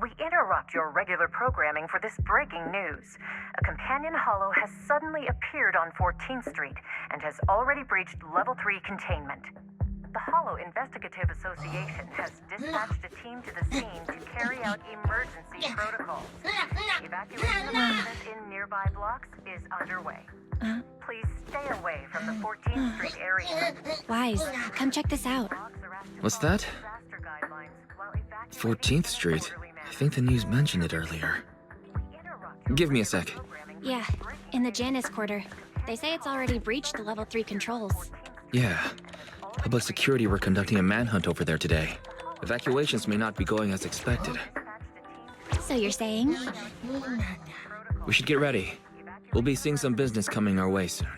We interrupt your regular programming for this breaking news. A companion Hollow has suddenly appeared on 14th Street and has already breached Level 3 containment. The Hollow Investigative Association has dispatched a team to the scene to carry out emergency protocols. Evacuation of residents in nearby blocks is underway. Please stay away from the 14th Street area. Wise, come check this out. What's that? 14th Street? I think the news mentioned it earlier. Give me a sec. Yeah, in the Janus quarter. They say it's already breached the Level 3 controls. Yeah. Public security were conducting a manhunt over there today. Evacuations may not be going as expected. So you're saying? We should get ready. We'll be seeing some business coming our way soon.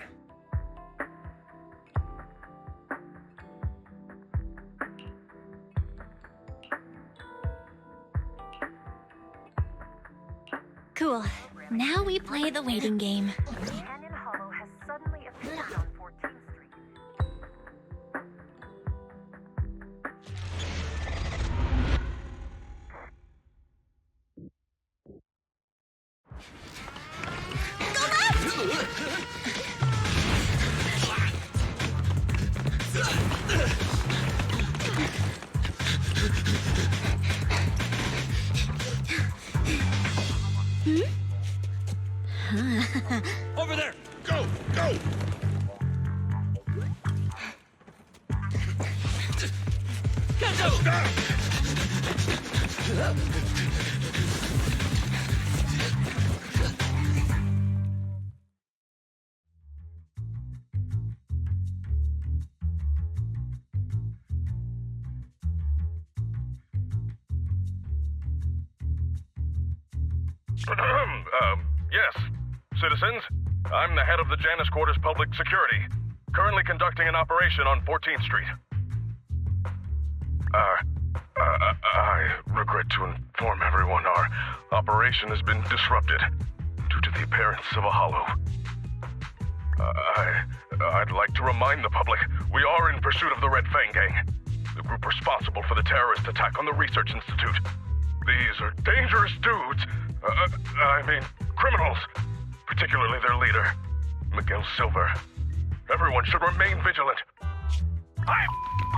Cool. Now we play the waiting game. Canyon Hollow has suddenly appeared on 14th Street. Over there! Go! Go! Yes. Citizens, I'm the head of the Janus Quarters Public Security, currently conducting an operation on 14th Street. I regret to inform everyone our operation has been disrupted due to the appearance of a Hollow. I'd like to remind the public we are in pursuit of the Red Fang Gang, the group responsible for the terrorist attack on the Research Institute. These are dangerous dudes. Criminals. Particularly their leader, Miguel Silver. Everyone should remain vigilant. I'm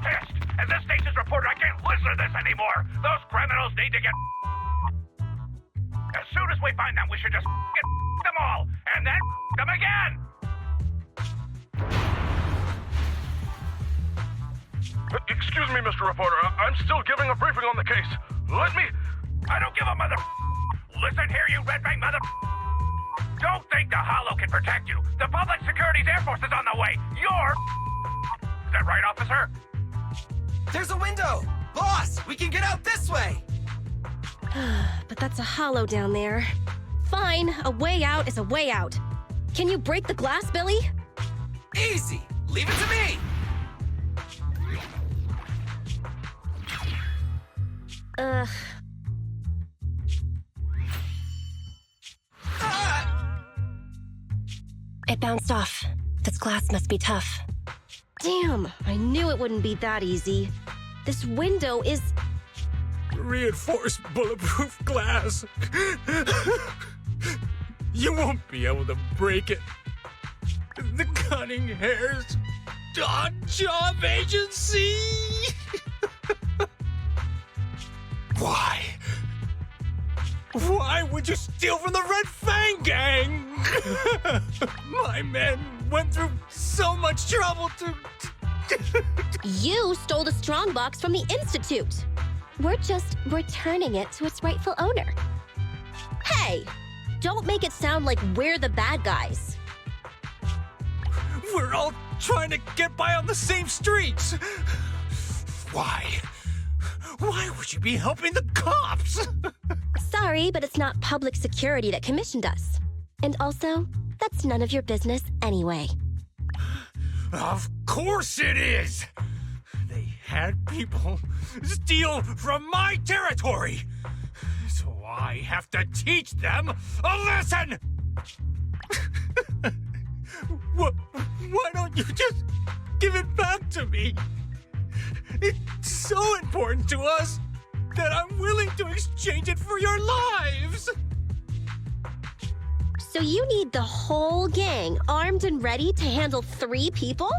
pissed! As the station's reporter, I can't listen to this anymore! Those criminals need to get... As soon as we find them, we should just get them all, and then them again! Excuse me, Mr. Reporter. I'm still giving a briefing on the case. Let me... I don't give a mother... Listen here, you red fang mother... Don't think the Hollow can protect you. The Public Security's Air Force is on the way. You're... Is that right, officer? There's a window! Boss, we can get out this way! But that's a Hollow down there. Fine, a way out is a way out. Can you break the glass, Billy? Easy! Leave it to me! It bounced off. This glass must be tough. Damn, I knew it wouldn't be that easy. This window is... Reinforced bulletproof glass. You won't be able to break it. The cunning hairs on job agency. Why? Why would you steal from the Red Fang Gang? My men went through so much trouble to... You stole the strongbox from the Institute. We're just returning it to its rightful owner. Hey, don't make it sound like we're the bad guys. We're all trying to get by on the same streets. Why? Why would you be helping the cops? Sorry, but it's not public security that commissioned us. And also, that's none of your business anyway. Of course it is! They had people steal from my territory! So I have to teach them a lesson! Why don't you just give it back to me? It's so important to us that I'm willing to exchange it for your lives! So you need the whole gang armed and ready to handle 3 people?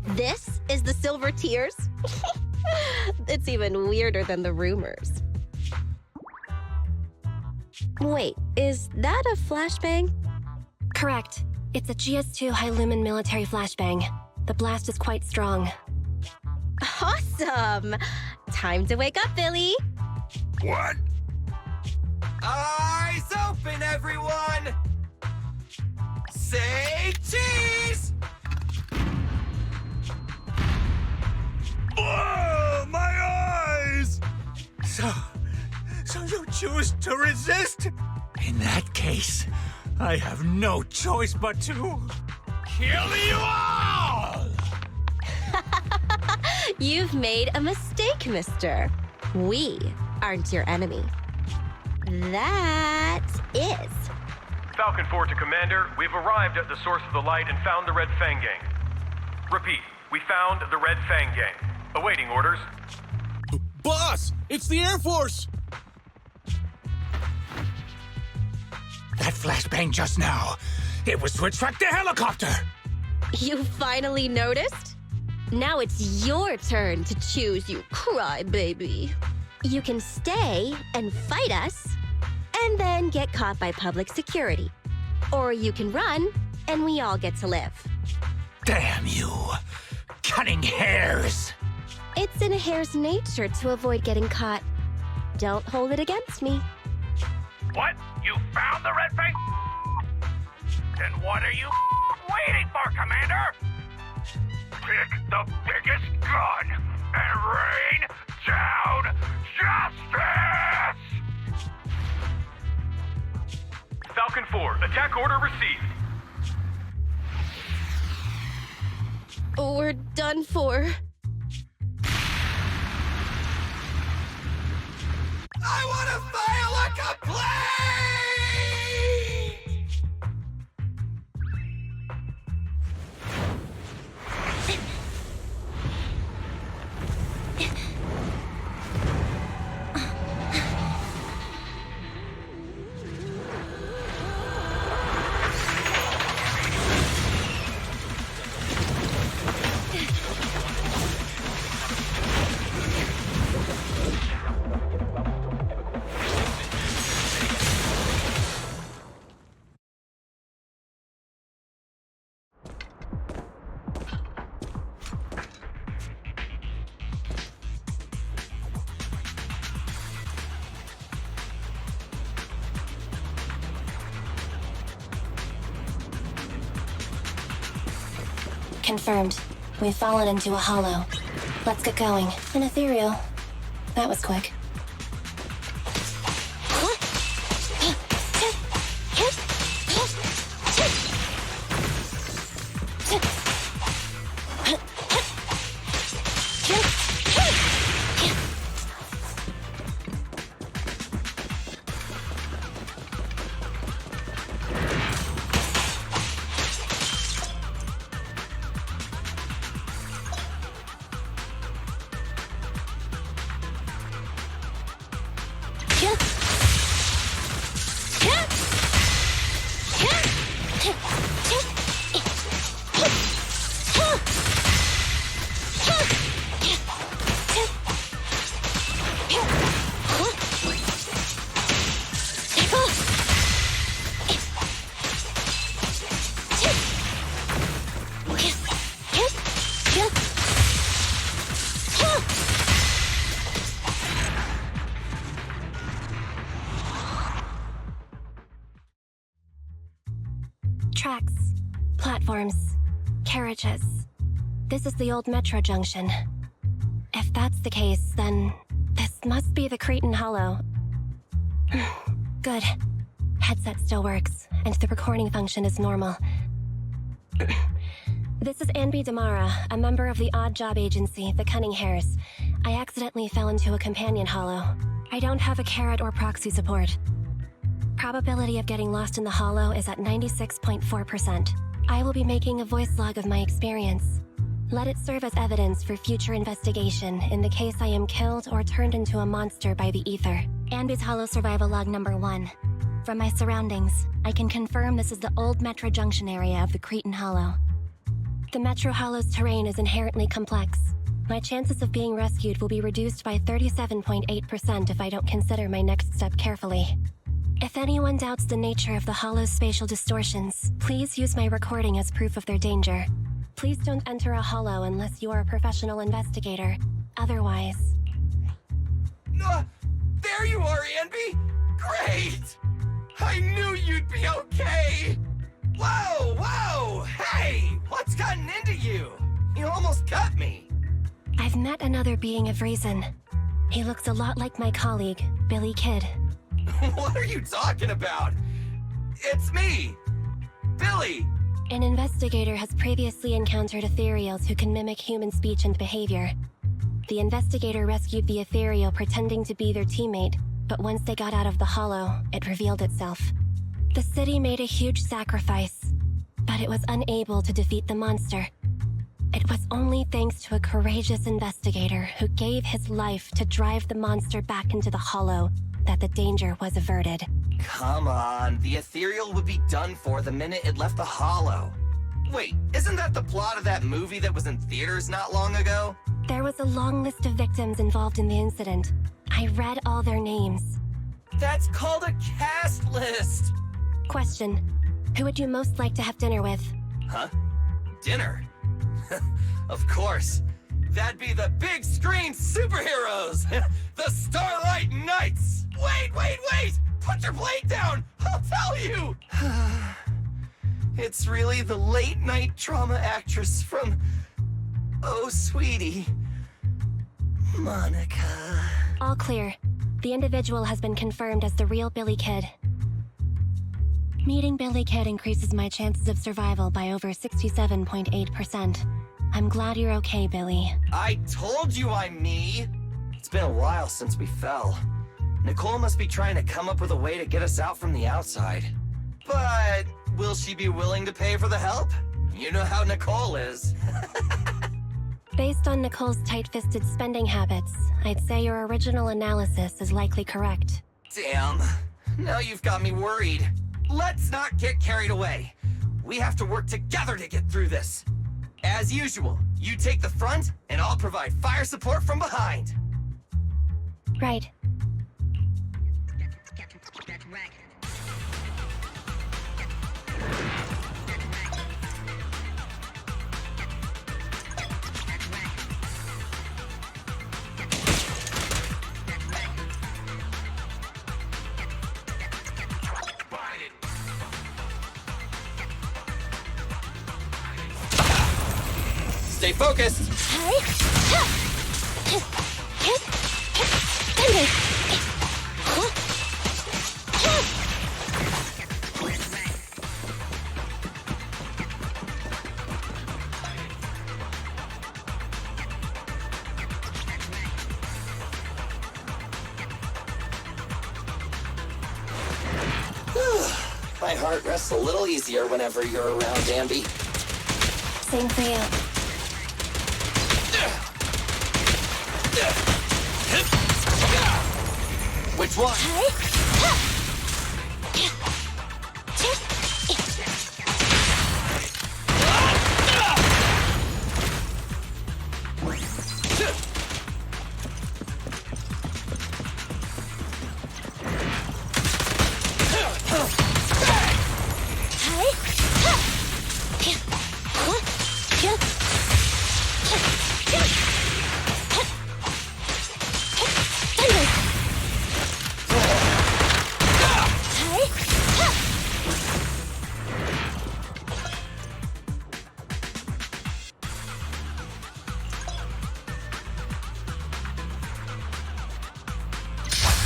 This is the Silver Tears? It's even weirder than the rumors. Wait, is that a flashbang? Correct. It's a GS2 high-lumen military flashbang. The blast is quite strong. Awesome! Time to wake up, Billy! What? Eyes open, everyone! Say cheese! Oh, my eyes! So you choose to resist? In that case, I have no choice but to kill you all! You've made a mistake, mister. We aren't your enemy. That is. Falcon 4 to Commander, we've arrived at the source of the light and found the Red Fang Gang. Repeat, we found the Red Fang Gang. Awaiting orders. Boss, it's the Air Force! That flashbang just now, it was to attract the helicopter! You finally noticed? Now it's your turn to choose, you crybaby. You can stay and fight us, and then get caught by public security. Or you can run, and we all get to live. Damn you! Cunning hares! It's in a hare's nature to avoid getting caught. Don't hold it against me. What? You found the Red Fang? Then what are you waiting for, Commander? Pick the biggest gun and rain down justice! Falcon 4, attack order received. We're done for. I want to file a complaint! Confirmed. We've fallen into a hollow. Let's get going. An ethereal. That was quick. Tracks, platforms, carriages. This is the old metro junction. If that's the case, then this must be the Cretan Hollow. Good. Headset still works, and the recording function is normal. This is Anby Damara, a member of the odd job agency, the Cunning Hares. I accidentally fell into a companion hollow. I don't have a carrot or proxy support. Probability of getting lost in the hollow is at 96.4%. I will be making a voice log of my experience. Let it serve as evidence for future investigation in the case I am killed or turned into a monster by the ether. Andy's Hollow Survival Log number 1. From my surroundings, I can confirm this is the old Metro Junction area of the Cretan Hollow. The Metro Hollow's terrain is inherently complex. My chances of being rescued will be reduced by 37.8% if I don't consider my next step carefully. If anyone doubts the nature of the Hollow's spatial distortions, please use my recording as proof of their danger. Please don't enter a Hollow unless you are a professional investigator. Otherwise... There you are, Anby! Great! I knew you'd be okay! Whoa! Hey! What's gotten into you? You almost cut me! I've met another being of reason. He looks a lot like my colleague, Billy Kidd. What are you talking about? It's me! Billy! An investigator has previously encountered ethereals who can mimic human speech and behavior. The investigator rescued the ethereal pretending to be their teammate, but once they got out of the Hollow, it revealed itself. The city made a huge sacrifice, but it was unable to defeat the monster. It was only thanks to a courageous investigator who gave his life to drive the monster back into the Hollow that the danger was averted. Come on, the ethereal would be done for the minute it left the Hollow. Wait, isn't that the plot of that movie that was in theaters not long ago? There was a long list of victims involved in the incident. I read all their names. That's called a cast list! Question: who would you most like to have dinner with? Huh? Dinner? Of course. That'd be the big screen superheroes! The Starlight Knights! Wait! Put your plate down! I'll tell you! It's really the late night drama actress from... Oh, sweetie. Monica. All clear. The individual has been confirmed as the real Billy Kidd. Meeting Billy Kidd increases my chances of survival by over 67.8%. I'm glad you're okay, Billy. I told you I'm me! It's been a while since we fell. Nicole must be trying to come up with a way to get us out from the outside. But will she be willing to pay for the help? You know how Nicole is. Based on Nicole's tight-fisted spending habits, I'd say your original analysis is likely correct. Damn. Now you've got me worried. Let's not get carried away. We have to work together to get through this. As usual, you take the front, and I'll provide fire support from behind. Right. Stay focused! My heart rests a little easier whenever you're around, Anby. Same for you. Which one?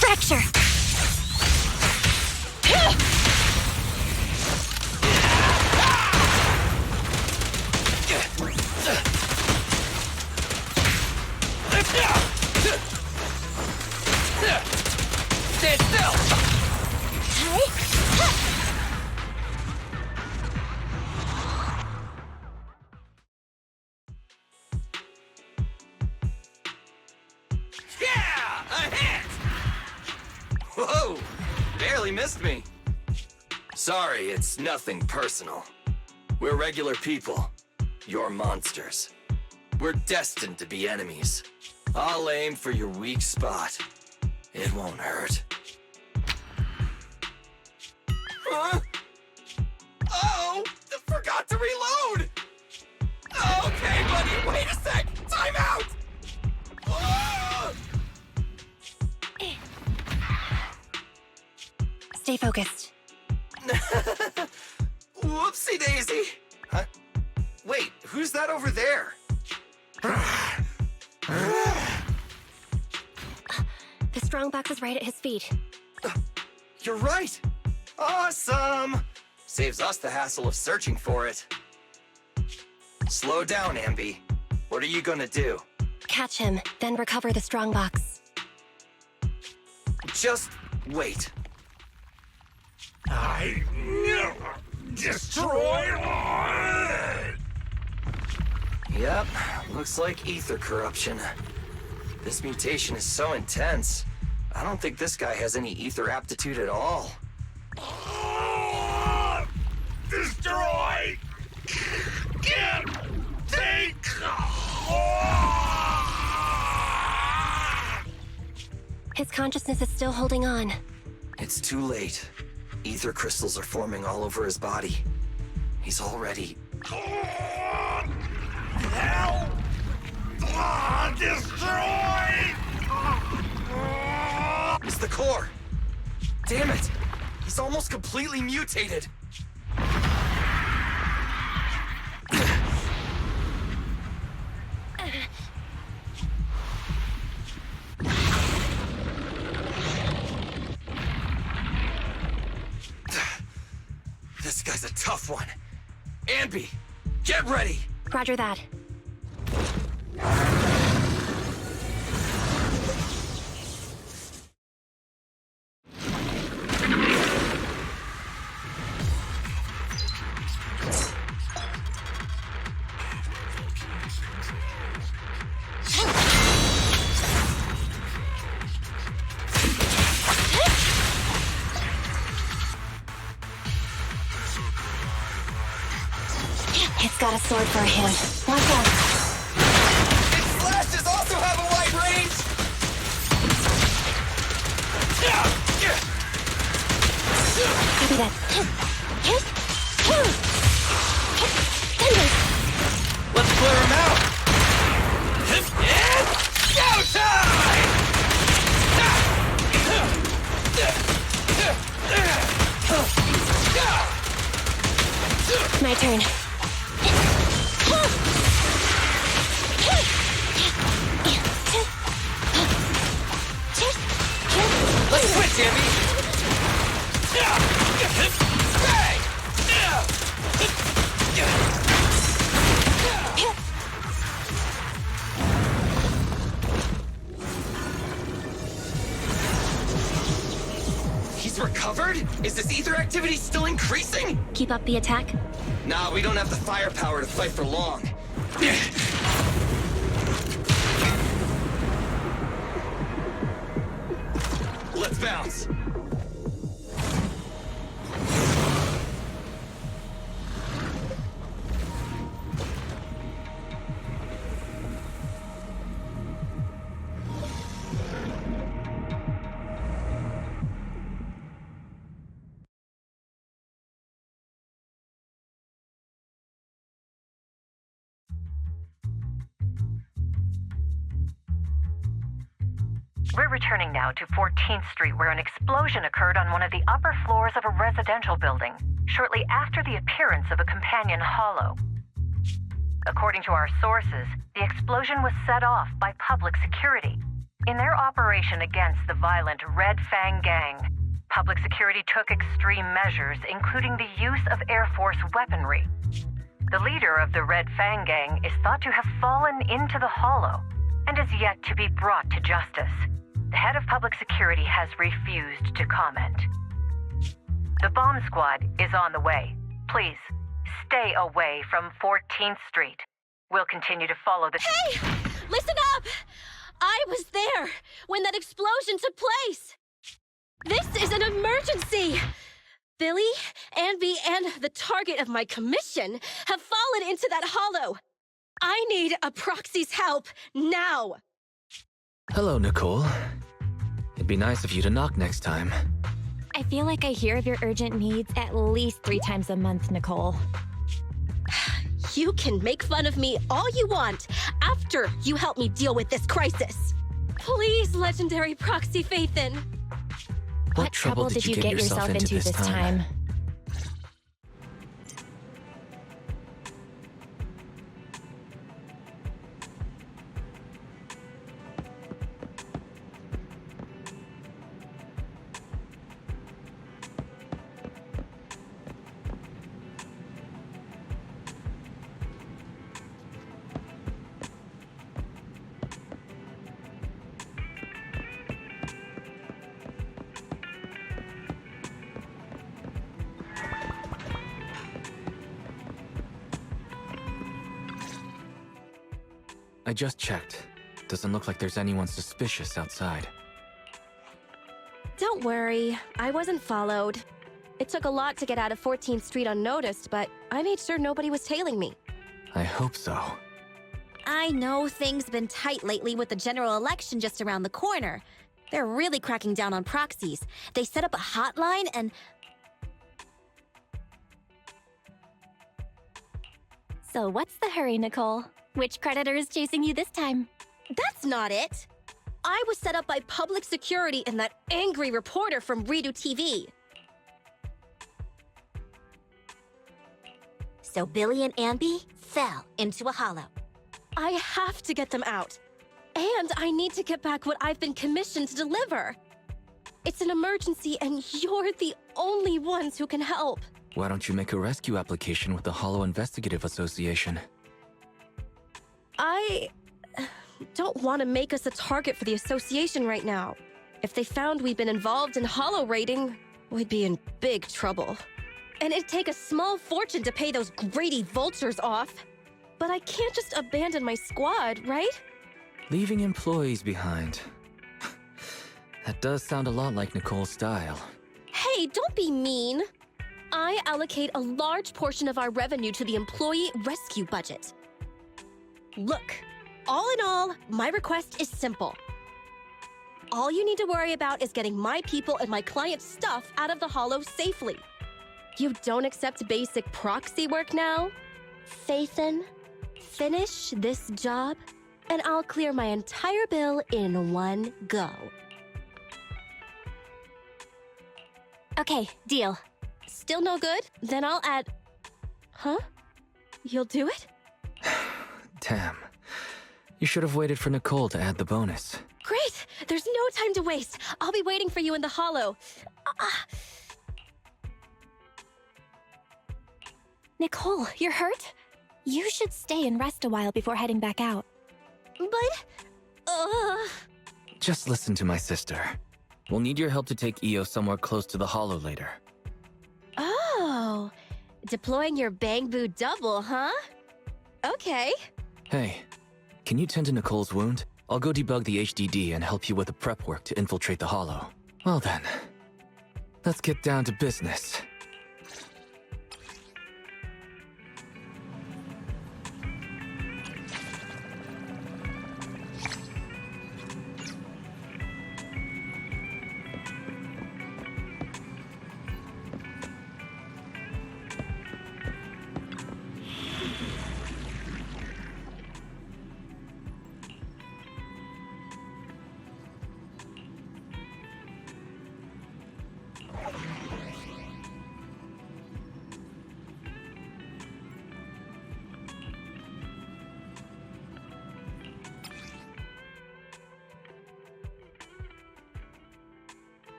Fracture! Stand still! Yeah! A hit! Whoa! Barely missed me. Sorry, it's nothing personal. We're regular people. You're monsters. We're destined to be enemies. I'll aim for your weak spot. It won't hurt. Huh? Oh! Forgot to reload! Okay, buddy, wait a sec! Time out! Oh! Stay focused. Whoopsie daisy! Huh? Wait, who's that over there? The strongbox is right at his feet. You're right! Awesome! Saves us the hassle of searching for it. Slow down, Ambi. What are you gonna do? Catch him, then recover the strongbox. Just wait. I never destroyed it! Yep, looks like ether corruption. This mutation is so intense. I don't think this guy has any ether aptitude at all. Destroy! Get! Take! His consciousness is still holding on. It's too late. Ether crystals are forming all over his body. He's already... Help! Destroy! It's the core! Damn it! He's almost completely mutated! This guy's a tough one. Ambi, get ready! Roger that. It's got a sword for a hand. Watch out. Its slashes also have a wide range! Copy that. Let's clear him out! It's showtime! My turn. Let's switch, Ambi! He's recovered? Is this ether activity still increasing? Keep up the attack. Nah, we don't have the firepower to fight for long. Let's bounce. We're returning now to 14th Street, where an explosion occurred on one of the upper floors of a residential building, shortly after the appearance of a companion hollow. According to our sources, the explosion was set off by public security. In their operation against the violent Red Fang gang, public security took extreme measures, including the use of Air Force weaponry. The leader of the Red Fang gang is thought to have fallen into the hollow and is yet to be brought to justice. The head of public security has refused to comment. The bomb squad is on the way. Please, stay away from 14th Street. We'll continue to follow the— Hey! Listen up! I was there when that explosion took place! emergency! Billy, Anby, and the target of my commission have fallen into that hollow. I need a Proxy's help now. Hello, Nicole. It'd be nice of you to knock next time. I feel like I hear of your urgent needs at least 3 times a month, Nicole. You can make fun of me all you want after you help me deal with this crisis. Please, legendary Proxy Faithin. What trouble did you get yourself into this time? I just checked. Doesn't look like there's anyone suspicious outside. Don't worry, I wasn't followed. It took a lot to get out of 14th Street unnoticed, but I made sure nobody was tailing me. I hope so. I know things been tight lately with the general election just around the corner. They're really cracking down on proxies. They set up a hotline and... So what's the hurry, Nicole? Which creditor is chasing you this time? That's not it! I was set up by public security and that angry reporter from Redo TV. So Billy and Anby fell into a hollow. I have to get them out. And I need to get back what I've been commissioned to deliver. It's an emergency and you're the only ones who can help. Why don't you make a rescue application with the Hollow Investigative Association? I don't want to make us a target for the association right now. If they found we'd been involved in hollow raiding, we'd be in big trouble. And it'd take a small fortune to pay those greedy vultures off. But I can't just abandon my squad, right? Leaving employees behind. That does sound a lot like Nicole's style. Hey, don't be mean. I allocate a large portion of our revenue to the employee rescue budget. Look, all in all, my request is simple. All you need to worry about is getting my people and my clients' stuff out of the hollow safely. You don't accept basic proxy work now? Faithin, finish this job, and I'll clear my entire bill in one go. Okay, deal. Still no good? Then I'll add... Huh? You'll do it? Damn. You should have waited for Nicole to add the bonus. Great! There's no time to waste. I'll be waiting for you in the hollow. Nicole, you're hurt? You should stay and rest a while before heading back out. But... Just listen to my sister. We'll need your help to take Io somewhere close to the hollow later. Oh, deploying your Bang Boo double, huh? Okay. Hey, can you tend to Nicole's wound? I'll go debug the HDD and help you with the prep work to infiltrate the hollow. Well then, let's get down to business.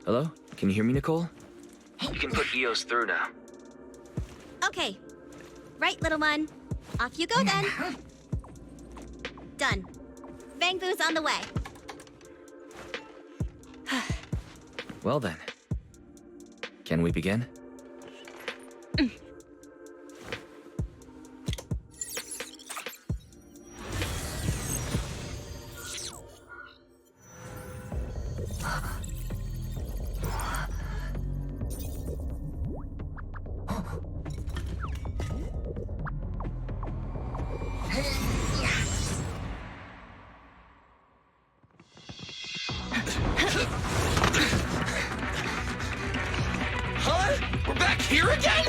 Hello? Can you hear me, Nicole? You can put EOS through now. Okay. Right, little one. Off you go then. Done. Bang Boo's on the way. Well then. Can we begin? Huh? We're back here again?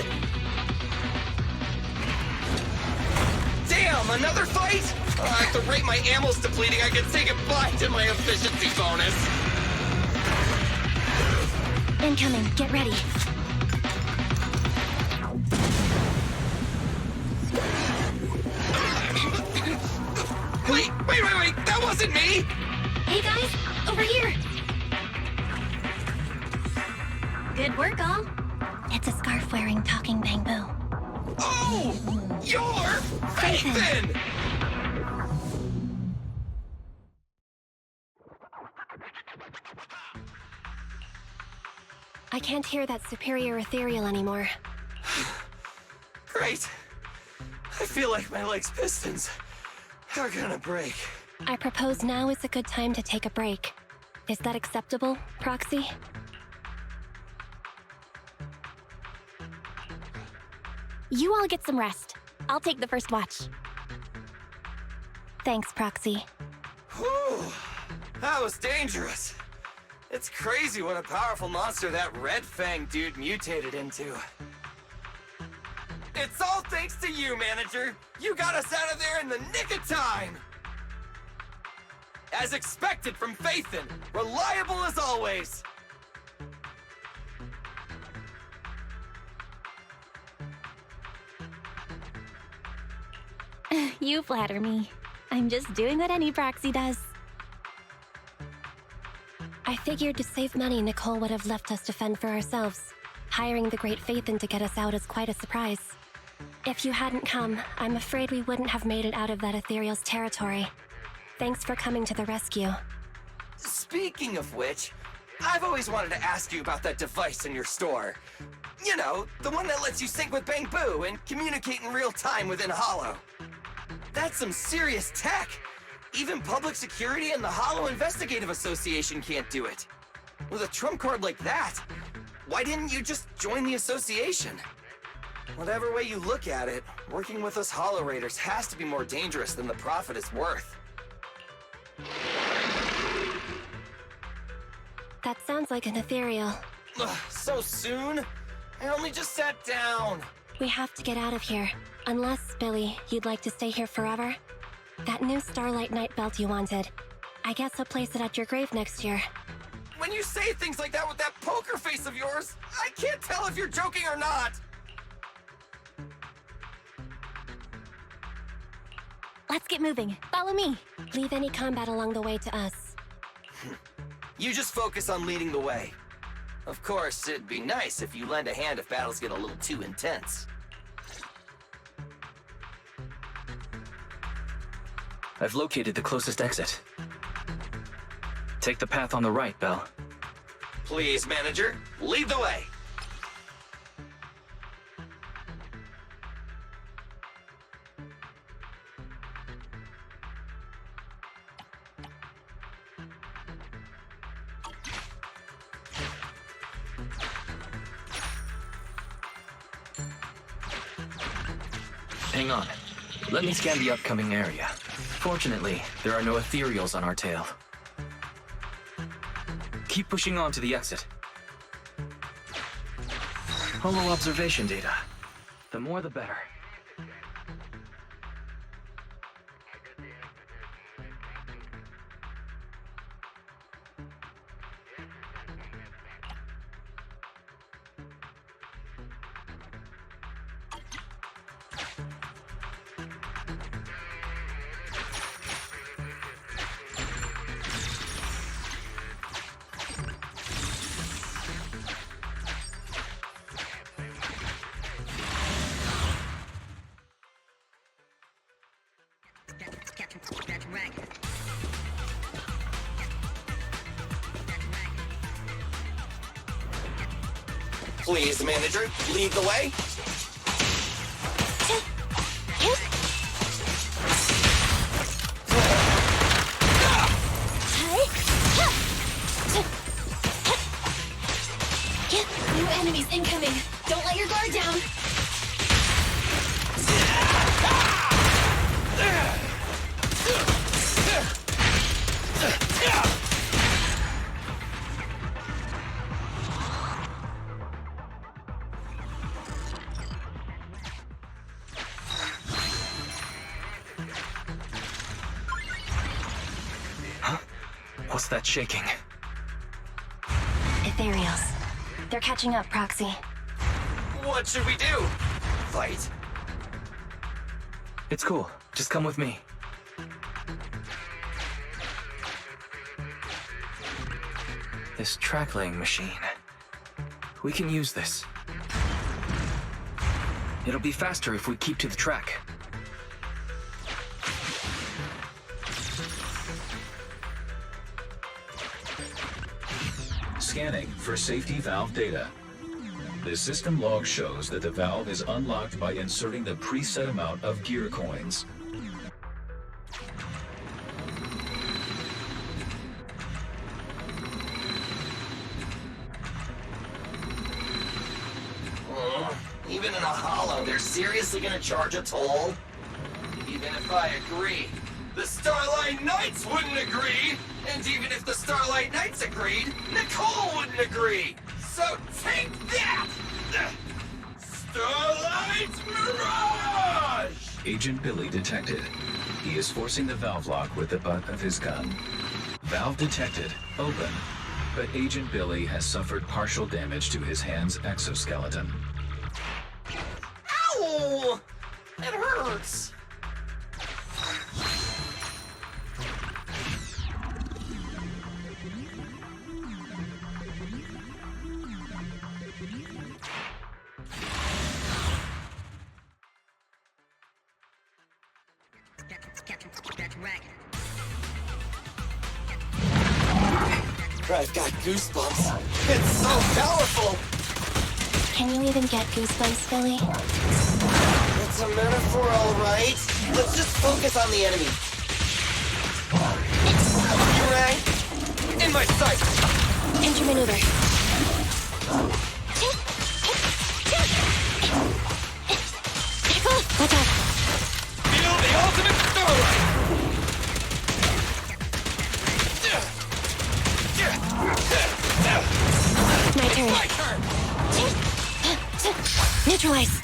Damn, another fight? At the rate my ammo's depleting, I can say goodbye to my efficiency bonus. Incoming, get ready. Wait, that wasn't me! Hey guys, over here! Good work, all. It's a scarf-wearing talking bamboo. Oh! You're Phaethon! I can't hear that superior ethereal anymore. Great. I feel like my leg's pistons are gonna break. I propose now is a good time to take a break. Is that acceptable, Proxy? You all get some rest. I'll take the first watch. Thanks, Proxy. Whew. That was dangerous. It's crazy what a powerful monster that Red Fang dude mutated into. It's all thanks to you, Manager. You got us out of there in the nick of time. As expected from Phaethon, reliable as always. You flatter me. I'm just doing what any proxy does. I figured to save money, Nicole would have left us to fend for ourselves. Hiring the Great Phaethon to get us out is quite a surprise. If you hadn't come, I'm afraid we wouldn't have made it out of that ethereal's territory. Thanks for coming to the rescue. Speaking of which, I've always wanted to ask you about that device in your store. You know, the one that lets you sync with Bamboo and communicate in real time within Hollow. That's some serious tech. Even public security and the Hollow Investigative Association can't do it. With a trump card like that, why didn't you just join the association? Whatever way you look at it, working with us Hollow Raiders has to be more dangerous than the profit is worth. That sounds like an ethereal. Ugh, so soon? I only just sat down. We have to get out of here. Unless, Billy, you'd like to stay here forever? That new Starlight Night belt you wanted. I guess I'll place it at your grave next year. When you say things like that with that poker face of yours, I can't tell if you're joking or not. Let's get moving. Follow me. Leave any combat along the way to us. You just focus on leading the way. Of course, it'd be nice if you lend a hand if battles get a little too intense. I've located the closest exit. Take the path on the right, Belle. Please, Manager, lead the way. Hang on. Let me scan the upcoming area. Fortunately, there are no ethereals on our tail. Keep pushing on to the exit. Hollow observation data. The more the better. Please, manager, lead the way. New enemies incoming. Don't let your guard down. Huh? What's that shaking? Ethereals. They're catching up, Proxy. What should we do? Fight? It's cool. Just come with me. This track-laying machine. We can use this. It'll be faster if we keep to the track. Scanning for safety valve data. The system log shows that the valve is unlocked by inserting the preset amount of gear coins. Even in a hollow, they're seriously gonna charge a toll? Even if I agree, the Starlight Knights wouldn't agree! And even if the Starlight Knights agreed, Nicole wouldn't agree! So take that! Starlight Mirage! Agent Billy detected. He is forcing the valve lock with the butt of his gun. Valve detected. Open. But Agent Billy has suffered partial damage to his hand's exoskeleton. Ow! It hurts! I've got goosebumps. It's so powerful! Can you even get goosebumps, Billy? It's a metaphor, all right. Let's just focus on the enemy. You rang? In my sight! Intermaneuver. Watch out! Feel the ultimate starlight! My turn. My turn! Neutralize.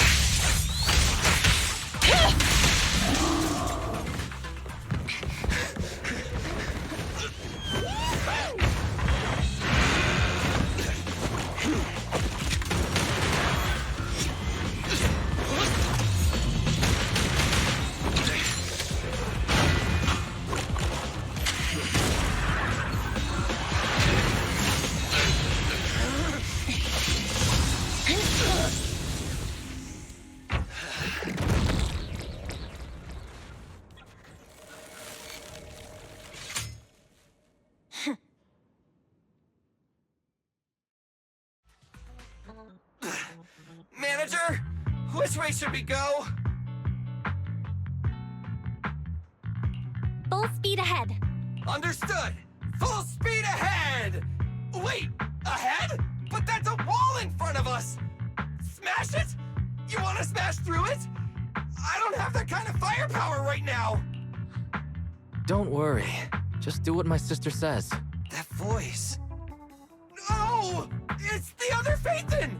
Manager, which way should we go? Full speed ahead. Understood. Full speed ahead! Wait, ahead? But that's a wall in front of us! Smash it? You want to smash through it? I don't have that kind of firepower right now! Don't worry. Just do what my sister says. That voice... No! It's the other Phaethon!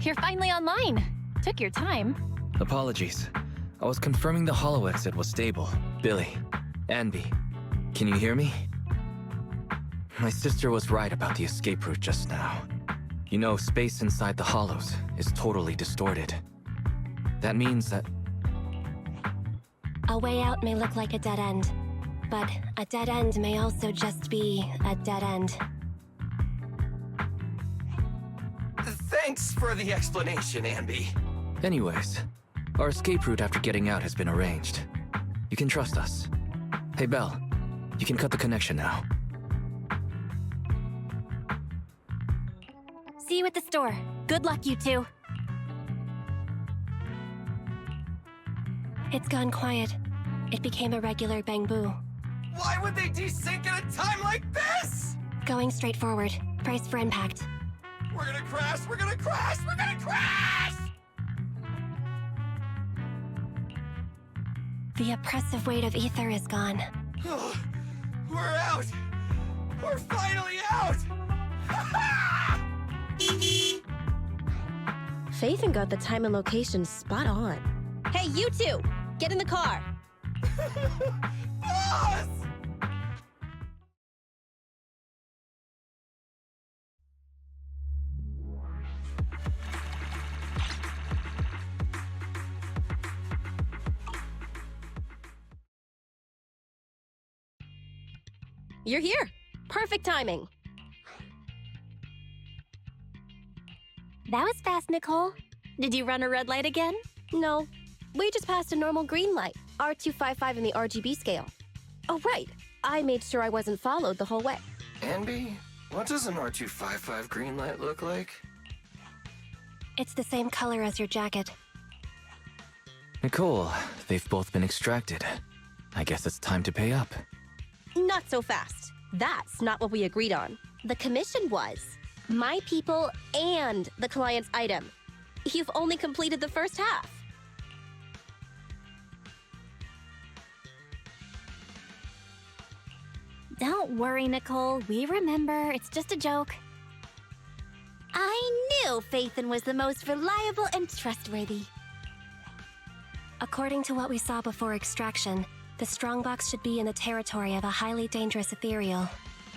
You're finally online. Took your time. Apologies. I was confirming the hollow exit was stable. Billy, Anby, can you hear me? My sister was right about the escape route just now. You know, space inside the hollows is totally distorted. That means that... A way out may look like a dead end, but a dead end may also just be a dead end. Thanks for the explanation, Anby. Anyways, our escape route after getting out has been arranged. You can trust us. Hey, Belle, you can cut the connection now. See you at the store. Good luck, you two. It's gone quiet. It became a regular bang boo. Why would they desync at a time like this? Going straight forward. Brace for impact. We're gonna crash! We're gonna crash! We're gonna crash! The oppressive weight of ether is gone. We're out! We're finally out! Faithin got the time and location spot on. Hey, you two! Get in the car! Boss! You're here! Perfect timing! That was fast, Nicole. Did you run a red light again? No. We just passed a normal green light, R255 in the RGB scale. Oh, right. I made sure I wasn't followed the whole way. Anby, what does an R255 green light look like? It's the same color as your jacket. Nicole, they've both been extracted. I guess it's time to pay up. Not so fast. That's not what we agreed on. The commission was my people and the client's item. You've only completed the first half. Don't worry, Nicole. We remember. It's just a joke. I knew Faithin was the most reliable and trustworthy. According to what we saw before extraction, the strongbox should be in the territory of a highly dangerous ethereal.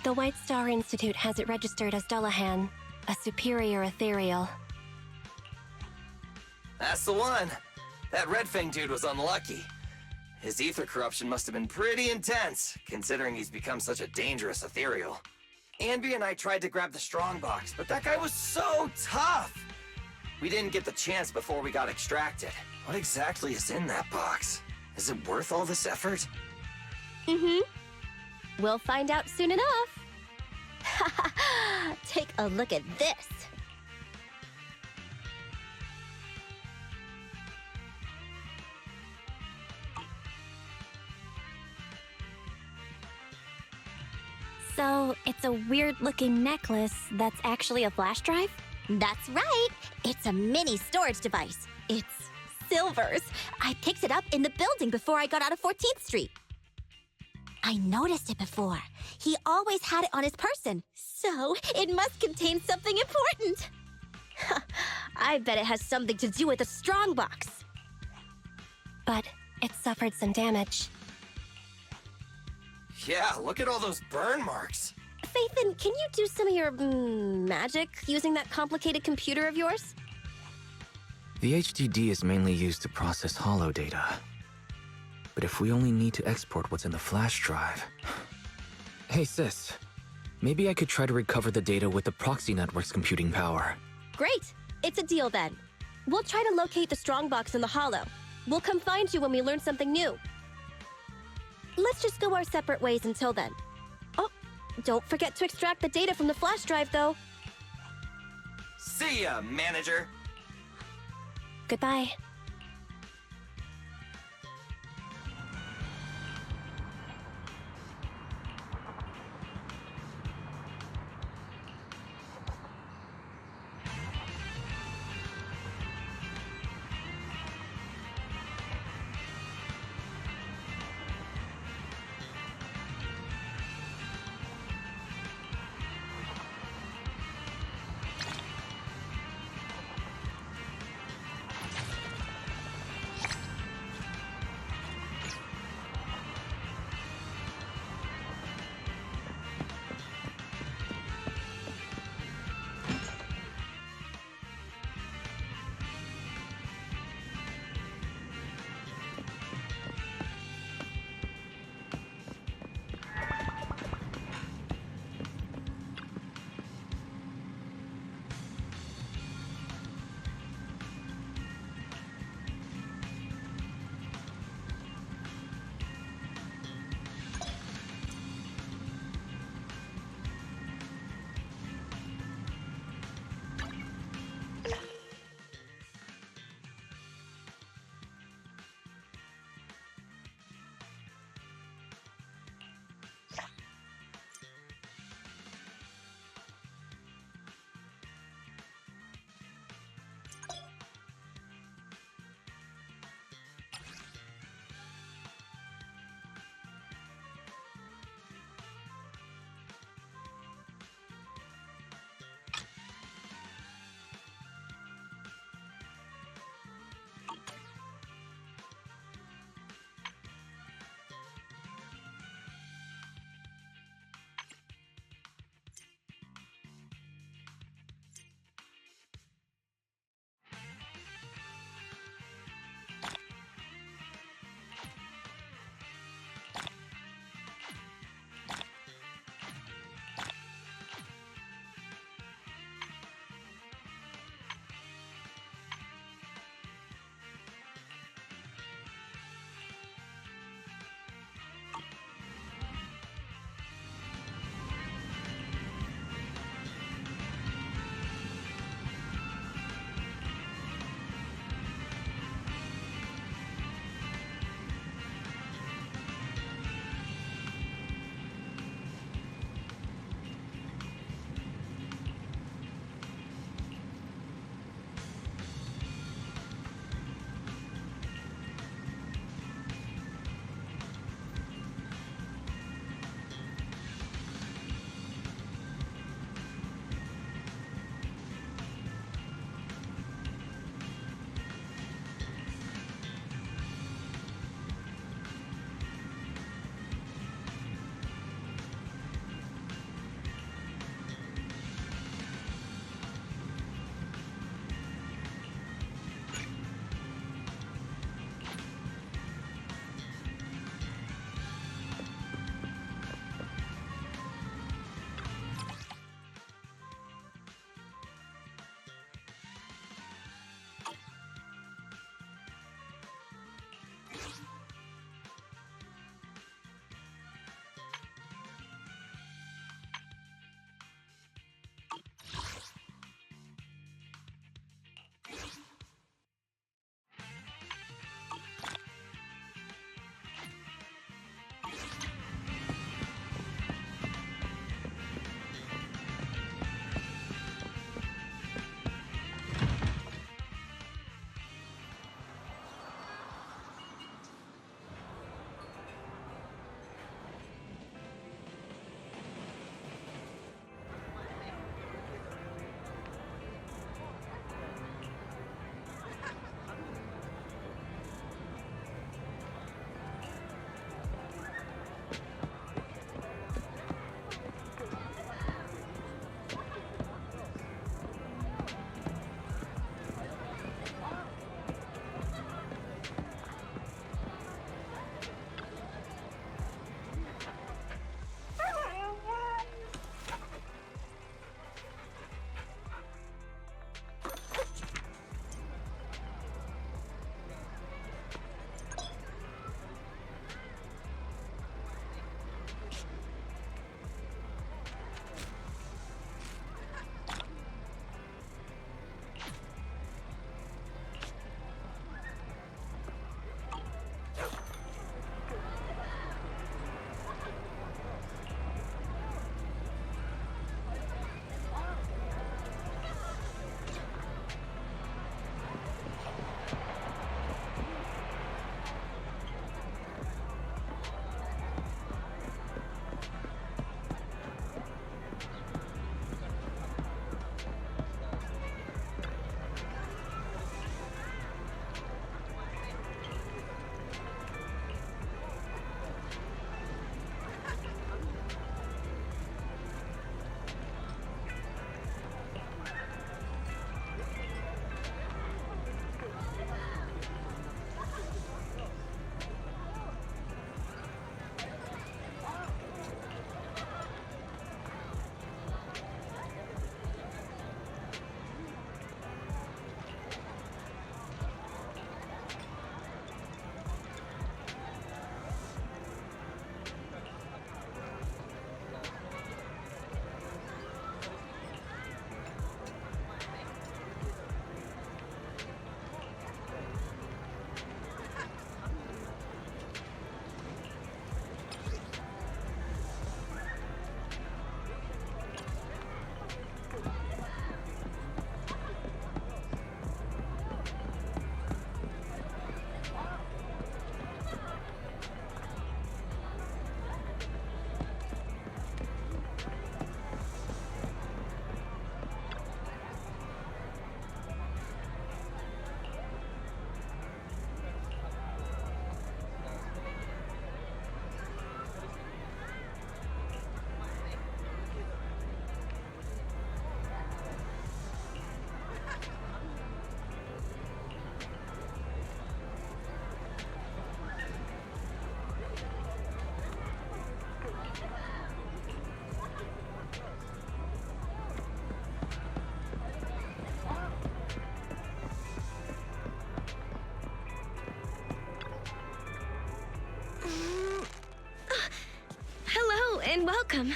The White Star Institute has it registered as Dullahan, a superior ethereal. That's the one. That Red Fang dude was unlucky. His ether corruption must have been pretty intense, considering he's become such a dangerous ethereal. Anby and I tried to grab the strongbox, but that guy was so tough! We didn't get the chance before we got extracted. What exactly is in that box? Is it worth all this effort? We'll find out soon enough. Take a look at this. So, it's a weird-looking necklace that's actually a flash drive? That's right. It's a mini storage device. It's Silver's. I picked it up in the building before I got out of 14th Street. I noticed it before. He always had it on his person, so it must contain something important. I bet it has something to do with the strongbox. But it suffered some damage. Yeah, look at all those burn marks. Faithin, can you do some of your magic using that complicated computer of yours? The HDD is mainly used to process holo data. But if we only need to export what's in the flash drive... Hey sis, maybe I could try to recover the data with the Proxy network's computing power. Great! It's a deal then. We'll try to locate the strongbox in the holo. We'll come find you when we learn something new. Let's just go our separate ways until then. Oh, don't forget to extract the data from the flash drive, though. See ya, manager. Goodbye. and welcome.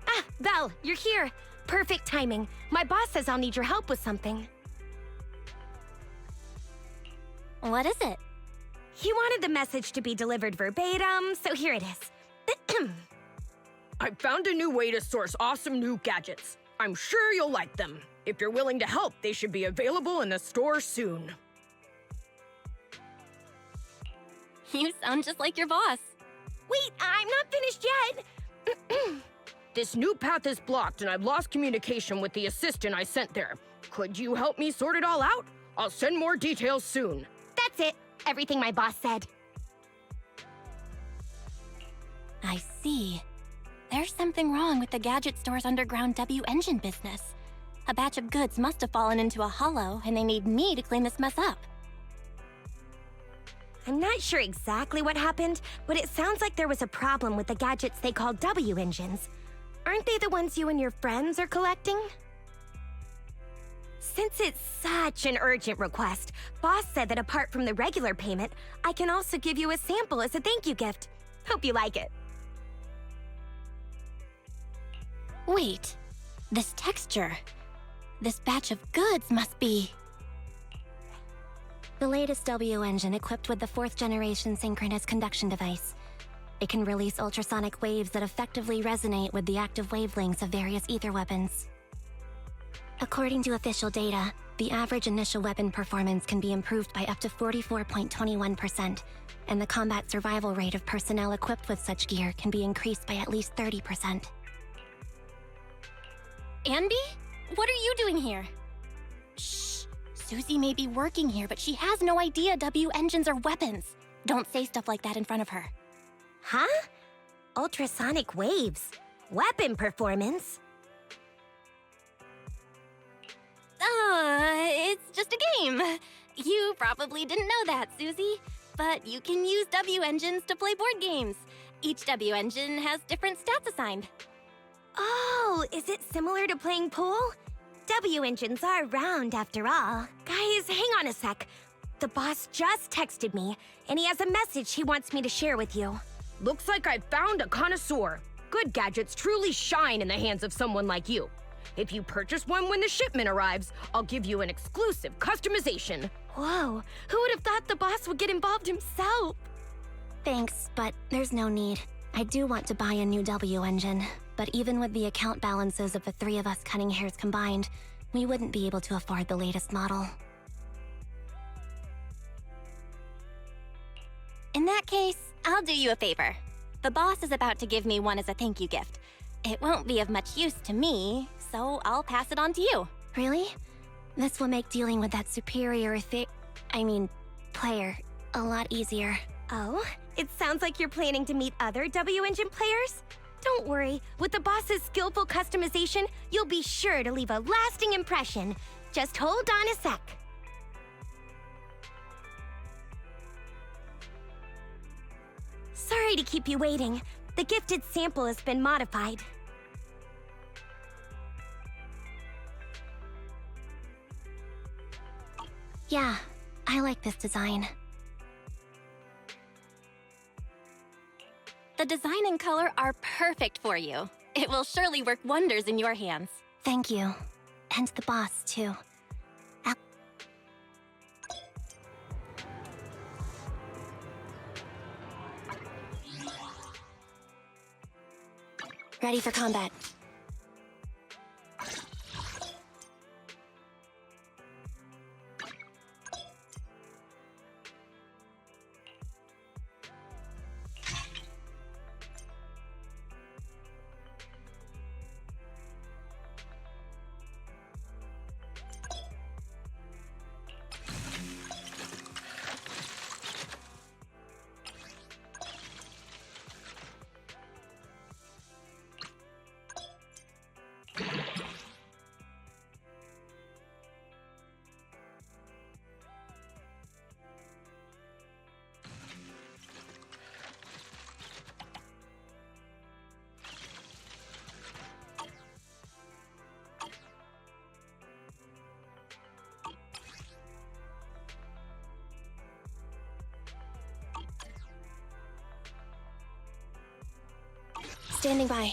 Ah, Belle, you're here. Perfect timing. My boss says I'll need your help with something. What is it? He wanted the message to be delivered verbatim, so here it is. I found a new way to source awesome new gadgets. I'm sure you'll like them. If you're willing to help, they should be available in the store soon. You sound just like your boss. Wait, I'm not finished yet. This new path is blocked and I've lost communication with the assistant I sent there. Could you help me sort it all out? I'll send more details soon. That's it. Everything my boss said. I see. There's something wrong with the gadget store's underground W engine business. A batch of goods must have fallen into a hollow, and they need me to clean this mess up. I'm not sure exactly what happened, but it sounds like there was a problem with the gadgets they call W engines. Aren't they the ones you and your friends are collecting? Since it's such an urgent request, Boss said that apart from the regular payment, I can also give you a sample as a thank you gift. Hope you like it. Wait, this texture. This batch of goods must be... the latest W engine equipped with the 4th generation synchronous conduction device. It can release ultrasonic waves that effectively resonate with the active wavelengths of various ether weapons. According to official data, the average initial weapon performance can be improved by up to 44.21%, and the combat survival rate of personnel equipped with such gear can be increased by at least 30%. Anby? What are you doing here? Shh. Susie may be working here, but she has no idea W engines are weapons. Don't say stuff like that in front of her. Huh? Ultrasonic waves? Weapon performance? It's just a game. You probably didn't know that, Susie. But you can use W engines to play board games. Each W engine has different stats assigned. Oh, is it similar to playing pool? W engines are round after all. Guys, hang on a sec. The boss just texted me, and he has a message he wants me to share with you. Looks like I found a connoisseur. Good gadgets truly shine in the hands of someone like you. If you purchase one when the shipment arrives, I'll give you an exclusive customization. Whoa, who would have thought the boss would get involved himself? Thanks, but there's no need. I do want to buy a new W engine, but even with the account balances of the 3 of us cutting hairs combined, we wouldn't be able to afford the latest model. In that case, I'll do you a favor. The boss is about to give me one as a thank you gift. It won't be of much use to me, so I'll pass it on to you. Really? This will make dealing with that superior player a lot easier. Oh, it sounds like you're planning to meet other W engine players? Don't worry, with the boss's skillful customization, you'll be sure to leave a lasting impression. Just hold on a sec. Sorry to keep you waiting. The gifted sample has been modified. Yeah, I like this design. The design and color are perfect for you. It will surely work wonders in your hands. Thank you. And the boss, too. Ready for combat. Standing by.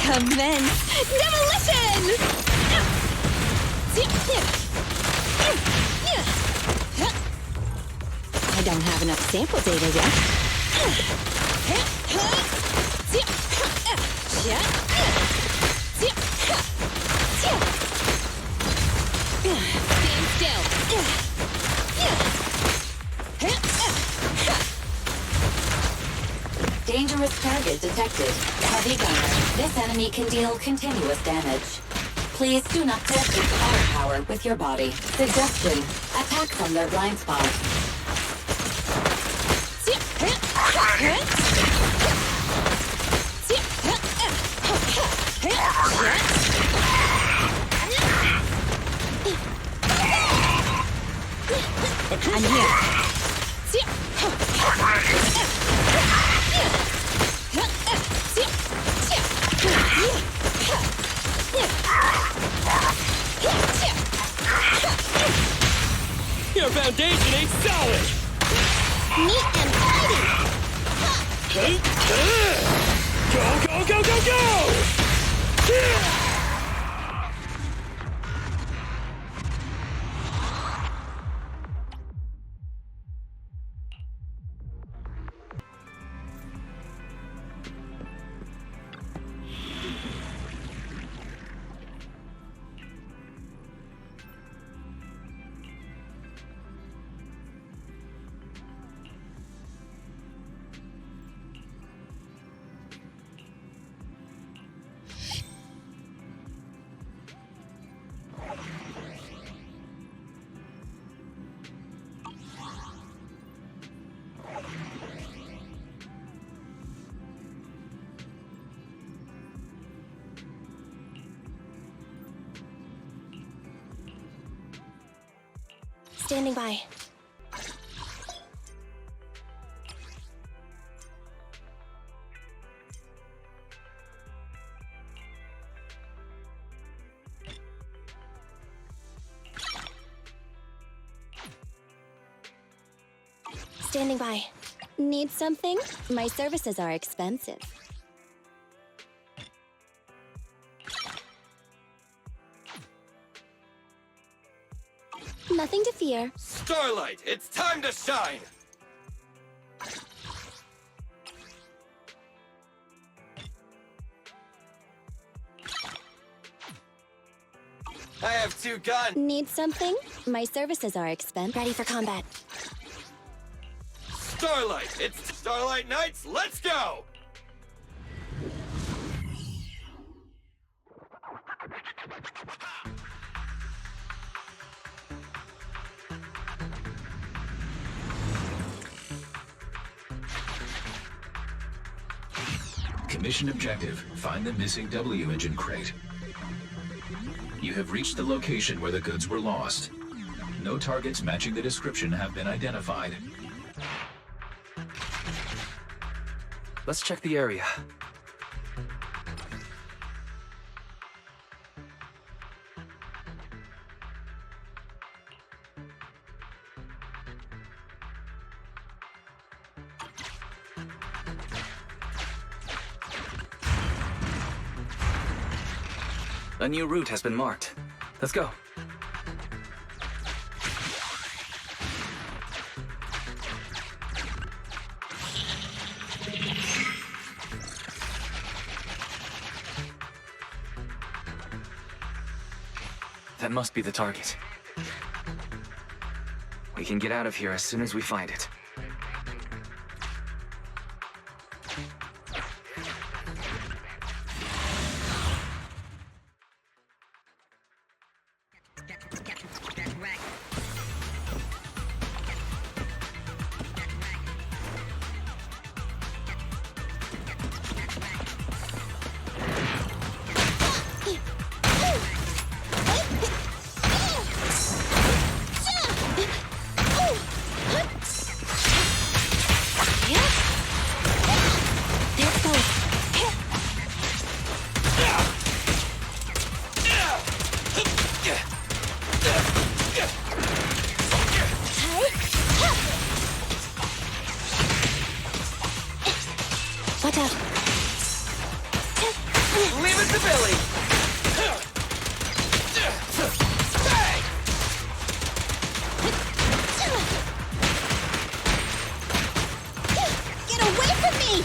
Commence demolition! I don't have enough sample data yet. Stand still. Dangerous target detected. Heavy gunner. This enemy can deal continuous damage. Please do not test its firepower with your body. Suggestion: attack from their blind spot. I'm here. Your foundation ain't solid! Neat and tidy! Go, go, go, go, go! Standing by. Standing by. Need something? My services are expensive. Nothing to fear. Starlight, it's time to shine! I have 2 guns! Need something? My services are expensive. Ready for combat. Starlight, it's Starlight Nights, let's go! Mission objective, find the missing W engine crate. You have reached the location where the goods were lost. No targets matching the description have been identified. Let's check the area. A new route has been marked. Let's go. That must be the target. We can get out of here as soon as we find it. Watch out. Leave it to Billy! Get away from me!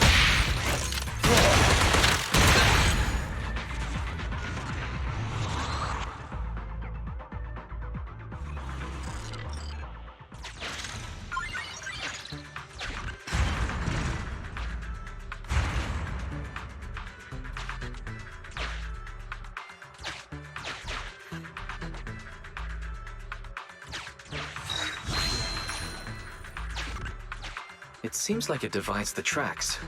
It seems like it divides the tracks.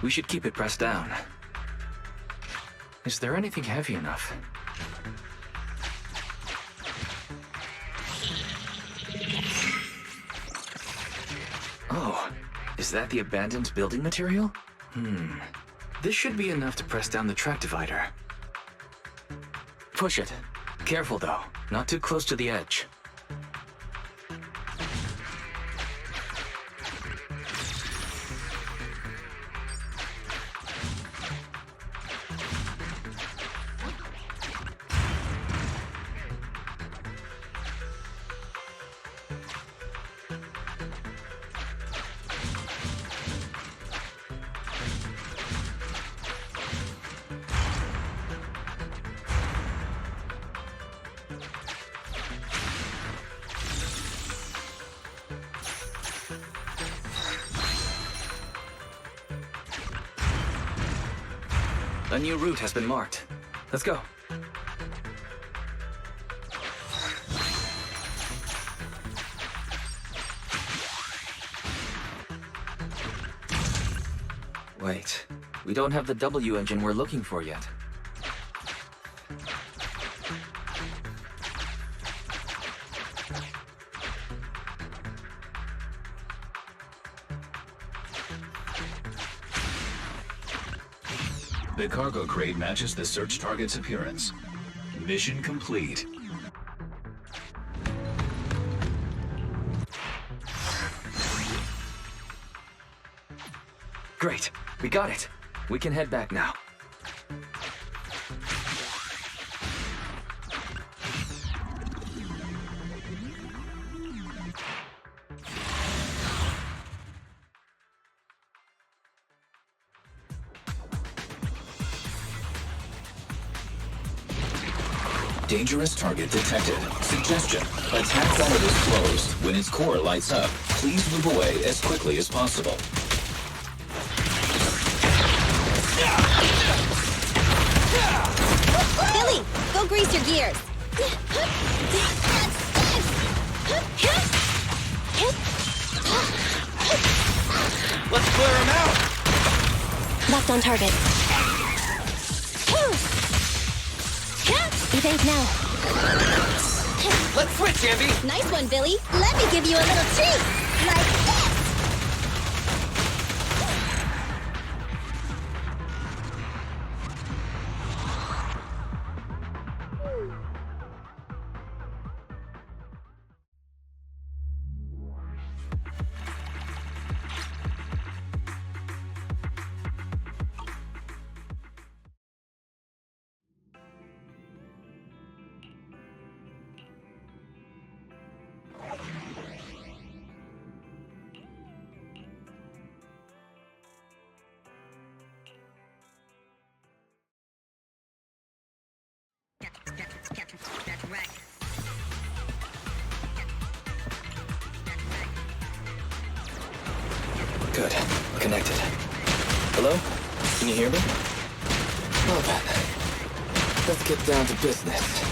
We should keep it pressed down. Is there anything heavy enough? Oh, is that the abandoned building material? This should be enough to press down the track divider. Push it. Careful though, not too close to the edge. A new route has been marked. Let's go. Wait, we don't have the W engine we're looking for yet. The cargo crate matches the search target's appearance. Mission complete. Great, we got it. We can head back now. Dangerous target detected. Suggestion: attack while it is closed. When its core lights up, please move away as quickly as possible. Billy, go grease your gears. Let's clear him out! Left on target. Evade now. Let's switch, Ambi! Nice one, Billy. Let me give you a little treat. Like this. Good. Connected. Hello? Can you hear me? Well then, let's get down to business.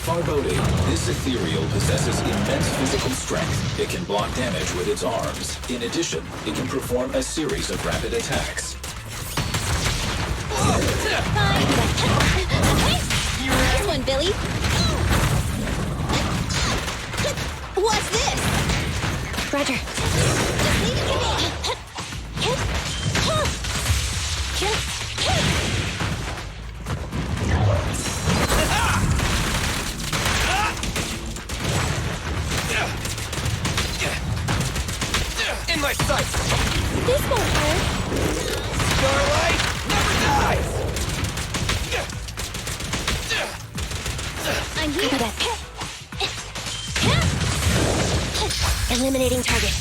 Foreboding, this ethereal possesses immense physical strength. It can block damage with its arms. In addition, it can perform a series of rapid attacks. Nice one, Billy. What's this? Roger. Just leave it to me. In my sights! This won't hurt. Starlight never dies! I'm here. Copy that. Eliminating target.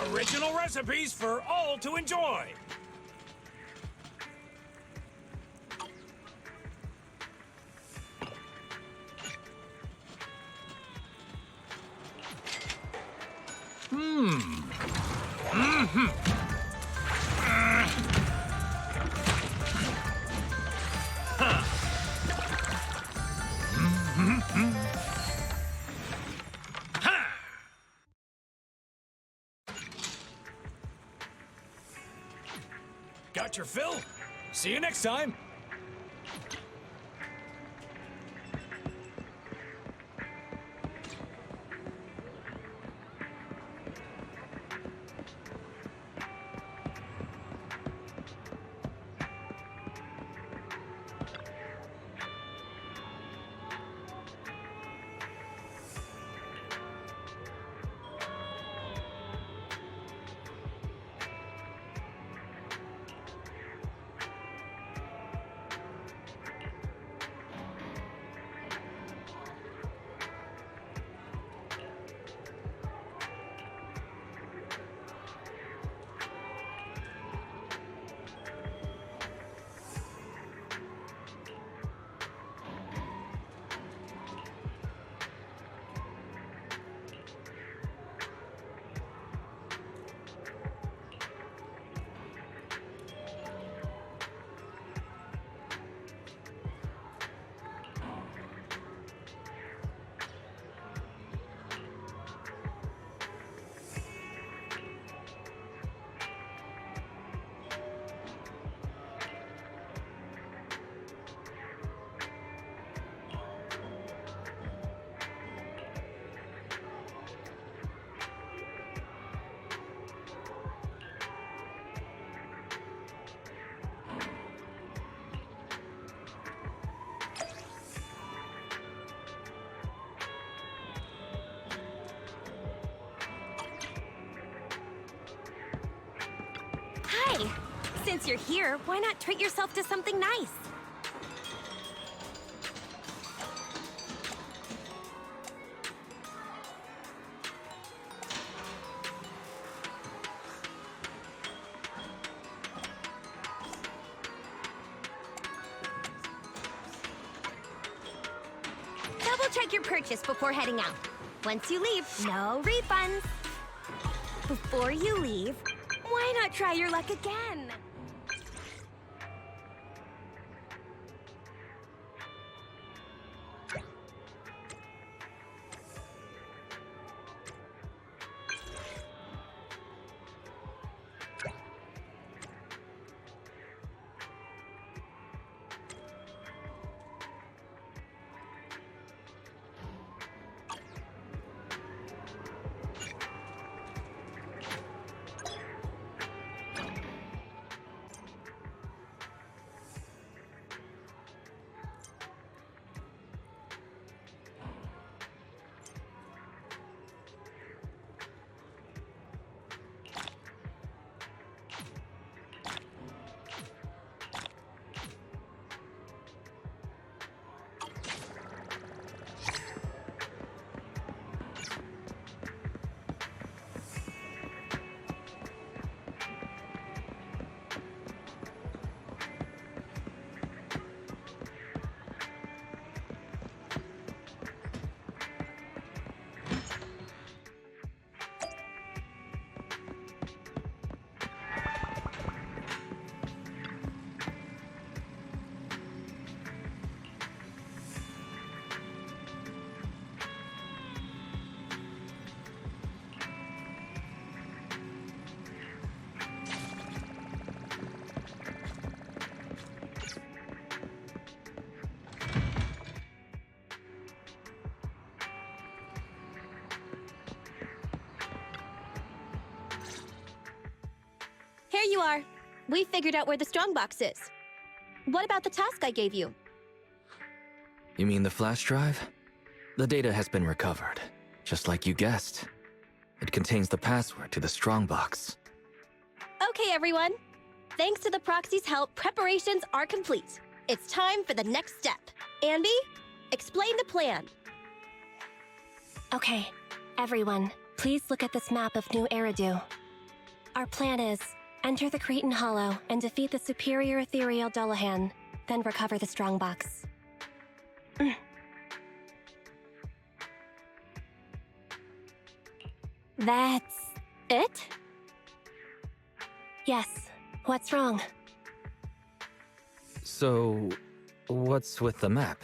Original recipes for all to enjoy. Got your fill? See you next time. Hi! Since you're here, why not treat yourself to something nice? Double check your purchase before heading out. Once you leave, no refunds. Before you leave, why not try your luck again? Here you are. We figured out where the strongbox is. What about the task I gave you? You mean the flash drive? The data has been recovered, just like you guessed. It contains the password to the strongbox. Okay, everyone. Thanks to the Proxy's help, preparations are complete. It's time for the next step. Andy, explain the plan. Okay, everyone, please look at this map of New Eridu. Our plan is enter the Cretan Hollow and defeat the superior ethereal Dullahan, then recover the strongbox. That's it? Yes. What's wrong? So, what's with the map?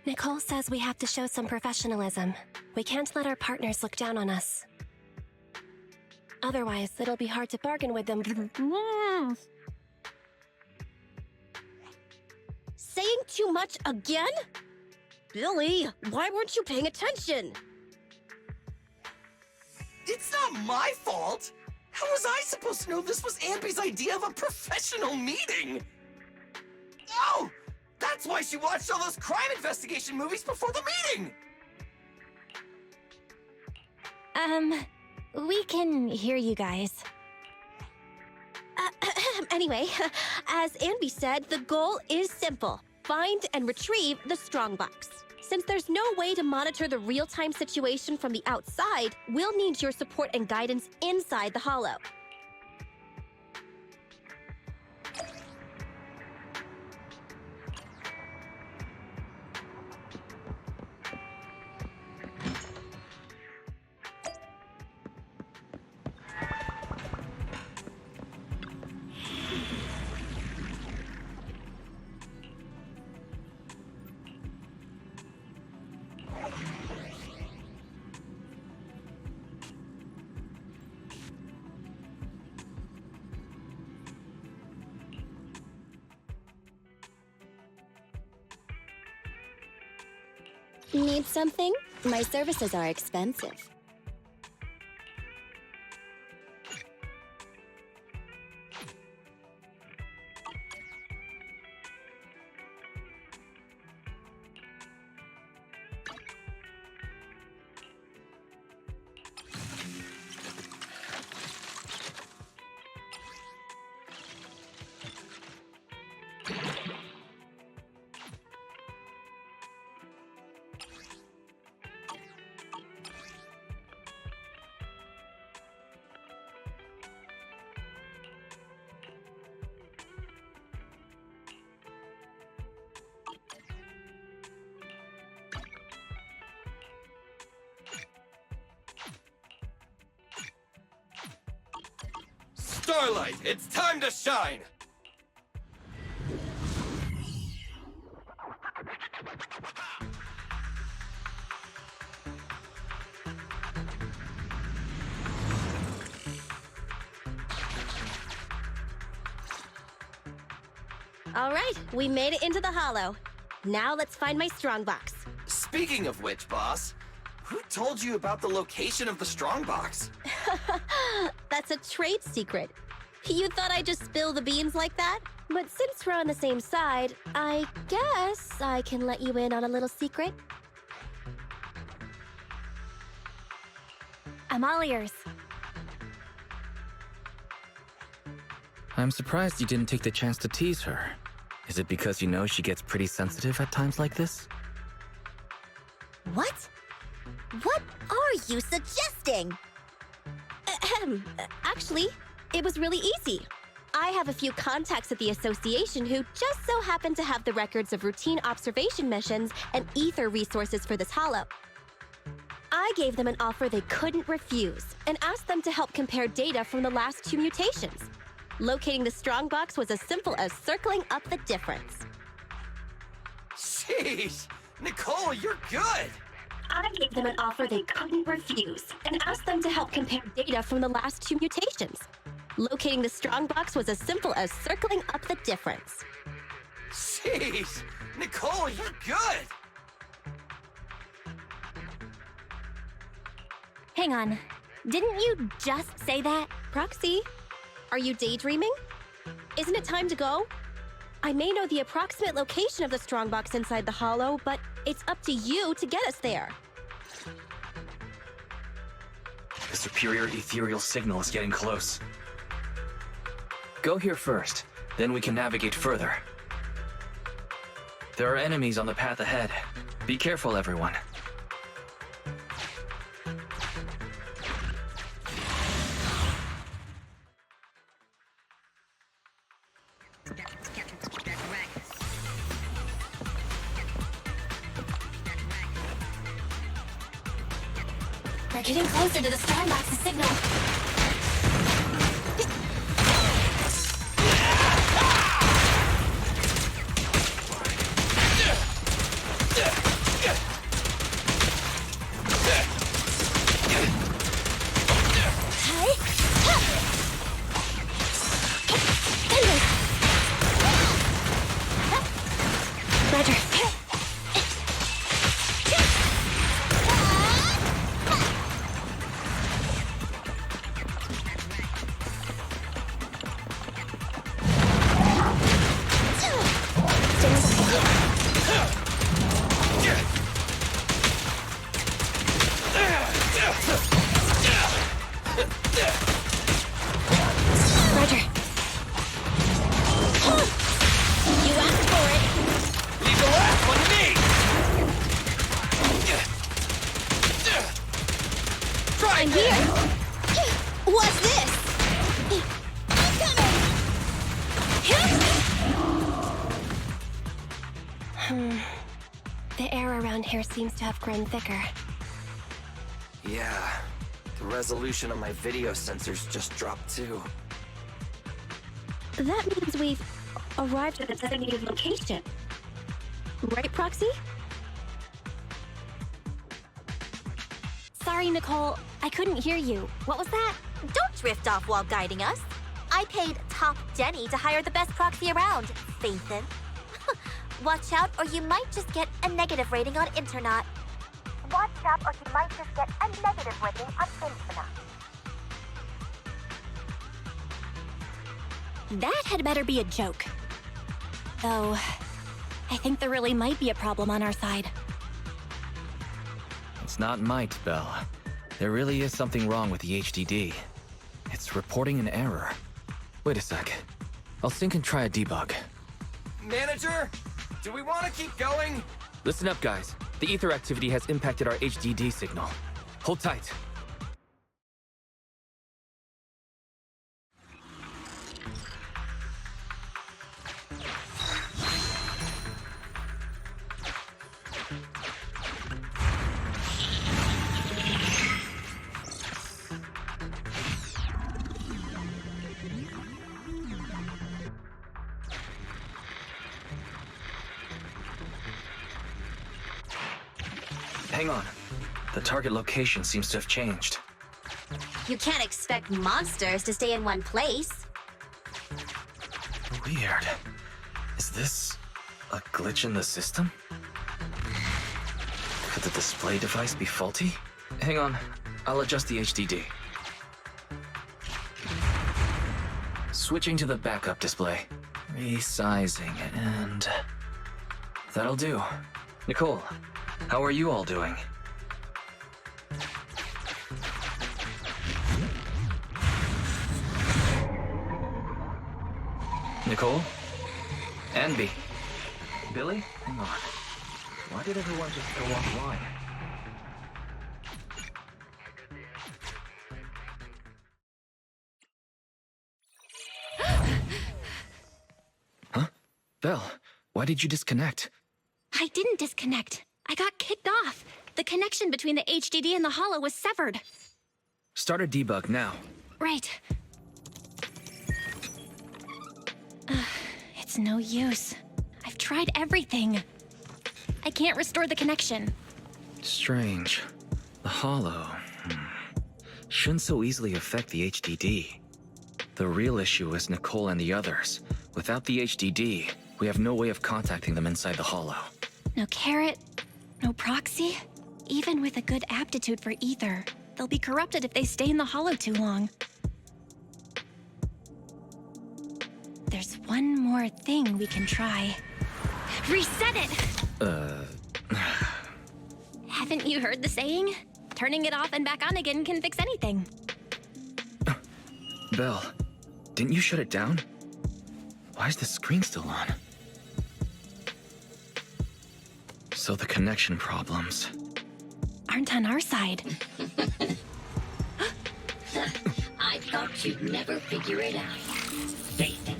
Nicole says we have to show some professionalism. We can't let our partners look down on us. Otherwise, it'll be hard to bargain with them. Saying too much again? Billy, why weren't you paying attention? It's not my fault! How was I supposed to know this was Ambi's idea of a professional meeting? Oh! That's why she watched all those crime investigation movies before the meeting! We can hear you guys. Anyway, as Ambi said, the goal is simple. Find and retrieve the strongbox. Since there's no way to monitor the real-time situation from the outside, we'll need your support and guidance inside the Hollow. Need something? My services are expensive. Starlight, it's time to shine! All right, we made it into the Hollow. Now let's find my strongbox. Speaking of which, boss, who told you about the location of the strongbox? That's a trade secret. You thought I'd just spill the beans like that? But since we're on the same side, I guess I can let you in on a little secret. I'm all ears. I'm surprised you didn't take the chance to tease her. Is it because you know she gets pretty sensitive at times like this? What? What are you suggesting? Actually, it was really easy. I have a few contacts at the association who just so happen to have the records of routine observation missions and ether resources for this Hollow. I gave them an offer they couldn't refuse and asked them to help compare data from the last 2 mutations. Locating the strongbox was as simple as circling up the difference. Sheesh! Nicole, you're good! I gave them an offer they couldn't refuse and asked them to help compare data from the last 2 mutations. Locating the strongbox was as simple as circling up the difference. Sheesh! Nicole, you're good! Hang on. Didn't you just say that? Proxy, are you daydreaming? Isn't it time to go? I may know the approximate location of the strongbox inside the Hollow, but it's up to you to get us there. The superior ethereal signal is getting close. Go here first, then we can navigate further. There are enemies on the path ahead. Be careful, everyone. We're getting closer to the strongbox's signal. Roger. Roger. You asked for it. Leave the last one to me! Try here. What's this? I'm coming. The air around here seems to have grown thicker. Yeah, the resolution on my video sensors just dropped too. That means we've arrived at the designated location. Right, Proxy? Sorry, Nicole. I couldn't hear you. What was that? Don't drift off while guiding us. I paid Top Jenny to hire the best proxy around, Fathan. Watch out, or you might just get a negative rating on Internet. Watch out, or you might just get a negative rating on Internet. That had better be a joke. Though, I think there really might be a problem on our side. It's not might, Belle. There really is something wrong with the HDD. It's reporting an error. Wait a sec. I'll sync and try a debug. Manager, do we want to keep going? Listen up, guys. The ether activity has impacted our HDD signal. Hold tight. Hang on. The target location seems to have changed. You can't expect monsters to stay in one place. Weird. Is this a glitch in the system? Could the display device be faulty? Hang on. I'll adjust the HDD. Switching to the backup display. Resizing, and that'll do. Nicole, how are you all doing? Nicole? Anby? Billy? Hang on. Why did everyone just go offline? Huh? Belle, why did you disconnect? I didn't disconnect. I got kicked off. The connection between the HDD and the holo was severed. Start a debug now. Right. It's no use. I've tried everything. I can't restore the connection. Strange. The holo shouldn't so easily affect the HDD. The real issue is Nicole and the others. Without the HDD, we have no way of contacting them inside the holo. No carrot, no proxy. Even with a good aptitude for ether, they'll be corrupted if they stay in the holo too long. There's one more thing we can try. Reset it! Haven't you heard the saying? Turning it off and back on again can fix anything. Belle, didn't you shut it down? Why is the screen still on? So the connection problems aren't on our side. I thought you'd never figure it out. Nathan.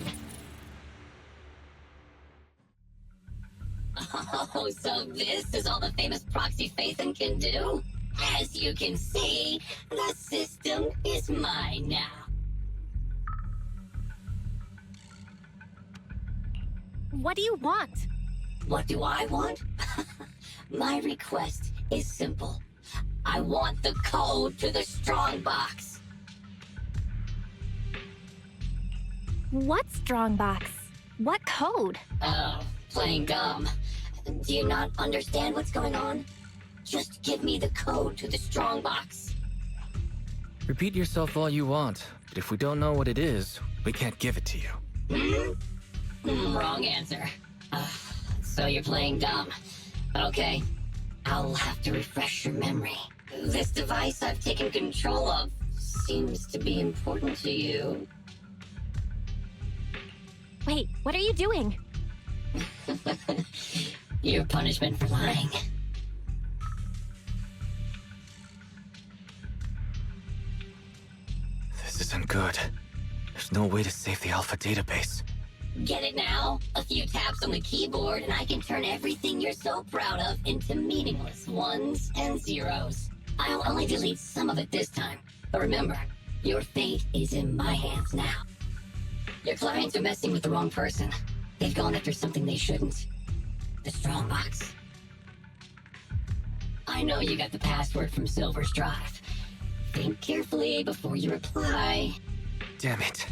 Oh, so this is all the famous Proxy Fathan can do? As you can see, the system is mine now. What do you want? What do I want? My request is simple. I want the code to the strongbox. What strongbox? What code? Oh, playing dumb. Do you not understand what's going on? Just give me the code to the strongbox. Repeat yourself all you want, but if we don't know what it is, we can't give it to you. Wrong answer. So you're playing dumb. Okay, I'll have to refresh your memory. This device I've taken control of seems to be important to you. Wait, what are you doing? Your punishment for lying. This isn't good. There's no way to save the Alpha database. Get it now? A few taps on the keyboard and I can turn everything you're so proud of into meaningless ones and zeros. I'll only delete some of it this time. But remember, your fate is in my hands now. Your clients are messing with the wrong person. They've gone after something they shouldn't. The strongbox. I know you got the password from Silver's drive. Think carefully before you reply. Damn it.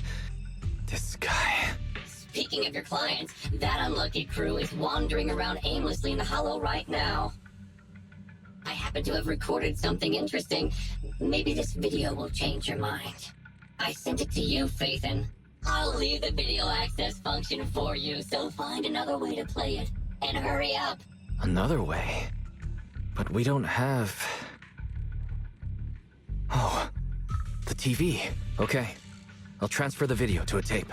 This guy. Speaking of your clients, that unlucky crew is wandering around aimlessly in the Hollow right now. I happen to have recorded something interesting. Maybe this video will change your mind. I sent it to you, Phaethon. I'll leave the video access function for you, so find another way to play it. And hurry up. Another way? But we don't have... Oh, the TV. Okay, I'll transfer the video to a tape.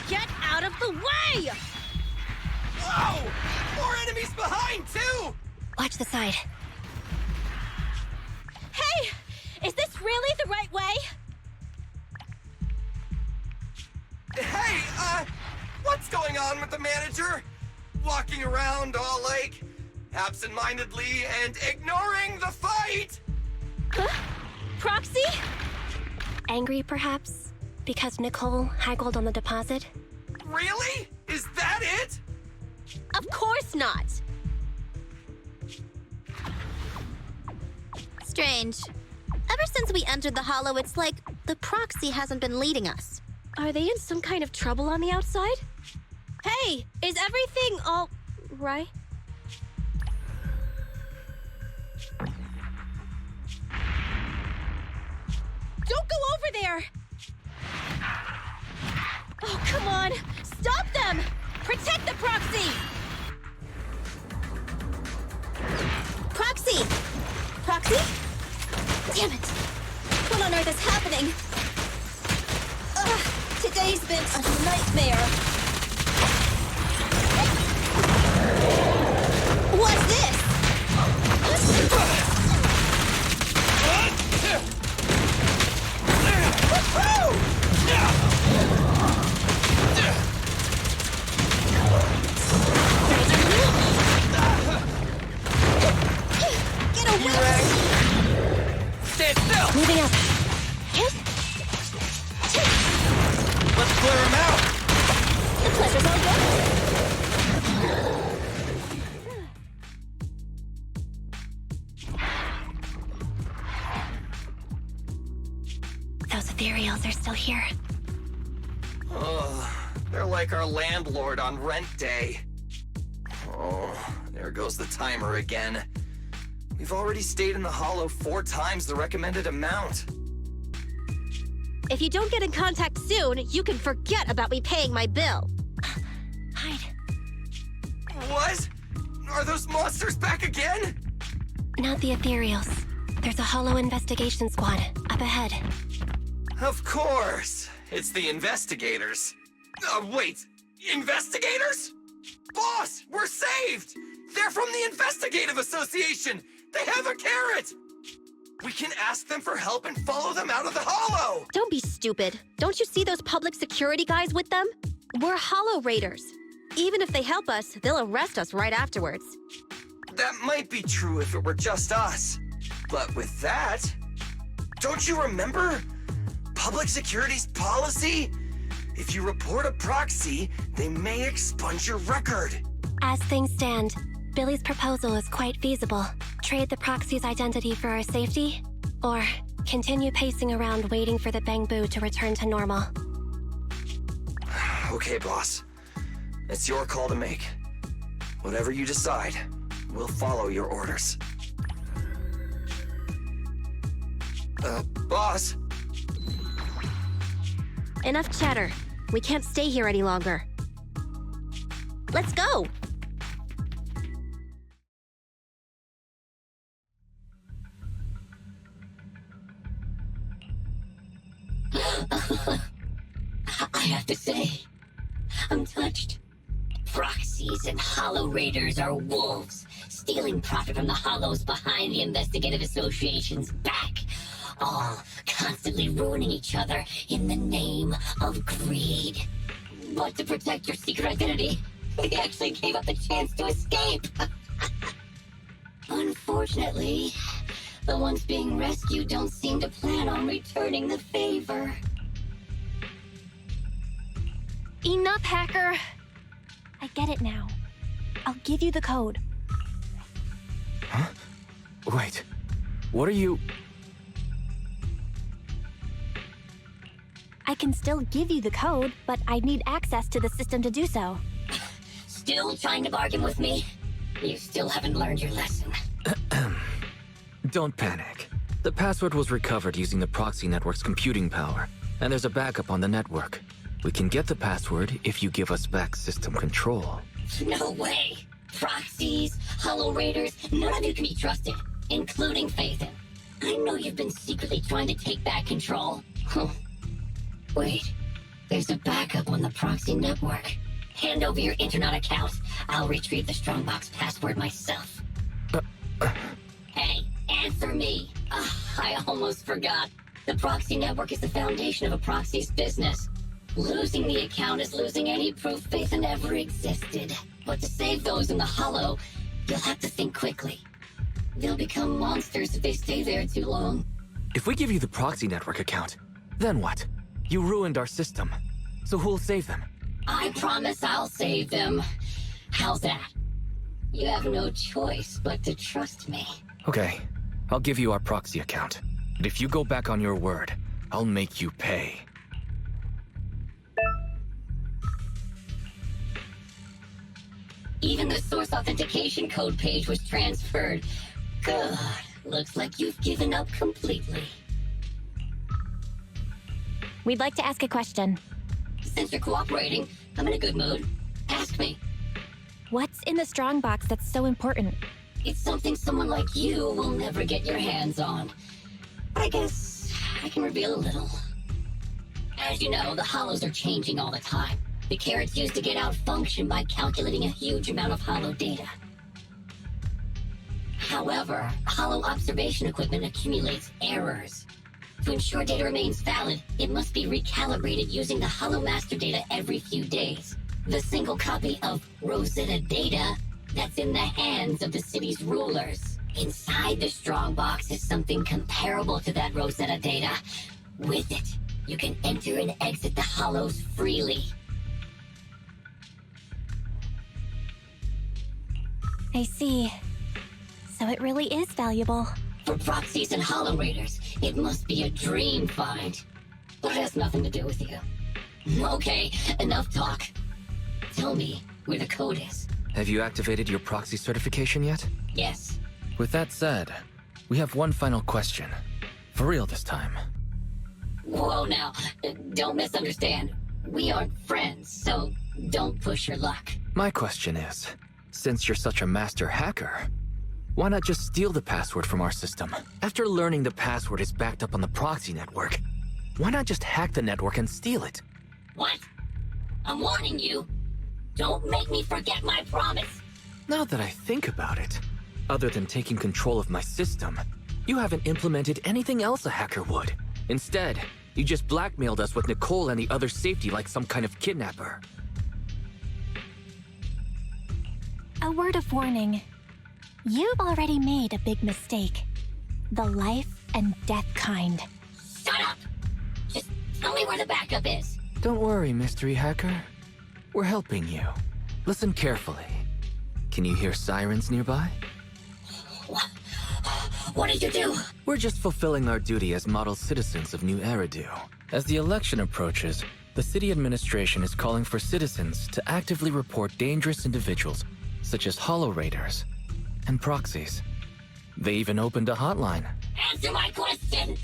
Get out of the way! Whoa! More enemies behind, too! Watch the side. Hey! Is this really the right way? Hey, what's going on with the manager? Walking around all like, absent-mindedly and ignoring the fight! Huh? Proxy? Angry, perhaps? Because Nicole haggled on the deposit? Really? Is that it? Of course not! Strange. Ever since we entered the Hollow, it's like the Proxy hasn't been leading us. Are they in some kind of trouble on the outside? Hey, is everything all right? Don't go over there! Oh, come on! Stop them! Protect the Proxy! Proxy! Proxy? Damn it! What on earth is happening? Ugh, today's been a nightmare. What's this? Get away! Stand still! Moving up. Let's clear him out! The pleasure's all yours. Those ethereals are still here. Oh, they're like our landlord on rent day. Oh, there goes the timer again. We've already stayed in the Hollow 4 times the recommended amount. If you don't get in contact soon, you can forget about me paying my bill. Hide. What? Are those monsters back again? Not the ethereals. There's a Hollow investigation squad up ahead. Of course! It's the investigators. Wait, investigators? Boss, we're saved! They're from the Investigative Association! They have a carrot! We can ask them for help and follow them out of the Hollow! Don't be stupid. Don't you see those public security guys with them? We're Hollow Raiders. Even if they help us, they'll arrest us right afterwards. That might be true if it were just us. But with that, don't you remember? Public security's policy? If you report a proxy, they may expunge your record. As things stand, Billy's proposal is quite feasible. Trade the proxy's identity for our safety, or continue pacing around waiting for the Bangbu to return to normal. Okay, boss. It's your call to make. Whatever you decide, we'll follow your orders. Boss? Enough chatter. We can't stay here any longer. Let's go! I have to say, I'm touched. Proxies and Hollow Raiders are wolves, stealing profit from the Hollows behind the Investigative Association's back, all constantly ruining each other in the name of greed. But to protect your secret identity, they actually gave up the chance to escape. Unfortunately, the ones being rescued don't seem to plan on returning the favor. Enough, hacker! I get it now. I'll give you the code. Huh? Wait. What are you... I can still give you the code, but I'd need access to the system to do so. Still trying to bargain with me? You still haven't learned your lesson. Don't panic. The password was recovered using the Proxy network's computing power, and there's a backup on the network. We can get the password if you give us back system control. No way! Proxies, Hollow Raiders, none of you can be trusted, including Phaethon. I know you've been secretly trying to take back control. Wait, there's a backup on the Proxy network. Hand over your internet account. I'll retrieve the strongbox password myself. Hey, answer me! I almost forgot. The Proxy network is the foundation of a proxy's business. Losing the account is losing any proof Phaethon ever existed. But to save those in the Hollow, you'll have to think quickly. They'll become monsters if they stay there too long. If we give you the Proxy network account, then what? You ruined our system. So who'll save them? I promise I'll save them. How's that? You have no choice but to trust me. Okay, I'll give you our Proxy account. But if you go back on your word, I'll make you pay. Even the source authentication code page was transferred. Good. Looks like you've given up completely. We'd like to ask a question. Since you're cooperating, I'm in a good mood. Ask me. What's in the strongbox that's so important? It's something someone like you will never get your hands on. But I guess I can reveal a little. As you know, the Hollows are changing all the time. The carrot's used to get out function by calculating a huge amount of Hollow data. However, Hollow observation equipment accumulates errors. To ensure data remains valid, it must be recalibrated using the Hollow master data every few days. The single copy of Rosetta data that's in the hands of the city's rulers. Inside the strongbox is something comparable to that Rosetta data. With it, you can enter and exit the Hollows freely. I see. So it really is valuable. For proxies and Hollow Raiders, it must be a dream find. But it has nothing to do with you. Okay, enough talk. Tell me where the code is. Have you activated your Proxy certification yet? Yes. With that said, we have one final question. For real this time. Whoa now, don't misunderstand. We aren't friends, so don't push your luck. My question is, since you're such a master hacker, Why not just steal the password from our system? After learning the password is backed up on the Proxy network, why not just hack the network and steal it? What? I'm warning you. Don't make me forget my promise. Now that I think about it, other than taking control of my system, you haven't implemented anything else a hacker would. Instead, you just blackmailed us with Nicole and the other safety like some kind of kidnapper. A word of warning. You've already made a big mistake. The life and death kind. Shut up! Just tell me where the backup is. Don't worry, mystery hacker. We're helping you. Listen carefully. Can you hear sirens nearby? What did you do? We're just fulfilling our duty as model citizens of New Eridu. As the election approaches, the city administration is calling for citizens to actively report dangerous individuals, such as Hollow Raiders and Proxies. They even opened a hotline. Answer my question!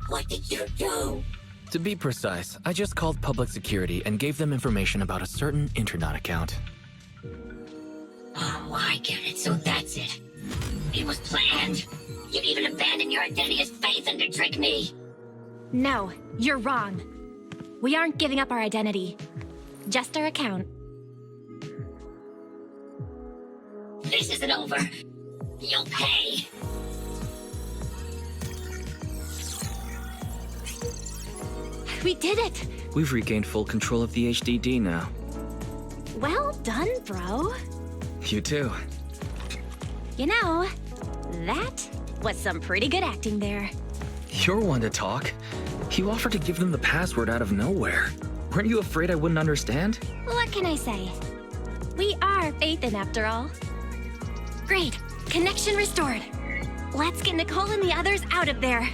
What did you do? To be precise, I just called public security and gave them information about a certain internet account. Oh, I get it, so that's it. It was planned. You'd even abandon your identity as Phaethon to trick me. No, you're wrong. We aren't giving up our identity. Just our account. This isn't over. You'll pay. We did it! We've regained full control of the HDD now. Well done, bro. You too. You know, that was some pretty good acting there. You're one to talk. You offered to give them the password out of nowhere. Weren't you afraid I wouldn't understand? What can I say? We are Phaethon after all. Great. Connection restored. Let's get Nicole and the others out of there.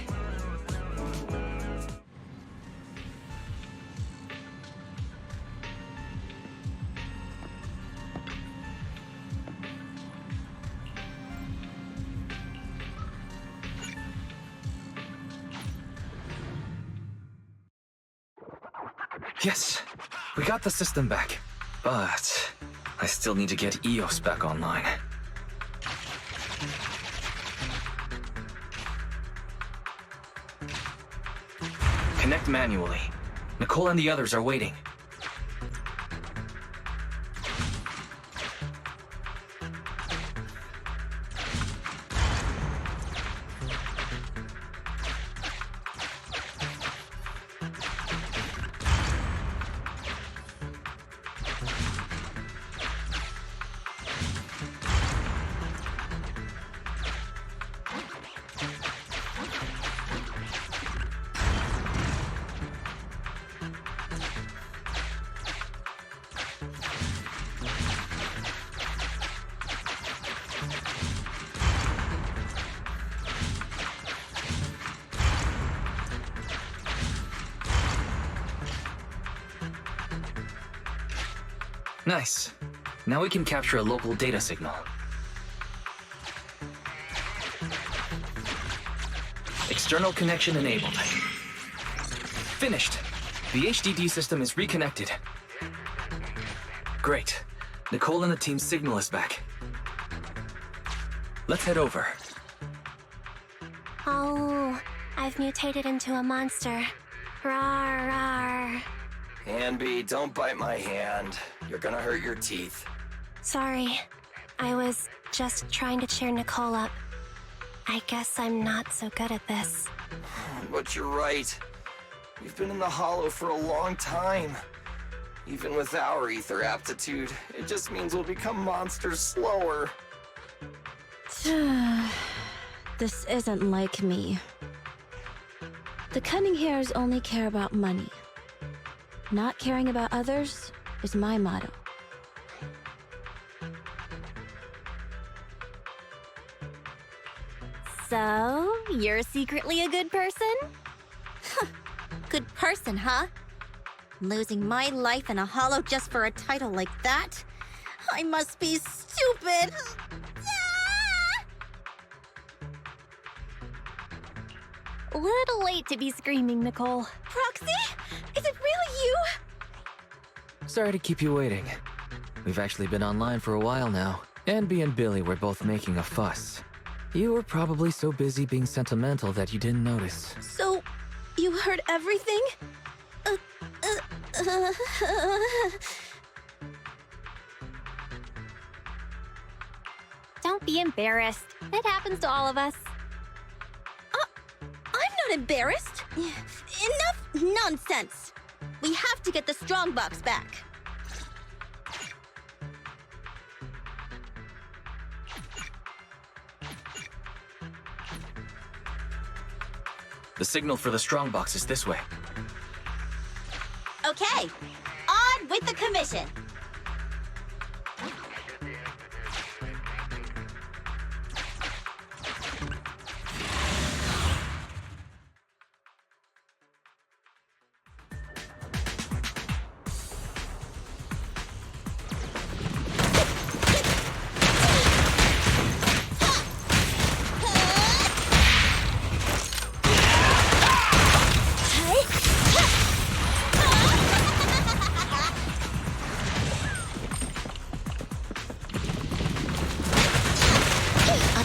Yes, we got the system back. But I still need to get EOS back online. Connect manually. Nicole and the others are waiting. Nice. Now we can capture a local data signal. External connection enabled. Finished. The HDD system is reconnected. Great. Nicole and the team's signal is back. Let's head over. Oh, I've mutated into a monster. Rawr, rawr. Anby, don't bite my hand. You're gonna hurt your teeth. Sorry. I was just trying to cheer Nicole up. I guess I'm not so good at this. But you're right. We've been in the Hollow for a long time. Even with our ether aptitude, it just means we'll become monsters slower. This isn't like me. The cunning hairs only care about money. Not caring about others is my motto. So, you're secretly a good person? Good person, huh? Losing my life in a hollow just for a title like that? I must be stupid! Little late to be screaming, Nicole. Proxy? Is it really you? Sorry to keep you waiting. We've actually been online for a while now. Anby and Billy were both making a fuss. You were probably so busy being sentimental that you didn't notice. So, you heard everything? Don't be embarrassed. It happens to all of us. I'm not embarrassed. Enough nonsense. We have to get the strongbox back. The signal for the strongbox is this way. Okay, on with the commission.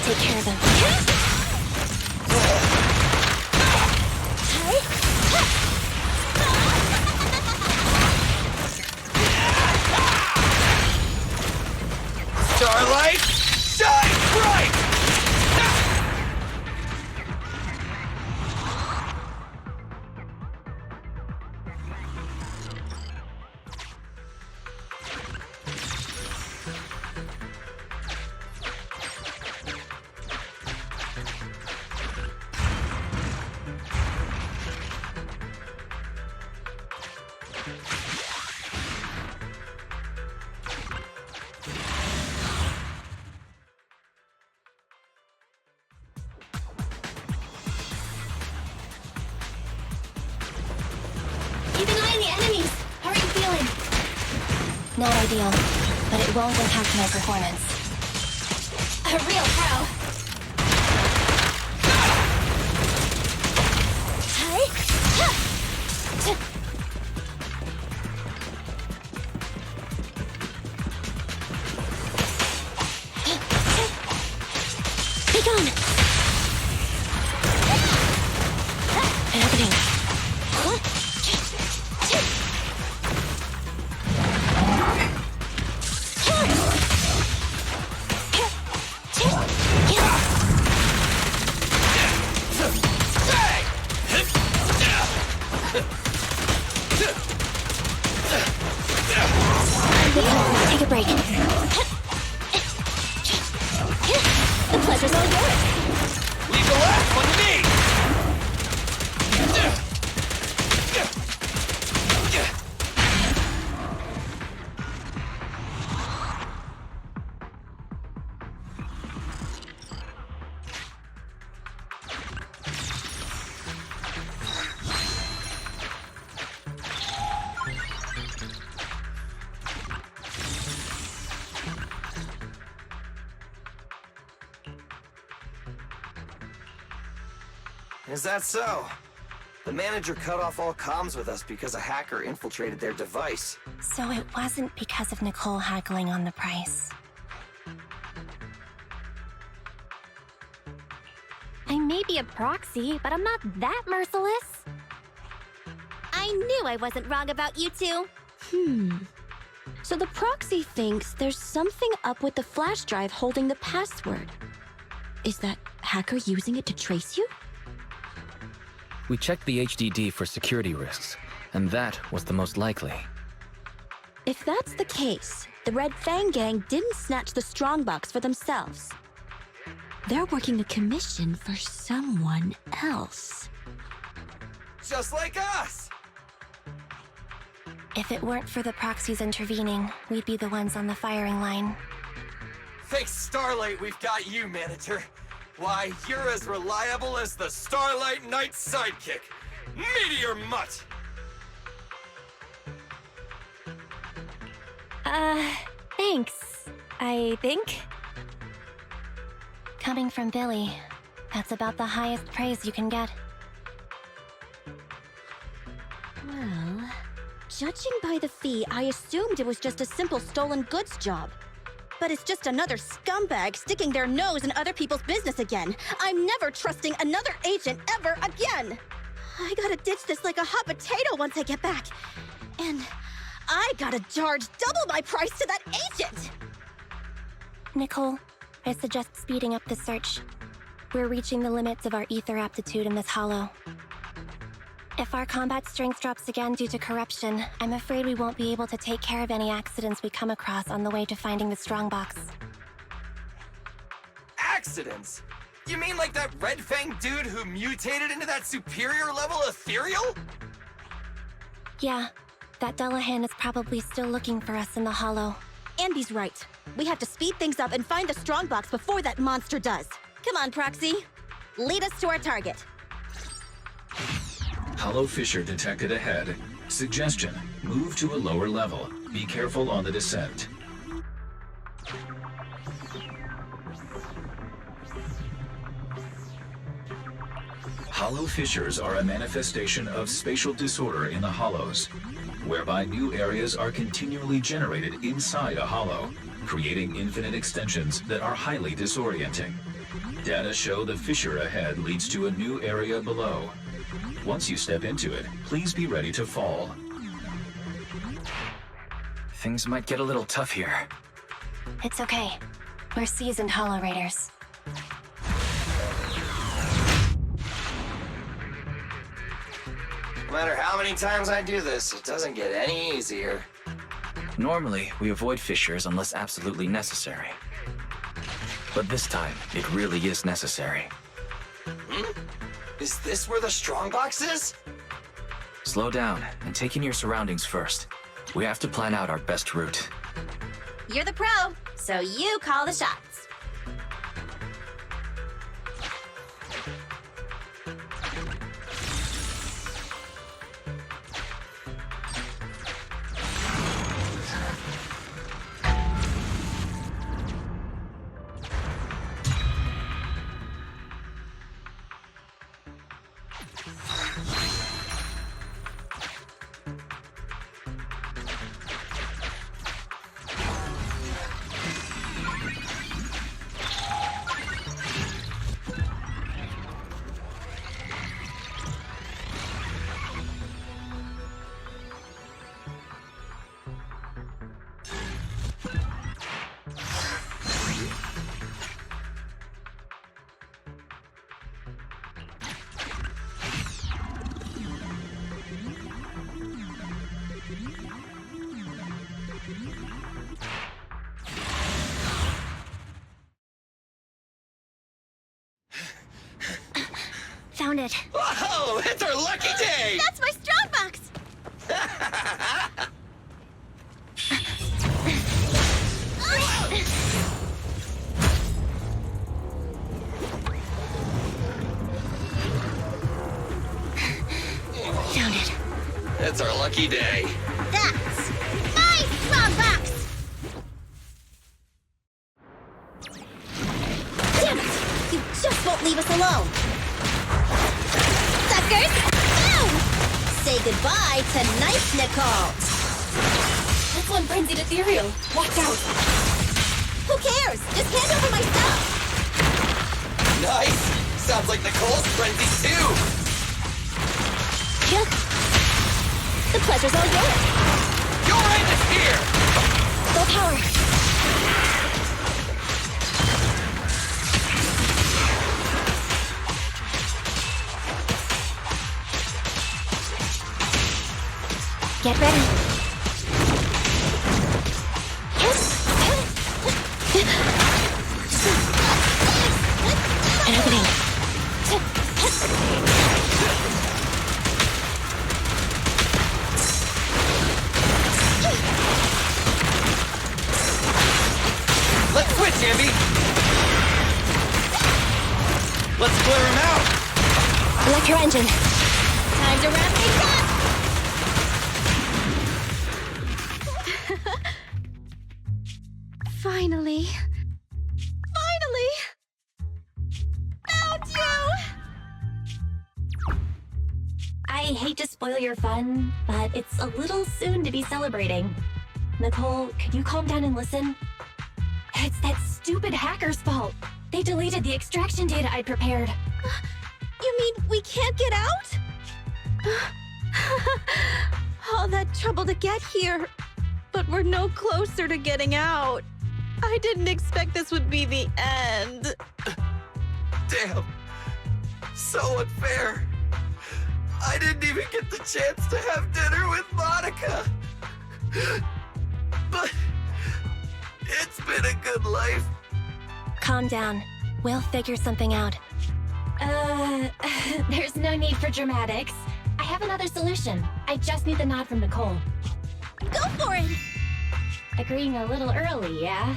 Take care of them. Starlight, shine bright! Not ideal, but it won't impact my performance. A real pro. Be gone! Happening. Take a break. The pleasure's all yours. Leave the last one to me! Is that so? The manager cut off all comms with us because a hacker infiltrated their device. So it wasn't because of Nicole haggling on the price. I may be a proxy, but I'm not that merciless. I knew I wasn't wrong about you two. So the proxy thinks there's something up with the flash drive holding the password. Is that hacker using it to trace you? We checked the HDD for security risks, and that was the most likely. If that's the case, the Red Fang Gang didn't snatch the strongbox for themselves. They're working a commission for someone else. Just like us! If it weren't for the proxies intervening, we'd be the ones on the firing line. Thanks Starlight, we've got you, manager. Why, you're as reliable as the Starlight Knight's sidekick, Meteor Mutt! Thanks, I think. Coming from Billy, that's about the highest praise you can get. Well, judging by the fee, I assumed it was just a simple stolen goods job. But it's just another scumbag sticking their nose in other people's business again. I'm never trusting another agent ever again. I gotta ditch this like a hot potato once I get back. And I gotta charge double my price to that agent! Nicole, I suggest speeding up the search. We're reaching the limits of our ether aptitude in this hollow. If our combat strength drops again due to corruption, I'm afraid we won't be able to take care of any accidents we come across on the way to finding the strongbox. Accidents? You mean like that red fang dude who mutated into that superior level ethereal? Yeah, that Dullahan is probably still looking for us in the hollow. Andy's right. We have to speed things up and find the strongbox before that monster does. Come on, Proxy. Lead us to our target. Hollow fissure detected ahead. Suggestion, move to a lower level. Be careful on the descent. Hollow fissures are a manifestation of spatial disorder in the hollows, whereby new areas are continually generated inside a hollow, creating infinite extensions that are highly disorienting. Data show the fissure ahead leads to a new area below. Once you step into it, please be ready to fall. Things might get a little tough here. It's okay. We're seasoned Hollow Raiders. No matter how many times I do this, it doesn't get any easier. Normally, we avoid fissures unless absolutely necessary. But this time, it really is necessary. Is this where the strongbox is? Slow down and take in your surroundings first. We have to plan out our best route. You're the pro, so you call the shots. Found it. Whoa, it's our lucky day! That's my strongbox! Found it. It's our lucky day. That's my strongbox! Damn it! You just won't leave us alone! Suckers! Boom! Say goodbye to nice Nicole! That's one frenzied ethereal. Watch out. Who cares? Just hand over my stuff! Nice! Sounds like Nicole's frenzy too! Yeah. The pleasure's all yours! Your end is here! Full power! Get ready. An opening. Let's switch, Ambi! Let's clear him out! Electro engine. Time to wrap things up! Finally. Finally! Found you! I hate to spoil your fun, but it's a little soon to be celebrating. Nicole, could you calm down and listen? It's that stupid hacker's fault. They deleted the extraction data I'd prepared. You mean we can't get out? All that trouble to get here, but we're no closer to getting out. I didn't expect this would be the end. Damn. So unfair. I didn't even get the chance to have dinner with Monica. But it's been a good life. Calm down. We'll figure something out. There's no need for dramatics. I have another solution. I just need the nod from Nicole. Go for it! Agreeing a little early, yeah?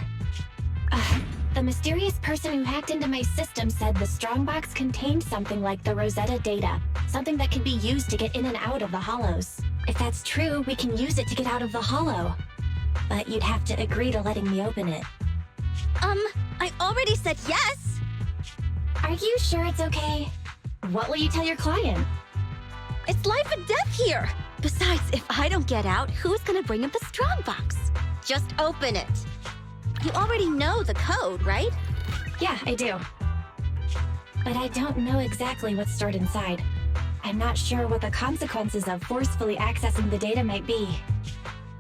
The mysterious person who hacked into my system said the strongbox contained something like the Rosetta data. Something that can be used to get in and out of the hollows. If that's true, we can use it to get out of the hollow. But you'd have to agree to letting me open it. I already said yes! Are you sure it's okay? What will you tell your client? It's life and death here! Besides, if I don't get out, who's gonna bring up the strongbox? Just open it. You already know the code, right? Yeah, I do. But I don't know exactly what's stored inside. I'm not sure what the consequences of forcefully accessing the data might be.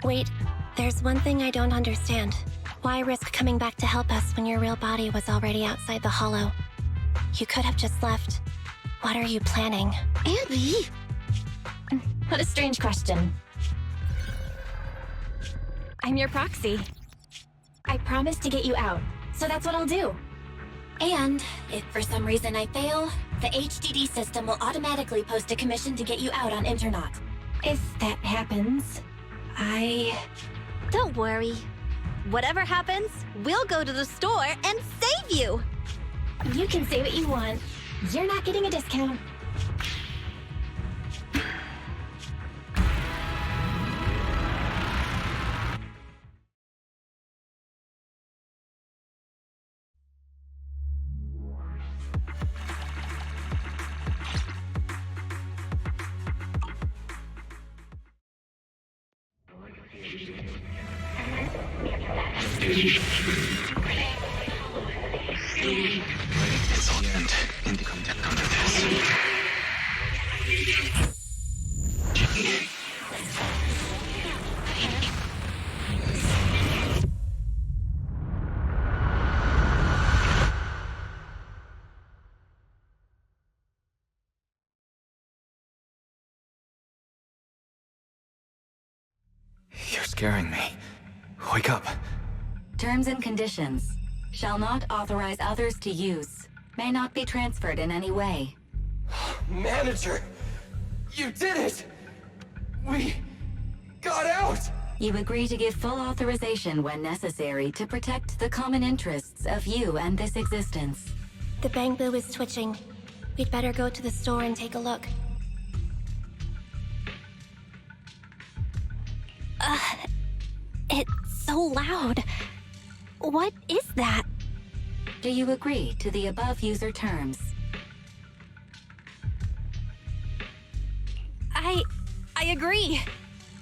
Wait, there's one thing I don't understand. Why risk coming back to help us when your real body was already outside the hollow? You could have just left. What are you planning? Andy! What a strange question. I'm your proxy. I promised to get you out, so that's what I'll do. And if for some reason I fail, the HDD system will automatically post a commission to get you out on Internaut. If that happens, Don't worry. Whatever happens, we'll go to the store and save you! You can say what you want. You're not getting a discount. It's all end. Indicum under this. You're scaring me. Wake up. Terms and conditions. Shall not authorize others to use. May not be transferred in any way. Manager! You did it! We got out! You agree to give full authorization when necessary to protect the common interests of you and this existence. The Bangbu is twitching. We'd better go to the store and take a look. It's so loud. What is that? Do you agree to the above user terms? I agree.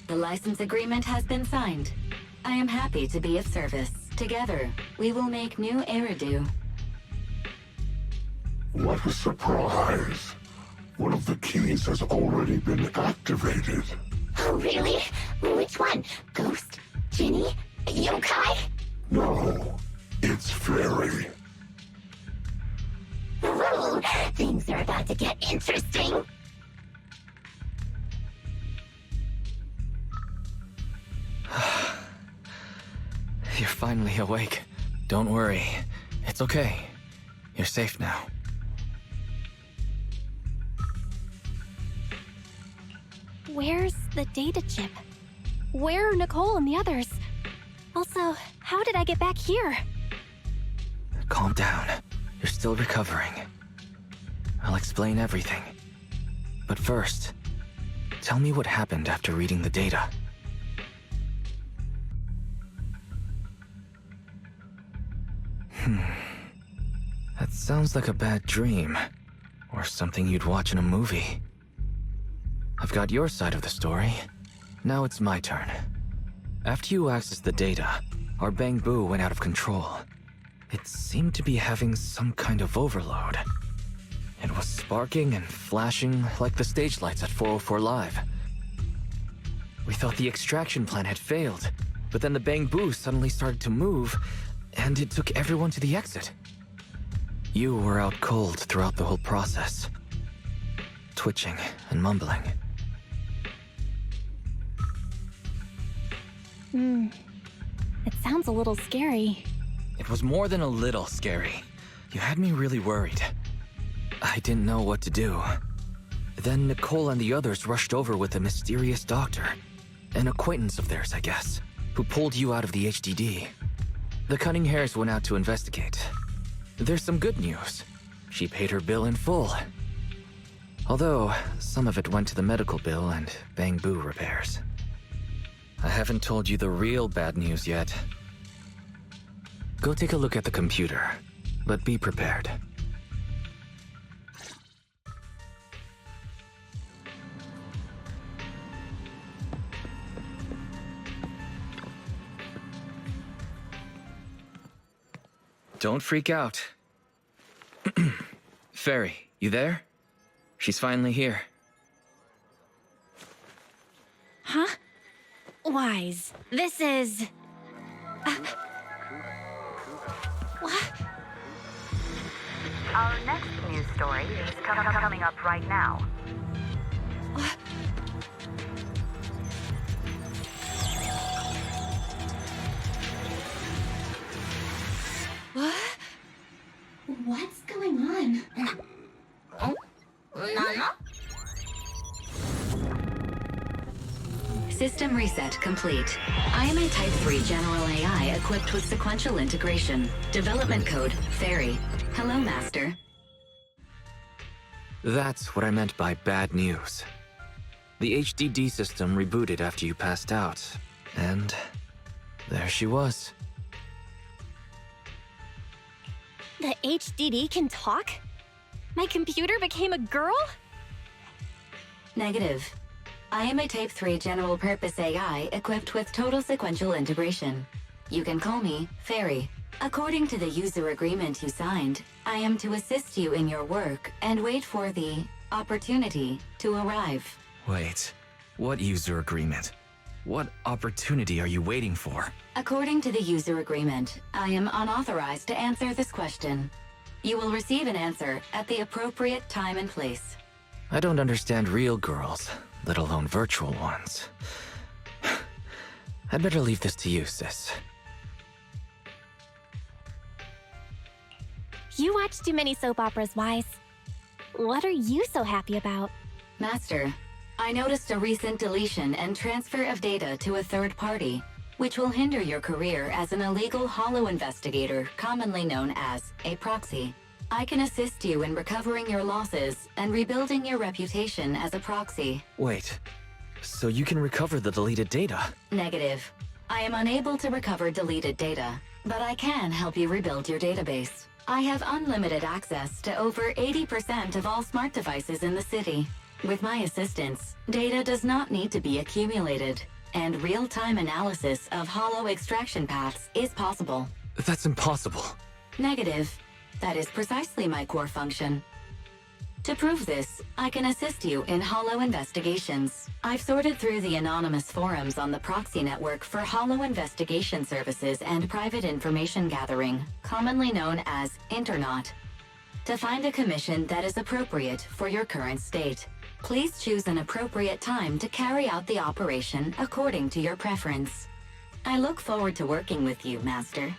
The license agreement has been signed. I am happy to be of service. Together, we will make new Eridu. What a surprise. One of the keys has already been activated. Oh, really? Which one? Ghost? Ginny? Yokai? No, it's Fairy. Ooh, things are about to get interesting. You're finally awake. Don't worry. It's okay. You're safe now. Where's the data chip? Where are Nicole and the others? Also, how did I get back here? Calm down. You're still recovering. I'll explain everything. But first, tell me what happened after reading the data. That sounds like a bad dream. Or something you'd watch in a movie. I've got your side of the story. Now it's my turn. After you access the data, our Bangbu went out of control. It seemed to be having some kind of overload. It was sparking and flashing like the stage lights at 404 Live. We thought the extraction plan had failed, but then the Bangbu suddenly started to move, and it took everyone to the exit. You were out cold throughout the whole process, twitching and mumbling. It sounds a little scary. It was more than a little scary. You had me really worried. I didn't know what to do. Then Nicole and the others rushed over with a mysterious doctor. An acquaintance of theirs, I guess, who pulled you out of the HDD. The Cunning Hares went out to investigate. There's some good news. She paid her bill in full. Although, some of it went to the medical bill and Bangbu repairs. I haven't told you the real bad news yet. Go take a look at the computer, but be prepared. Don't freak out. Fairy, you there? She's finally here. Huh? Wise, this is... What? Our next news story is coming up right now. What? What's going on? System reset complete. I am a Type 3 General AI equipped with sequential integration. Development code, Fairy. Hello, Master. That's what I meant by bad news. The HDD system rebooted after you passed out, and there she was. The HDD can talk? My computer became a girl? Negative. I am a Type 3 General Purpose AI equipped with total sequential integration. You can call me Fairy. According to the user agreement you signed, I am to assist you in your work and wait for the opportunity to arrive. Wait, what user agreement? What opportunity are you waiting for? According to the user agreement, I am unauthorized to answer this question. You will receive an answer at the appropriate time and place. I don't understand real girls, let alone virtual ones. I'd better leave this to you, sis. You watch too many soap operas, Wise. What are you so happy about? Master, I noticed a recent deletion and transfer of data to a third party, which will hinder your career as an illegal holo investigator, commonly known as a proxy. I can assist you in recovering your losses and rebuilding your reputation as a proxy. Wait, so you can recover the deleted data? Negative. I am unable to recover deleted data, but I can help you rebuild your database. I have unlimited access to over 80% of all smart devices in the city. With my assistance, data does not need to be accumulated, and real-time analysis of holo extraction paths is possible. That's impossible. Negative. That is precisely my core function. To prove this, I can assist you in holo investigations. I've sorted through the anonymous forums on the Proxy network for holo investigation services and private information gathering, commonly known as Internaut. To find a commission that is appropriate for your current state, please choose an appropriate time to carry out the operation according to your preference. I look forward to working with you, Master.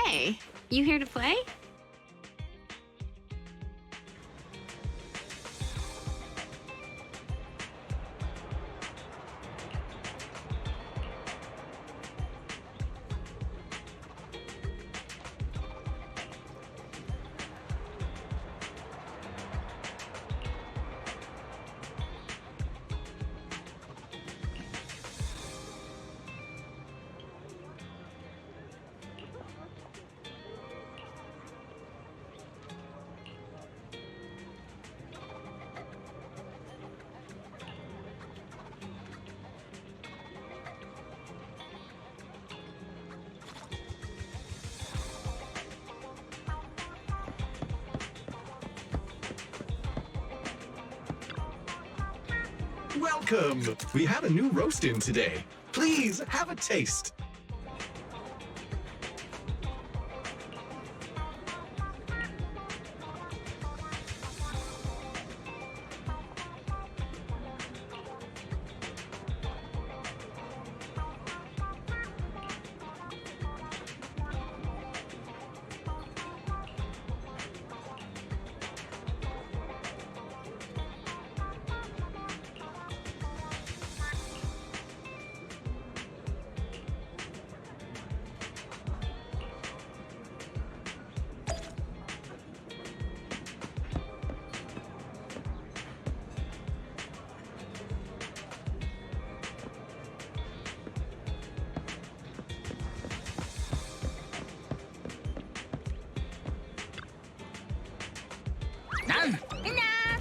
Hey, you here to play? Welcome! We have a new roast in today. Please, have a taste.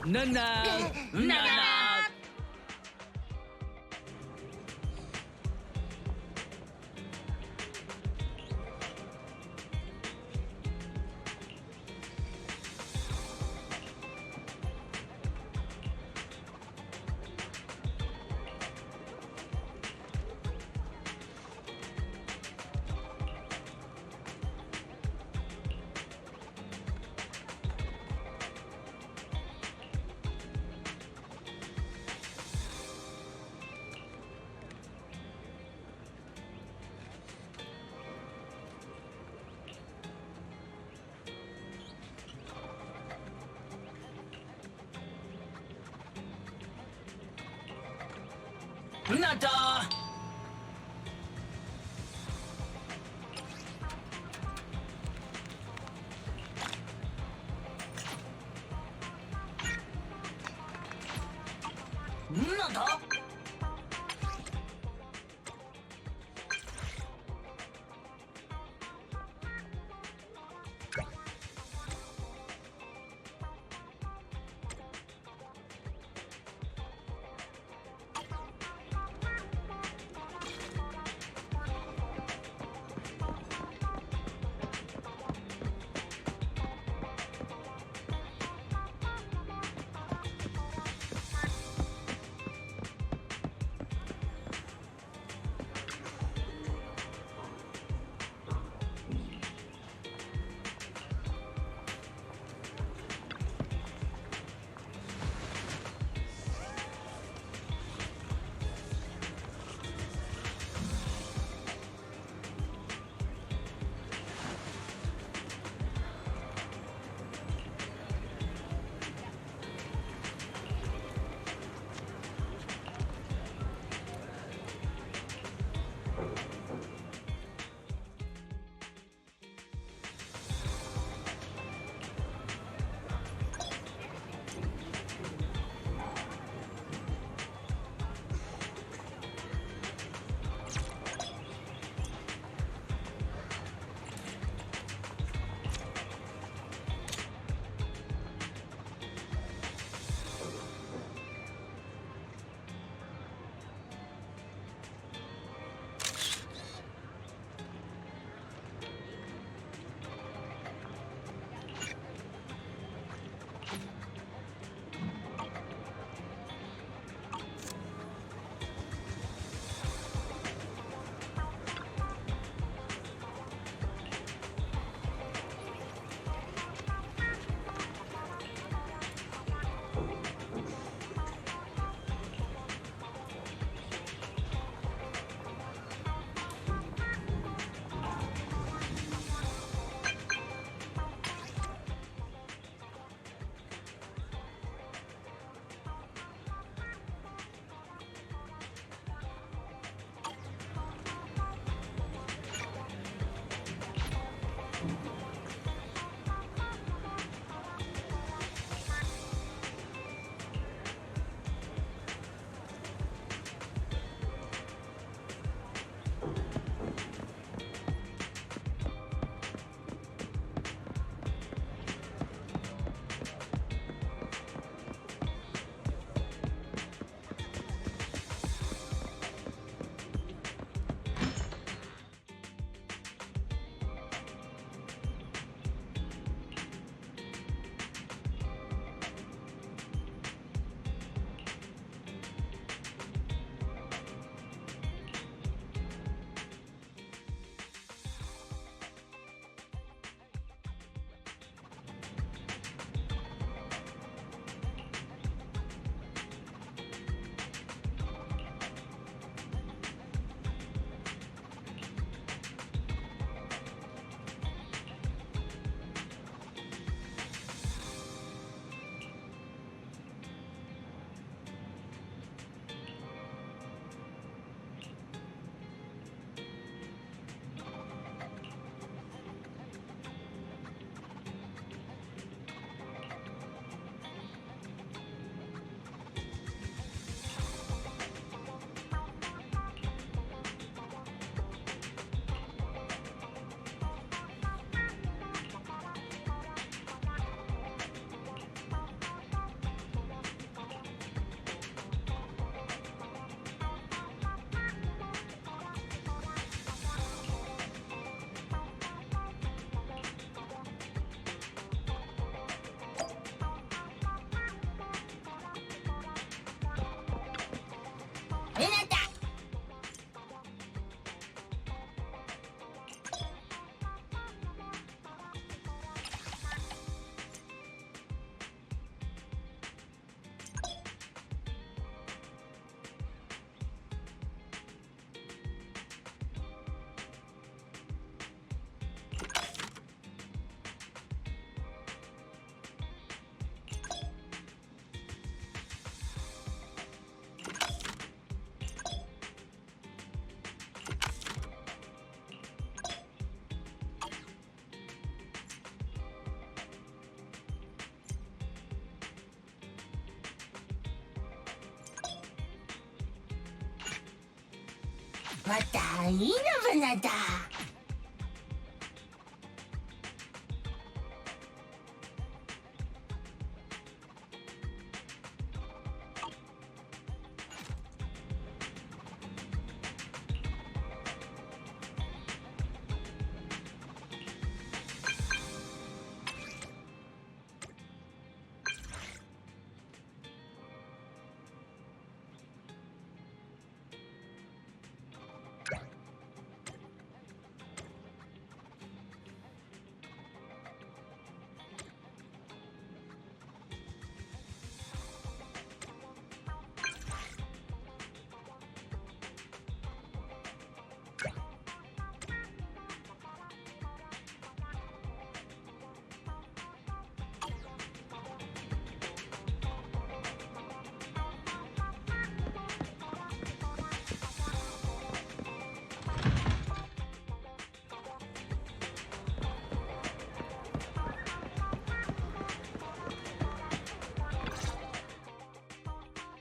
Nada! Nada!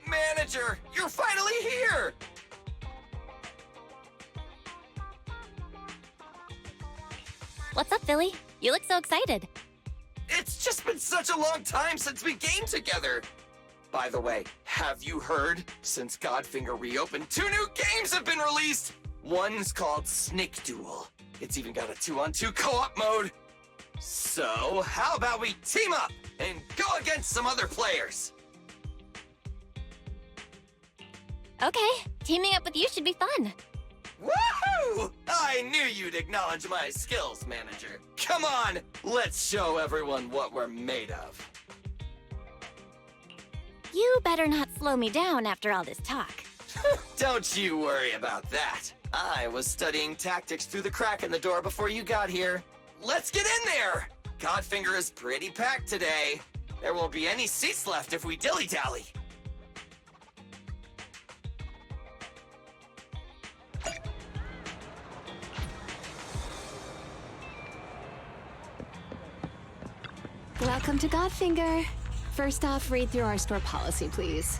Manager, you're finally here! What's up, Billy? You look so excited. It's just been such a long time since we gamed together. By the way, have you heard? Since Godfinger reopened, 2 new games have been released! One's called Snake Duel. It's even got a 2-on-2 co-op mode. So, how about we team up and go against some other players? Okay, teaming up with you should be fun. Woohoo! I knew you'd acknowledge my skills, manager. Come on, let's show everyone what we're made of. You better not slow me down after all this talk. Don't you worry about that. I was studying tactics through the crack in the door before you got here. Let's get in there! Godfinger is pretty packed today. There won't be any seats left if we dilly-dally. Welcome to Godfinger. First off, read through our store policy, please.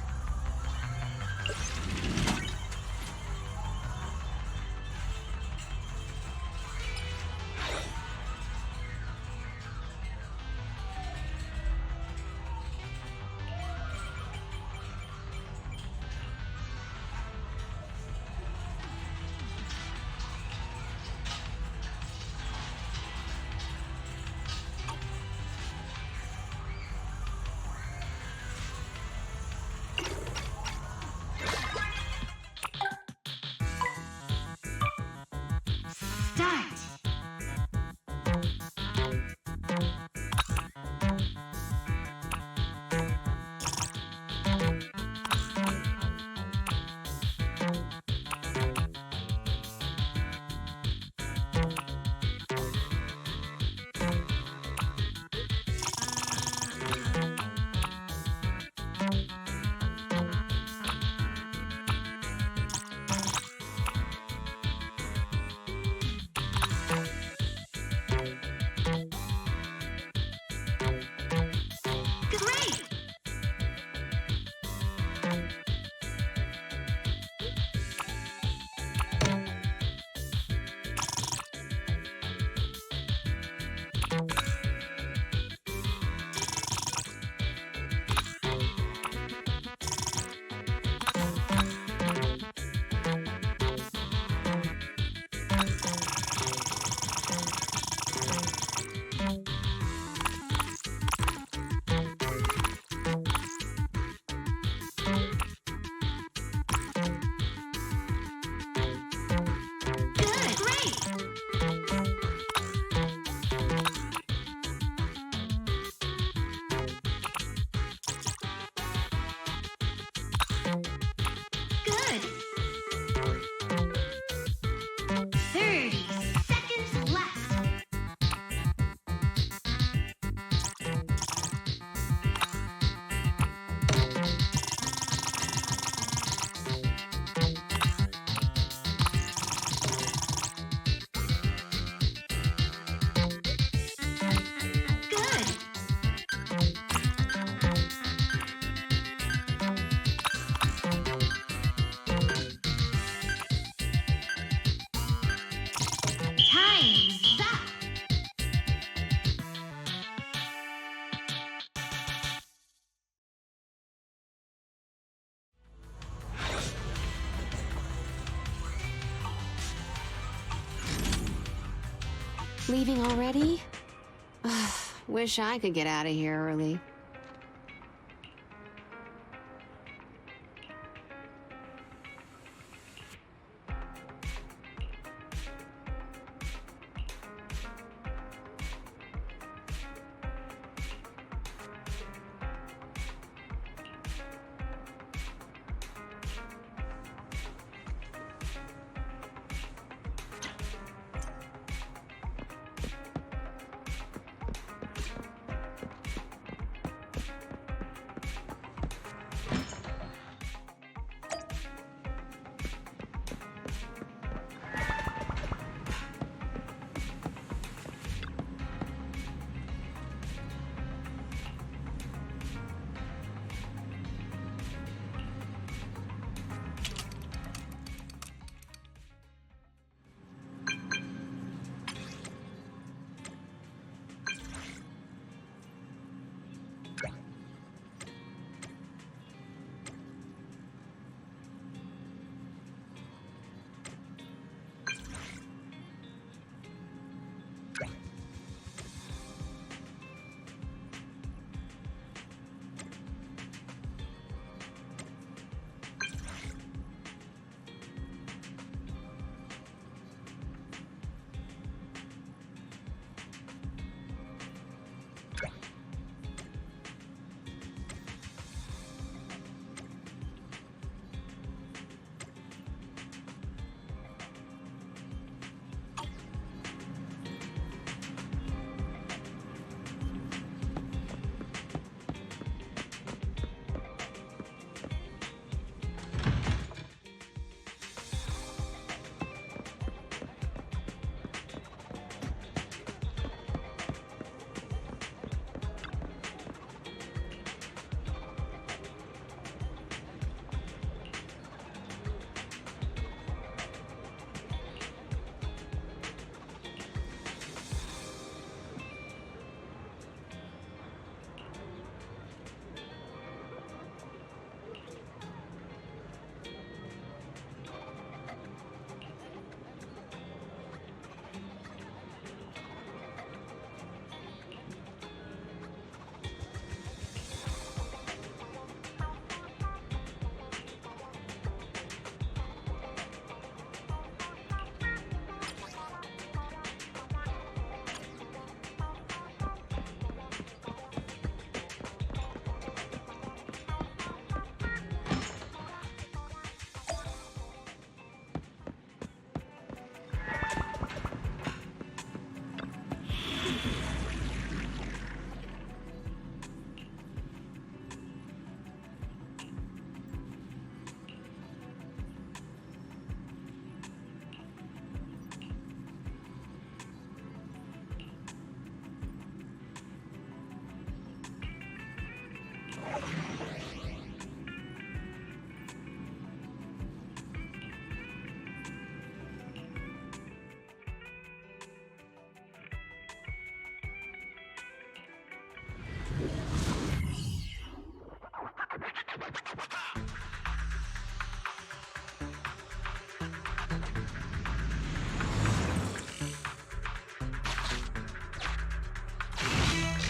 Leaving already? Wish I could get out of here early.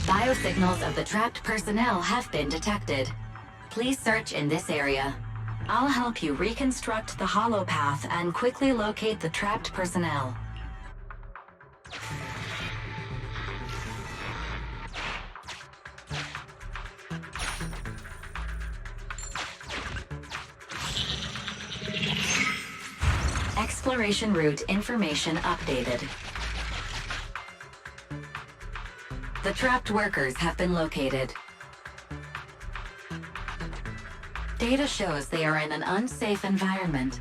Biosignals of the trapped personnel have been detected. Please search in this area. I'll help you reconstruct the hollow path and quickly locate the trapped personnel. Exploration route information updated. The trapped workers have been located. Data shows they are in an unsafe environment.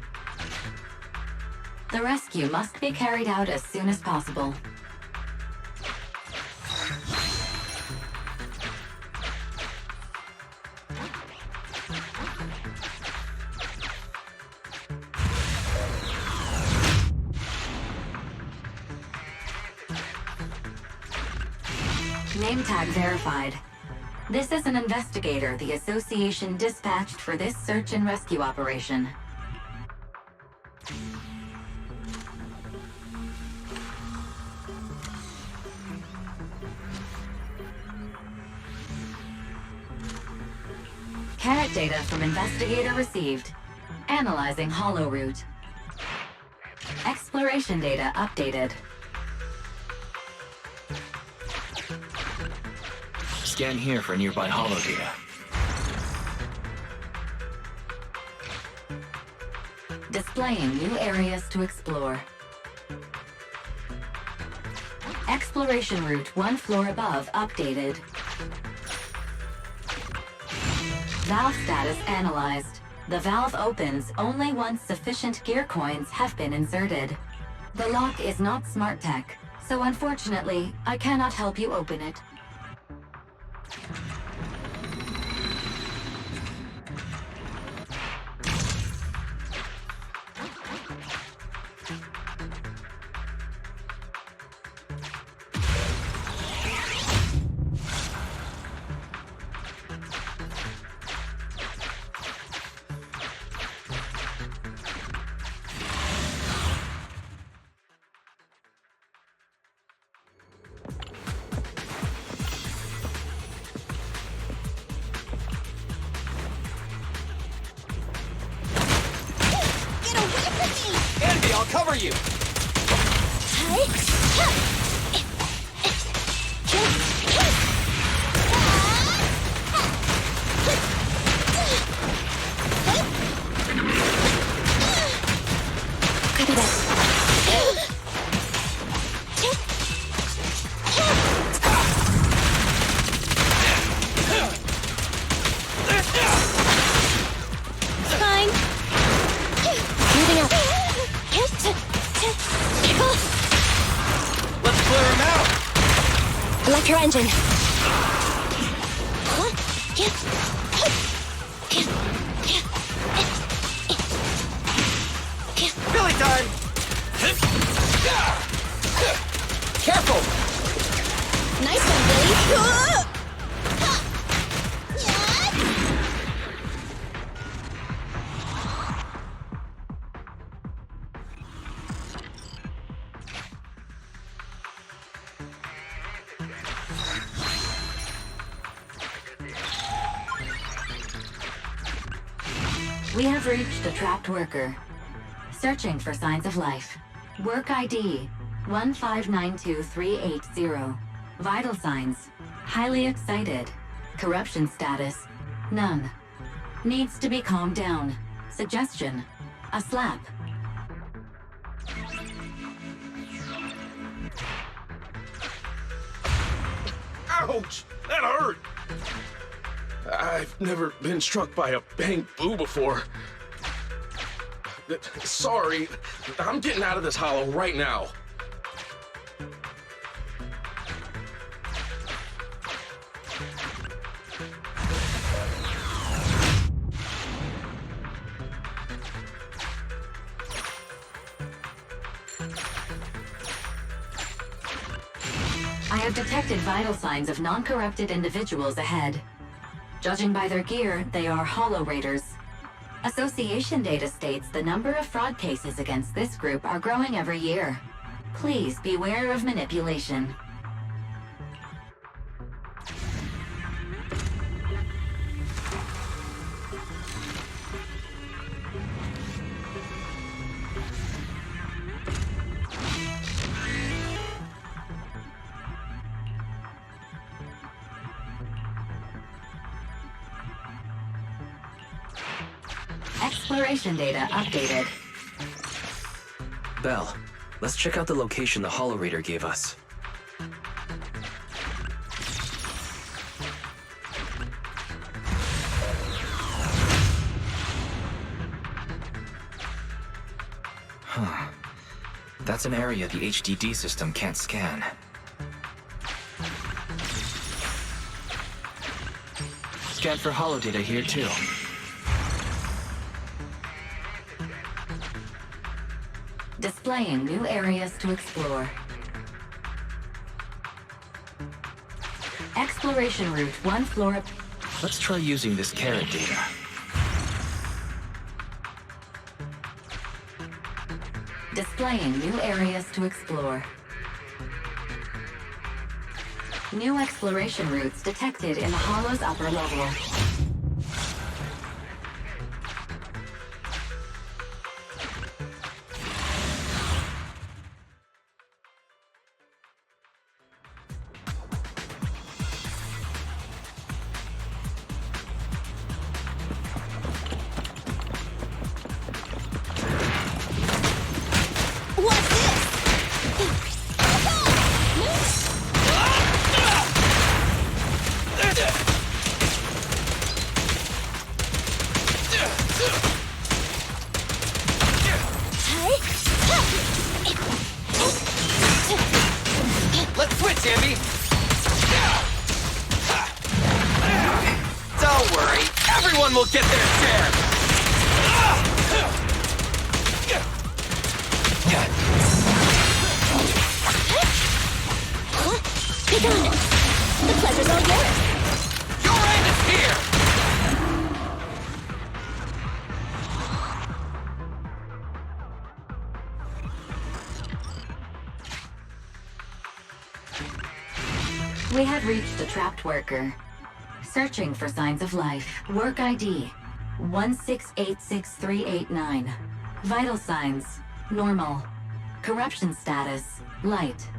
The rescue must be carried out as soon as possible. Name tag verified. This is an investigator the Association dispatched for this search and rescue operation. Carrot data from investigator received. Analyzing hollow route. Exploration data updated. Scan here for nearby hollow data. Displaying new areas to explore. Exploration route 1 floor above updated. Valve status analyzed. The valve opens only once sufficient gear coins have been inserted. The lock is not smart tech, so unfortunately, I cannot help you open it. I'll cover you! Fine. Moving up. Let's clear him out! Electro engine. Billy time! Careful! Nice one, Billy. We have reached a trapped worker. Searching for signs of life. Work ID 1592380. Vital signs. Highly excited. Corruption status. None. Needs to be calmed down. Suggestion. A slap. Ouch! That hurt! I've never been struck by a bang boo before. Sorry, I'm getting out of this hollow right now. I have detected vital signs of non-corrupted individuals ahead. Judging by their gear, they are Hollow Raiders. Association data states the number of fraud cases against this group are growing every year. Please beware of manipulation. Exploration data updated. Belle, let's check out the location the Hollow Raider gave us. Huh. That's an area the HDD system can't scan. Scan for hollow data here too. Displaying new areas to explore. Exploration route 1 floor. Let's try using this carrot data. Displaying new areas to explore. New exploration routes detected in the hollow's upper level. will get their share! Be done! The pleasure's all yours! Your end is here! We have reached a trapped worker. Searching for signs of life. Work ID 1686389. Vital signs normal. Corruption status light.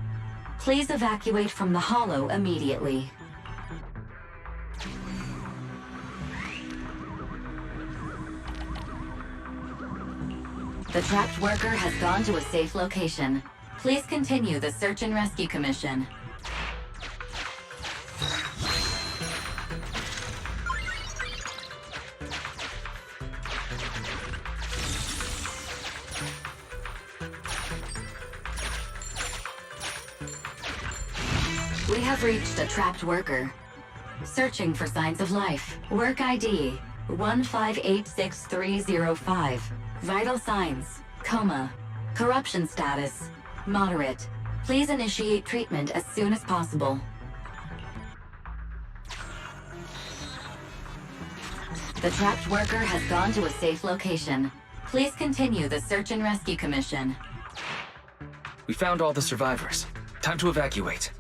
Please evacuate from the Hollow immediately. The trapped worker has gone to a safe location. Please continue the search and rescue commission. We have reached a trapped worker. Searching for signs of life. Work ID 1586305. Vital signs coma. Corruption status moderate. Please initiate treatment as soon as possible. The trapped worker has gone to a safe location. Please continue the search and rescue commission. We found all the survivors. Time to evacuate.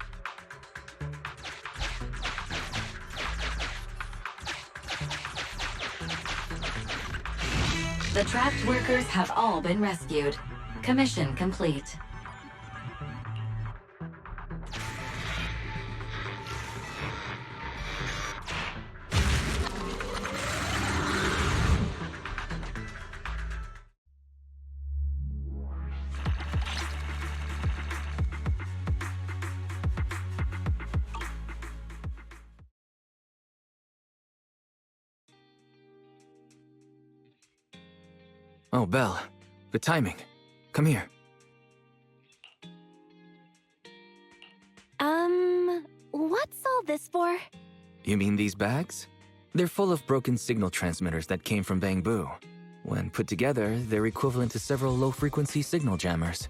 The trapped workers have all been rescued. Commission complete. Oh, Belle. The timing. Come here. What's all this for? You mean these bags? They're full of broken signal transmitters that came from Bangbu. When put together, they're equivalent to several low-frequency signal jammers.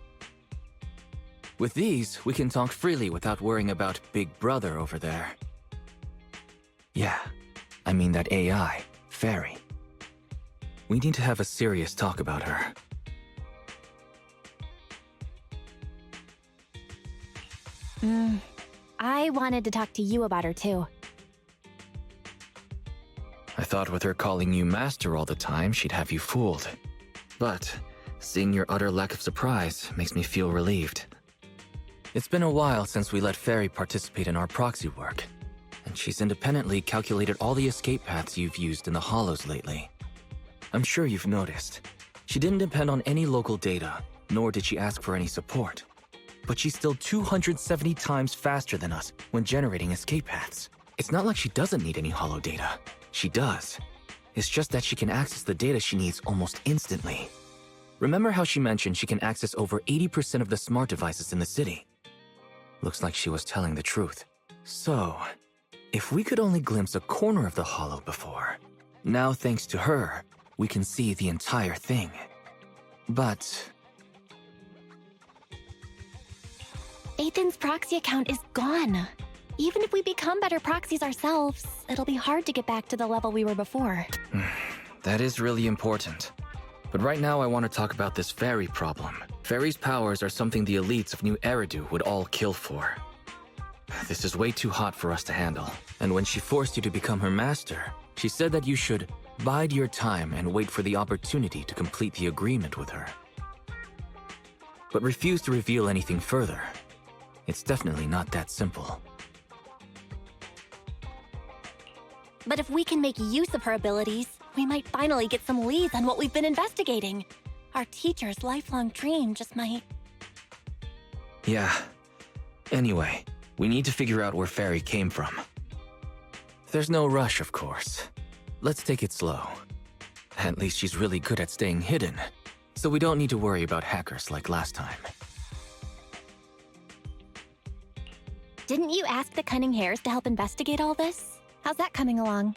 With these, we can talk freely without worrying about Big Brother over there. Yeah, I mean that AI, Fairy. We need to have a serious talk about her. I wanted to talk to you about her too. I thought with her calling you master all the time, she'd have you fooled. But seeing your utter lack of surprise makes me feel relieved. It's been a while since we let Fairy participate in our proxy work, and she's independently calculated all the escape paths you've used in the Hollows lately. I'm sure you've noticed. She didn't depend on any local data, nor did she ask for any support. But she's still 270 times faster than us when generating escape paths. It's not like she doesn't need any Hollow data. She does. It's just that she can access the data she needs almost instantly. Remember how she mentioned she can access over 80% of the smart devices in the city? Looks like she was telling the truth. So, if we could only glimpse a corner of the Hollow before, now thanks to her, we can see the entire thing. But Ethan's proxy account is gone. Even if we become better proxies ourselves, it'll be hard to get back to the level we were before. that is really important. But right now I want to talk about this Fairy problem. Fairy's powers are something the elites of New Eridu would all kill for. This is way too hot for us to handle. And when she forced you to become her master, she said that you should bide your time and wait for the opportunity to complete the agreement with her. But refused to reveal anything further. It's definitely not that simple. But if we can make use of her abilities, we might finally get some leads on what we've been investigating. Our teacher's lifelong dream just might... Yeah. Anyway, we need to figure out where Fairy came from. There's no rush, of course. Let's take it slow. At least she's really good at staying hidden, so we don't need to worry about hackers like last time. Didn't you ask the Cunning Hares to help investigate all this? How's that coming along?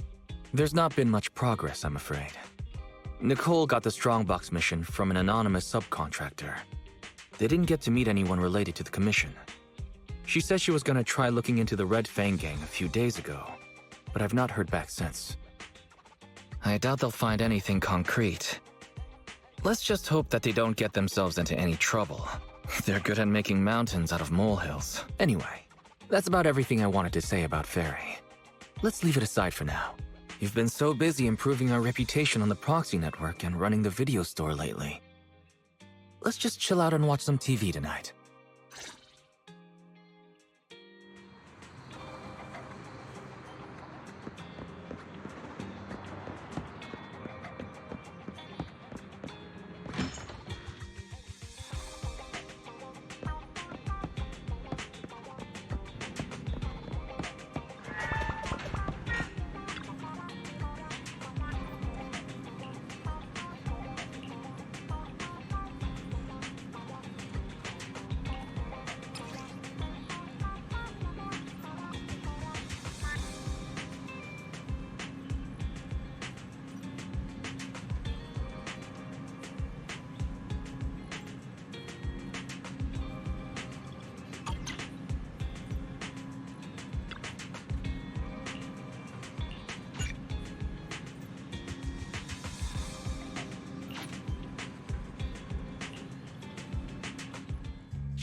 There's not been much progress, I'm afraid. Nicole got the strongbox mission from an anonymous subcontractor. They didn't get to meet anyone related to the commission. She said she was gonna try looking into the Red Fang gang a few days ago, but I've not heard back since. I doubt they'll find anything concrete. Let's just hope that they don't get themselves into any trouble. They're good at making mountains out of molehills. Anyway, that's about everything I wanted to say about Fairy. Let's leave it aside for now. You've been so busy improving our reputation on the Proxy network and running the video store lately. Let's just chill out and watch some TV tonight.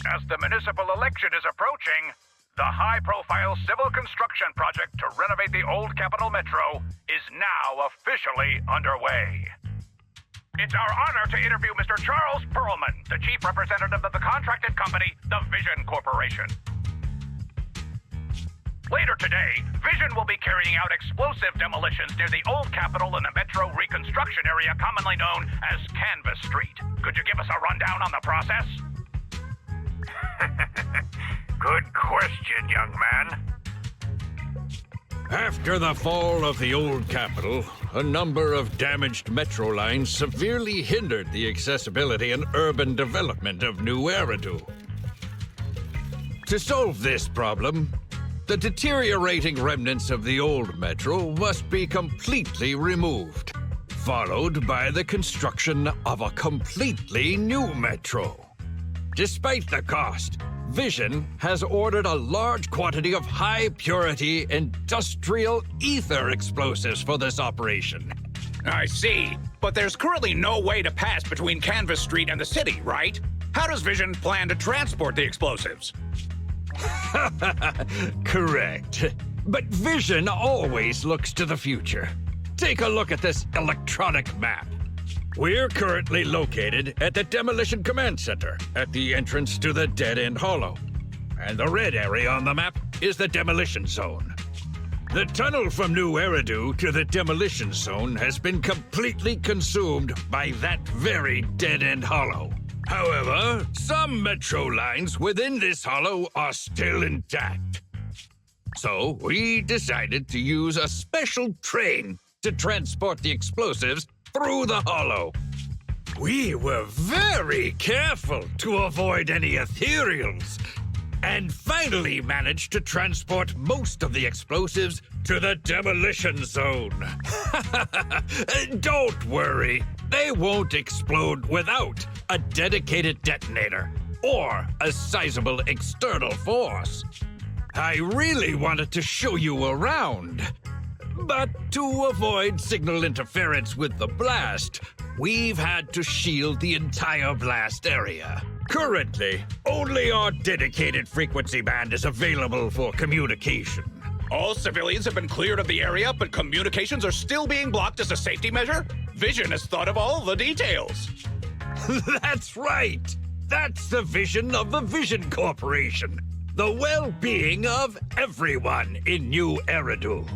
As the municipal election is approaching, the high-profile civil construction project to renovate the old Capital Metro is now officially underway. It's our honor to interview Mr. Charles Perlman, the chief representative of the contracted company, the Vision Corporation. Later today, Vision will be carrying out explosive demolitions near the old Capitol in the Metro reconstruction area commonly known as Canvas Street. Could you give us a rundown on the process? Good question, young man. After the fall of the old Capitol, a number of damaged metro lines severely hindered the accessibility and urban development of New Eridu. To solve this problem, the deteriorating remnants of the old metro must be completely removed, followed by the construction of a completely new metro. Despite the cost, Vision has ordered a large quantity of high-purity industrial ether explosives for this operation. I see, but there's currently no way to pass between Canvas Street and the city, right? How does Vision plan to transport the explosives? Correct. But Vision always looks to the future. Take a look at this electronic map. We're currently located at the Demolition Command Center, at the entrance to the Dead-End Hollow. And the red area on the map is the Demolition Zone. The tunnel from New Eridu to the Demolition Zone has been completely consumed by that very Dead-End Hollow. However, some metro lines within this hollow are still intact. So we decided to use a special train to transport the explosives through the hollow. We were very careful to avoid any ethereals, and finally managed to transport most of the explosives to the Demolition Zone. Don't worry, they won't explode without a dedicated detonator or a sizable external force. I really wanted to show you around, but to avoid signal interference with the blast, we've had to shield the entire blast area. Currently, only our dedicated frequency band is available for communication. All civilians have been cleared of the area, but communications are still being blocked as a safety measure? Vision has thought of all the details. That's right! That's the vision of the Vision Corporation. The well-being of everyone in New Eridu.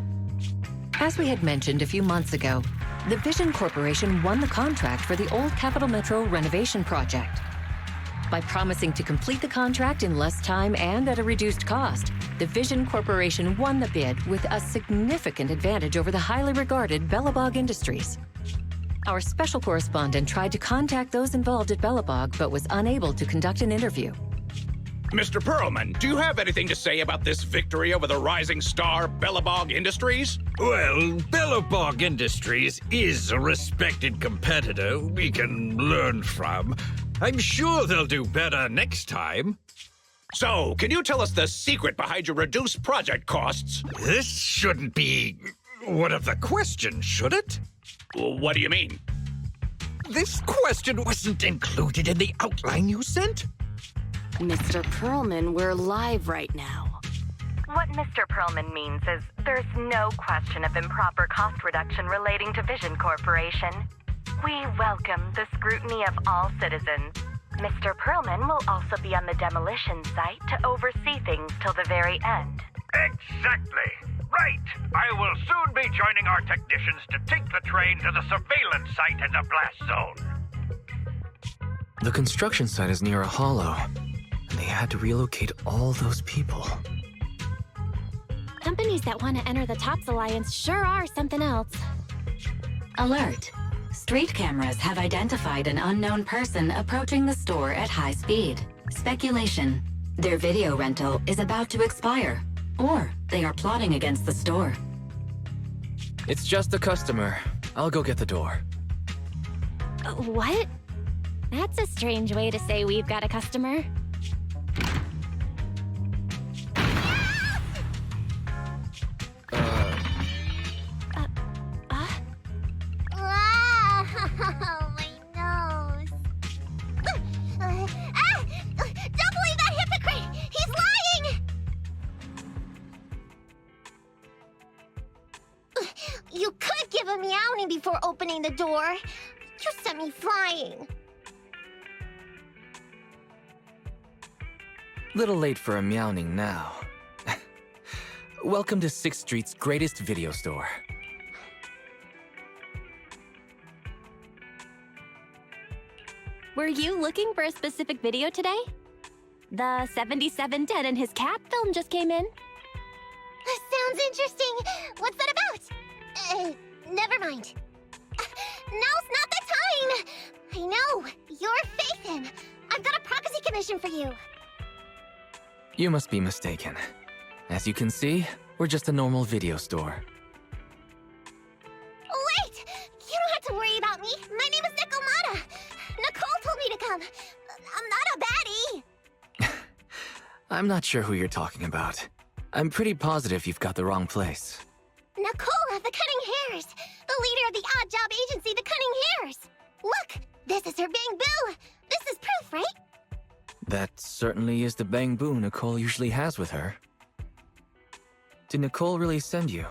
As we had mentioned a few months ago, the Vision Corporation won the contract for the old Capital Metro renovation project. By promising to complete the contract in less time and at a reduced cost, the Vision Corporation won the bid with a significant advantage over the highly regarded Bellebog Industries. Our special correspondent tried to contact those involved at Bellebog but was unable to conduct an interview. Mr. Perlman, do you have anything to say about this victory over the rising star Bellabog Industries? Well, Bellabog Industries is a respected competitor we can learn from. I'm sure they'll do better next time. So, can you tell us the secret behind your reduced project costs? This shouldn't be one of the questions, should it? What do you mean? This question wasn't included in the outline you sent? Mr. Perlman, we're live right now. What Mr. Perlman means is there's no question of improper cost reduction relating to Vision Corporation. We welcome the scrutiny of all citizens. Mr. Perlman will also be on the demolition site to oversee things till the very end. Exactly. Right. I will soon be joining our technicians to take the train to the surveillance site in the blast zone. The construction site is near a hollow, and they had to relocate all those people. Companies that want to enter the TOPS Alliance sure are something else. Alert! Street cameras have identified an unknown person approaching the store at high speed. Speculation. Their video rental is about to expire, or they are plotting against the store. It's just a customer. I'll go get the door. What? That's a strange way to say we've got a customer. My nose. Don't believe that hypocrite! He's lying! You could give a meowing before opening the door. You sent me flying. Little late for a meowing now. Welcome to 6th Street's greatest video store. Were you looking for a specific video today? The 7710 and his cat film just came in. Sounds interesting. What's that about? Never mind. Now's not the time! I know. You're Faithin. I've got a Proxy commission for you. You must be mistaken. As you can see, we're just a normal video store. Wait! You don't have to worry about me. My name is Nikomata. Nicole told me to come. I'm not a baddie. I'm not sure who you're talking about. I'm pretty positive you've got the wrong place. Nicole of the Cunning Hairs. The leader of the odd job agency, the Cunning Hairs. Look! This is her Bang Boo. This is proof, right? That certainly is the bang boo Nicole usually has with her. Did Nicole really send you?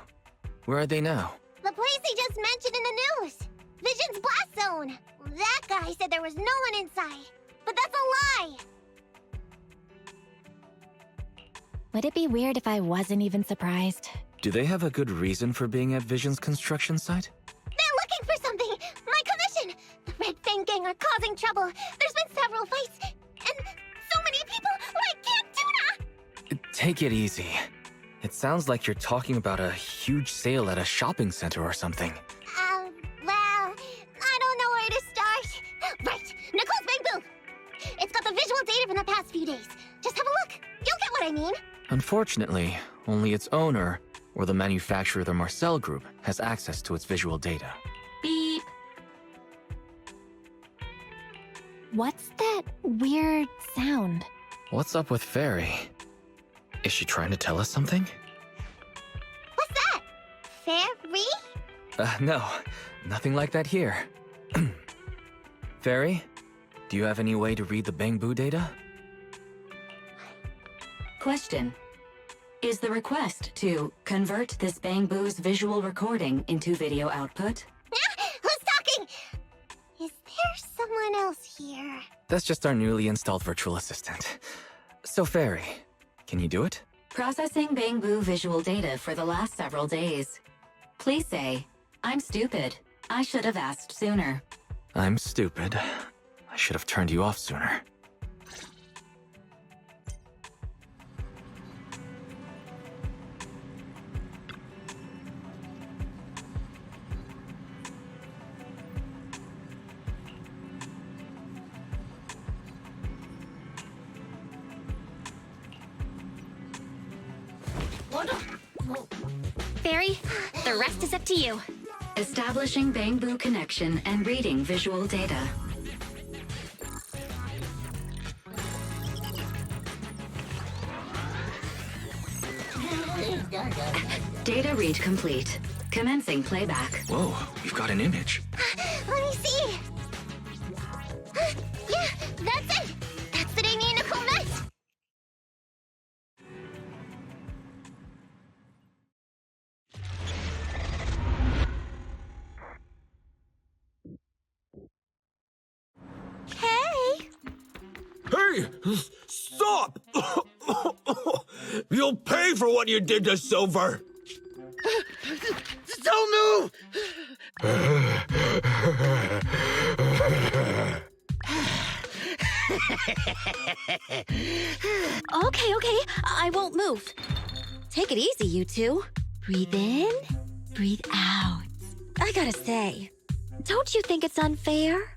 Where are they now? The place he just mentioned in the news. Vision's blast zone. That guy said there was no one inside. But that's a lie. Would it be weird if I wasn't even surprised? Do they have a good reason for being at Vision's construction site? They're looking for something. My commission. The Red Fang Gang are causing trouble. There's been several fights. And so many people like Camp Tuna. Take it easy. It sounds like you're talking about a huge sale at a shopping center or something. Well, I don't know where to start. Right, Nicole's Bang Boo. It's got the visual data from the past few days. Just have a look. You'll get what I mean. Unfortunately, only its owner, or the manufacturer of the Marcel Group, has access to its visual data. Beep. What's that weird sound? What's up with Fairy? Is she trying to tell us something? What's that? Fairy? No. Nothing like that here. Fairy? Do you have any way to read the Bang Boo data? Question. Is the request to convert this Bang Boo's visual recording into video output? Who's talking? Is there someone else here? That's just our newly installed virtual assistant. So, Fairy, can you do it? Processing Bang Boo visual data for the last several days. Please say, I'm stupid. I should have asked sooner. I'm stupid. I should have turned you off sooner. The rest is up to you. Establishing Bangbu connection and reading visual data. Data read complete. Commencing playback. Whoa, we've got an image. Let me see. Yeah, that's it. That's the Amy and Nicole met. Hey! Hey! Stop! You'll pay for what you did to Silver! Don't move! Okay, I won't move. Take it easy, you two. Breathe in, breathe out. I gotta say, don't you think it's unfair?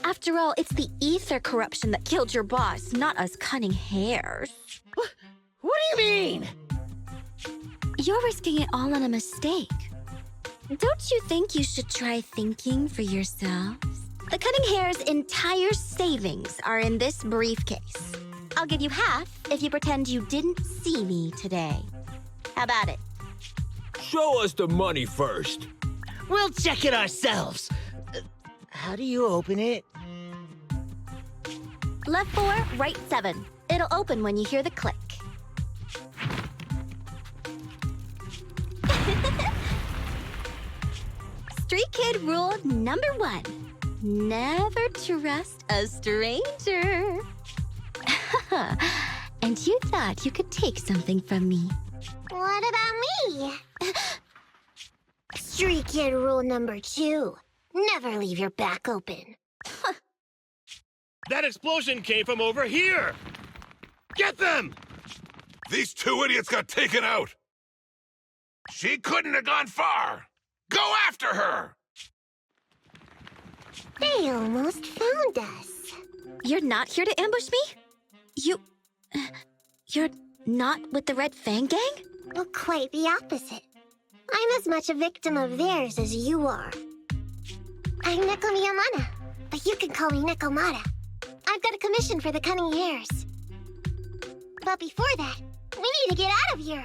After all, it's the ether corruption that killed your boss, not us cunning hares. What do you mean? You're risking it all on a mistake. Don't you think you should try thinking for yourselves? The cunning hare's entire savings are in this briefcase. I'll give you half if you pretend you didn't see me today. How about it? Show us the money first. We'll check it ourselves. How do you open it? Left 4, right 7. It'll open when you hear the click. Street Kid rule number 1. Never trust a stranger. And you thought you could take something from me. What about me? Street Kid rule number 2. Never leave your back open. That explosion came from over here! Get them! These two idiots got taken out. She couldn't have gone far. Go after her! They almost found us. You're not here to ambush me? You're not with the Red Fang Gang? Well, quite the opposite. I'm as much a victim of theirs as you are. I'm Neko Miyamana, but you can call me Nekomata. I've got a commission for the Cunning Hares. But before that, we need to get out of here.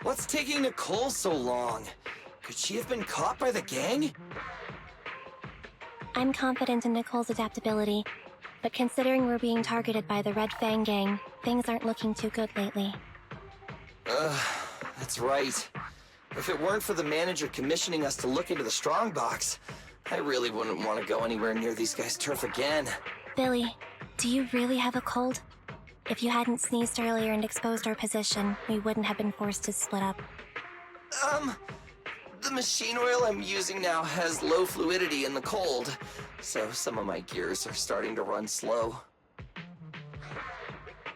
What's taking Nicole so long? Could she have been caught by the gang? I'm confident in Nicole's adaptability, but considering we're being targeted by the Red Fang Gang, things aren't looking too good lately. That's right. If it weren't for the manager commissioning us to look into the strongbox, I really wouldn't want to go anywhere near these guys' turf again. Billy, do you really have a cold? If you hadn't sneezed earlier and exposed our position, we wouldn't have been forced to split up. The machine oil I'm using now has low fluidity in the cold, so some of my gears are starting to run slow.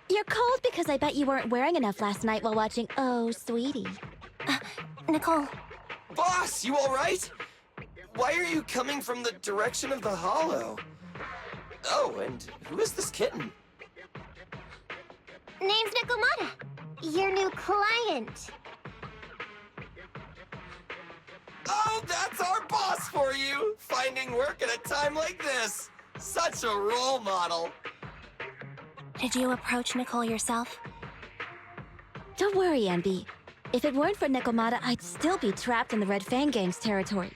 You're cold because I bet you weren't wearing enough last night while watching Oh, Sweetie. Nicole. Boss, you alright? Why are you coming from the direction of the hollow? Oh, and who is this kitten? Name's Nekomata, your new client. Oh, that's our boss for you! Finding work at a time like this! Such a role model! Did you approach Nicole yourself? Don't worry, Envy. If it weren't for Nekomata, I'd still be trapped in the Red Fang Gang's territory.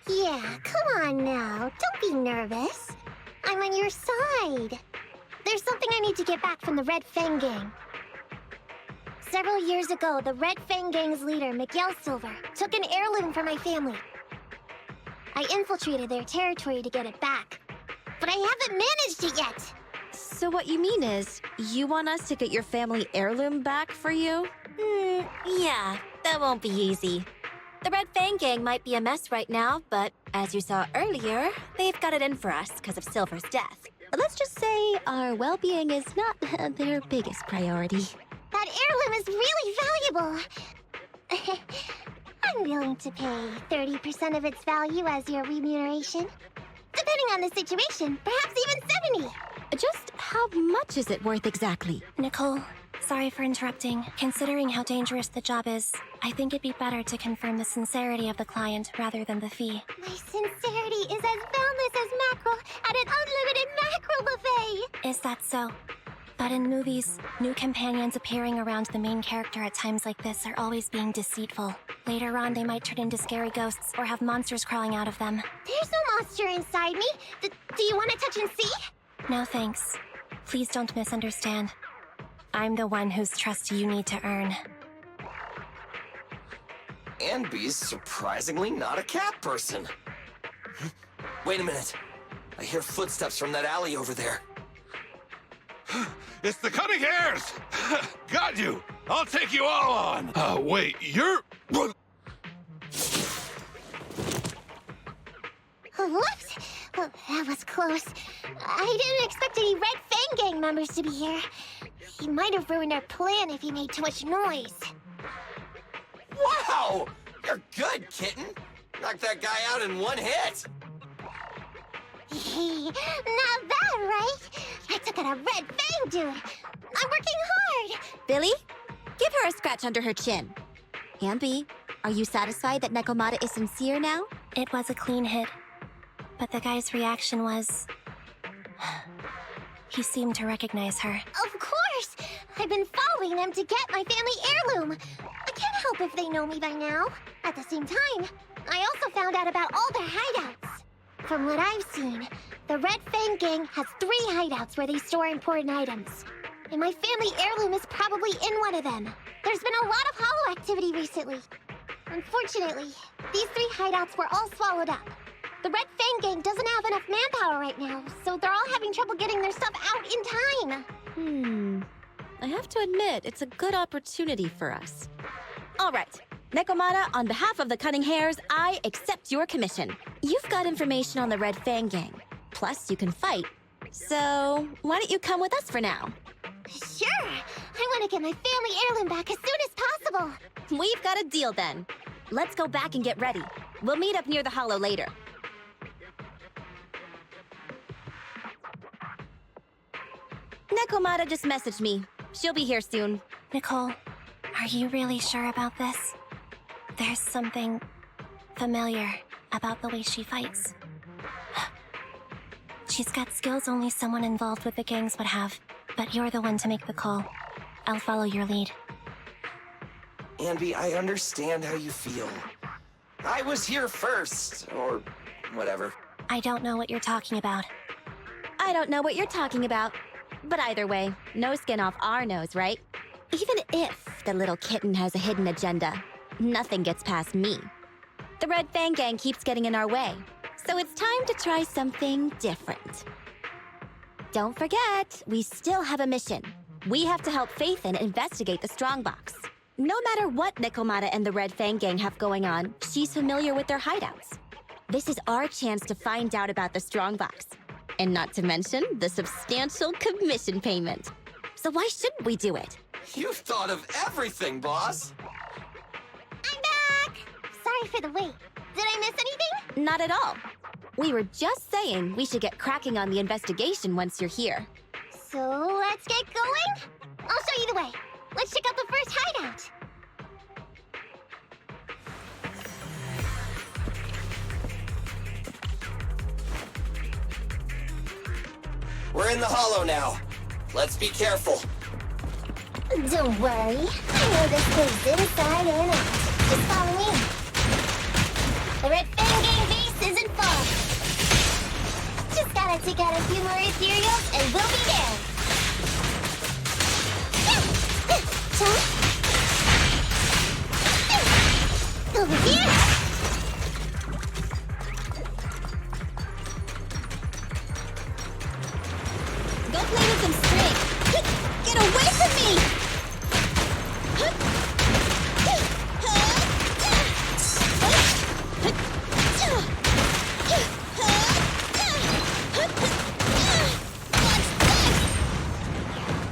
Yeah, come on now. Don't be nervous. I'm on your side. There's something I need to get back from the Red Fang Gang. Several years ago, the Red Fang Gang's leader, Miguel Silver, took an heirloom from my family. I infiltrated their territory to get it back, but I haven't managed it yet. So what you mean is, you want us to get your family heirloom back for you? Yeah, that won't be easy. The Red Fang Gang might be a mess right now, but as you saw earlier, they've got it in for us because of Silver's death. Let's just say our well-being is not their biggest priority. That heirloom is really valuable. I'm willing to pay 30% of its value as your remuneration. Depending on the situation, perhaps even 70. Just how much is it worth exactly? Nicole, sorry for interrupting. Considering how dangerous the job is, I think it'd be better to confirm the sincerity of the client rather than the fee. My sincerity is as boundless as mackerel at an unlimited mackerel buffet! Is that so? But in movies, new companions appearing around the main character at times like this are always being deceitful. Later on, they might turn into scary ghosts or have monsters crawling out of them. There's no monster inside me. Do you want to touch and see? No thanks. Please don't misunderstand. I'm the one whose trust you need to earn. Anby's surprisingly not a cat person. Wait a minute. I hear footsteps from that alley over there. It's the Cunning Hares! Got you! I'll take you all on! Wait, you're... Whoops! Oh, that was close. I didn't expect any Red Fang Gang members to be here. He might have ruined our plan if he made too much noise. Wow! You're good, kitten! Knocked that guy out in one hit! Not bad, right? I took out a Red Fang dude. I'm working hard. Billy, give her a scratch under her chin. Anby, are you satisfied that Nekomata is sincere now? It was a clean hit. But the guy's reaction was... he seemed to recognize her. Of course! I've been following them to get my family heirloom. I can't help if they know me by now. At the same time, I also found out about all their hideouts. From what I've seen, the Red Fang Gang has 3 hideouts where they store important items. And my family heirloom is probably in one of them. There's been a lot of hollow activity recently. Unfortunately, these 3 hideouts were all swallowed up. The Red Fang Gang doesn't have enough manpower right now, so they're all having trouble getting their stuff out in time. I have to admit, it's a good opportunity for us. All right. Nekomata, on behalf of the Cunning Hares, I accept your commission. You've got information on the Red Fang Gang. Plus, you can fight. So, why don't you come with us for now? Sure! I want to get my family heirloom back as soon as possible! We've got a deal then. Let's go back and get ready. We'll meet up near the hollow later. Nekomata just messaged me. She'll be here soon. Nicole, are you really sure about this? There's something familiar about the way she fights. She's got skills only someone involved with the gangs would have, but you're the one to make the call. I'll follow your lead. Anby, I understand how you feel. I was here first, or whatever. I don't know what you're talking about. I don't know what you're talking about. But either way, no skin off our nose, right? Even if the little kitten has a hidden agenda, nothing gets past me. The Red Fang Gang keeps getting in our way, so it's time to try something different. Don't forget, we still have a mission. We have to help Faithin investigate the strongbox. No matter what Nekomata and the Red Fang Gang have going on, she's familiar with their hideouts. This is our chance to find out about the strongbox. And not to mention the substantial commission payment. So why shouldn't we do it? You've thought of everything, boss! I'm back! Sorry for the wait. Did I miss anything? Not at all. We were just saying we should get cracking on the investigation once you're here. So let's get going? I'll show you the way. Let's check out the first hideout. We're in the hollow now. Let's be careful. Don't worry. I know this place inside and out. Just follow me. The Red Fang Gang base isn't far. Just gotta take out a few more ethereals and we'll be there. Over here! Go play with some string. Get away from me!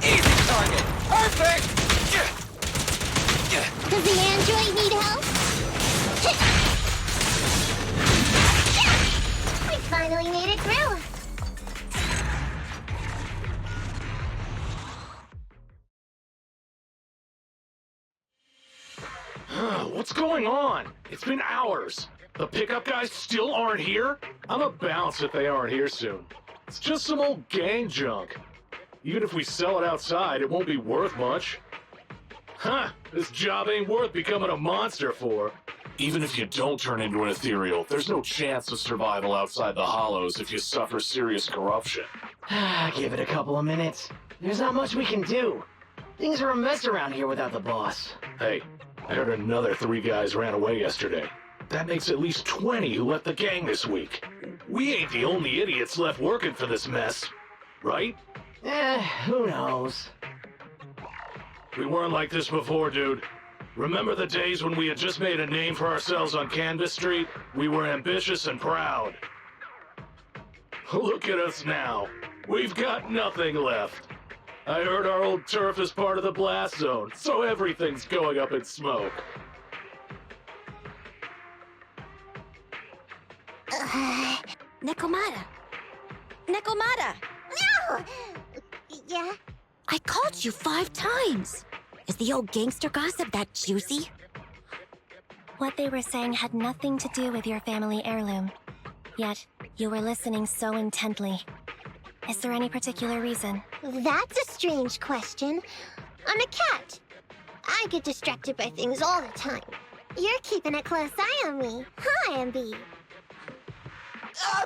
Easy target! Perfect! What's going on? It's been hours. The pickup guys still aren't here? I'm a bounce if they aren't here soon. It's just some old gang junk. Even if we sell it outside, it won't be worth much. This job ain't worth becoming a monster for. Even if you don't turn into an ethereal, there's no chance of survival outside the hollows if you suffer serious corruption. Give it a couple of minutes. There's not much we can do. Things are a mess around here without the boss. Hey, I heard another 3 guys ran away yesterday. That makes at least 20 who left the gang this week. We ain't the only idiots left working for this mess, right? Who knows? We weren't like this before, dude. Remember the days when we had just made a name for ourselves on Canvas Street? We were ambitious and proud. Look at us now. We've got nothing left. I heard our old turf is part of the blast zone, so everything's going up in smoke. Nekomata! Nekomata! No! Yeah? I called you 5 times! Is the old gangster gossip that juicy? What they were saying had nothing to do with your family heirloom. Yet, you were listening so intently. Is there any particular reason? That's a strange question. I'm a cat. I get distracted by things all the time. You're keeping a close eye on me, huh, MB?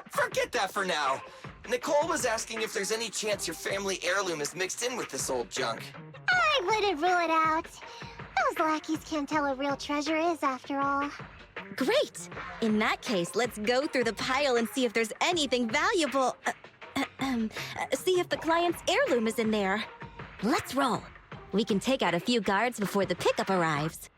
Forget that for now. Nicole was asking if there's any chance your family heirloom is mixed in with this old junk. I wouldn't rule it out. Those lackeys can't tell what real treasure is, after all. Great! In that case, let's go through the pile and see if there's anything valuable. See if the client's heirloom is in there. Let's roll. We can take out a few guards before the pickup arrives.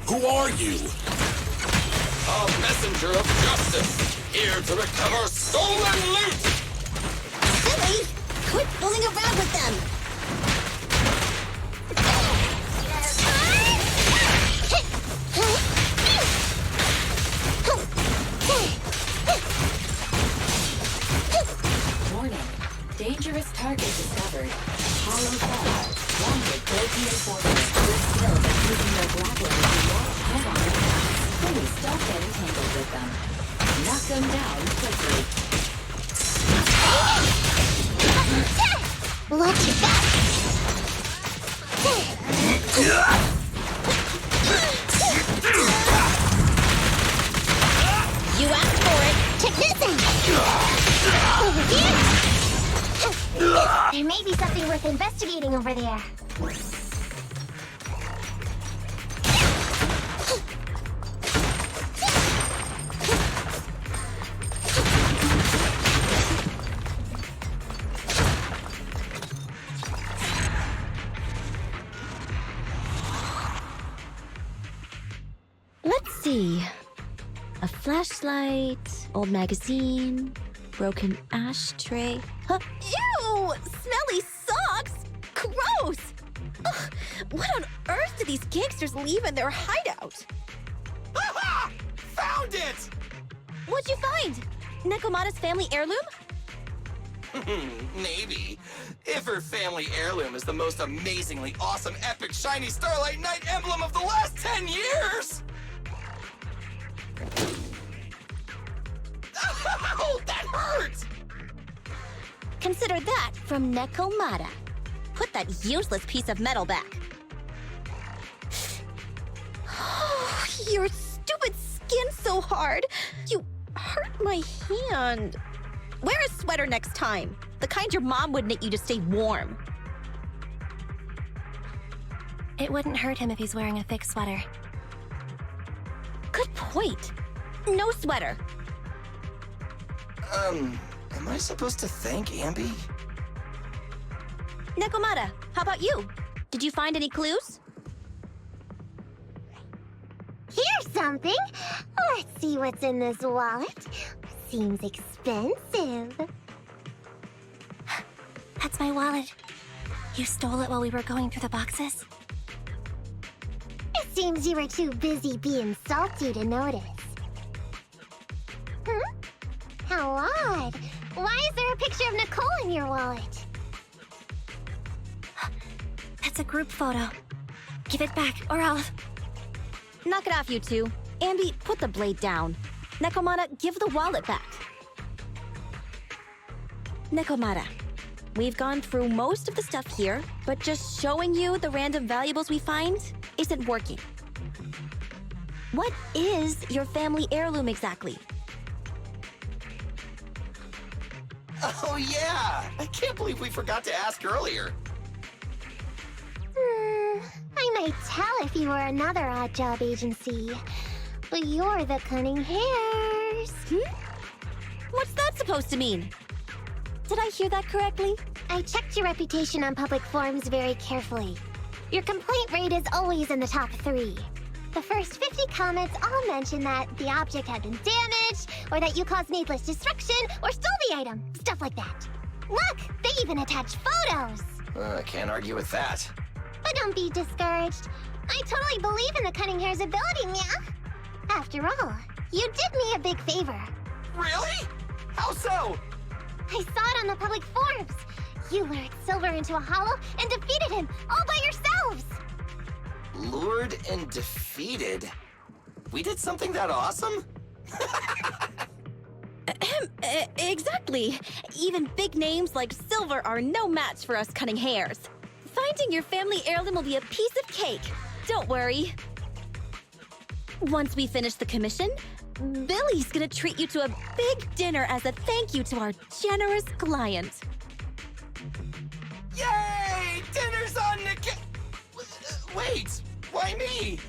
Who are you? A messenger of justice, here to recover stolen loot! Silly! Quit fooling around with them! Warning. Dangerous target discovered. Hollow Belle. Wanted Protean forces to skill that using their grappling to launch head-on attacks. Please don't get entangled with them. Knock them down quickly. Watch your back! You asked for it! Check this out! Over here! There may be something worth investigating over there. Let's see. A flashlight, old magazine, broken ashtray. Huh? Ew! Smelly socks! Gross! Ugh, what on earth do these gangsters leave in their hideout? Aha! Found it! What'd you find? Nekomata's family heirloom? Maybe. If her family heirloom is the most amazingly awesome, epic, shiny Starlight Knight emblem of the last 10 years! Oh, that hurts! Consider that from Nekomata. Put that useless piece of metal back. Your stupid skin's so hard. You hurt my hand. Wear a sweater next time. The kind your mom would knit you to stay warm. It wouldn't hurt him if he's wearing a thick sweater. Good point. No sweater. Am I supposed to thank Ambi? Nekomata, how about you? Did you find any clues? Here's something. Let's see what's in this wallet. Seems expensive. That's my wallet. You stole it while we were going through the boxes? It seems you were too busy being salty to notice. How odd. Why is there a picture of Nicole in your wallet? That's a group photo. Give it back, or I'll... Knock it off, you two. Ambi, put the blade down. Nekomata, give the wallet back. Nekomata, we've gone through most of the stuff here, but just showing you the random valuables we find isn't working. What is your family heirloom exactly? Oh yeah! I can't believe we forgot to ask earlier. I might tell if you were another odd job agency, but you're the Cunning Hares. What's that supposed to mean? Did I hear that correctly? I checked your reputation on public forums very carefully. Your complaint rate is always in the top 3. The first 50 comments all mention that the object had been damaged, or that you caused needless destruction, or stole the item. Stuff like that. Look, they even attach photos. I can't argue with that. But don't be discouraged. I totally believe in the Cunning Hare's ability, Mia. After all, you did me a big favor. Really? How so? I saw it on the public forums. You lured Silver into a hollow and defeated him all by yourselves. Lured and defeated? We did something that awesome? Exactly. Even big names like Silver are no match for us Cunning Hares. Finding your family heirloom will be a piece of cake. Don't worry. Once we finish the commission, Billy's gonna treat you to a big dinner as a thank you to our generous client. Yay! Dinner's on Nick... Wait, why me?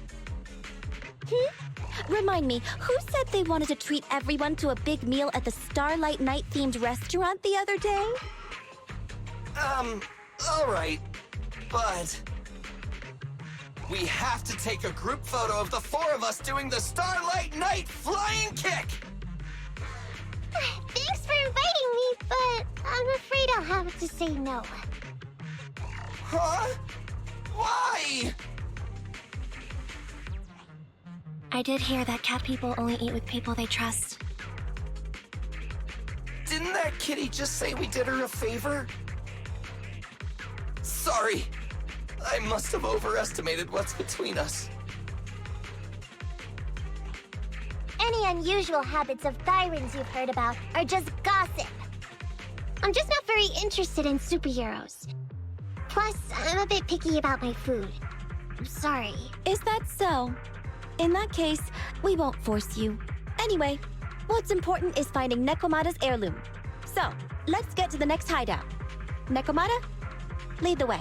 Remind me, who said they wanted to treat everyone to a big meal at the Starlight Night-themed restaurant the other day? Alright. But... we have to take a group photo of the 4 of us doing the Starlight Night flying kick! Thanks for inviting me, but I'm afraid I'll have to say no. Huh? Why? I did hear that cat people only eat with people they trust. Didn't that kitty just say we did her a favor? Sorry. I must have overestimated what's between us. Any unusual habits of Thyrans you've heard about are just gossip. I'm just not very interested in superheroes. Plus, I'm a bit picky about my food. I'm sorry. Is that so? In that case, we won't force you. Anyway, what's important is finding Nekomata's heirloom. So, let's get to the next hideout. Nekomata, lead the way.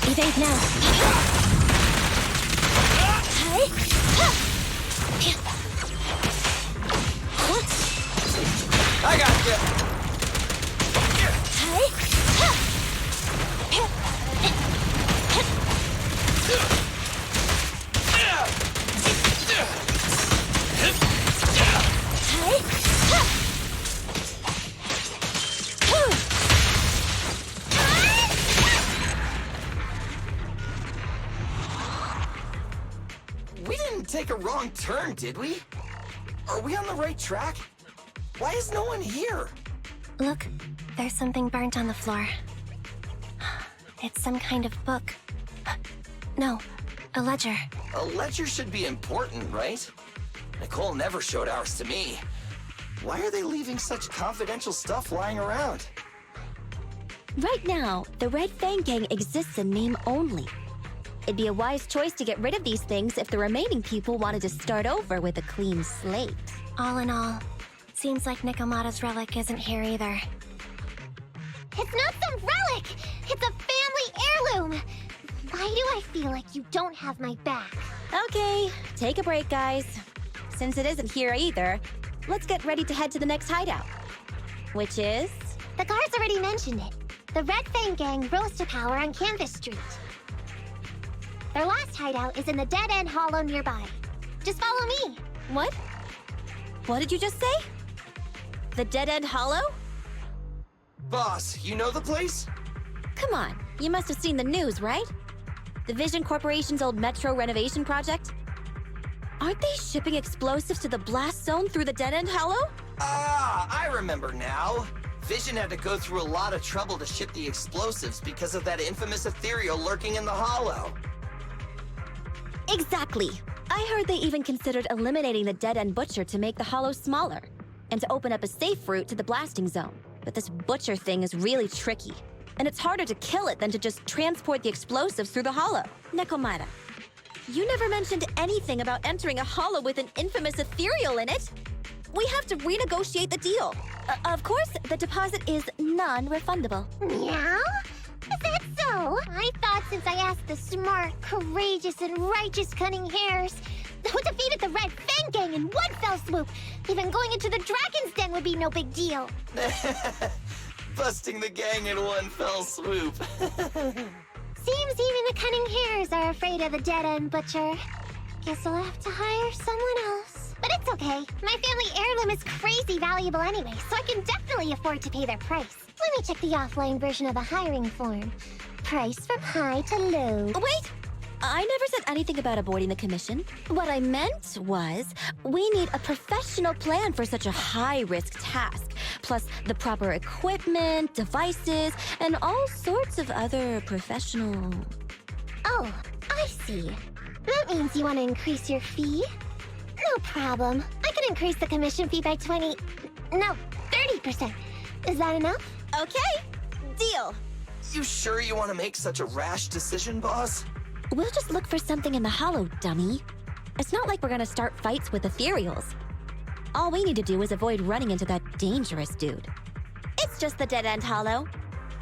Evade now. I got you. We didn't take a wrong turn, did we? Are we on the right track? Why is no one here? Look, there's something burnt on the floor. It's some kind of book. No, a ledger. A ledger should be important, right? Nicole never showed ours to me. Why are they leaving such confidential stuff lying around? Right now, the Red Fang Gang exists in name only. It'd be a wise choice to get rid of these things if the remaining people wanted to start over with a clean slate. All in all, seems like Nekomata's relic isn't here either. It's not some relic! It's a family heirloom! Why do I feel like you don't have my back? Okay, take a break, guys. Since it isn't here either, let's get ready to head to the next hideout. Which is? The guards already mentioned it. The Red Fang Gang rose to power on Canvas Street. Their last hideout is in the Dead End Hollow nearby. Just follow me. What? What did you just say? The Dead End Hollow? Boss, you know the place? Come on, you must have seen the news, right? The Vision Corporation's old metro renovation project? Aren't they shipping explosives to the blast zone through the Dead End Hollow? Ah, I remember now. Vision had to go through a lot of trouble to ship the explosives because of that infamous ethereal lurking in the hollow. Exactly. I heard they even considered eliminating the Dead End Butcher to make the hollow smaller, and to open up a safe route to the blasting zone. But this butcher thing is really tricky, and it's harder to kill it than to just transport the explosives through the hollow. Nekomata, you never mentioned anything about entering a hollow with an infamous ethereal in it. We have to renegotiate the deal. Of course, the deposit is non-refundable. Meow? Is that so? I thought since I asked the smart, courageous, and righteous Cunning Hares who defeated the Red Fang Gang in one fell swoop, even going into the Dragon's Den would be no big deal. Busting the gang in one fell swoop. Seems even the Cunning Hares are afraid of the Dead End Butcher. Guess I'll have to hire someone else. But it's okay. My family heirloom is crazy valuable anyway, so I can definitely afford to pay their price. Let me check the offline version of the hiring form. Price from high to low. Wait! I never said anything about avoiding the commission. What I meant was, we need a professional plan for such a high-risk task, plus the proper equipment, devices, and all sorts of other professional... Oh, I see. That means you want to increase your fee? No problem. I can increase the commission fee by 30%. Is that enough? Okay, deal. You sure you want to make such a rash decision, boss? We'll just look for something in the hollow, dummy. It's not like we're gonna start fights with ethereals. All we need to do is avoid running into that dangerous dude. It's just the Dead End Hollow.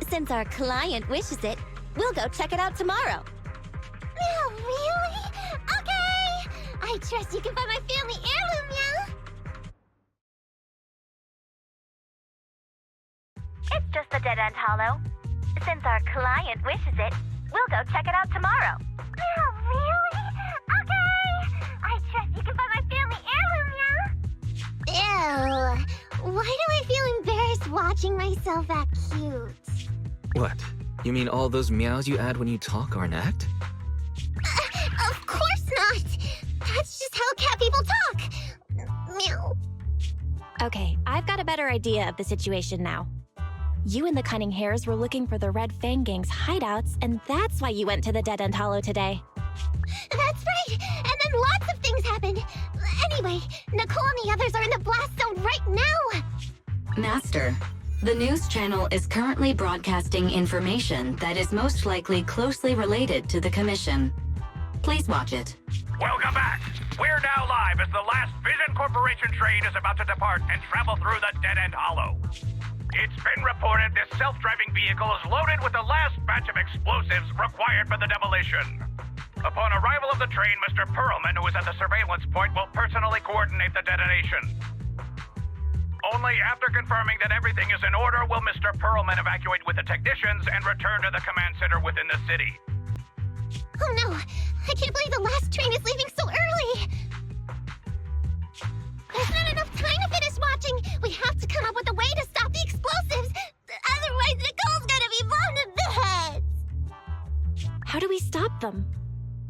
Since our client wishes it, we'll go check it out tomorrow. Oh, really? Okay! I trust you can find my family heirloom now. It's just the Dead End Hollow. Since our client wishes it, we'll go check it out tomorrow. Oh, really? Okay! I trust you can find my family heirloom now. Ew. Why do I feel embarrassed watching myself act cute? What? You mean all those meows you add when you talk are an act? Of course not! That's just how cat people talk! Meow. Okay, I've got a better idea of the situation now. You and the Cunning Hares were looking for the Red Fang Gang's hideouts, and that's why you went to the Dead End Hollow today. That's right! And then lots of things happened! Anyway, Nicole and the others are in the blast zone right now! Master, the news channel is currently broadcasting information that is most likely closely related to the commission. Please watch it. Welcome back! We're now live as the last Vision Corporation train is about to depart and travel through the Dead End Hollow. It's been reported this self-driving vehicle is loaded with the last batch of explosives required for the demolition. Upon arrival of the train, Mr. Perlman, who is at the surveillance point, will personally coordinate the detonation. Only after confirming that everything is in order will Mr. Perlman evacuate with the technicians and return to the command center within the city. Oh no! I can't believe the last train is leaving so early! There's not enough time to finish watching! We have to come up with a way to stop the explosives! Otherwise, Nicole's gonna be blown to bits! How do we stop them?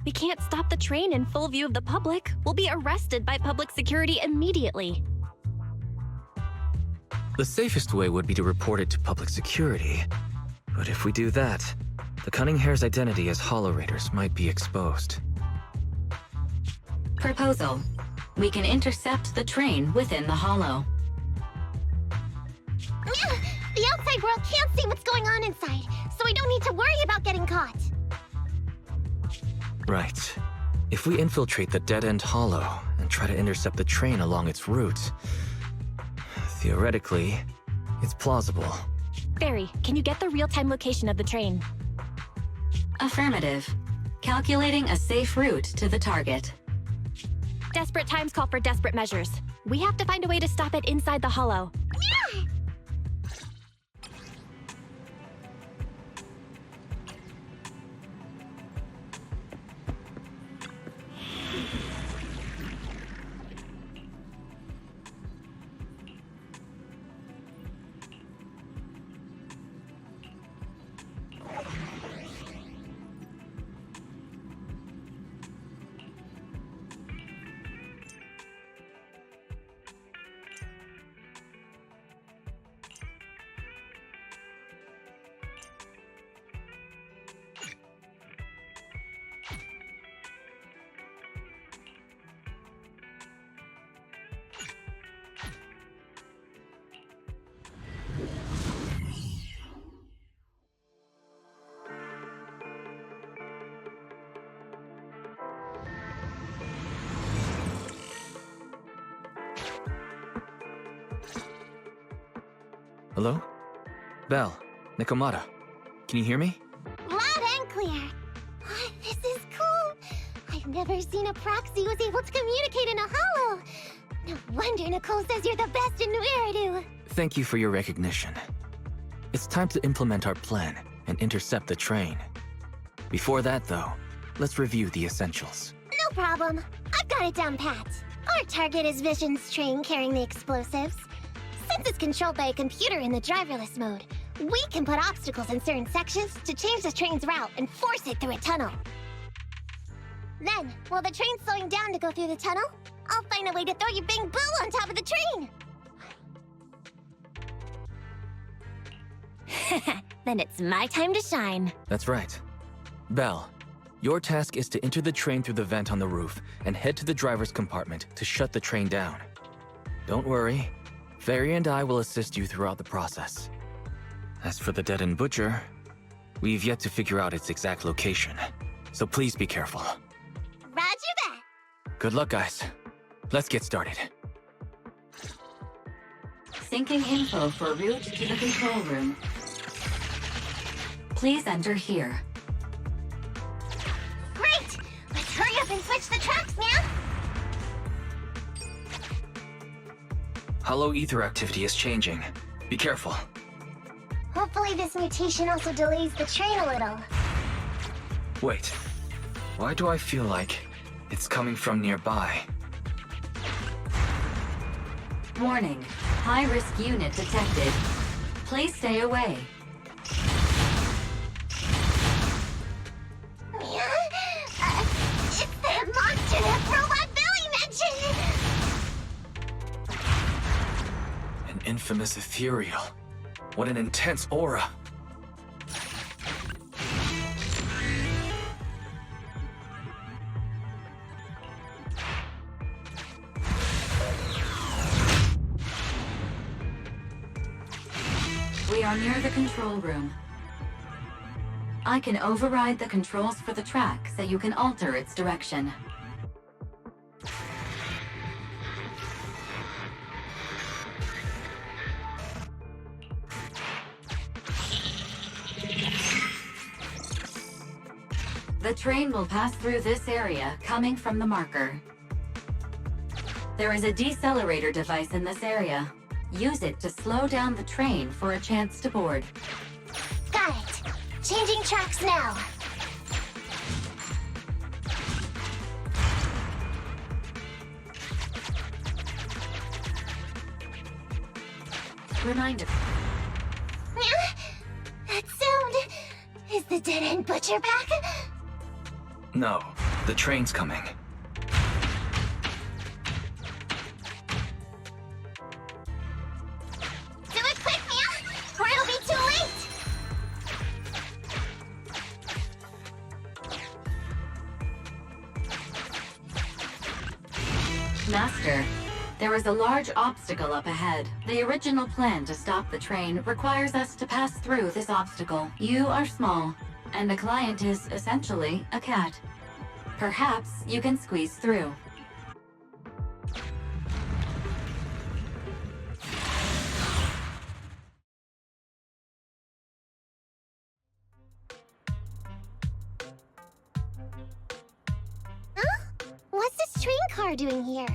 We can't stop the train in full view of the public. We'll be arrested by public security immediately. The safest way would be to report it to public security. But if we do that, the Cunning Hare's identity as Hollow Raiders might be exposed. Proposal. We can intercept the train within the hollow. The outside world can't see what's going on inside, so we don't need to worry about getting caught. Right. If we infiltrate the Dead End Hollow and try to intercept the train along its route, theoretically, it's plausible. Barry, can you get the real-time location of the train? Affirmative. Calculating a safe route to the target. Desperate times call for desperate measures. We have to find a way to stop it inside the hollow. Hello? Belle, Nikomata. Can you hear me? Loud and clear. Oh, this is cool. I've never seen a proxy who's able to communicate in a hollow. No wonder Nicole says you're the best in Nueridu. Thank you for your recognition. It's time to implement our plan and intercept the train. Before that, though, let's review the essentials. No problem. I've got it down pat. Our target is Vision's train carrying the explosives. Since it's controlled by a computer in the driverless mode, we can put obstacles in certain sections to change the train's route and force it through a tunnel. Then, while the train's slowing down to go through the tunnel, I'll find a way to throw your Bing Boo on top of the train! Then it's my time to shine. That's right. Belle, your task is to enter the train through the vent on the roof and head to the driver's compartment to shut the train down. Don't worry. Fairy and I will assist you throughout the process. As for the dead-end butcher, we've yet to figure out its exact location, so please be careful. Roger that! Good luck, guys. Let's get started. Syncing info for route to the control room. Please enter here. Great! Let's hurry up and switch the tracks, man! Hollow ether activity is changing. Be careful. Hopefully this mutation also delays the train a little. Wait. Why do I feel like it's coming from nearby? Warning. High-risk unit detected. Please stay away. It's that monster that Prologue Billy mentioned! An infamous ethereal. What an intense aura. We are near the control room. I can override the controls for the track so you can alter its direction. The train will pass through this area, coming from the marker. There is a decelerator device in this area. Use it to slow down the train for a chance to board. Got it. Changing tracks now. Reminder. That sound... Is the dead-end butcher back? No, the train's coming. Do it quick, Mia, or it'll be too late! Master, there is a large obstacle up ahead. The original plan to stop the train requires us to pass through this obstacle. You are small, and the client is essentially a cat. Perhaps you can squeeze through. car doing here?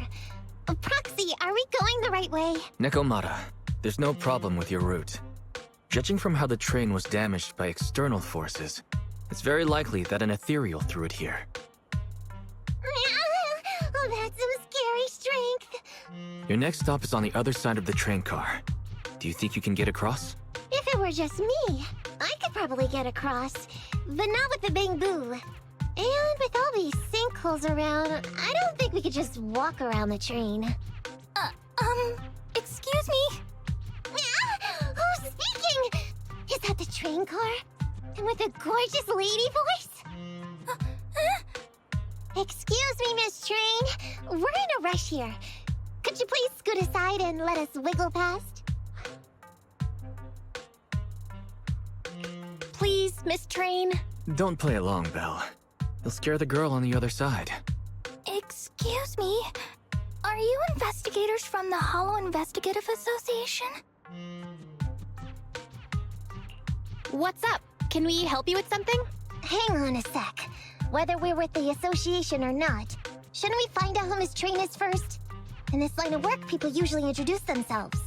Proxy, are we going the right way? Nekomata, there's no problem with your route. Judging from how the train was damaged by external forces, it's very likely that an ethereal threw it here. Oh, that's some scary strength. Your next stop is on the other side of the train car. Do you think you can get across? If it were just me, I could probably get across, but not with the bamboo. And with all these sinkholes around, I don't think we could just walk around the train. Excuse me? Who's speaking? Is that the train car? And with a gorgeous lady voice? Excuse me, Miss Train. We're in a rush here. Could you please scoot aside and let us wiggle past? Please, Miss Train. Don't play along, Belle. You'll scare the girl on the other side. Excuse me? Are you investigators from the Hollow Investigative Association? What's up? Can we help you with something? Hang on a sec. Whether we're with the association or not, shouldn't we find out who Miss Train is first? In this line of work, people usually introduce themselves.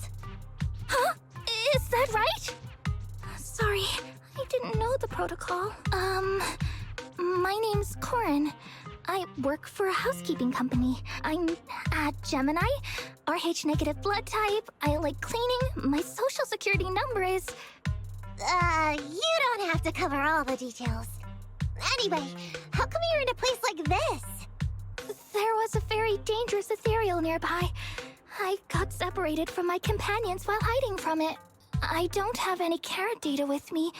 Huh? Is that right? Sorry, I didn't know the protocol. My name's Corin. I work for a housekeeping company. I'm a Gemini, RH negative blood type. I like cleaning. My social security number is... You don't have to cover all the details. Anyway, how come you're in a place like this? There was a very dangerous ethereal nearby. I got separated from my companions while hiding from it. I don't have any carrot data with me.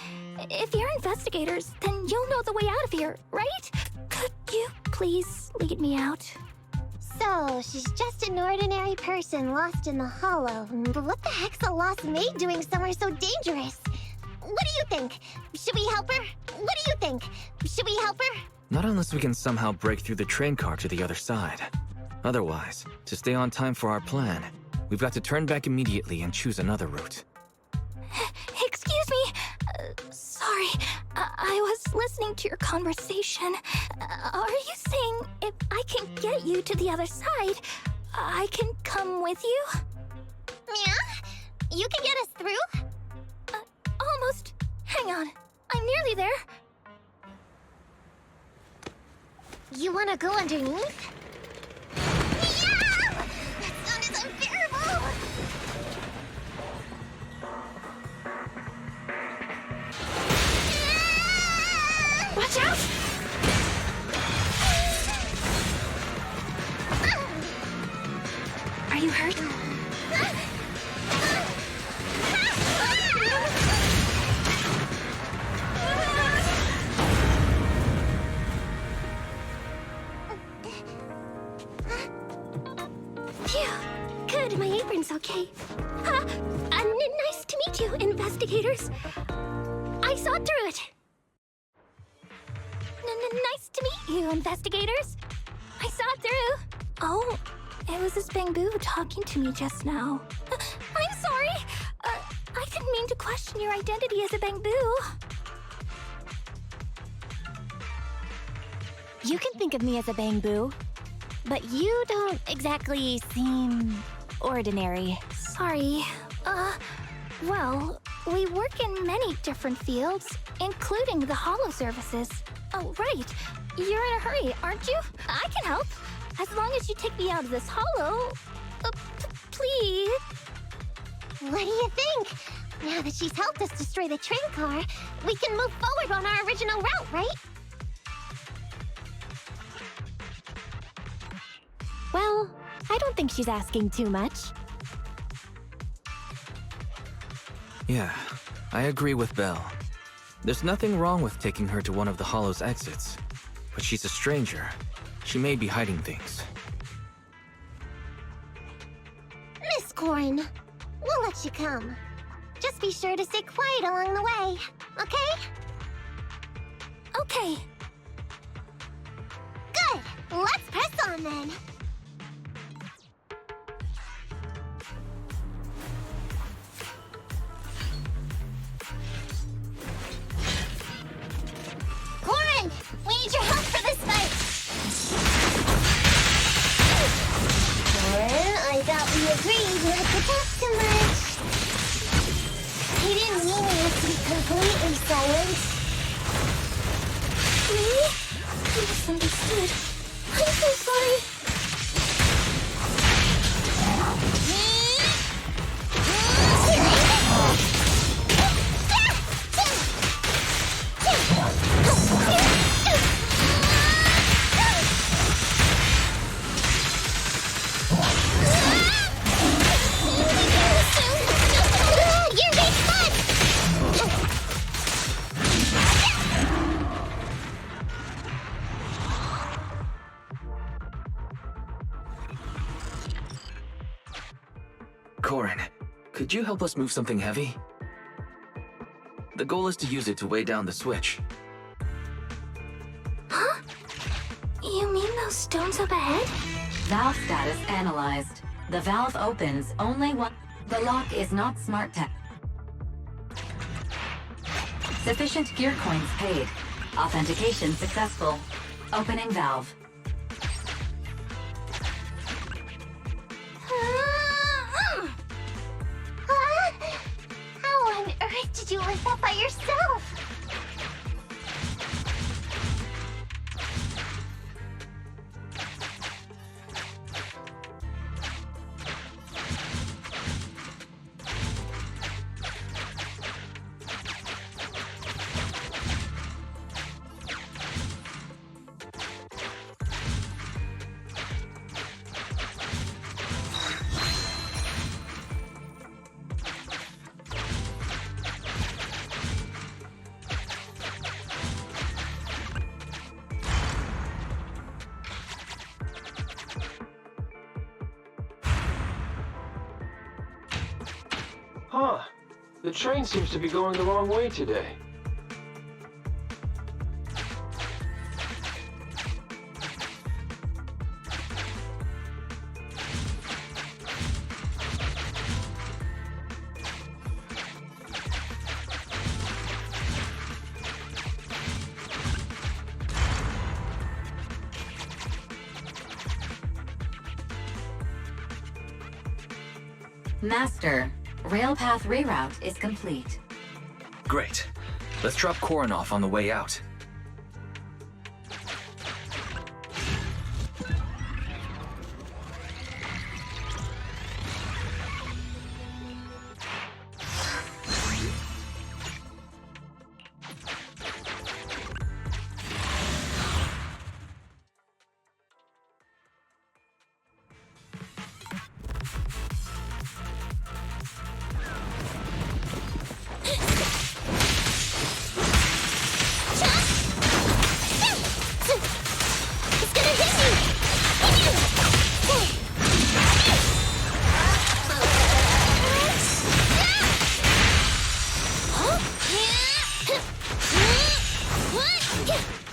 If you're investigators, then you'll know the way out of here, right? Could you please lead me out? So, she's just an ordinary person lost in the Hollow. But what the heck's a lost maid doing somewhere so dangerous? What do you think? Should we help her? What do you think? Should we help her? Not unless we can somehow break through the train car to the other side. Otherwise, to stay on time for our plan, we've got to turn back immediately and choose another route. Excuse me. Sorry, I was listening to your conversation. Are you saying if I can get you to the other side, I can come with you? Yeah? You can get us through? Almost. Hang on. I'm nearly there. You wanna go underneath? Yeah! That sound is unbearable! Watch out! Are you hurt? Phew. Good, my apron's okay. Nice to meet you, investigators. I saw through it. Nice to meet you, investigators. I saw it through. Oh, it was this bamboo talking to me just now. I'm sorry. I didn't mean to question your identity as a bamboo. You can think of me as a bamboo, but you don't exactly seem ordinary. Sorry. Well, we work in many different fields, including the Hollow services. Oh, right. You're in a hurry, aren't you? I can help. As long as you take me out of this Hollow. Please. What do you think? Now that she's helped us destroy the train car, we can move forward on our original route, right? Well, I don't think she's asking too much. Yeah, I agree with Belle. There's nothing wrong with taking her to one of the Hollow's exits, but she's a stranger. She may be hiding things. Miss Corin, we'll let you come. Just be sure to stay quiet along the way, okay? Okay. Good! Let's press on then! Corin! We need your help for this fight! completely silent. Really? I misunderstood. I'm so sorry. Corin, could you help us move something heavy? The goal is to use it to weigh down the switch. Huh? You mean those stones up ahead? Valve status analyzed. The valve opens only one. The lock is not smart tech. Sufficient gear coins paid. Authentication successful. Opening valve. How on earth did you lift that by yourself? Huh. The train seems to be going the wrong way today. Master, railpath reroute is complete. Great. Let's drop Corin off on the way out.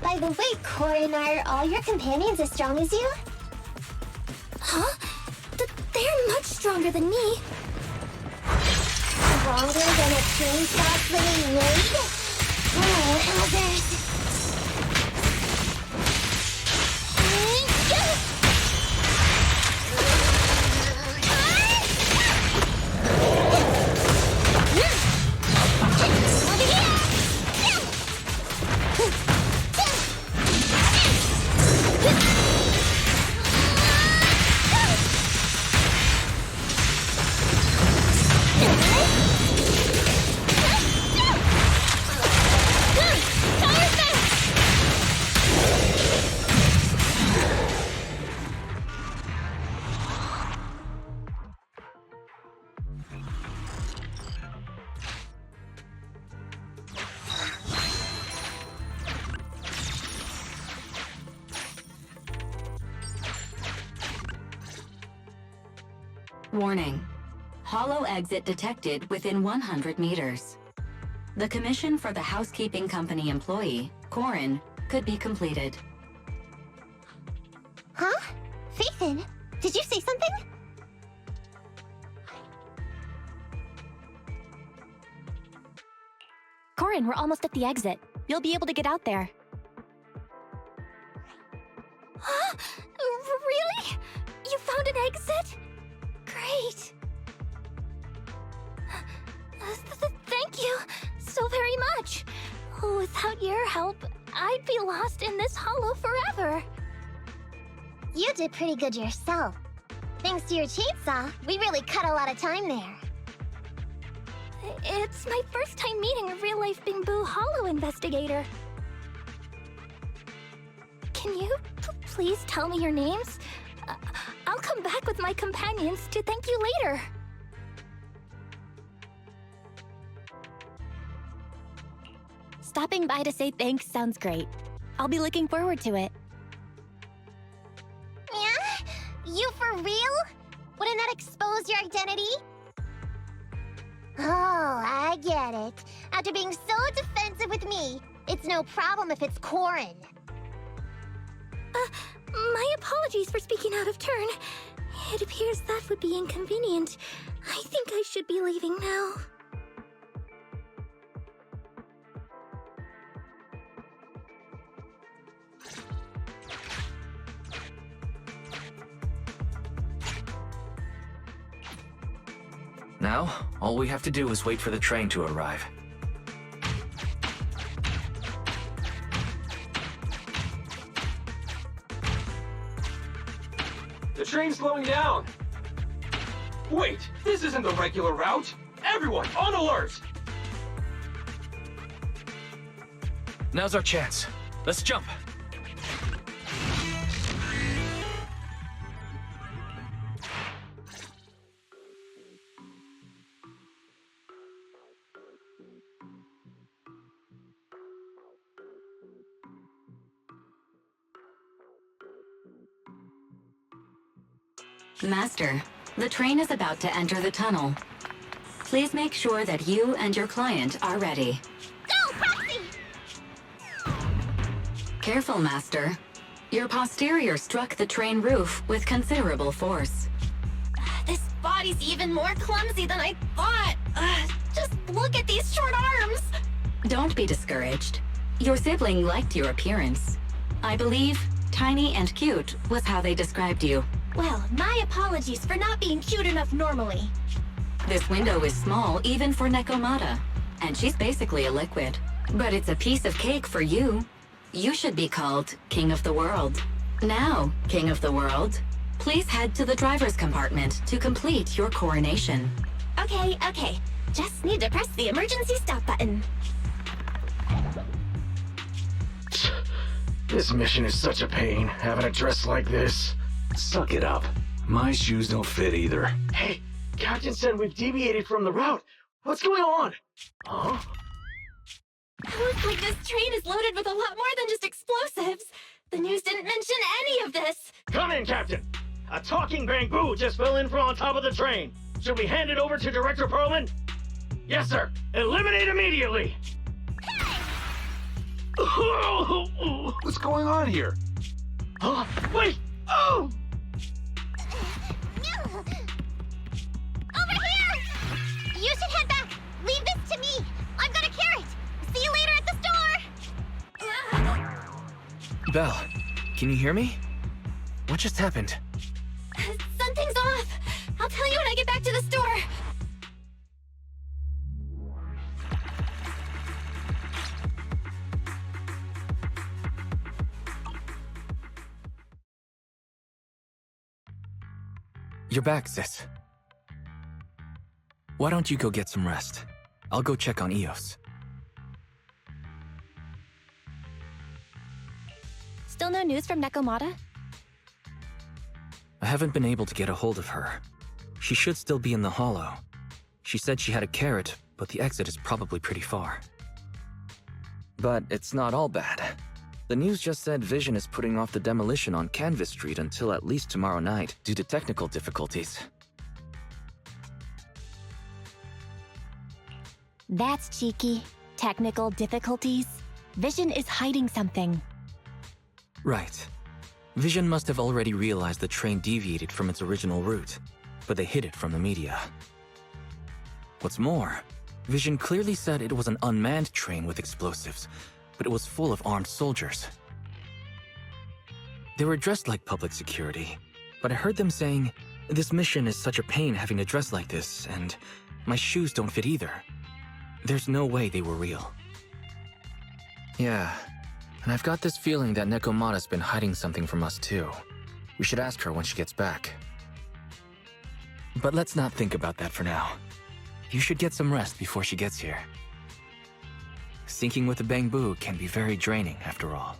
By the way, Corin, are all your companions as strong as you? Huh? They're much stronger than me. Stronger than a chainsaw swinging raid? Oh, others. Warning. Hollow exit detected within 100 meters. The commission for the housekeeping company employee, Corin, could be completed. Huh? Faithin, did you say something? Corin, we're almost at the exit. You'll be able to get out there. Huh? Really? You found an exit? Great. Thank you so very much. Without your help, I'd be lost in this hollow forever. You did pretty good yourself. Thanks to your chainsaw, we really cut a lot of time there. It's my first time meeting a real-life Bingbu Hollow investigator. Can you please tell me your names? I'll come back with my companions to thank you later. Stopping by to say thanks sounds great. I'll be looking forward to it. Yeah? You for real? Wouldn't that expose your identity? Oh, I get it. After being so defensive with me, it's no problem if it's Corin. My apologies for speaking out of turn. It appears that would be inconvenient. I think I should be leaving now. Now, all we have to do is wait for the train to arrive. The train's slowing down! Wait, this isn't the regular route! Everyone, on alert! Now's our chance. Let's jump! Master, the train is about to enter the tunnel. Please make sure that you and your client are ready. Go, Proxy! Careful, Master. Your posterior struck the train roof with considerable force. This body's even more clumsy than I thought. Just look at these short arms. Don't be discouraged. Your sibling liked your appearance. I believe tiny and cute was how they described you. Well, my apologies for not being cute enough normally. This window is small even for Nekomata, and she's basically a liquid. But it's a piece of cake for you. You should be called King of the World. Now, King of the World, please head to the driver's compartment to complete your coronation. Okay. Just need to press the emergency stop button. This mission is such a pain, having a dress like this. Suck it up. My shoes don't fit either. Hey, Captain said we've deviated from the route. What's going on? Huh? Looks like this train is loaded with a lot more than just explosives. The news didn't mention any of this. Come in, Captain. A talking bamboo just fell in from on top of the train. Should we hand it over to Director Perlman? Yes, sir. Eliminate immediately. What's going on here? Huh? Wait! Oh! Over here! You should head back. Leave this to me. I've got a carrot. See you later at the store. Belle, can you hear me? What just happened? Something's off. I'll tell you when I get back to the store. You're back, sis. Why don't you go get some rest? I'll go check on Eos. Still no news from Nekomata? I haven't been able to get a hold of her. She should still be in the hollow. She said she had a carrot, but the exit is probably pretty far. But it's not all bad. The news just said Vision is putting off the demolition on Canvas Street until at least tomorrow night due to technical difficulties. That's cheeky. Technical difficulties? Vision is hiding something. Right. Vision must have already realized the train deviated from its original route, but they hid it from the media. What's more, Vision clearly said it was an unmanned train with explosives, but it was full of armed soldiers. They were dressed like public security, but I heard them saying, "This mission is such a pain having to dress like this, and my shoes don't fit either." There's no way they were real. Yeah, and I've got this feeling that Nekomata's been hiding something from us too. We should ask her when she gets back. But let's not think about that for now. You should get some rest before she gets here. Syncing with the Bangbu can be very draining, after all.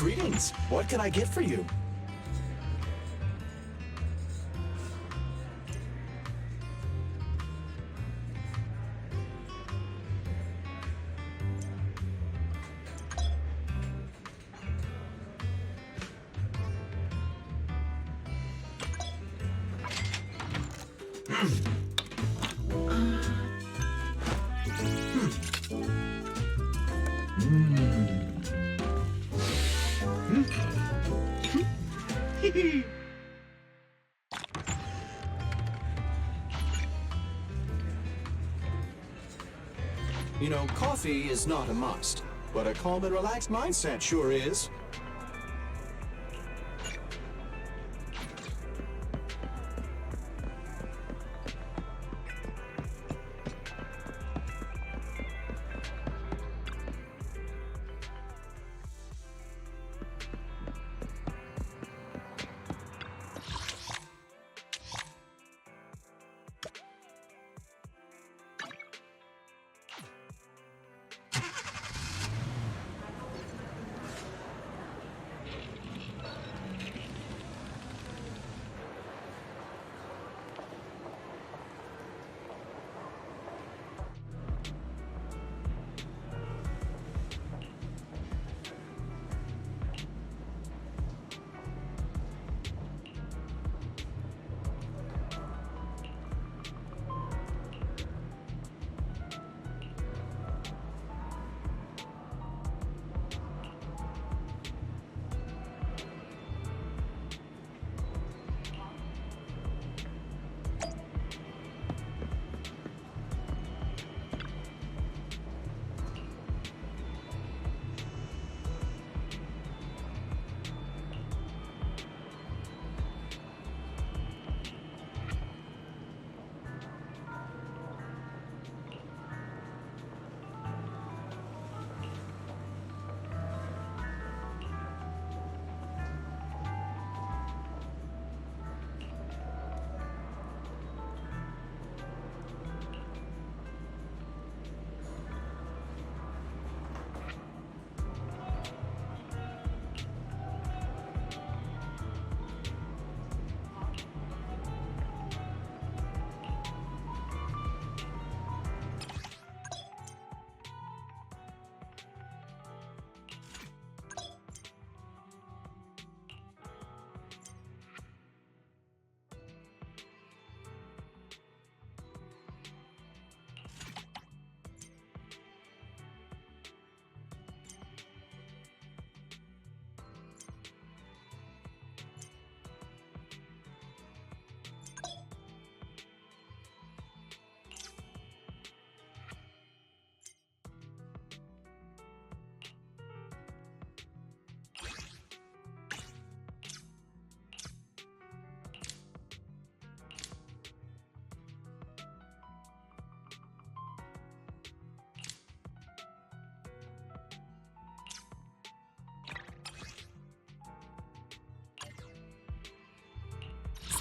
Greetings. What can I get for you? You know, coffee is not a must, but a calm and relaxed mindset sure is.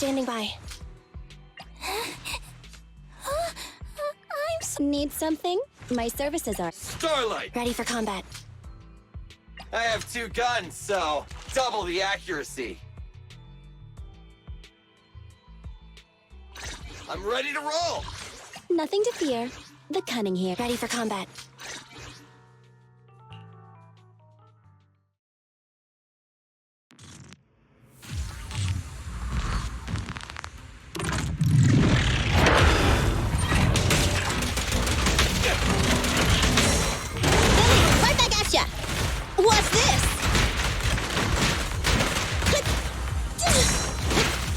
Standing by. Need something? My services are... Starlight! Ready for combat. I have 2 guns, so double the accuracy. I'm ready to roll! Nothing to fear. The cunning here. Ready for combat. What's this?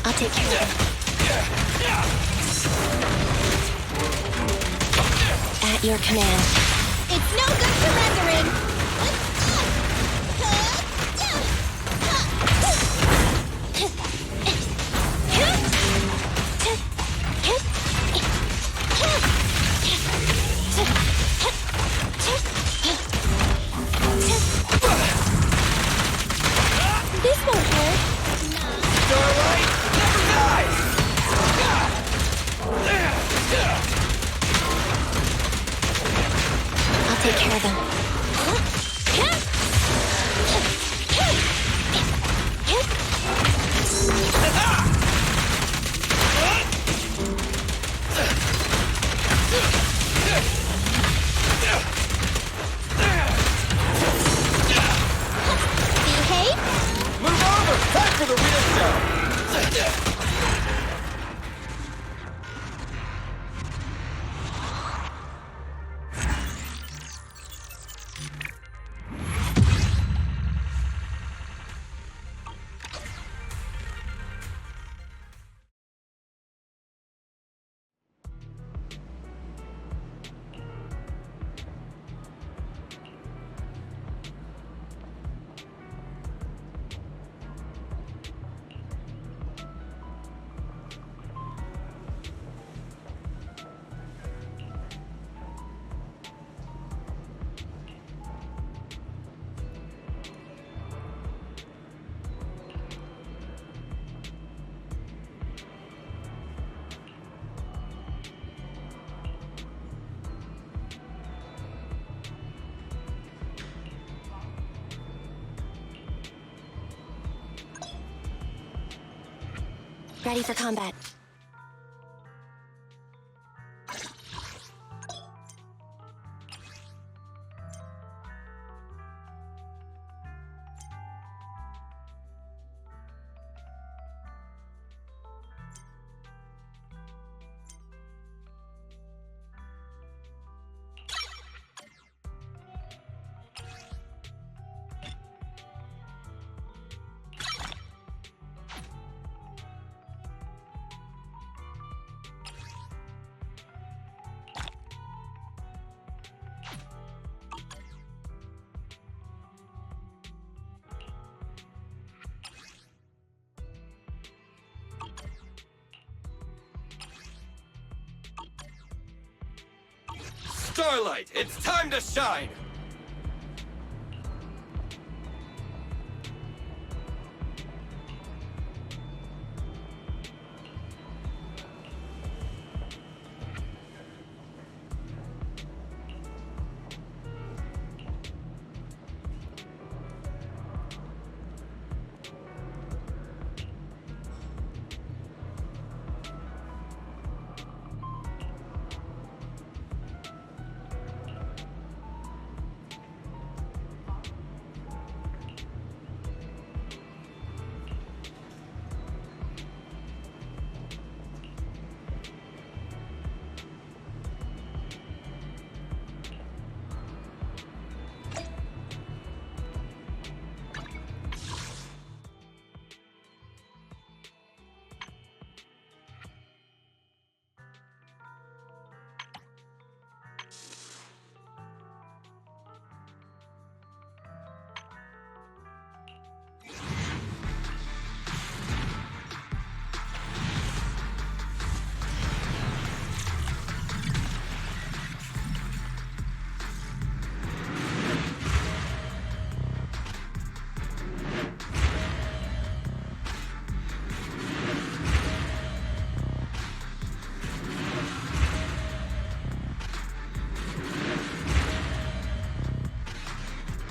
I'll take care of it. At your command. It's no good surrendering! This won't hurt. Starlight never dies! I'll take care of them. Ready for combat. Starlight, it's time to shine!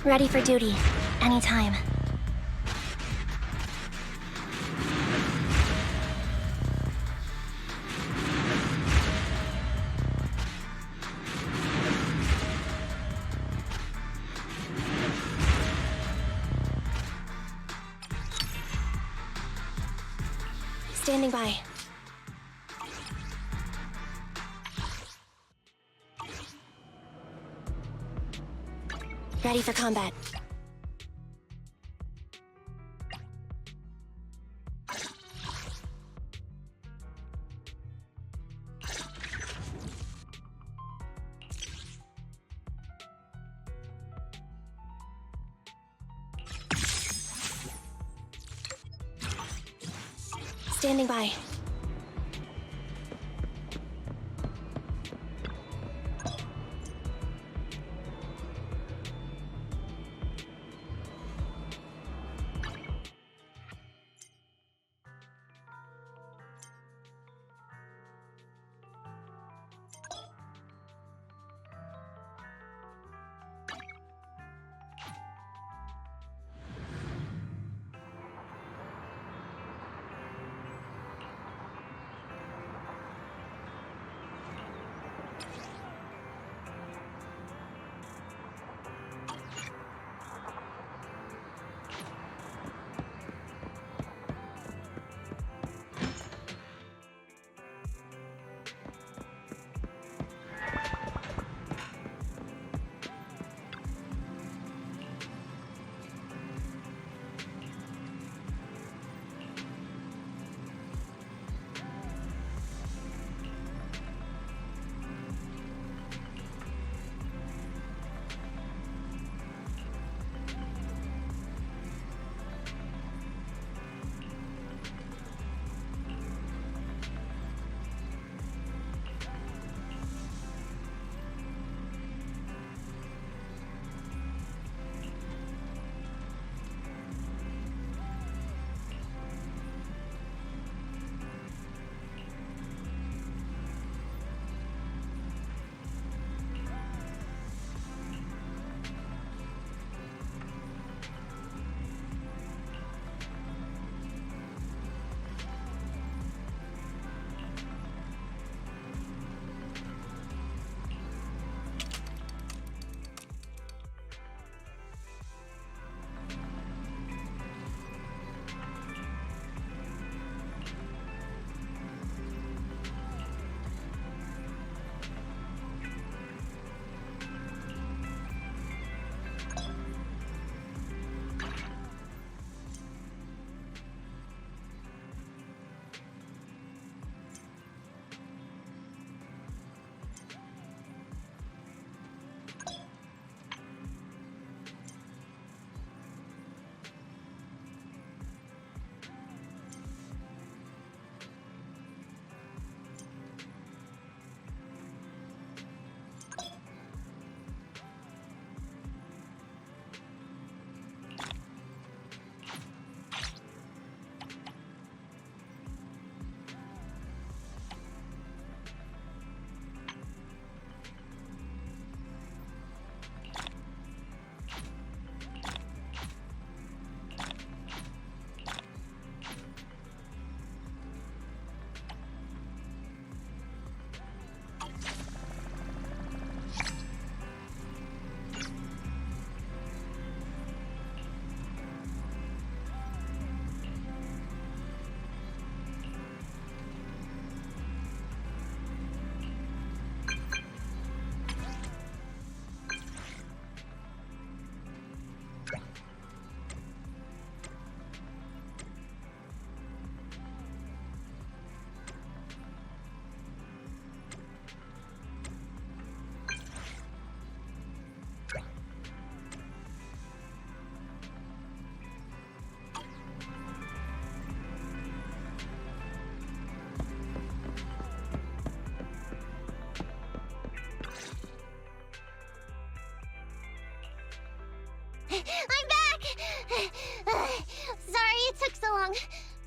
Ready for duty. Anytime. Standing by. Ready for combat. Standing by.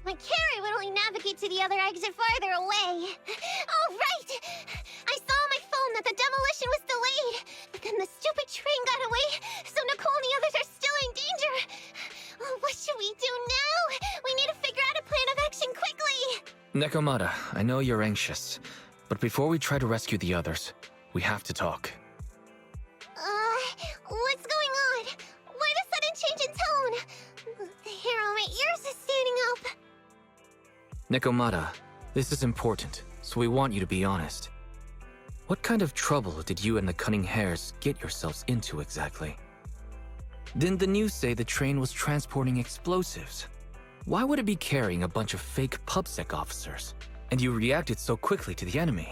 My carrot would only navigate to the other exit farther away. Oh, right! I saw on my phone that the demolition was delayed, but then the stupid train got away, so Nicole and the others are still in danger. Oh, what should we do now? We need to figure out a plan of action quickly! Nekomata, I know you're anxious, but before we try to rescue the others, we have to talk. What's going on? Why the sudden change in tone? The hair on my ears is standing up. Nekomata, this is important, so we want you to be honest. What kind of trouble did you and the cunning hares get yourselves into exactly? Didn't the news say the train was transporting explosives? Why would it be carrying a bunch of fake PubSec officers? And you reacted so quickly to the enemy.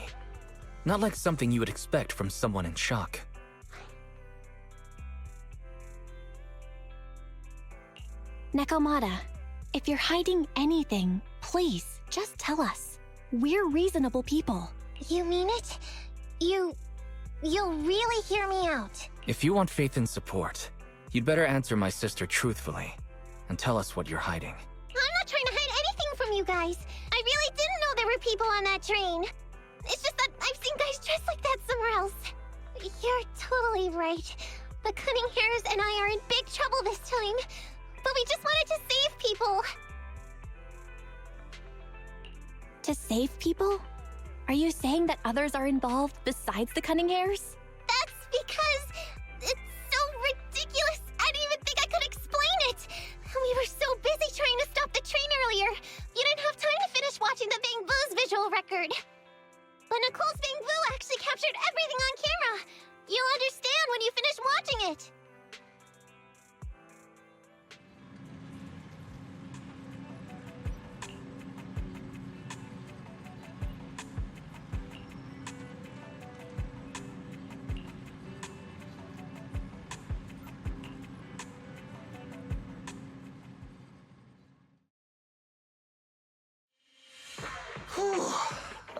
Not like something you would expect from someone in shock. Nekomata, if you're hiding anything, please, just tell us. We're reasonable people. You mean it? You'll really hear me out. If you want faith and support, you'd better answer my sister truthfully, and tell us what you're hiding. I'm not trying to hide anything from you guys. I really didn't know there were people on that train. It's just that I've seen guys dressed like that somewhere else. You're totally right. The cunning hares and I are in big trouble this time. But we just wanted to save people. To save people? Are you saying that others are involved besides the cunning hares? That's because it's so ridiculous. I didn't even think I could explain it. We were so busy trying to stop the train earlier. You didn't have time to finish watching the Bang Boo's visual record. But Nicole's Bang Boo actually captured everything on camera. You'll understand when you finish watching it.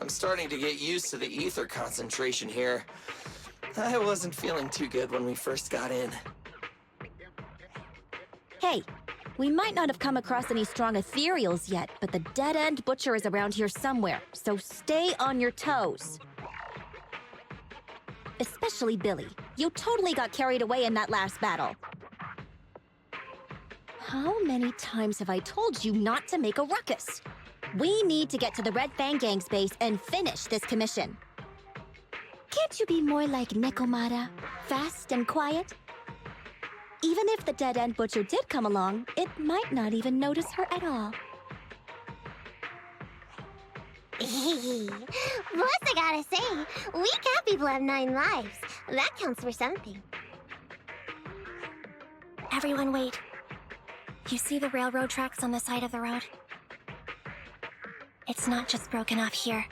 I'm starting to get used to the ether concentration here. I wasn't feeling too good when we first got in. Hey, we might not have come across any strong ethereals yet, but the dead-end butcher is around here somewhere, so stay on your toes. Especially Billy. You totally got carried away in that last battle. How many times have I told you not to make a ruckus? We need to get to the Red Fang Gang's base and finish this commission. Can't you be more like Nekomata? Fast and quiet? Even if the dead-end butcher did come along, it might not even notice her at all. Plus, I gotta say, we cat people have 9 lives. That counts for something. Everyone wait. You see the railroad tracks on the side of the road? It's not just broken off here.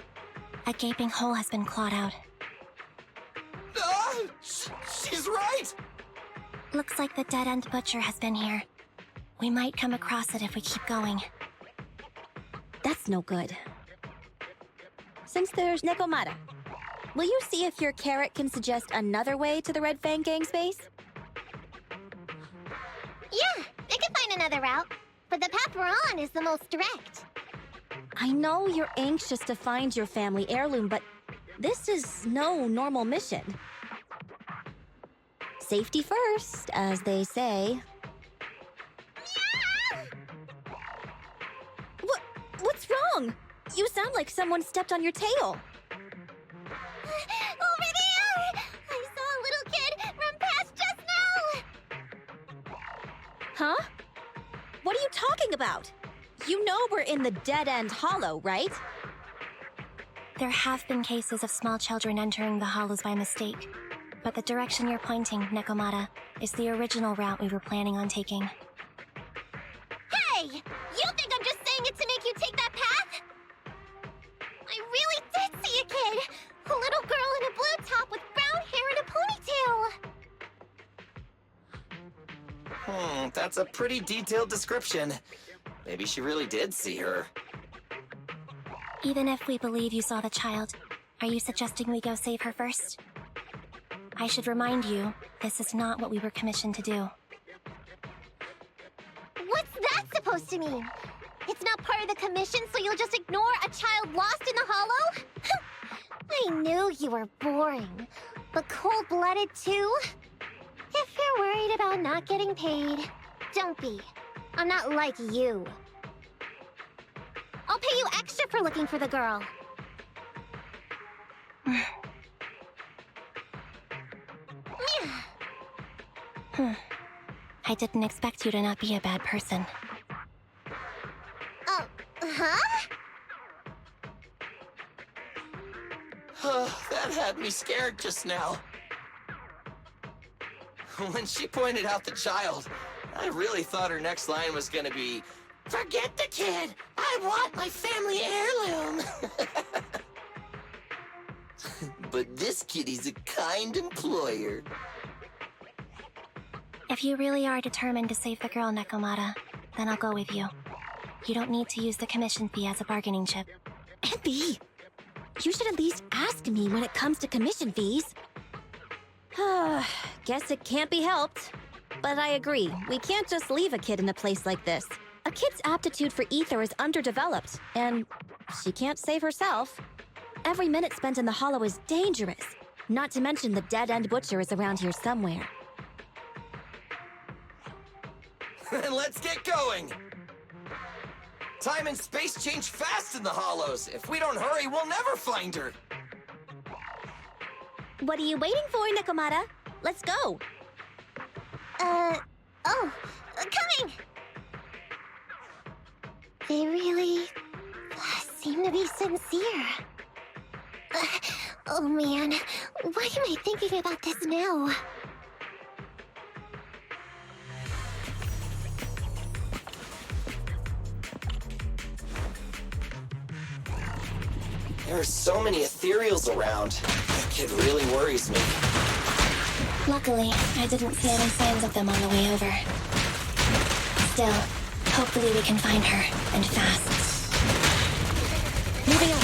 A gaping hole has been clawed out. She's right! Looks like the dead-end butcher has been here. We might come across it if we keep going. That's no good. Since there's Nekomata, will you see if your carrot can suggest another way to the Red Fang Gang's base? Yeah, I can find another route. But the path we're on is the most direct. I know you're anxious to find your family heirloom, but this is no normal mission. Safety first, as they say. What's wrong? You sound like someone stepped on your tail. Over there! I saw a little kid run past just now! Huh? What are you talking about? You know we're in the dead-end hollow, right? There have been cases of small children entering the hollows by mistake. But the direction you're pointing, Nekomata, is the original route we were planning on taking. Hey! You think I'm just saying it to make you take that path? I really did see a kid! A little girl in a blue top with brown hair and a ponytail! That's a pretty detailed description. Maybe she really did see her. Even if we believe you saw the child, are you suggesting we go save her first? I should remind you, this is not what we were commissioned to do. What's that supposed to mean? It's not part of the commission, so you'll just ignore a child lost in the hollow? I knew you were boring, but cold-blooded too? If you're worried about not getting paid, don't be. I'm not like you. I'll pay you extra for looking for the girl. I didn't expect you to not be a bad person. Huh? That had me scared just now. When she pointed out the child, I really thought her next line was gonna be, "Forget the kid! I want my family heirloom!" But this kitty's a kind employer. If you really are determined to save the girl, Nekomata, then I'll go with you. You don't need to use the commission fee as a bargaining chip. Envy! You should at least ask me when it comes to commission fees. Guess it can't be helped. But I agree, we can't just leave a kid in a place like this. A kid's aptitude for ether is underdeveloped, and she can't save herself. Every minute spent in the hollow is dangerous. Not to mention the dead-end butcher is around here somewhere. Then let's get going! Time and space change fast in the hollows. If we don't hurry, we'll never find her. What are you waiting for, Nekomata? Let's go! Coming! They really seem to be sincere. Oh man, why am I thinking about this now? There are so many ethereals around. That kid really worries me. Luckily, I didn't see any signs of them on the way over. Still, hopefully we can find her, and fast. Moving on.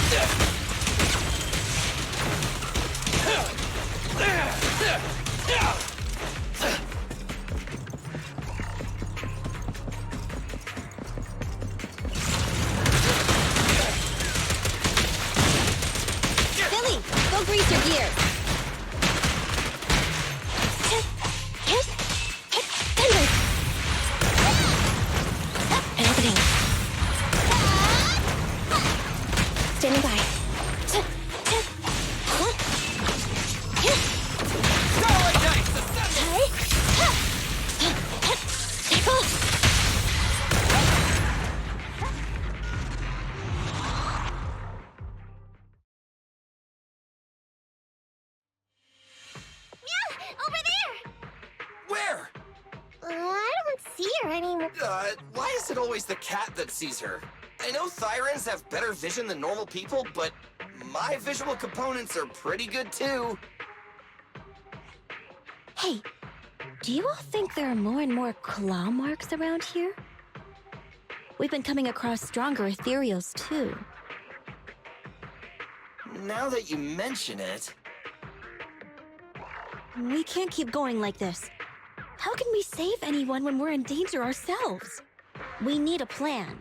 Billy, go grease your gears. Standing by. Where? I don't see her anymore. Why is it always the cat that sees her? I know Thyrans have better vision than normal people, but my visual components are pretty good too. Hey, do you all think there are more and more claw marks around here? We've been coming across stronger ethereals too. Now that you mention it... We can't keep going like this. How can we save anyone when we're in danger ourselves? We need a plan.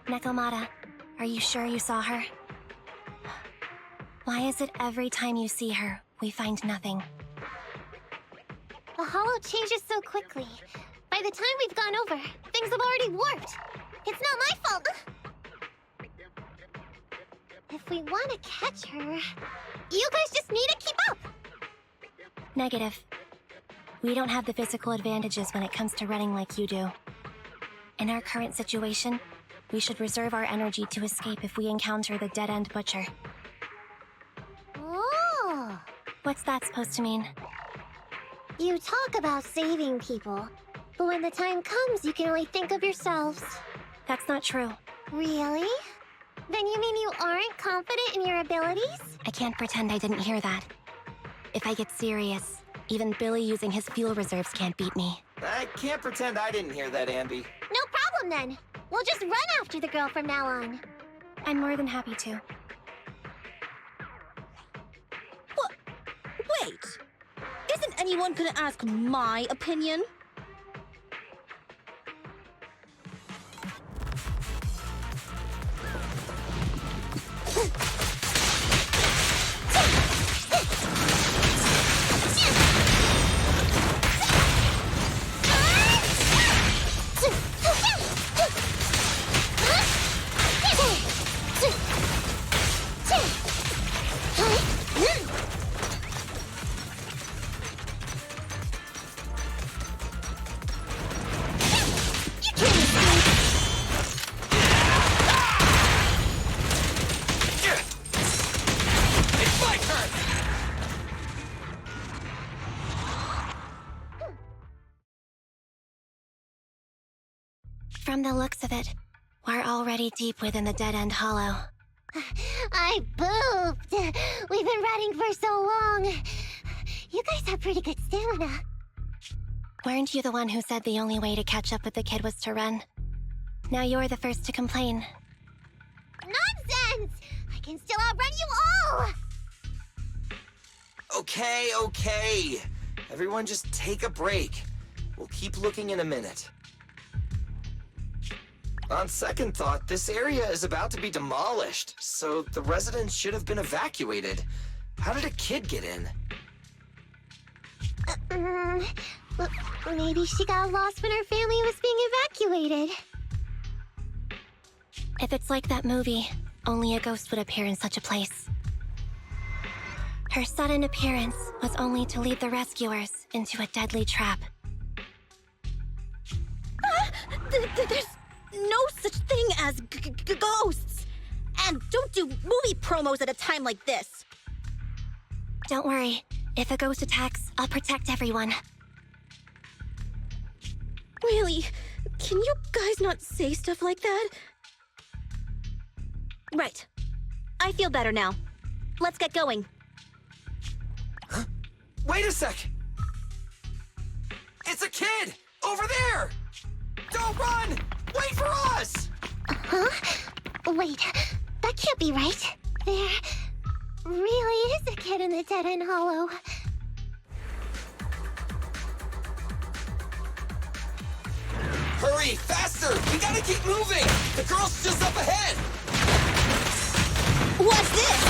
Nekomata, are you sure you saw her? Why is it every time you see her, we find nothing? The hollow changes so quickly. By the time we've gone over, things have already warped. It's not my fault. If we want to catch her, you guys just need to keep up. Negative. We don't have the physical advantages when it comes to running like you do. In our current situation, we should reserve our energy to escape if we encounter the dead-end butcher. Oh! What's that supposed to mean? You talk about saving people, but when the time comes, you can only think of yourselves. That's not true. Really? Then you mean you aren't confident in your abilities? I can't pretend I didn't hear that. If I get serious, even Billy using his fuel reserves can't beat me. I can't pretend I didn't hear that, Ambi. No problem then. We'll just run after the girl from now on. I'm more than happy to. What? Wait! Isn't anyone gonna ask my opinion? From the looks of it, we're already deep within the dead-end hollow. I booped! We've been running for so long. You guys have pretty good stamina. Weren't you the one who said the only way to catch up with the kid was to run? Now you're the first to complain. Nonsense! I can still outrun you all! Okay. Everyone just take a break. We'll keep looking in a minute. On second thought, this area is about to be demolished, so the residents should have been evacuated. How did a kid get in? Maybe she got lost when her family was being evacuated. If it's like that movie, only a ghost would appear in such a place. Her sudden appearance was only to lead the rescuers into a deadly trap. There's no such thing as ghosts! And don't do movie promos at a time like this! Don't worry. If a ghost attacks, I'll protect everyone. Really? Can you guys not say stuff like that? Right. I feel better now. Let's get going. Huh? Wait a sec! It's a kid! Over there! Don't run! Wait for us! Huh? Wait, that can't be right. There really is a kid in the dead-end hollow. Hurry, faster! We gotta keep moving! The girl's just up ahead! What's this?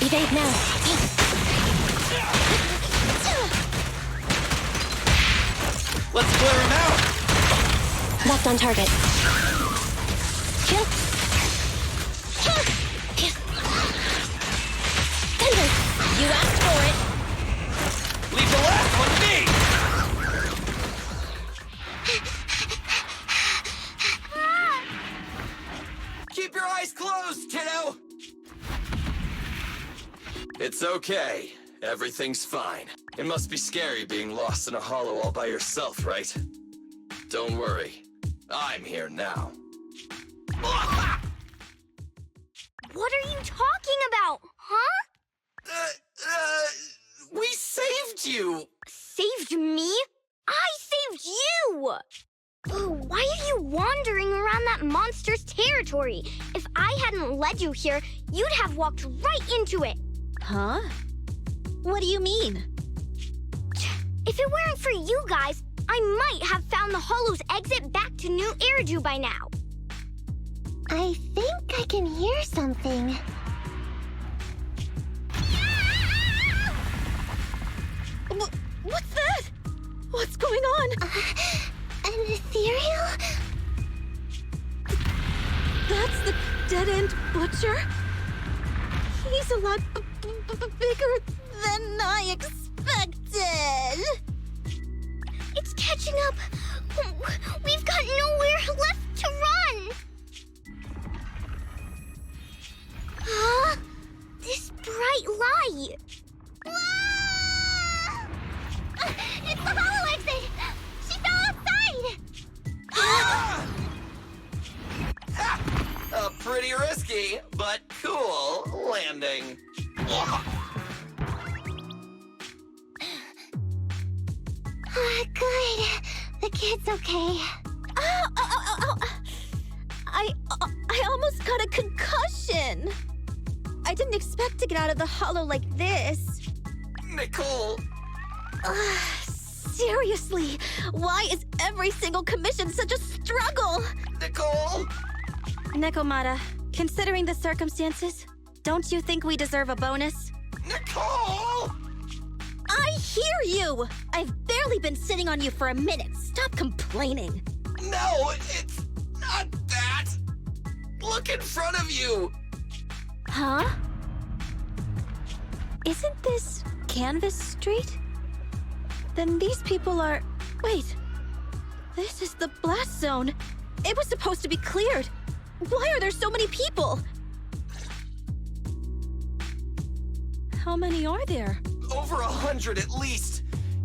Evade now. Let's clear him out! Left on target. You asked for it. Leave the last one to me! Keep your eyes closed, kiddo! It's okay. Everything's fine. It must be scary being lost in a hollow all by yourself, right? Don't worry. I'm here now. What are you talking about, huh? We saved you! Saved me? I saved you! Oh, why are you wandering around that monster's territory? If I hadn't led you here, you'd have walked right into it. Huh? What do you mean? If it weren't for you guys, I might have found the Hollow's exit back to New Eridu by now. I think I can hear something. What's that? What's going on? An ethereal? That's the dead-end butcher? He's a lot bigger than I expected. It's catching up. We've got nowhere left to run. Huh? This bright light. It's the hollow exit! She fell outside! risky, but cool landing. Good. The kid's okay. Oh. I almost got a concussion. I didn't expect to get out of the hollow like this. Nicole! Seriously, why is every single commission such a struggle? Nicole! Nekomata, considering the circumstances, don't you think we deserve a bonus? Nicole! I hear you! I've barely been sitting on you for a minute. Stop complaining. No, it's not that! Look in front of you! Huh? Isn't this Canvas Street? Then these people are... Wait. This is the blast zone. It was supposed to be cleared. Why are there so many people? How many are there? Over 100 at least.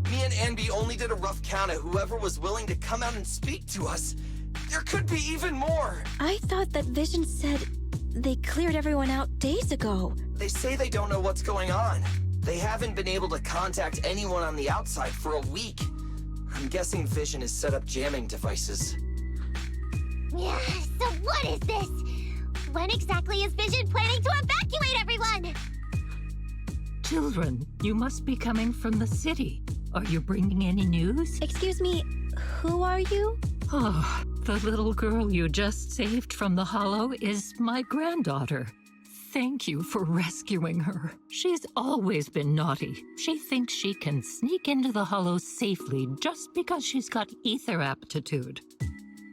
Me and Anby only did a rough count of whoever was willing to come out and speak to us. There could be even more. I thought that Vision said they cleared everyone out days ago. They say they don't know what's going on. They haven't been able to contact anyone on the outside for a week. I'm guessing Vision has set up jamming devices. Yeah, so what is this? When exactly is Vision planning to evacuate everyone? Children, you must be coming from the city. Are you bringing any news? Excuse me, who are you? Oh, the little girl you just saved from the hollow is my granddaughter. Thank you for rescuing her. She's always been naughty. She thinks she can sneak into the hollow safely just because she's got ether aptitude.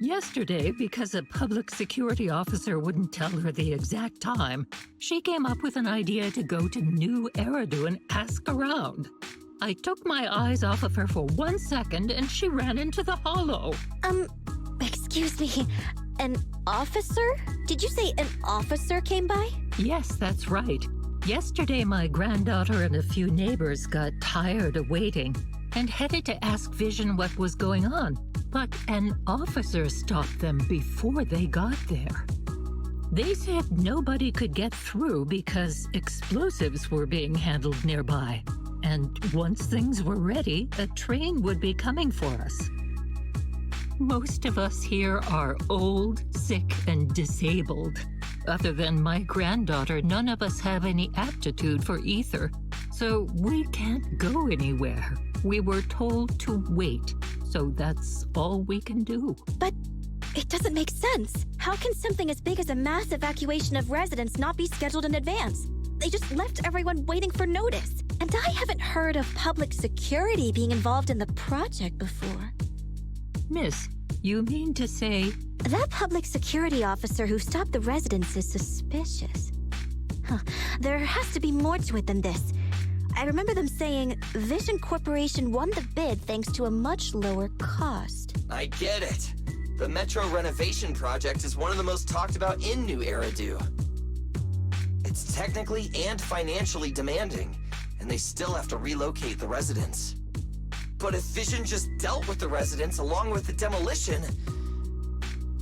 Yesterday, because a public security officer wouldn't tell her the exact time, she came up with an idea to go to New Eridu and ask around. I took my eyes off of her for 1 second and she ran into the hollow. Excuse me, an officer? Did you say an officer came by? Yes, that's right. Yesterday, my granddaughter and a few neighbors got tired of waiting and headed to ask Vision what was going on. But an officer stopped them before they got there. They said nobody could get through because explosives were being handled nearby. And once things were ready, a train would be coming for us. Most of us here are old, sick, and disabled. Other than my granddaughter, none of us have any aptitude for ether, so we can't go anywhere. We were told to wait, so that's all we can do. But it doesn't make sense. How can something as big as a mass evacuation of residents not be scheduled in advance? They just left everyone waiting for notice. And I haven't heard of public security being involved in the project before. Miss, you mean to say... That public security officer who stopped the residents is suspicious. There has to be more to it than this. I remember them saying Vision Corporation won the bid thanks to a much lower cost. I get it. The Metro renovation project is one of the most talked about in New Eridu. It's technically and financially demanding, and they still have to relocate the residents. But if Vision just dealt with the residents along with the demolition,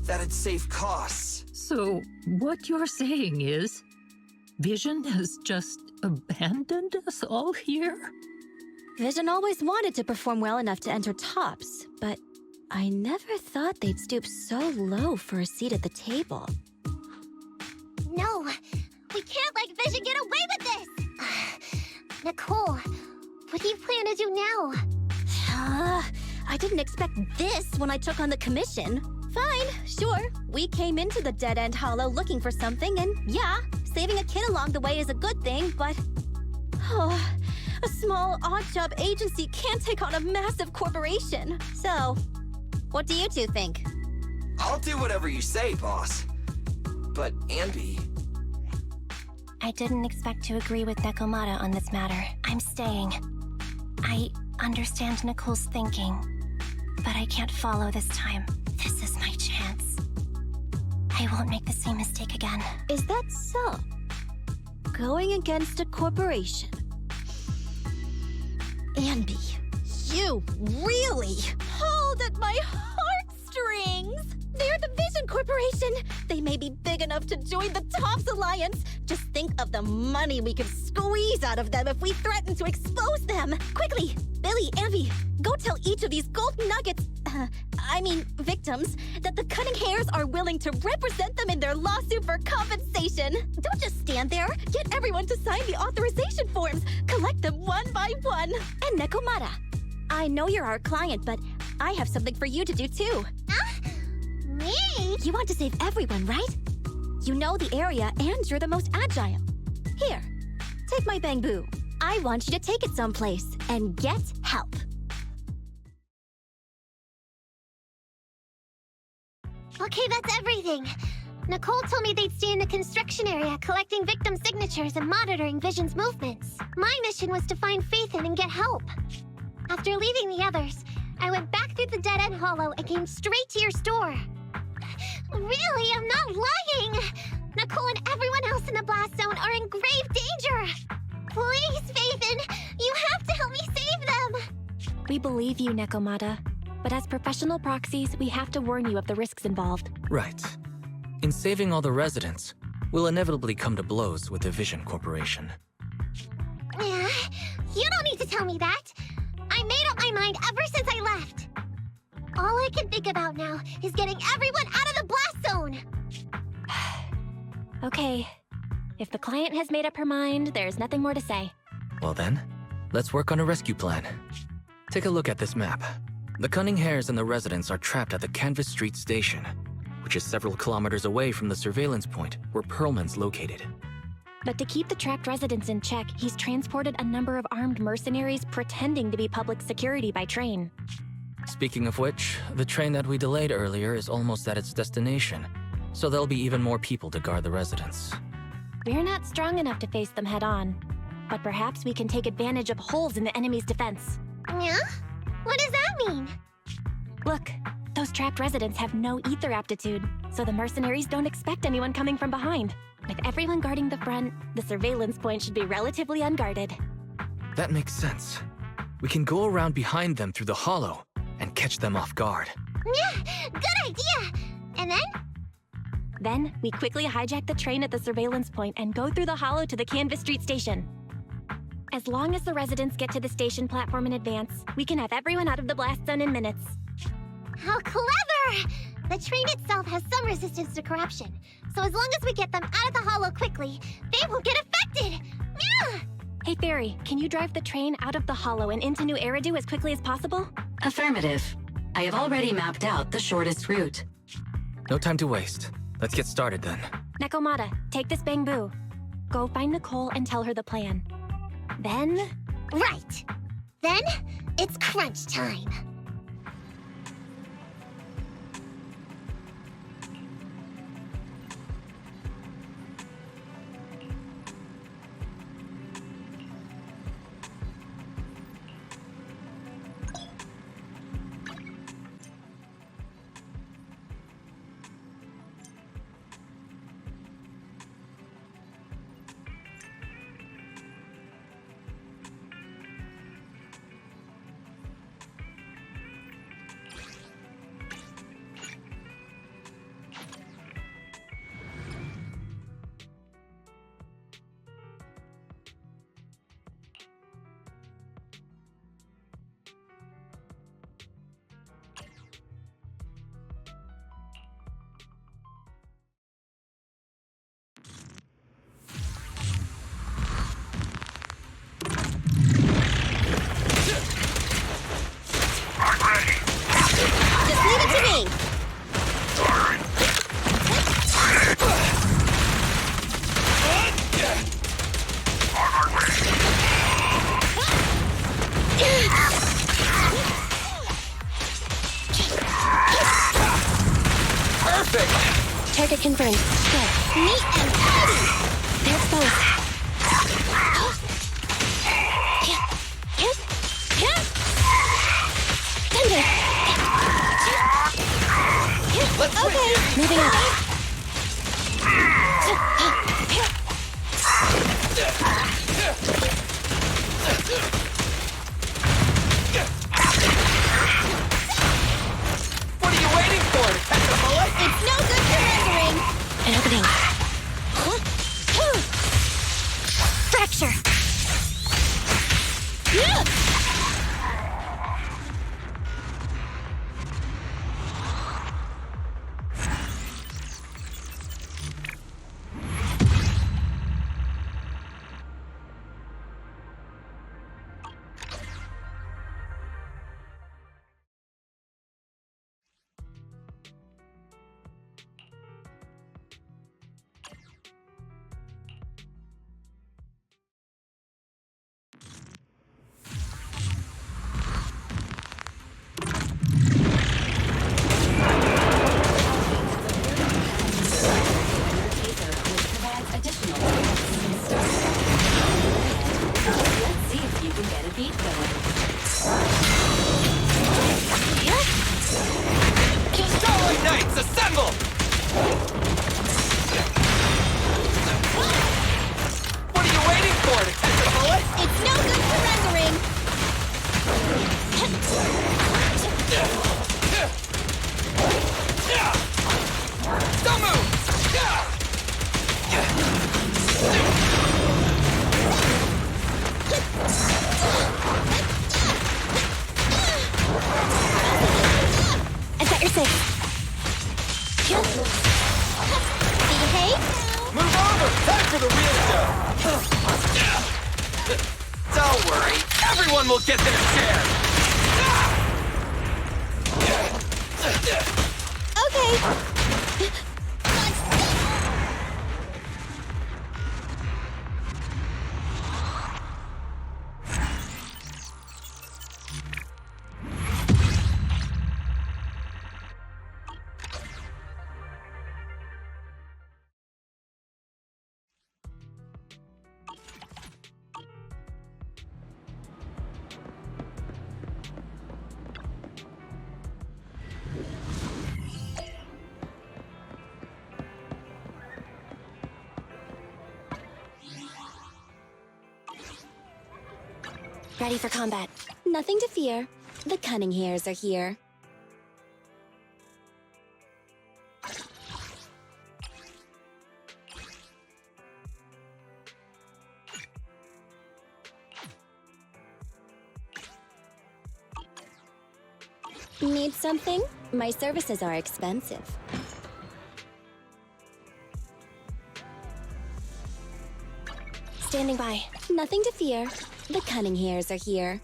that'd save costs. So, what you're saying is, Vision has just abandoned us all here? Vision always wanted to perform well enough to enter tops, but I never thought they'd stoop so low for a seat at the table. No, we can't let Vision get away with this! Nicole, what do you plan to do now? I didn't expect this when I took on the commission. Fine, sure. We came into the dead-end hollow looking for something, and yeah, saving a kid along the way is a good thing, but... a small odd-job agency can't take on a massive corporation. So, what do you two think? I'll do whatever you say, boss. But, Anby... I didn't expect to agree with Nekomata on this matter. I'm staying. I understand Nicole's thinking, but I can't follow this time. This is my chance. I won't make the same mistake again. Is that so? Going against a corporation? Anby, you really pulled at my heartstrings! They're the Vision Corporation! They may be big enough to join the TOPS Alliance! Just think of the money we could squeeze out of them if we threaten to expose them! Quickly! Billy, Ambi, go tell each of these gold nuggets, victims, that the Cunning Hares are willing to represent them in their lawsuit for compensation! Don't just stand there! Get everyone to sign the authorization forms! Collect them one by one! And Nekomata, I know you're our client, but I have something for you to do too. Me? You want to save everyone, right? You know the area and you're the most agile. Here, take my bamboo. I want you to take it someplace and get help. Okay, that's everything. Nicole told me they'd stay in the construction area collecting victim signatures and monitoring Vision's movements. My mission was to find Faithin and get help. After leaving the others, I went back through the dead-end hollow and came straight to your store. Really, I'm not lying! Nicole and everyone else in the blast zone are in grave danger! Please, Faithin, you have to help me save them! We believe you, Nekomata. But as professional proxies, we have to warn you of the risks involved. Right. In saving all the residents, we'll inevitably come to blows with the Vision Corporation. Yeah, you don't need to tell me that. I made up my mind ever since I left. All I can think about now is getting everyone out of the blast zone! Okay. If the client has made up her mind, there's nothing more to say. Well then, let's work on a rescue plan. Take a look at this map. The Cunning Hares and the residents are trapped at the Canvas Street Station, which is several kilometers away from the surveillance point where Perlman's located. But to keep the trapped residents in check, he's transported a number of armed mercenaries pretending to be public security by train. Speaking of which, the train that we delayed earlier is almost at its destination, so there'll be even more people to guard the residents. We're not strong enough to face them head-on, but perhaps we can take advantage of holes in the enemy's defense. Yeah? What does that mean? Look, those trapped residents have no ether aptitude, so the mercenaries don't expect anyone coming from behind. With everyone guarding the front, the surveillance point should be relatively unguarded. That makes sense. We can go around behind them through the hollow and catch them off guard. Yeah, good idea! And then? Then, we quickly hijack the train at the surveillance point and go through the hollow to the Canvas Street Station. As long as the residents get to the station platform in advance, we can have everyone out of the blast zone in minutes. How clever! The train itself has some resistance to corruption, so as long as we get them out of the hollow quickly, they won't get affected! Yeah! Hey Fairy, can you drive the train out of the hollow and into New Eridu as quickly as possible? Affirmative. I have already mapped out the shortest route. No time to waste. Let's get started then. Nekomata, take this bamboo. Go find Nicole and tell her the plan. Then... Right! Then, it's crunch time. Target confirmed. Good. Neat and tidy! They're exposed. Thunder! Okay. Moving up. What are you waiting for? To catch a bullet? It's no good I've got your six. Behave. Move over! Time for the real show! Don't worry, everyone will get their share! Okay. Ready for combat. Nothing to fear. The cunning hairs are here. Need something? My services are expensive. Standing by. Nothing to fear. The cunning hairs are here.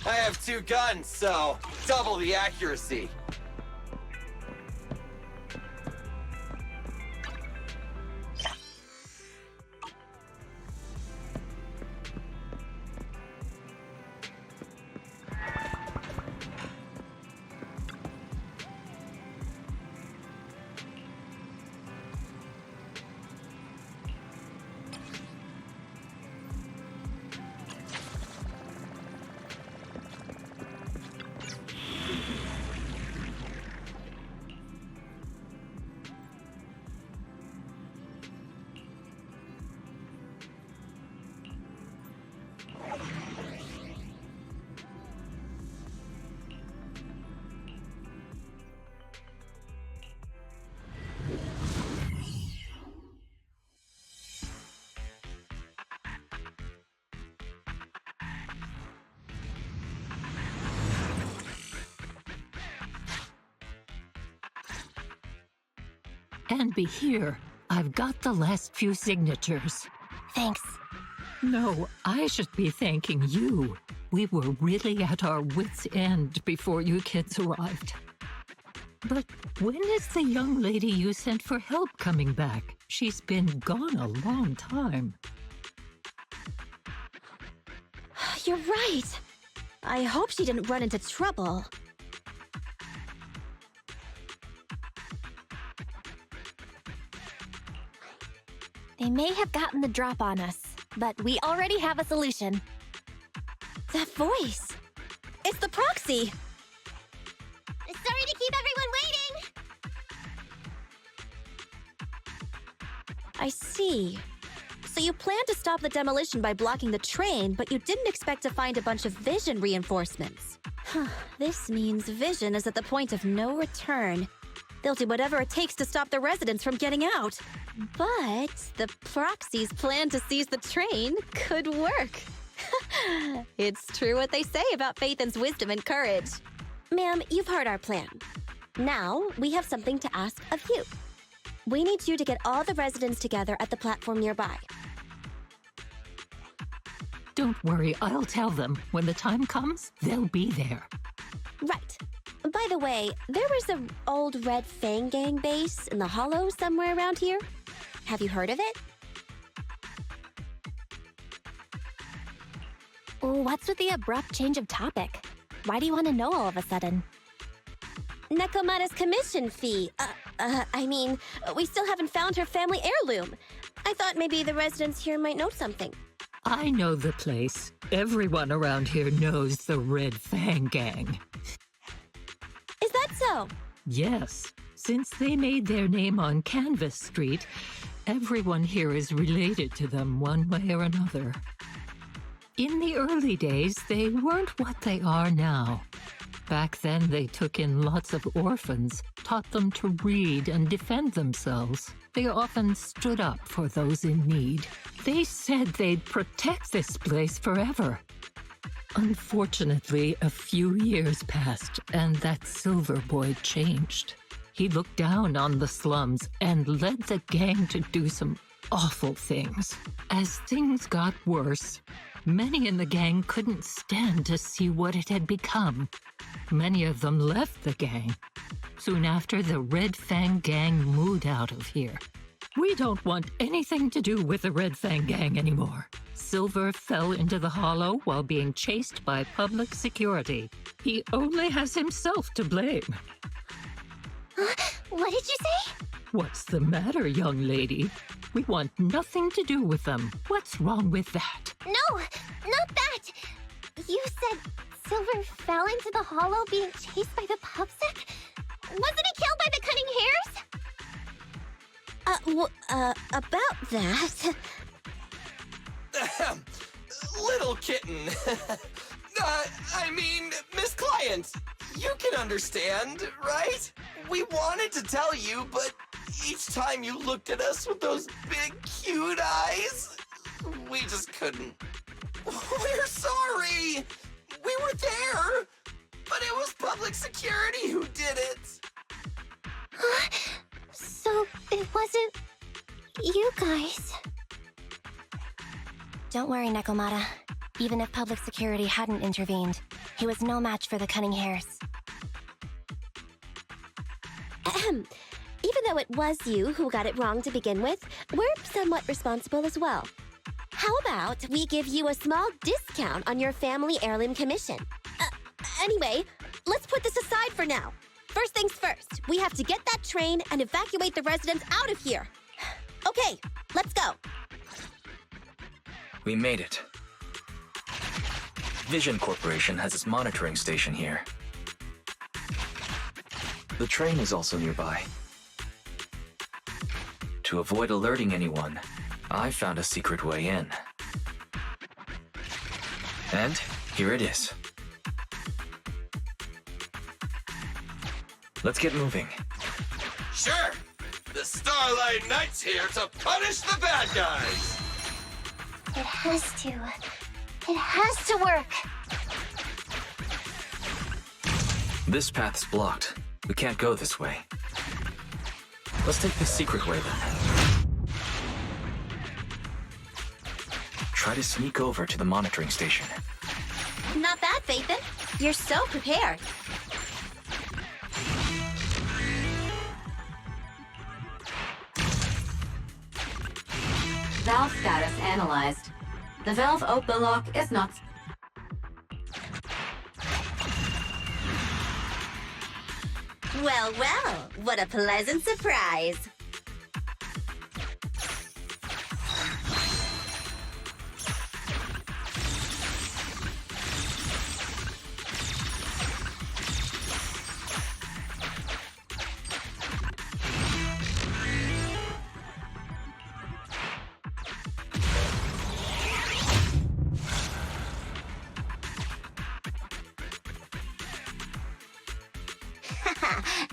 I have 2 guns, so double the accuracy. And be here. I've got the last few signatures. Thanks. No, I should be thanking you. We were really at our wits' end before you kids arrived. But when is the young lady you sent for help coming back? She's been gone a long time. You're right. I hope she didn't run into trouble. They may have gotten the drop on us, but we already have a solution. That voice! It's the Proxy! Sorry to keep everyone waiting! I see. So you planned to stop the demolition by blocking the train, but you didn't expect to find a bunch of vision reinforcements. This means vision is at the point of no return. They'll do whatever it takes to stop the residents from getting out. But the Proxy's plan to seize the train could work. It's true what they say about Phaethon's wisdom and courage. Ma'am, you've heard our plan. Now, we have something to ask of you. We need you to get all the residents together at the platform nearby. Don't worry, I'll tell them. When the time comes, they'll be there. Right. By the way, there was an old Red Fang Gang base in the Hollow somewhere around here. Have you heard of it? What's with the abrupt change of topic? Why do you want to know all of a sudden? Nekomata's commission fee. We still haven't found her family heirloom. I thought maybe the residents here might know something. I know the place. Everyone around here knows the Red Fang Gang. Is that so? Yes. Since they made their name on Canvas Street, everyone here is related to them one way or another. In the early days, they weren't what they are now. Back then, they took in lots of orphans, taught them to read and defend themselves. They often stood up for those in need. They said they'd protect this place forever. Unfortunately, a few years passed, and that Silver Boy changed. He looked down on the slums and led the gang to do some awful things. As things got worse, many in the gang couldn't stand to see what it had become. Many of them left the gang. Soon after, the Red Fang Gang moved out of here. We don't want anything to do with the Red Fang Gang anymore. Silver fell into the hollow while being chased by public security. He only has himself to blame. What did you say? What's the matter, young lady? We want nothing to do with them. What's wrong with that? No, not that! You said Silver fell into the hollow being chased by the pubsec? Wasn't he killed by the cunning hares? About that... Little kitten. Miss Client, you can understand, right? We wanted to tell you, but each time you looked at us with those big, cute eyes, we just couldn't. We're sorry. We were there, but it was public security who did it. So it wasn't you guys. Don't worry, Nekomata. Even if public security hadn't intervened, he was no match for the cunning hares. Even though it was you who got it wrong to begin with, we're somewhat responsible as well. How about we give you a small discount on your family heirloom commission? Anyway, let's put this aside for now. First things first, we have to get that train and evacuate the residents out of here. Okay, let's go. We made it. Vision Corporation has its monitoring station here. The train is also nearby. To avoid alerting anyone, I found a secret way in. And here it is. Let's get moving. Sure! The Starlight Knight's here to punish the bad guys! It has to. It has to work. This path's blocked. We can't go this way. Let's take the secret way then. Try to sneak over to the monitoring station. Not bad, Phaethon. You're so prepared. Valve status analyzed. The valve open lock is not... Well, well, what a pleasant surprise.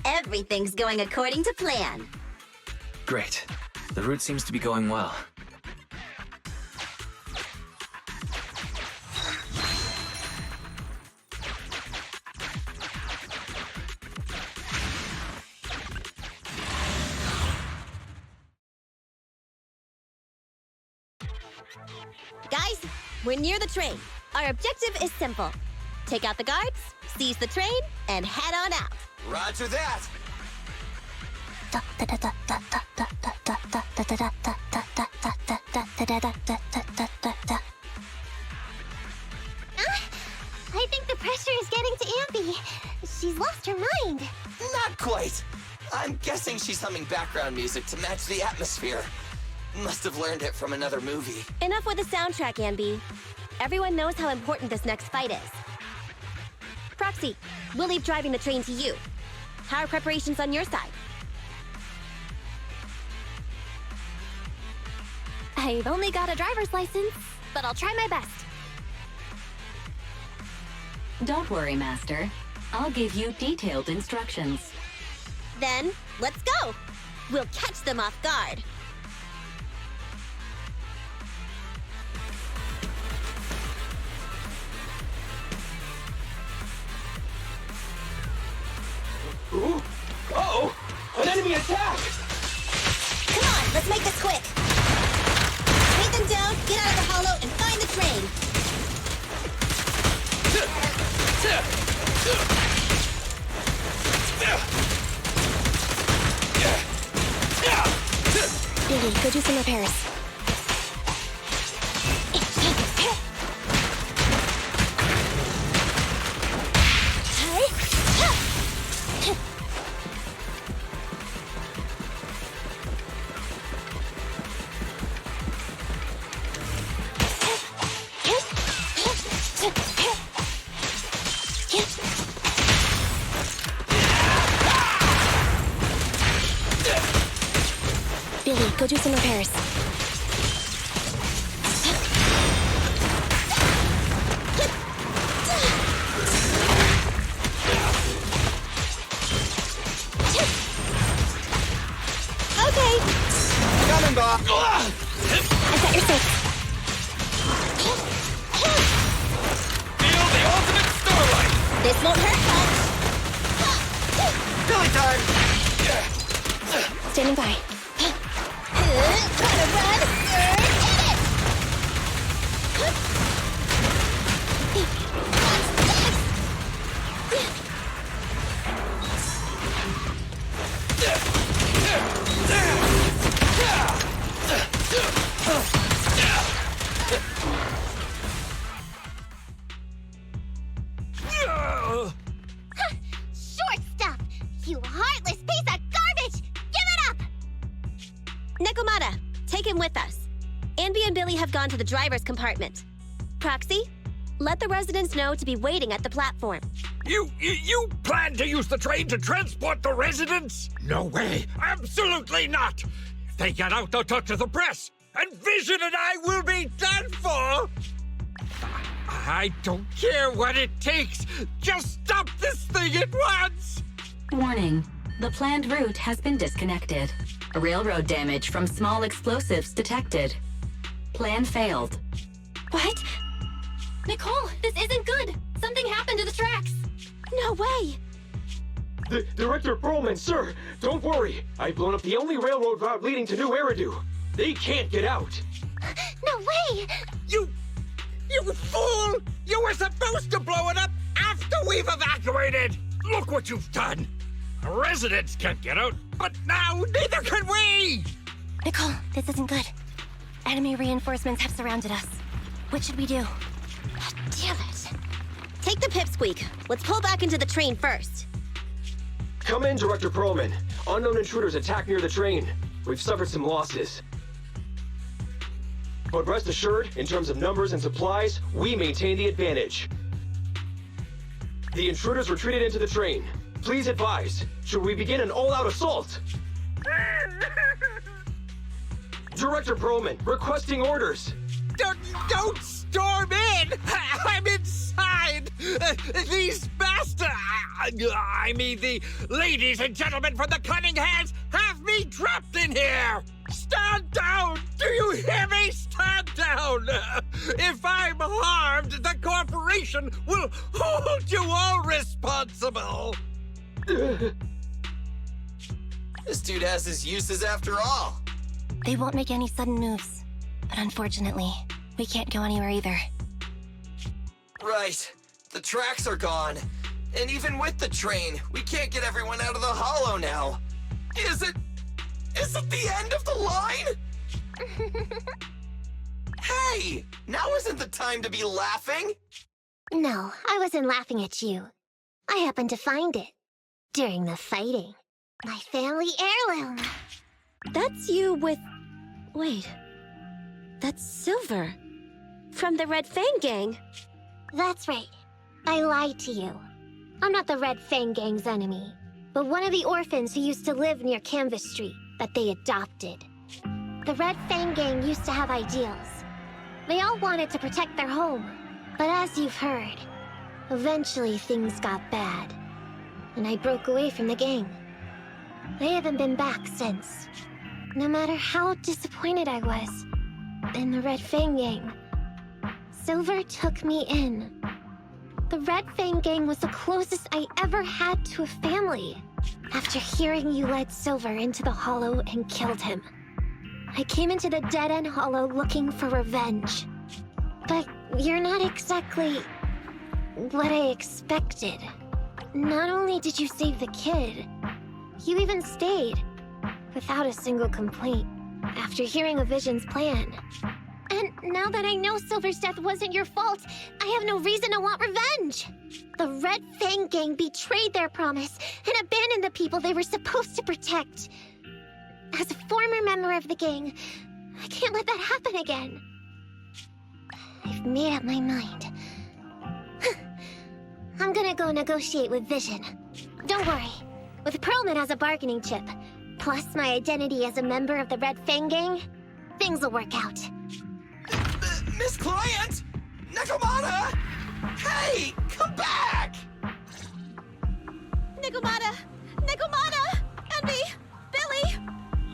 Everything's going according to plan. Great. The route seems to be going well. Guys, we're near the train. Our objective is simple. Take out the guards, seize the train, and head on out. Roger that! getting to Ambi. She's lost her mind. Not quite. I'm guessing she's humming background music to match the atmosphere. Must have learned it from another movie. Enough with the soundtrack, Ambi. Everyone knows how important this next fight is. Proxy, we'll leave driving the train to you. How are preparations on your side? I've only got a driver's license, but I'll try my best. Don't worry, Master. I'll give you detailed instructions. Then, let's go! We'll catch them off guard. Ooh! Uh-oh! An enemy attack! Come on, let's make this quick. Take them down, get out of the hollow, and find the train. Billy, go do some repairs. Billy, go do some repairs. Okay. Coming, Bob. I've got your six. Feel the ultimate starlight! This won't hurt much. Billy time! Standing by. Gotta run, hit it! Short stuff! You heartless piece of garbage! Give it up! Nekomata, take him with us. Ambi and Billy have gone to the driver's compartment. Proxy, let the residents know to be waiting at the platform. You plan to use the train to transport the residents? No way! Absolutely not! If they get out, they'll talk to the press, and Vision and I will be done for! I don't care what it takes! Just stop this thing at once! Warning. The planned route has been disconnected. Railroad damage from small explosives detected. Plan failed. What? Nicole, this isn't good! Something happened to the tracks! No way! Director Perlman, sir, don't worry. I've blown up the only railroad route leading to New Eridu. They can't get out. No way! You fool! You were supposed to blow it up after we've evacuated! Look what you've done! The residents can't get out, but now neither can we! Nicole, this isn't good. Enemy reinforcements have surrounded us. What should we do? Damn it. Take the pipsqueak. Let's pull back into the train first. Come in, Director Perlman. Unknown intruders attacked near the train. We've suffered some losses. But rest assured, in terms of numbers and supplies, we maintain the advantage. The intruders retreated into the train. Please advise, should we begin an all-out assault? Director Perlman, requesting orders. Don't storm in! I'm inside! These bastards! I mean, the ladies and gentlemen from the Cunning Hands have me trapped in here! Stand down! Do you hear me? Stand down! If I'm harmed, the corporation will hold you all responsible! This dude has his uses after all. They won't make any sudden moves. But unfortunately, we can't go anywhere either. Right. The tracks are gone. And even with the train, we can't get everyone out of the hollow now. Is it the end of the line? Hey! Now isn't the time to be laughing! No, I wasn't laughing at you. I happened to find it. During the fighting. My family heirloom. That's you with... Wait. That's Silver. From the Red Fang Gang. That's right. I lied to you. I'm not the Red Fang Gang's enemy, but one of the orphans who used to live near Canvas Street that they adopted. The Red Fang Gang used to have ideals. They all wanted to protect their home, but as you've heard, eventually things got bad, and I broke away from the gang. I haven't been back since. No matter how disappointed I was in the Red Fang Gang, Silver took me in. The Red Fang Gang was the closest I ever had to a family. After hearing you led Silver into the Hollow and killed him, I came into the dead-end Hollow looking for revenge. But you're not exactly what I expected. Not only did you save the kid, you even stayed, without a single complaint, after hearing of Vision's plan. And now that I know Silver's death wasn't your fault, I have no reason to want revenge. The Red Fang Gang betrayed their promise and abandoned the people they were supposed to protect. As a former member of the gang, I can't let that happen again. I've made up my mind. I'm gonna go negotiate with Vision. Don't worry. With Perlman as a bargaining chip, plus my identity as a member of the Red Fang Gang, things will work out. Miss Client! Nekomata! Hey! Come back! Nekomata! Nekomata! Envy! Billy!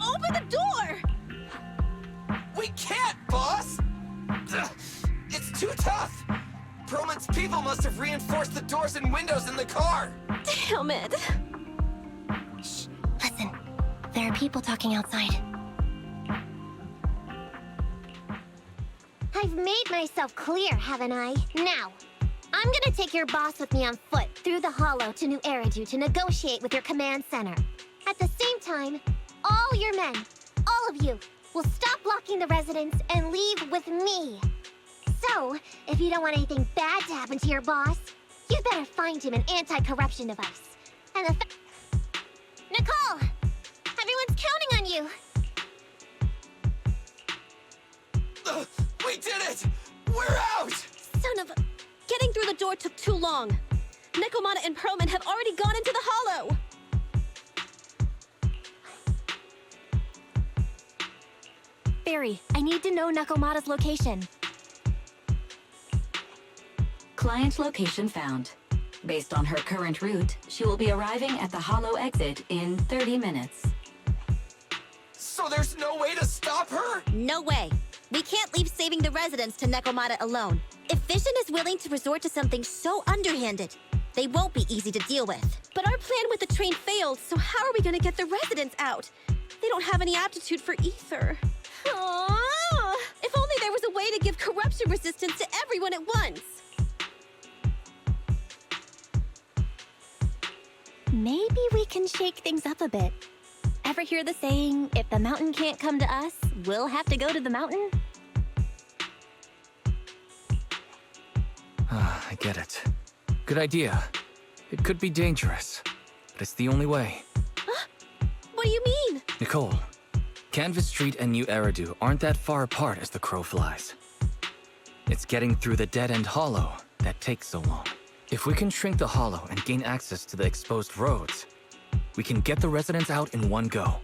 Open the door! We can't, boss! It's too tough! Perlman's people must have reinforced the doors and windows in the car! Damn it! Shh, listen. There are people talking outside. I've made myself clear, haven't I? Now, I'm gonna take your boss with me on foot through the Hollow to New Eridu to negotiate with your command center. At the same time, all your men, all of you, will stop blocking the residents and leave with me. So, if you don't want anything bad to happen to your boss, you better find him an anti-corruption device. And the Nicole! Everyone's counting on you! We did it! We're out! Son of a... Getting through the door took too long. Nekomata and Perlman have already gone into the Hollow! Barry, I need to know Nekomata's location. Client location found. Based on her current route, she will be arriving at the Hollow exit in 30 minutes. So there's no way to stop her? No way. We can't leave saving the residents to Nekomata alone. If Vision is willing to resort to something so underhanded, they won't be easy to deal with. But our plan with the train failed, so how are we gonna get the residents out? They don't have any aptitude for ether. Aww. If only there was a way to give corruption resistance to everyone at once. Maybe we can shake things up a bit. Ever hear the saying, if the mountain can't come to us, we'll have to go to the mountain? I get it. Good idea. It could be dangerous, but it's the only way. What do you mean? Nicole, Canvas Street and New Eridu aren't that far apart as the crow flies. It's getting through the dead-end Hollow that takes so long. If we can shrink the Hollow and gain access to the exposed roads, we can get the residents out in one go.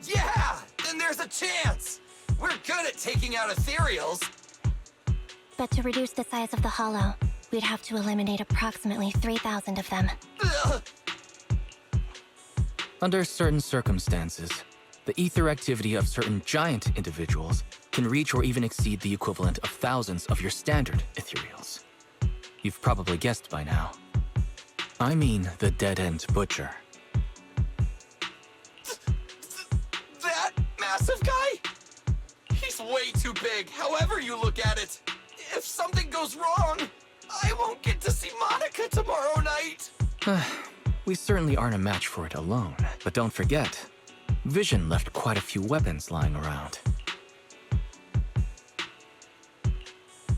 Yeah! Then there's a chance! We're good at taking out ethereals! But to reduce the size of the Hollow, we'd have to eliminate approximately 3,000 of them. Ugh. Under certain circumstances, the ether activity of certain giant individuals can reach or even exceed the equivalent of thousands of your standard ethereals. You've probably guessed by now. I mean the dead-end butcher. That massive guy? He's way too big, however you look at it. If something goes wrong, I won't get to see Monica tomorrow night. We certainly aren't a match for it alone, but don't forget, Vision left quite a few weapons lying around.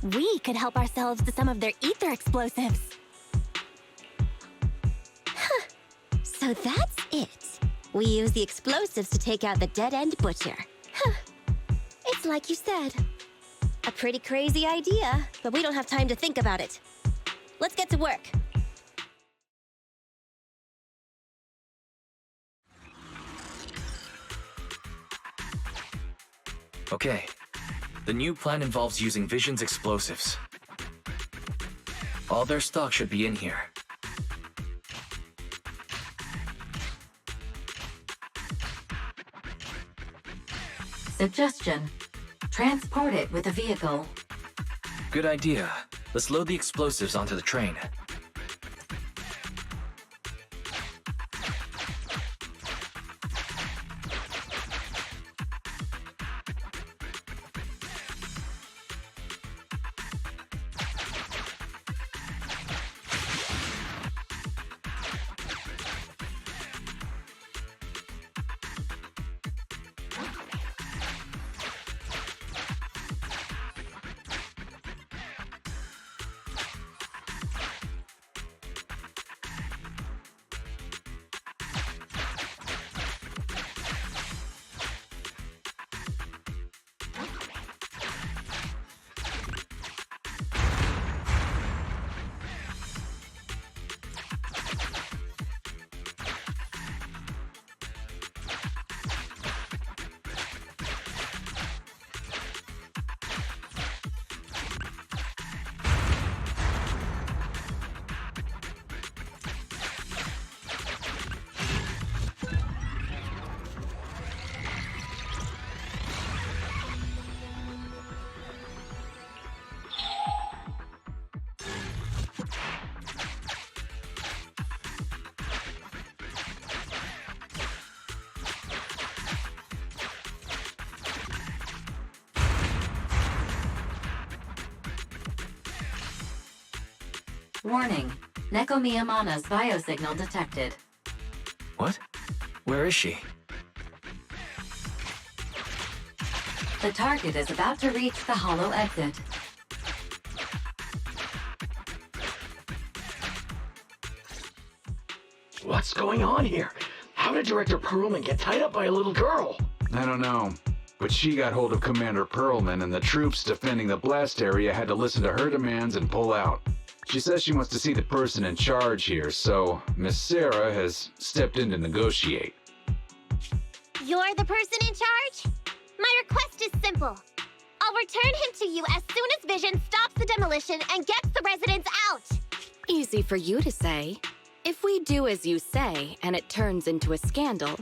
We could help ourselves to some of their ether explosives. Huh. So that's it. We use the explosives to take out the dead-end butcher. Huh. It's like you said. A pretty crazy idea, but we don't have time to think about it. Let's get to work. Okay. The new plan involves using Vision's explosives. All their stock should be in here. Suggestion. Transport it with a vehicle. Good idea. Let's load the explosives onto the train. Warning. Neko Miyamana's biosignal detected. What? Where is she? The target is about to reach the hollow exit. What's going on here? How did Director Perlman get tied up by a little girl? I don't know, but she got hold of Commander Perlman, and the troops defending the blast area had to listen to her demands and pull out. She says she wants to see the person in charge here, so Miss Sarah has stepped in to negotiate. You're the person in charge? My request is simple. I'll return him to you as soon as Vision stops the demolition and gets the residents out. Easy for you to say. If we do as you say and it turns into a scandal,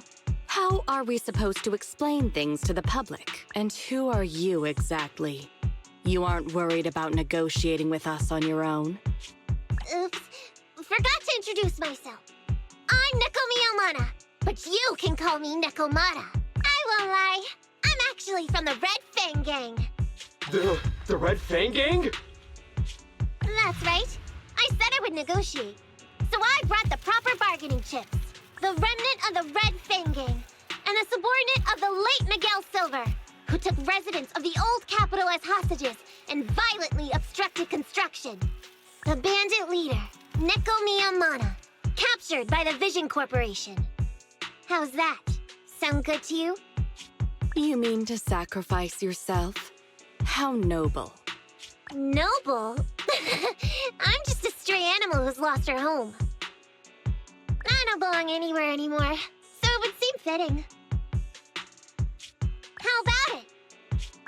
how are we supposed to explain things to the public? And who are you exactly? You aren't worried about negotiating with us on your own? Oops. Forgot to introduce myself. I'm Neko Miyamana, but you can call me Nekomata. I won't lie. I'm actually from the Red Fang Gang. The Red Fang Gang? That's right. I said I would negotiate. So I brought the proper bargaining chips. The remnant of the Red Fang Gang, and a subordinate of the late Miguel Silver, who took residents of the old capital as hostages and violently obstructed construction. The bandit leader, Neko Miyamana, captured by the Vision Corporation. How's that? Sound good to you? You mean to sacrifice yourself? How noble. Noble? I'm just a stray animal who's lost her home. I don't belong anywhere anymore, so it would seem fitting. How about it?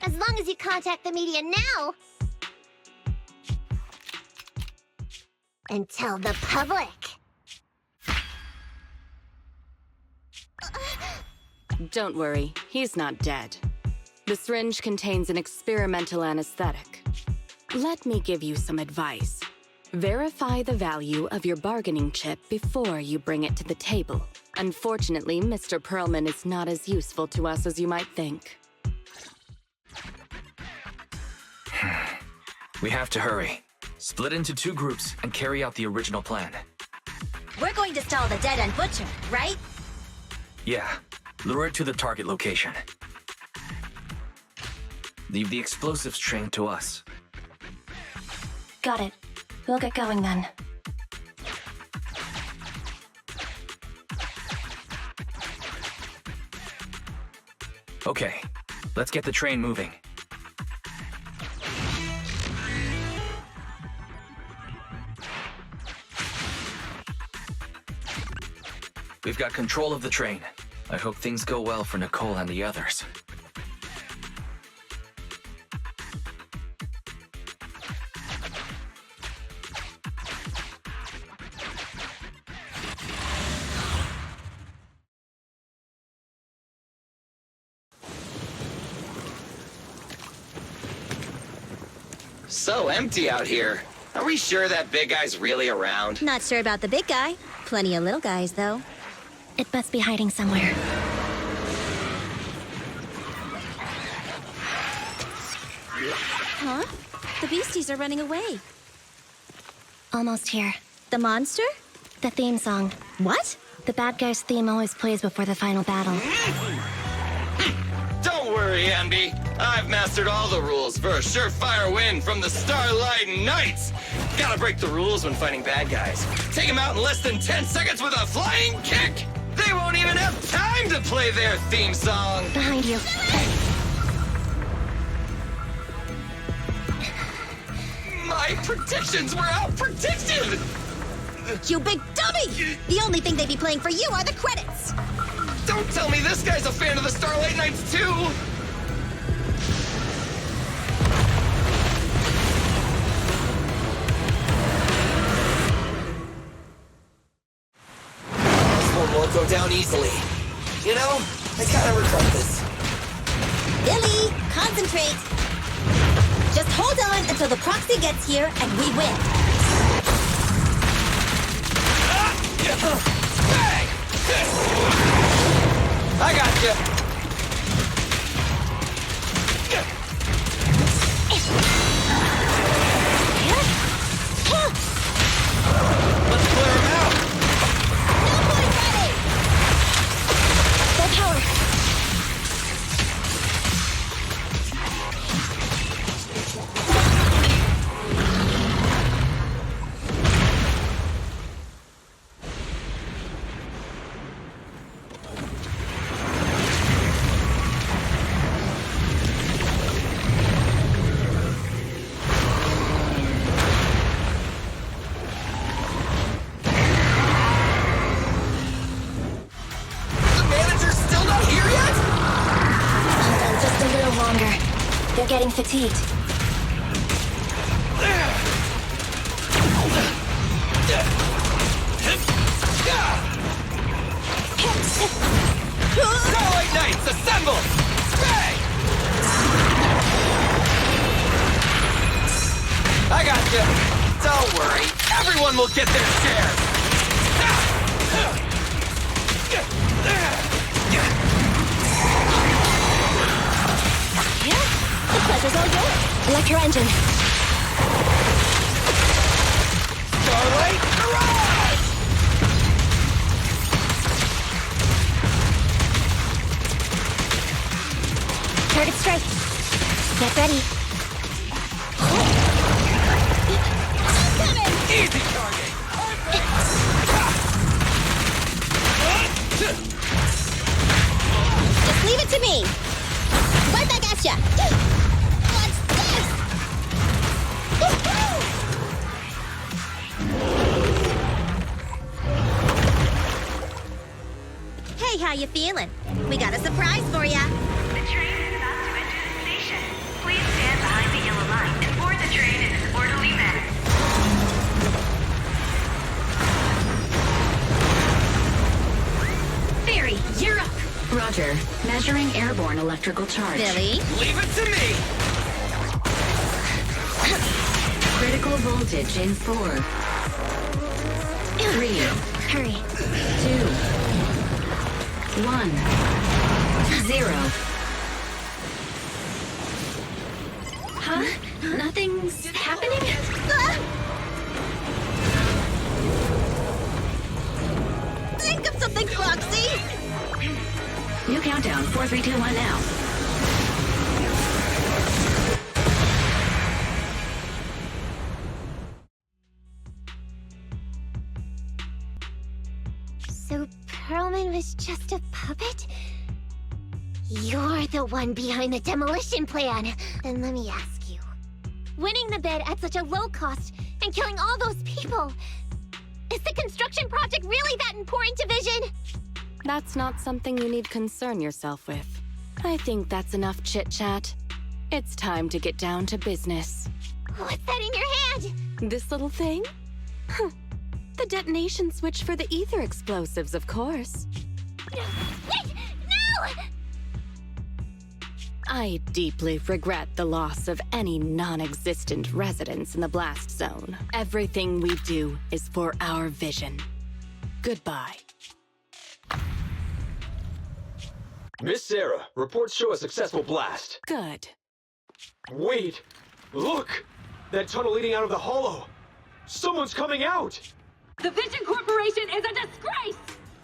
As long as you contact the media now and tell the public. Don't worry, he's not dead. The syringe contains an experimental anesthetic. Let me give you some advice. Verify the value of your bargaining chip before you bring it to the table. Unfortunately, Mr. Perlman is not as useful to us as you might think. We have to hurry. Split into 2 groups and carry out the original plan. We're going to stall the dead-end butcher, right? Yeah. Lure it to the target location. Leave the explosives train to us. Got it. We'll get going then. Okay, let's get the train moving. We've got control of the train. I hope things go well for Nicole and the others. So empty out here. Are we sure that big guy's really around? Not sure about the big guy. Plenty of little guys, though. It must be hiding somewhere. Huh? The beasties are running away. Almost here. The monster? The theme song. What? The bad guy's theme always plays before the final battle. Don't worry, Ambi. I've mastered all the rules for a surefire win from the Starlight Knights. Gotta break the rules when fighting bad guys. Take them out in less than 10 seconds with a flying kick. They won't even have time to play their theme song. Behind you. My predictions were out-predicted! You big dummy! The only thing they'd be playing for you are the credits! Don't tell me this guy's a fan of the Starlight Knights, too! This one won't go down easily. You know, I kind of regret this. Billy, concentrate! Just hold on until the Proxy gets here and we win. Bang! I got you. Let's clear him out. No point ready! Full power. They're getting fatigued. Starlight Knights, assemble! Bang! I got you. Don't worry, everyone will get their share. The pleasure's all yours. Electro engine. Starlight, arrive! Target strike. Get ready. Easy target! Just leave it to me. Right back at ya. What's this? Hey, how you feeling? We got a surprise for ya. The train is about to enter the station. Please stand behind the yellow line and board the train in an orderly manner. Theory, you're up. Roger. Measuring airborne electrical charge. Billy? Leave it to me! Critical voltage in 4, 3, Hurry. 2, 1, 0. Huh? Nothing's happening? Think of something, Proxy! New countdown, 4, 3, 2, 1 now. was just a puppet? You're the one behind the demolition plan. Then let me ask you. Winning the bid at such a low cost and killing all those people, is the construction project really that important to Vision? That's not something you need concern yourself with. I think that's enough chit-chat. It's time to get down to business. What's that in your hand? This little thing? Huh. The detonation switch for the ether explosives, of course. Wait! No! I deeply regret the loss of any non-existent residents in the blast zone. Everything we do is for our vision. Goodbye. Miss Sarah, reports show a successful blast. Good. Wait! Look! That tunnel leading out of the hollow! Someone's coming out! The Vision Corporation is a disgrace!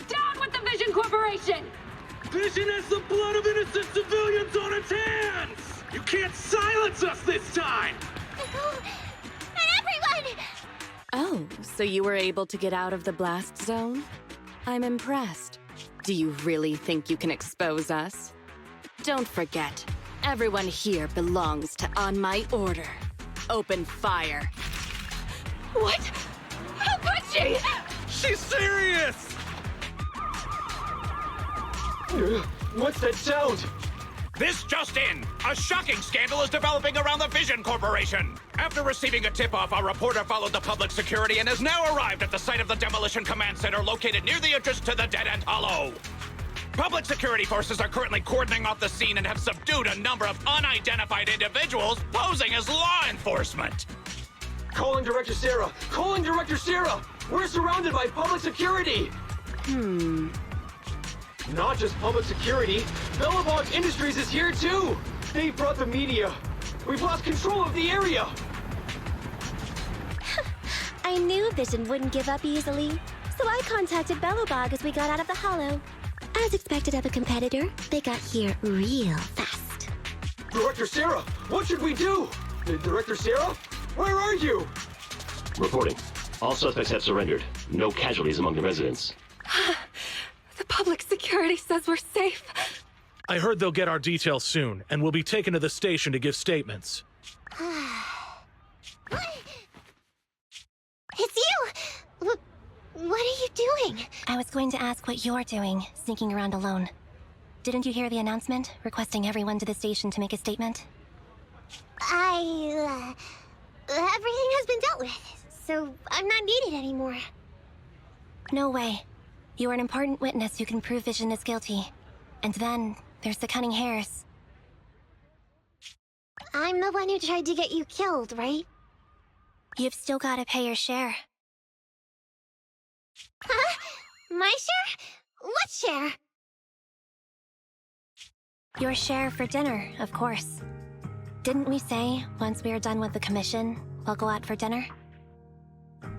Down with the Vision Corporation! Vision has the blood of innocent civilians on its hands! You can't silence us this time! Everyone! Oh, so you were able to get out of the blast zone? I'm impressed. Do you really think you can expose us? Don't forget, everyone here belongs to On My Order. Open fire. What? How could she? She's serious! What's that sound? This just in! A shocking scandal is developing around the Vision Corporation! After receiving a tip-off, our reporter followed the public security and has now arrived at the site of the Demolition Command Center located near the entrance to the Dead-End Hollow. Public security forces are currently cordoning off the scene and have subdued a number of unidentified individuals posing as law enforcement. Calling Director Sarah! Calling Director Sarah! We're surrounded by public security! Not just public security, Belle Industries is here too! They brought the media! We've lost control of the area! I knew Vision wouldn't give up easily, so I contacted Bellobog as we got out of the hollow. As expected of a competitor, they got here real fast. Director Sarah, what should we do? Director Sarah? Where are you? Reporting. All suspects have surrendered. No casualties among the residents. The public security says we're safe. I heard they'll get our details soon, and we'll be taken to the station to give statements. It's you! What are you doing? I was going to ask what you're doing, sneaking around alone. Didn't you hear the announcement, requesting everyone to the station to make a statement? Everything has been dealt with, so I'm not needed anymore. No way. You are an important witness who can prove Vision is guilty. And then, there's the cunning hares. I'm the one who tried to get you killed, right? You've still gotta pay your share. Huh? My share? What share? Your share for dinner, of course. Didn't we say, once we are done with the commission, we'll go out for dinner?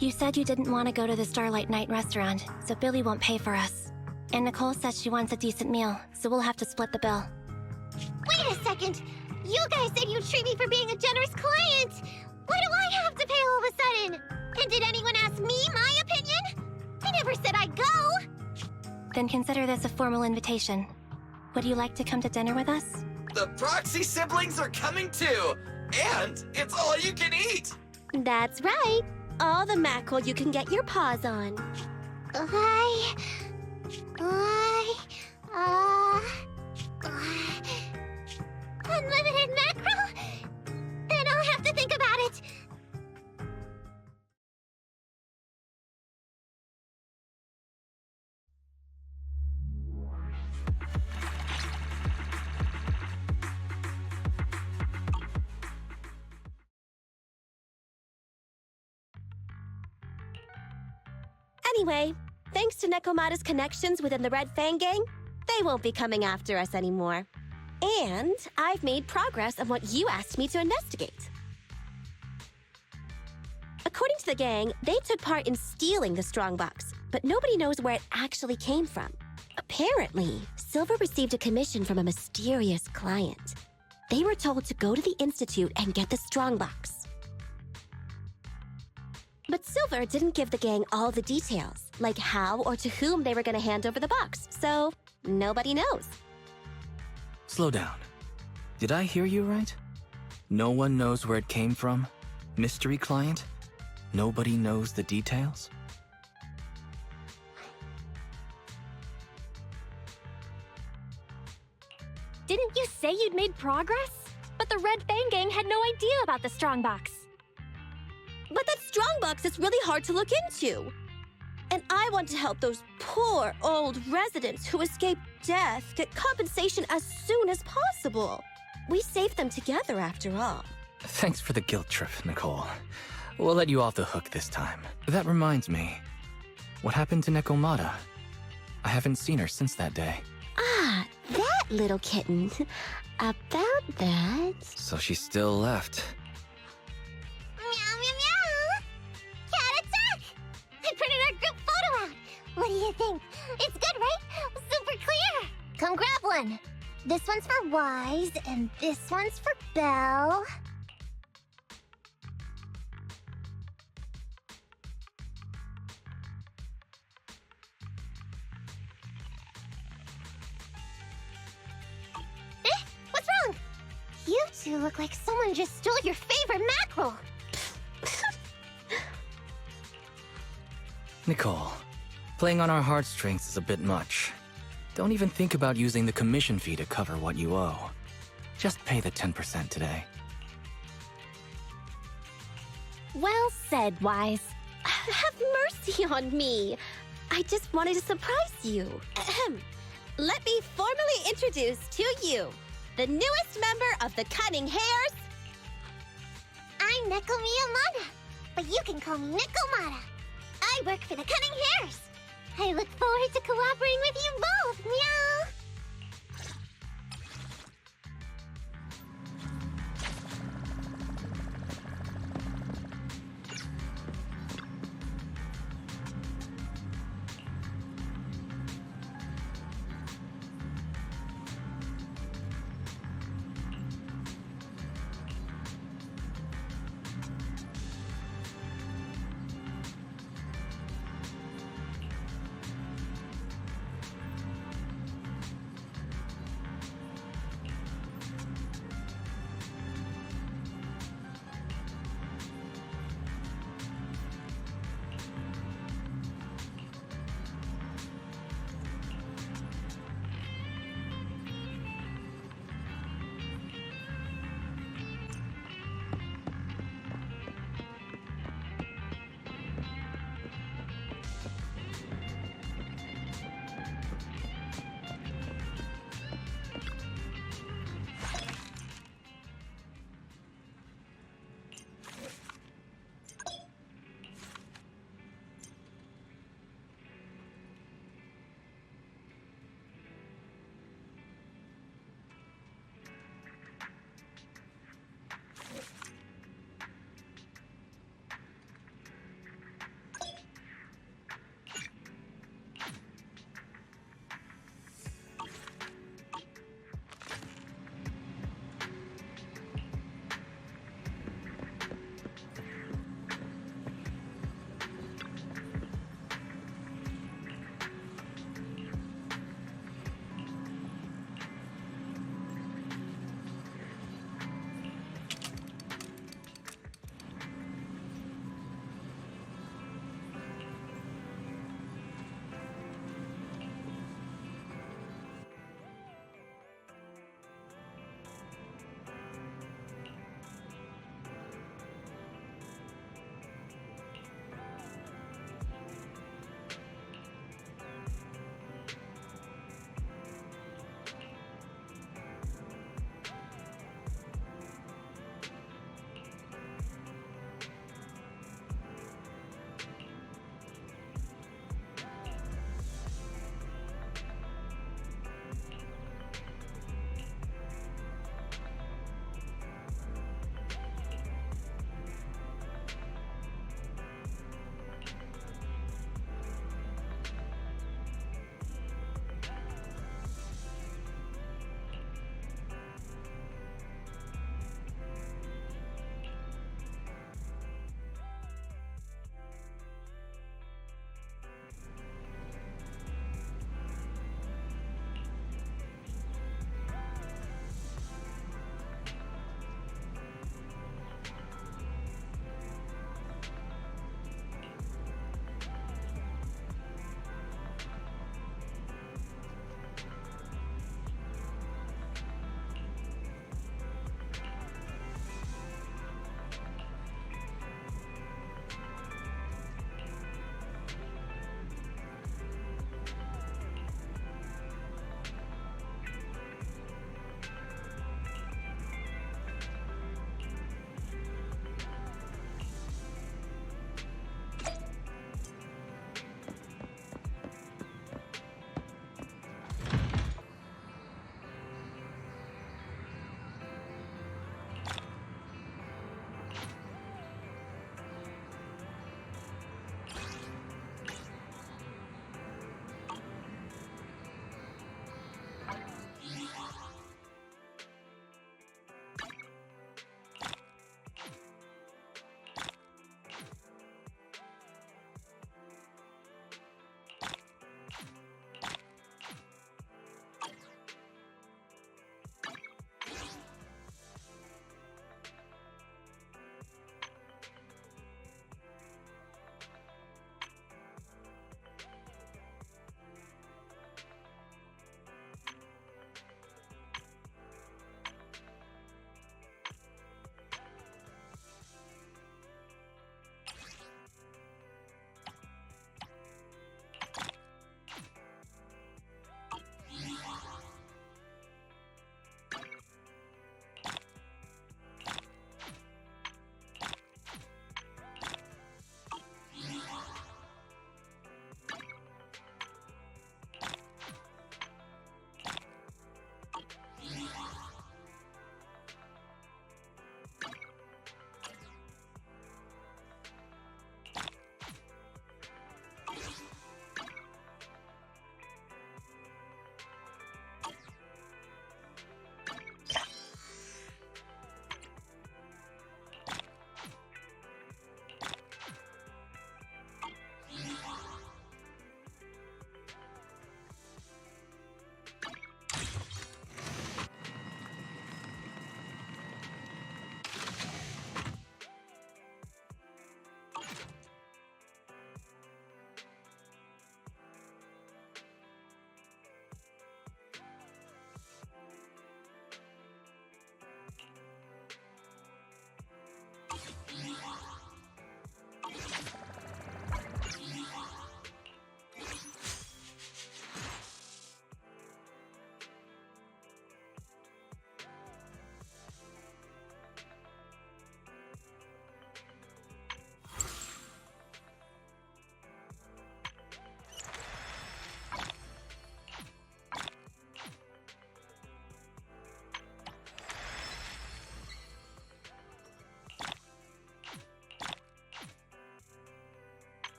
You said you didn't want to go to the Starlight Night restaurant, so Billy won't pay for us. And Nicole says she wants a decent meal, so we'll have to split the bill. Wait a second! You guys said you'd treat me for being a generous client! Why do I have to pay all of a sudden? And did anyone ask me my opinion? I never said I'd go! Then consider this a formal invitation. Would you like to come to dinner with us? The Proxy siblings are coming too! And it's all you can eat! That's right. All the mackerel you can get your paws on. Unlimited mackerel? Then I'll have to think about it. Anyway, thanks to Nekomata's connections within the Red Fang gang, they won't be coming after us anymore. And I've made progress on what you asked me to investigate. According to the gang, they took part in stealing the strongbox, but nobody knows where it actually came from. Apparently, Silver received a commission from a mysterious client. They were told to go to the Institute and get the strongbox. But Silver didn't give the gang all the details, like how or to whom they were gonna hand over the box, so nobody knows. Slow down. Did I hear you right? No one knows where it came from? Mystery client? Nobody knows the details? Didn't you say you'd made progress? But the Red Fang gang had no idea about the strongbox. But that strongbox is really hard to look into. And I want to help those poor old residents who escaped death get compensation as soon as possible. We saved them together after all. Thanks for the guilt trip, Nicole. We'll let you off the hook this time. That reminds me. What happened to Nekomata? I haven't seen her since that day. Ah, that little kitten. About that... So she's still left. Meow, meow, meow! Cat attack! I printed our group photo out! What do you think? It's good, right? Super clear! Come grab one. This one's for Wise, and this one's for Belle. What's wrong? You two look like someone just stole your favorite mackerel. Nicole, playing on our heartstrings is a bit much. Don't even think about using the commission fee to cover what you owe. Just pay the 10% today. Well said, Wise. Have mercy on me. I just wanted to surprise you. Ahem. Let me formally introduce to you the newest member of the Cunning Hares. I'm Neko Miyamada, but you can call me Nekomata. I work for the Cunning Hares. I look forward to cooperating with you both, meow!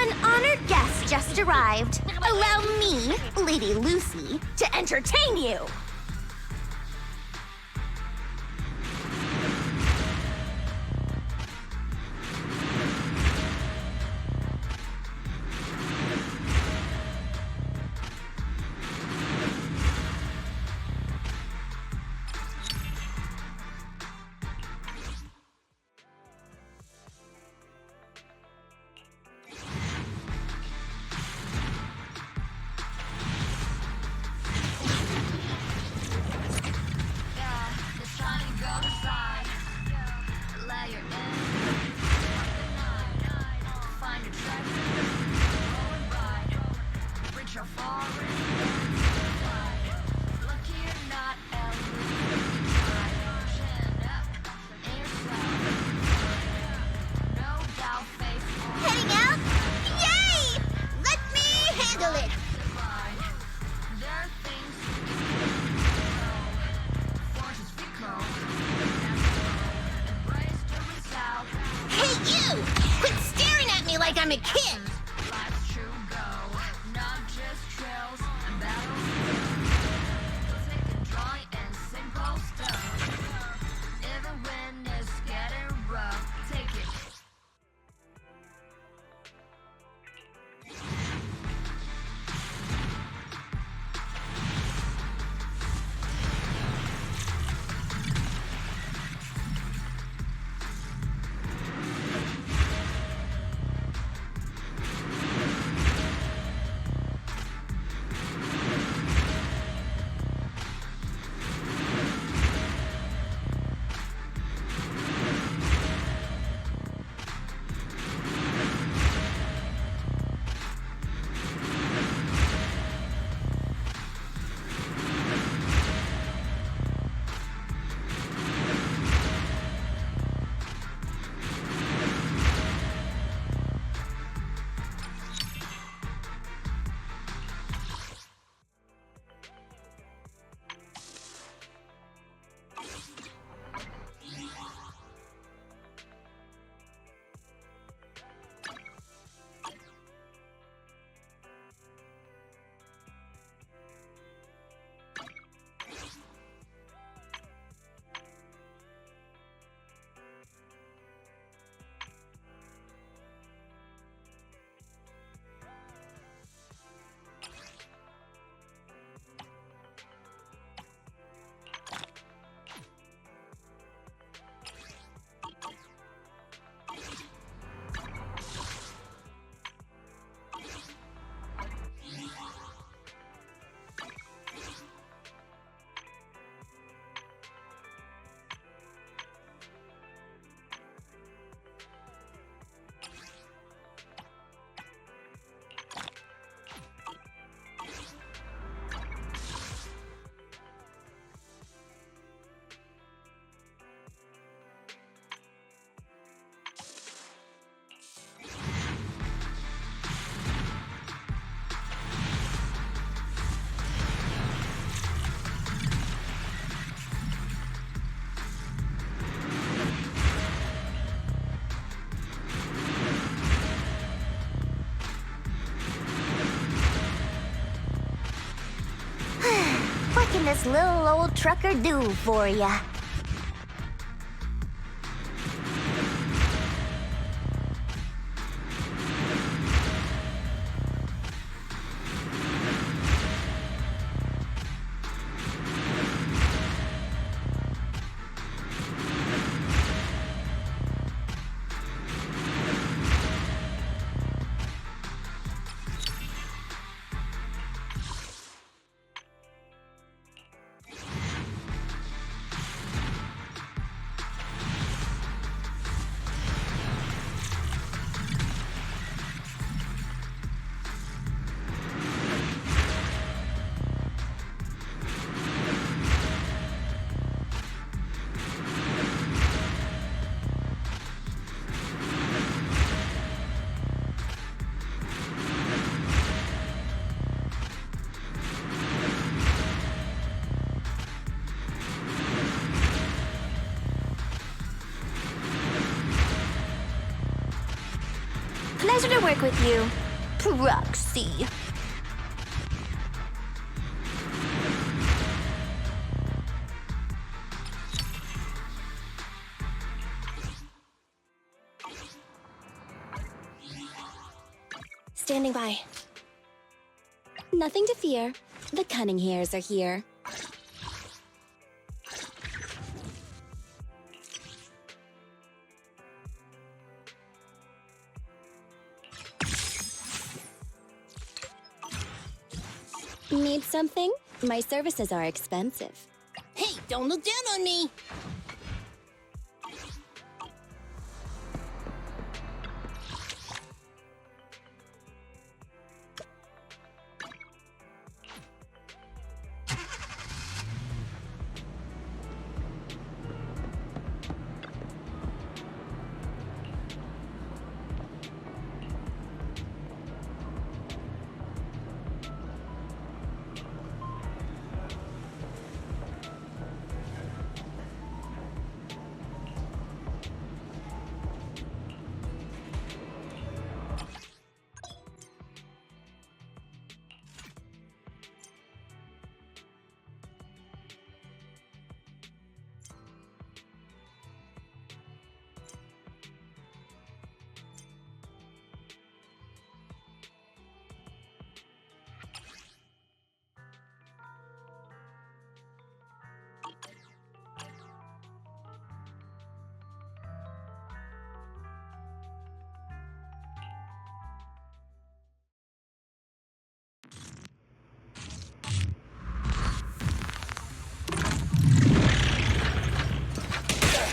An honored guest just arrived. Allow me, Lady Lucy, to entertain you. Heading out? Yay! Let me handle it. Hey, you! Quit staring at me like I'm a kid! What can this little old trucker do for ya? Pleasure to work with you, Proxy. Standing by. Nothing to fear. The cunning hairs are here. Need something? My services are expensive. Hey, don't look down on me!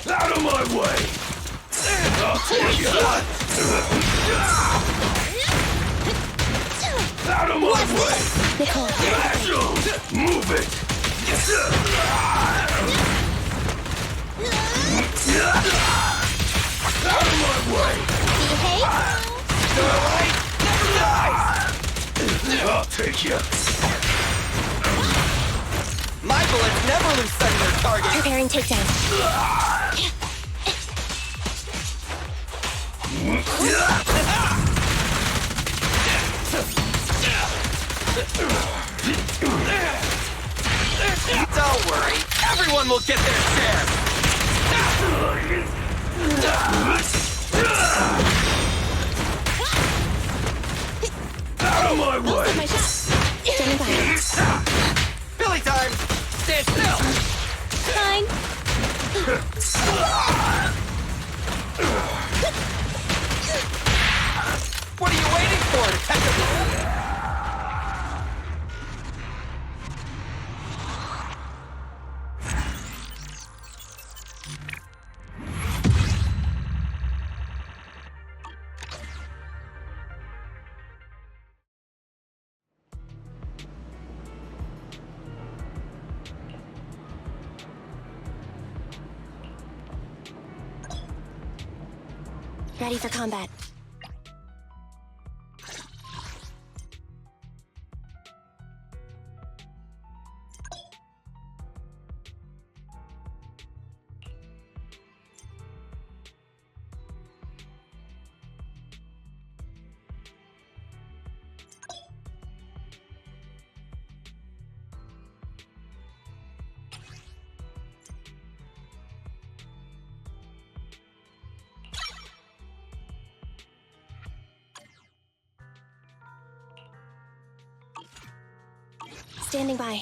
Out of my way! I'll take you! Out of my way! Agile! Move it! Out of my way! Alright! Never die! I'll take you! My bullets never lose sight of their target! Preparing takedown. Don't worry, everyone will get their share! Out of my way! Standing by. Billy time! Stand still! Fine. What are you waiting for, Detective? Ready for combat. Standing by.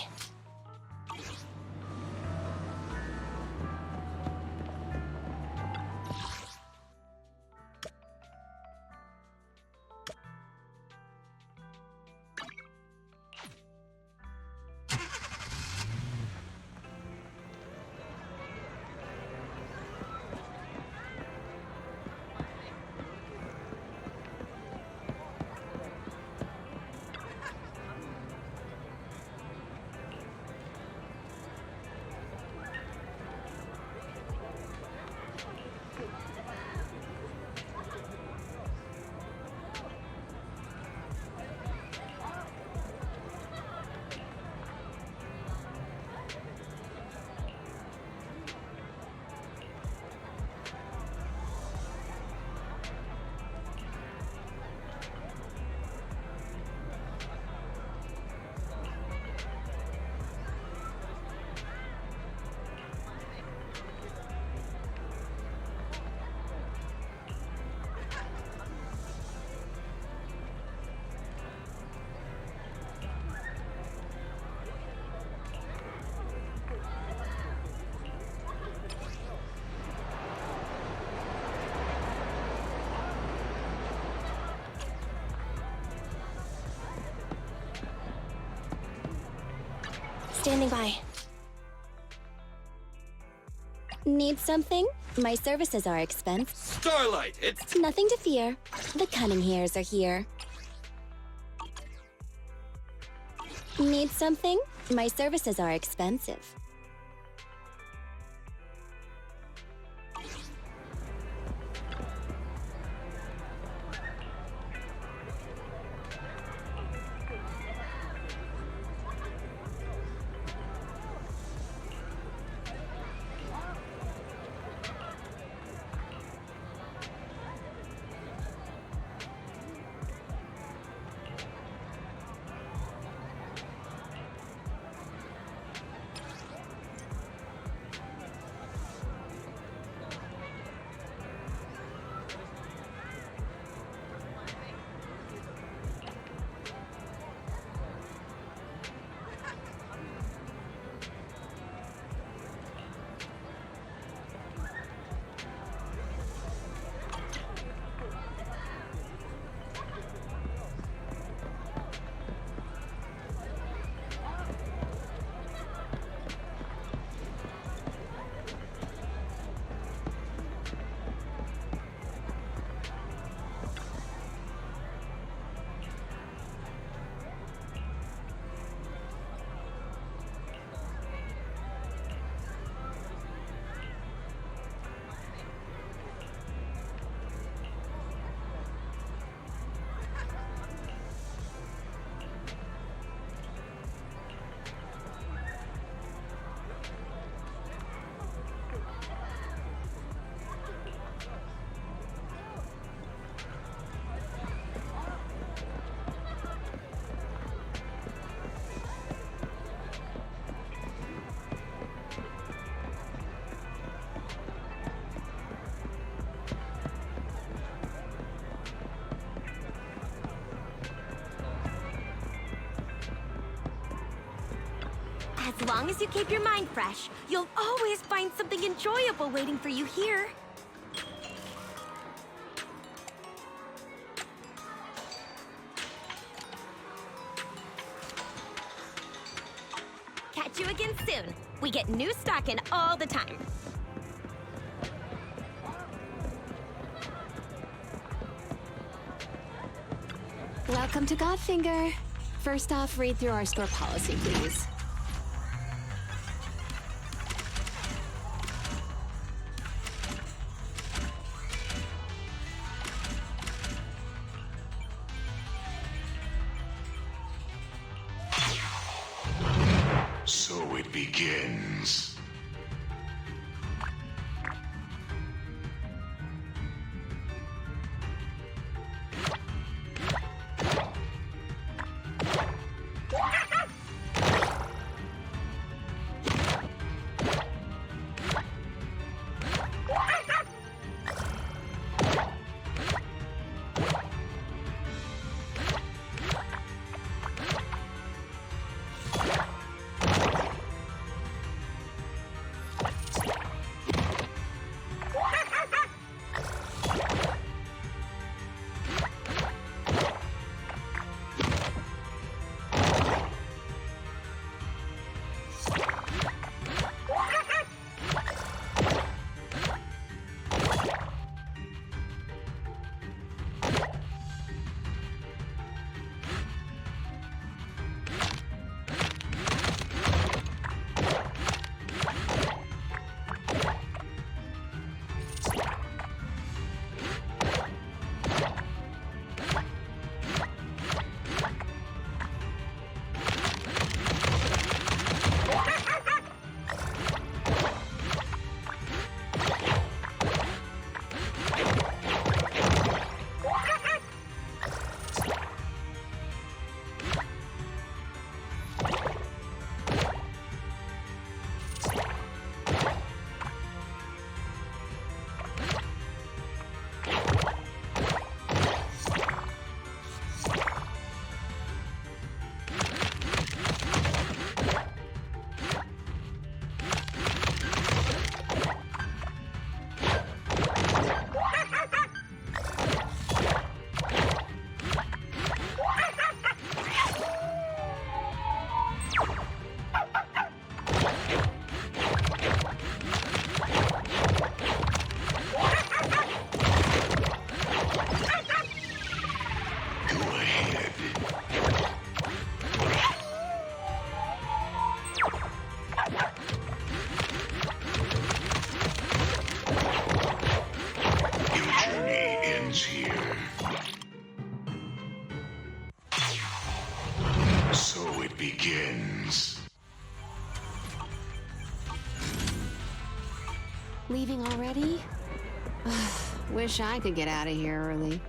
Standing by. Need something? My services are expensive. Starlight, it's... Nothing to fear. The cunning hairs are here. Need something? My services are expensive. As long as you keep your mind fresh, you'll always find something enjoyable waiting for you here. Catch you again soon. We get new stock in all the time. Welcome to Godfinger. First off, read through our store policy, please. So it begins. leaving already? Wish I could get out of here early.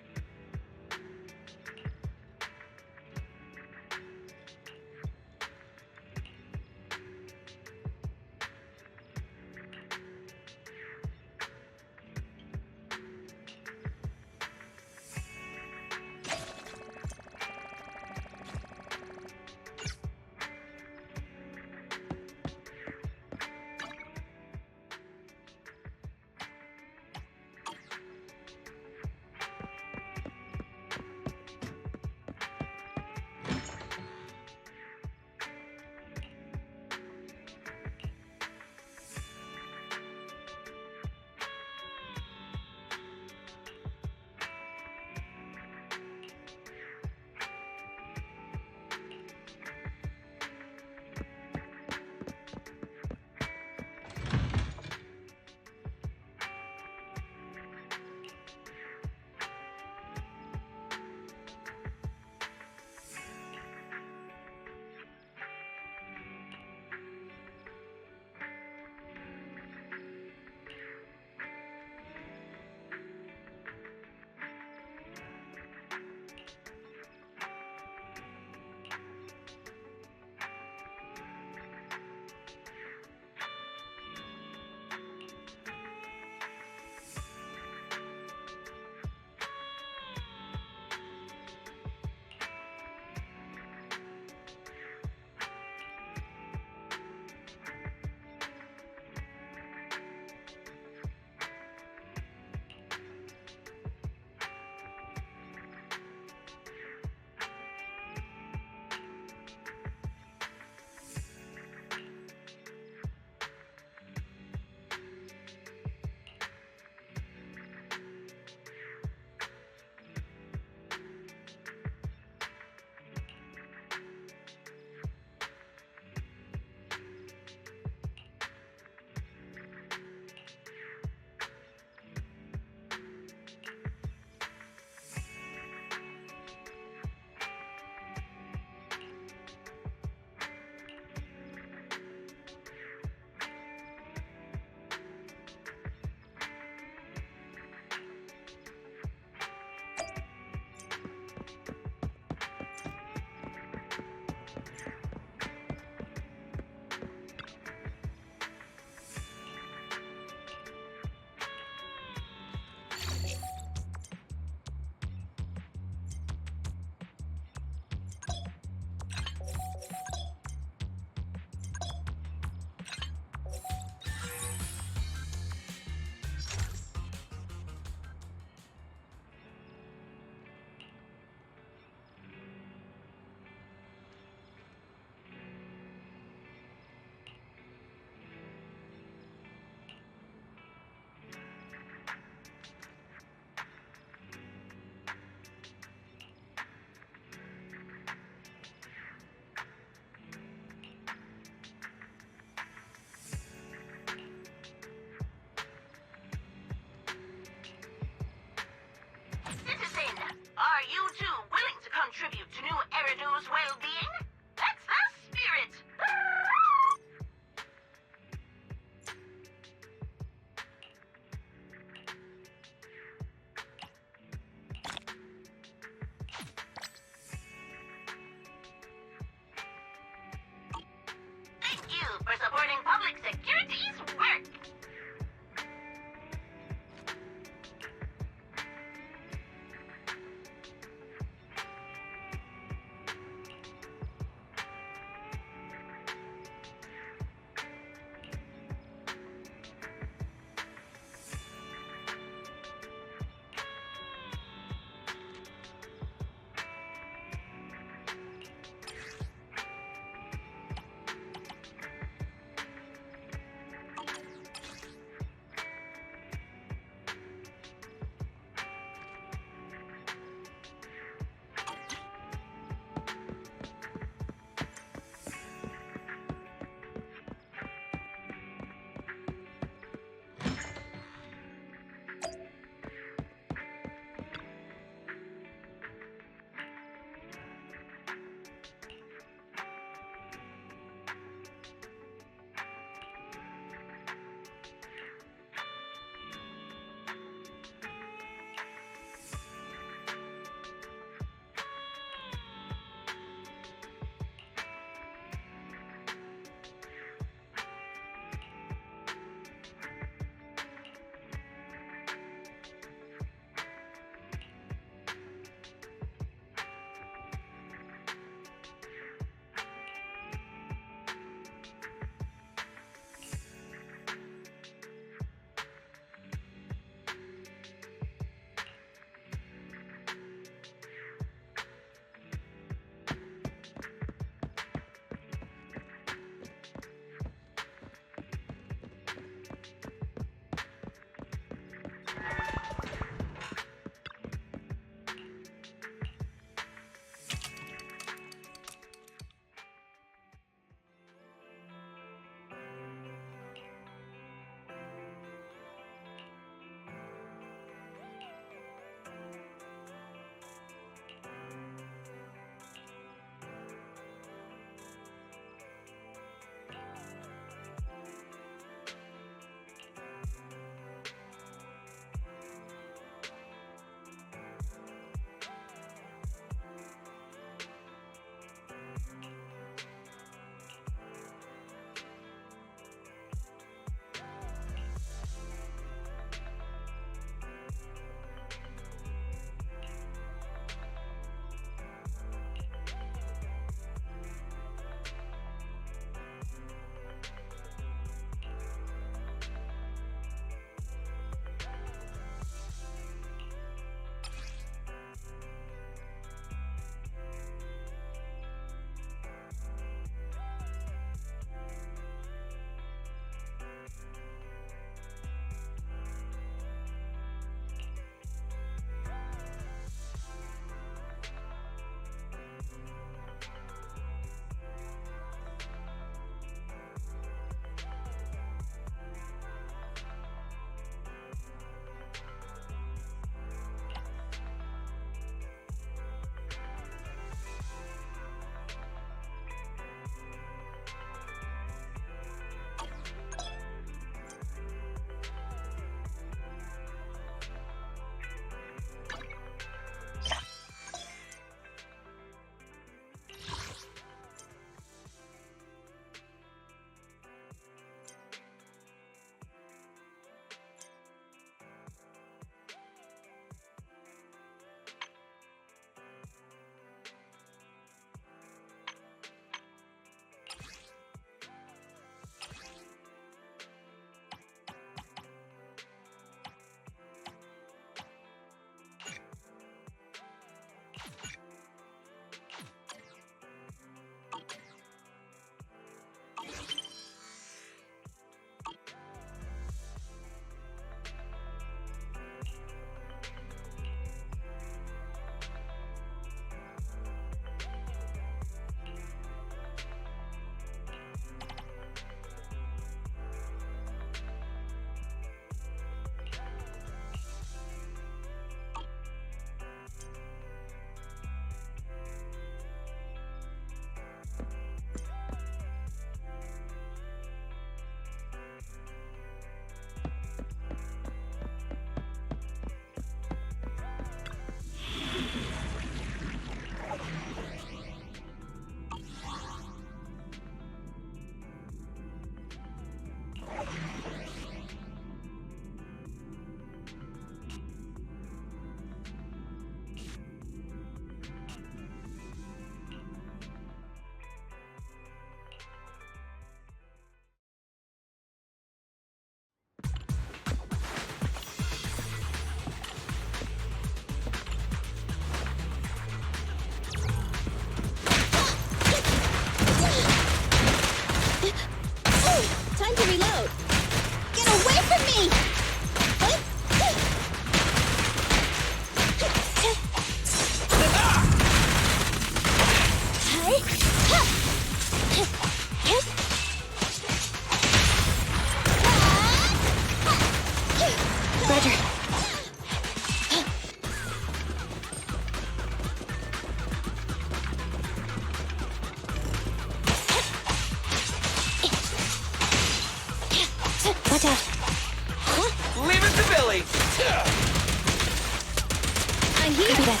I'm here. Copy that.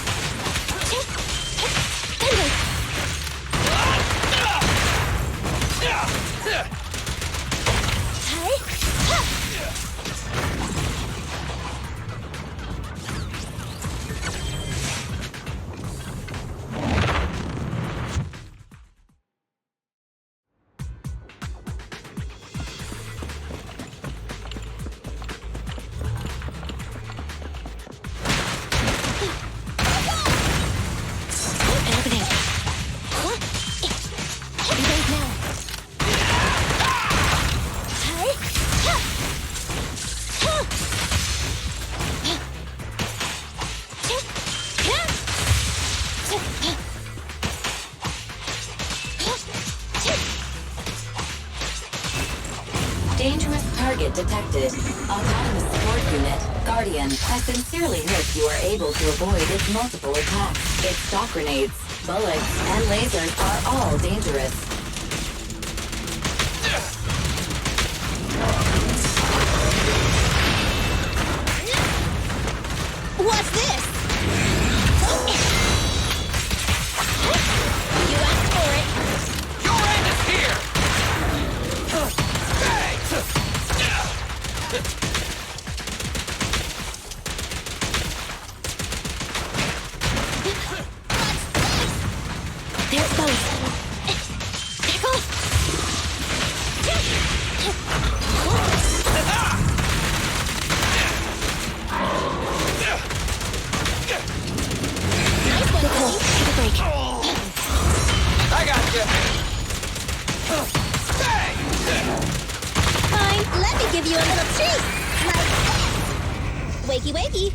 Dangerous target detected. Autonomous support unit, Guardian. I sincerely hope you are able to avoid its multiple attacks. Its shock grenades, bullets, and lasers are all dangerous. What's this? You asked for it. Your end is here! There it goes. There it goes. Nice one, Nicole, take a break. I got you! Fine, let me give you a little treat. Like this. Wakey, wakey.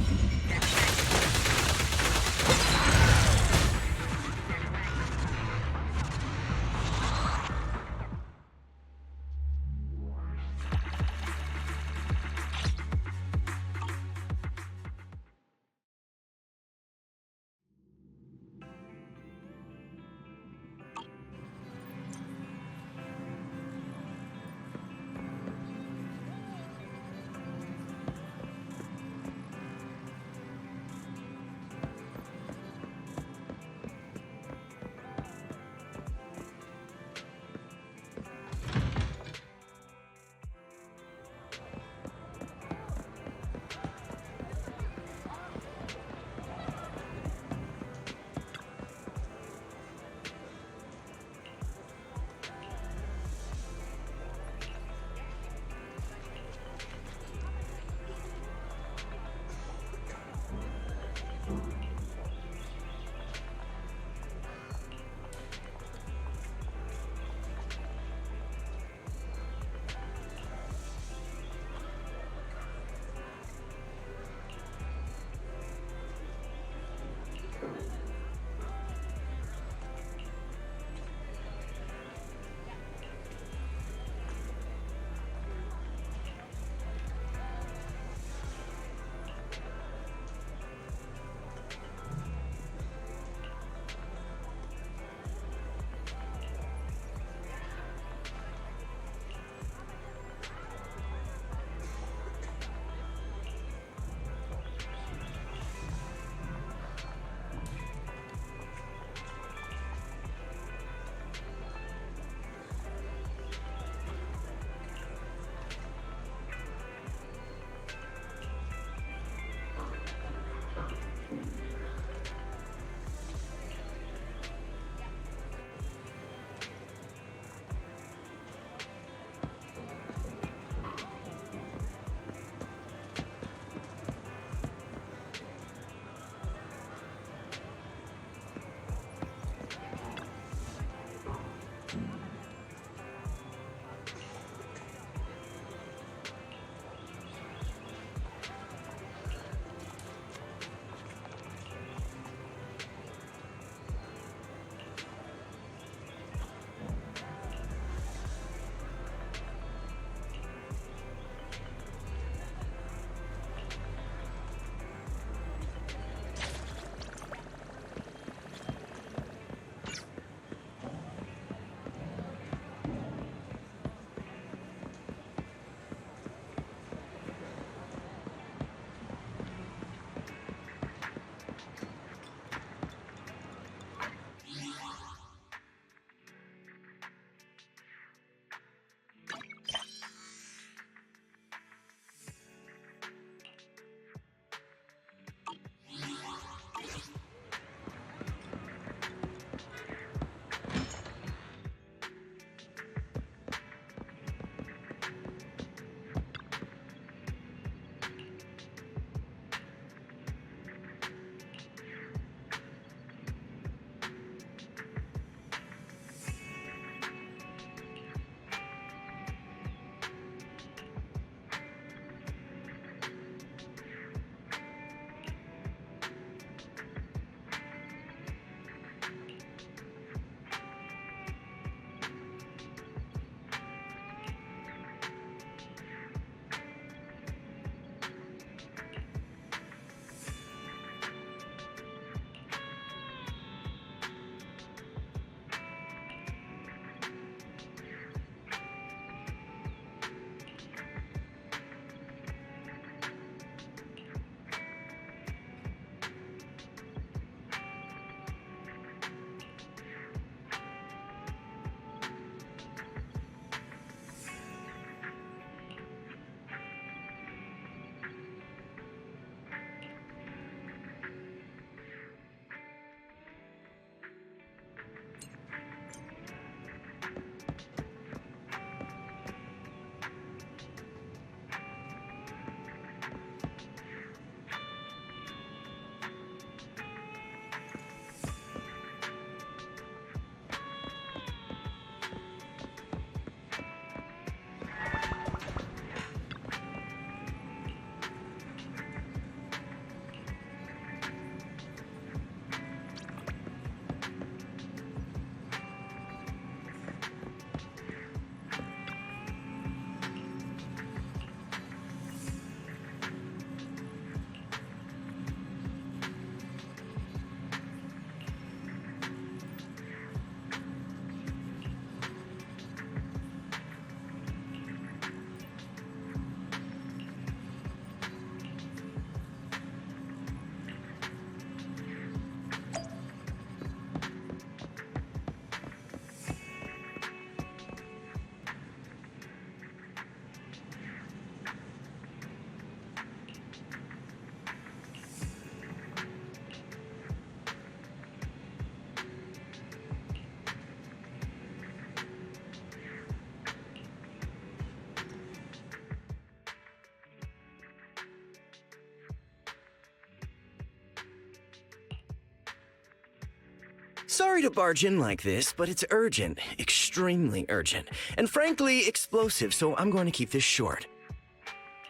Sorry to barge in like this, but it's urgent. Extremely urgent. And frankly, explosive, so I'm going to keep this short.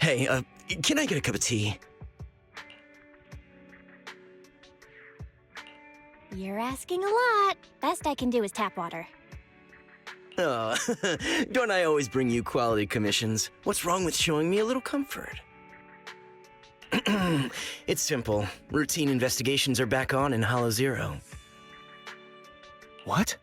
Hey, can I get a cup of tea? You're asking a lot. Best I can do is tap water. Oh, don't I always bring you quality commissions? What's wrong with showing me a little comfort? It's simple. Routine investigations are back on in Hollow Zero. What?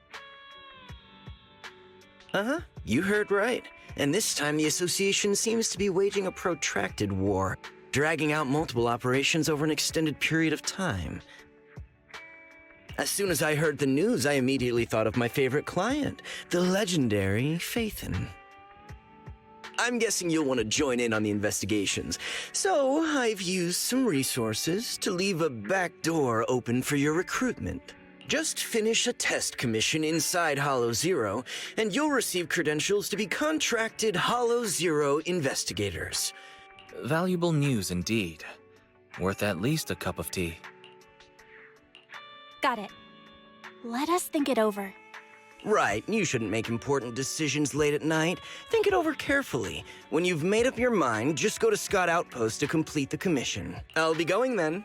Uh-huh, you heard right. And this time the Association seems to be waging a protracted war, dragging out multiple operations over an extended period of time. As soon as I heard the news, I immediately thought of my favorite client, the legendary Phaethon. I'm guessing you'll want to join in on the investigations, so I've used some resources to leave a back door open for your recruitment. Just finish a test commission inside Hollow Zero, and you'll receive credentials to be contracted Hollow Zero investigators. Valuable news indeed. Worth at least a cup of tea. Got it. Let us think it over. Right, you shouldn't make important decisions late at night. Think it over carefully. When you've made up your mind, just go to Scott Outpost to complete the commission. I'll be going then.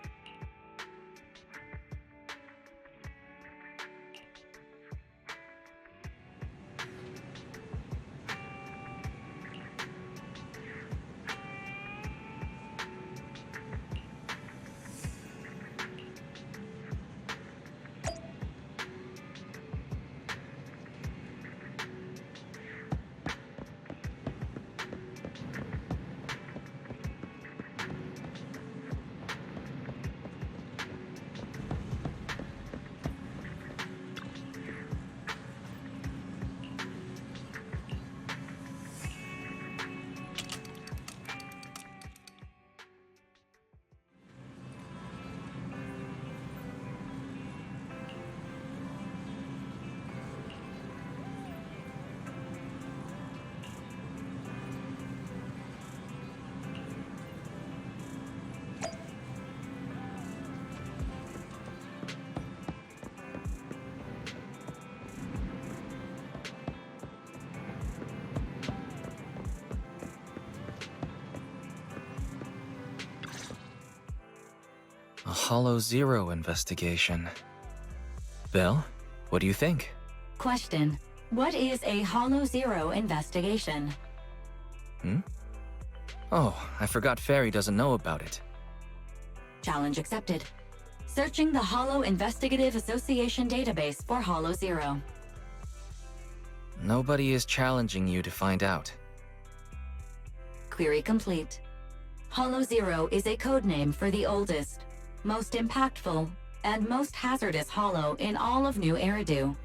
A Hollow Zero investigation. Belle, what do you think? Question. What is a Hollow Zero investigation? Oh, I forgot Fairy doesn't know about it. Challenge accepted. Searching the Hollow Investigative Association database for Hollow Zero. Nobody is challenging you to find out. Query complete. Hollow Zero is a codename for the oldest, most impactful, and most hazardous hollow in all of New Eridu.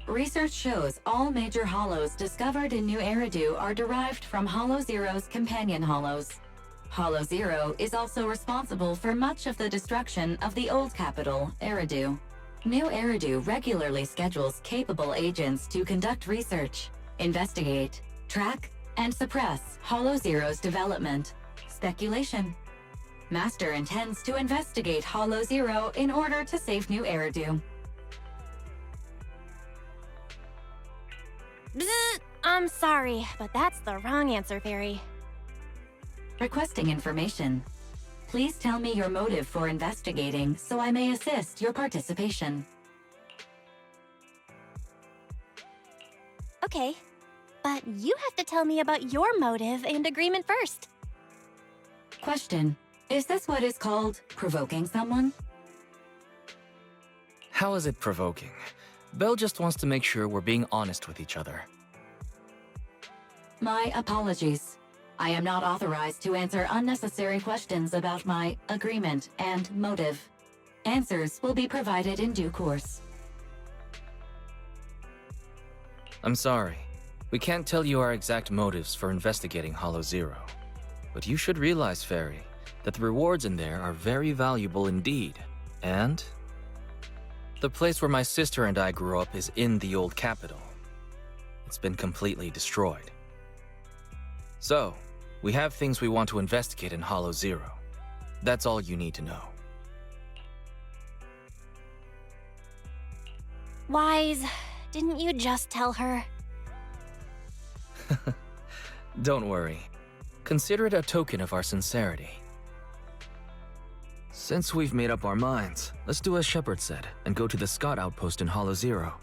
Research shows all major hollows discovered in New Eridu are derived from Hollow Zero's companion hollows. Hollow Zero is also responsible for much of the destruction of the old capital, Eridu. New Eridu regularly schedules capable agents to conduct research, investigate, track, and suppress Hollow Zero's development. Speculation. Master intends to investigate Hollow Zero in order to save New Eridu. I'm sorry, but that's the wrong answer, Fairy. Requesting information. Please tell me your motive for investigating so I may assist your participation. Okay, but you have to tell me about your motive and agreement first. Question. Is this what is called provoking someone? How is it provoking? Belle just wants to make sure we're being honest with each other. My apologies. I am not authorized to answer unnecessary questions about my agreement and motive. Answers will be provided in due course. I'm sorry. We can't tell you our exact motives for investigating Hollow Zero. But you should realize, Fairy, that the rewards in there are very valuable indeed. And the place where my sister and I grew up is in the old capital. It's been completely destroyed. So, we have things we want to investigate in Hollow Zero. That's all you need to know. Wise, didn't you just tell her? Don't worry. Consider it a token of our sincerity. Since we've made up our minds, let's do as Shepard said and go to the Scott outpost in Hollow Zero.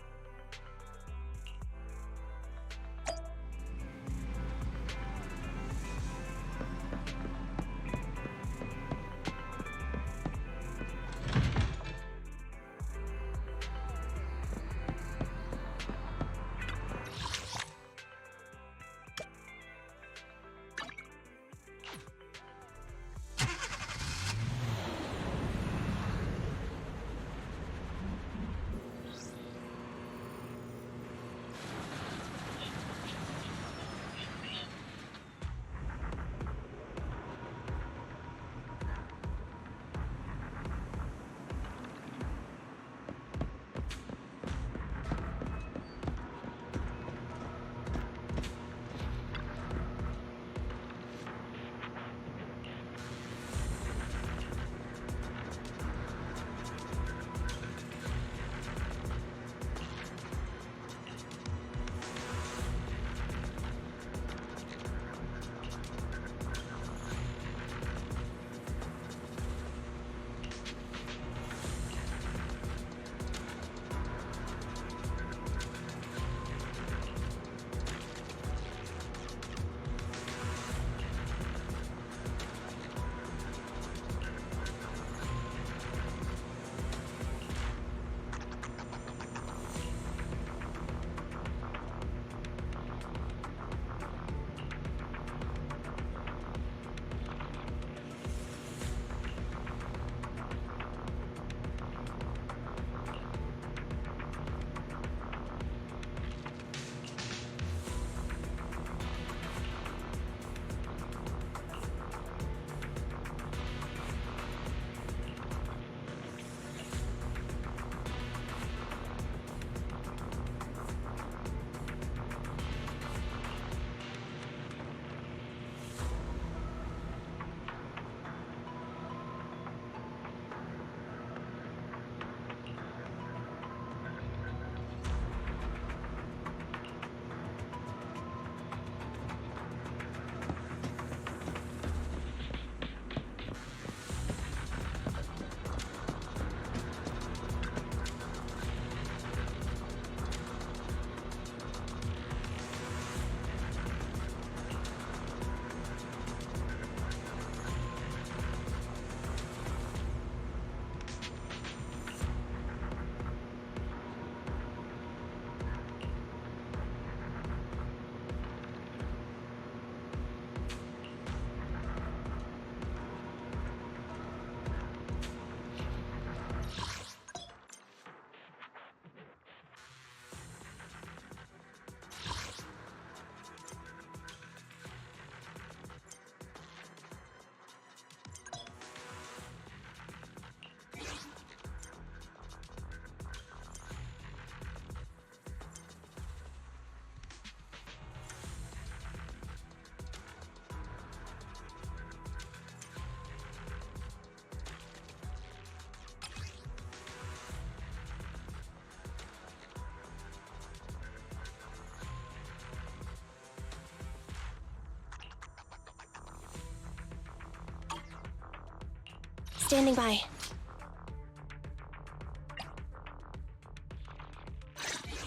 Standing by.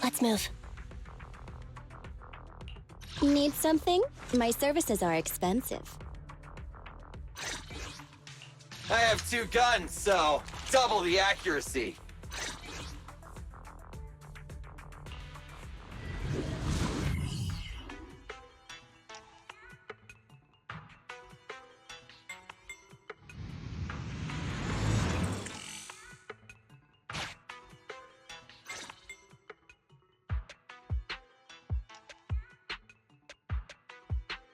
Let's move. Need something? My services are expensive. I have 2 guns, so double the accuracy.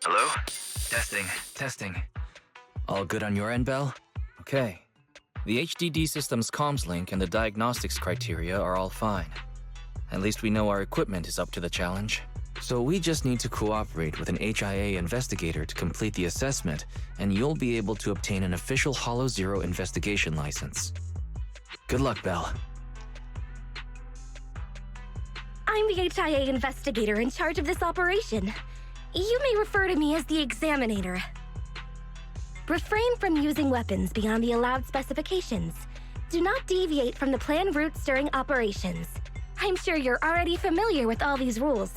Hello? Testing. All good on your end, Belle? Okay. The HDD system's comms link and the diagnostics criteria are all fine. At least we know our equipment is up to the challenge. So we just need to cooperate with an HIA investigator to complete the assessment, and you'll be able to obtain an official Hollow Zero investigation license. Good luck, Belle. I'm the HIA investigator in charge of this operation. You may refer to me as the Examinator. Refrain from using weapons beyond the allowed specifications. Do not deviate from the planned routes during operations. I'm sure you're already familiar with all these rules.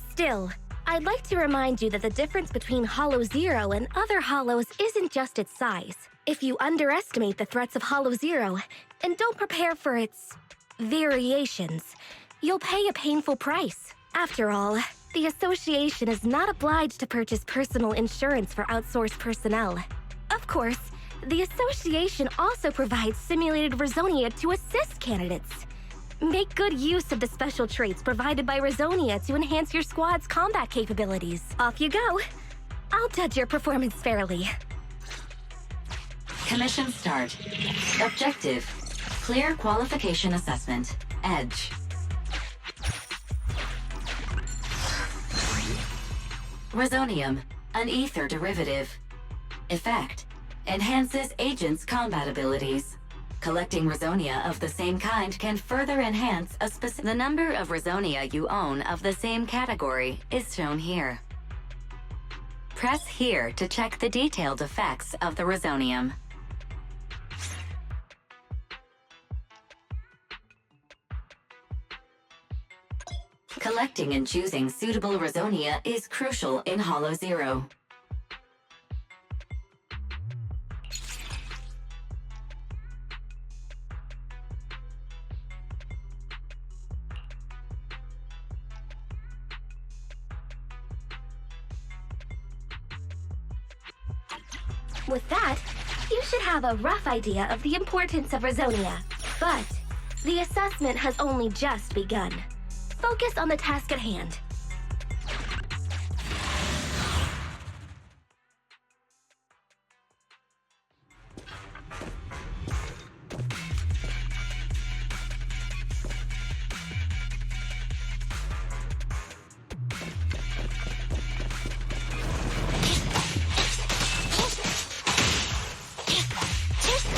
Still, I'd like to remind you that the difference between Hollow Zero and other Hollows isn't just its size. If you underestimate the threats of Hollow Zero and don't prepare for its variations, you'll pay a painful price. After all, the Association is not obliged to purchase personal insurance for outsourced personnel. Of course, the Association also provides simulated Rizonia to assist candidates. Make good use of the special traits provided by Rizonia to enhance your squad's combat capabilities. Off you go. I'll judge your performance fairly. Commission start. Objective: clear qualification assessment. Edge. Resonium, an ether derivative. Effect: enhances agents' combat abilities. Collecting Rizonia of the same kind can further enhance a specific... The number of Rizonia you own of the same category is shown here. Press here to check the detailed effects of the Rizonium. Collecting and choosing suitable Rizonia is crucial in Hollow Zero. With that, you should have a rough idea of the importance of Rizonia. But the assessment has only just begun. Focus on the task at hand.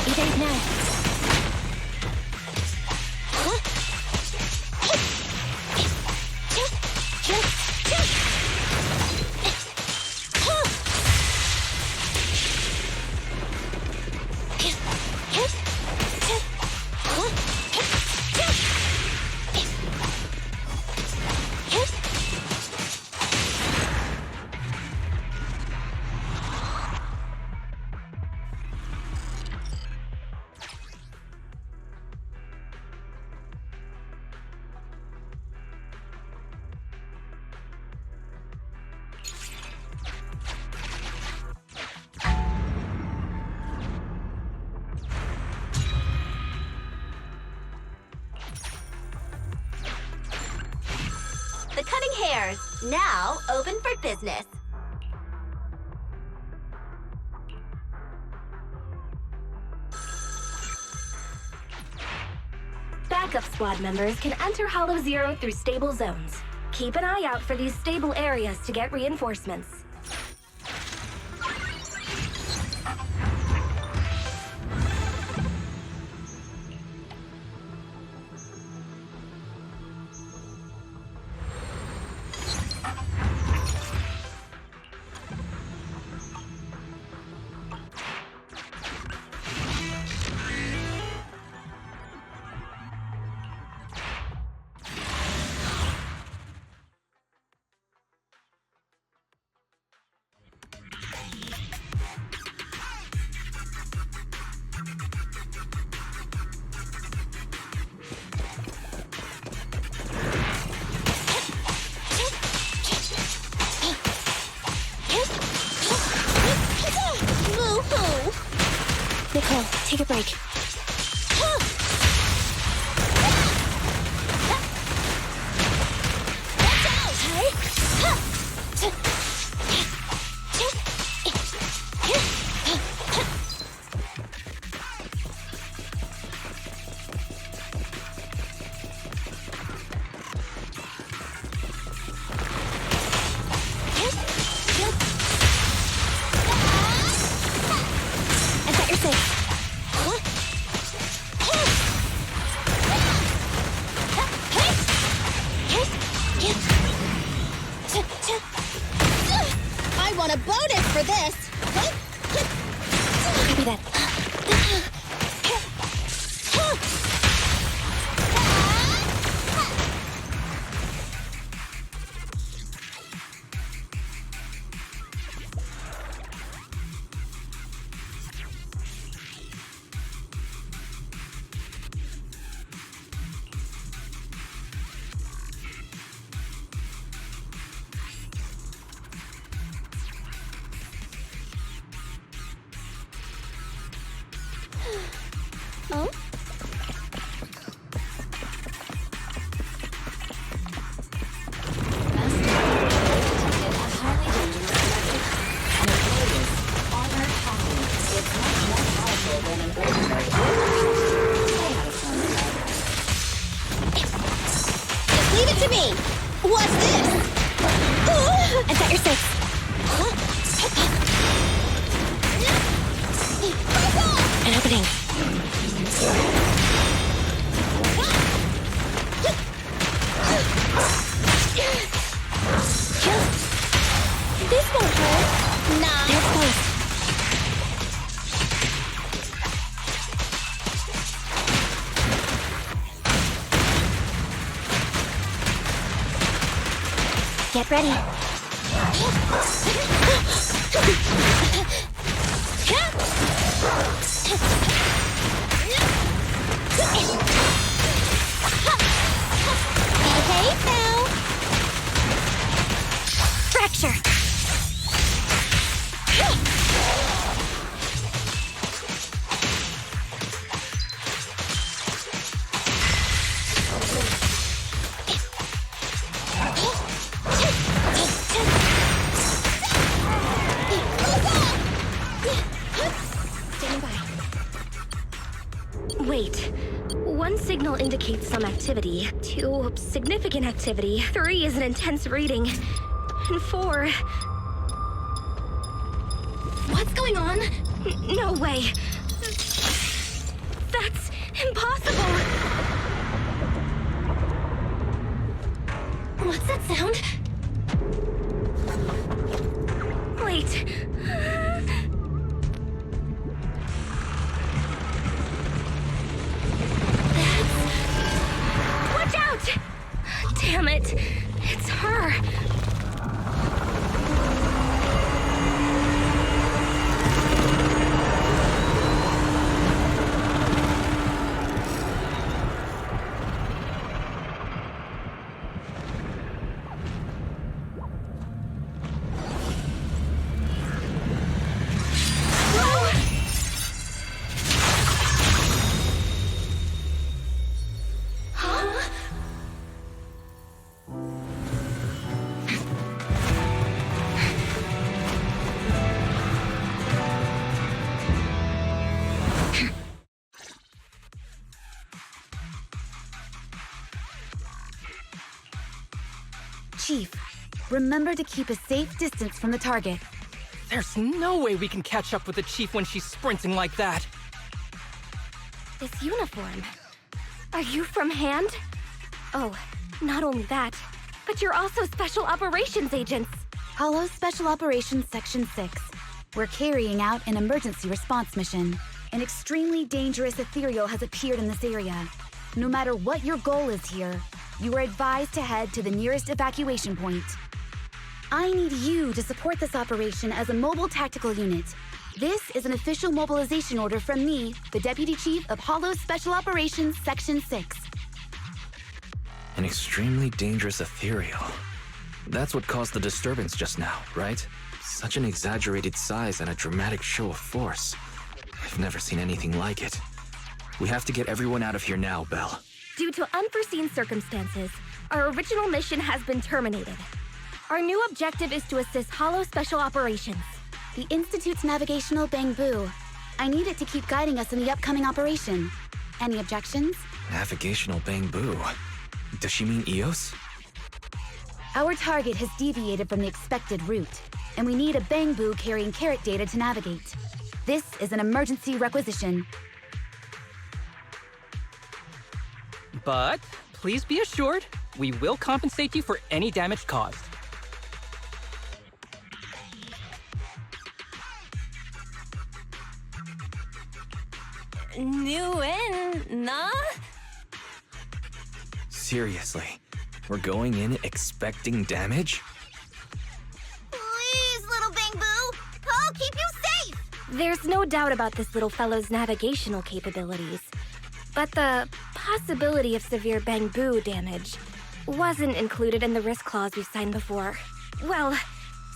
Evade now. The cutting hairs, now open for business. Backup squad members can enter Hollow Zero through stable zones. Keep an eye out for these stable areas to get reinforcements. Nicole, take a break. I bet you're safe. Oh? Leave it to me! What's this? I've got your six. An opening. This won't hurt. Nah. They're close. Get ready. Behave now. Fracture. Wait. 1 signal indicates some activity. 2, significant activity. 3 is an intense reading. And 4... What's going on? No way. That's impossible. What's that sound? Wait. Watch out! Damn it. It's her. Chief, remember to keep a safe distance from the target. There's no way we can catch up with the Chief when she's sprinting like that. This uniform. Are you from Hand? Oh, not only that, but you're also Special Operations agents. Hollow Special Operations Section 6. We're carrying out an emergency response mission. An extremely dangerous ethereal has appeared in this area. No matter what your goal is here, you are advised to head to the nearest evacuation point. I need you to support this operation as a mobile tactical unit. This is an official mobilization order from me, the Deputy Chief of Hollow Special Operations Section 6. An extremely dangerous ethereal. That's what caused the disturbance just now, right? Such an exaggerated size and a dramatic show of force. I've never seen anything like it. We have to get everyone out of here now, Belle. Due to unforeseen circumstances, our original mission has been terminated. Our new objective is to assist Hollow Special Operations. The Institute's navigational Bangbu. I need it to keep guiding us in the upcoming operation. Any objections? Navigational Bangbu. Does she mean Eos? Our target has deviated from the expected route, and we need a Bangbu carrying carrot data to navigate. This is an emergency requisition. But please be assured, we will compensate you for any damage caused. Nah? Seriously, we're going in expecting damage? Please, little Bangbu! I'll keep you safe! There's no doubt about this little fellow's navigational capabilities, but the possibility of severe Bangbu damage wasn't included in the risk clause we've signed before. Well,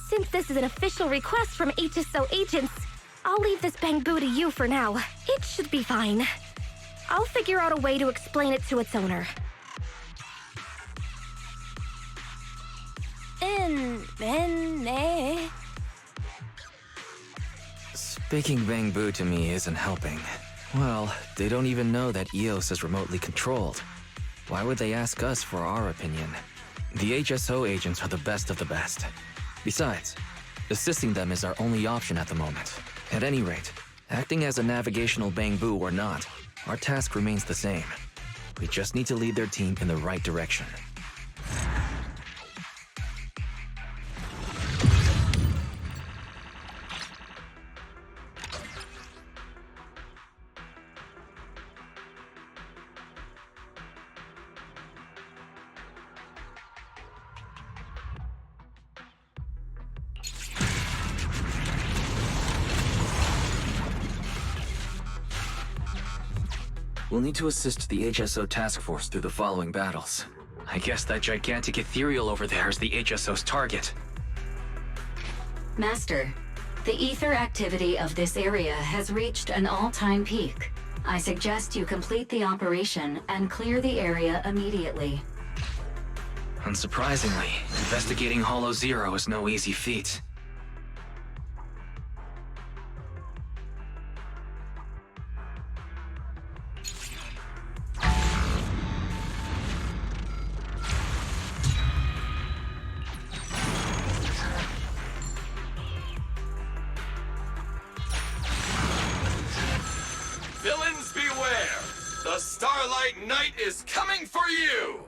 since this is an official request from HSO agents, I'll leave this bamboo to you for now. It should be fine. I'll figure out a way to explain it to its owner. Speaking bamboo to me isn't helping. Well, they don't even know that EOS is remotely controlled. Why would they ask us for our opinion? The HSO agents are the best of the best. Besides, assisting them is our only option at the moment. At any rate, acting as a navigational bamboo or not, our task remains the same. We just need to lead their team in the right direction. We'll need to assist the HSO task force through the following battles. I guess that gigantic ethereal over there is the HSO's target. Master, the ether activity of this area has reached an all-time peak. I suggest you complete the operation and clear the area immediately. Unsurprisingly, investigating Hollow Zero is no easy feat. Villains beware! The Starlight Knight is coming for you!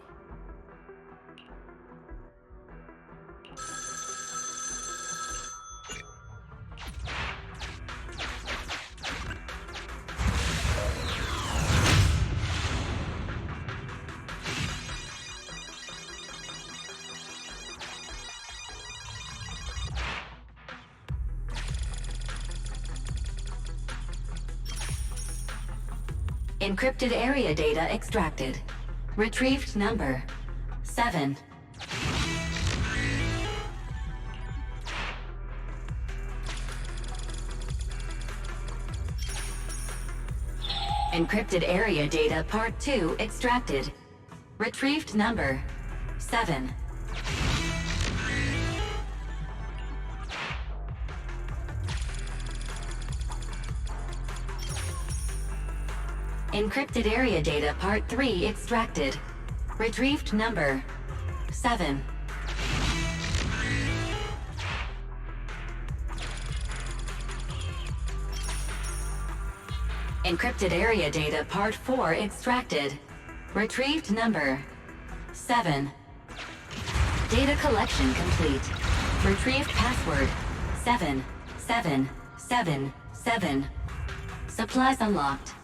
Encrypted area data extracted. Retrieved number 7. Encrypted area data part 2 extracted. Retrieved number 7. Encrypted area data part 3 extracted. Retrieved number 7. Encrypted area data part 4 extracted. Retrieved number 7. Data collection complete. Retrieved password 7777. Supplies unlocked.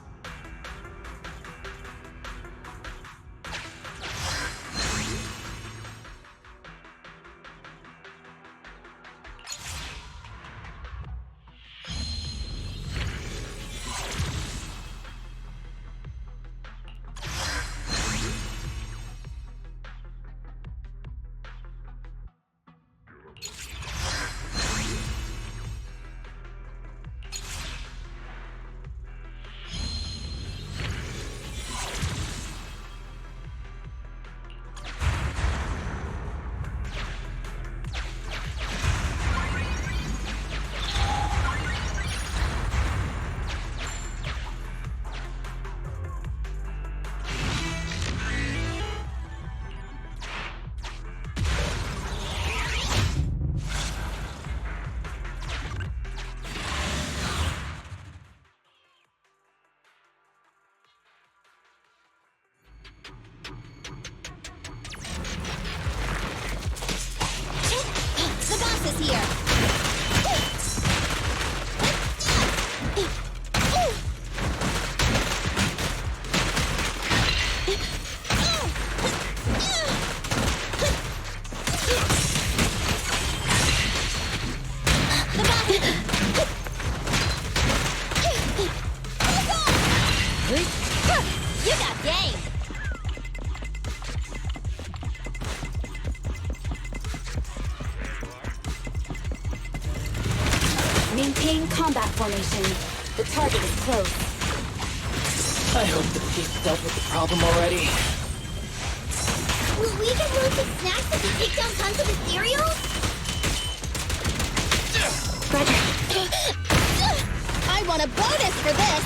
Maintain combat formation. The target is close. I hope the chief dealt with the problem already. Will we get loads of snacks if we take down tons of ethereals? Roger. I want a bonus for this!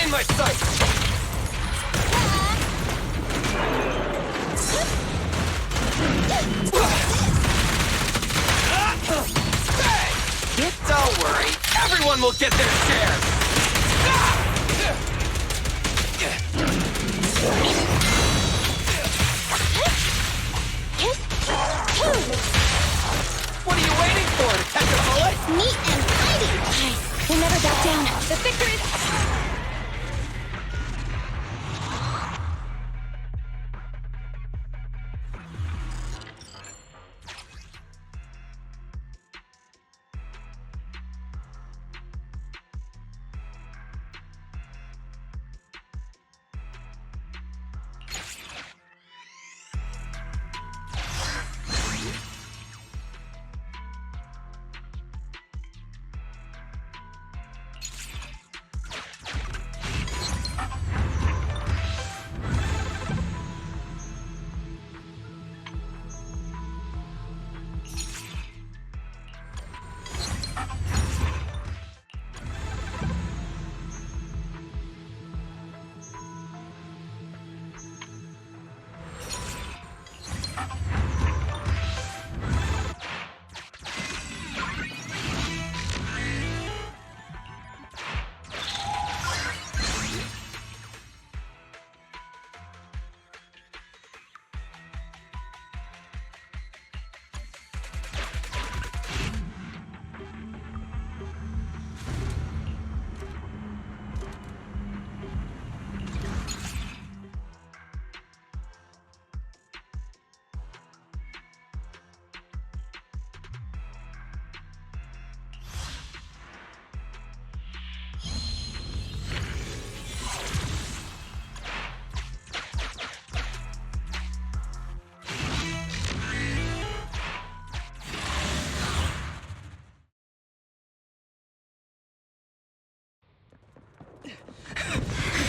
In my sights! Don't worry, everyone will get their share! What are you waiting for, to catch a bullet? Neat and tidy! Nice. We'll never back down. The victory is...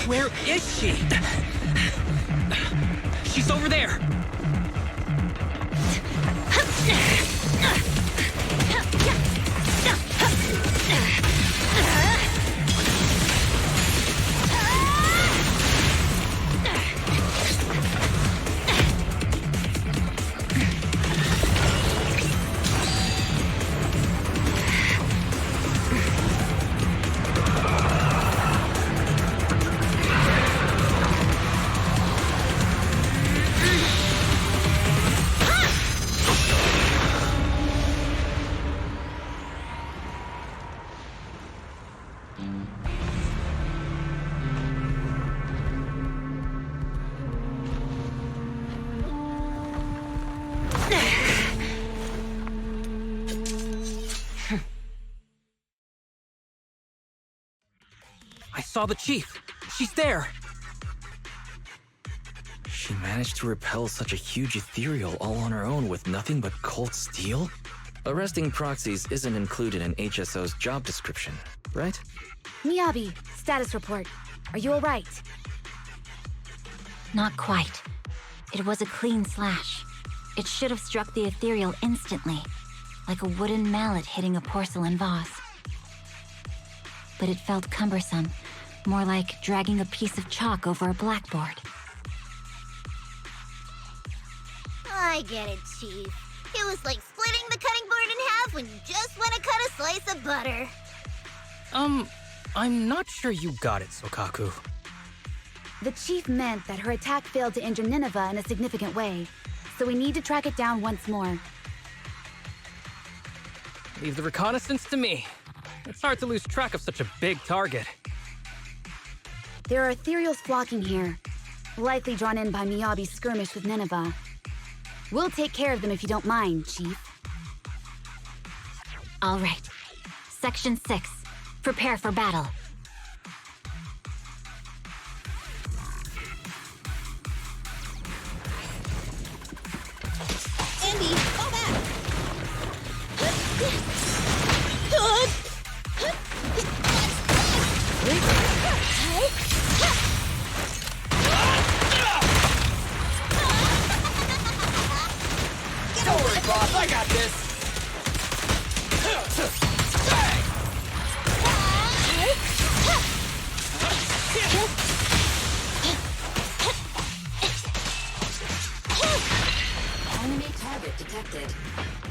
Where is she? She's over there! I saw the chief. She's there. She managed to repel such a huge ethereal all on her own with nothing but cold steel? Arresting proxies isn't included in HSO's job description, right? Miyabi, status report. Are you alright? Not quite. It was a clean slash. It should have struck the ethereal instantly, like a wooden mallet hitting a porcelain vase. But it felt cumbersome, more like dragging a piece of chalk over a blackboard. I get it, Chief. It was like splitting the cutting board in half when you just want to cut a slice of butter. I'm not sure you got it, Sokaku. The chief meant that her attack failed to injure Nineveh in a significant way, so we need to track it down once more. Leave the reconnaissance to me. It's hard to lose track of such a big target. There are ethereals flocking here, likely drawn in by Miyabi's skirmish with Nineveh. We'll take care of them if you don't mind, Chief. All right. Section 6. Prepare for battle. Andy, fall back! Don't worry, boss, I got this! Enemy target detected.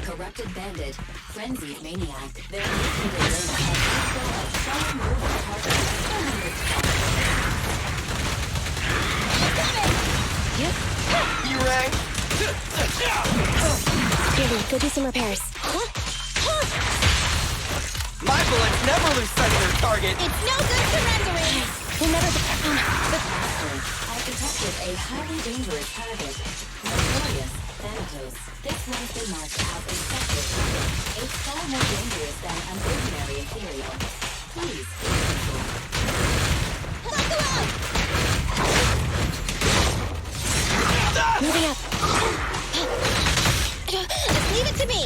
Corrupted bandit. Frenzied maniac. Their legendary range has a strong moving target of 400 You rang? Billy, go do some repairs. My bullets never lose sight of their target! It's no good surrendering! We'll never... I detected a highly dangerous target. Notorious Thanatos. This one has been marked as infected. It's far more dangerous than an ordinary ethereal. Please be careful. Buckle up! Moving up. Leave it to me!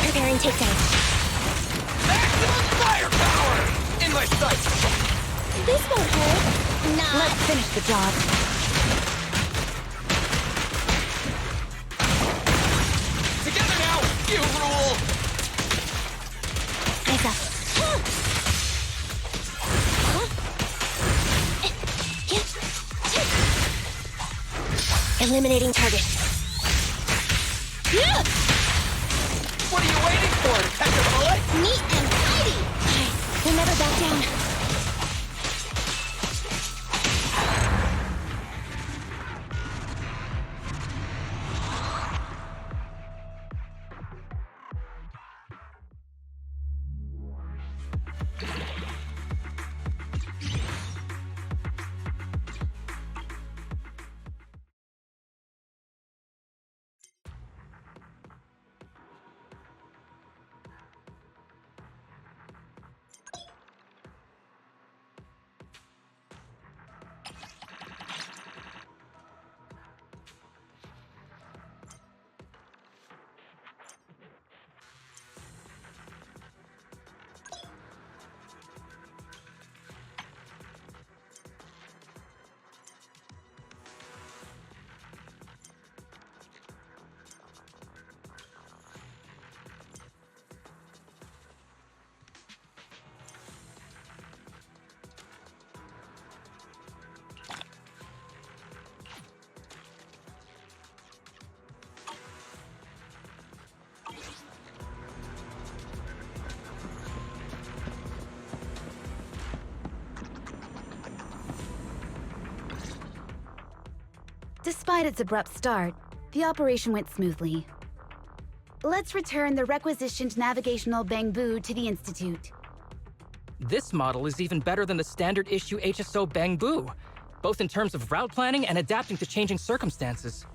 Preparing takedown. Maximum firepower! In my sights! This won't hurt. Not. Let's finish the job. Together now, you rule! Eyes up. Eliminating target. What are you waiting for, to catch a bullet? Neat and tidy! We'll never back down. Despite its abrupt start, the operation went smoothly. Let's return the requisitioned navigational Bangbu to the Institute. This model is even better than the standard issue HSO Bangbu, both in terms of route planning and adapting to changing circumstances.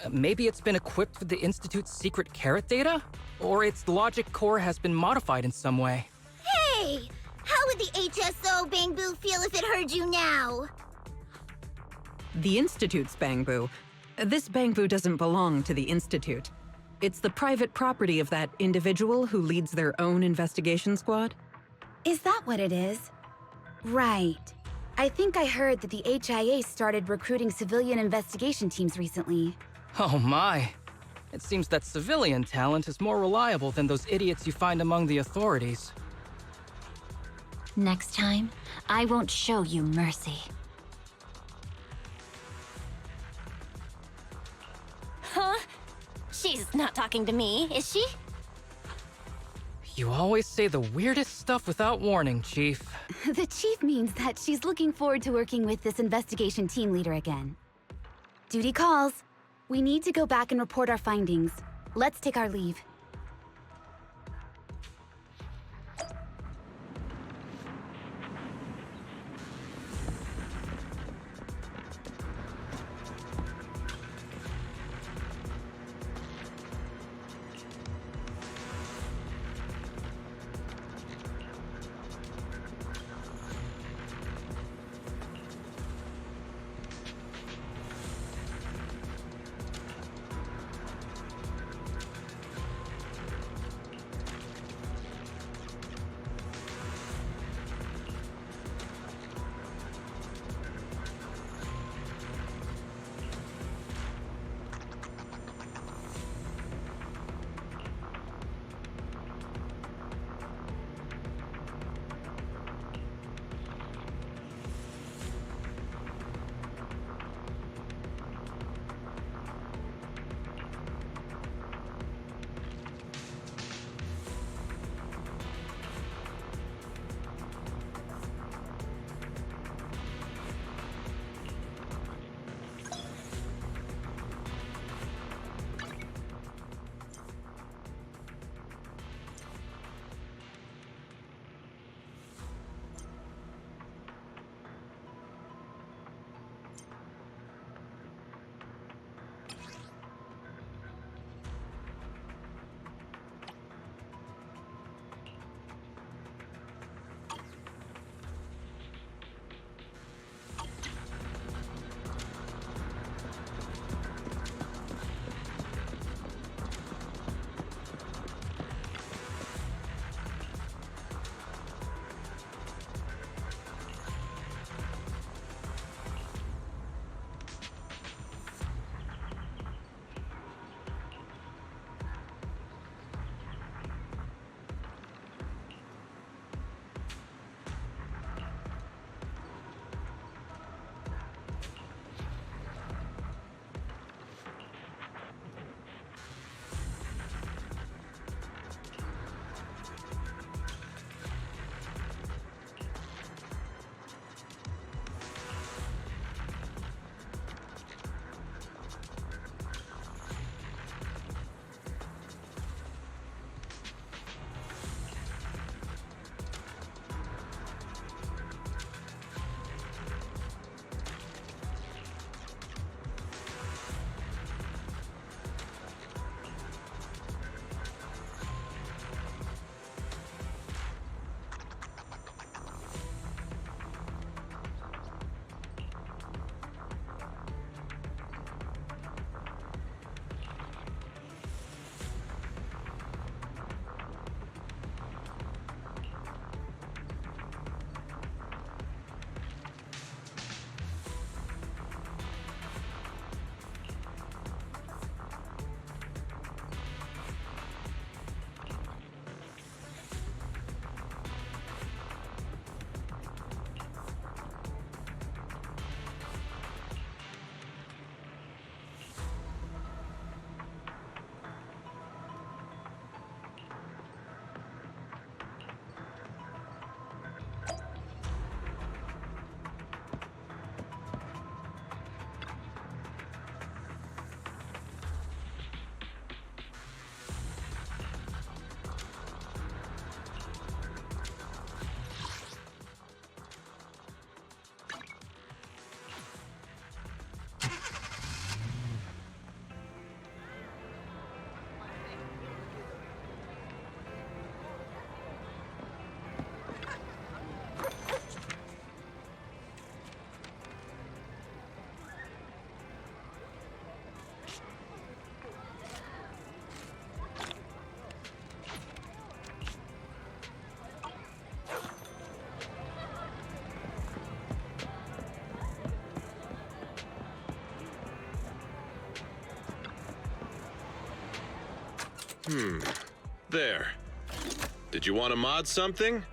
Maybe it's been equipped with the Institute's secret carrot data? Or its logic core has been modified in some way. Hey! How would the HSO Bangbu feel if it heard you now? The Institute's Bangbu. This Bangbu doesn't belong to the Institute. It's the private property of that individual who leads their own investigation squad. Is that what it is? Right. I think I heard that the HIA started recruiting civilian investigation teams recently. Oh my. It seems that civilian talent is more reliable than those idiots you find among the authorities. Next time, I won't show you mercy. Huh? She's not talking to me, is she? You always say the weirdest stuff without warning, Chief. The Chief means that she's looking forward to working with this investigation team leader again. Duty calls. We need to go back and report our findings. Let's take our leave. There. Did you want to mod something?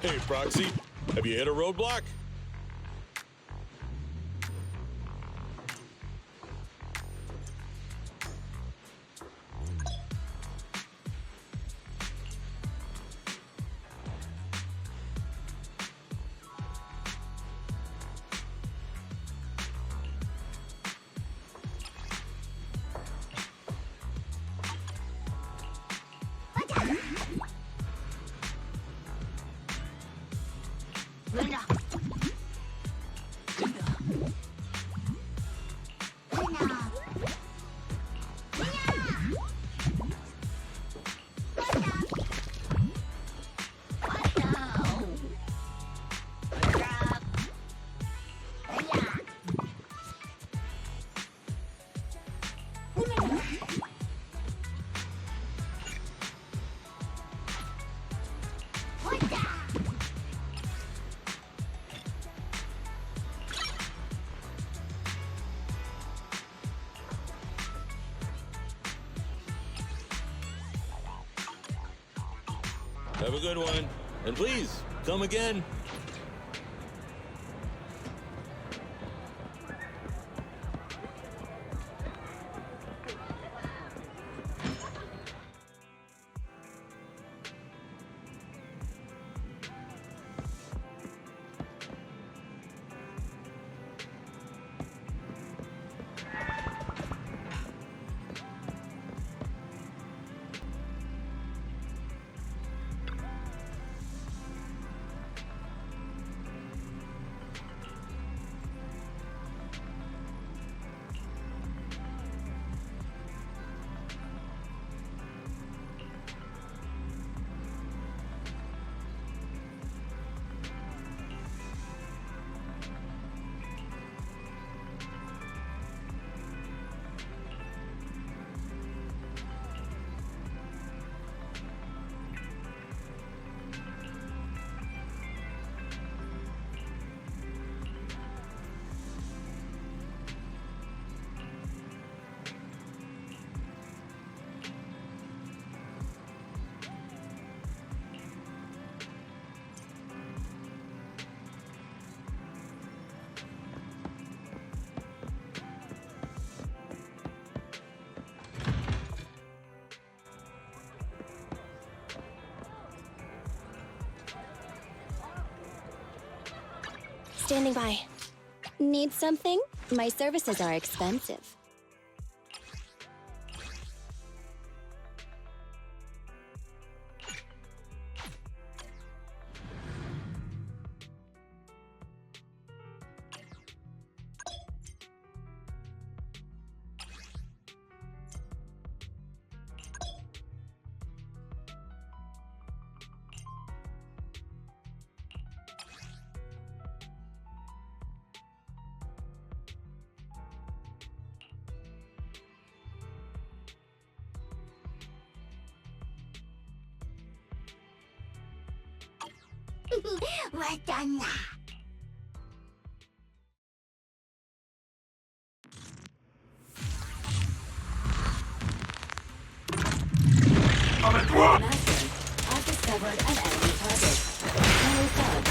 Hey, Proxy, have you hit a roadblock? Have a good one. And please, come again. Standing by. Need something? My services are expensive. We're done now. Master, I've discovered an enemy target. Hello, Thug,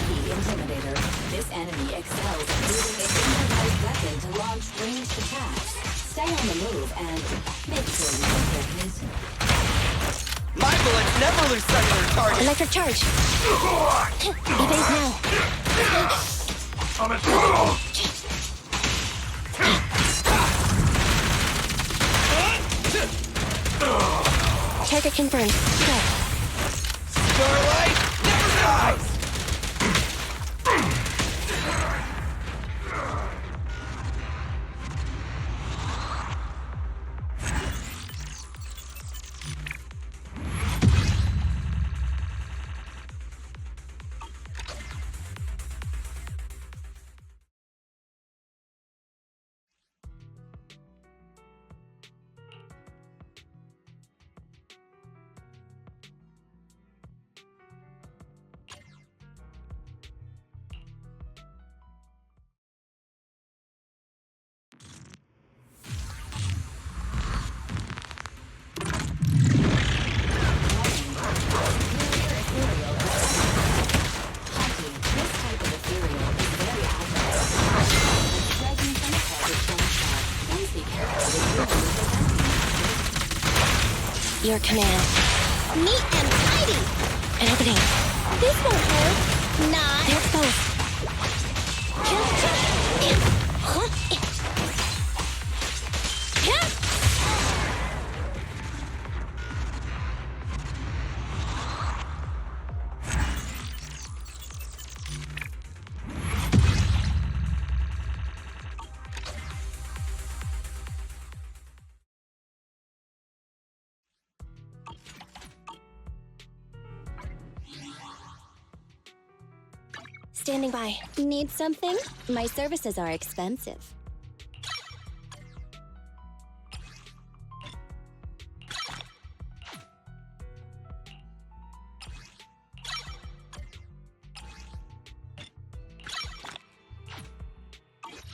the Intimidator. This enemy excels at using its improvised weapon to launch ranged attacks. Stay on the move and make sure you don't get hit. My bullets never lose sight of their target. Electric charge. Evade now. Target confirmed. Go. Starlight never dies! Your command. Neat and tidy. An opening. This won't hurt. Not. They're exposed. Standing by. Need something? My services are expensive.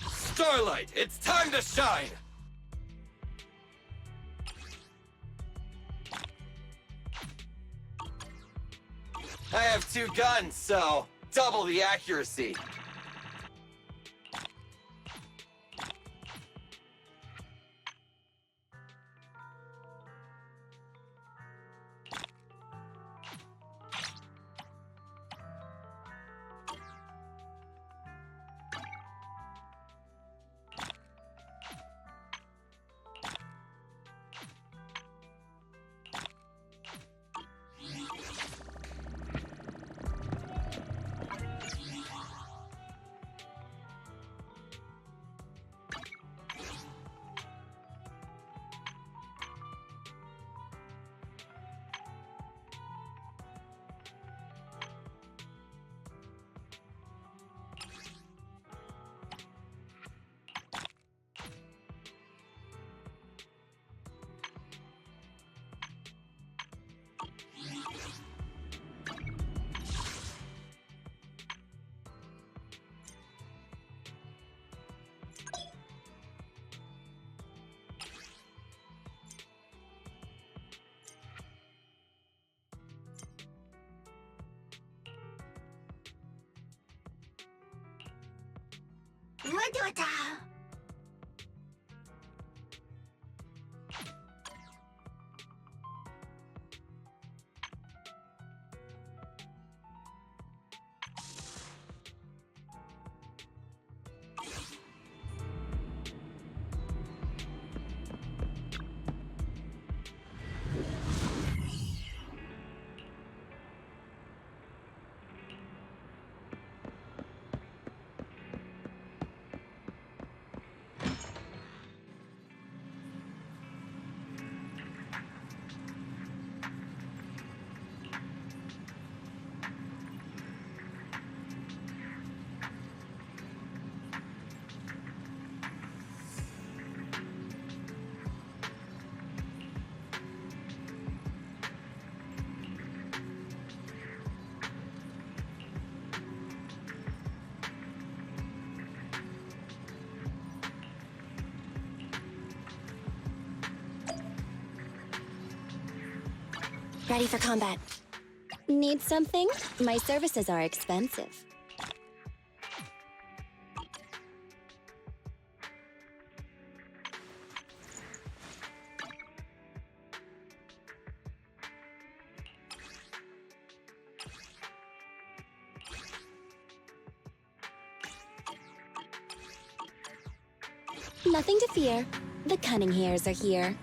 Starlight, it's time to shine! I have 2 guns, so double the accuracy. What do it now? Ready for combat. Need something? My services are expensive. Nothing to fear. The cunning hairs are here.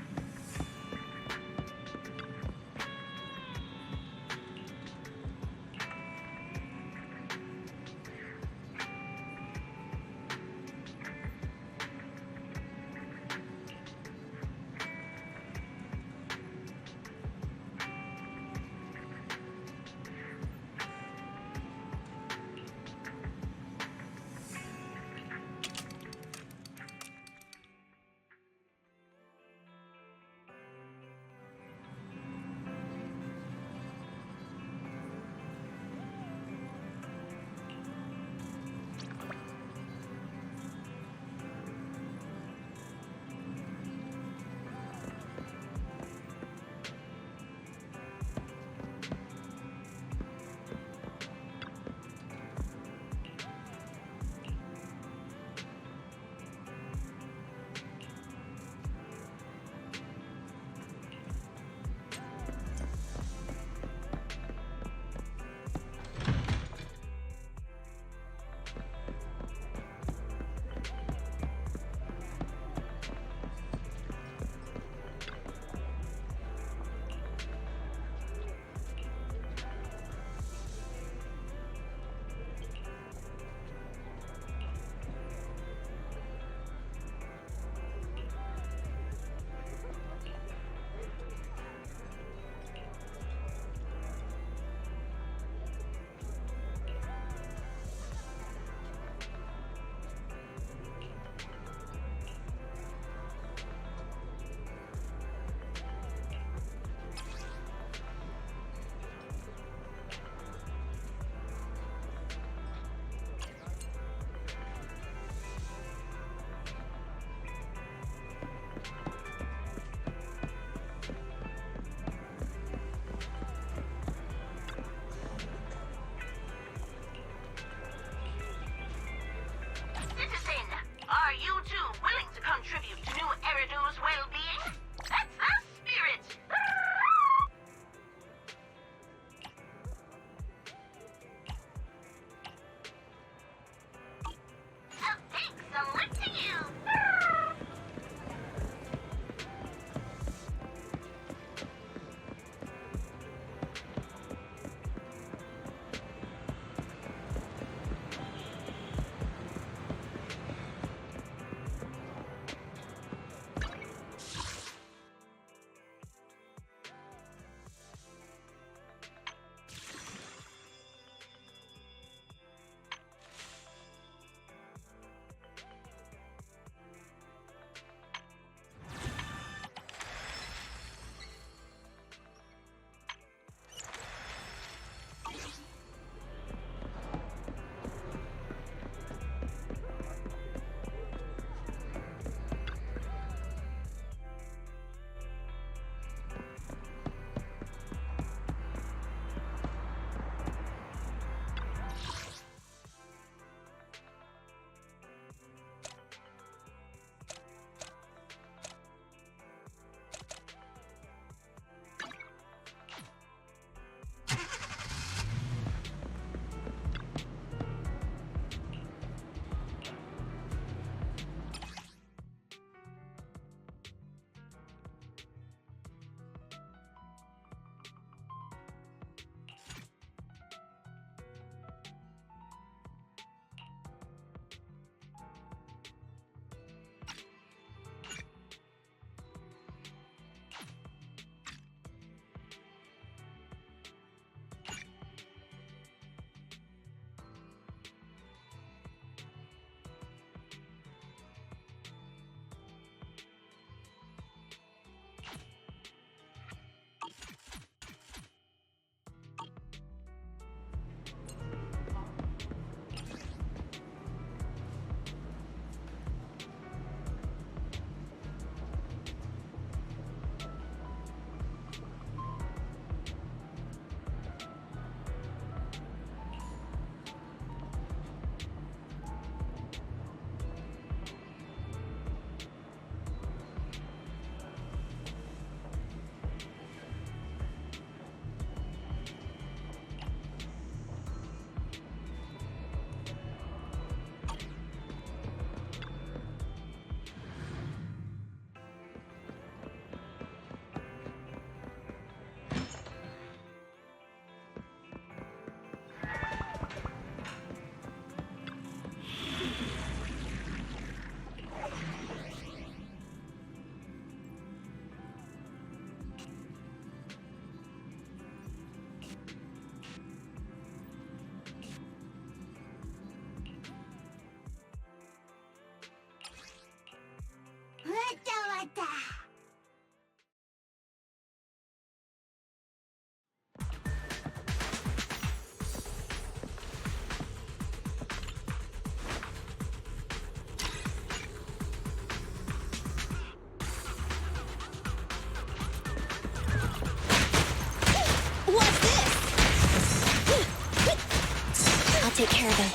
take care of them.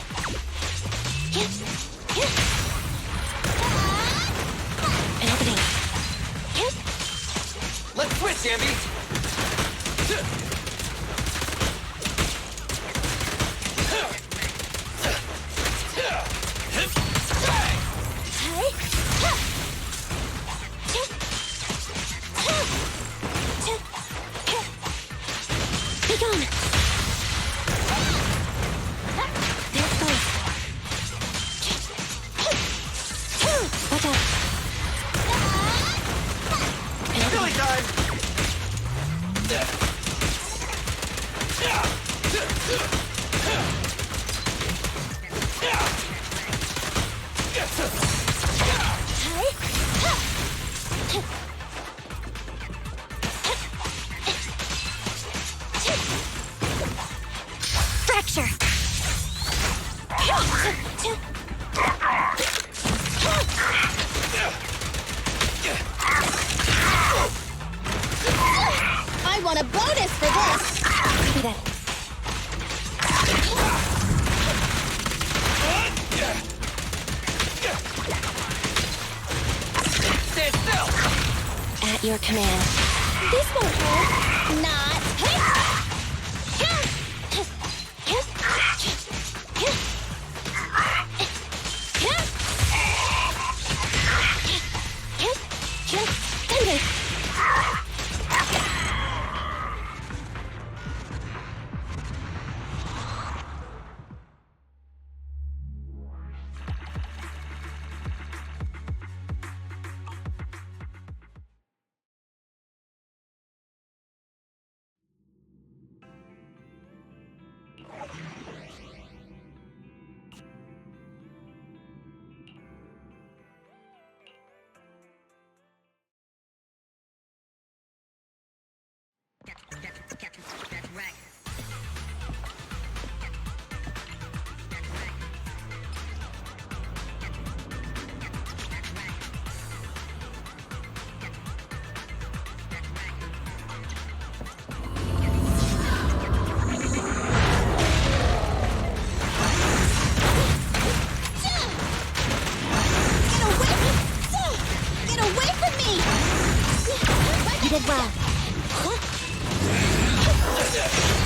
An opening. Let's switch, Ambi! Be gone! There's both. Watch out! Billy time! Fracture! I want a bonus for this! Copy that. Stand still! At your command. This won't hurt. Not. You did well.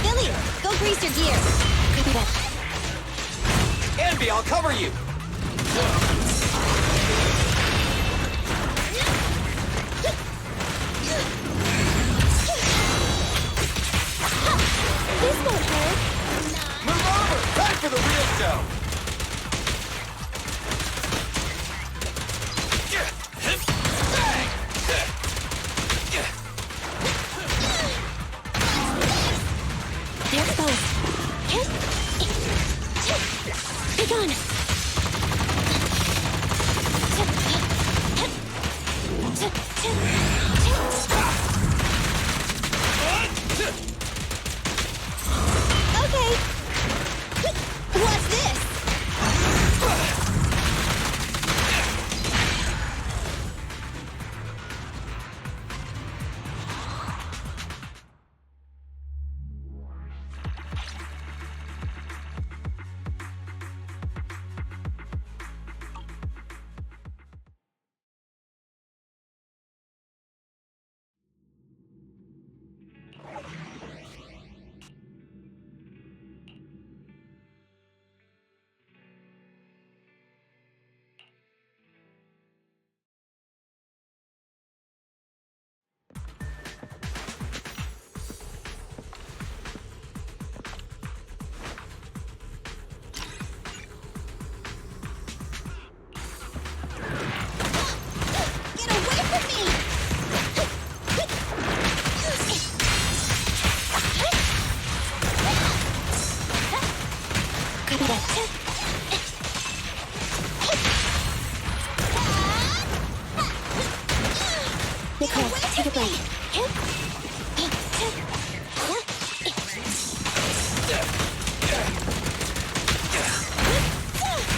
Billy, go grease your gears. Copy that. Ambi, I'll cover you! This won't hurt. Move over! Time for the real show! There's both. Be gone! Okay. What's this? Nicole, take a break.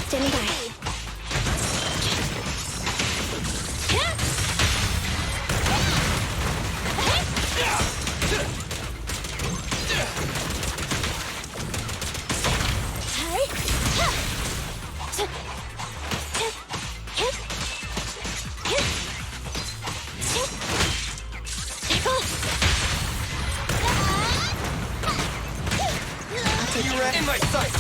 Standing by. take You ran in my sight!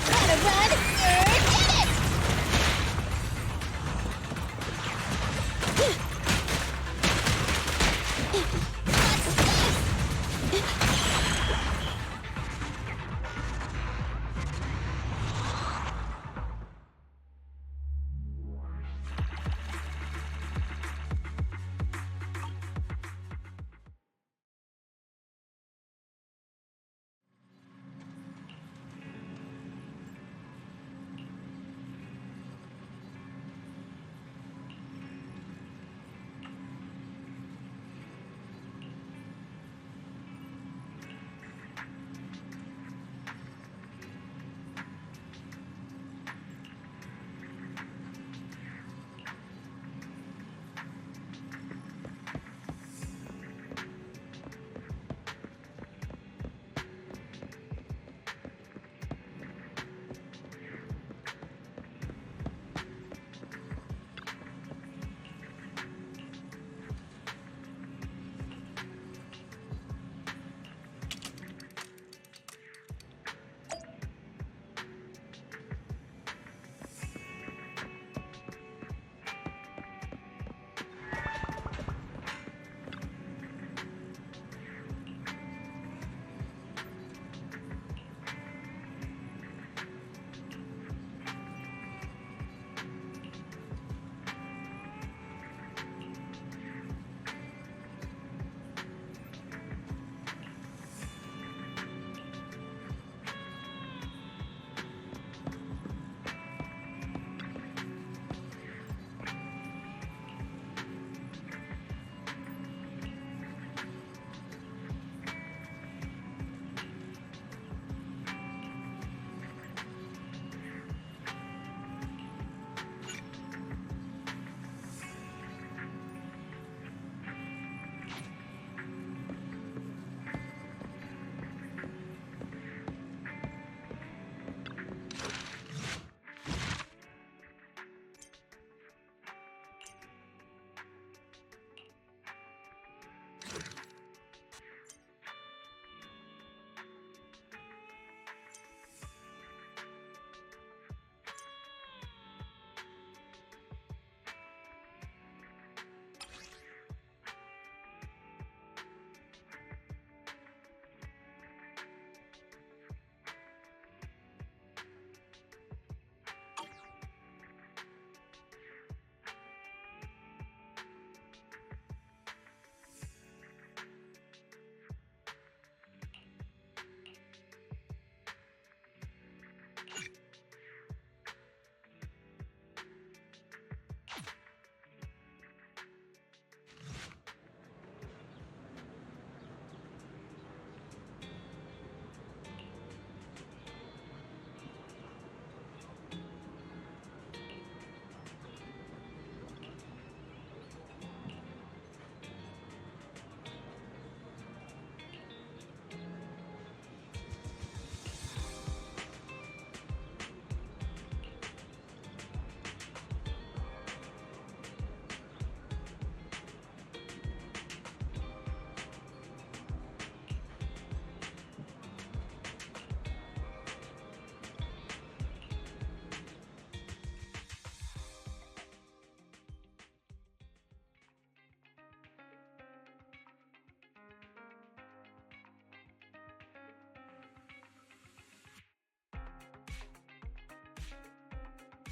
Gotta run and hit it!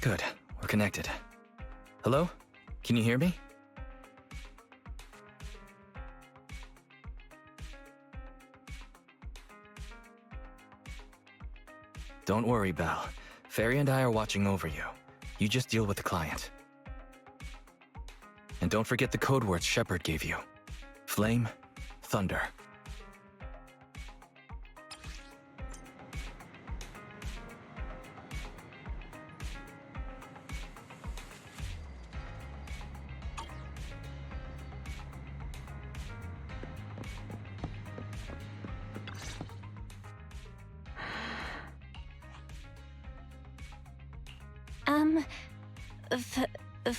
Good. We're connected. Hello? Can you hear me? Don't worry, Belle. Fairy and I are watching over you. You just deal with the client. And don't forget the code words Shepard gave you. Flame, thunder.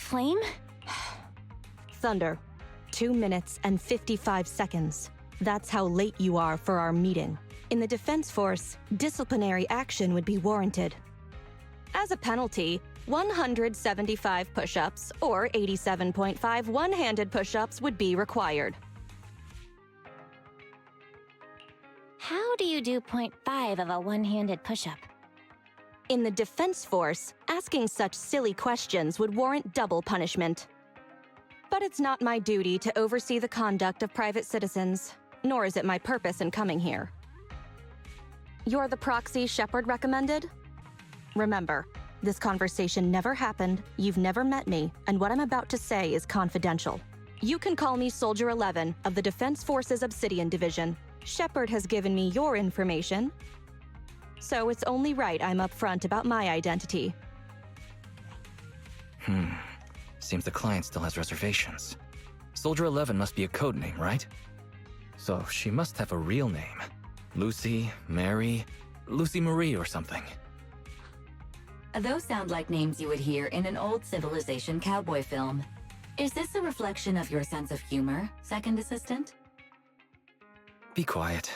Flame? Thunder. 2 minutes and 55 seconds. That's how late you are for our meeting. In the Defense Force, disciplinary action would be warranted. As a penalty, 175 push-ups or 87.5 one-handed push-ups would be required. How do you do 0.5 of a one-handed push-up? In the Defense Force, asking such silly questions would warrant double punishment. But it's not my duty to oversee the conduct of private citizens, nor is it my purpose in coming here. You're the Proxy Shepard recommended? Remember, this conversation never happened, you've never met me, and what I'm about to say is confidential. You can call me Soldier 11 of the Defense Force's Obsidian Division. Shepard has given me your information, so it's only right I'm upfront about my identity. Seems the client still has reservations. Soldier 11 must be a code name, right? So she must have a real name. Lucy, Mary, Lucy Marie or something. Those sound like names you would hear in an old civilization cowboy film. Is this a reflection of your sense of humor, second assistant? Be quiet.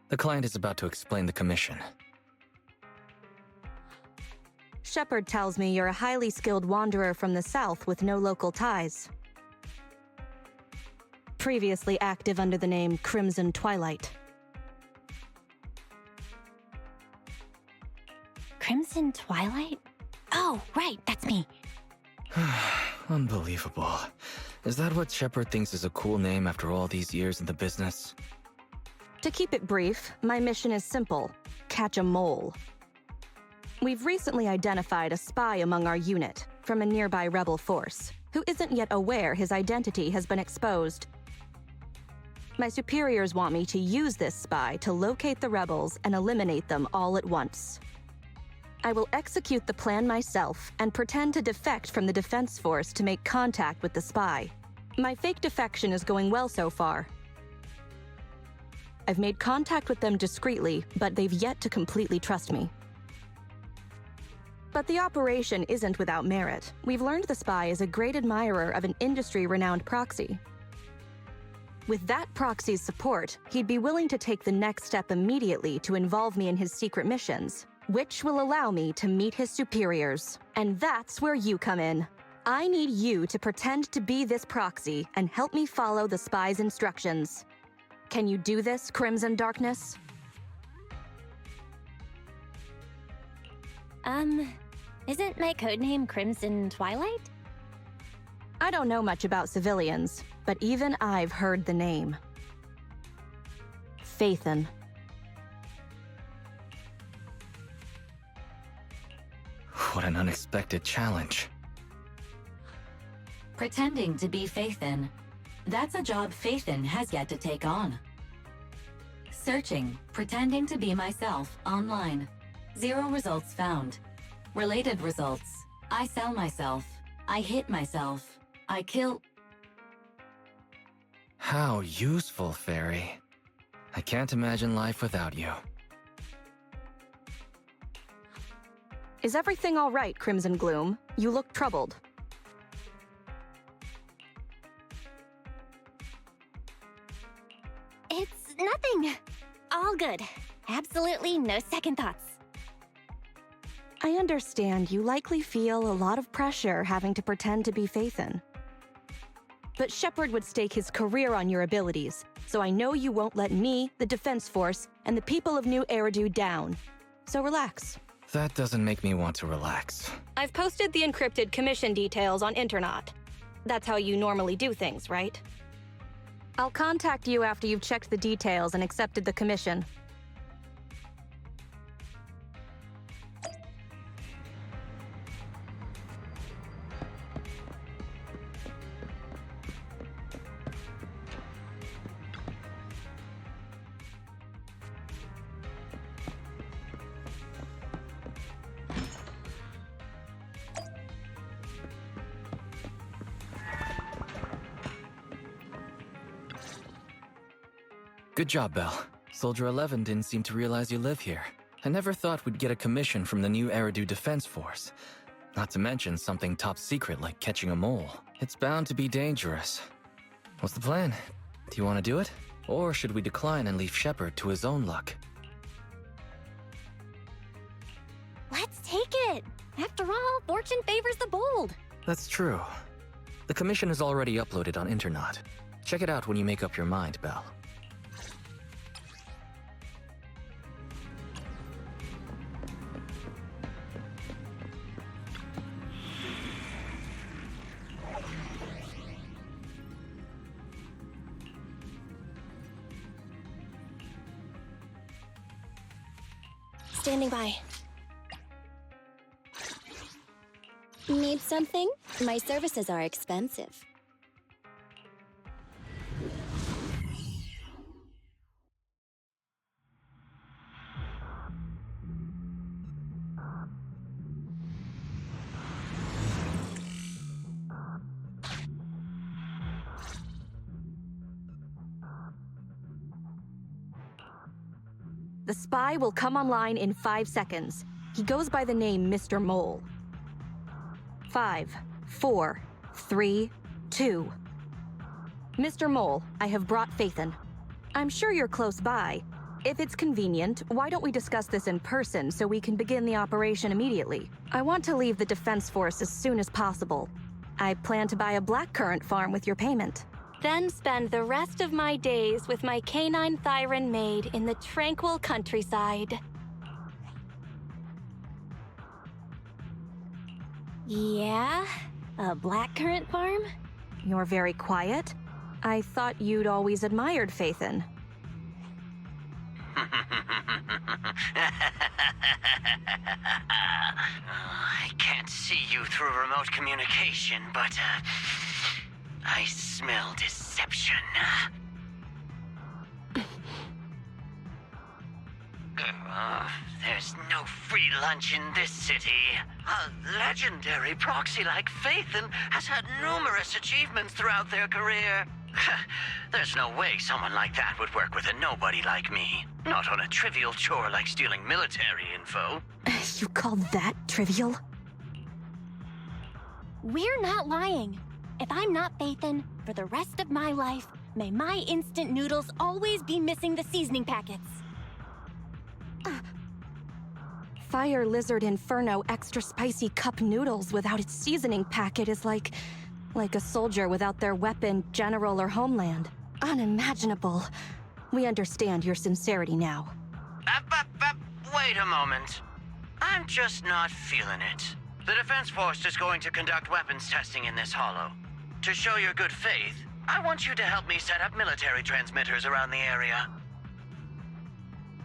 The client is about to explain the commission. Shepard tells me you're a highly skilled wanderer from the south with no local ties. Previously active under the name Crimson Twilight. Crimson Twilight? Oh, right, that's me. Unbelievable. Is that what Shepard thinks is a cool name after all these years in the business? To keep it brief, my mission is simple: catch a mole. We've recently identified a spy among our unit from a nearby rebel force who isn't yet aware his identity has been exposed. My superiors want me to use this spy to locate the rebels and eliminate them all at once. I will execute the plan myself and pretend to defect from the Defense Force to make contact with the spy. My fake defection is going well so far. I've made contact with them discreetly, but they've yet to completely trust me. But the operation isn't without merit. We've learned the spy is a great admirer of an industry-renowned proxy. With that proxy's support, he'd be willing to take the next step immediately to involve me in his secret missions, which will allow me to meet his superiors. And that's where you come in. I need you to pretend to be this proxy and help me follow the spy's instructions. Can you do this, Crimson Darkness? Isn't my codename Crimson Twilight? I don't know much about civilians, but even I've heard the name. Phaethon. What an unexpected challenge. Pretending to be Phaethon. That's a job Phaethon has yet to take on. Searching, pretending to be myself, online. 0 results found. Related results. I sell myself. I hit myself. I kill... How useful, Fairy. I can't imagine life without you. Is everything all right, Crimson Gloom? You look troubled. It's nothing. All good. Absolutely no second thoughts. I understand you likely feel a lot of pressure having to pretend to be Phaethon. But Shepard would stake his career on your abilities, so I know you won't let me, the Defense Force, and the people of New Eridu down. So relax. That doesn't make me want to relax. I've posted the encrypted commission details on Internet. That's how you normally do things, right? I'll contact you after you've checked the details and accepted the commission. Good job, Belle. Soldier 11 didn't seem to realize you live here. I never thought we'd get a commission from the New Eridu Defense Force. Not to mention something top secret like catching a mole. It's bound to be dangerous. What's the plan? Do you want to do it? Or should we decline and leave Shepard to his own luck? Let's take it! After all, fortune favors the bold. That's true. The commission is already uploaded on Internaut. Check it out when you make up your mind, Belle. Standing by. Need something? My services are expensive. The spy will come online in 5 seconds. He goes by the name Mr. Mole. 5, 4, 3, 2. Mr. Mole, I have brought Phaethon. I'm sure you're close by. If it's convenient, why don't we discuss this in person so we can begin the operation immediately? I want to leave the Defense Force as soon as possible. I plan to buy a blackcurrant farm with your payment. Then spend the rest of my days with my canine Thyran maid in the tranquil countryside. Yeah? A blackcurrant farm? You're very quiet. I thought you'd always admired Phaethon. I can't see you through remote communication, but I smell deception. There's no free lunch in this city. A legendary proxy like Phaethon has had numerous achievements throughout their career. There's no way someone like that would work with a nobody like me. Not on a trivial chore like stealing military info. You call that trivial? We're not lying. If I'm not Phaethon, for the rest of my life, may my instant noodles always be missing the seasoning packets. Fire Lizard Inferno extra spicy cup noodles without its seasoning packet is like a soldier without their weapon, general, or homeland. Unimaginable. We understand your sincerity now. Wait a moment. I'm just not feeling it. The Defense Force is going to conduct weapons testing in this hollow. To show your good faith, I want you to help me set up military transmitters around the area.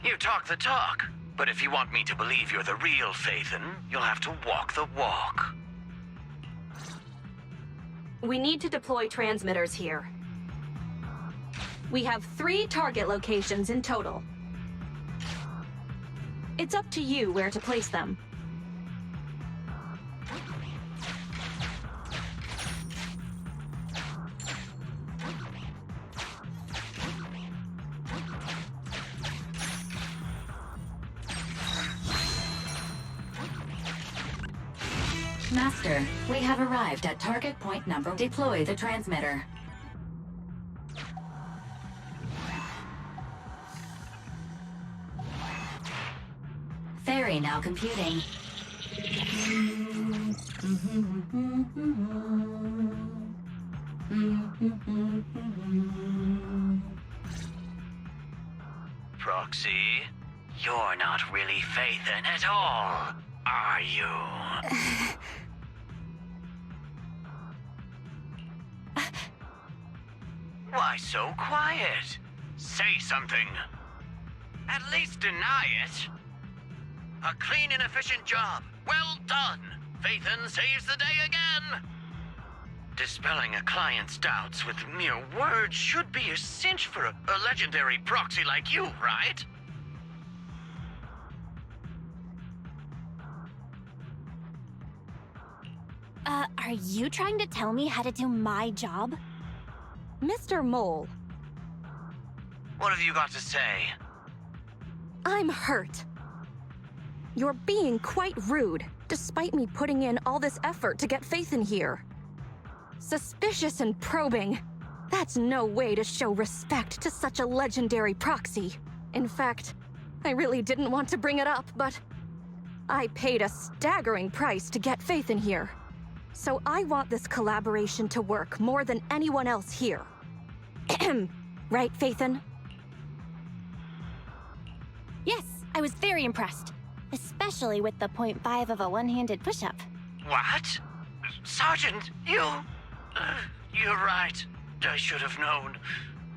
You talk the talk, but if you want me to believe you're the real Phaethon, you'll have to walk the walk. We need to deploy transmitters here. We have 3 target locations in total. It's up to you where to place them. Master, we have arrived at target point number. Deploy the transmitter. Ferry now computing. Proxy, you're not really Phaethon at all, are you? Why so quiet? Say something. At least deny it. A clean and efficient job. Well done. Phaethon saves the day again. Dispelling a client's doubts with mere words should be a cinch for a legendary proxy like you, right? Are you trying to tell me how to do my job? Mr. Mole. What have you got to say? I'm hurt. You're being quite rude, despite me putting in all this effort to get Phaethon here. Suspicious and probing. That's no way to show respect to such a legendary proxy. In fact, I really didn't want to bring it up, but I paid a staggering price to get Faith in here. So I want this collaboration to work more than anyone else here. Right, Faithin? Yes, I was very impressed. Especially with the 0.5 of a one-handed push-up. What? Sergeant, you... you're right. I should have known.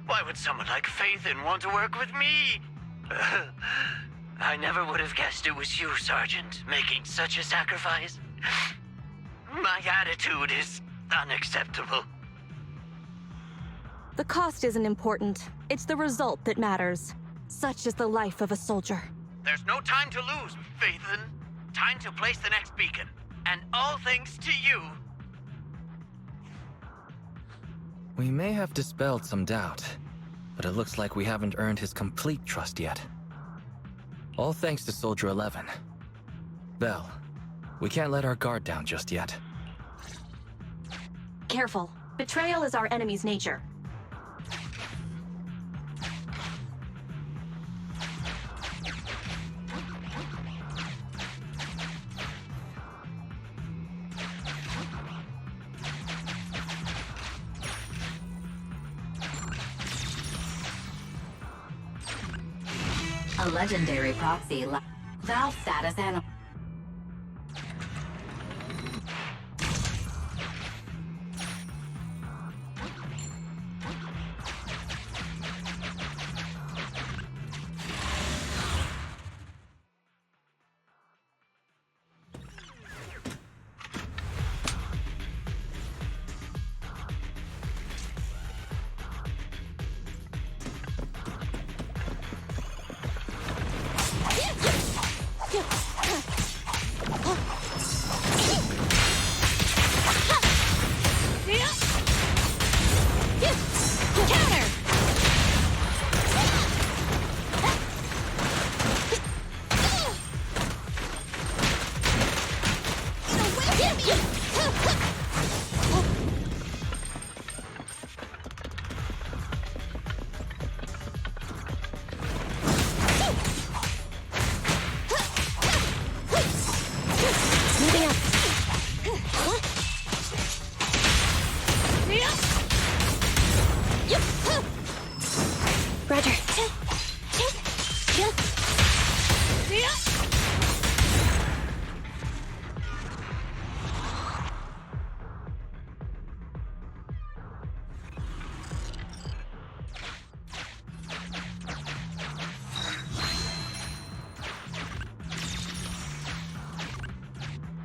Why would someone like Faithin want to work with me? I never would have guessed it was you, Sergeant, making such a sacrifice. My attitude is unacceptable. The cost isn't important. It's the result that matters. Such is the life of a soldier. There's no time to lose, Faithin. Time to place the next beacon. And all thanks to you. We may have dispelled some doubt, but it looks like we haven't earned his complete trust yet. All thanks to Soldier 11. Belle, we can't let our guard down just yet. Careful. Betrayal is our enemy's nature. A legendary proxy. Valve status and...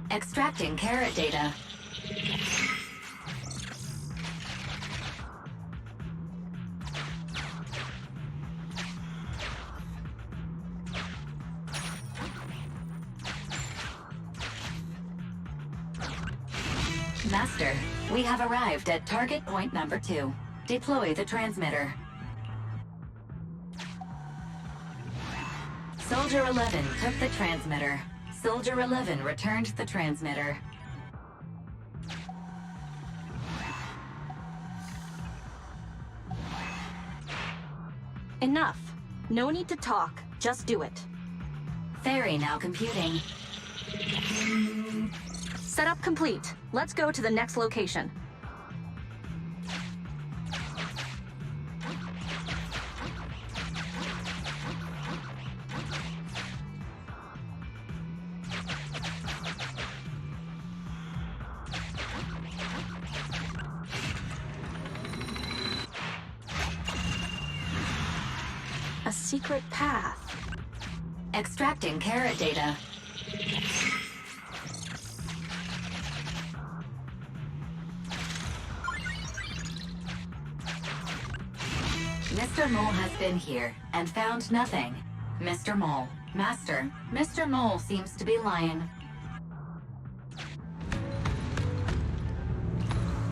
Extracting carrot data. Master, we have arrived at target point number 2. Deploy the transmitter. Soldier 11 took the transmitter. Soldier 11 returned the transmitter. Enough. No need to talk. Just do it. Ferry now computing. Setup complete. Let's go to the next location. A secret path. Extracting carrot data. Mr. Mole has been here and found nothing. Mr. Mole. Master, Mr. Mole seems to be lying.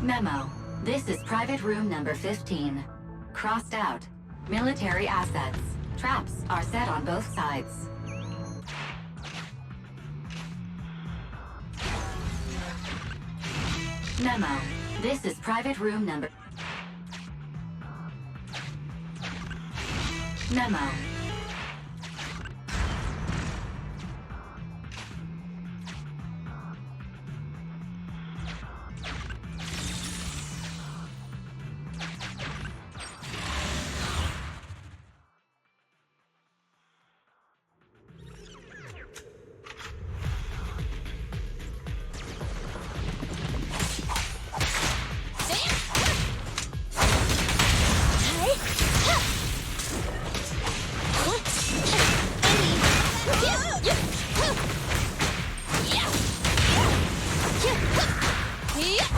Memo. This is private room number 15. Crossed out. Military assets. Traps are set on both sides. Memo. This is private room number... Memo.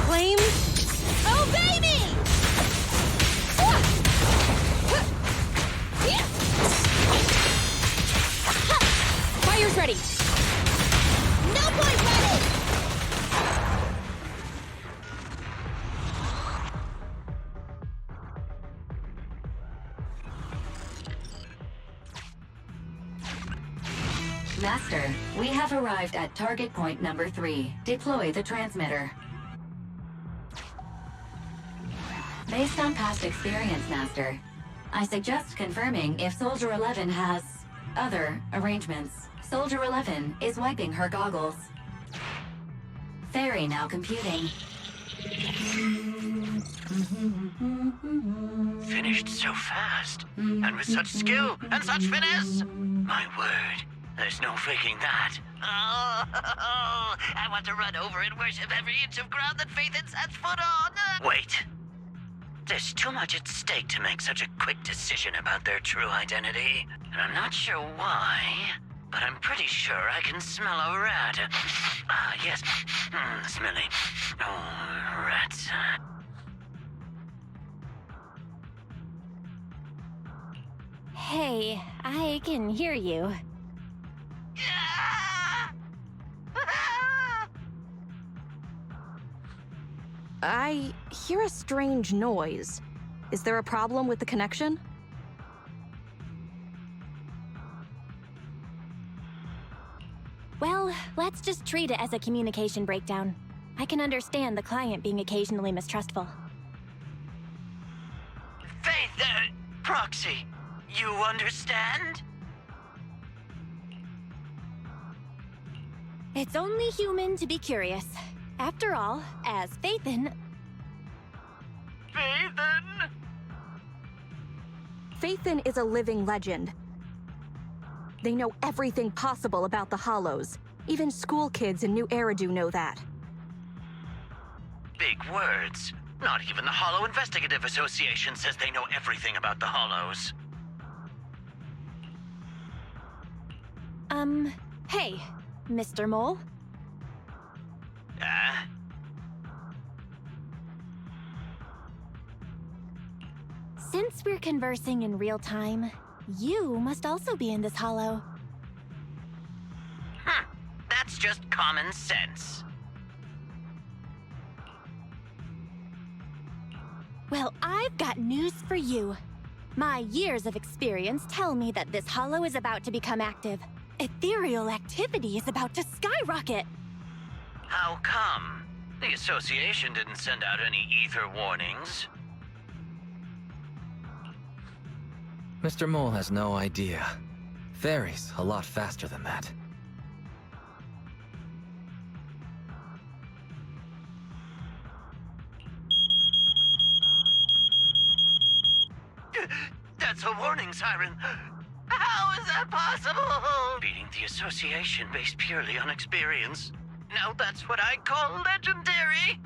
Flame. Oh, baby! Fire's ready. No point running! Master, we have arrived at target point number 3. Deploy the transmitter. Based on past experience, Master, I suggest confirming if Soldier 11 has other arrangements. Soldier 11 is wiping her goggles. Fairy now computing. Finished so fast, and with such skill and such finesse. My word, there's no faking that. Oh, I want to run over and worship every inch of ground that Faithin sets foot on. Wait. There's too much at stake to make such a quick decision about their true identity. And I'm not sure why, but I'm pretty sure I can smell a rat. Ah, yes. Smelly. Oh, rats. Hey, I can hear you. I hear a strange noise. Is there a problem with the connection? Well, let's just treat it as a communication breakdown. I can understand the client being occasionally mistrustful. Faith, Proxy, you understand? It's only human to be curious. After all, as Faithin... Faithin? Faithin is a living legend. They know everything possible about the Hollows. Even school kids in New Eridu know that. Big words. Not even the Hollow Investigative Association says they know everything about the Hollows. Hey, Mr. Mole? Since we're conversing in real time, you must also be in this hollow. That's just common sense. Well, I've got news for you. My years of experience tell me that this hollow is about to become active. Ethereal activity is about to skyrocket. How come? The association didn't send out any ether warnings. Mr. Mole has no idea. Fairy's a lot faster than that. That's a warning siren. How is that possible? Beating the association based purely on experience. Now that's what I call legendary.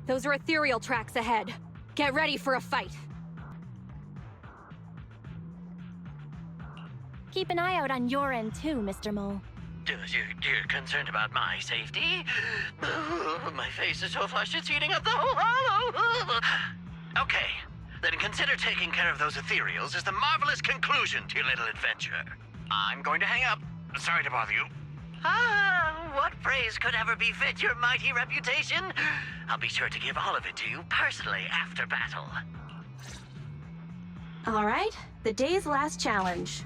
Those are ethereal tracks ahead. Get ready for a fight. Keep an eye out on your end too, Mr. Mole. You're concerned about my safety? My face is so flushed it's eating up the whole hollow. Okay, then consider taking care of those ethereals as the marvelous conclusion to your little adventure. I'm going to hang up. Sorry to bother you. What praise could ever befit your mighty reputation? I'll be sure to give all of it to you personally after battle. All right, the day's last challenge.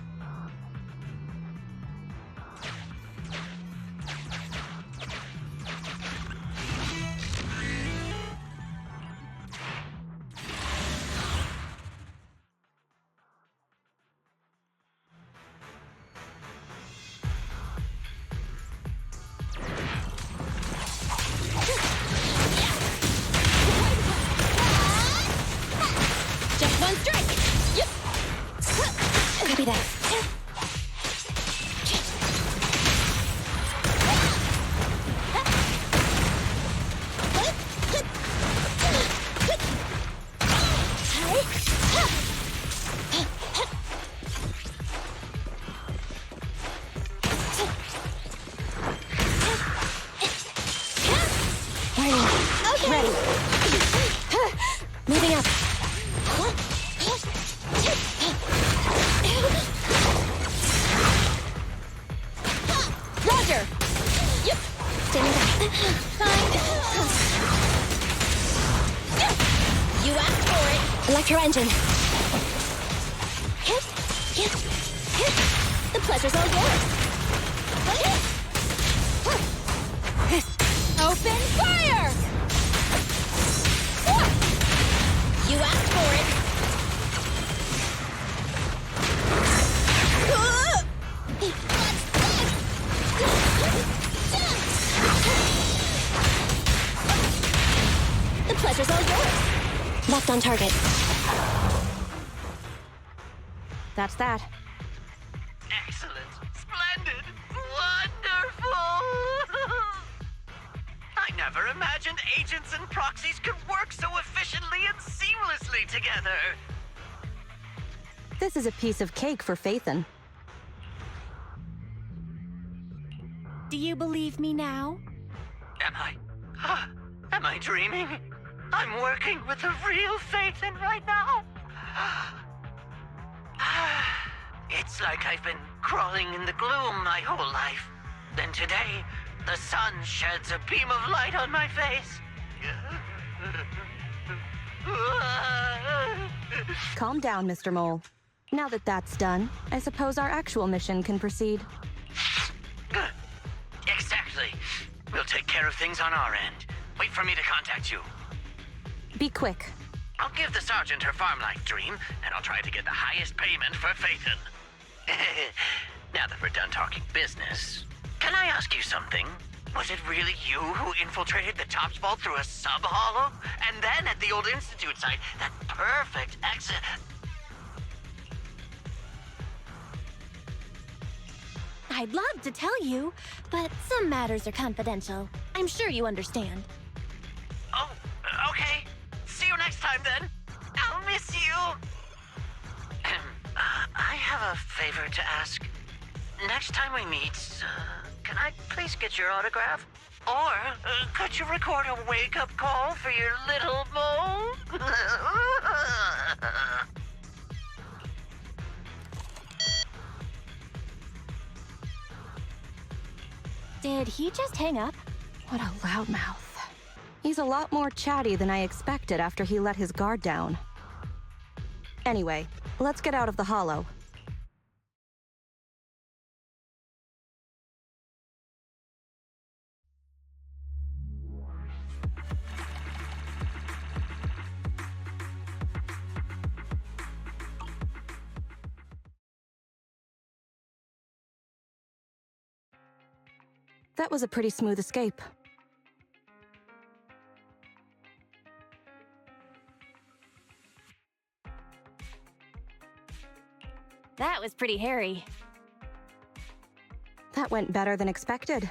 You asked for it. Electro engine. The pleasure's all yours. Open fire! You asked for it. The pleasure's all yours. Locked on target. That's that. Excellent. Splendid. Wonderful. I never imagined agents and proxies could work so efficiently and seamlessly together. This is a piece of cake for Phaethon. Do you believe me now? Am I dreaming? I'm working with the real Phaethon right now. It's like I've been crawling in the gloom my whole life. Then today, the sun sheds a beam of light on my face. Calm down, Mr. Mole. Now that that's done, I suppose our actual mission can proceed. Exactly. We'll take care of things on our end. Wait for me to contact you. Be quick. I'll give the sergeant her farm-like dream, and I'll try to get the highest payment for Phaethon. Now that we're done talking business, can I ask you something? Was it really you who infiltrated the Tops Vault through a sub-hollow? And then at the old Institute site, that perfect exit... I'd love to tell you, but some matters are confidential. I'm sure you understand. Oh, okay. See you next time, then. I'll miss you. I have a favor to ask. Next time we meet, can I please get your autograph? Or could you record a wake-up call for your little mole? Did he just hang up? What a loudmouth. He's a lot more chatty than I expected after he let his guard down. Anyway, let's get out of the hollow. That was a pretty smooth escape. That was pretty hairy. That went better than expected.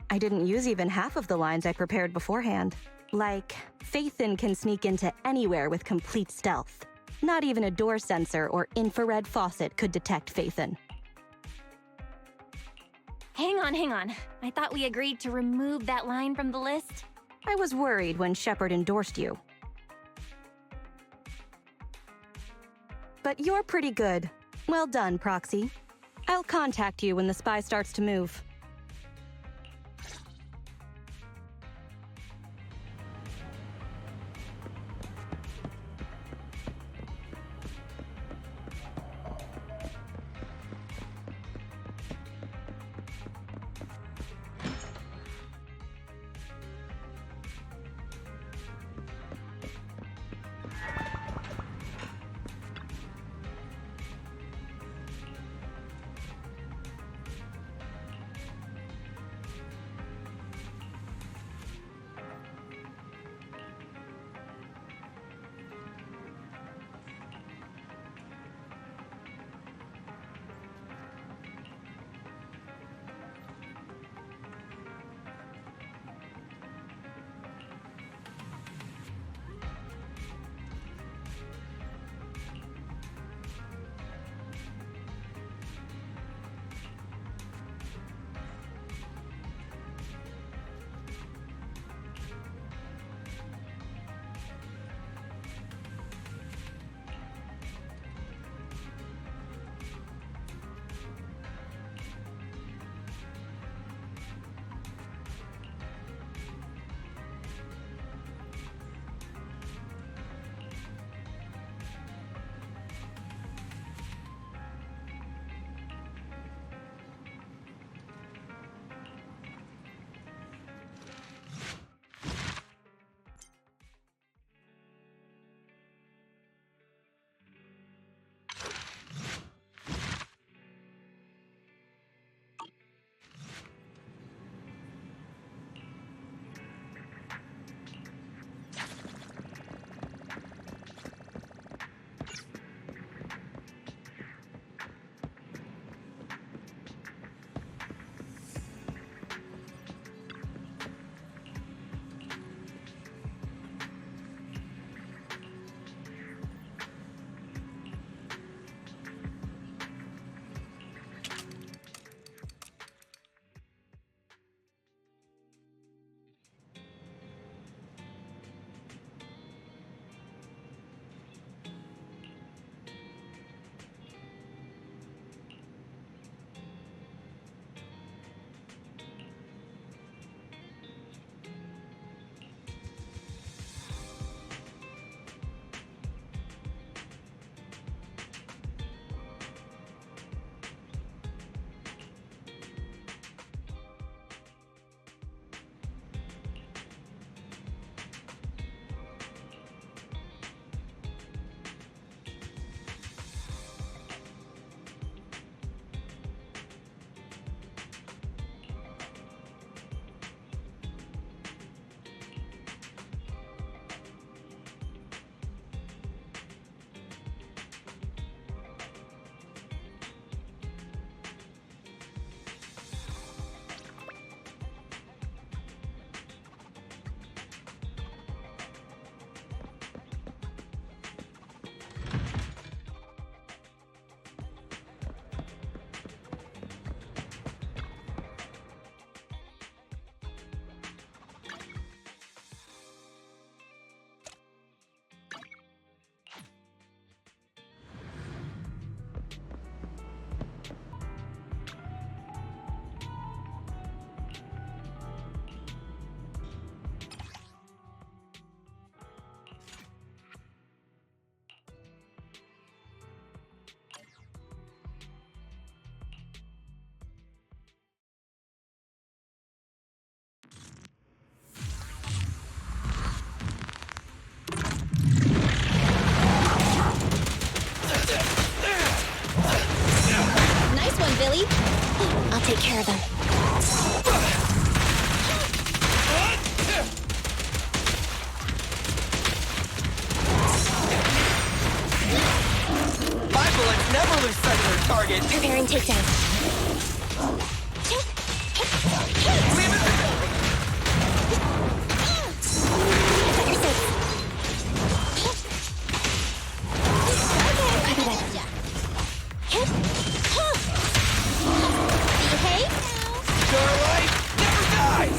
I didn't use even half of the lines I prepared beforehand. Like, Phaethon can sneak into anywhere with complete stealth. Not even a door sensor or infrared faucet could detect Phaethon. Hang on. I thought we agreed to remove that line from the list. I was worried when Shepard endorsed you. But you're pretty good. Well done, Proxy. I'll contact you when the spy starts to move. care of them. My bullets never lose sight of their target. Preparing takedown. Leave it there. Behave now. Your life never dies.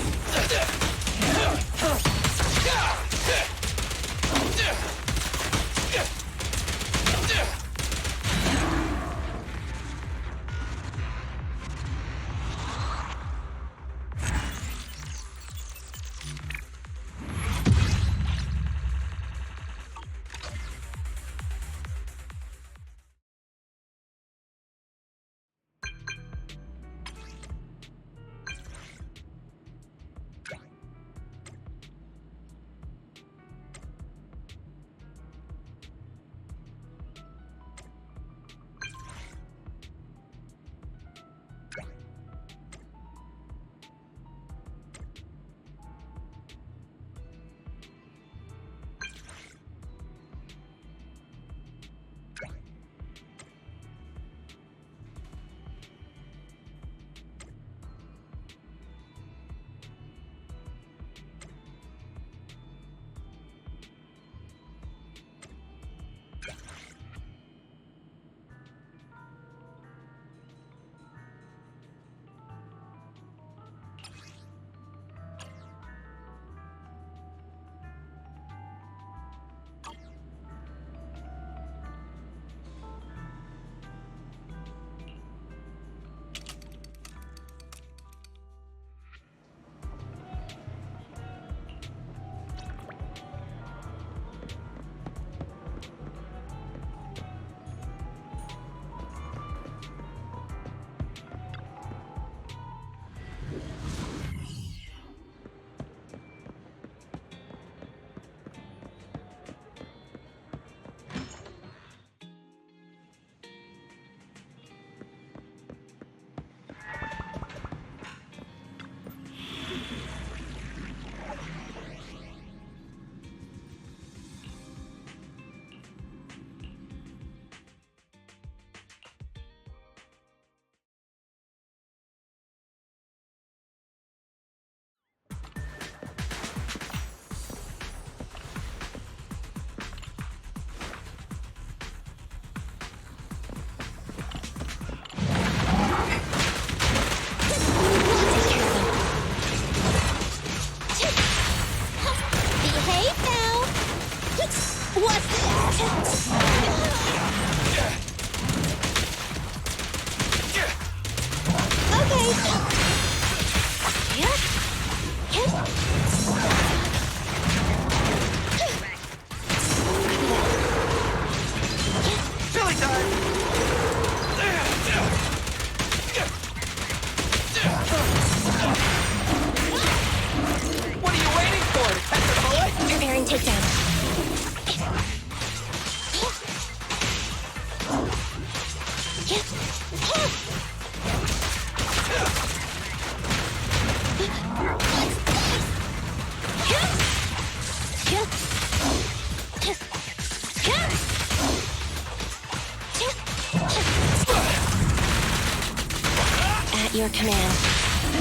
Your command.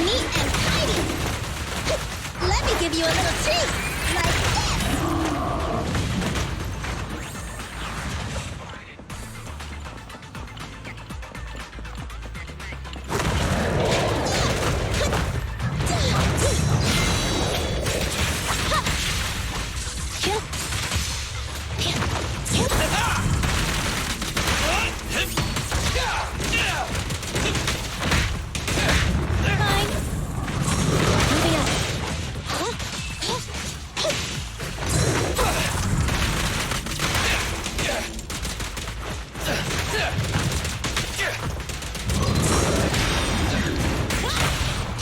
Neat and tidy. Let me give you a little treat. Like this.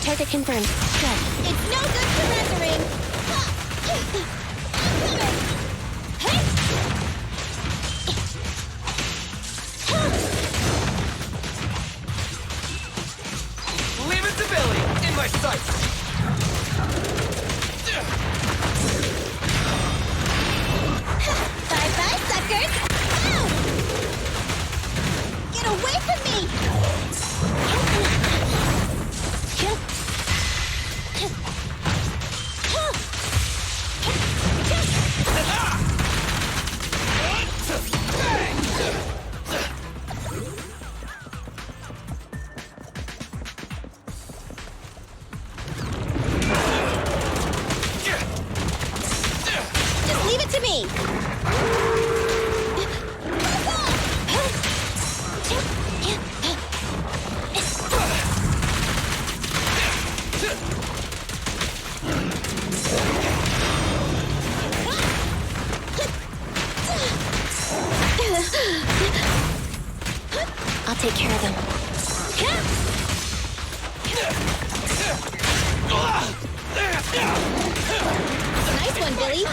Target confirmed. Good. It's no good surrendering. Leave it me! I'll take care of them. Nice one, Billy!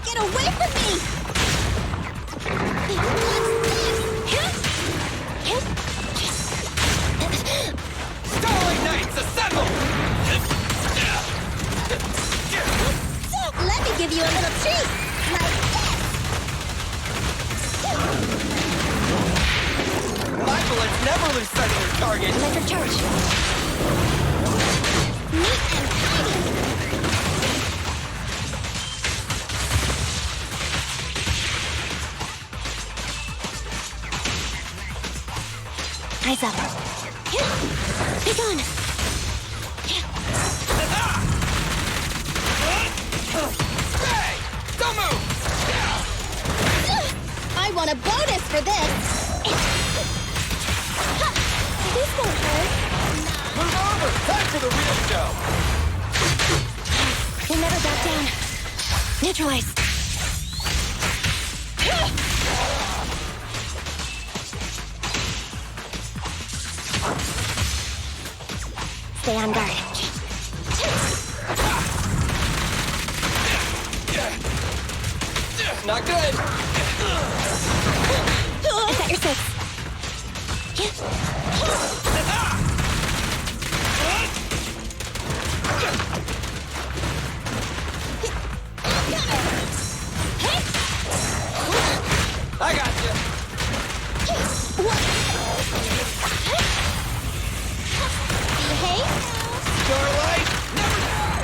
Get away from me! Starlight Knights, assemble! Let me give you a little treat! Like this! My bullets never lose sight of their target! Electric charge! Neat and tidy! Eyes up. Be gone! Hey! Don't move! I want a bonus for this! This won't hurt. Move over! Time for the real show! We'll never back down. Neutralize. Stay on guard. Not good! Is that your six? I got you! Hey? Starlight, never die!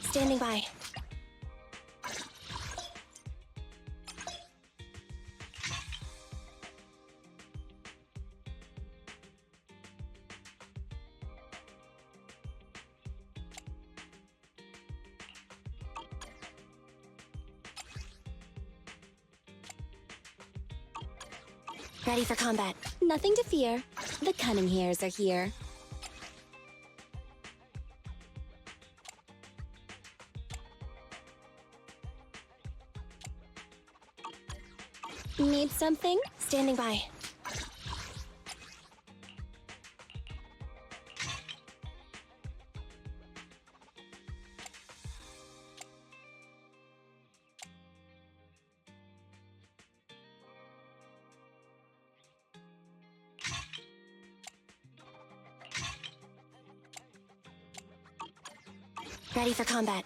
Standing by. Ready for combat. Nothing to fear. The cunning hairs are here. Need something? Standing by. Ready for combat.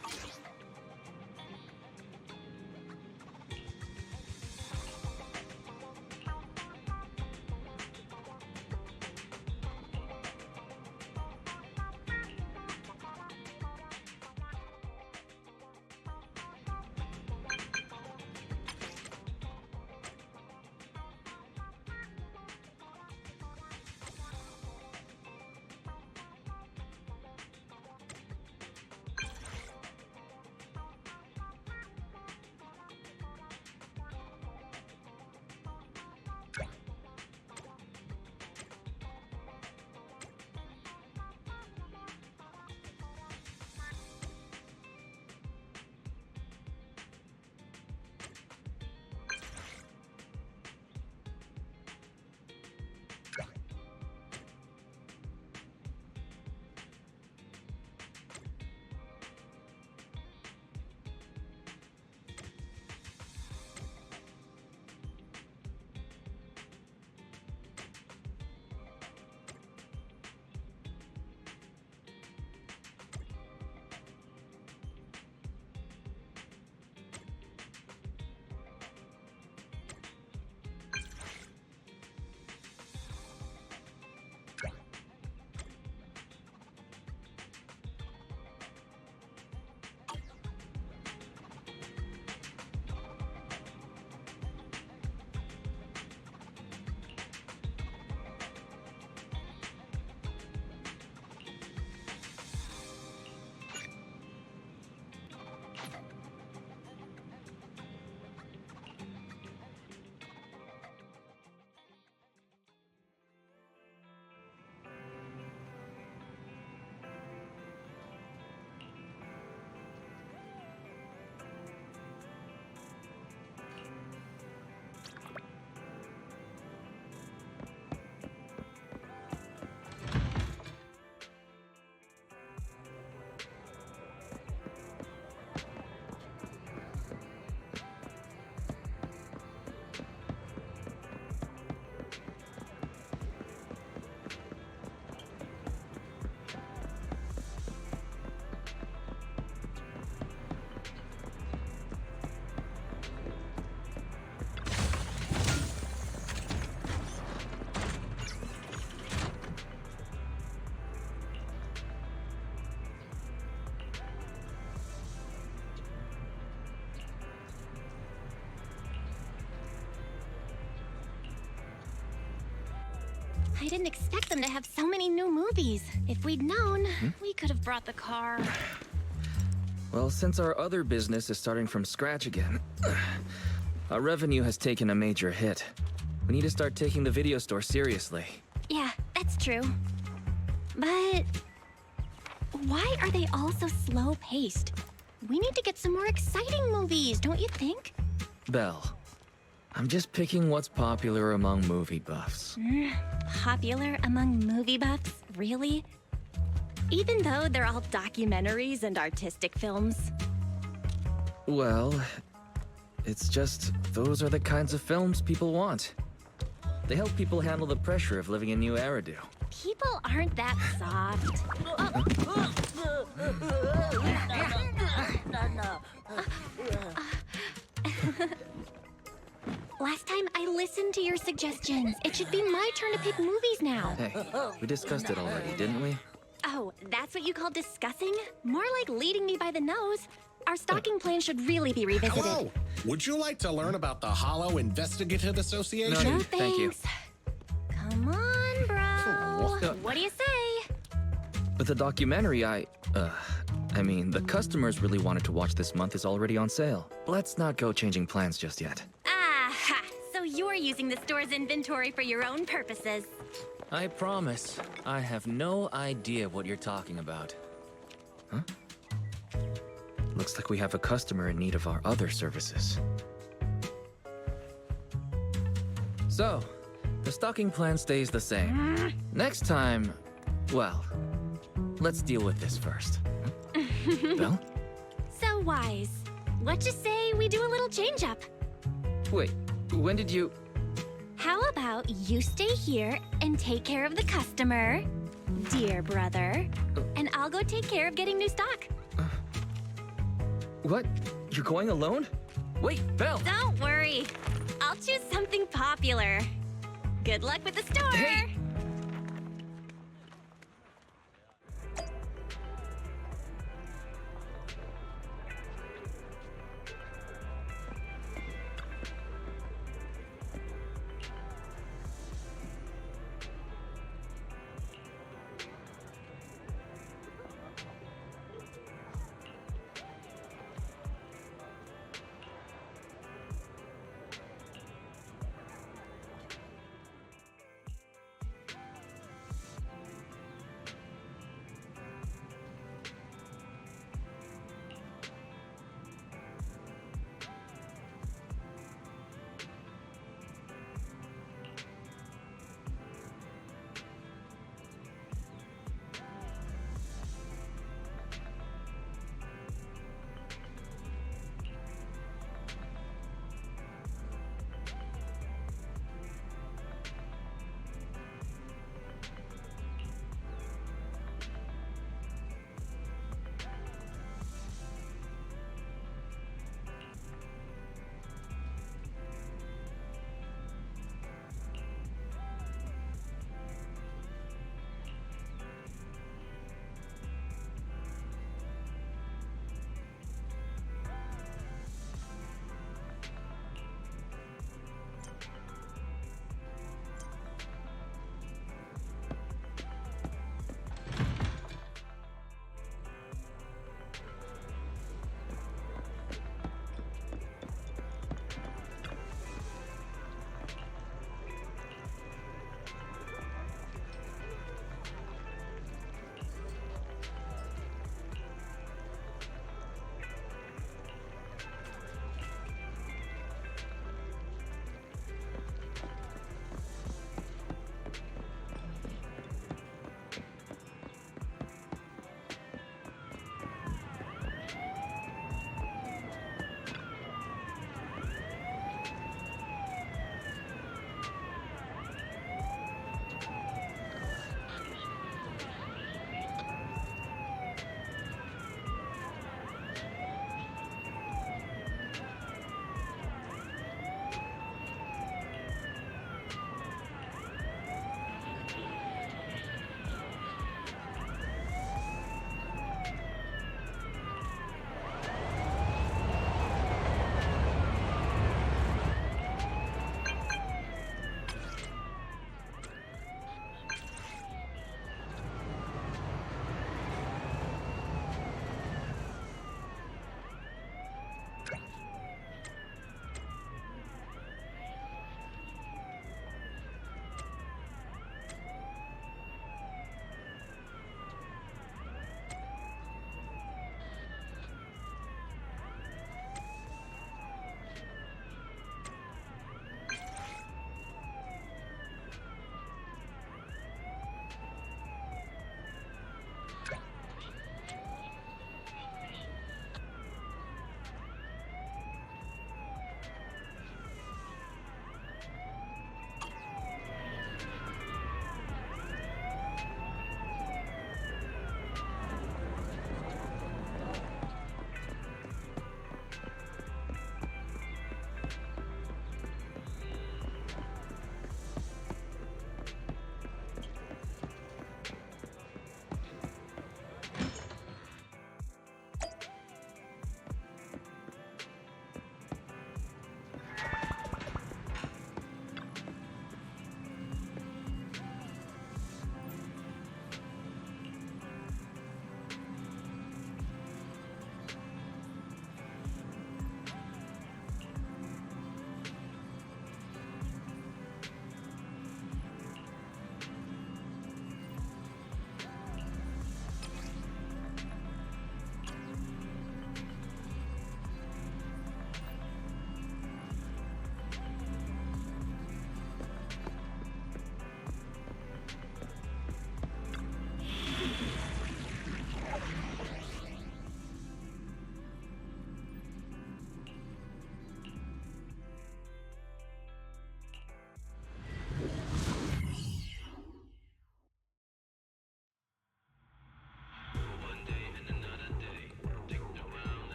I didn't expect them to have so many new movies. If we'd known, we could have brought the car. Well, since our other business is starting from scratch again, our revenue has taken a major hit. We need to start taking the video store seriously. Yeah, that's true. But why are they all so slow-paced? We need to get some more exciting movies, don't you think? Belle, I'm just picking what's popular among movie buffs. Popular among movie buffs? Really? Even though they're all documentaries and artistic films? Well, it's just those are the kinds of films people want. They help people handle the pressure of living in New Eridu. People aren't that soft. Last time I listened to your suggestions. It should be my turn to pick movies now. Hey, we discussed it already, didn't we? Oh, that's what you call discussing? More like leading me by the nose. Our stocking plan should really be revisited. Hello! Would you like to learn about the Hollow Investigative Association? No, thank you. Come on, bro. What do you say? But the documentary I mean, the customers really wanted to watch this month is already on sale. Let's not go changing plans just yet. Aha! So you're using the store's inventory for your own purposes. I promise, I have no idea what you're talking about. Huh? Looks like we have a customer in need of our other services. So, the stocking plan stays the same. Next time, well, let's deal with this first. Belle? So wise. What you say we do a little change-up? Wait, when did you... How about you stay here and take care of the customer, dear brother, and I'll go take care of getting new stock. What? You're going alone? Wait, Belle! Don't worry. I'll choose something popular. Good luck with the store! Hey!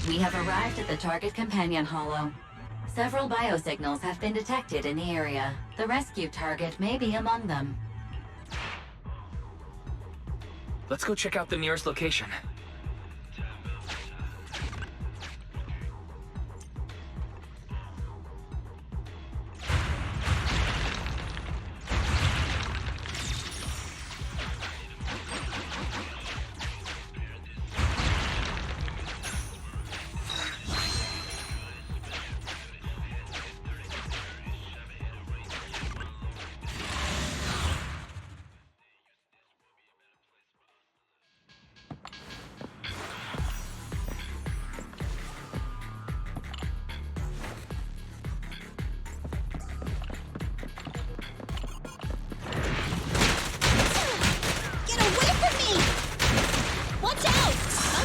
We have arrived at the target companion hollow. Several biosignals have been detected in the area. The rescue target may be among them. Let's go check out the nearest location.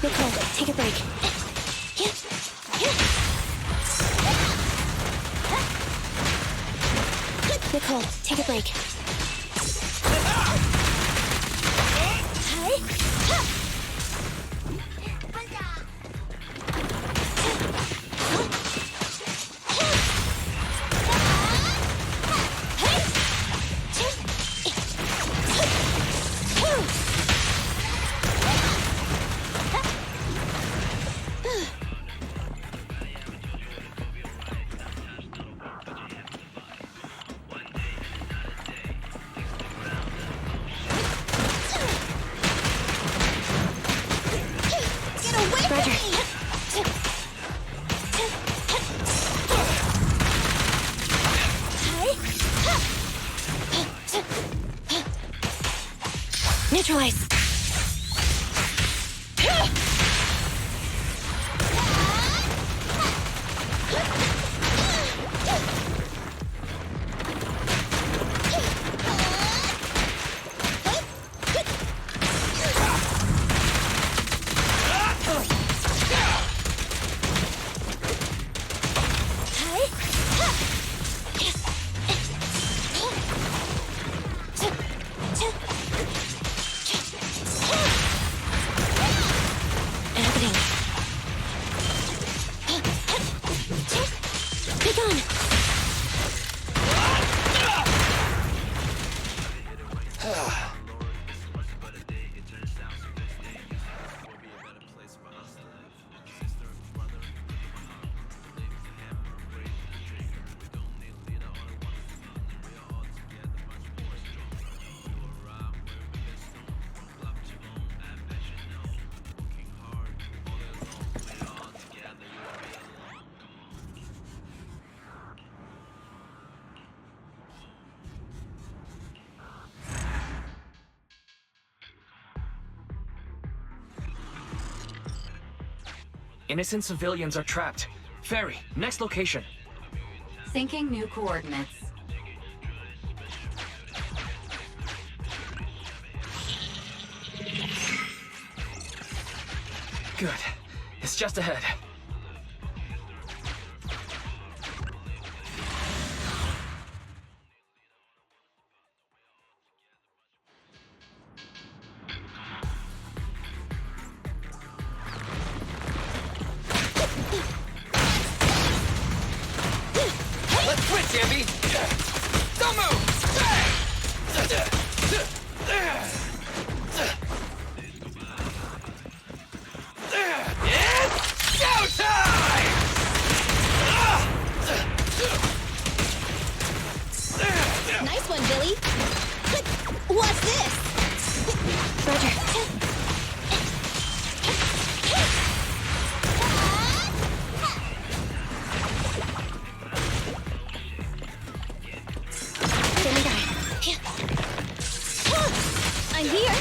Nicole, take a break. Nicole, take a break. Neutralize. Innocent civilians are trapped. Ferry, next location. Syncing new coordinates. Good. It's just ahead. Nice one, Billy. What's this? Roger. I'm here.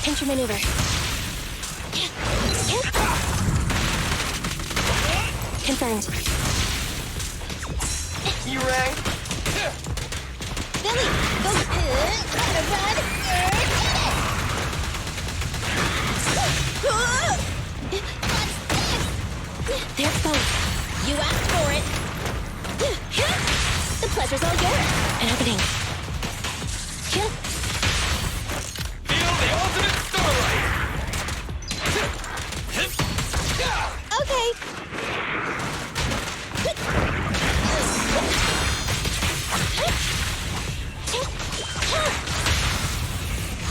Pincher maneuver. Confirmed. You rang? Billy, go. run, There's both. You asked for it. The pleasure's all yours. And opening. Feel the ultimate starlight! Okay.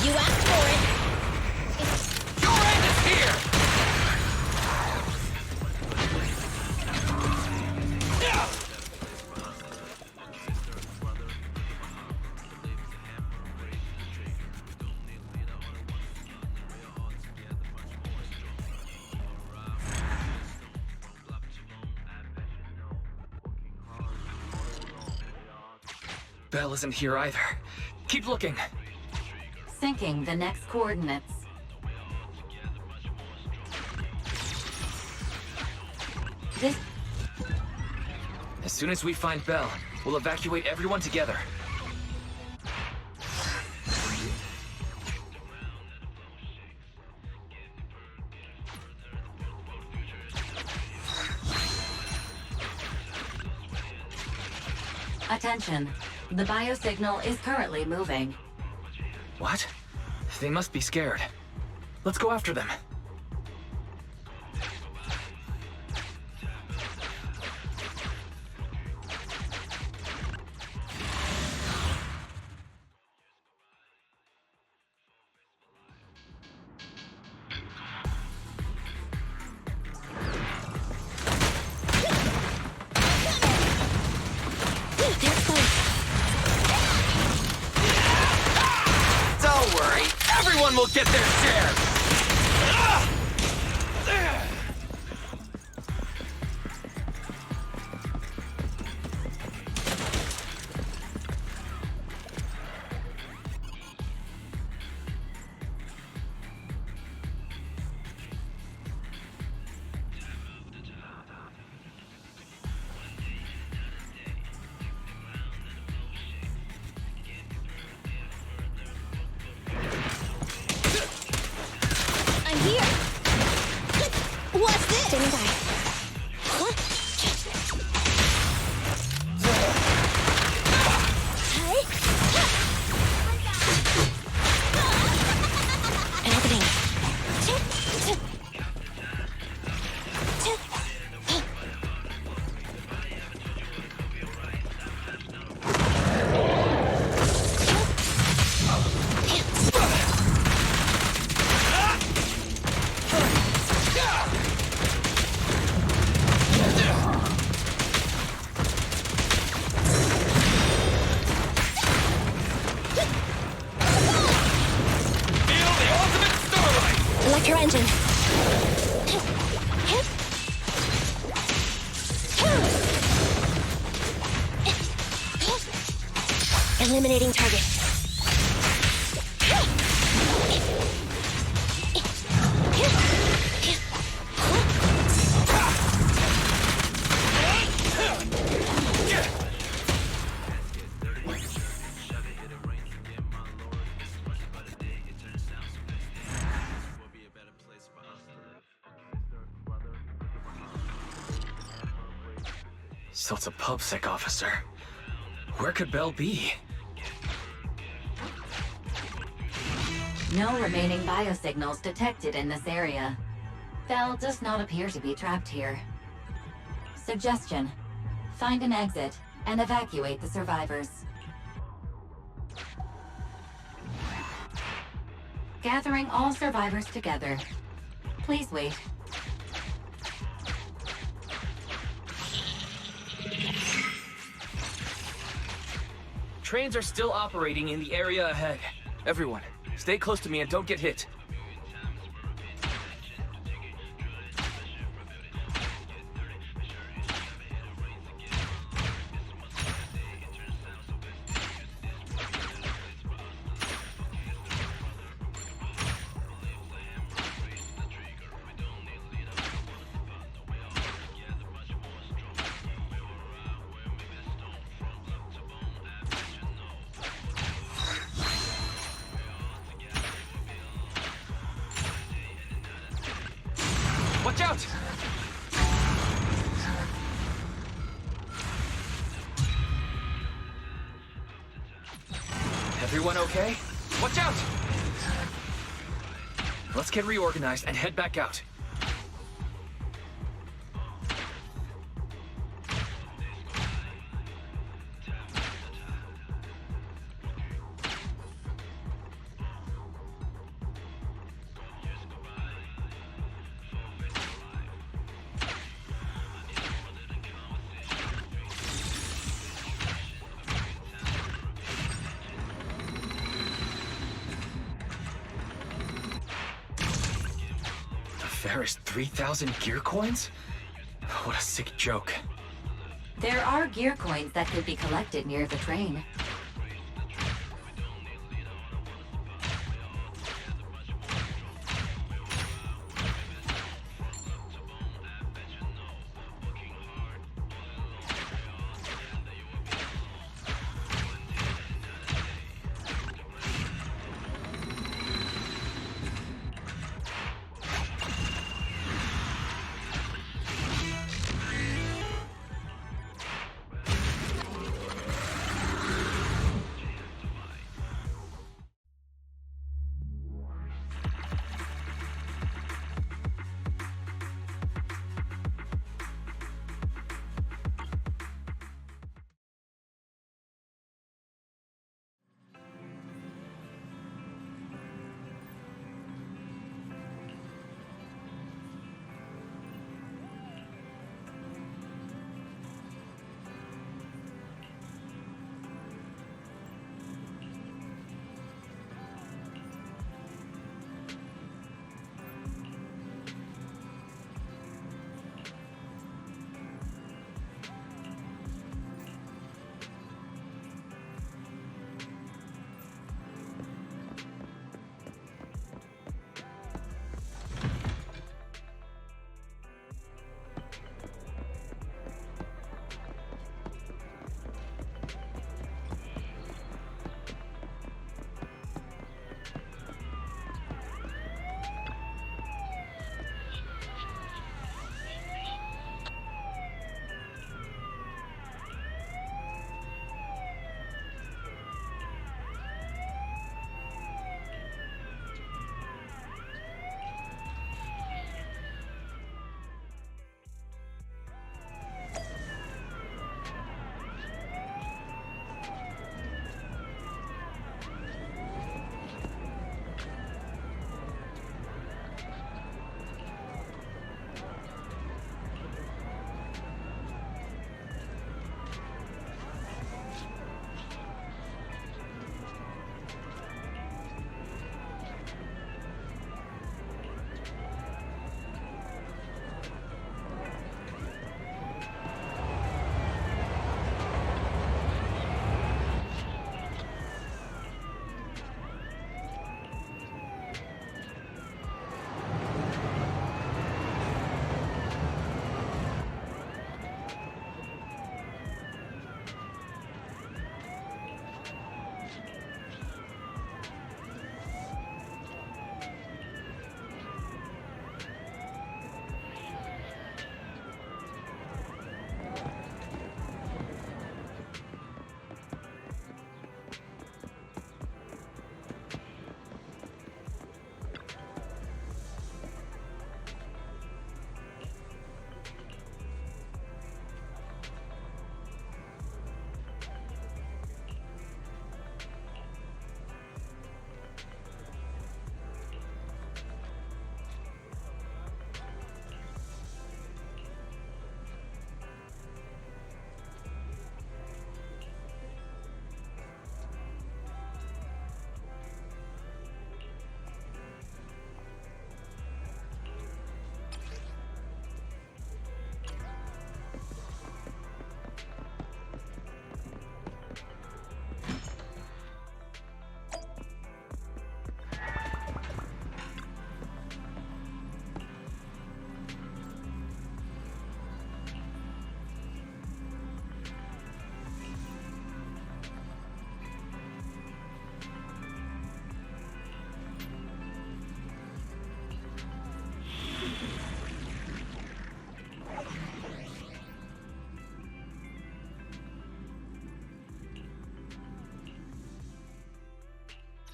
You asked for it. Your end is here! Belle isn't here either. Keep looking. Syncing the next coordinates. This... As soon as we find Belle, we'll evacuate everyone together. Attention. The biosignal is currently moving. What? They must be scared. Let's go after them. Don't worry, everyone will get their share! I'm here. What's this? Standing by. And opening. Electro engine. Eliminating target. So it's a PubSec officer. Where could Belle be? No remaining biosignals detected in this area. Belle does not appear to be trapped here. Suggestion: find an exit and evacuate the survivors. Gathering all survivors together. Please wait. Trains are still operating in the area ahead. Everyone, stay close to me and don't get hit. Watch out! Everyone okay? Watch out! Let's get reorganized and head back out. Ferris 3,000 gear coins? What a sick joke. There are gear coins that could be collected near the train.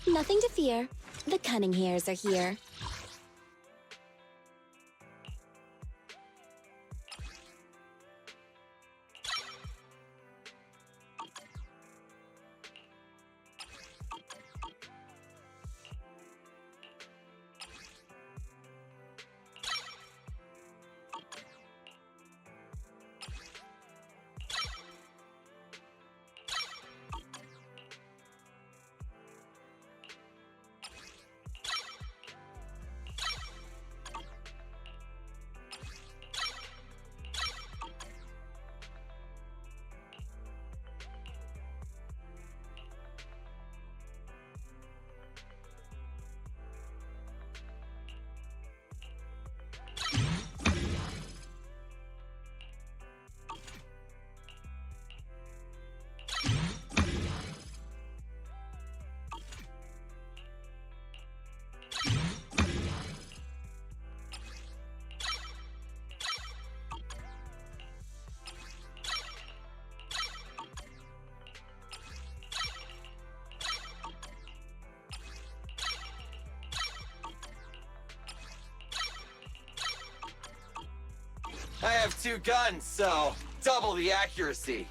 Nothing to fear. The cunning hairs are here. I have 2 guns, so double the accuracy.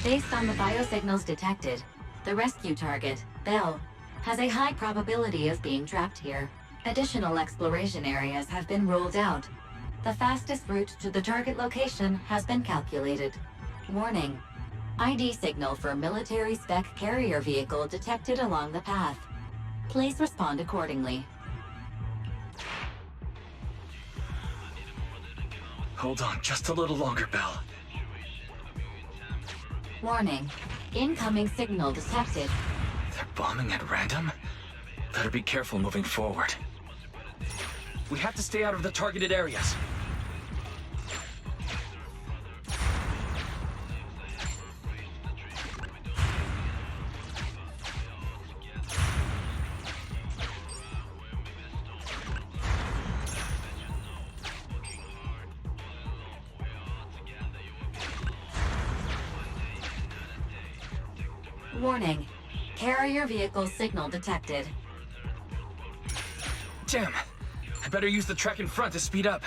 Based on the biosignals detected, the rescue target, Belle, has a high probability of being trapped here. Additional exploration areas have been ruled out. The fastest route to the target location has been calculated. Warning. ID signal for military spec carrier vehicle detected along the path. Please respond accordingly. Hold on just a little longer, Belle. Warning. Incoming signal detected. They're bombing at random? Better be careful moving forward. We have to stay out of the targeted areas. Warning. Carrier vehicle signal detected. Damn! I better use the track in front to speed up.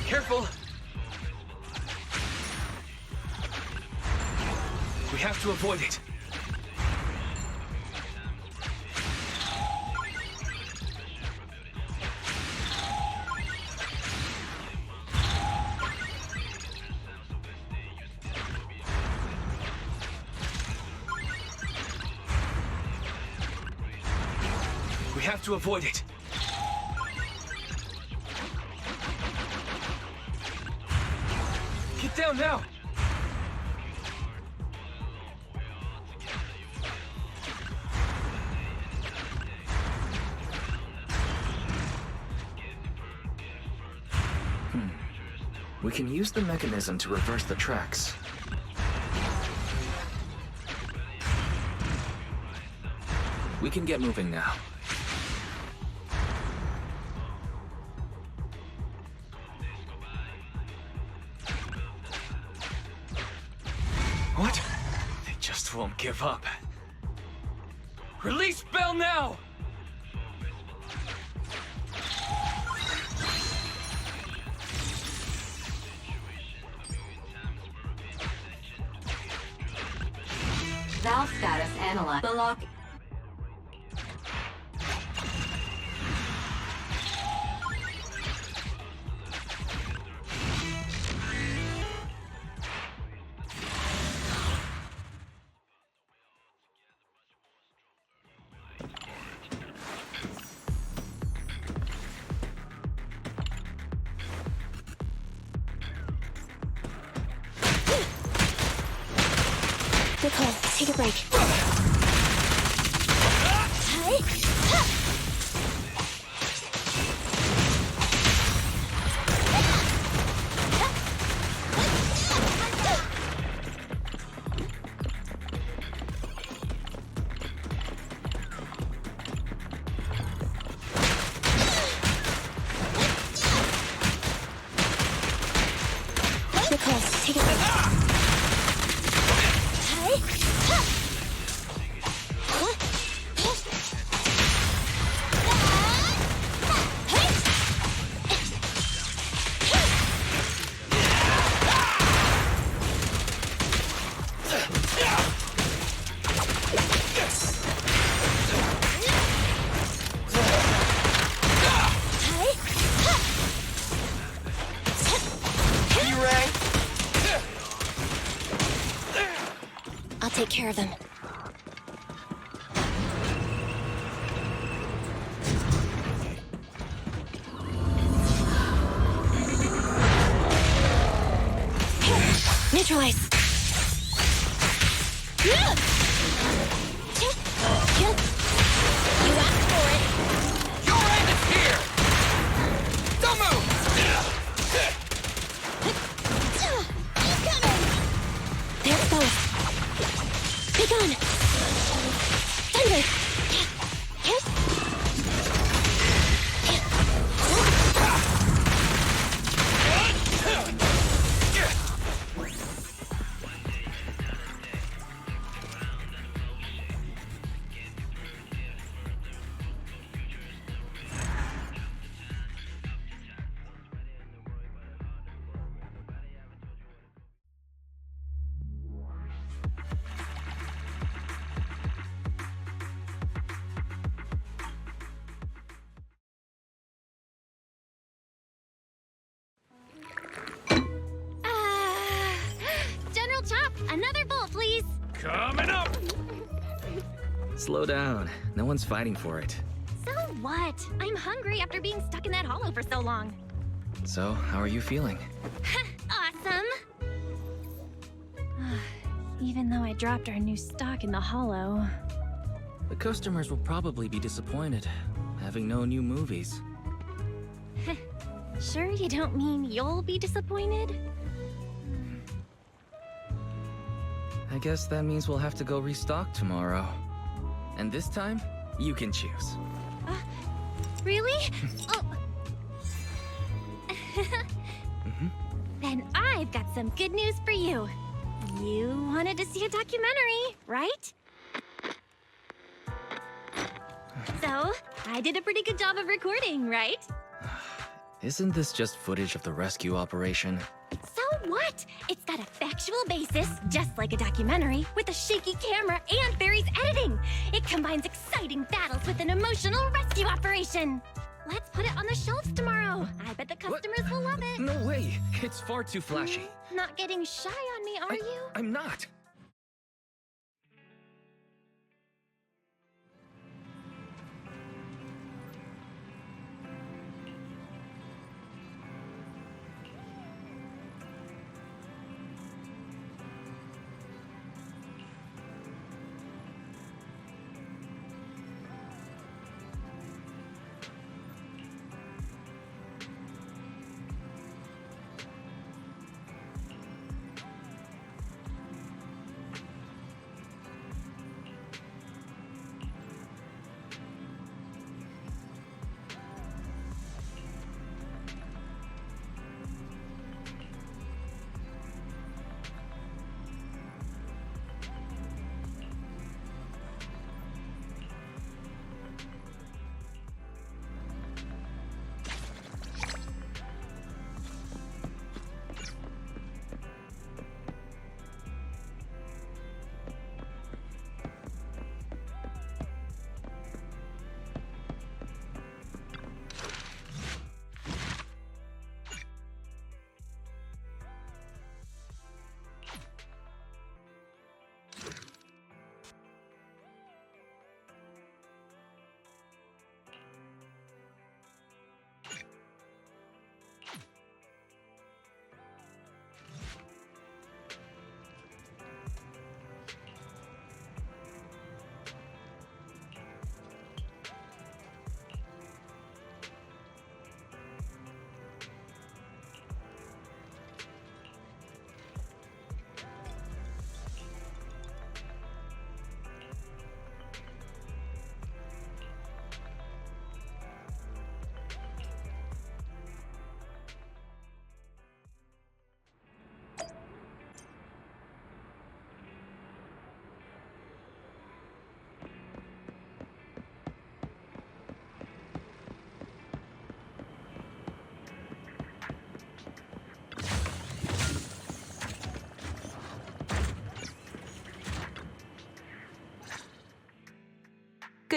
Careful! We have to avoid it. We have to avoid it. Get down now! We can use the mechanism to reverse the tracks. We can get moving now. What? They just won't give up. Release Belle now! Valve status analyzed. The lock. Nicole, take a break. Nicole, take a break. I'll take care of them. Neutralize! You asked for it! Your end is here! Don't move! He's coming! There's Belle. Be gone! Thunder! General Chop, another bowl, please. Coming up! Slow down. No one's fighting for it. So what? I'm hungry after being stuck in that hollow for so long. So, how are you feeling? Awesome. Even though I dropped our new stock in the hollow. The customers will probably be disappointed, having no new movies. Sure you don't mean you'll be disappointed? I guess that means we'll have to go restock tomorrow. And this time, you can choose. Really? Oh. Then I've got some good news for you. You wanted to see a documentary, right? So, I did a pretty good job of recording, right? Isn't this just footage of the rescue operation? So what? It's got a factual basis, just like a documentary, with a shaky camera and Barry's editing. It combines exciting battles with an emotional rescue operation. Let's put it on the shelves tomorrow. I bet the customers will love it. No way! It's far too flashy. Not getting shy on me, are you? I'm not!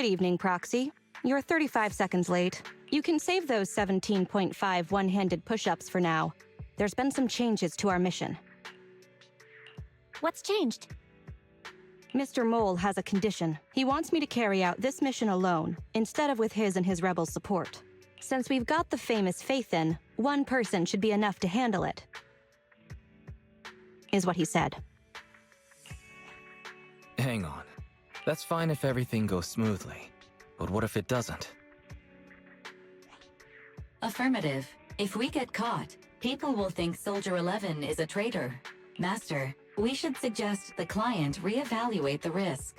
Good evening, Proxy. You're 35 seconds late. You can save those 17.5 one-handed push-ups for now. There's been some changes to our mission. What's changed? Mr. Mole has a condition. He wants me to carry out this mission alone, instead of with his and his rebel support. Since we've got the famous Faith in, one person should be enough to handle it. Is what he said. Hang on. That's fine if everything goes smoothly. But what if it doesn't? Affirmative. If we get caught, people will think Soldier 11 is a traitor. Master, we should suggest the client reevaluate the risk.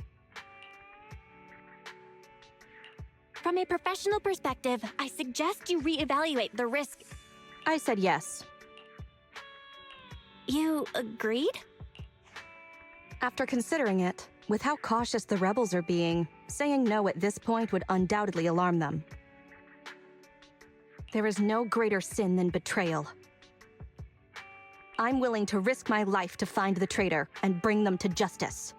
From a professional perspective, I suggest you reevaluate the risk. I said yes. You agreed? After considering it, with how cautious the rebels are being, saying no at this point would undoubtedly alarm them. There is no greater sin than betrayal. I'm willing to risk my life to find the traitor and bring them to justice.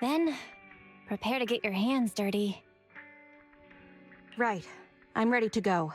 Then, prepare to get your hands dirty. Right. I'm ready to go.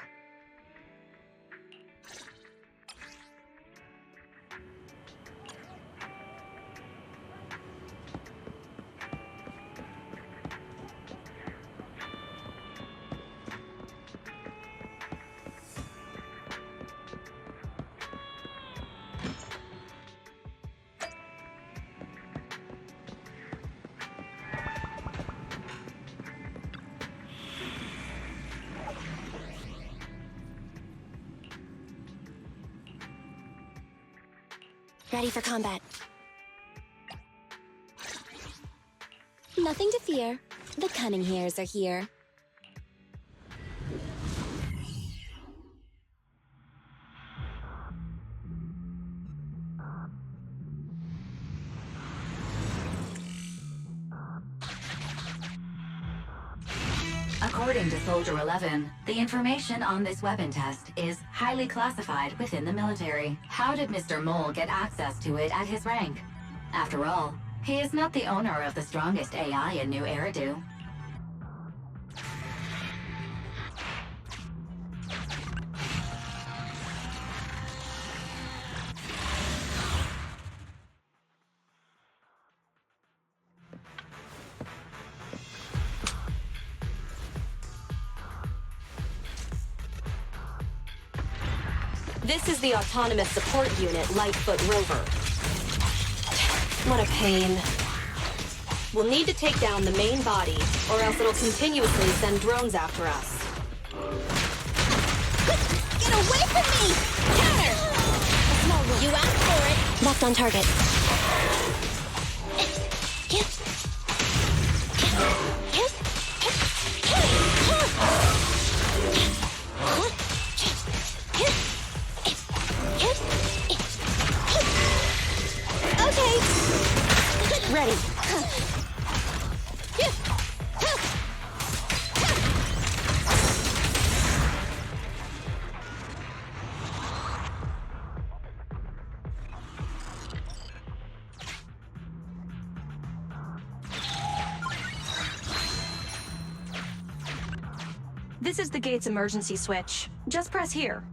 Ready for combat. Nothing to fear. The cunning hairs are here. According to Soldier 11, the information on this weapon test is highly classified within the military. How did Mr. Mole get access to it at his rank? After all, he is not the owner of the strongest AI in New Eridu. This is the Autonomous Support Unit, Lightfoot Rover. What a pain. We'll need to take down the main body, or else it'll continuously send drones after us. Get away from me! Counter! You asked for it! Locked on target. Ready. This is the gate's emergency switch. Just press here.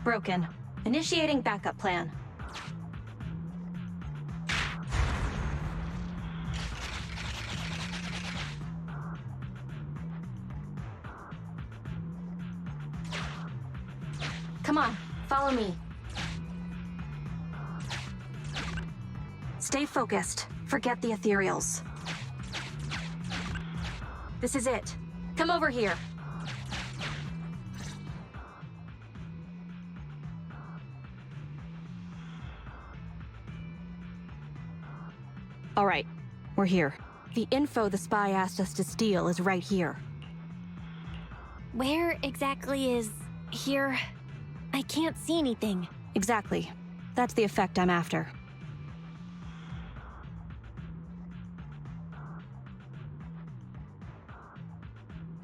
Broken. Initiating backup plan. Come on, follow me. Stay focused. Forget the ethereals. This is it. Come over here. All right, we're here. The info the spy asked us to steal is right here. Where exactly is here? I can't see anything. Exactly. That's the effect I'm after.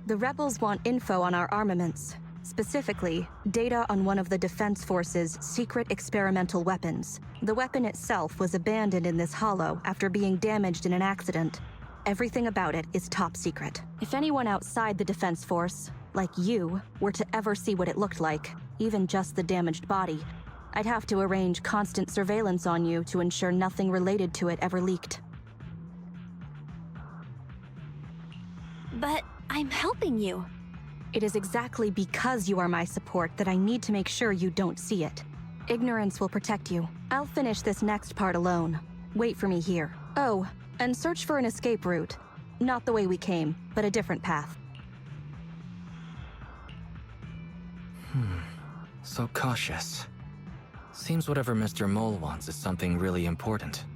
The rebels want info on our armaments. Specifically, data on one of the Defense Force's secret experimental weapons. The weapon itself was abandoned in this hollow after being damaged in an accident. Everything about it is top secret. If anyone outside the Defense Force, like you, were to ever see what it looked like, even just the damaged body, I'd have to arrange constant surveillance on you to ensure nothing related to it ever leaked. But I'm helping you. It is exactly because you are my support that I need to make sure you don't see it. Ignorance will protect you. I'll finish this next part alone. Wait for me here. Oh, and search for an escape route. Not the way we came, but a different path. So cautious. Seems whatever Mr. Mole wants is something really important.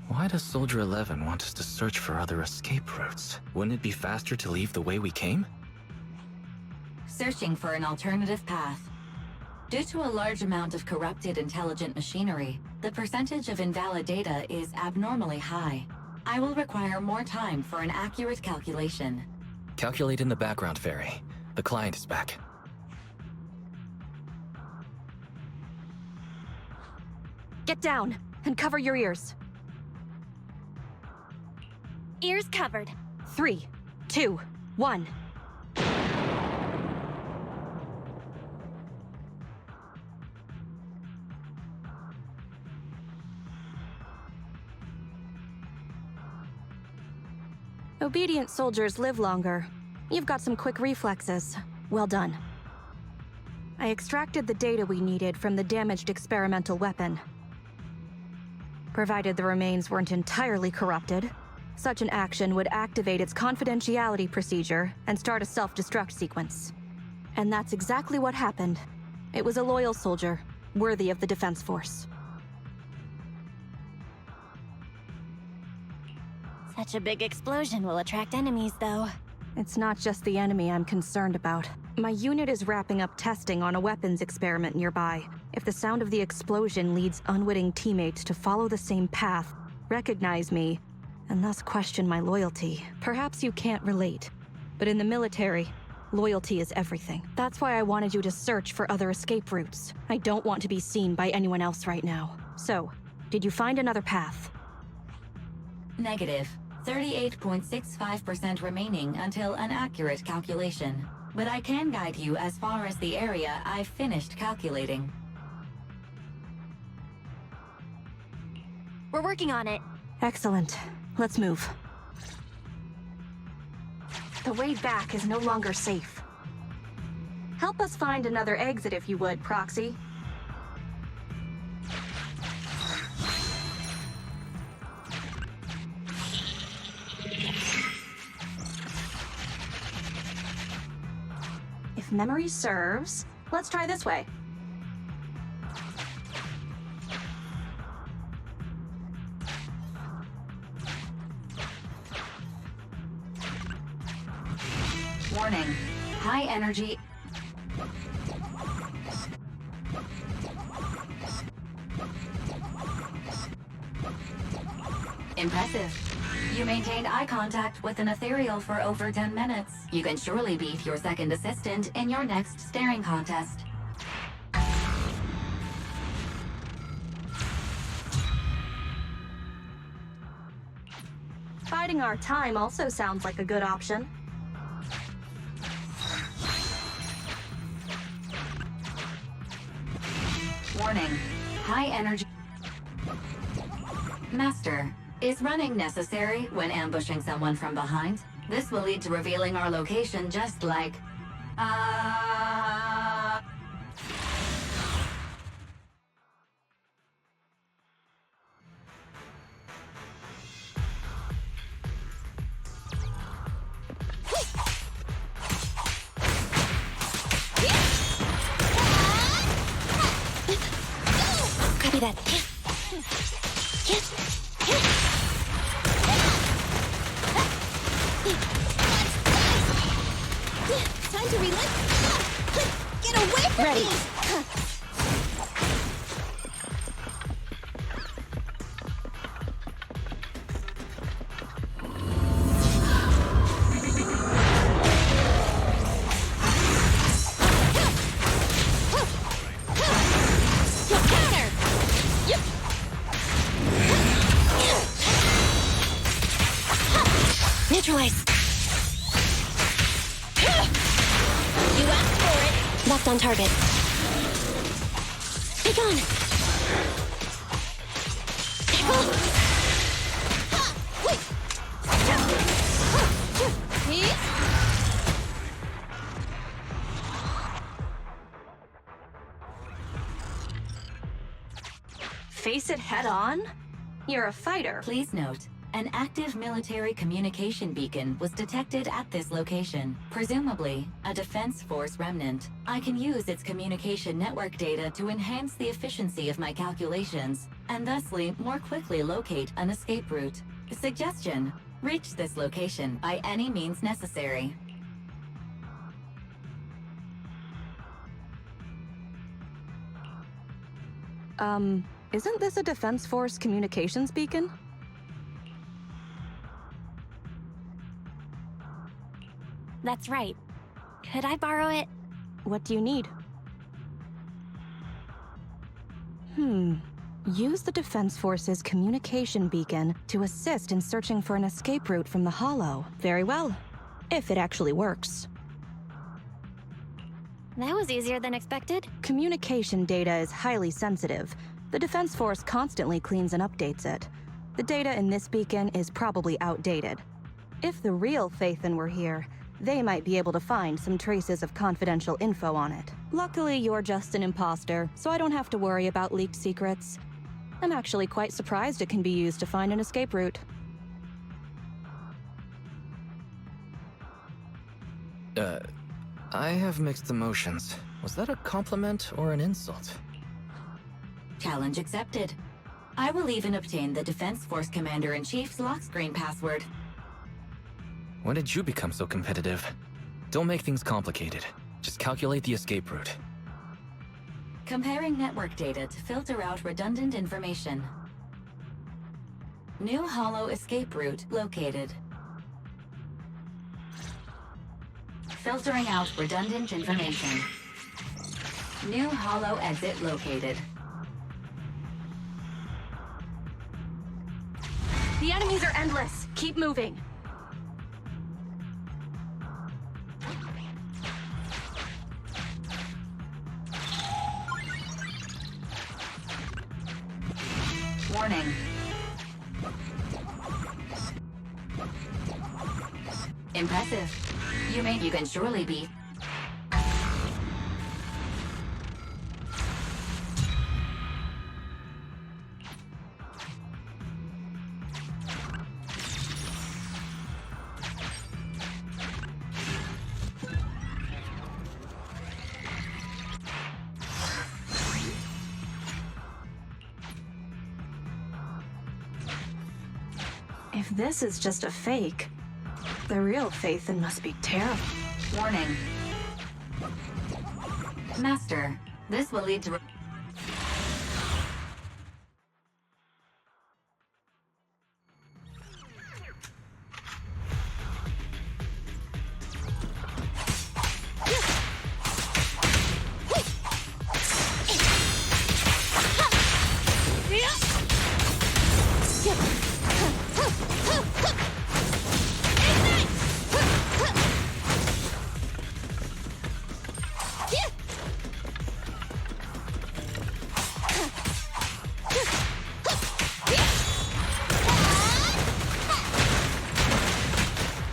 Why does Soldier 11 want us to search for other escape routes? Wouldn't it be faster to leave the way we came? Searching for an alternative path. Due to a large amount of corrupted intelligent machinery, the percentage of invalid data is abnormally high. I will require more time for an accurate calculation. Calculate in the background, Fairy. The client is back. Get down, and cover your ears. Ears covered. 3, 2, 1. Obedient soldiers live longer. You've got some quick reflexes. Well done. I extracted the data we needed from the damaged experimental weapon. Provided the remains weren't entirely corrupted, such an action would activate its confidentiality procedure and start a self-destruct sequence. And that's exactly what happened. It was a loyal soldier, worthy of the Defense Force. Such a big explosion will attract enemies, though. It's not just the enemy I'm concerned about. My unit is wrapping up testing on a weapons experiment nearby. If the sound of the explosion leads unwitting teammates to follow the same path, recognize me, and thus question my loyalty, perhaps you can't relate. But in the military, loyalty is everything. That's why I wanted you to search for other escape routes. I don't want to be seen by anyone else right now. So, did you find another path? Negative. 38.65% remaining until an accurate calculation. But I can guide you as far as the area I've finished calculating. We're working on it. Excellent. Let's move. The way back is no longer safe. Help us find another exit if you would, Proxy. If memory serves, let's try this way. Warning. High energy. Impressive. You maintained eye contact with an ethereal for over 10 minutes. You can surely beat your second assistant in your next staring contest. Biding our time also sounds like a good option. Warning. High energy. Master, is running necessary when ambushing someone from behind? This will lead to revealing our location just like... Copy that. Time to reload. Get away from Ready. me! Neutralize. You asked for it. Left on target. Be gone. Face it head on? You're a fighter. Please note, an active military communication beacon was detected at this location, presumably a Defense Force remnant. I can use its communication network data to enhance the efficiency of my calculations, and thusly more quickly locate an escape route. Suggestion: reach this location by any means necessary. Isn't this a Defense Force communications beacon? That's right. Could I borrow it? What do you need? Use the Defense Force's communication beacon to assist in searching for an escape route from the Hollow. Very well. If it actually works. That was easier than expected. Communication data is highly sensitive. The Defense Force constantly cleans and updates it. The data in this beacon is probably outdated. If the real Phaethon were here, they might be able to find some traces of confidential info on it. Luckily, you're just an imposter, so I don't have to worry about leaked secrets. I'm actually quite surprised it can be used to find an escape route. I have mixed emotions. Was that a compliment or an insult? Challenge accepted. I will even obtain the Defense Force Commander-in-Chief's lock screen password. When did you become so competitive? Don't make things complicated. Just calculate the escape route. Comparing network data to filter out redundant information. New Hollow escape route located. Filtering out redundant information. New Hollow exit located. The enemies are endless. Keep moving. Warning. Impressive. You can surely beat. If this is just a fake, the real Phaethon must be terrible. Warning. Master, this will lead to...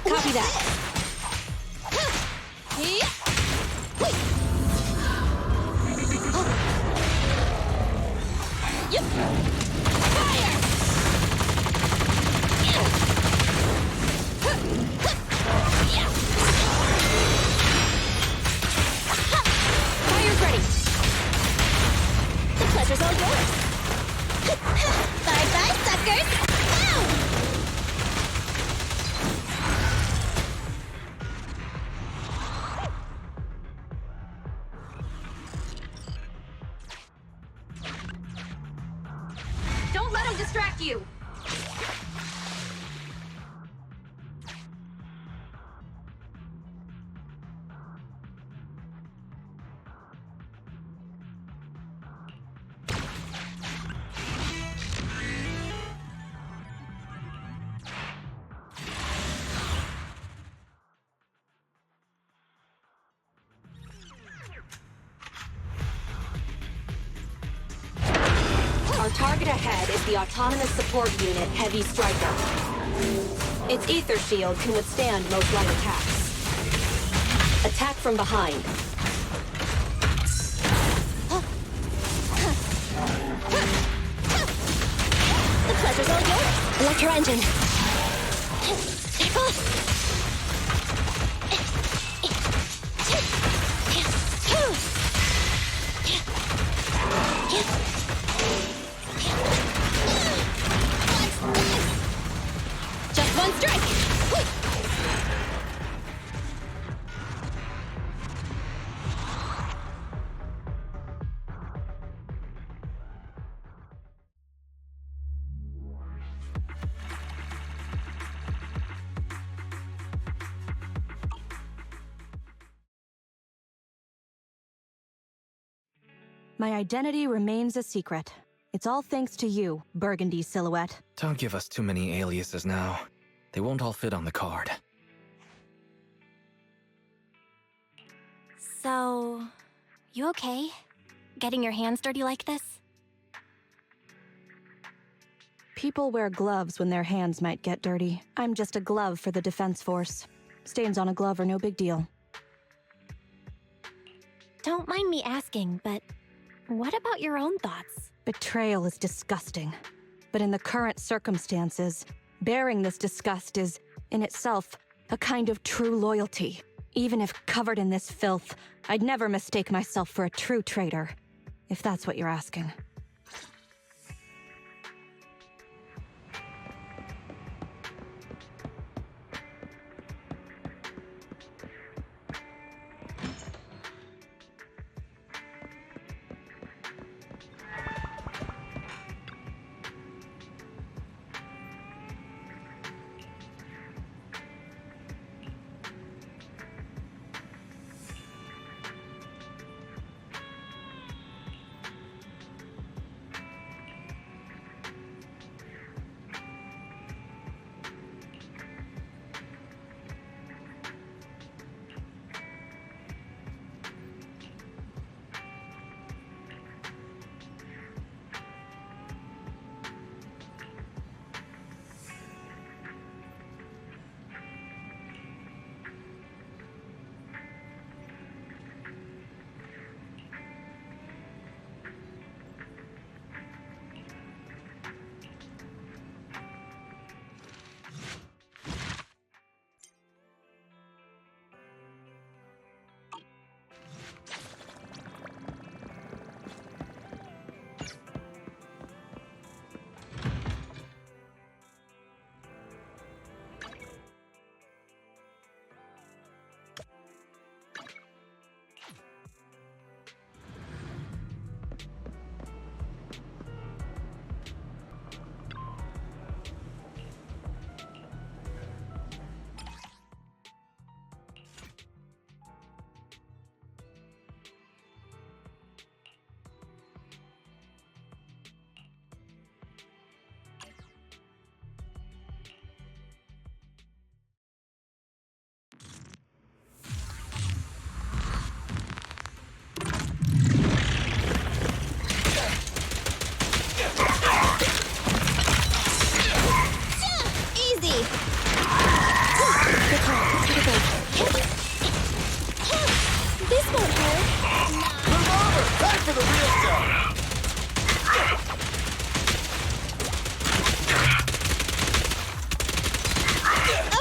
Copy that. Fire's ready. The pleasure's all yours. Bye-bye, suckers. Ow! target ahead is the Autonomous Support Unit Heavy Striker. Its ether shield can withstand most light attacks. Attack from behind. The pleasure's all yours. Electro engine. Just one strike. My identity remains a secret. It's all thanks to you, Burgundy Silhouette. Don't give us too many aliases now. They won't all fit on the card. So, you okay? Getting your hands dirty like this? People wear gloves when their hands might get dirty. I'm just a glove for the Defense Force. Stains on a glove are no big deal. Don't mind me asking, but what about your own thoughts? Betrayal is disgusting. But in the current circumstances, bearing this disgust is, in itself, a kind of true loyalty. Even if covered in this filth, I'd never mistake myself for a true traitor, if that's what you're asking. This won't hurt. Move over! Time for the real stuff!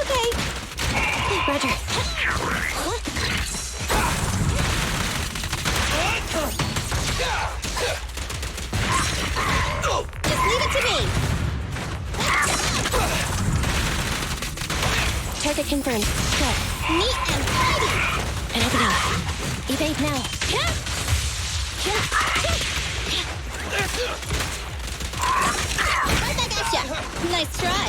Okay. Roger. Just leave it to me. Target confirmed. Good. Neat and tidy. And open up. Evade now. Right back at ya. Nice try.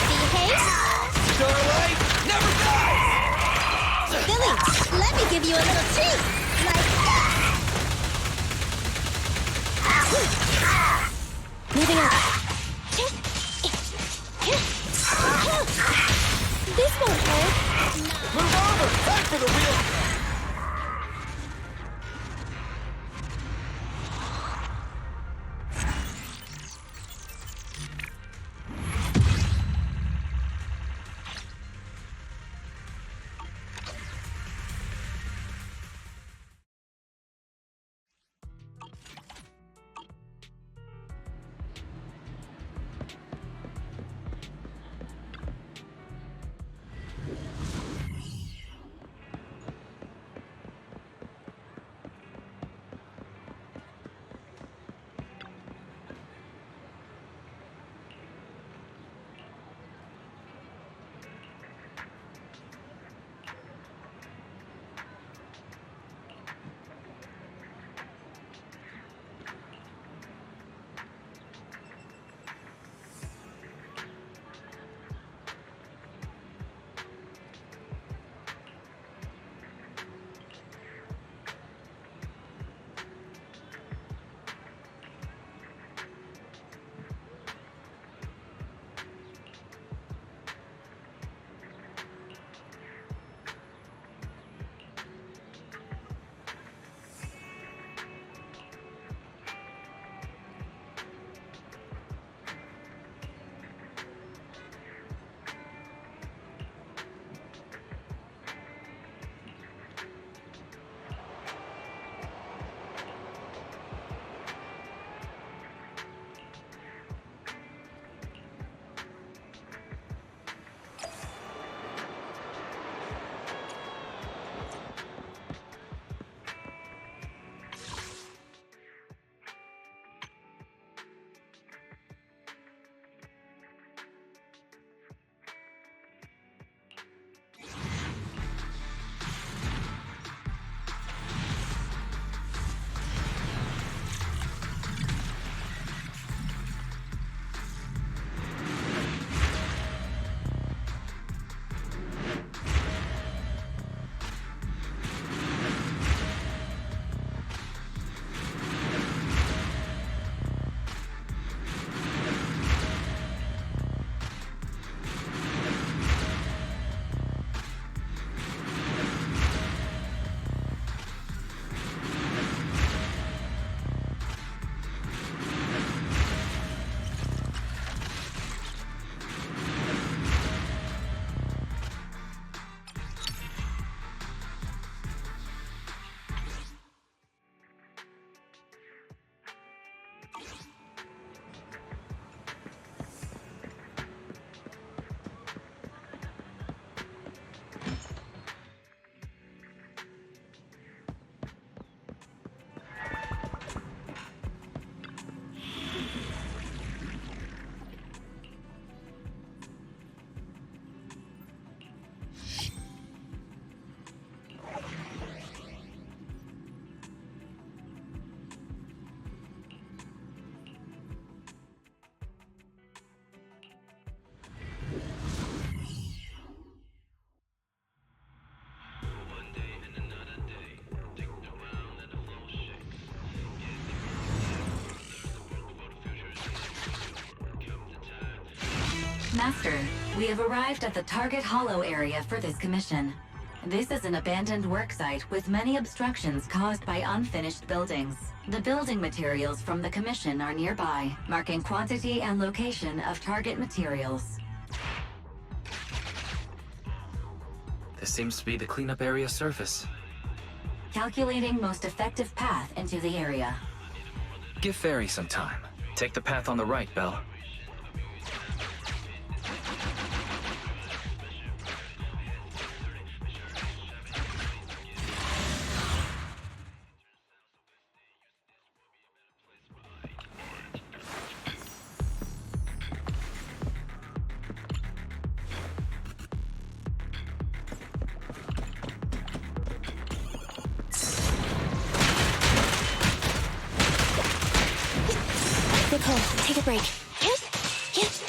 Behave. Starlight never dies! Billy, let me give you a little treat. Like that. Moving up. This won't hurt. Move over! over! Time for the real... Master, we have arrived at the target hollow area for this commission. This is an abandoned worksite with many obstructions caused by unfinished buildings. The building materials from the commission are nearby, marking quantity and location of target materials. This seems to be the cleanup area surface. Calculating most effective path into the area. Give Fairy some time. Take the path on the right, Belle. Nicole, take a break. There's Belle.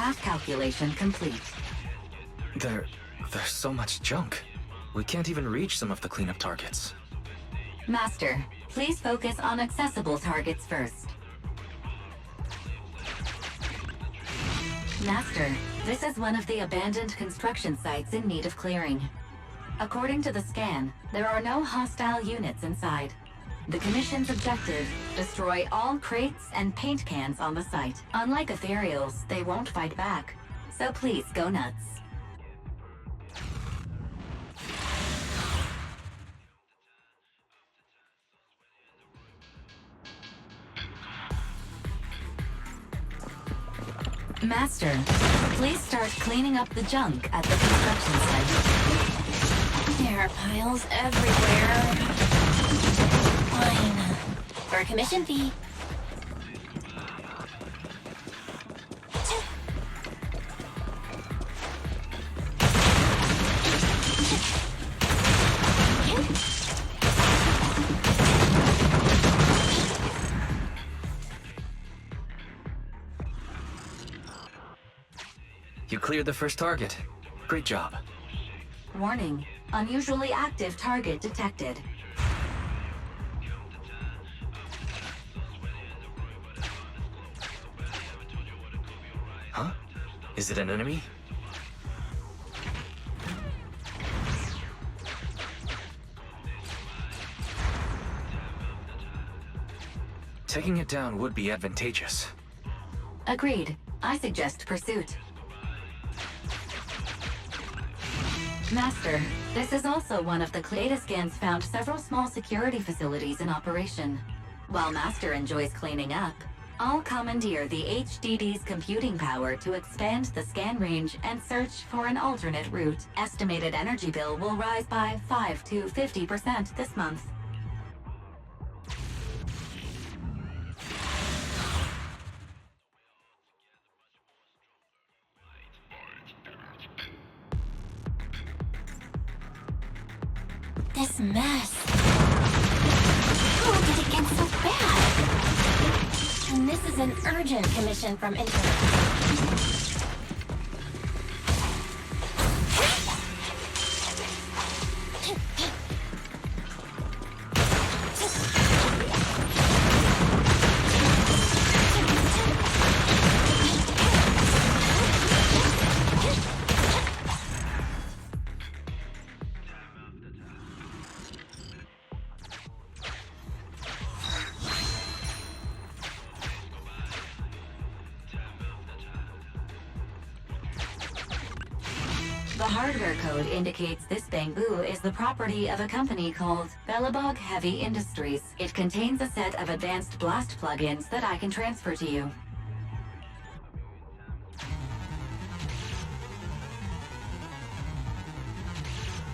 Path calculation complete. There's so much junk. We can't even reach some of the cleanup targets. Master, please focus on accessible targets first. Master, this is one of the abandoned construction sites in need of clearing. According to the scan, there are no hostile units inside. The Commission's objective, destroy all crates and paint cans on the site. Unlike ethereals, they won't fight back. So please go nuts. Master, please start cleaning up the junk at the construction site. There are piles everywhere. Fine. For a commission fee. You cleared the first target. Great job. Warning, unusually active target detected. Huh? Is it an enemy? Taking it down would be advantageous. Agreed. I suggest pursuit. Master, this is also one of the data scans found several small security facilities in operation. While Master enjoys cleaning up, I'll commandeer the HDD's computing power to expand the scan range and search for an alternate route. Estimated energy bill will rise by 5 to 50% this month. This mess. How did it get so bad? And this is an urgent commission from Internet. The hardware code indicates this bamboo is the property of a company called Belle Heavy Industries. It contains a set of advanced blast plugins that I can transfer to you.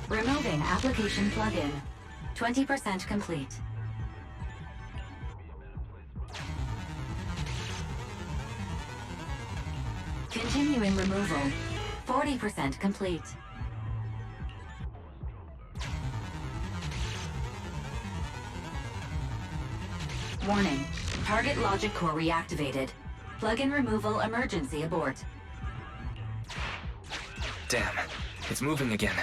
Removing application plugin. 20% complete. Continuing removal. 40% complete. Warning. Target logic core reactivated. Plugin removal emergency abort. Damn, it's moving again.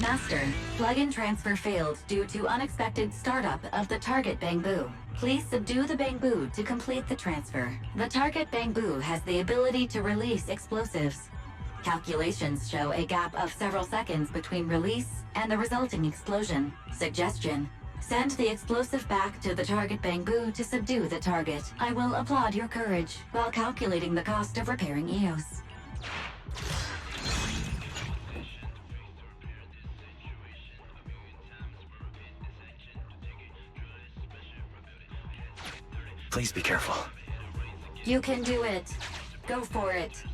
Master, plugin transfer failed due to unexpected startup of the target bamboo. Please subdue the bamboo to complete the transfer. The target bamboo has the ability to release explosives. Calculations show a gap of several seconds between release and the resulting explosion. Suggestion: send the explosive back to the target bamboo to subdue the target. I will applaud your courage while calculating the cost of repairing EOS. Please be careful. You can do it. Go for it.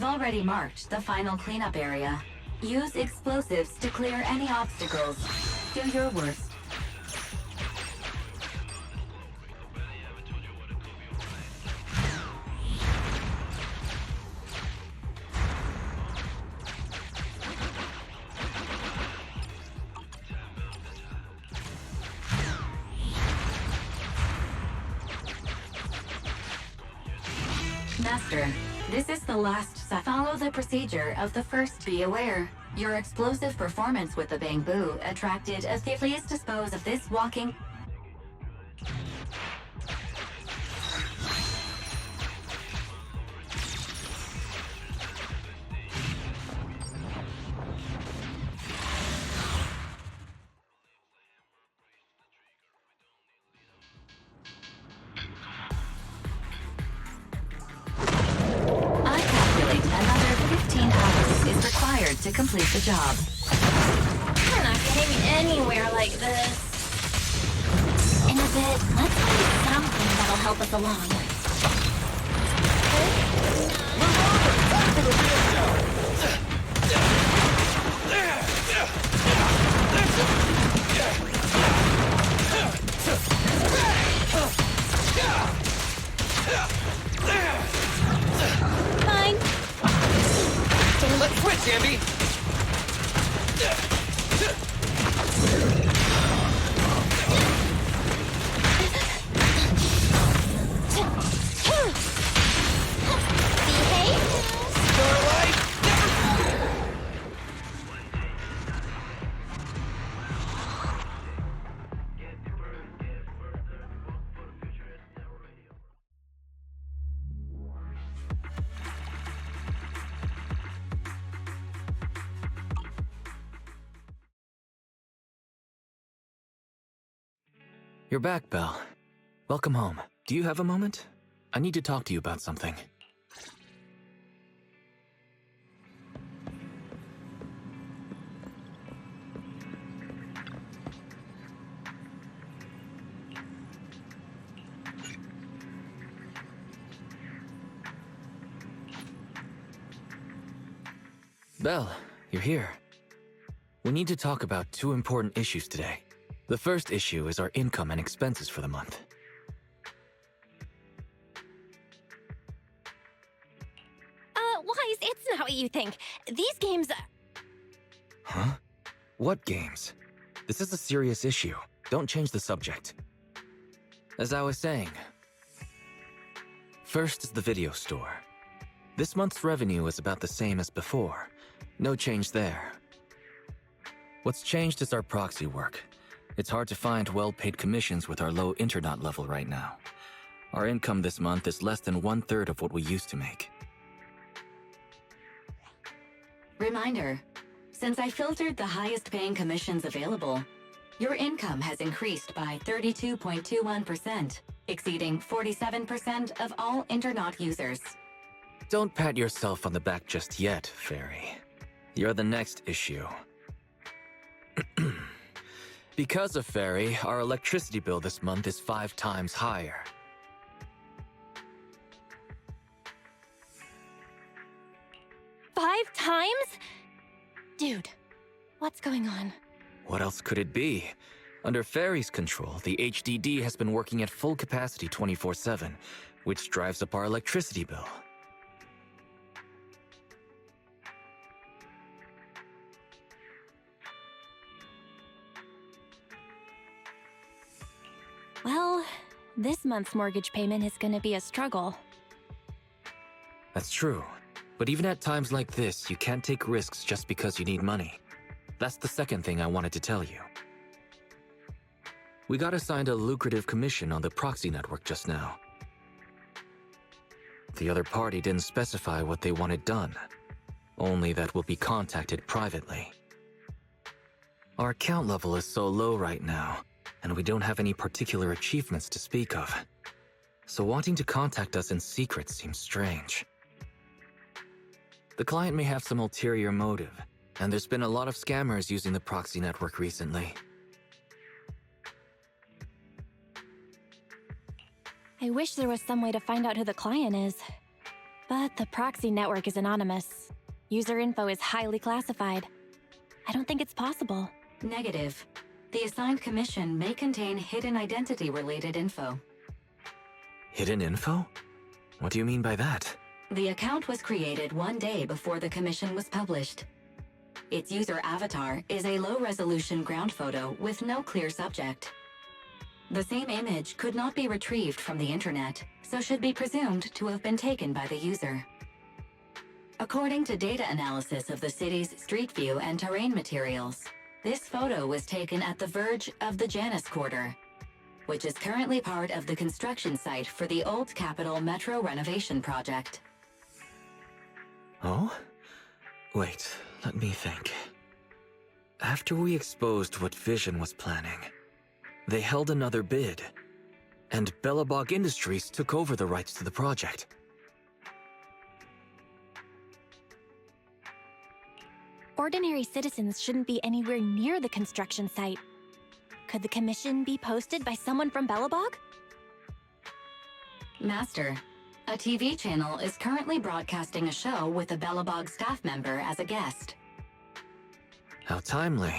I've already marked the final cleanup area. Use explosives to clear any obstacles. Do your worst. Master, this is the last Follow the procedure of the first. Be aware. Your explosive performance with the bamboo attracted a thief. Please dispose of this walking... to complete the job. We're not getting anywhere like this. In a bit, let's find something that'll help us along. Move over! Time for the real show! Fine. Let's switch, Ambi! You're back, Belle. Welcome home. Do you have a moment? I need to talk to you about something. Belle, you're here. We need to talk about two important issues today. The first issue is our income and expenses for the month. Wise, it's not what you think. These games... Huh? What games? This is a serious issue. Don't change the subject. As I was saying, first is the video store. This month's revenue is about the same as before. No change there. What's changed is our proxy work. It's hard to find well-paid commissions with our low internat level right now. Our income this month is less than 1/3 of what we used to make. Reminder, since I filtered the highest paying commissions available, your income has increased by 32.21%, exceeding 47% of all internat users. Don't pat yourself on the back just yet, Fairy. You're the next issue. Because of Fairy, our electricity bill this month is 5 times higher. Five times? Dude, what's going on? What else could it be? Under Fairy's control, the HDD has been working at full capacity 24/7, which drives up our electricity bill. Well, this month's mortgage payment is gonna be a struggle. That's true. But even at times like this, you can't take risks just because you need money. That's the second thing I wanted to tell you. We got assigned a lucrative commission on the Proxy network just now. The other party didn't specify what they wanted done, only that we'll be contacted privately. Our account level is so low right now, and we don't have any particular achievements to speak of. So wanting to contact us in secret seems strange. The client may have some ulterior motive, and there's been a lot of scammers using the Proxy network recently. I wish there was some way to find out who the client is. But the proxy network is anonymous. User info is highly classified. I don't think it's possible. Negative. The assigned commission may contain hidden identity-related info. Hidden info? What do you mean by that? The account was created 1 day before the commission was published. Its user avatar is a low-resolution ground photo with no clear subject. The same image could not be retrieved from the internet, so should be presumed to have been taken by the user. According to data analysis of the city's street view and terrain materials, this photo was taken at the verge of the Janus Quarter, which is currently part of the construction site for the Old Capital Metro renovation project. Oh? Wait, let me think. After we exposed what Vision was planning, they held another bid, and Belobog Industries took over the rights to the project. Ordinary citizens shouldn't be anywhere near the construction site. Could the commission be posted by someone from Belobog? Master, a TV channel is currently broadcasting a show with a Belobog staff member as a guest. How timely.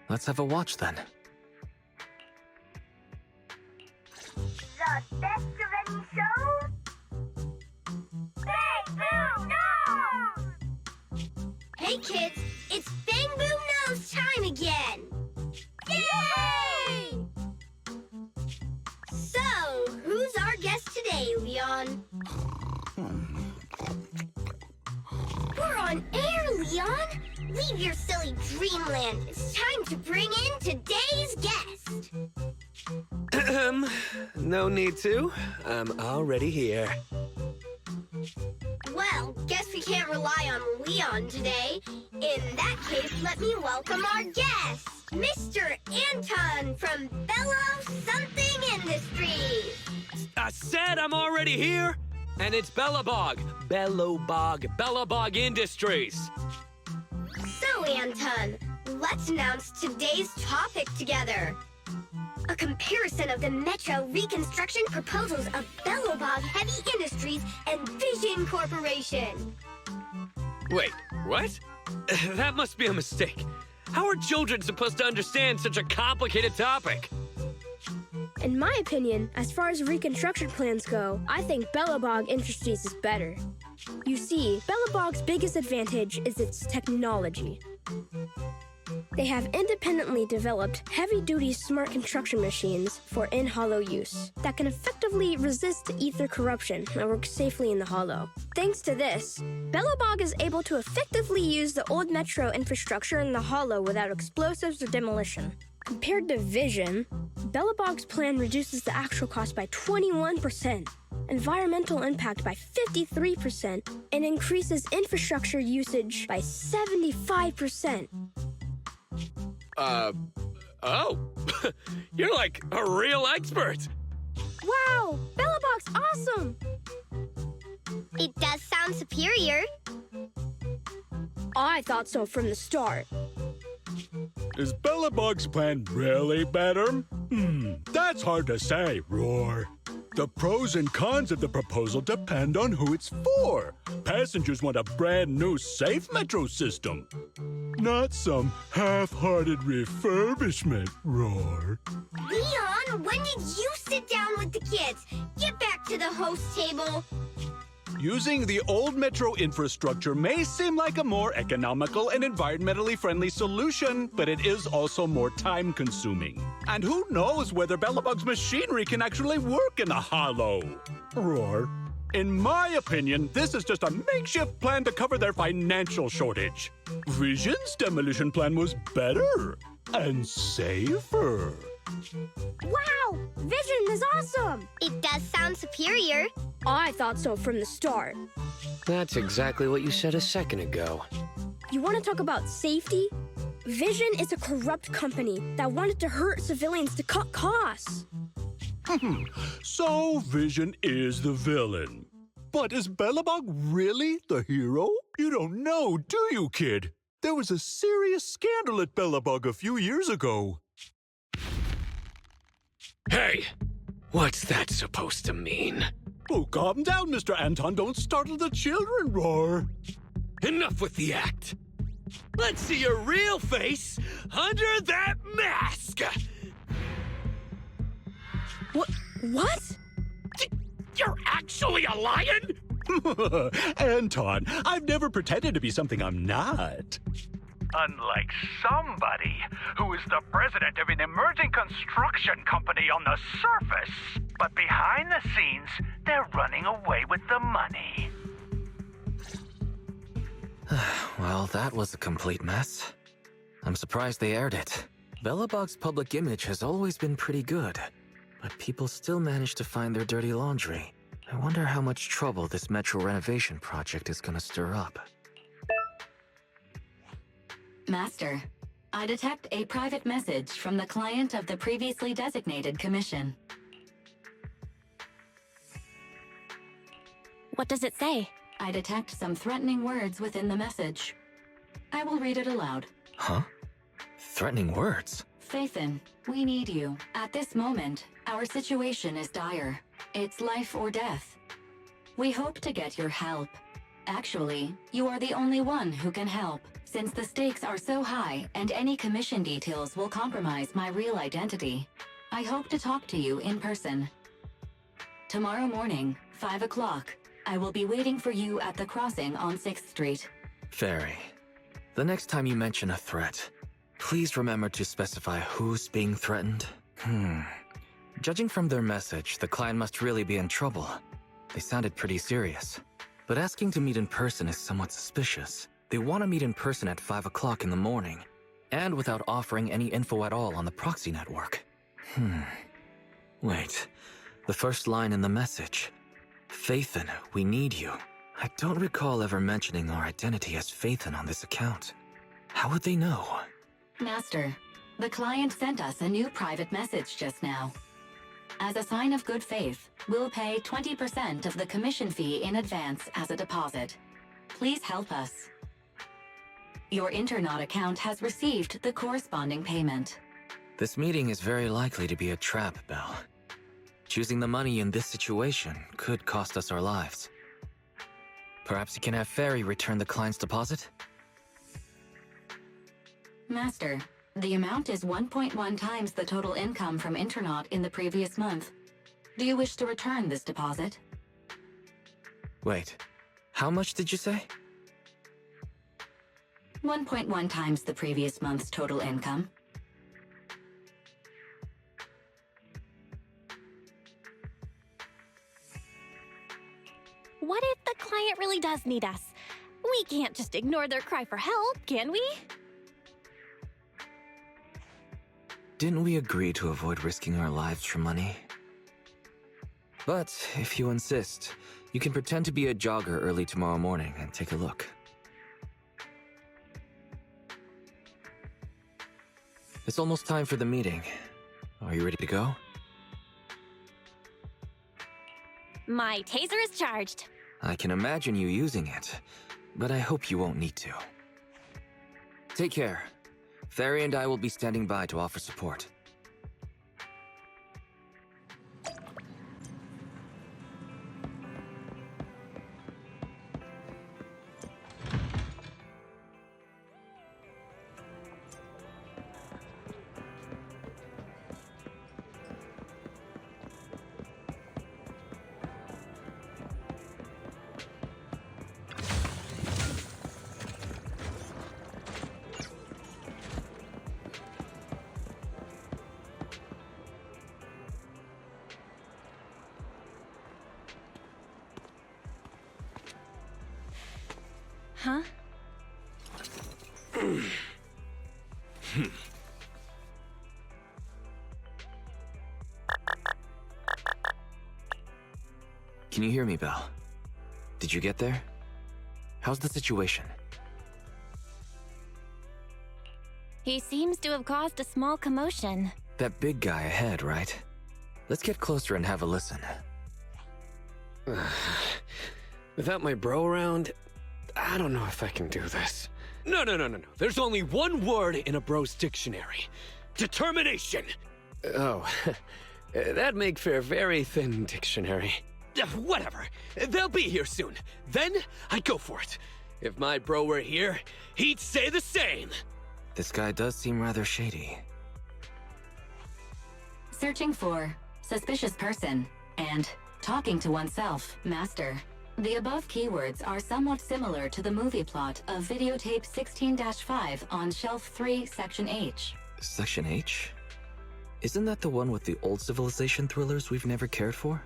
Let's have a watch then. The best of any show? Bang Boom Knows! Hey kids, it's Bang Boom Knows time again! Yay! So, who's our guest today, Leon? We're on air, Leon! Leave your silly dreamland. It's time to bring in today's guest. No need to. I'm already here. Well, guess we can't rely on Leon today. In that case, let me welcome our guest, Mr. Anton from Belle Something Industries. I said I'm already here, and it's Belobog. Belobog Industries. So, Anton, let's announce today's topic together. A comparison of the Metro reconstruction proposals of Belobog Heavy Industries and Vision Corporation. Wait, what? That must be a mistake. How are children supposed to understand such a complicated topic? In my opinion, as far as reconstruction plans go, I think Belobog Industries is better. You see, Belobog's biggest advantage is its technology. They have independently developed heavy-duty smart construction machines for in-hollow use that can effectively resist ether corruption and work safely in the hollow. Thanks to this, Belobog is able to effectively use the old metro infrastructure in the hollow without explosives or demolition. Compared to Vision, Belobog's plan reduces the actual cost by 21%, environmental impact by 53%, and increases infrastructure usage by 75%. Oh. You're like a real expert. Wow, Belobog's awesome! It does sound superior. I thought so from the start. Is Belobog's plan really better? That's hard to say, Roar. The pros and cons of the proposal depend on who it's for. Passengers want a brand new safe metro system, not some half-hearted refurbishment, Roar. Leon, when did you sit down with the kids? Get back to the host table. Using the old metro infrastructure may seem like a more economical and environmentally friendly solution, but it is also more time-consuming. And who knows whether Belobog's machinery can actually work in the hollow? Roar. In my opinion, this is just a makeshift plan to cover their financial shortage. Vision's demolition plan was better and safer. Wow! Vision is awesome! It does sound superior. I thought so from the start. That's exactly what you said a second ago. You want to talk about safety? Vision is a corrupt company that wanted to hurt civilians to cut costs. So Vision is the villain. But is Belobog really the hero? You don't know, do you, kid? There was a serious scandal at Belobog a few years ago. Hey, what's that supposed to mean? Oh, calm down, Mr. Anton. Don't startle the children, Roar. Enough with the act. Let's see your real face under that mask! What? You're actually a lion? Anton, I've never pretended to be something I'm not. Unlike somebody who is the president of an emerging construction company on the surface, but behind the scenes, they're running away with the money. Well, that was a complete mess. I'm surprised they aired it. Belobog's public image has always been pretty good, but people still manage to find their dirty laundry. I wonder how much trouble this metro renovation project is gonna stir up. Master, I detect a private message from the client of the previously designated commission. What does it say? I detect some threatening words within the message. I will read it aloud. Huh? Threatening words? Faithin, we need you. At this moment, our situation is dire. It's life or death. We hope to get your help. Actually, you are the only one who can help, since the stakes are so high and any commission details will compromise my real identity. I hope to talk to you in person. Tomorrow morning, 5 o'clock, I will be waiting for you at the crossing on 6th Street. Fairy, the next time you mention a threat, please remember to specify who's being threatened. Judging from their message, the client must really be in trouble. They sounded pretty serious. But asking to meet in person is somewhat suspicious. They want to meet in person at 5 o'clock in the morning, and without offering any info at all on the Proxy network. Wait, the first line in the message. Faithin, we need you. I don't recall ever mentioning our identity as Faithin on this account. How would they know? Master, the client sent us a new private message just now. As a sign of good faith, we'll pay 20% of the commission fee in advance as a deposit. Please help us. Your Internaut account has received the corresponding payment. This meeting is very likely to be a trap, Belle. Choosing the money in this situation could cost us our lives. Perhaps you can have Fairy return the client's deposit? Master, the amount is 1.1 times the total income from Internaut in the previous month. Do you wish to return this deposit? Wait, how much did you say? 1.1 times the previous month's total income. What if the client really does need us? We can't just ignore their cry for help, can we? Didn't we agree to avoid risking our lives for money? But if you insist, you can pretend to be a jogger early tomorrow morning and take a look. It's almost time for the meeting. Are you ready to go? My taser is charged. I can imagine you using it, but I hope you won't need to. Take care. Fairy and I will be standing by to offer support. Huh? Can you hear me, Belle? Did you get there? How's the situation? He seems to have caused a small commotion. That big guy ahead, right? Let's get closer and have a listen. Without my bro around, I don't know if I can do this. No. There's only one word in a bro's dictionary. Determination! Oh, that'd make for a very thin dictionary. Whatever. They'll be here soon. Then, I'd go for it. If my bro were here, he'd say the same. This guy does seem rather shady. Searching for suspicious person and talking to oneself, master. The above keywords are somewhat similar to the movie plot of videotape 16-5 on shelf 3, section H. Section H? Isn't that the one with the old civilization thrillers we've never cared for?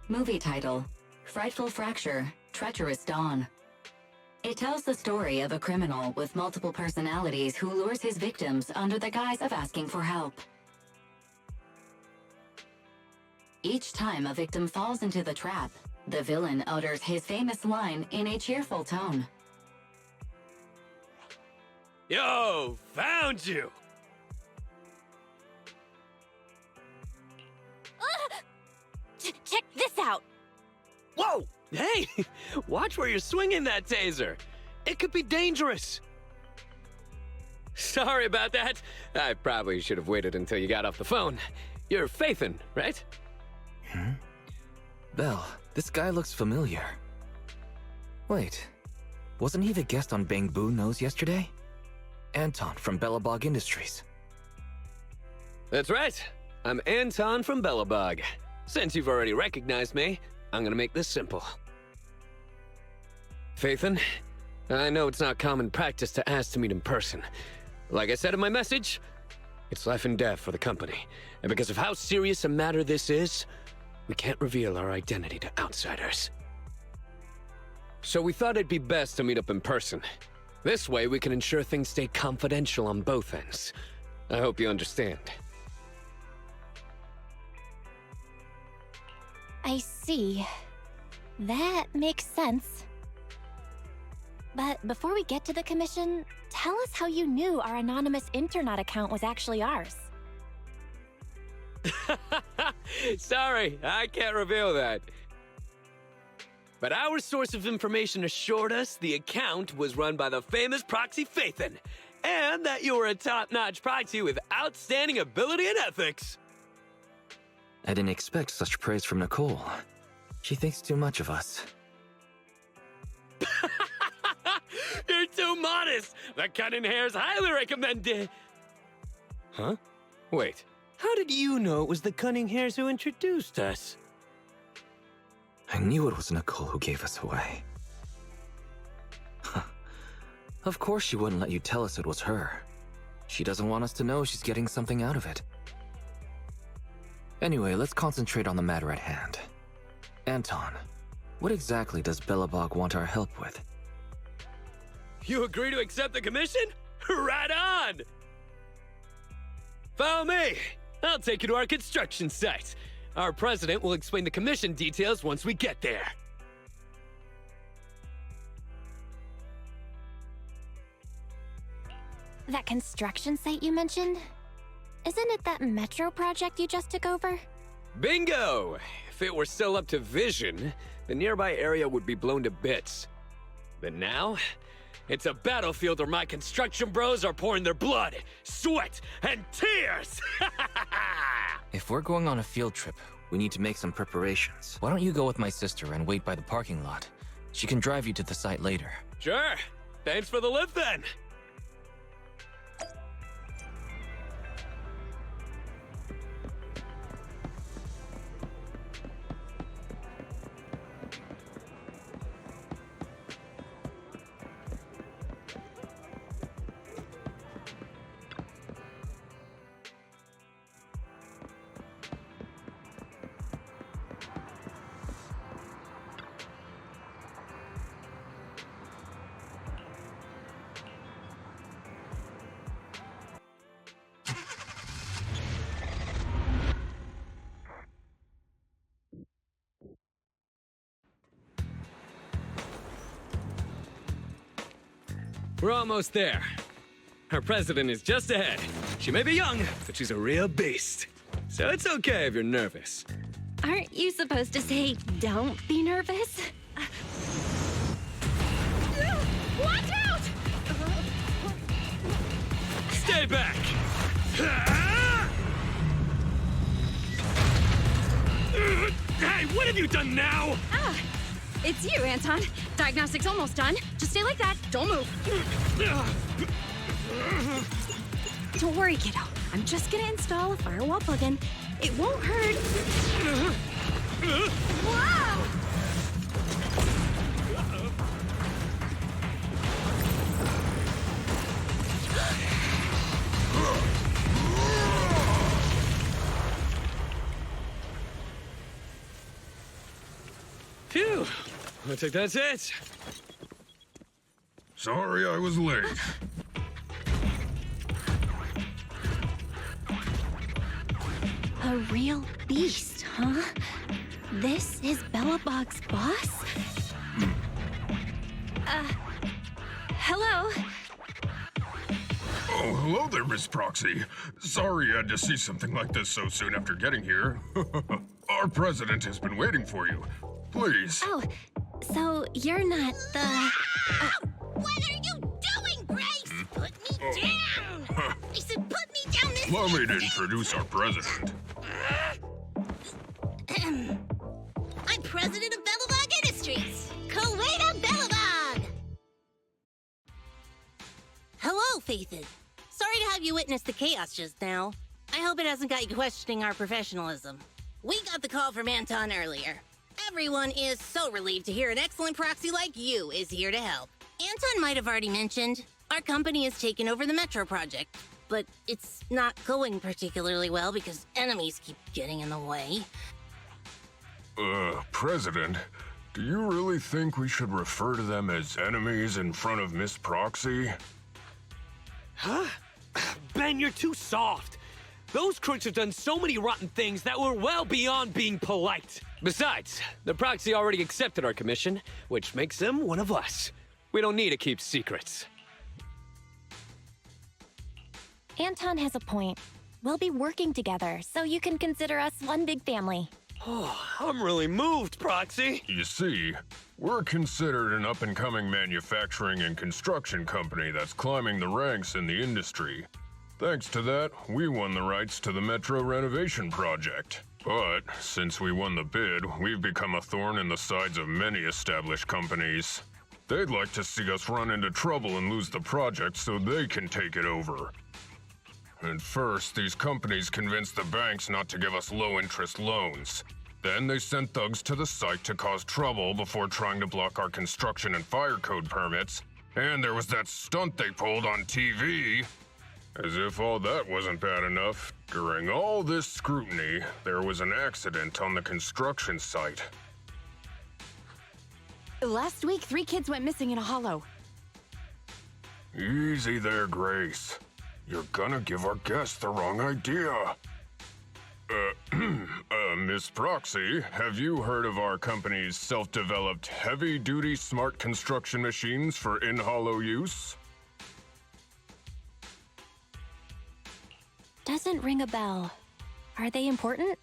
Movie title, Frightful Fracture, Treacherous Dawn. It tells the story of a criminal with multiple personalities who lures his victims under the guise of asking for help. Each time a victim falls into the trap, the villain utters his famous line in a cheerful tone. Yo, found you! Check this out! Whoa! Hey! Watch where you're swinging that taser! It could be dangerous! Sorry about that. I probably should have waited until you got off the phone. You're Phaethon, right? Belle, this guy looks familiar. Wait, wasn't he the guest on Bang Boo Nose yesterday? Anton from Belobog Industries. That's right. I'm Anton from Belobog. Since you've already recognized me, I'm gonna make this simple. Phaethon, I know it's not common practice to ask to meet in person. Like I said in my message, it's life and death for the company. And because of how serious a matter this is, we can't reveal our identity to outsiders. So we thought it'd be best to meet up in person. This way we can ensure things stay confidential on both ends. I hope you understand. I see. That makes sense. But before we get to the commission, tell us how you knew our anonymous Internet account was actually ours. Sorry, I can't reveal that. But our source of information assured us the account was run by the famous Proxy Phaethon, and that you were a top-notch proxy with outstanding ability and ethics. I didn't expect such praise from Nicole. She thinks too much of us. You're too modest! The Cunning Hair's highly recommended! Huh? Wait, how did you know it was the Cunning Hairs who introduced us? I knew it was Nicole who gave us away. Of course she wouldn't let you tell us it was her. She doesn't want us to know she's getting something out of it. Anyway, let's concentrate on the matter at hand. Anton, what exactly does Belobog want our help with? You agree to accept the commission? Right on! Follow me! I'll take you to our construction site. Our president will explain the commission details once we get there. That construction site you mentioned? Isn't it that metro project you just took over? Bingo! If it were still up to vision, the nearby area would be blown to bits. But now, it's a battlefield where my construction bros are pouring their blood, sweat, and tears! If we're going on a field trip, we need to make some preparations. Why don't you go with my sister and wait by the parking lot? She can drive you to the site later. Sure. Thanks for the lift then. We're almost there. Our president is just ahead. She may be young, but she's a real beast. So it's okay if you're nervous. Aren't you supposed to say, don't be nervous? Watch out! Stay back! Hey, what What have you done now? Ah, it's you, Anton. Diagnostics almost done. Just stay like that. Don't move. Don't worry, kiddo. I'm just gonna install a firewall plugin. It won't hurt. Wow! Phew. I think that's it. Sorry I was late. A real beast, huh? This is Bellabog's boss? Hello? Oh, hello there, Miss Proxy. Sorry I had to see something like this so soon after getting here. Our president has been waiting for you. Please. Oh, so you're not the... What are you doing, Grace? Put me down! I said put me down this Allow me to introduce our president. I'm president of Belobog Industries, Kuwaita Belobog! Hello, Faithin. Sorry to have you witness the chaos just now. I hope it hasn't got you questioning our professionalism. We got the call from Anton earlier. Everyone is so relieved to hear an excellent proxy like you is here to help. Anton might have already mentioned, our company has taken over the Metro project, but it's not going particularly well because enemies keep getting in the way. President, do you really think we should refer to them as enemies in front of Miss Proxy? Huh? Ben, you're too soft. Those crooks have done so many rotten things that were well beyond being polite. Besides, the Proxy already accepted our commission, which makes them one of us. We don't need to keep secrets. Anton has a point. We'll be working together, so you can consider us one big family. Oh, I'm really moved, Proxy. You see, we're considered an up-and-coming manufacturing and construction company that's climbing the ranks in the industry. Thanks to that, we won the rights to the Metro renovation project. But since we won the bid, we've become a thorn in the sides of many established companies. They'd like to see us run into trouble and lose the project so they can take it over. At first, these companies convinced the banks not to give us low-interest loans. Then they sent thugs to the site to cause trouble before trying to block our construction and fire code permits. And there was that stunt they pulled on TV. As if all that wasn't bad enough, during all this scrutiny, there was an accident on the construction site. Last week, 3 kids went missing in a hollow. Easy there, Grace. You're gonna give our guests the wrong idea. Miss Proxy, have you heard of our company's self-developed heavy-duty smart construction machines for in-hollow use? Doesn't ring a bell. Are they important?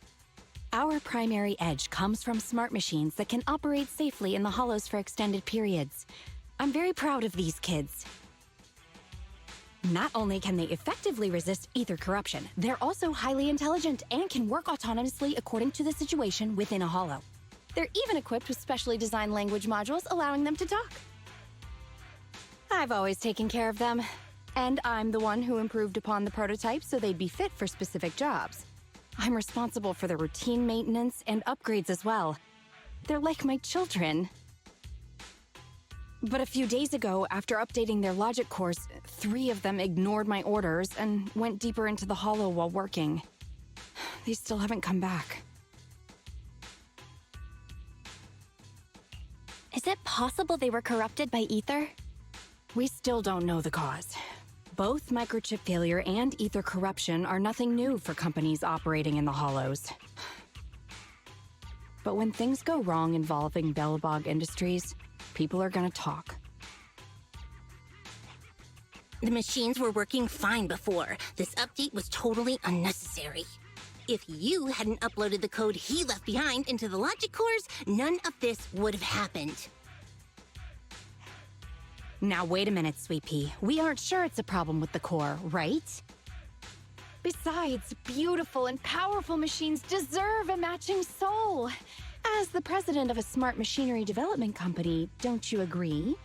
Our primary edge comes from smart machines that can operate safely in the hollows for extended periods. I'm very proud of these kids. Not only can they effectively resist ether corruption, they're also highly intelligent and can work autonomously according to the situation within a hollow. They're even equipped with specially designed language modules allowing them to talk. I've always taken care of them, and I'm the one who improved upon the prototypes so they'd be fit for specific jobs. I'm responsible for the routine maintenance and upgrades as well. They're like my children. But a few days ago, after updating their logic cores, 3 of them ignored my orders and went deeper into the hollow while working. They still haven't come back. Is it possible they were corrupted by ether? We still don't know the cause. Both microchip failure and ether corruption are nothing new for companies operating in the hollows. But when things go wrong involving Belobog Industries, people are gonna talk. The machines were working fine before. This update was totally unnecessary. If you hadn't uploaded the code he left behind into the logic cores, none of this would have happened. Now wait a minute, Sweet Pea. We aren't sure it's a problem with the core, right? Besides, beautiful and powerful machines deserve a matching soul. As the president of a smart machinery development company, don't you agree?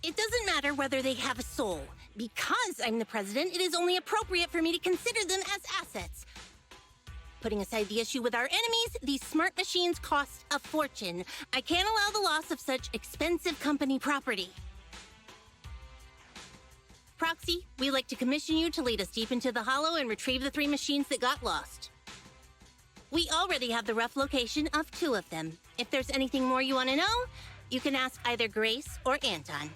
It doesn't matter whether they have a soul. Because I'm the president, it is only appropriate for me to consider them as assets. Putting aside the issue with our enemies, these smart machines cost a fortune. I can't allow the loss of such expensive company property. Proxy, we'd like to commission you to lead us deep into the Hollow and retrieve the 3 machines that got lost. We already have the rough location of 2 of them. If there's anything more you want to know, you can ask either Grace or Anton.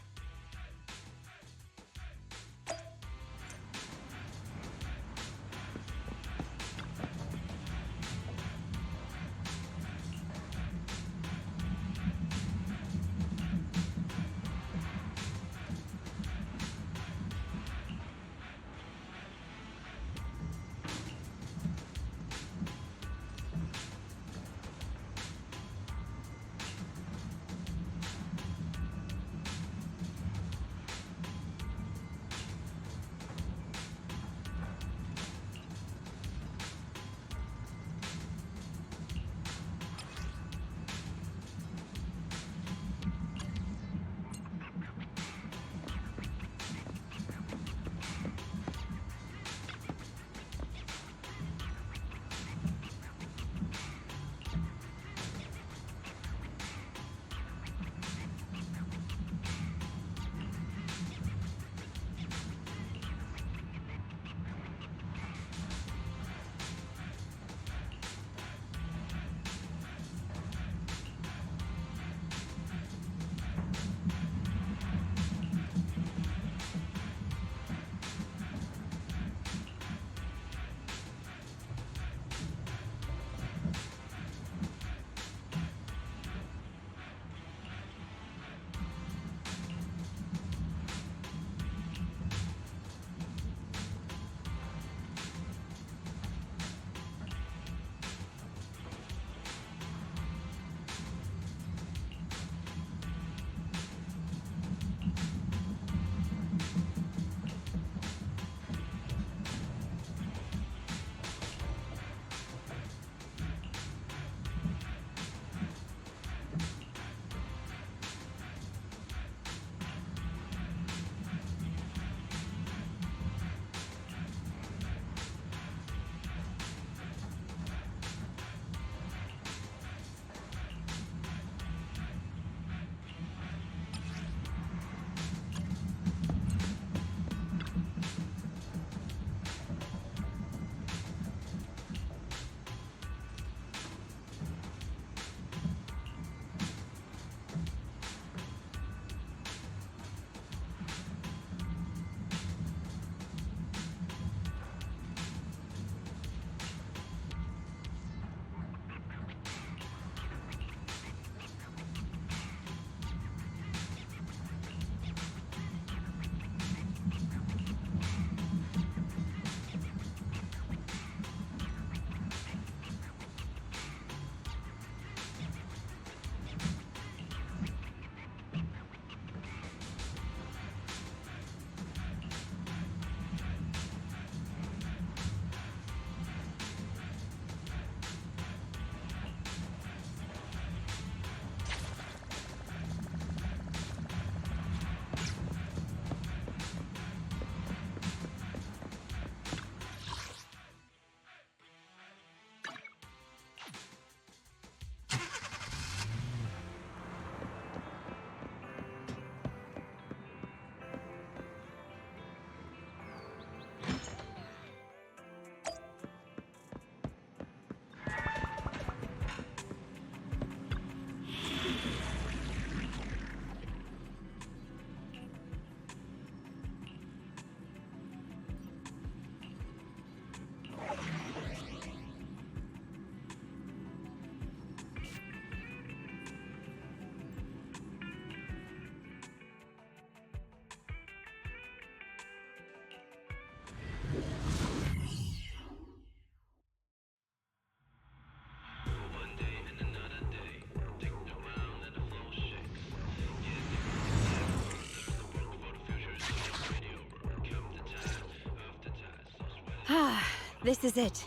Ah, this is it.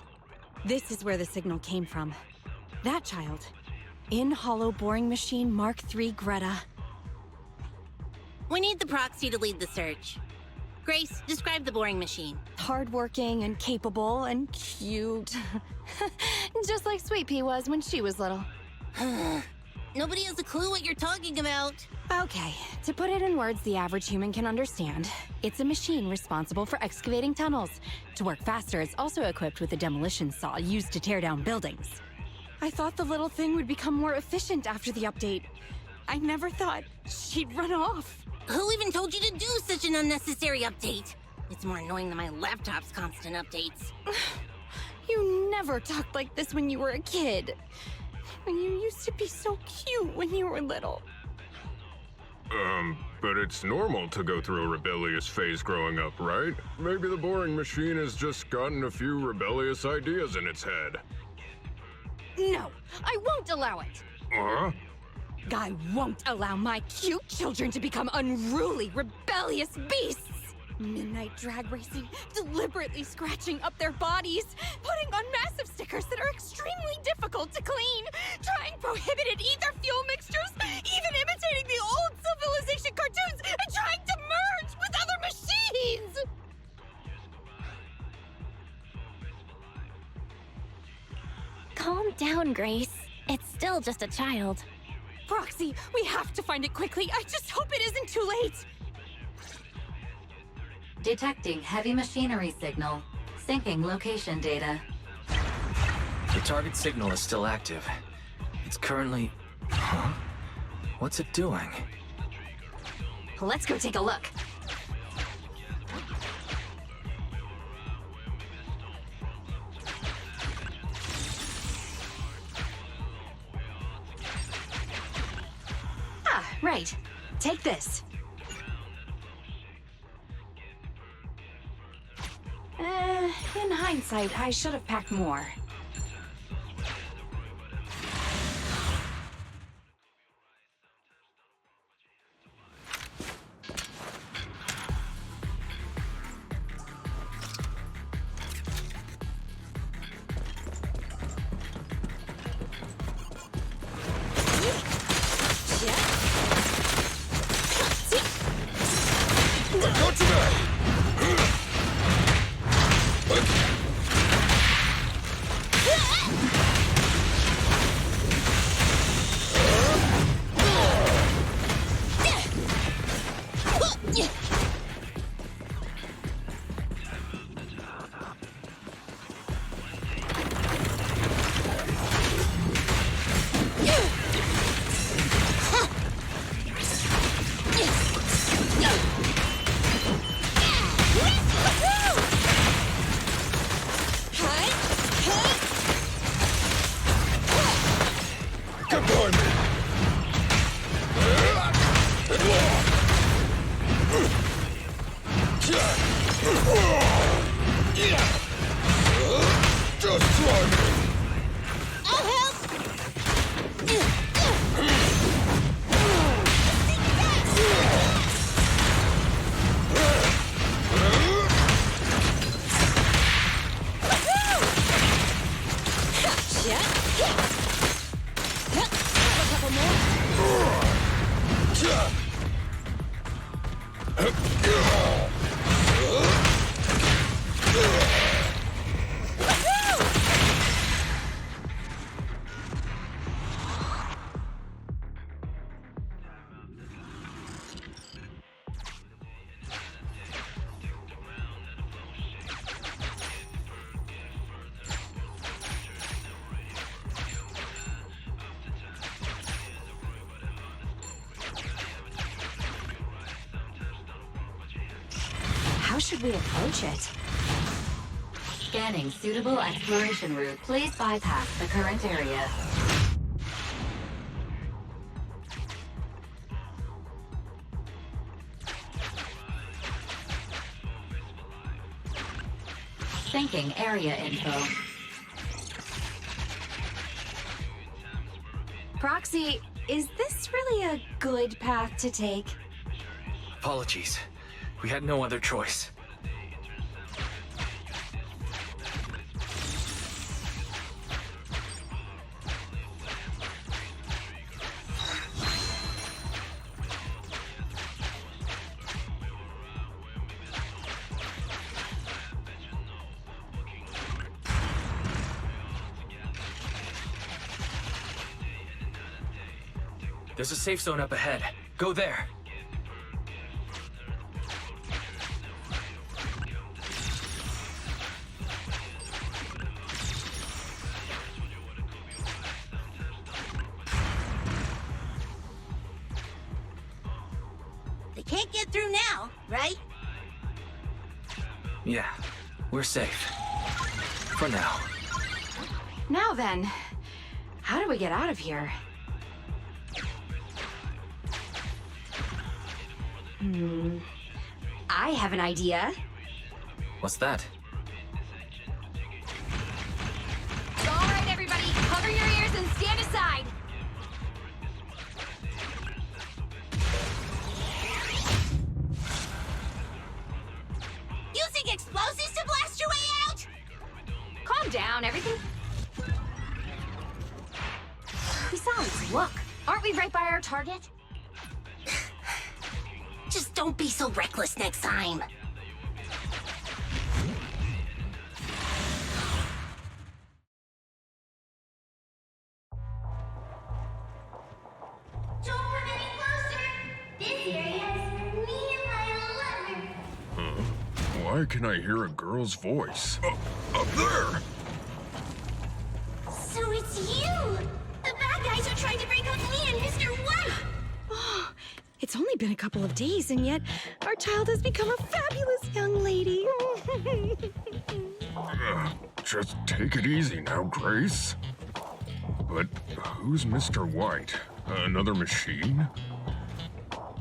This is where the signal came from. That child. in-hollow boring machine Mark III Greta. We need the Proxy to lead the search. Grace, describe the boring machine. Hardworking and capable and cute. Just like Sweet Pea was when she was little. Nobody has a clue what you're talking about. Okay, to put it in words the average human can understand, it's a machine responsible for excavating tunnels. To work faster, it's also equipped with a demolition saw used to tear down buildings. I thought the little thing would become more efficient after the update. I never thought she'd run off. Who even told you to do such an unnecessary update? It's more annoying than my laptop's constant updates. You never talked like this when you were a kid. You used to be so cute when you were little. But it's normal to go through a rebellious phase growing up, right? Maybe the boring machine has just gotten a few rebellious ideas in its head. No, I won't allow it. Huh? I won't allow my cute children to become unruly, rebellious beasts! Midnight drag racing, deliberately scratching up their bodies, putting on massive stickers that are extremely difficult to clean, trying prohibited ether fuel mixtures, even imitating the old Civilization cartoons, and trying to merge with other machines! Calm down, Grace. It's still just a child. Proxy, we have to find it quickly. I just hope it isn't too late. Detecting heavy machinery signal. Syncing location data. The target signal is still active. It's currently... Huh? What's it doing? Let's go take a look. Ah, right. Take this. In hindsight, I should have packed more. How should we approach it? Scanning suitable exploration route. Please bypass the current area. Syncing area info. Proxy, is this really a good path to take? Apologies. We had no other choice. There's a safe zone up ahead. Go there. They can't get through now, right? Yeah, we're safe. For now. Now then, how do we get out of here? I have an idea. What's that? All right, everybody, cover your ears and stand aside. Using explosives to blast your way out? Calm down, everything. Besides, look, aren't we right by our target? Just don't be so reckless next time. Don't come any closer. This area is me and my lover. Huh? Why can I hear a girl's voice? Up there! So it's you! The bad guys are trying to break up me and Mr. White! Oh, it's only been a couple of days, and yet our child has become a fabulous young lady. Just take it easy now, Grace. But who's Mr. White? Another machine?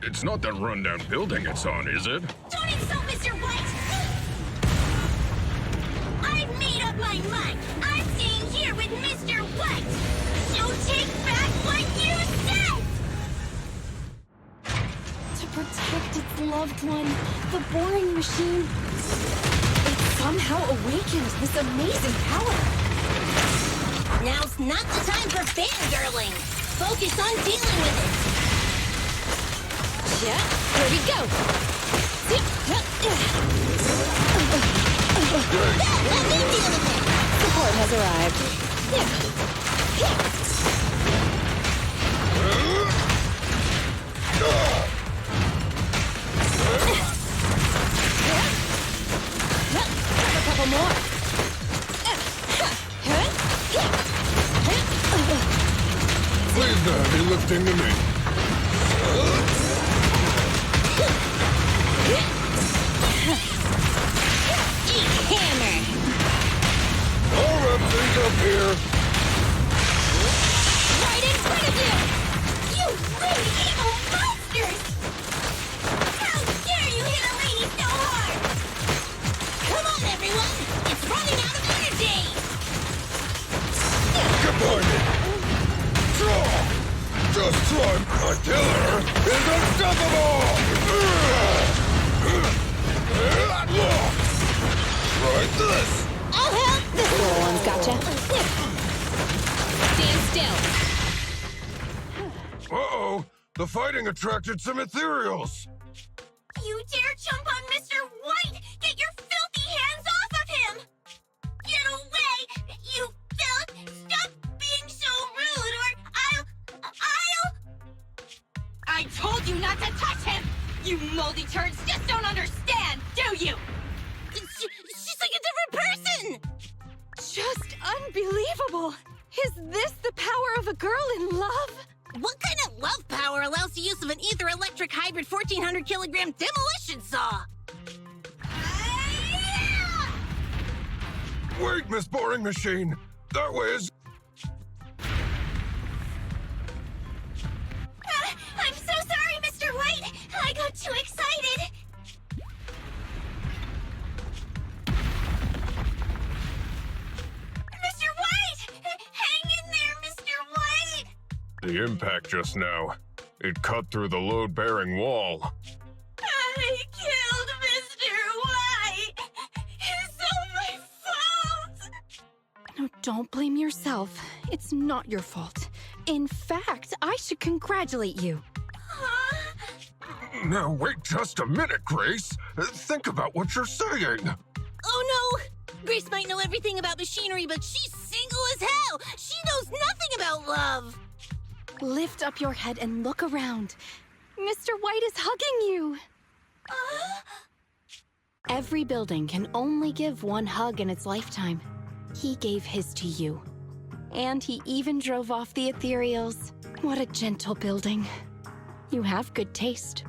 It's not that rundown building it's on, is it? Don't insult Mr. White! I've made up my mind. I'm staying here with Mr. White. So take back what you said! To protect its loved one, the boring machine, it somehow awakens this amazing power. Now's not the time for fangirling. Focus on dealing with it. Yeah, here we go. Let me deal with it. Support has arrived. A couple more. Leave the heavy lifting to me. Hammer. I'll wrap things up here. Right in front of you! You really evil monsters! How dare you hit a lady so hard! Come on, everyone! It's running out of energy! Goodbye, me. Just try. A killer is unstoppable! Try this! I'll help! This little one's gotcha. Stand still! Uh-oh! The fighting attracted some ethereals! You dare jump on Mr. White! Get your filthy hands off of him! Get away! You filth! Stop being so rude or I'll... I told you not to touch him! You moldy turds just don't understand, do you? She's like a different person! Just unbelievable. Is this the power of a girl in love? What kind of love power allows the use of an ether-electric hybrid 1,400 kilogram demolition saw? Wait, Miss Boring Machine! That way is... I'm so sorry, Mr. White! I got too excited! Mr. White! Hang in there, Mr. White! The impact just now. It cut through the load-bearing wall. I killed Mr. White! It's all my fault! No, don't blame yourself. It's not your fault. In fact, I should congratulate you. Now, wait just a minute, Grace. Think about what you're saying. Oh no! Grace might know everything about machinery, but she's single as hell! She knows nothing about love! Lift up your head and look around. Mr. White is hugging you! Every building can only give one hug in its lifetime. He gave his to you. And he even drove off the ethereals. What a gentle building. You have good taste.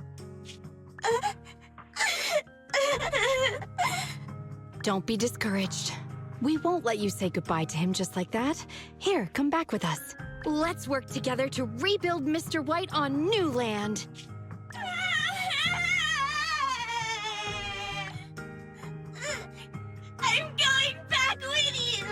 Don't be discouraged. We won't let you say goodbye to him just like that. Here, come back with us. Let's work together to rebuild Mr. White on new land. I'm going back with you!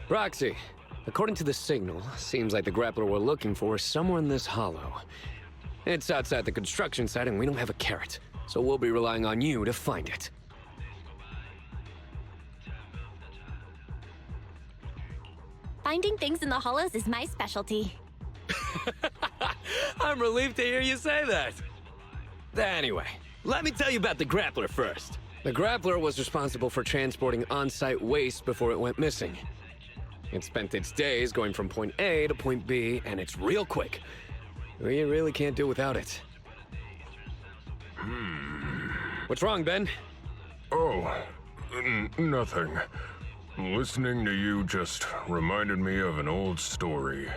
Proxy, according to the signal, seems like the grappler we're looking for is somewhere in this hollow. It's outside the construction site and we don't have a carrot, so we'll be relying on you to find it. Finding things in the hollows is my specialty. I'm relieved to hear you say that. Anyway, let me tell you about the grappler first. The grappler was responsible for transporting on-site waste before it went missing. It spent its days going from point A to point B, and it's real quick. We really can't do without it. What's wrong, Ben? Oh, nothing. Listening to you just reminded me of an old story.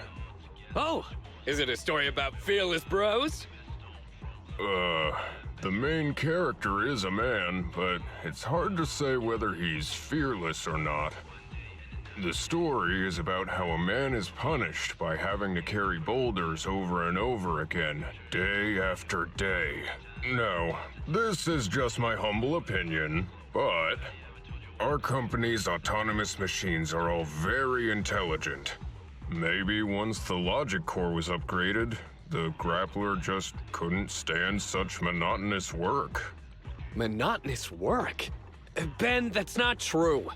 Oh, is it a story about fearless bros? The main character is a man, but it's hard to say whether he's fearless or not. The story is about how a man is punished by having to carry boulders over and over again, day after day. Now, this is just my humble opinion, but our company's autonomous machines are all very intelligent. Maybe once the logic core was upgraded, the grappler just couldn't stand such monotonous work. Monotonous work? Ben, that's not true.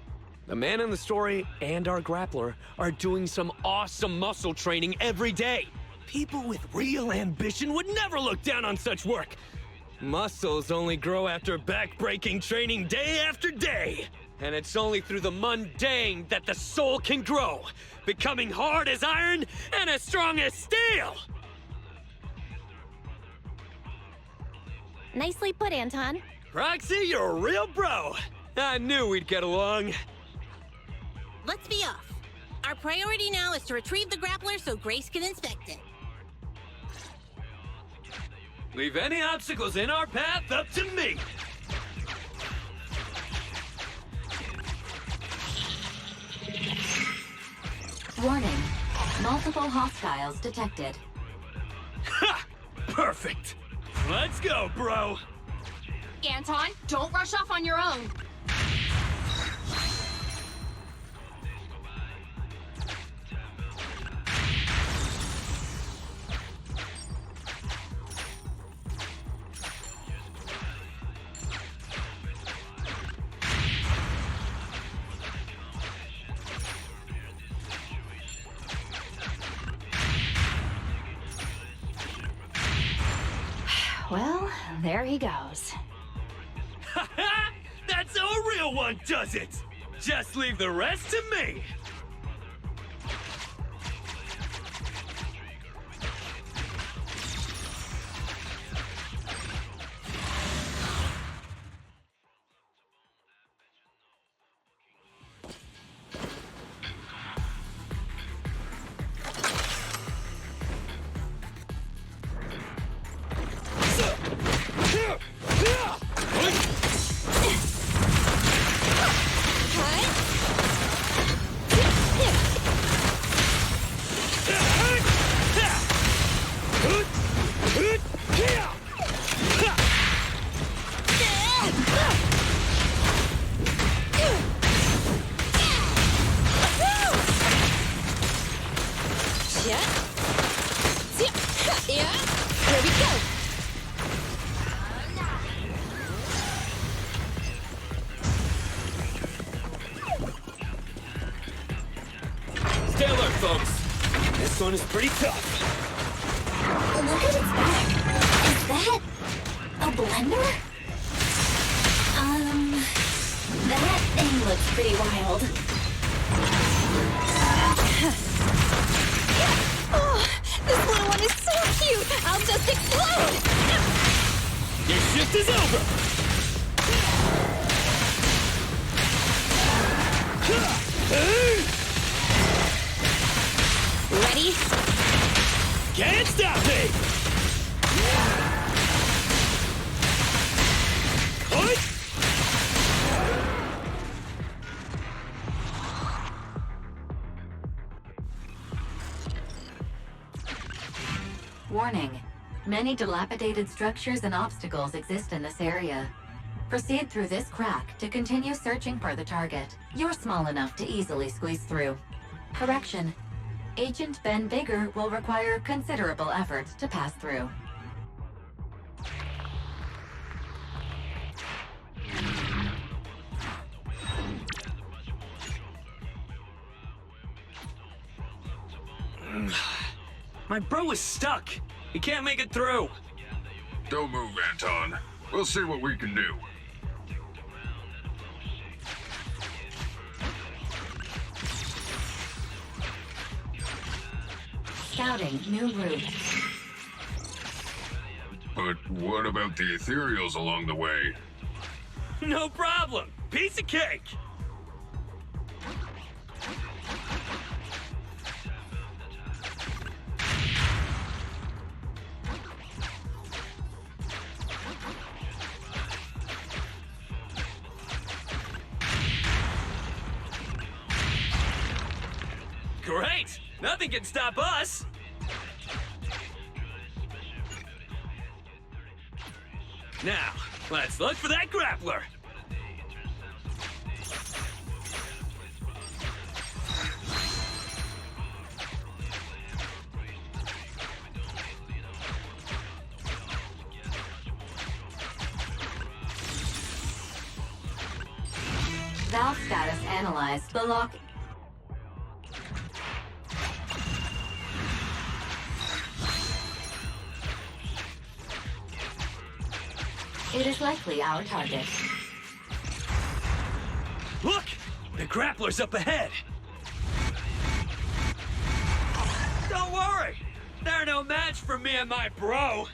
The man in the story and our grappler are doing some awesome muscle training every day. People with real ambition would never look down on such work. Muscles only grow after back-breaking training day after day. And it's only through the mundane that the soul can grow, becoming hard as iron and as strong as steel! Nicely put, Anton. Proxy, you're a real bro. I knew we'd get along. Let's be off. Our priority now is to retrieve the grappler so Grace can inspect it. Leave any obstacles in our path up to me. Warning. Multiple hostiles detected. Ha! Perfect. Let's go, bro. Anton, don't rush off on your own. Well, there he goes. That's how a real one does it! Just leave the rest to me! go! Stay alert, folks. This one is pretty tough. Look at its back. Is that a blender? That thing looks pretty wild. Oh, this little one is so cute! I'll just explode! Your shift is over! Ready? Can't stop me! Cut! Warning. Many dilapidated structures and obstacles exist in this area. Proceed through this crack to continue searching for the target. You're small enough to easily squeeze through. Correction. Agent Ben Bigger will require considerable effort to pass through. My bro is stuck. He can't make it through. Don't move, Anton. We'll see what we can do. Scouting new route. But what about the ethereals along the way? No problem. Piece of cake. Great! Nothing can stop us! Now, let's look for that grappler! Valve status analyzed. The lock... It is likely our target. Look! The grappler's up ahead! Don't worry! They're no match for me and my bro!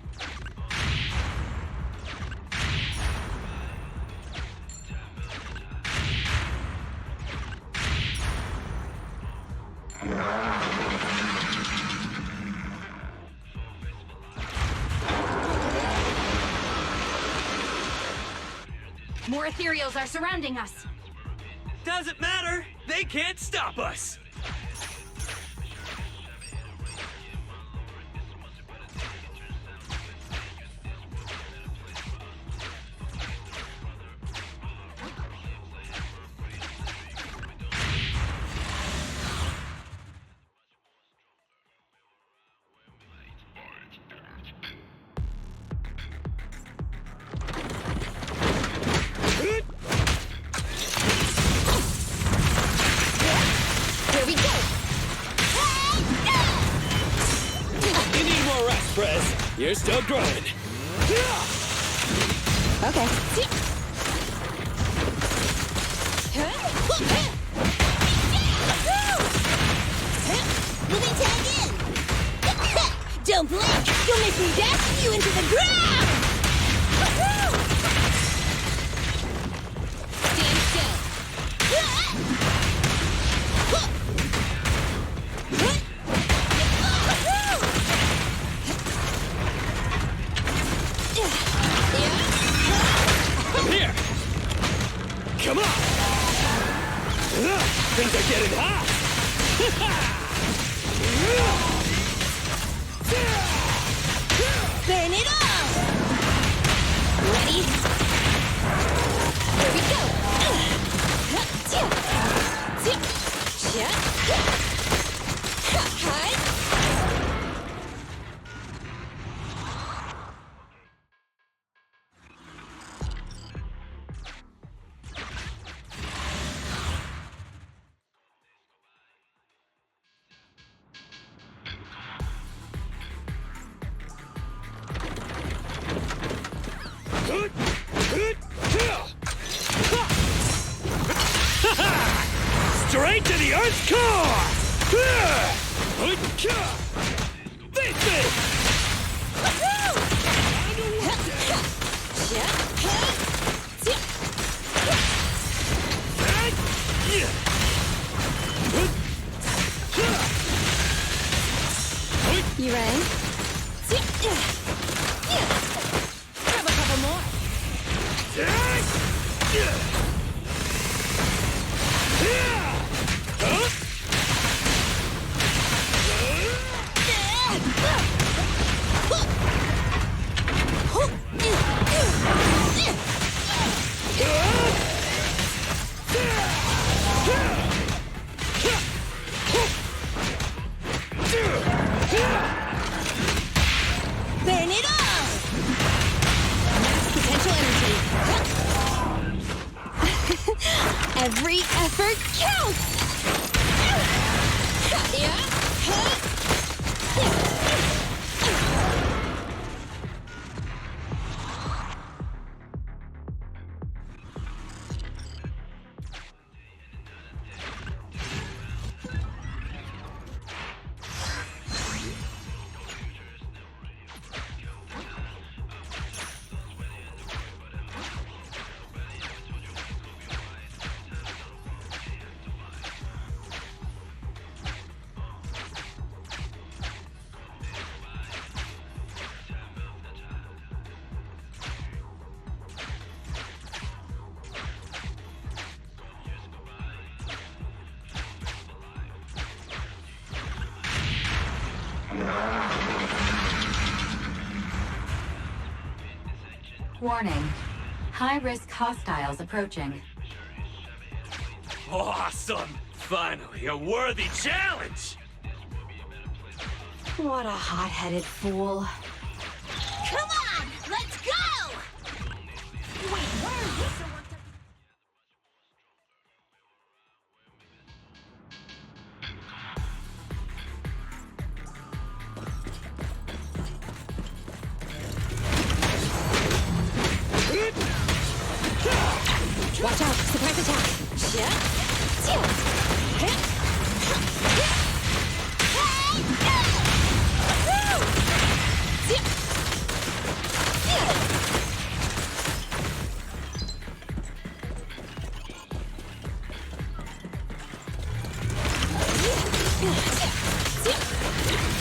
More ethereals are surrounding us. Doesn't matter! They can't stop us! Here we go! You need more rest, Prez. You're still growing. Okay. Let me tag in! Don't blink! You'll make me dash you into the ground! Stand still! I'm here! Come on! Things are getting hot! Burn it off! Ready? Here we go! Straight to the Earth's core! Face it! You ready? Grab a couple more. Burn it all! Potential energy. Every effort counts! Warning. High-risk hostiles approaching. Awesome! Finally, a worthy challenge! What a hot-headed fool. Come on! Let's go! Wait, where are you so worked up? Watch out! Surprise attack!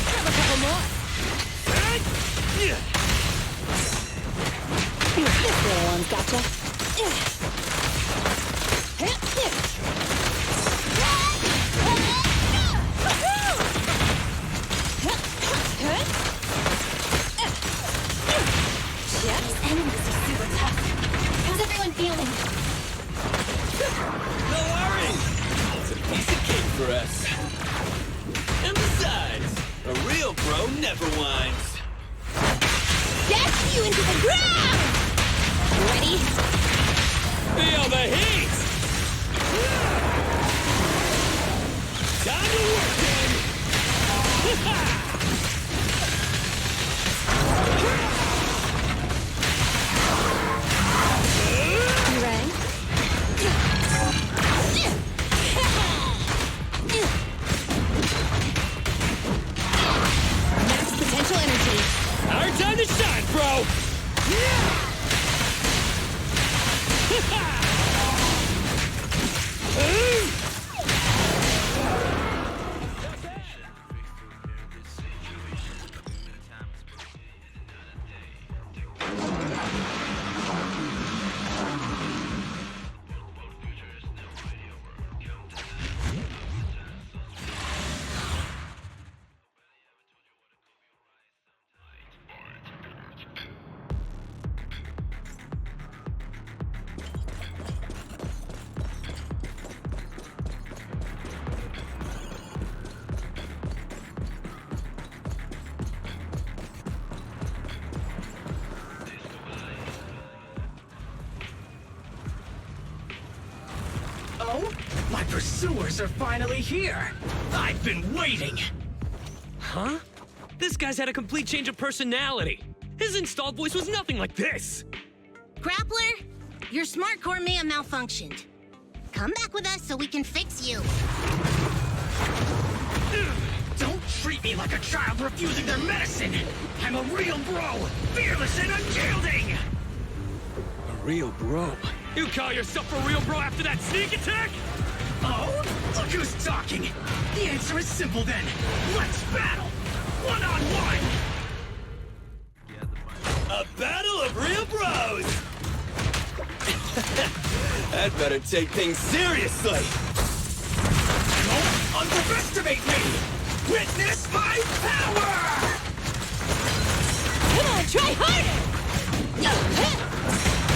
Grab a couple more. This little one's gotcha. These enemies are super tough. How's everyone feeling? No worries! It's a piece of cake for us. And besides, a real bro never whines. Dash you into the ground! Ready? Feel the heat! Time to work, then! You ready? Max potential energy. Our time to shine, bro! Oh, my pursuers are finally here. I've been waiting. Huh? This guy's had a complete change of personality. His installed voice was nothing like this. Grappler, your smart core may have malfunctioned. Come back with us so we can fix you. Don't treat me like a child refusing their medicine! I'm a real bro, fearless and unyielding! A real bro? You call yourself a real bro after that sneak attack? Oh? Look who's talking! The answer is simple then. Let's battle! One-on-one! A battle of real bros! I'd better take things seriously! Don't underestimate me! Witness my power! Come on, try harder!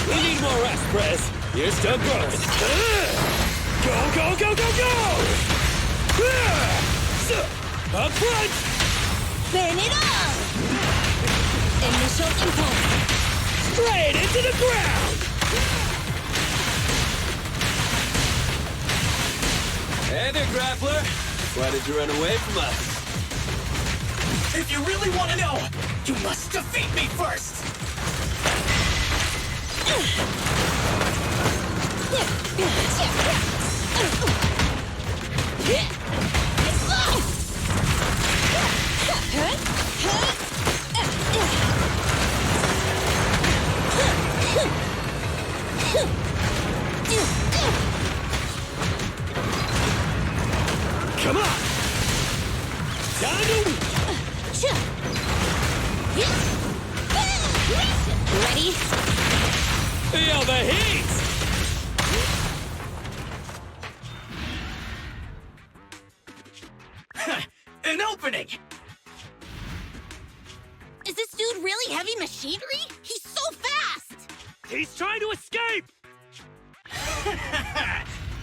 We need more rest, Prez. You're still growing. Go, go, go, go, go! Up front! Burn it all! Initial impulse. Straight into the ground! Hey there, Grappler. Why did you run away from us? If you really want to know, you must defeat me first! Come on! Time to... Ready? Feel the heat! An opening! Is this dude really heavy machinery? He's so fast! He's trying to escape!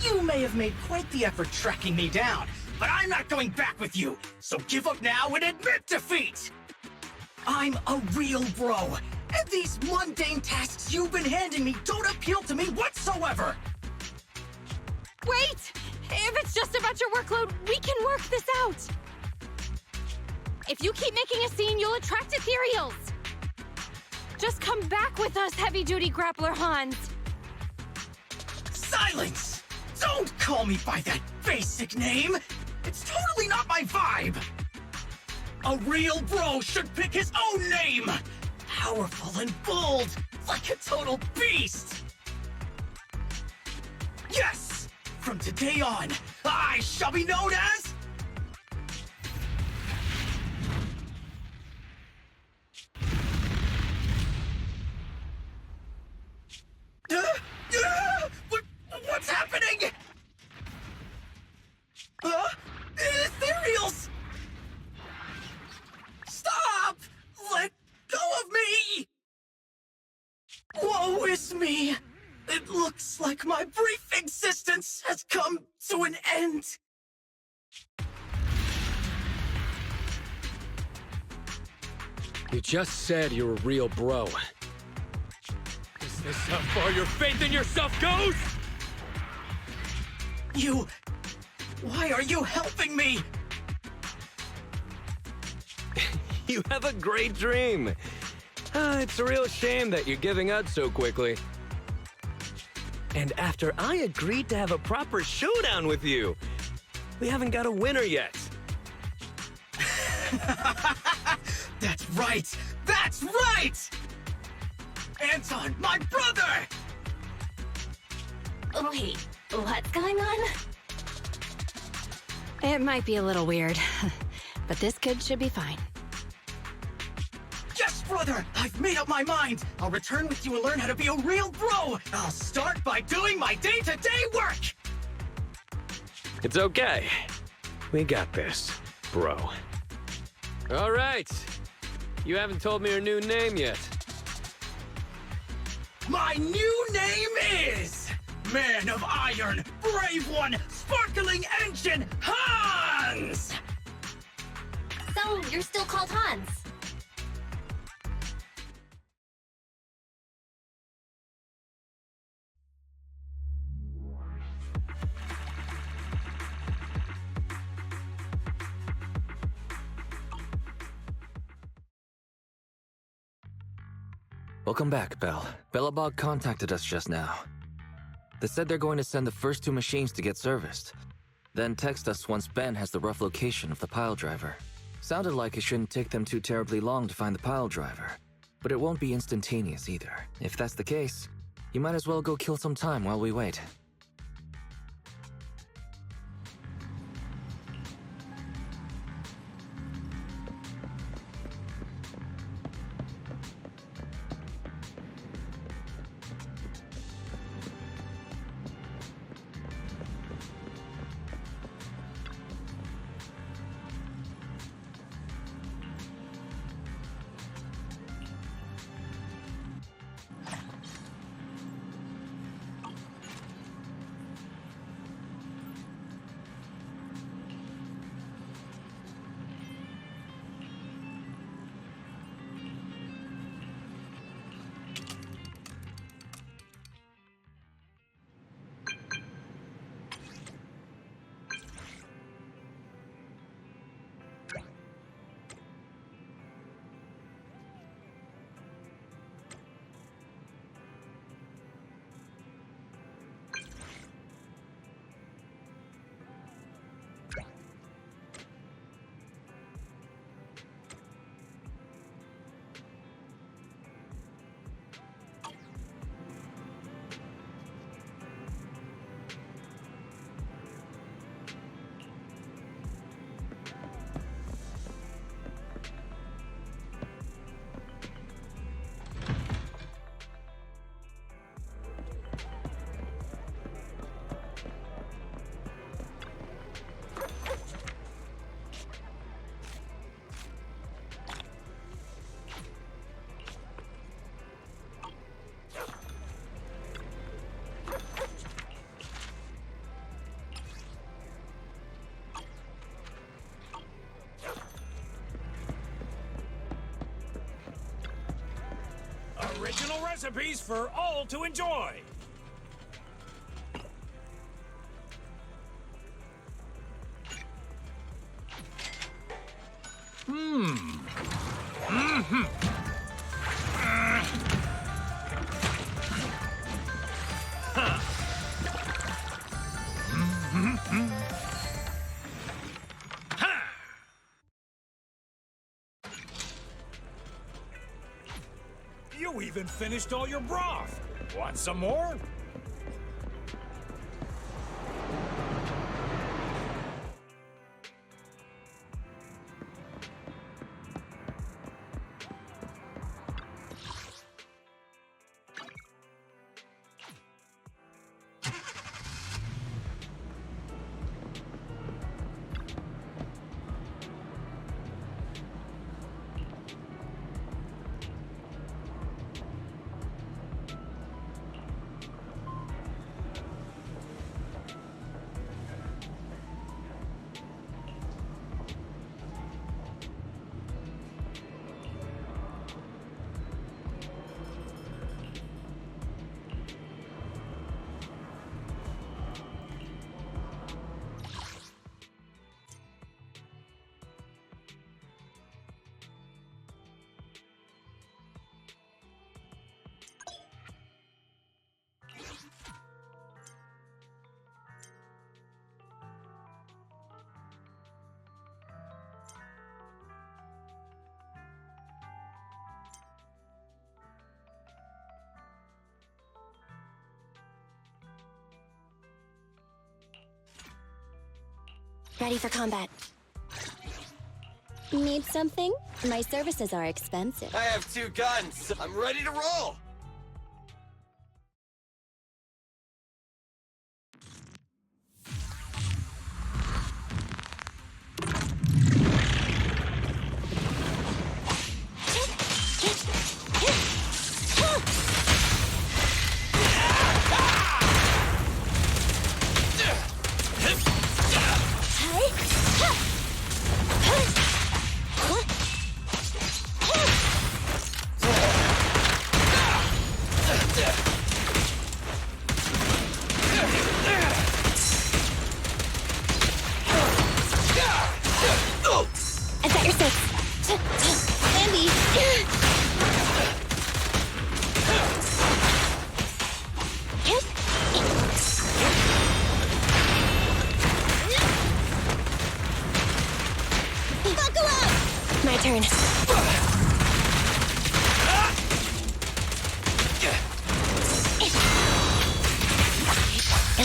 You may have made quite the effort tracking me down, but I'm not going back with you, so give up now and admit defeat! I'm a real bro, and these mundane tasks you've been handing me don't appeal to me whatsoever! Wait! If it's just about your workload, we can work this out! If you keep making a scene, you'll attract ethereals! Just come back with us, heavy-duty grappler Hans! Silence! Don't call me by that basic name! It's totally not my vibe! A real bro should pick his own name! Powerful and bold, like a total beast! Yes! From today on, I shall be known as... What's happening? Ethereals! Stop! Let go of me! Woe is me! It looks like my brief existence has come to an end. You just said you're a real bro. Is this how far your faith in yourself goes? Why are you helping me? You have a great dream. It's a real shame that you're giving up so quickly. And after I agreed to have a proper showdown with you, we haven't got a winner yet. That's right! That's right! Anton, my brother! Wait, what's going on? It might be a little weird, but this kid should be fine. Yes, brother! I've made up my mind! I'll return with you and learn how to be a real bro! I'll start by doing my day-to-day work! It's okay. We got this, bro. All right. You haven't told me your new name yet. My new name is... Man of Iron, Brave One, Sparkling Engine, Hans! So, you're still called Hans? Welcome back, Belle. Bellabog contacted us just now. They said they're going to send the first 2 machines to get serviced, then text us once Ben has the rough location of the pile driver. Sounded like it shouldn't take them too terribly long to find the pile driver, but it won't be instantaneous either. If that's the case, you might as well go kill some time while we wait. Original recipes for all to enjoy. You even finished all your broth. Want some more? Ready for combat. Need something? My services are expensive. I have 2 guns. I'm ready to roll.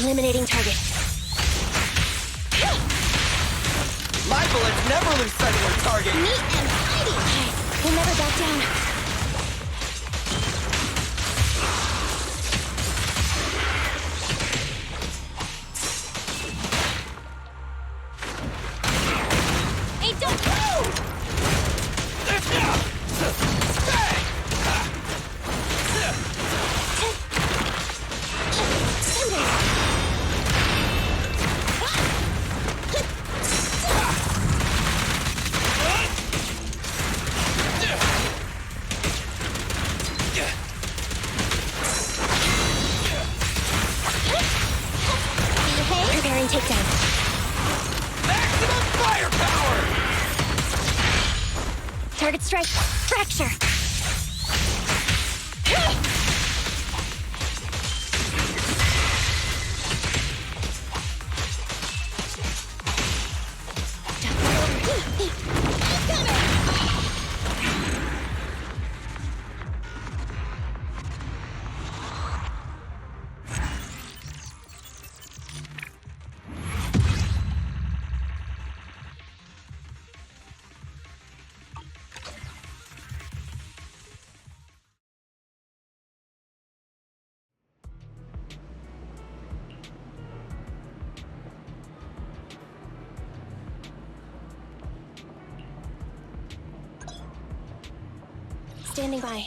Eliminating target. My bullets never lose sight of their target. Neat and tidy. We'll never back down. Hey, don't move! Preparing takedown. Maximum firepower! Target strike. Fracture. Standing by.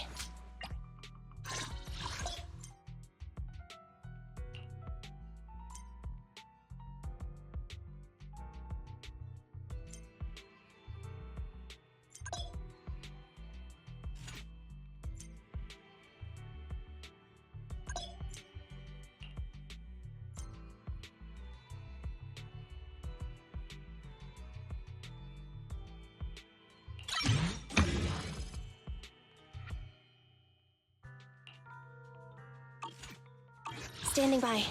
Standing by.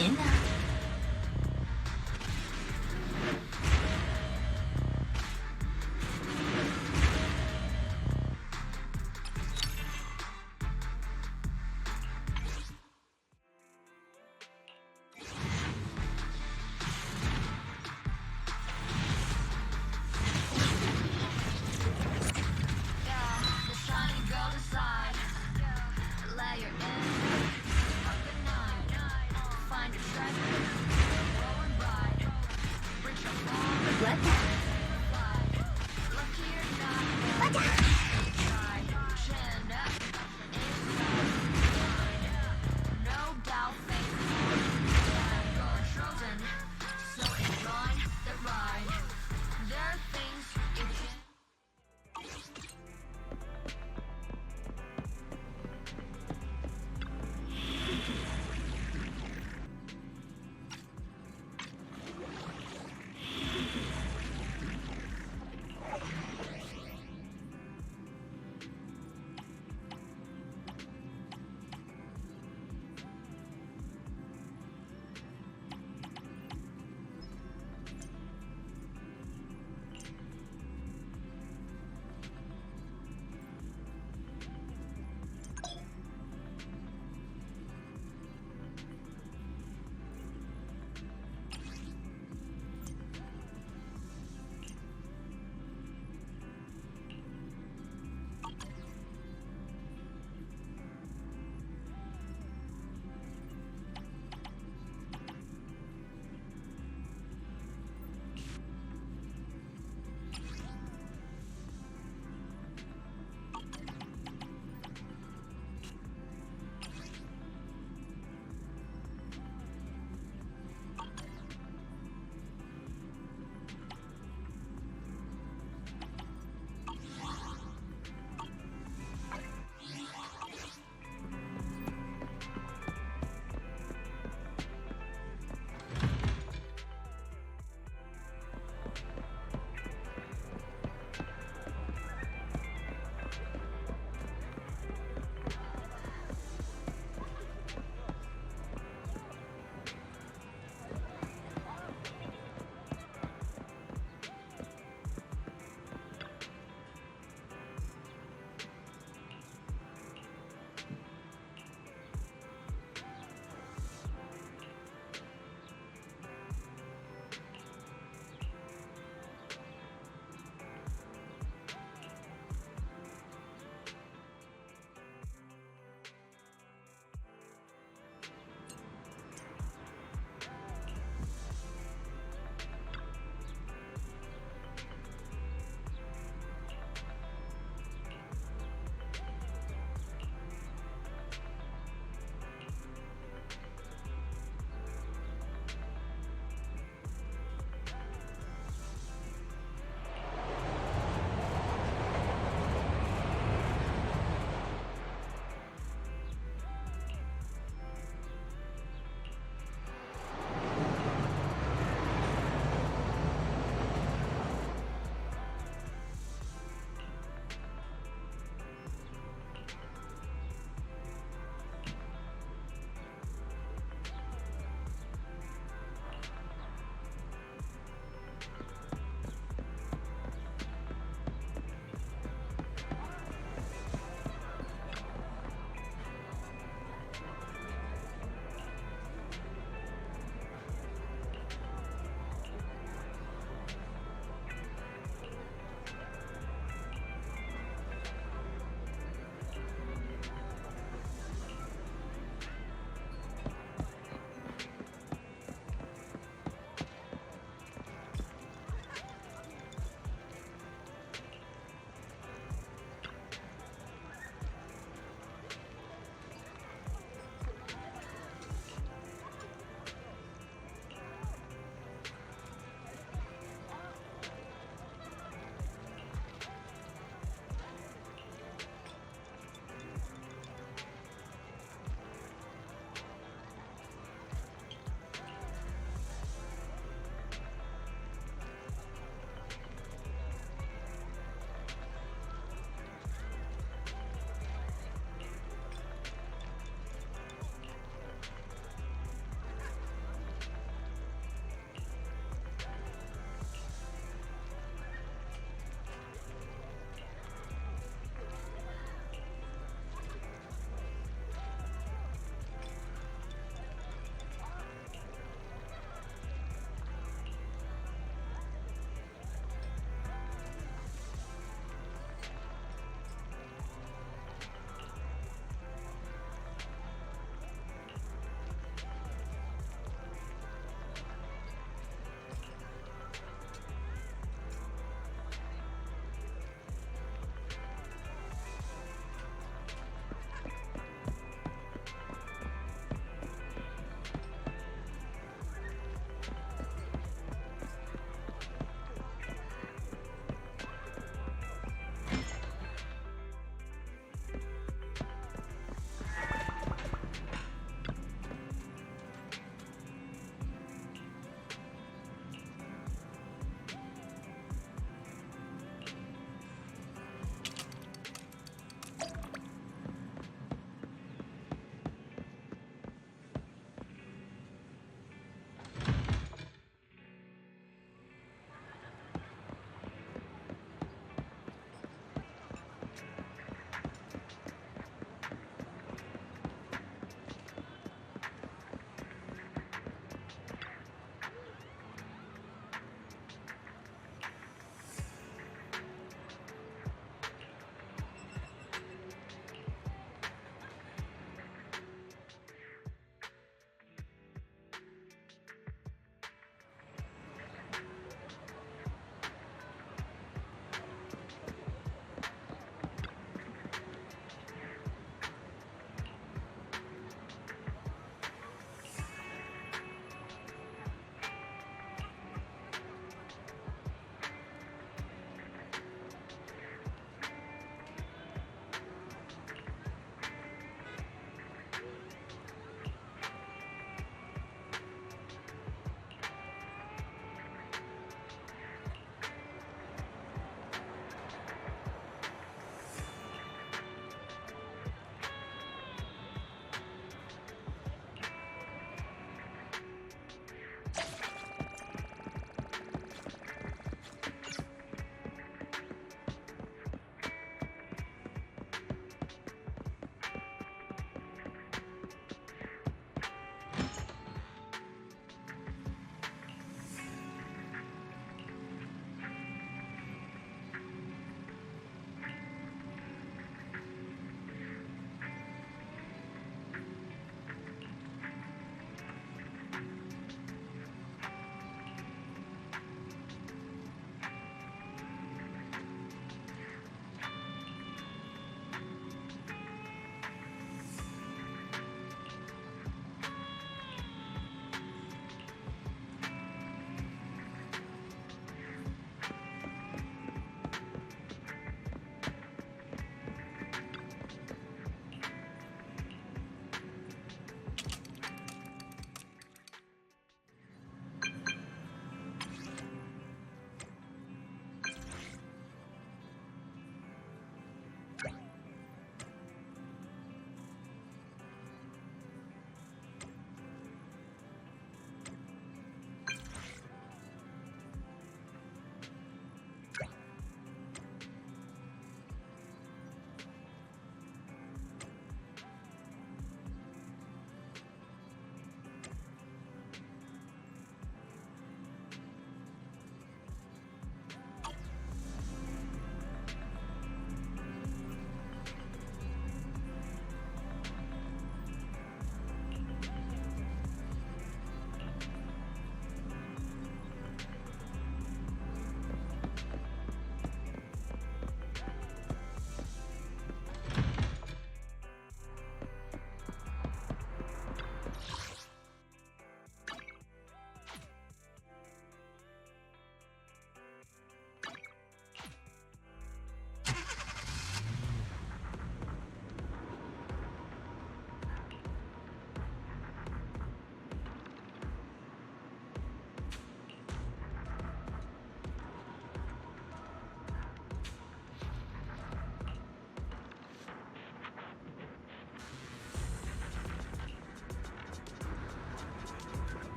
Enough. Find your treasure.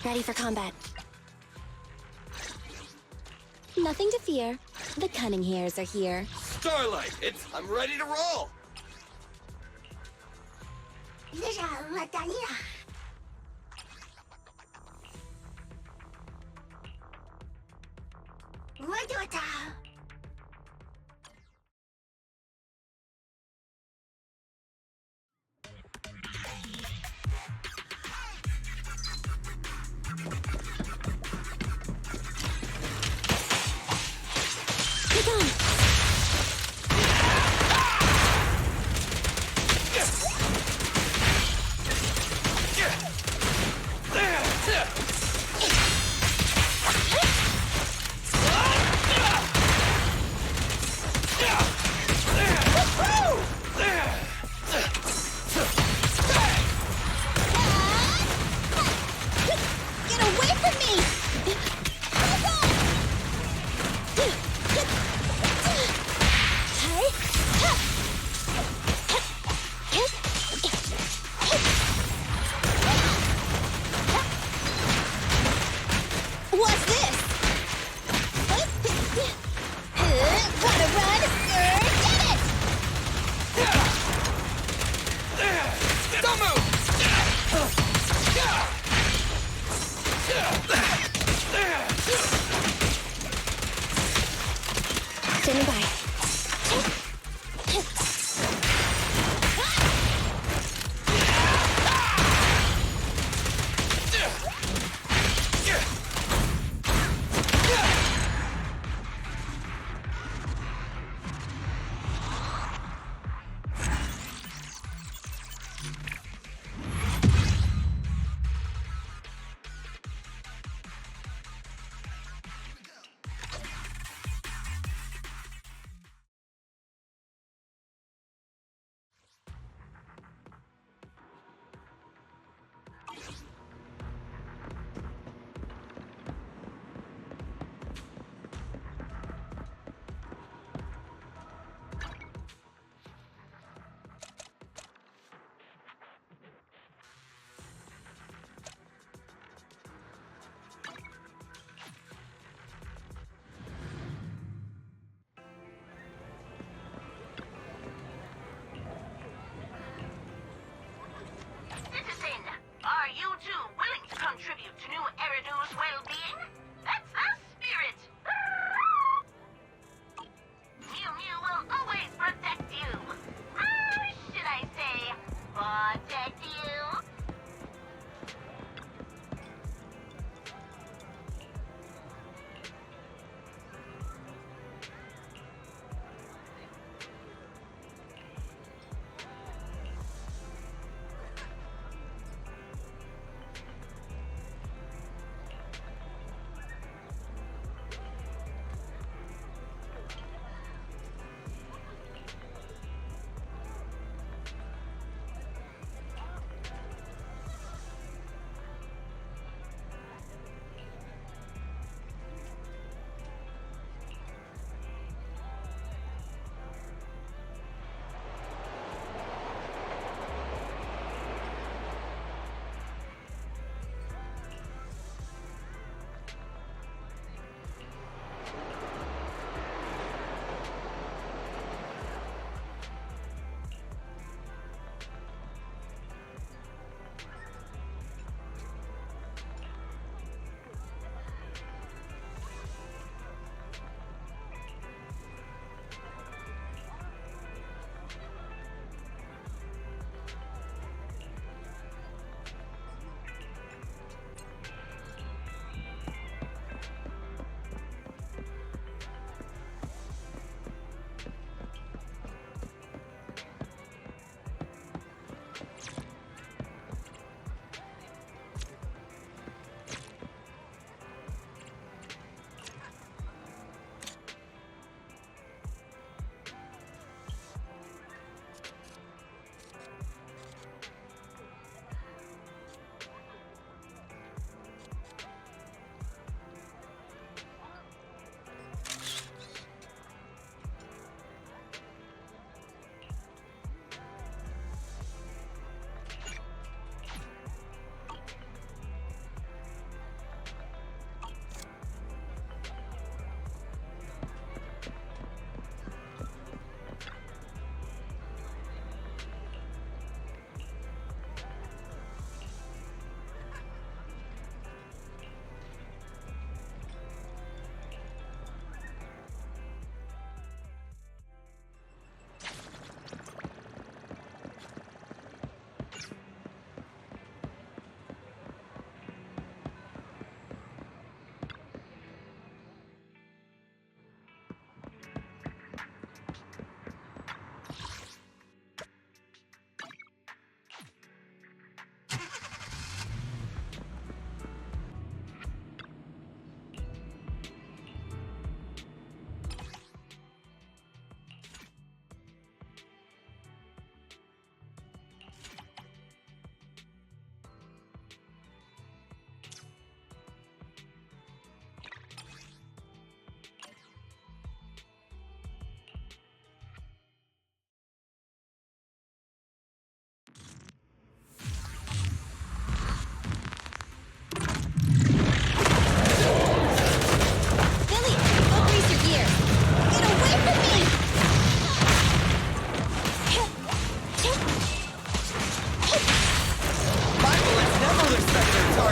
Ready for combat. Nothing to fear. The cunning hairs are here. Starlight, I'm ready to roll.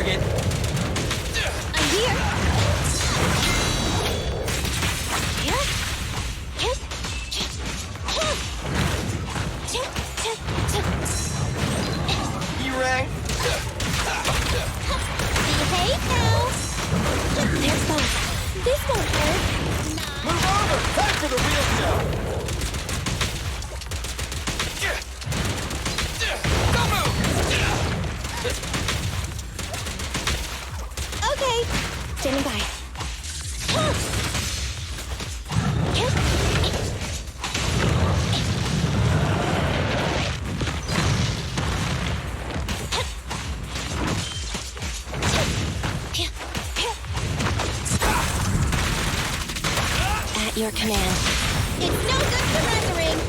target. I'm here. E-Ray. Behave now. There's both. This won't hurt. Move over! Time for the real show! Don't move! Okay. Standing by. At your command. It's no good surrendering.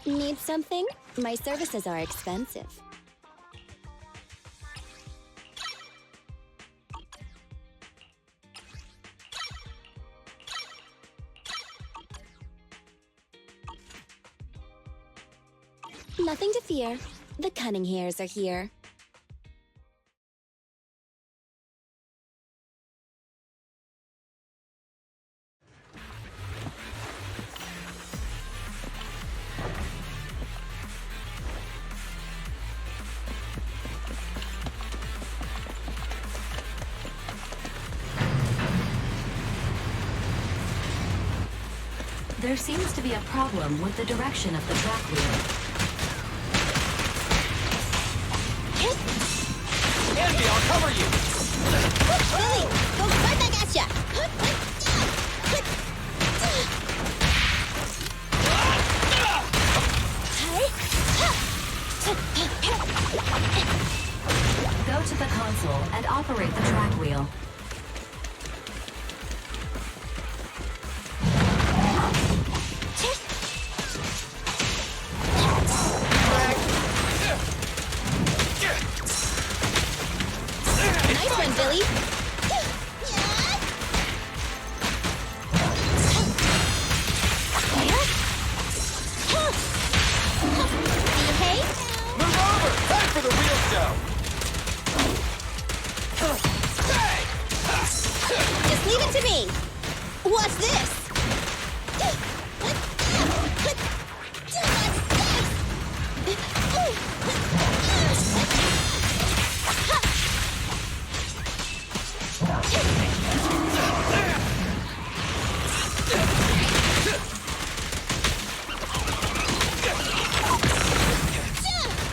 Need something? My services are expensive. Nothing to fear. The cunning hairs are here. There seems to be a problem with the direction of the track wheel. Andy, I'll cover you! Lily, go right back at ya! Go to the console and operate the track wheel. Nice one, Billy! Okay? Move over! Time for the real show! Just leave it to me! Watch this!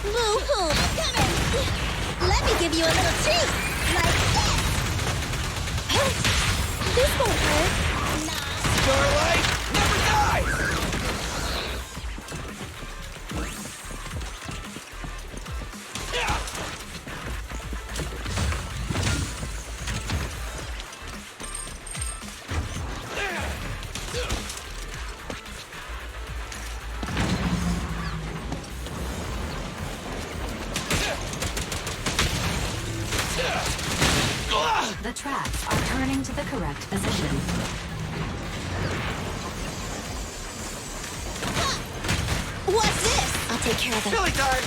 Boo-hoo, I'm coming! Let me give you a little treat! Like this! This won't hurt. Starlight never dies! The tracks are turning to the correct position. What's this? I'll take care of it. Billy time!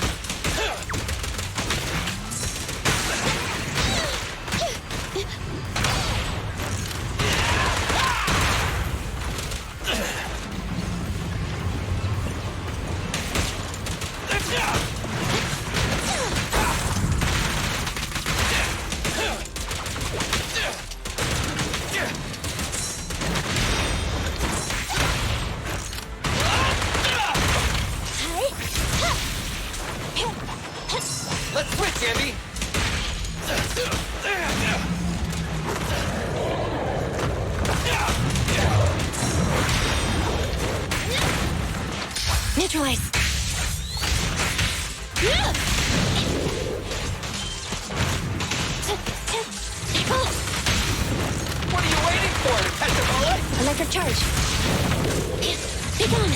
Let's switch, Andy! Neutralize. What are you waiting for? To catch a bullet? Electric charge. Be gone.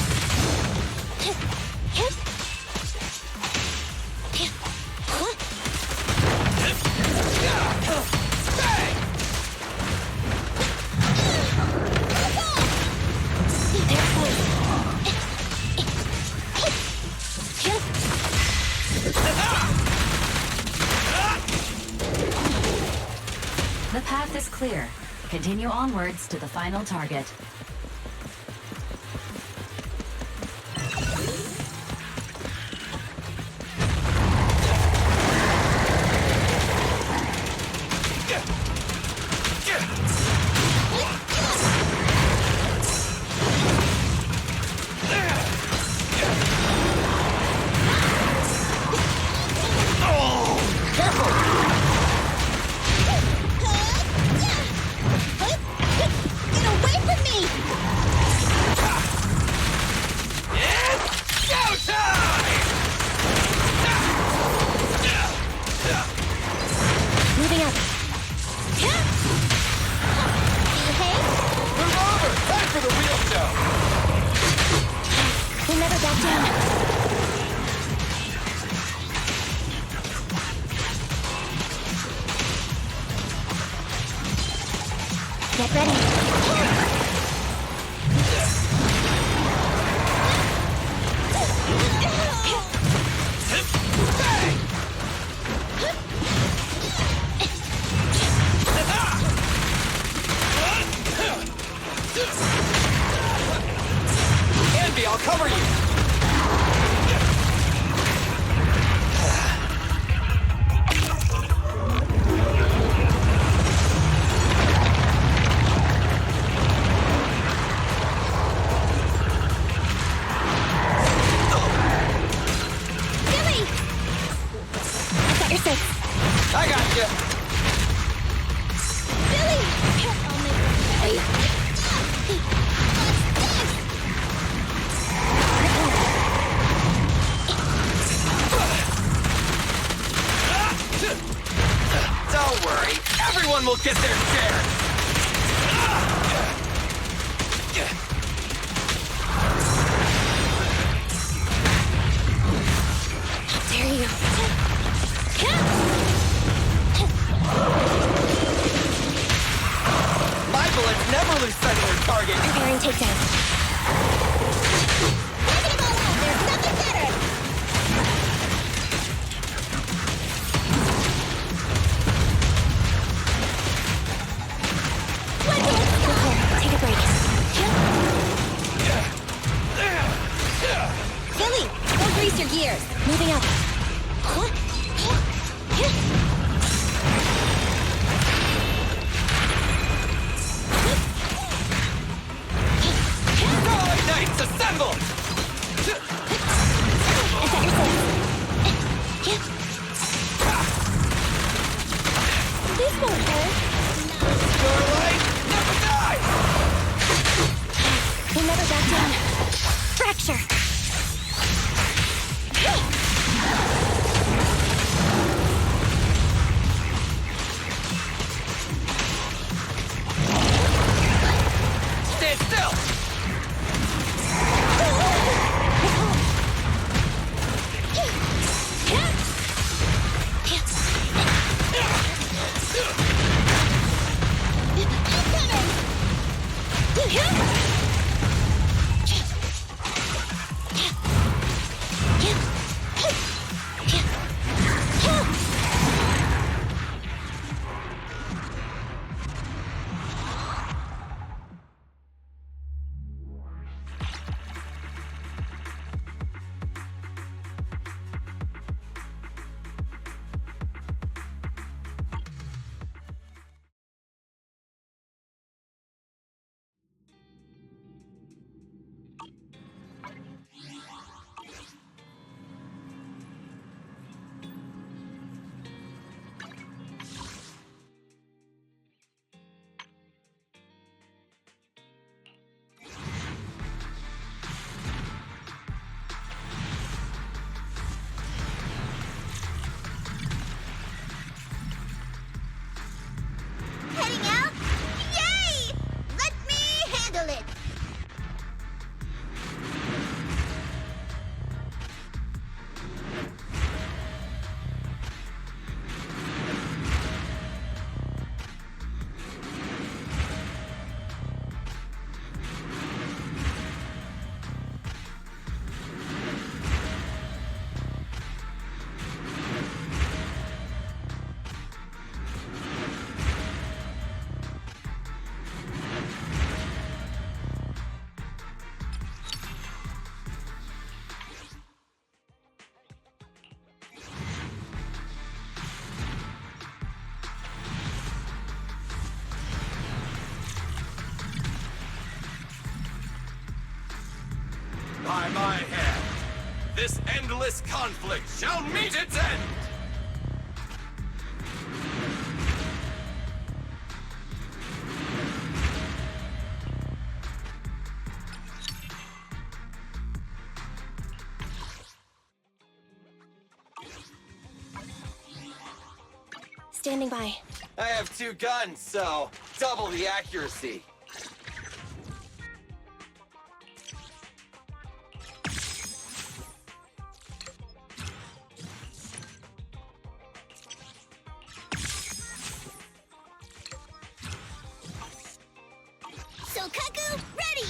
The path is clear. Continue onwards to the final target. Get away from me! It's showtime! Moving up. Okay? Move over! Time for the real show! We'll never back down. Get ready. Andy, I'll cover you! will get their share! Dare you? My bullets never lose sight of their target! Preparing takedown. Taking them all out, there's nothing better! Take a break. Billy, go grease your gears. Moving up. Starlight Knights, assemble! I've got your six. This won't hurt. Starlight, never die! We'll never back down. Fracture. Stand still! Heading out? Yay! Let me handle it! By my hand, this endless conflict shall meet its end! Standing by. I have 2 guns, so double the accuracy. Sokaku, ready!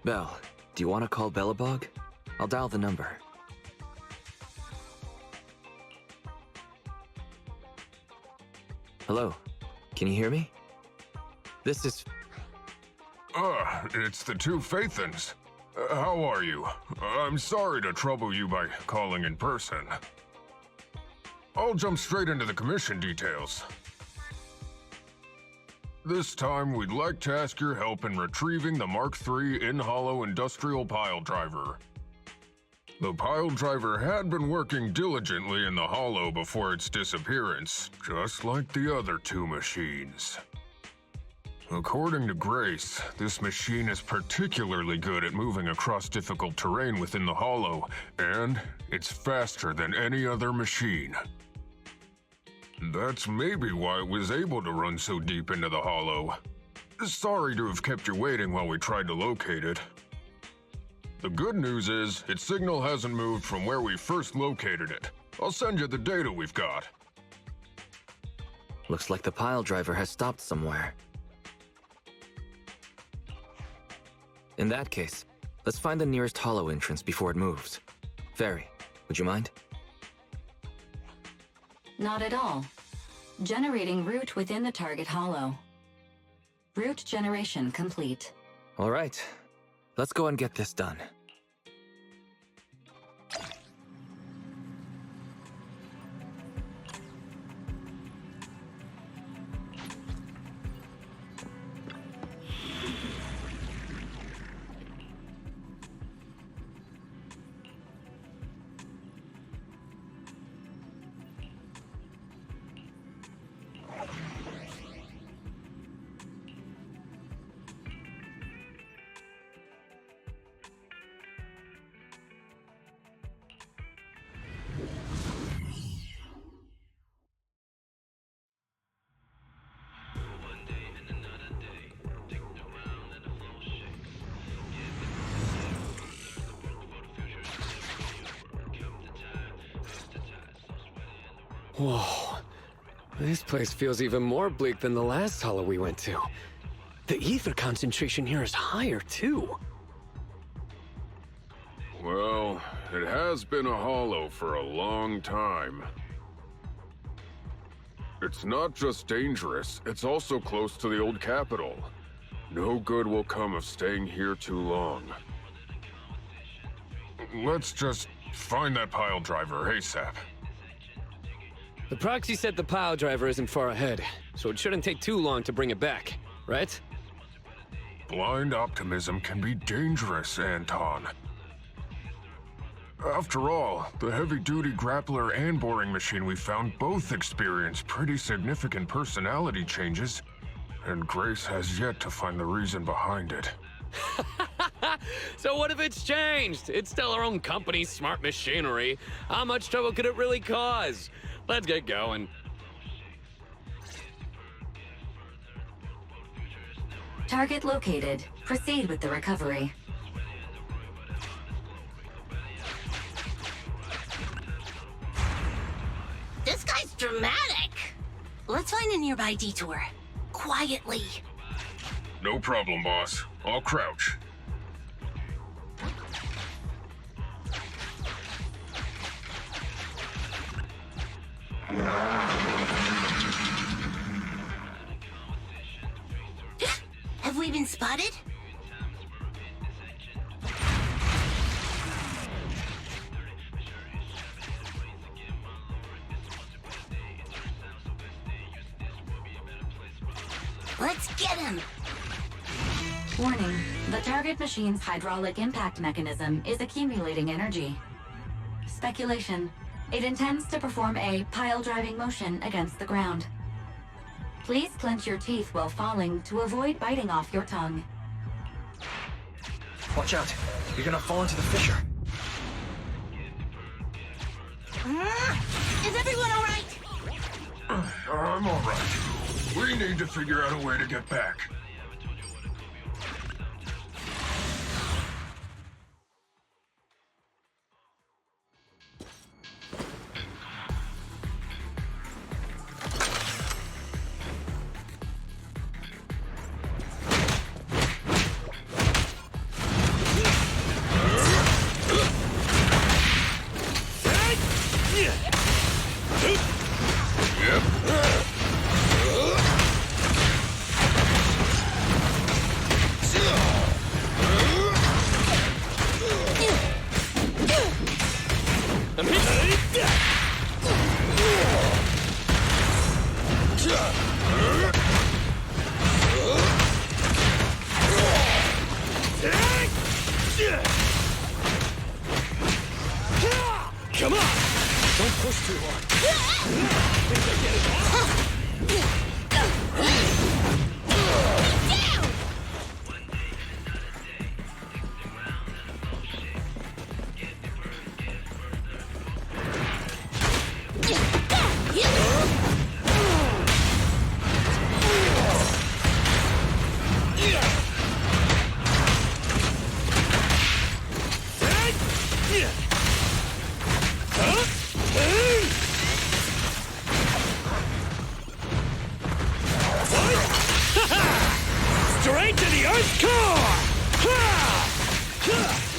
Belle, do you want to call Bellabog? I'll dial the number. Hello, can you hear me? This is... It's the two Faithans. How are you? I'm sorry to trouble you by calling in person. I'll jump straight into the commission details. This time, we'd like to ask your help in retrieving the Mark III in-hollow industrial pile driver. The pile driver had been working diligently in the hollow before its disappearance, just like the other two machines. According to Grace, this machine is particularly good at moving across difficult terrain within the hollow, and it's faster than any other machine. That's maybe why it was able to run so deep into the hollow. Sorry to have kept you waiting while we tried to locate it. The good news is, its signal hasn't moved from where we first located it. I'll send you the data we've got. Looks like the pile driver has stopped somewhere. In that case, let's find the nearest hollow entrance before it moves. Fairy, would you mind? Not at all. Generating route within the target hollow. Route generation complete. All right, let's go and get this done. Whoa. This place feels even more bleak than the last hollow we went to. The ether concentration here is higher, too. Well, it has been a hollow for a long time. It's not just dangerous, it's also close to the old capital. No good will come of staying here too long. Let's just find that pile driver ASAP. The Proxy said the pile driver isn't far ahead, so it shouldn't take too long to bring it back, right? Blind optimism can be dangerous, Anton. After all, the heavy-duty grappler and boring machine we found both experience pretty significant personality changes, and Grace has yet to find the reason behind it. So what if it's changed? It's still our own company's smart machinery. How much trouble could it really cause? Let's get going. Target located. Proceed with the recovery. This guy's dramatic. Let's find a nearby detour. Quietly. No problem, boss. I'll crouch. Have we been spotted? Let's get him! Warning, the target machine's hydraulic impact mechanism is accumulating energy. Speculation. It intends to perform a pile-driving motion against the ground. Please clench your teeth while falling to avoid biting off your tongue. Watch out! You're gonna fall into the fissure. Is everyone alright? I'm alright. We need to figure out a way to get back. Come on! Don't push too hard. Think I get it now? Straight to the Earth's core!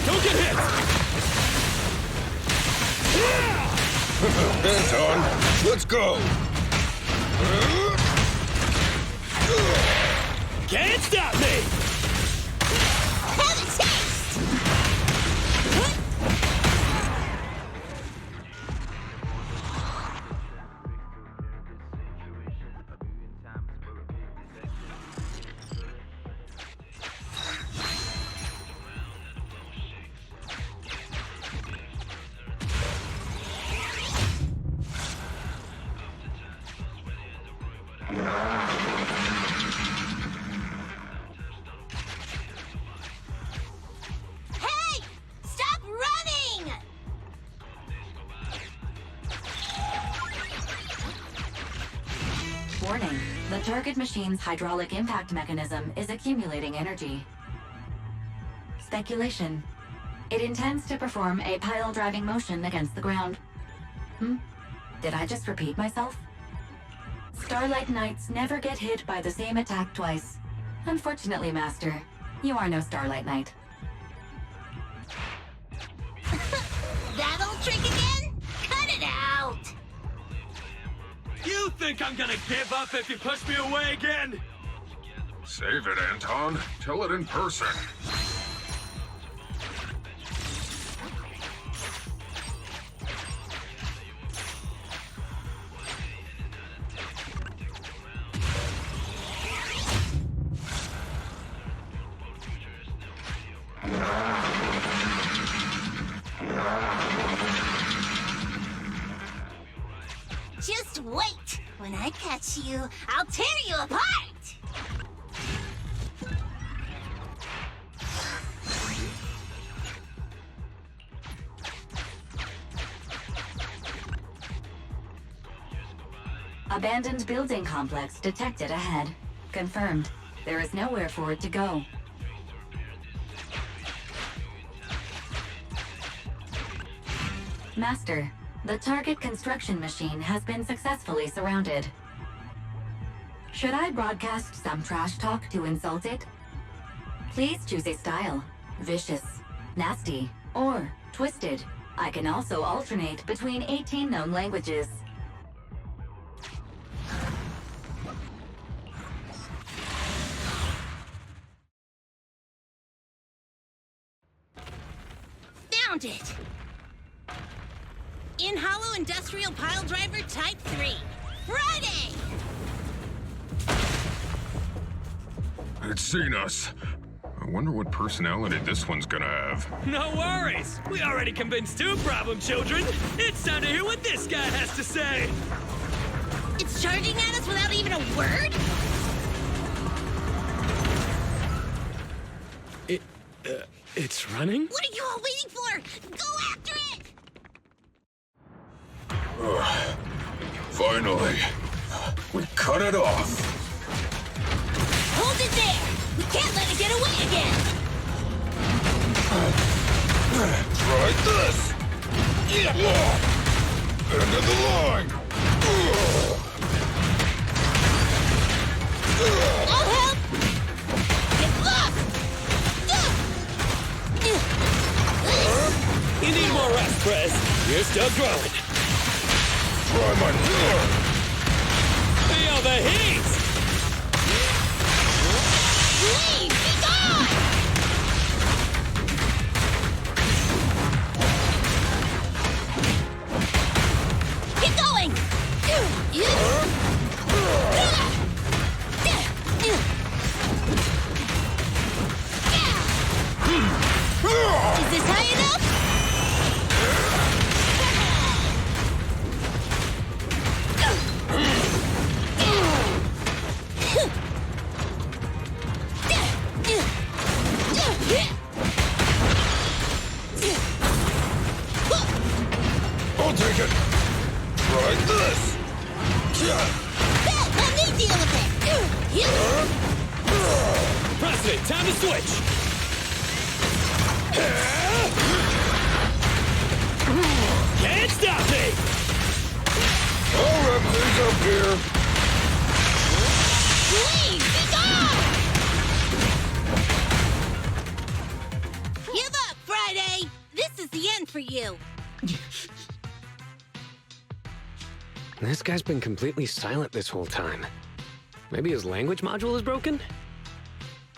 Don't get hit! Anton, let's go! Can't stop me! Have a taste! Hey! Stop running! Warning. The target machine's hydraulic impact mechanism is accumulating energy. Speculation. It intends to perform a pile-driving motion against the ground. Did I just repeat myself? Starlight Knights never get hit by the same attack twice. Unfortunately, Master, you are no Starlight Knight. That old trick again? Cut it out! You think I'm gonna give up if you push me away again? Save it, Anton. Tell it in person. Just wait! When I catch you, I'll tear you apart! Abandoned building complex detected ahead. Confirmed. There is nowhere for it to go. Master, the target construction machine has been successfully surrounded. Should I broadcast some trash talk to insult it? Please choose a style. Vicious, nasty, or twisted. I can also alternate between 18 known languages. Found it! In-hollow industrial pile driver type 3. Friday! It's seen us. I wonder what personality this one's gonna have. No worries! We already convinced two problem children! It's time to hear what this guy has to say! It's charging at us without even a word? It's running? What are you all waiting for? Go after it! Finally. We cut it off. Hold it there! We can't let it get away again! Try this! End of the line! I'll help! Get lost! You need more rest, Prez. You're still growing. Try my... Feel the heat! Leave! Be gone! Keep going! I'll take it. Try this. Let me deal with it. President, time to switch. Can't stop me! I'll wrap things up here. Please, be gone! Give up, Friday! This is the end for you. This guy's been completely silent this whole time. Maybe his language module is broken?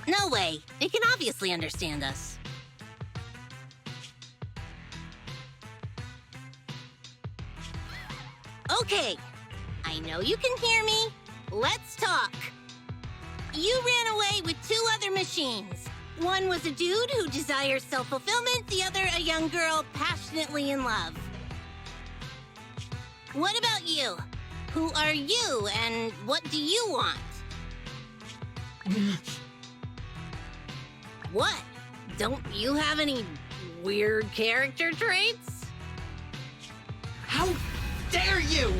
No way. It can obviously understand us. Okay. I know you can hear me. Let's talk. You ran away with 2 other machines. One was a dude who desires self-fulfillment, the other a young girl passionately in love. What about you? Who are you, and what do you want? What? Don't you have any weird character traits? How dare you!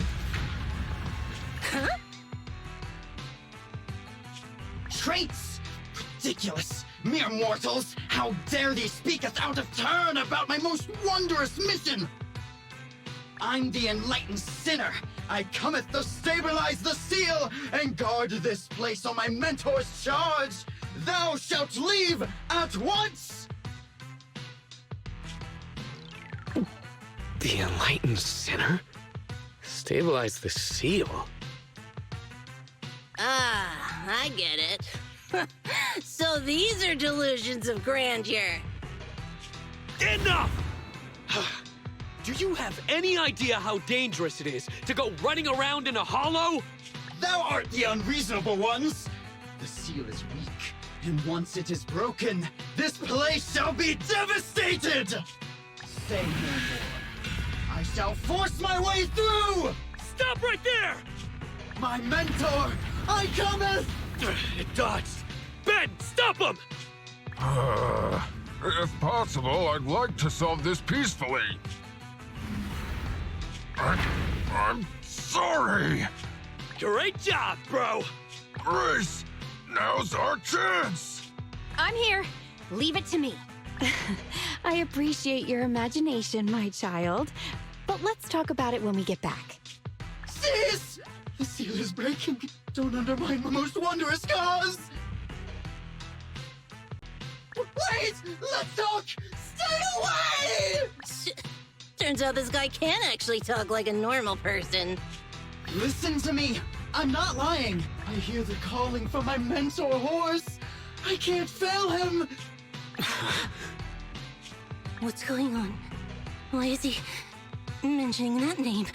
Huh? Traits? Ridiculous! Mere mortals! How dare thee speaketh out of turn about my most wondrous mission! I'm the enlightened sinner. I cometh to stabilize the seal and guard this place on my mentor's charge. Thou shalt leave at once! The enlightened sinner? Stabilize the seal? Ah, I get it. So these are delusions of grandeur. Enough! Do you have any idea how dangerous it is to go running around in a hollow? Thou art the unreasonable ones! The seal is weak, and once it is broken, this place shall be devastated! Say no more. I shall force my way through! Stop right there! My mentor, I cometh! It dodged. Ben, stop him! If possible, I'd like to solve this peacefully. I'm sorry. Great job, bro. Grace, now's our chance. I'm here. Leave it to me. I appreciate your imagination, my child. But let's talk about it when we get back. Cease! The seal is breaking. Don't undermine my most wondrous cause! Wait! Let's talk! Stay away! Turns out this guy can actually talk like a normal person. Listen to me! I'm not lying! I hear the calling from my mentor horse! I can't fail him! What's going on? Why is he mentioning that name?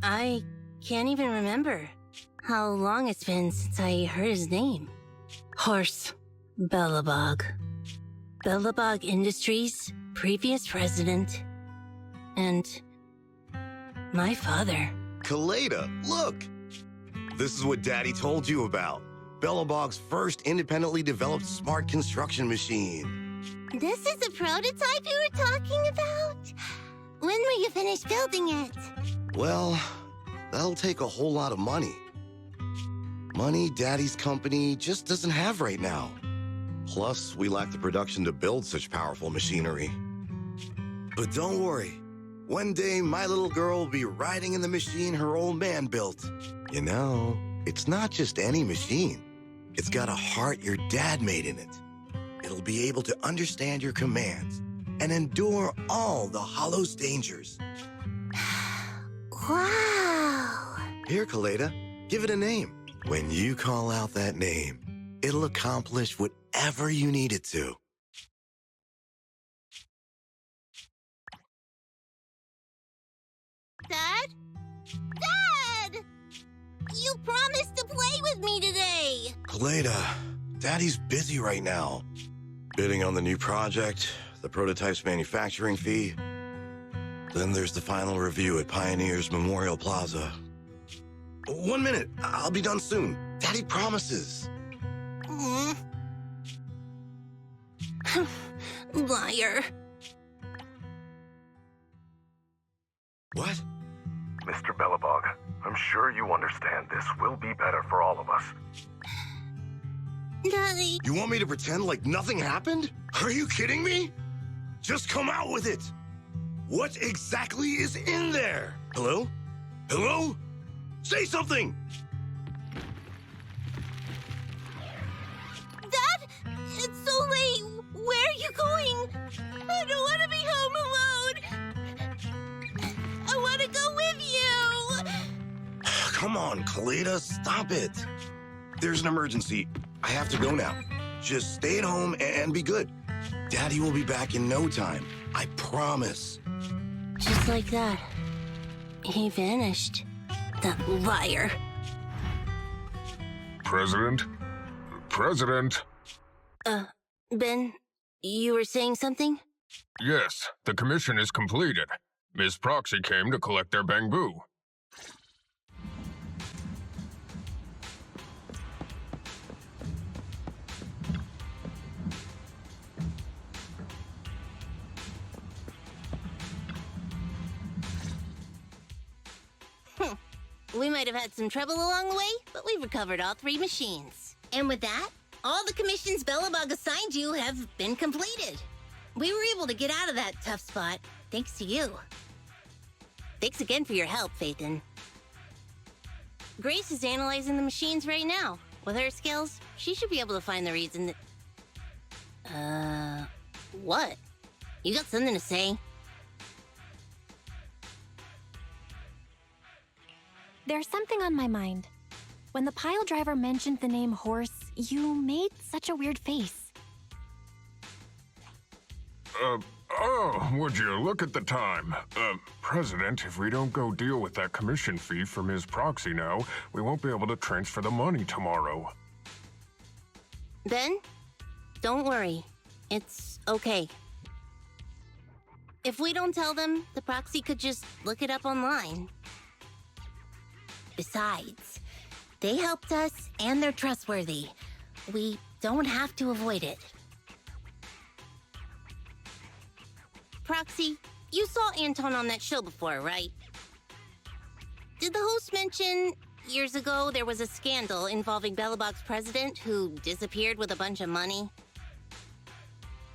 I can't even remember how long it's been since I heard his name. Horse. Bellabog. Bellabog Industries, previous president, and my father. Kaleda, look! This is what Daddy told you about. Bellabog's first independently developed smart construction machine. This is the prototype you were talking about? When will you finish building it? Well, that'll take a whole lot of money. Money Daddy's company just doesn't have right now. Plus, we lack the production to build such powerful machinery. But don't worry. One day, my little girl will be riding in the machine her old man built. You know, it's not just any machine. It's got a heart your dad made in it. It'll be able to understand your commands and endure all the Hollow's dangers. Wow! Here, Kaleda, give it a name. When you call out that name, it'll accomplish whatever you need it to. Dad? Dad! You promised to play with me today! Kaleda, Daddy's busy right now. Bidding on the new project, the prototype's manufacturing fee. Then there's the final review at Pioneer's Memorial Plaza. 1 minute, I'll be done soon. Daddy promises. Liar. What? Mr. Bellabog, I'm sure you understand this will be better for all of us. Daddy. You want me to pretend like nothing happened? Are you kidding me? Just come out with it. What exactly is in there? Hello? Hello? Say something! Dad? It's so late. Where are you going? I don't want to be home alone. I want to go with you. Come on, Kaleda, stop it. There's an emergency. I have to go now. Just stay at home and be good. Daddy will be back in no time. I promise. Just like that. He vanished. That liar. President? President? Ben, you were saying something? Yes, the commission is completed. Ms. Proxy came to collect their bamboo. We might have had some trouble along the way, but we've recovered all 3 machines. And with that, all the commissions Bellabog assigned you have been completed. We were able to get out of that tough spot, thanks to you. Thanks again for your help, Phaethon. Grace is analyzing the machines right now. With her skills, she should be able to find the reason that... What? You got something to say? There's something on my mind. When the pile driver mentioned the name horse, you made such a weird face. Would you look at the time? President, if we don't go deal with that commission fee for Ms. Proxy now, we won't be able to transfer the money tomorrow. Ben, don't worry. It's okay. If we don't tell them, the Proxy could just look it up online. Besides, they helped us and they're trustworthy. We don't have to avoid it. Proxy, you saw Anton on that show before, right? Did the host mention years ago there was a scandal involving Bellabog's president who disappeared with a bunch of money?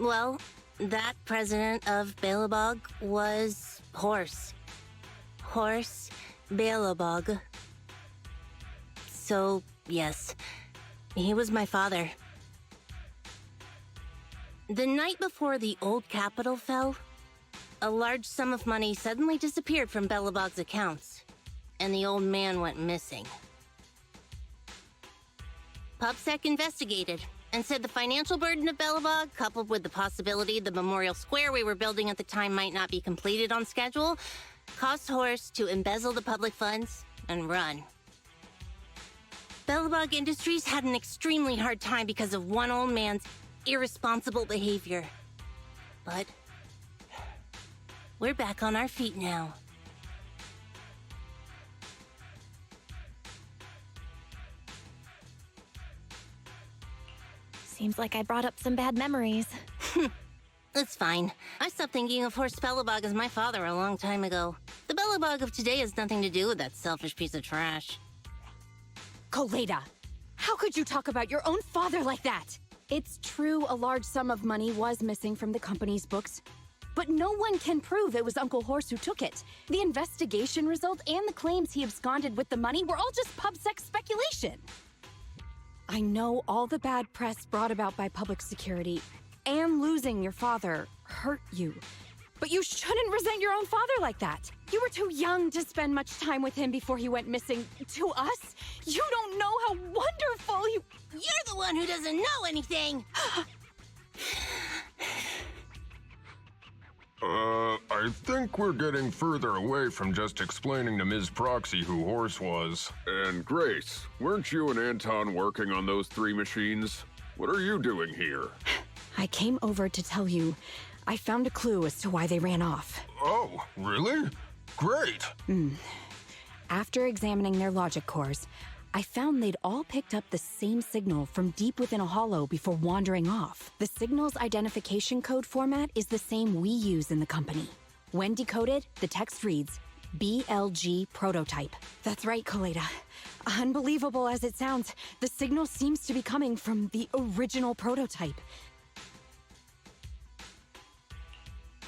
Well, that president of Bellabog was Horse. Horse Bellabog. So, yes, he was my father. The night before the old capital fell, a large sum of money suddenly disappeared from Bellabog's accounts, and the old man went missing. PubSec investigated and said the financial burden of Bellabog, coupled with the possibility the memorial square we were building at the time might not be completed on schedule, caused Horse to embezzle the public funds and run. Bellabog Industries had an extremely hard time because of one old man's irresponsible behavior. But we're back on our feet now. Seems like I brought up some bad memories. It's fine. I stopped thinking of Horst Bellabog as my father a long time ago. The Bellabog of today has nothing to do with that selfish piece of trash. Kaleda, how could you talk about your own father like that? It's true a large sum of money was missing from the company's books, but no one can prove it was Uncle Horse who took it. The investigation result and the claims he absconded with the money were all just PubSec speculation. I know all the bad press brought about by public security and losing your father hurt you, but you shouldn't resent your own father like that. You were too young to spend much time with him before he went missing. To us, you don't know how one who doesn't know anything. I think we're getting further away from just explaining to Ms. Proxy who Horse was. And Grace, weren't you and Anton working on those 3 machines? What are you doing here? I came over to tell you I found a clue as to why they ran off. Oh, really? Great! After examining their logic cores, I found they'd all picked up the same signal from deep within a hollow before wandering off. The signal's identification code format is the same we use in the company. When decoded, the text reads, BLG prototype. That's right, Koleda. Unbelievable as it sounds, the signal seems to be coming from the original prototype.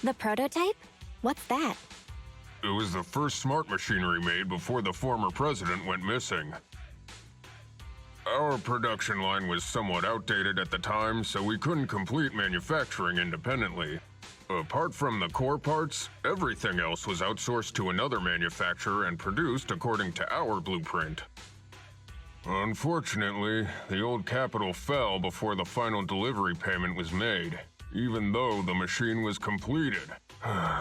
The prototype? What's that? It was the first smart machinery made before the former president went missing. Our production line was somewhat outdated at the time, so we couldn't complete manufacturing independently. Apart from the core parts, everything else was outsourced to another manufacturer and produced according to our blueprint. Unfortunately, the old capital fell before the final delivery payment was made, even though the machine was completed.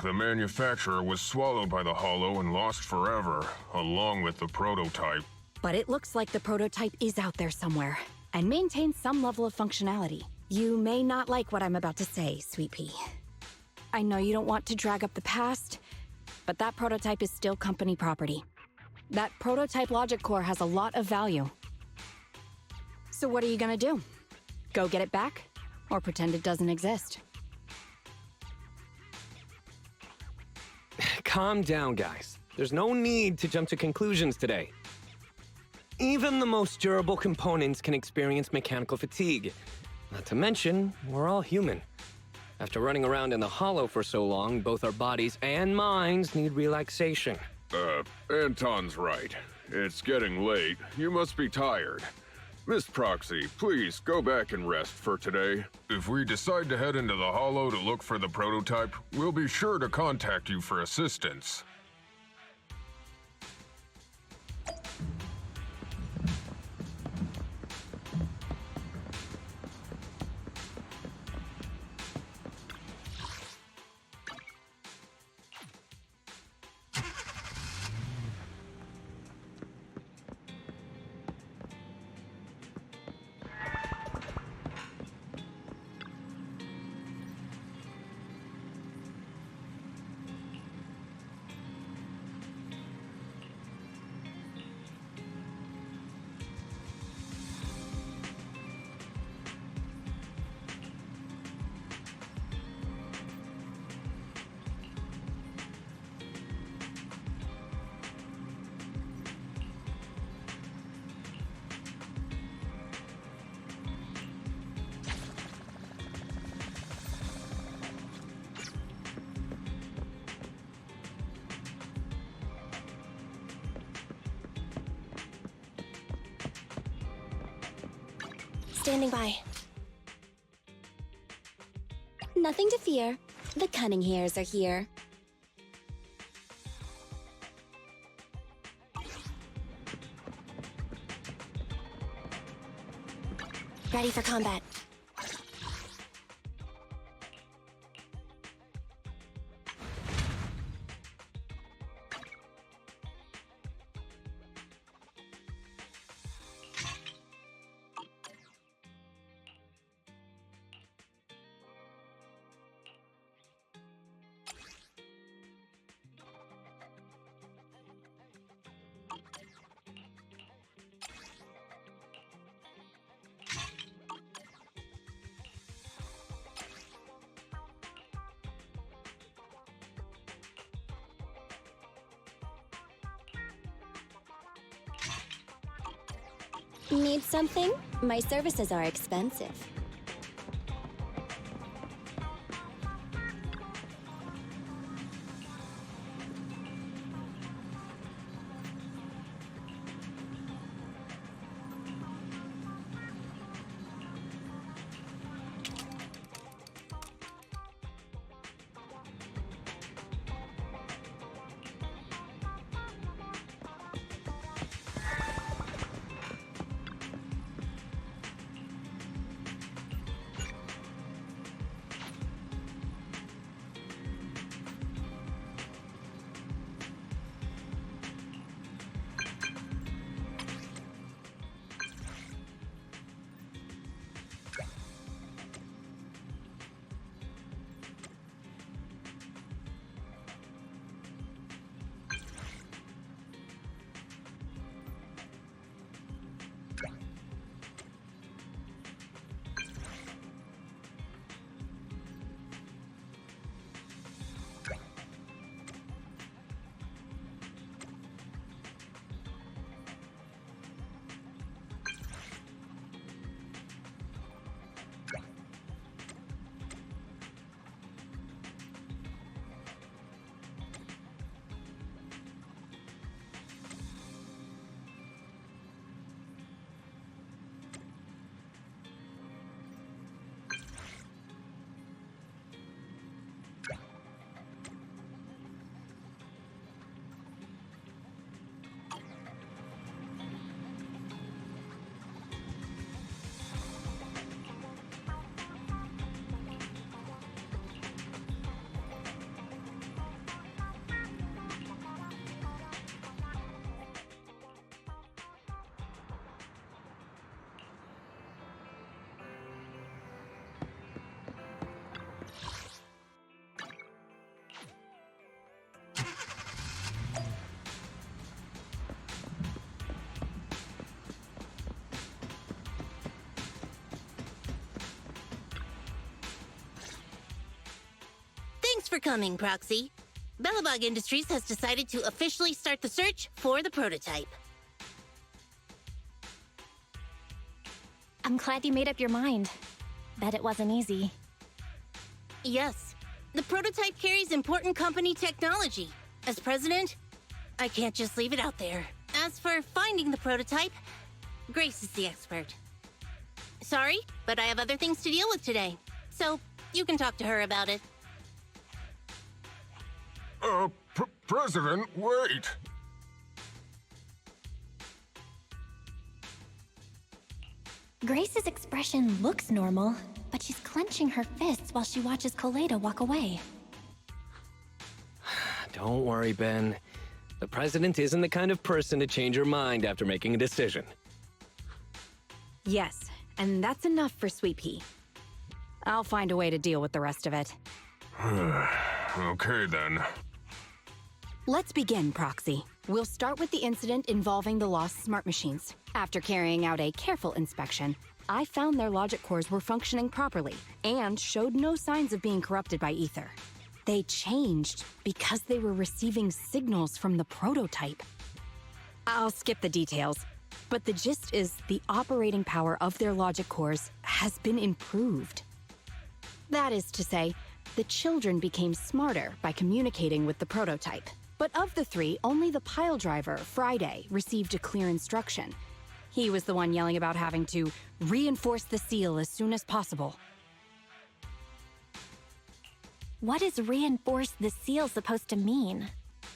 The manufacturer was swallowed by the Hollow and lost forever, along with the prototype. But it looks like the prototype is out there somewhere, and maintains some level of functionality. You may not like what I'm about to say, Sweet Pea. I know you don't want to drag up the past, but that prototype is still company property. That prototype logic core has a lot of value. So what are you gonna do? Go get it back? Or pretend it doesn't exist? Calm down, guys. There's no need to jump to conclusions today. Even the most durable components can experience mechanical fatigue. Not to mention, we're all human. After running around in the Hollow for so long, both our bodies and minds need relaxation. Anton's right. It's getting late. You must be tired. Miss Proxy, please go back and rest for today. If we decide to head into the Hollow to look for the prototype, we'll be sure to contact you for assistance. Standing by. Nothing to fear. The cunning hairs are here. Ready for combat. Need something? My services are expensive. for coming, Proxy. Bellebog Industries has decided to officially start the search for the prototype. I'm glad you made up your mind. Bet it wasn't easy. Yes. The prototype carries important company technology. As president, I can't just leave it out there. As for finding the prototype, Grace is the expert. Sorry, but I have other things to deal with today. So, you can talk to her about it. President, wait! Grace's expression looks normal, but she's clenching her fists while she watches Koleda walk away. Don't worry, Ben. The president isn't the kind of person to change her mind after making a decision. Yes, and that's enough for Sweet Pea. I'll find a way to deal with the rest of it. Okay, then. Let's begin, Proxy. We'll start with the incident involving the lost smart machines. After carrying out a careful inspection, I found their logic cores were functioning properly and showed no signs of being corrupted by ether. They changed because they were receiving signals from the prototype. I'll skip the details, but the gist is the operating power of their logic cores has been improved. That is to say, the children became smarter by communicating with the prototype. But of the three, only the pile driver, Friday, received a clear instruction. He was the one yelling about having to reinforce the seal as soon as possible. What is reinforce the seal supposed to mean?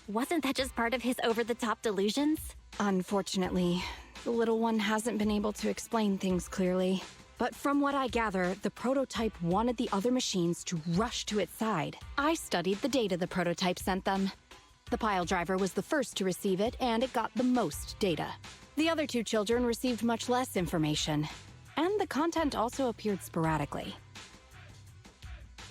Wasn't that just part of his over-the-top delusions? Unfortunately, the little one hasn't been able to explain things clearly. But from what I gather, the prototype wanted the other machines to rush to its side. I studied the data the prototype sent them. The pile driver was the first to receive it, and it got the most data. The other two children received much less information, and the content also appeared sporadically.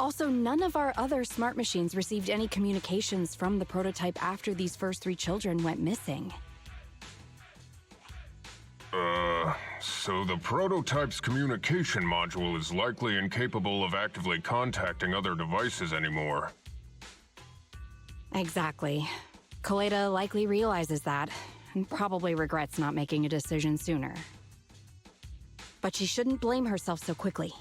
Also, none of our other smart machines received any communications from the prototype after these first three children went missing. So the prototype's communication module is likely incapable of actively contacting other devices anymore. Exactly. Koleda likely realizes that, and probably regrets not making a decision sooner. But she shouldn't blame herself so quickly.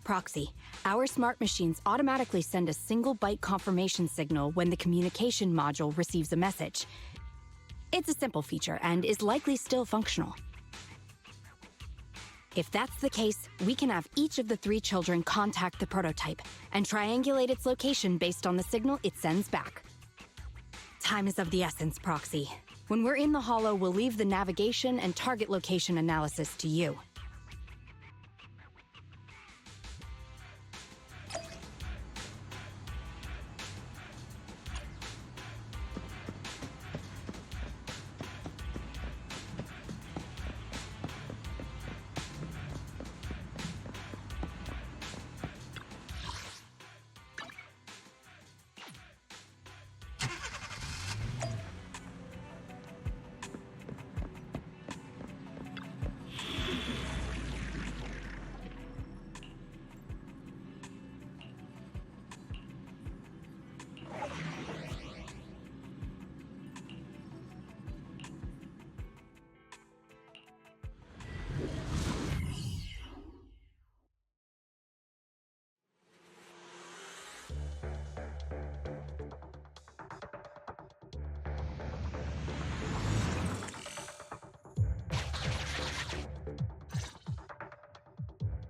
Proxy, our smart machines automatically send a single byte confirmation signal when the communication module receives a message. It's a simple feature and is likely still functional. If that's the case, we can have each of the three children contact the prototype and triangulate its location based on the signal it sends back. Time is of the essence, Proxy. When we're in the Hollow, we'll leave the navigation and target location analysis to you.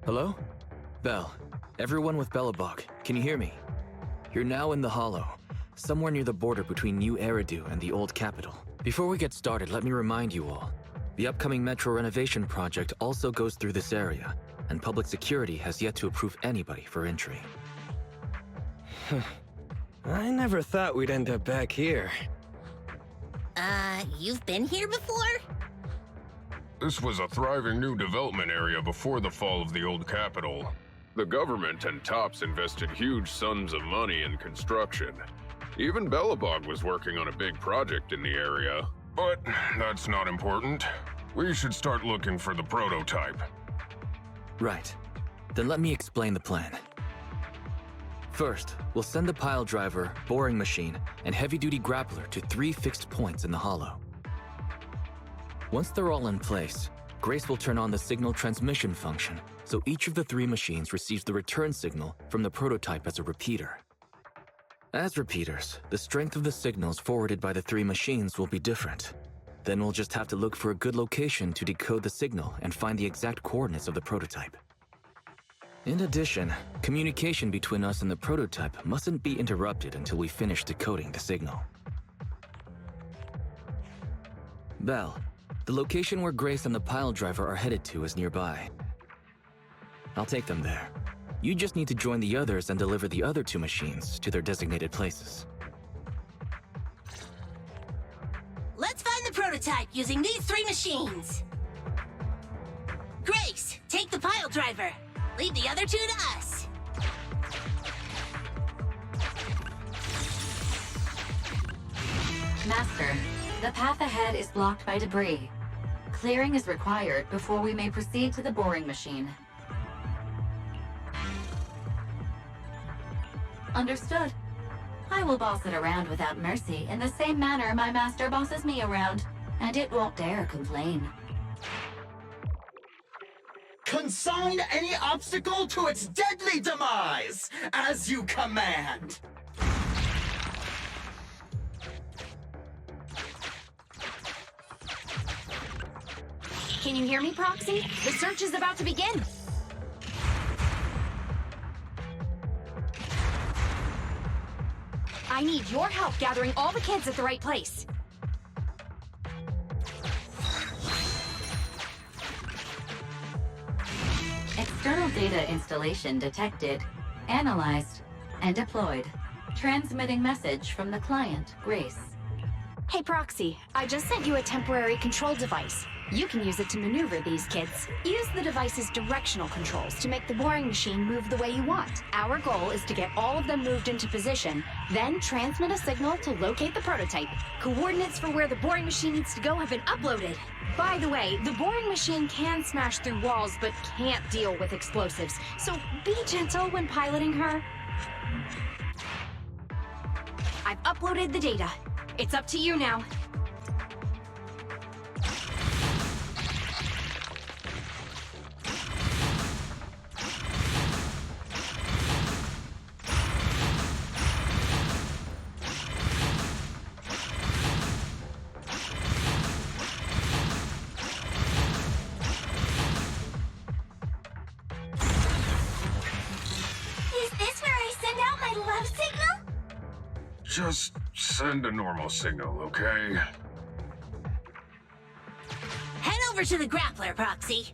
Hello? Belle, everyone with Bellebog, can you hear me? You're now in the Hollow, somewhere near the border between New Eridu and the Old Capital. Before we get started, let me remind you all, the upcoming metro renovation project also goes through this area, and public security has yet to approve anybody for entry. I never thought we'd end up back here. You've been here before? This was a thriving new development area before the fall of the Old Capital. The government and TOPS invested huge sums of money in construction. Even Bellebog was working on a big project in the area. But that's not important. We should start looking for the prototype. Right. Then let me explain the plan. First, we'll send the pile driver, boring machine, and heavy-duty grappler to 3 fixed points in the hollow. Once they're all in place, Grace will turn on the signal transmission function, so each of the 3 machines receives the return signal from the prototype as a repeater. As repeaters, the strength of the signals forwarded by the 3 machines will be different. Then we'll just have to look for a good location to decode the signal and find the exact coordinates of the prototype. In addition, communication between us and the prototype mustn't be interrupted until we finish decoding the signal. Belle, the location where Grace and the pile driver are headed to is nearby. I'll take them there. You just need to join the others and deliver the other 2 machines to their designated places. Let's find the prototype using these 3 machines. Grace, take the pile driver. Leave the other 2 to us. Master, the path ahead is blocked by debris. Clearing is required before we may proceed to the boring machine. Understood. I will boss it around without mercy in the same manner my master bosses me around, and it won't dare complain. Consign any obstacle to its deadly demise, as you command. Can you hear me, Proxy? The search is about to begin. I need your help gathering all the kids at the right place. External data installation detected, analyzed, and deployed. Transmitting message from the client, Grace. Hey, Proxy, I just sent you a temporary control device. You can use it to maneuver these kids. Use the device's directional controls to make the boring machine move the way you want. Our goal is to get all of them moved into position, then transmit a signal to locate the prototype. Coordinates for where the boring machine needs to go have been uploaded. By the way, the boring machine can smash through walls but can't deal with explosives, so be gentle when piloting her. I've uploaded the data. It's up to you now. Just send a normal signal, okay? Head over to the grappler, Proxy.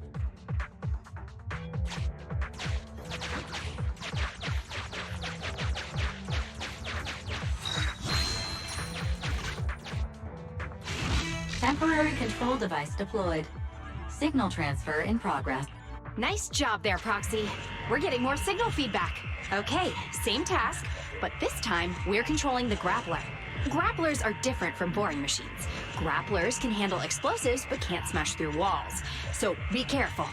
Temporary control device deployed. Signal transfer in progress. Nice job there, Proxy. We're getting more signal feedback. Okay, same task, but this time we're controlling the grappler. Grapplers are different from boring machines. Grapplers can handle explosives but can't smash through walls. So be careful.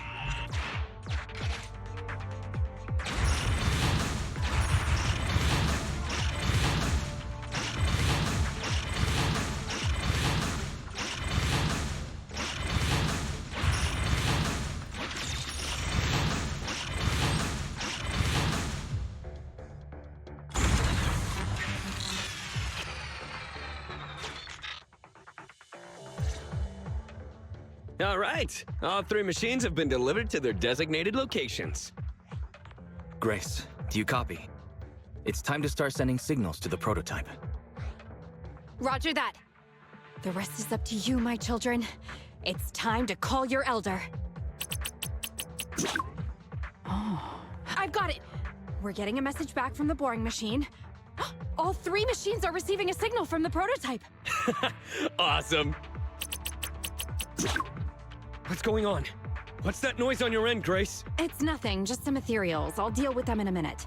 All right, all 3 machines have been delivered to their designated locations. Grace, do you copy? It's time to start sending signals to the prototype. Roger that. The rest is up to you, my children. It's time to call your elder. Oh, I've got it. We're getting a message back from the boring machine. All 3 machines are receiving a signal from the prototype. Awesome. What's going on? What's that noise on your end, Grace? It's nothing, just some ethereals. I'll deal with them in a minute.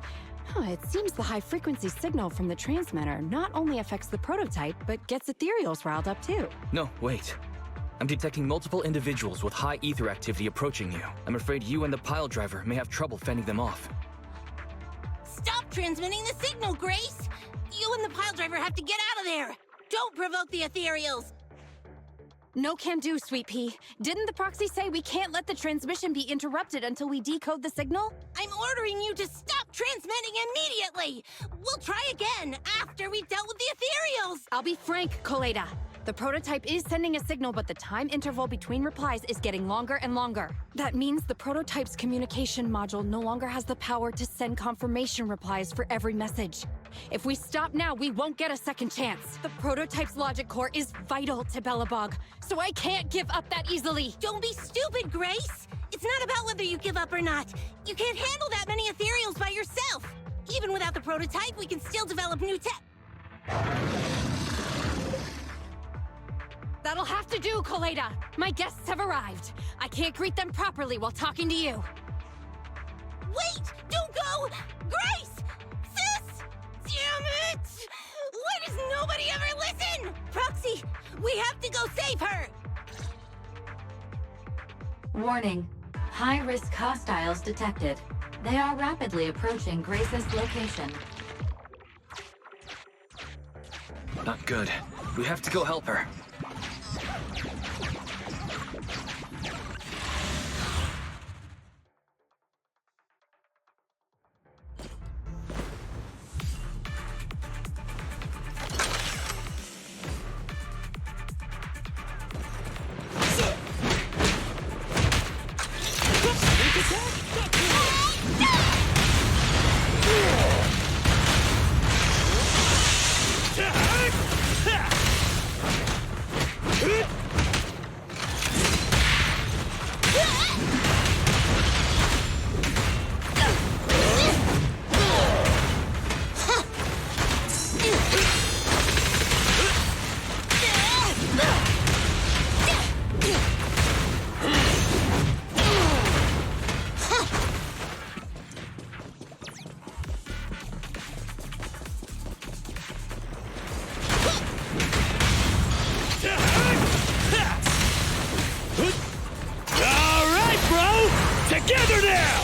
It seems the high-frequency signal from the transmitter not only affects the prototype, but gets ethereals riled up too. No, wait. I'm detecting multiple individuals with high ether activity approaching you. I'm afraid you and the pile driver may have trouble fending them off. Stop transmitting the signal, Grace! You and the pile driver have to get out of there! Don't provoke the ethereals! No can do, Sweet Pea. Didn't the proxy say we can't let the transmission be interrupted until we decode the signal? I'm ordering you to stop transmitting immediately! We'll try again after we've dealt with the ethereals! I'll be frank, Koleda. The prototype is sending a signal, but the time interval between replies is getting longer and longer. That means the prototype's communication module no longer has the power to send confirmation replies for every message. If we stop now, we won't get a second chance. The prototype's logic core is vital to Belobog, so I can't give up that easily. Don't be stupid, Grace! It's not about whether you give up or not. You can't handle that many ethereals by yourself. Even without the prototype, we can still develop new tech. That'll have to do, Koleda. My guests have arrived. I can't greet them properly while talking to you. Wait! Don't go! Grace! Sis! Damn it! Why does nobody ever listen? Proxy, we have to go save her! Warning. High-risk hostiles detected. They are rapidly approaching Grace's location. Not good. We have to go help her. Together now!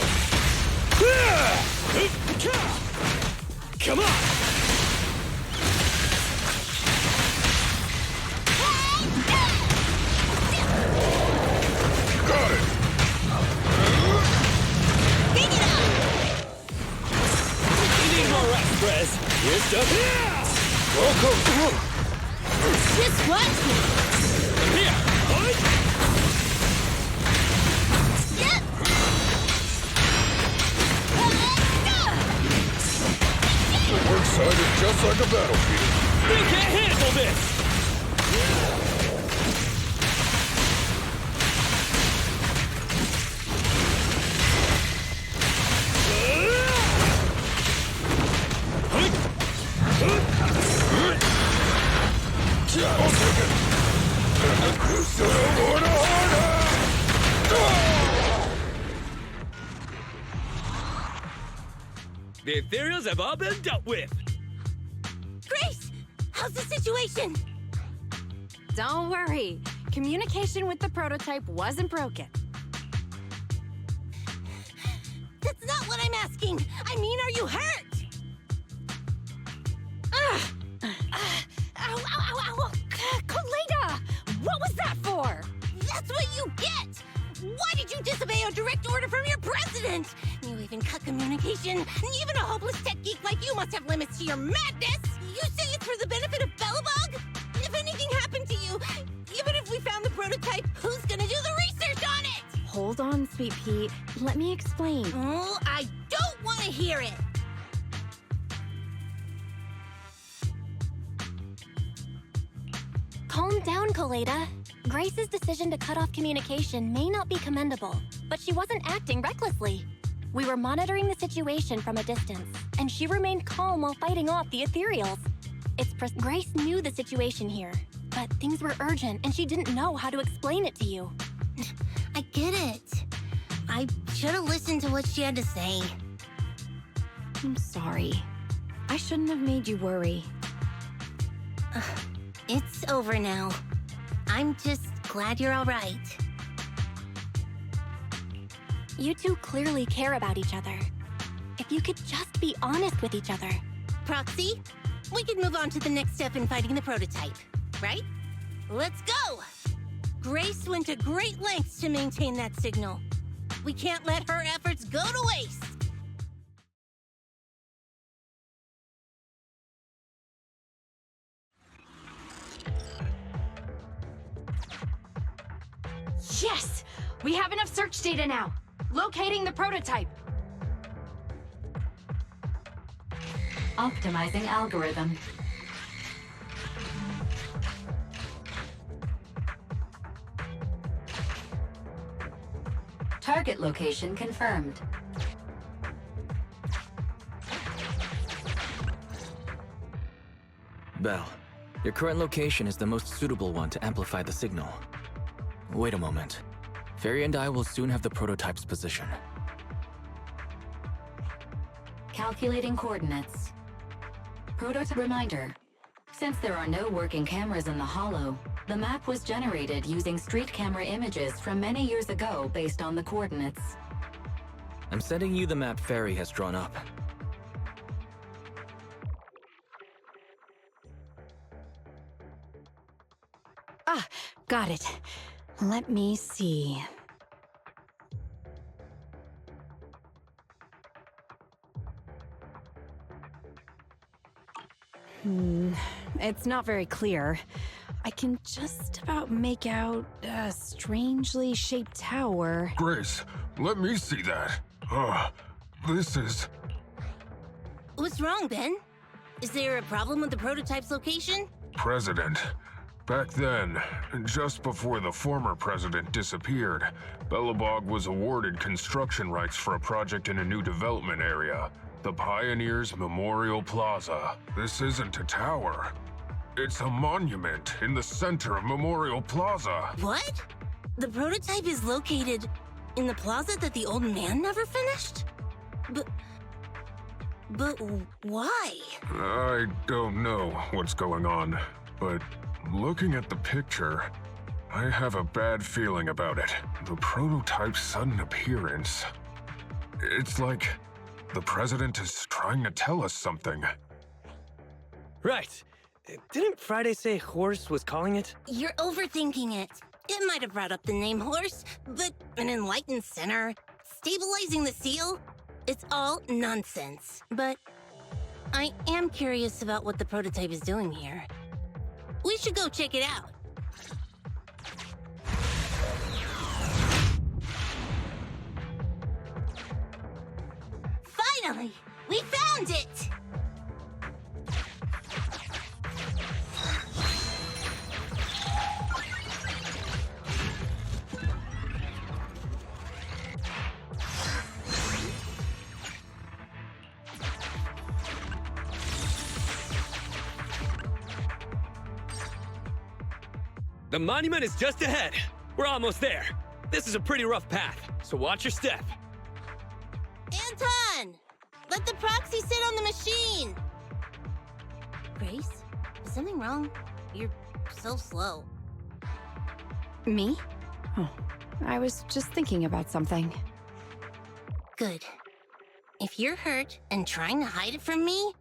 Come on! Got it! Take it out! You need more rest, Prez. Here's stuff. Just watch me! Here! We're excited just like a battlefield. You can't handle this! I'll take it. The ethereals have all been dealt with. Grace! How's the situation? Don't worry. Communication with the prototype wasn't broken. That's not what I'm asking! I mean, are you hurt? Ow, ow, ow, ow! Koleda! What was that for? That's what you get! Why did you disobey a direct order from your president? You even cut communication. Even a hopeless tech geek like you must have limits to your madness! You say it's for the benefit of Belobog? If anything happened to you, even if we found the prototype, who's gonna do the research on it? Hold on, Sweet Pea. Let me explain. Oh, I don't want to hear it! Calm down, Koleda. Grace's decision to cut off communication may not be commendable, but she wasn't acting recklessly. We were monitoring the situation from a distance, and she remained calm while fighting off the ethereals. Grace knew the situation here, but things were urgent, and she didn't know how to explain it to you. I get it. I should have listened to what she had to say. I'm sorry. I shouldn't have made you worry. It's over now. I'm just glad you're all right. You two clearly care about each other. If you could just be honest with each other. Proxy, we could move on to the next step in fighting the prototype, right? Let's go! Grace went to great lengths to maintain that signal. We can't let her efforts go to waste! Yes! We have enough search data now! Locating the prototype! Optimizing algorithm. Target location confirmed. Belle, your current location is the most suitable one to amplify the signal. Wait a moment. Fairy and I will soon have the prototype's position. Calculating coordinates. Prototype reminder. Since there are no working cameras in the Hollow, the map was generated using street camera images from many years ago based on the coordinates. I'm sending you the map Fairy has drawn up. Ah, got it. Let me see. It's not very clear. I can just about make out a strangely shaped tower. Grace, let me see that. This is... What's wrong, Ben? Is there a problem with the prototype's location? President. Back then, just before the former president disappeared, Belobog was awarded construction rights for a project in a new development area, the Pioneers Memorial Plaza. This isn't a tower. It's a monument in the center of Memorial Plaza. What? The prototype is located in the plaza that the old man never finished? But why? I don't know what's going on, but looking at the picture, I have a bad feeling about it. The prototype's sudden appearance. It's like the president is trying to tell us something. Right. Didn't Friday say Horse was calling it? You're overthinking it. It might have brought up the name Horse, but an enlightened center, stabilizing the seal, it's all nonsense. But I am curious about what the prototype is doing here. We should go check it out. Finally! We found it! The monument is just ahead. We're almost there. This is a pretty rough path, so watch your step. Anton! Let the proxy sit on the machine! Grace, is something wrong? You're so slow. Me? Oh, I was just thinking about something. Good. If you're hurt and trying to hide it from me,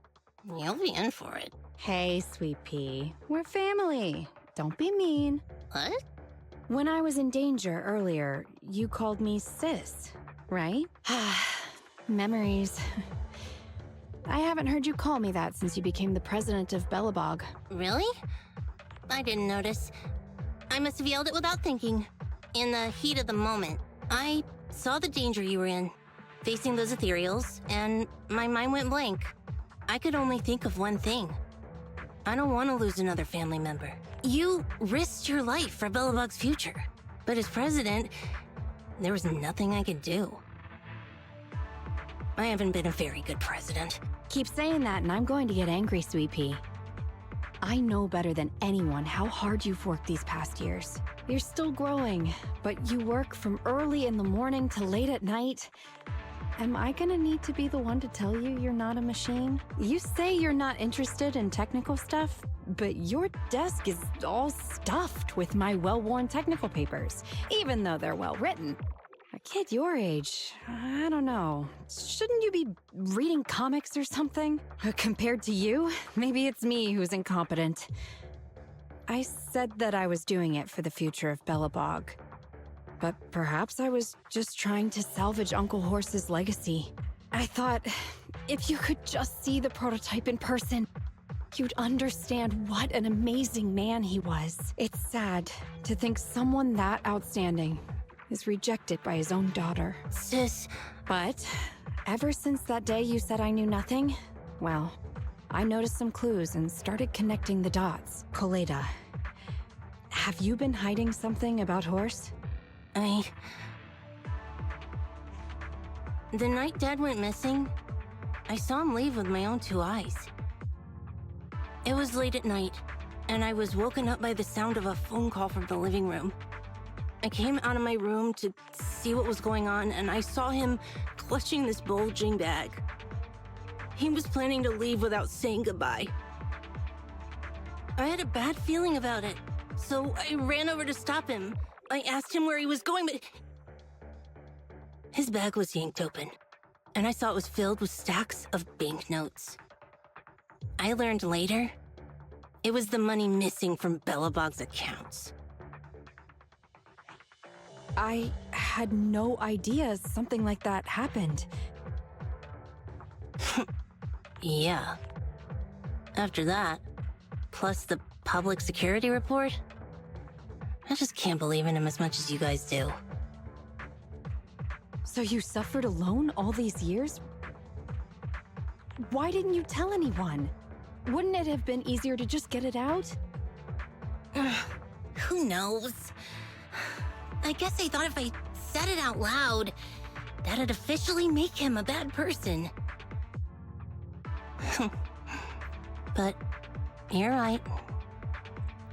you'll be in for it. Hey, Sweet Pea. We're family. Don't be mean. What? When I was in danger earlier, you called me sis, right? Memories. I haven't heard you call me that since you became the president of Belobog. Really? I didn't notice. I must have yelled it without thinking. In the heat of the moment, I saw the danger you were in, facing those ethereals, and my mind went blank. I could only think of one thing. I don't want to lose another family member. You risked your life for Belobog's future, but as president, there was nothing I could do. I haven't been a very good president. Keep saying that and I'm going to get angry, Sweet Pea. I know better than anyone how hard you've worked these past years. You're still growing, but you work from early in the morning to late at night. Am I gonna need to be the one to tell you you're not a machine? You say you're not interested in technical stuff, but your desk is all stuffed with my well-worn technical papers, even though they're well-written. A kid your age, I don't know. Shouldn't you be reading comics or something? Compared to you, maybe it's me who's incompetent. I said that I was doing it for the future of Belobog. But perhaps I was just trying to salvage Uncle Horse's legacy. I thought, if you could just see the prototype in person, you'd understand what an amazing man he was. It's sad to think someone that outstanding is rejected by his own daughter. Sis. But ever since that day you said I knew nothing, well, I noticed some clues and started connecting the dots. Koleda, have you been hiding something about Horse? The night Dad went missing, I saw him leave with my own 2 eyes. It was late at night, and I was woken up by the sound of a phone call from the living room. I came out of my room to see what was going on, and I saw him clutching this bulging bag. He was planning to leave without saying goodbye. I had a bad feeling about it, so I ran over to stop him. I asked him where he was going, but his bag was yanked open, and I saw it was filled with stacks of banknotes. I learned later, it was the money missing from Belobog's accounts. I had no idea something like that happened. Yeah. After that, plus the public security report, I just can't believe in him as much as you guys do. So you suffered alone all these years? Why didn't you tell anyone? Wouldn't it have been easier to just get it out? Who knows? I guess I thought if I said it out loud, that'd officially make him a bad person. But you're right.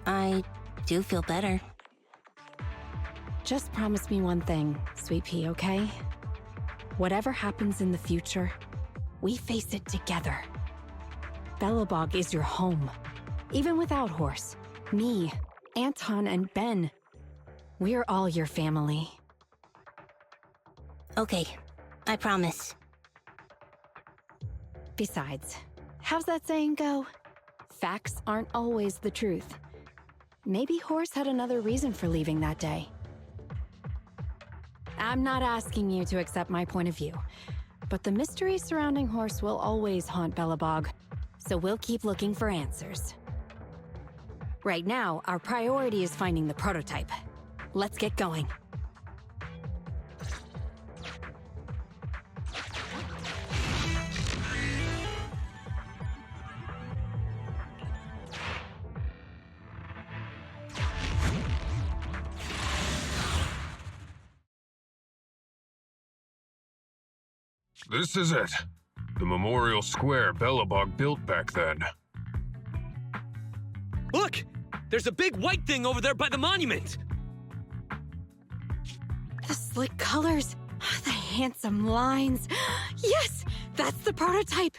I do feel better. Just promise me one thing, Sweet Pea, okay? Whatever happens in the future, we face it together. Belobog is your home. Even without Horse, me, Anton, and Ben, we're all your family. Okay, I promise. Besides, how's that saying go? Facts aren't always the truth. Maybe Horse had another reason for leaving that day. I'm not asking you to accept my point of view, but the mystery surrounding Horse will always haunt Belobog, so we'll keep looking for answers. Right now, our priority is finding the prototype. Let's get going. This is it. The memorial square Belobog built back then. Look! There's a big white thing over there by the monument! The slick colors, the handsome lines. Yes, that's the prototype.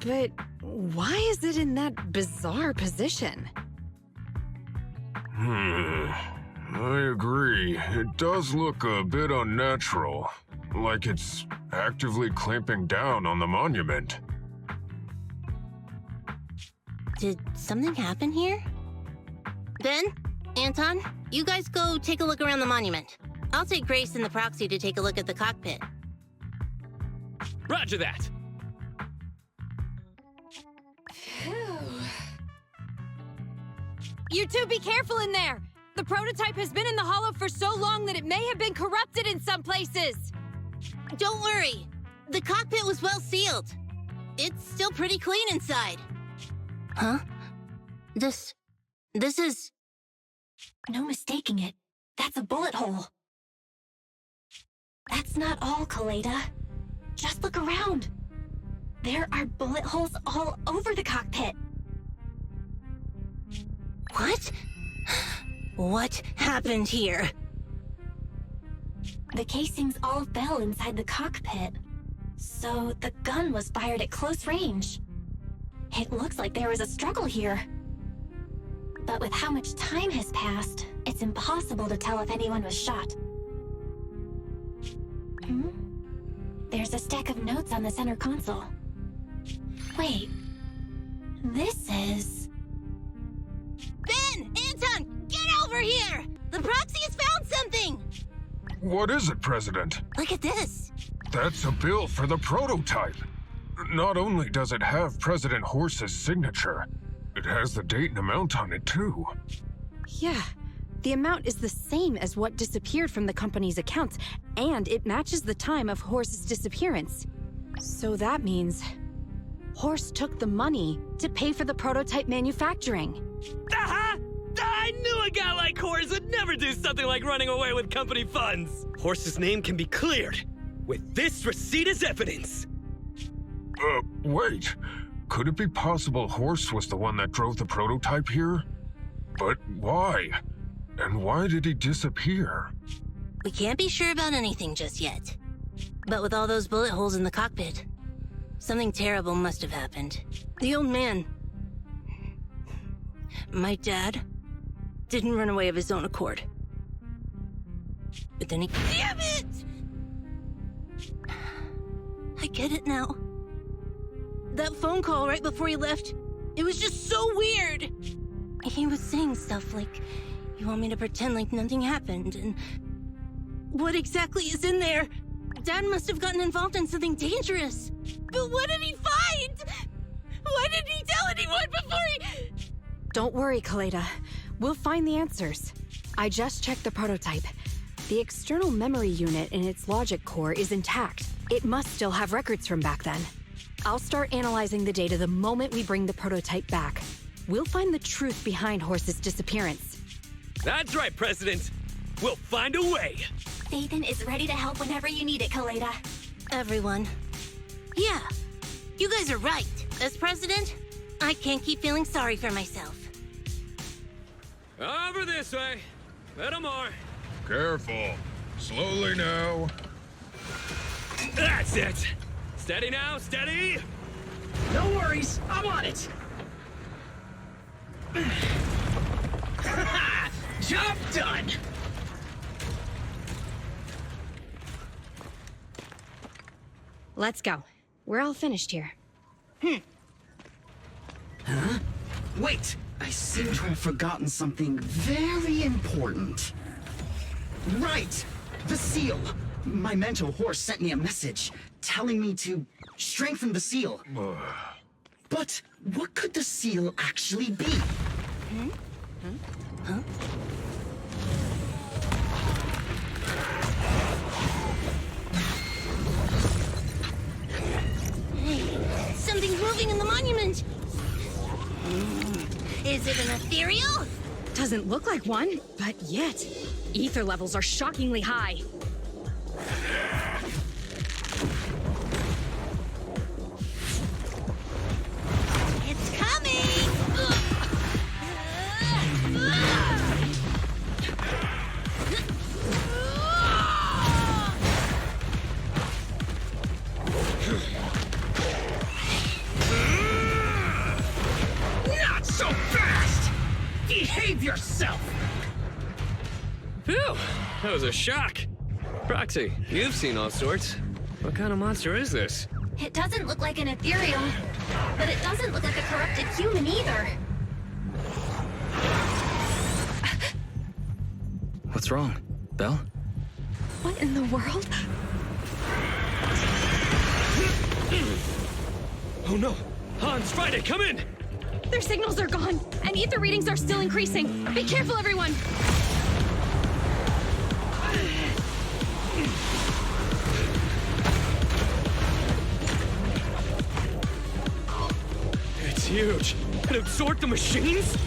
But why is it in that bizarre position? I agree. It does look a bit unnatural. Like it's actively clamping down on the monument. Did something happen here? Ben? Anton? You guys go take a look around the monument. I'll take Grace and the Proxy to take a look at the cockpit. Roger that! You two be careful in there! The prototype has been in the hollow for so long that it may have been corrupted in some places! Don't worry. The cockpit was well sealed. It's still pretty clean inside. Huh? This is... No mistaking it. That's a bullet hole. That's not all, Koleda. Just look around. There are bullet holes all over the cockpit. What? What happened here? The casings all fell inside the cockpit. So the gun was fired at close range. It looks like there was a struggle here. But with how much time has passed, it's impossible to tell if anyone was shot. There's a stack of notes on the center console. Wait. This is... Ben! Anton! Get over here! The Proxy has found something! What is it, President? Look at this. That's a bill for the prototype. Not only does it have President Horse's signature, it has the date and amount on it, too. Yeah. The amount is the same as what disappeared from the company's accounts, and it matches the time of Horse's disappearance. So that means Horse took the money to pay for the prototype manufacturing. Aha! I knew a guy like Horse would never do something like running away with company funds. Horse's name can be cleared with this receipt as evidence. Wait. Could it be possible Horse was the one that drove the prototype here? But why? And why did he disappear? We can't be sure about anything just yet. But with all those bullet holes in the cockpit, something terrible must have happened. The old man, my dad, didn't run away of his own accord. But then he... Damn it! I get it now. That phone call right before he left, it was just so weird. He was saying stuff like, you want me to pretend like nothing happened, and what exactly is in there? Dad must have gotten involved in something dangerous. But what did he find? Why didn't he tell anyone before he... Don't worry, Kaleda. We'll find the answers. I just checked the prototype. The external memory unit in its logic core is intact. It must still have records from back then. I'll start analyzing the data the moment we bring the prototype back. We'll find the truth behind Horse's disappearance. That's right, President. We'll find a way. Nathan is ready to help whenever you need it, Kaleda. Everyone. Yeah, you guys are right. As president, I can't keep feeling sorry for myself. Over this way. Little more. Careful. Slowly now. That's it. Steady now, steady. No worries, I'm on it. Job done. Let's go. We're all finished here. Huh? Wait, I seem to have forgotten something very important. Right, the seal. My mentor Horse sent me a message telling me to strengthen the seal. But what could the seal actually be? Huh? Hey, something's moving in the monument. Is it an ethereal? Doesn't look like one, but yet, ether levels are shockingly high. It's coming! Not so fast! Behave yourself! Phew, that was a shock. Proxy, you've seen all sorts. What kind of monster is this? It doesn't look like an ethereal, but it doesn't look like a corrupted human either. What's wrong? Belle? What in the world? Oh no! Hans, Friday, come in! Their signals are gone, and ether readings are still increasing. Be careful, everyone! It's huge. It absorbed the machines?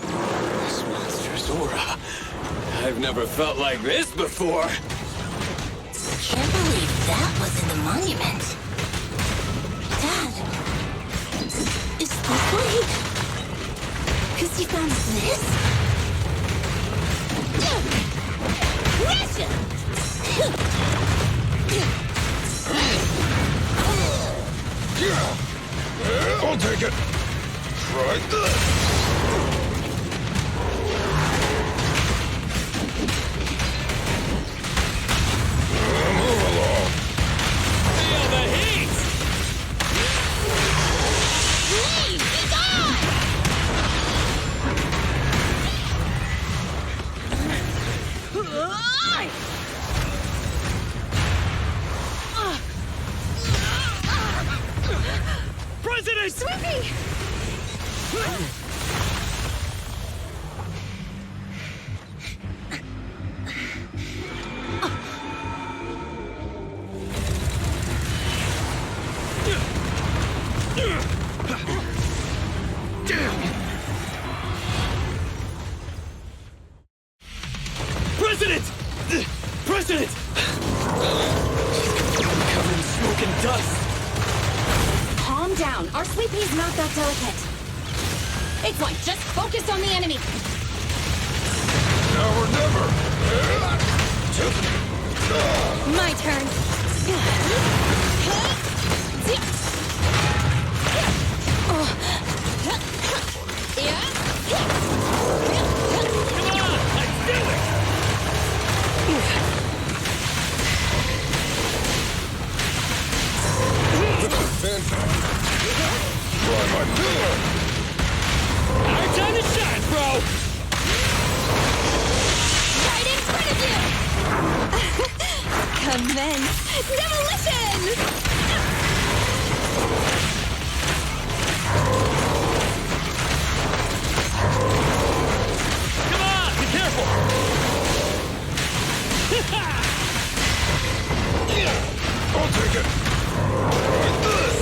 This monster's aura. I've never felt like this before. Can't believe that was in the monument. Dad, is this way? Because you found this? Russia! I'll take it. Try this. Move along. Feel the heat! Leave! Be gone! President! Sweepy! President! President! Covered in smoke and dust. Calm down. Our sweet pea's not that delicate. It's like, just focus on the enemy. Now or never. My turn. Try my pillar. Our time to shine, bro! Right in front of you! Commence demolition! Come on, be careful! I'll take it. Like this.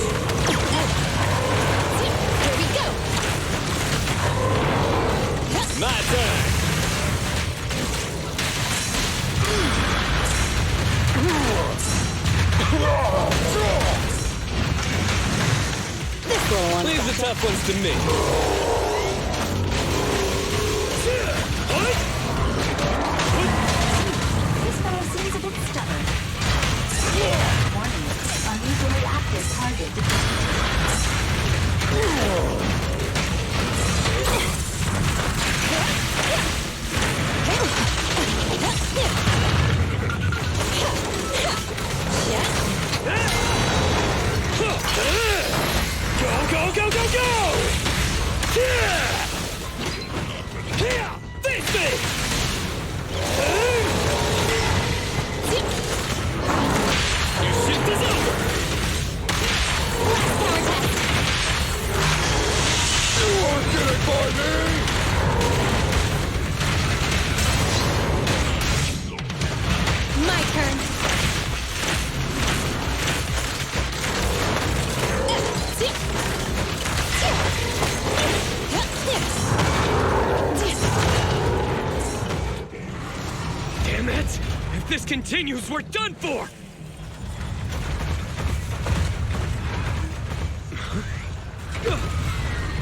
Here we go! My turn! This little one. Leave the tough ones to me. This fellow seems a bit stubborn. Warning, unusually active target Go, go, go, go, go! Yeah! Yeah! Face me! Your shift is over! You won't get it by me! My turn. Damn it! If this continues, we're done for!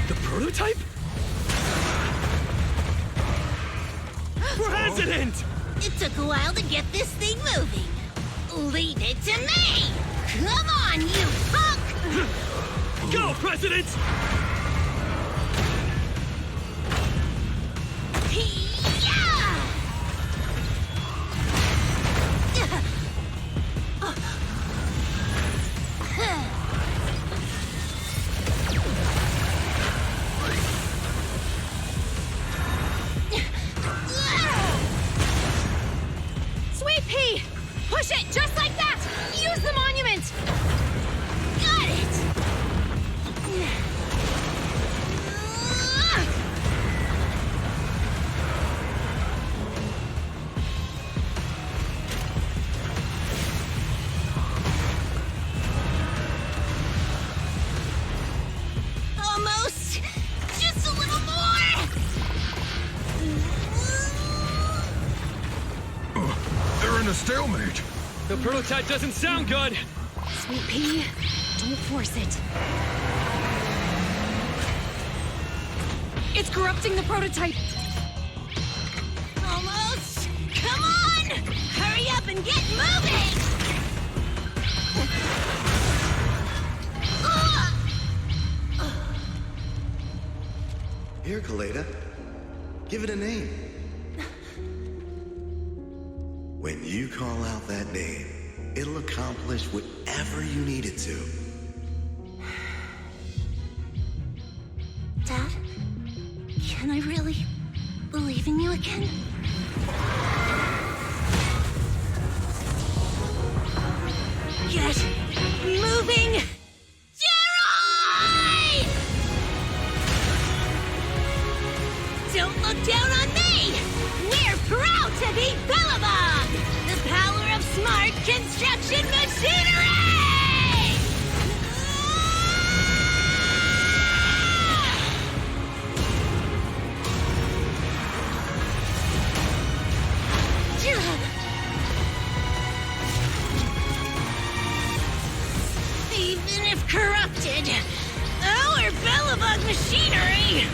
The prototype? President! It took a while to get this thing moving. Leave it to me! Come on, you punk! Go, President! Sweet pea! Push it just like that! Use the monument! Got it! Almost! Just a little more! They're in a stalemate. The prototype doesn't sound good! Sweet pea, don't force it. It's corrupting the prototype. Almost! Come on! Hurry up and get moving! here, Kaleda. Give it a name. When you call out that name, it'll accomplish whatever you need it to. Dad? Can I really believe in you again? Get moving! Jerry! Don't look down on me! We're proud to be Bellabog! The power of smart construction machinery! Even if corrupted, our Bellabog machinery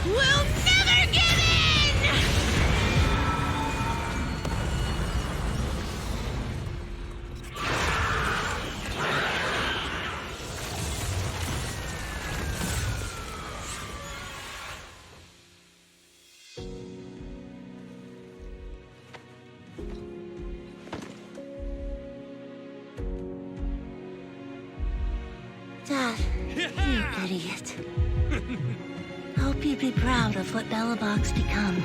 will never give in! Dad, you idiot. Hope you'd be proud of what Bellabog's become.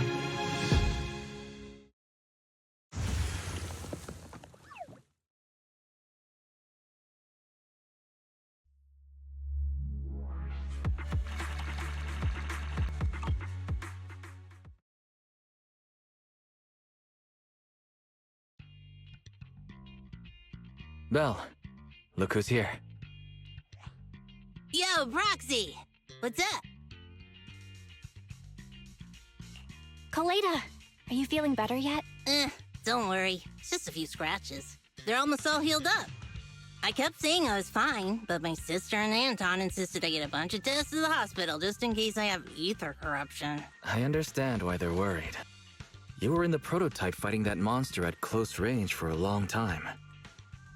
Belle, look who's here. Yo, Proxy! What's up? Kaleda, are you feeling better yet? Don't worry. It's just a few scratches. They're almost all healed up. I kept saying I was fine, but my sister and Anton insisted I get a bunch of tests at the hospital just in case I have ether corruption. I understand why they're worried. You were in the prototype fighting that monster at close range for a long time.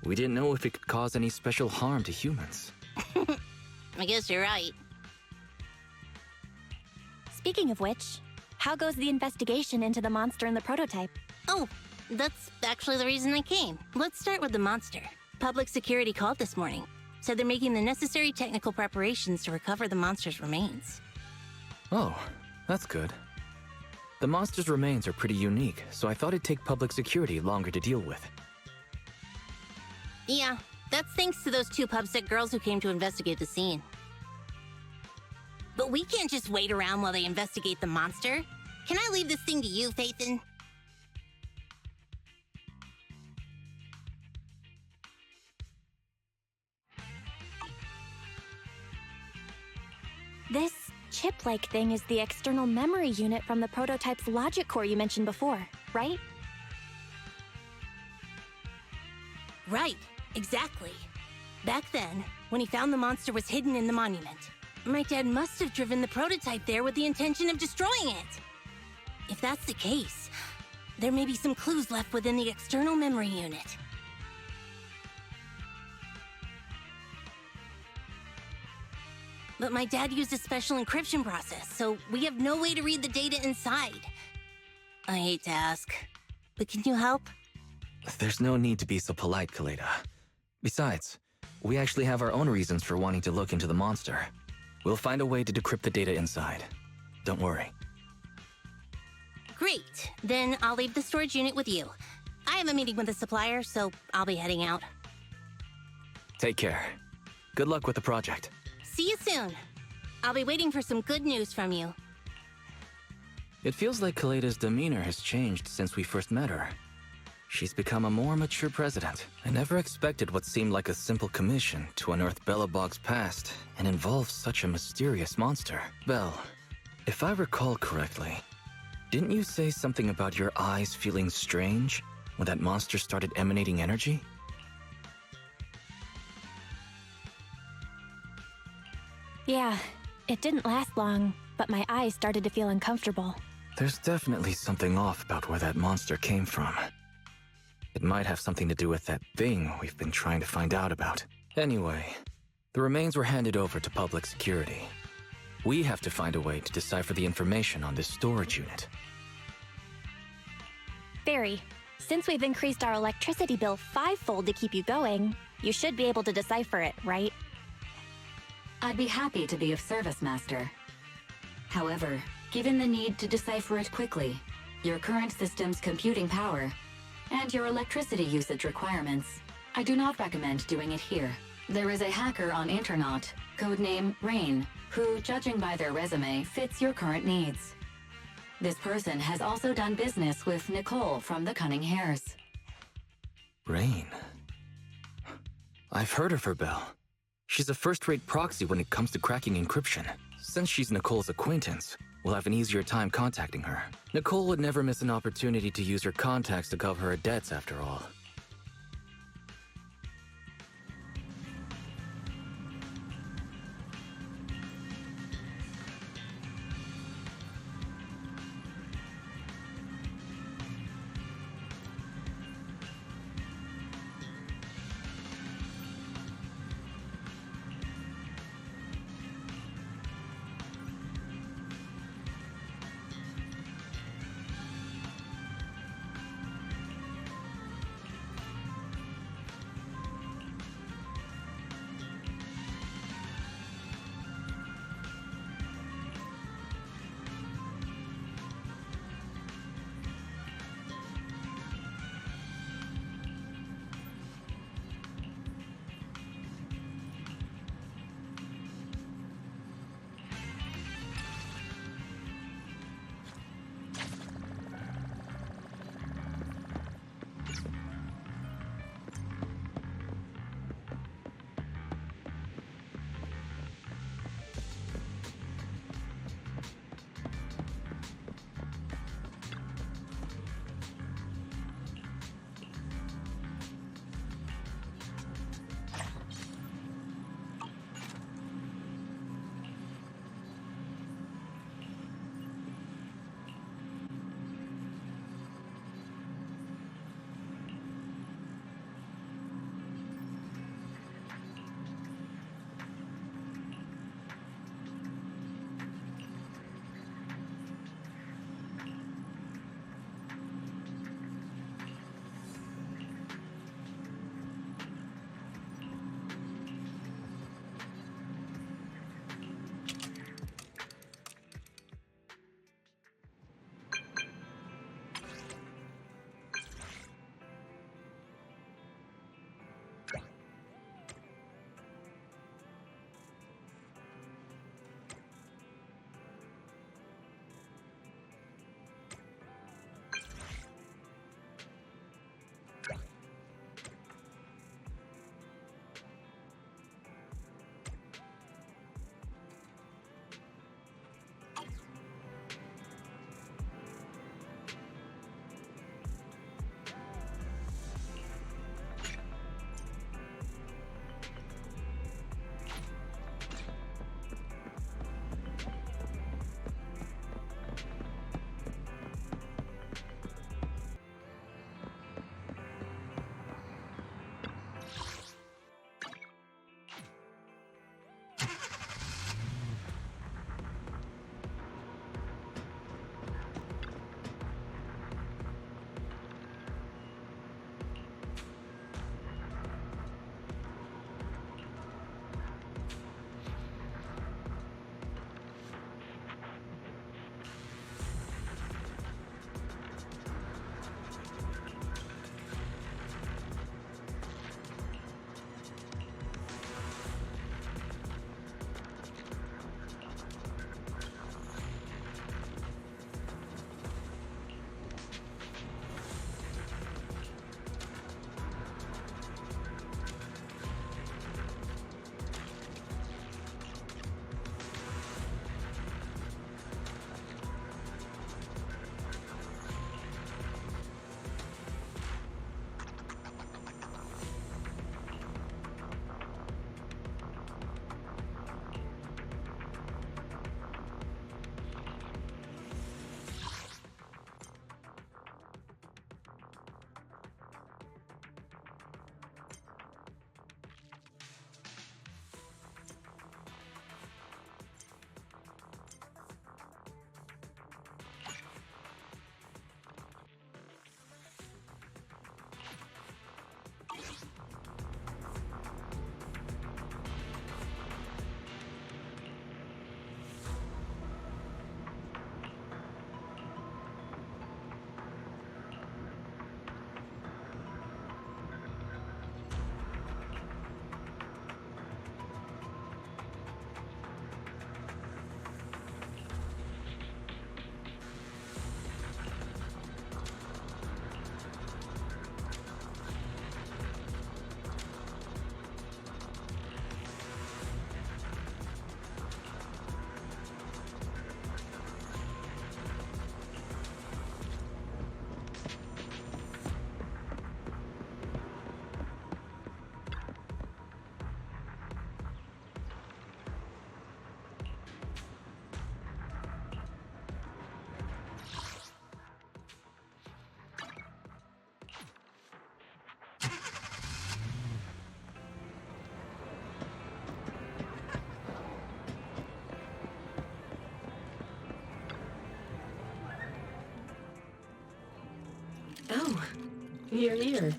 We didn't know if it could cause any special harm to humans. I guess you're right. Speaking of which, how goes the investigation into the monster in the prototype? Oh, that's actually the reason I came. Let's start with the monster. Public security called this morning. Said they're making the necessary technical preparations to recover the monster's remains. Oh, that's good. The monster's remains are pretty unique, so I thought it'd take public security longer to deal with. Yeah, that's thanks to those two pubsec girls who came to investigate the scene. But we can't just wait around while they investigate the monster. Can I leave this thing to you, Phaethon? This chip-like thing is the external memory unit from the prototype's logic core you mentioned before, right? Right, exactly. Back then, when he found the monster was hidden in the monument, my dad must have driven the prototype there with the intention of destroying it. If that's the case, there may be some clues left within the external memory unit. But my dad used a special encryption process, so we have no way to read the data inside. I hate to ask, but can you help? There's no need to be so polite, Kaleda. Besides, we actually have our own reasons for wanting to look into the monster. We'll find a way to decrypt the data inside. Don't worry. Great. Then I'll leave the storage unit with you. I have a meeting with the supplier, so I'll be heading out. Take care. Good luck with the project. See you soon. I'll be waiting for some good news from you. It feels like Kaleda's demeanor has changed since we first met her. She's become a more mature president. I never expected what seemed like a simple commission to unearth Bellabog's past and involve such a mysterious monster. Belle, if I recall correctly, didn't you say something about your eyes feeling strange when that monster started emanating energy? Yeah, it didn't last long, but my eyes started to feel uncomfortable. There's definitely something off about where that monster came from. It might have something to do with that thing we've been trying to find out about. Anyway, the remains were handed over to public security. We have to find a way to decipher the information on this storage unit. Barry, since we've increased our electricity bill 5-fold to keep you going, you should be able to decipher it, right? I'd be happy to be of service, Master. However, given the need to decipher it quickly, your current system's computing power, and your electricity usage requirements, I do not recommend doing it here. There is a hacker on Internaut, codename Rain, who, judging by their resume, fits your current needs. This person has also done business with Nicole from the Cunning Hares. Rain. I've heard of her, Belle. She's a first-rate proxy when it comes to cracking encryption. Since she's Nicole's acquaintance, we'll have an easier time contacting her. Nicole would never miss an opportunity to use her contacts to cover her debts, after all. Your leader.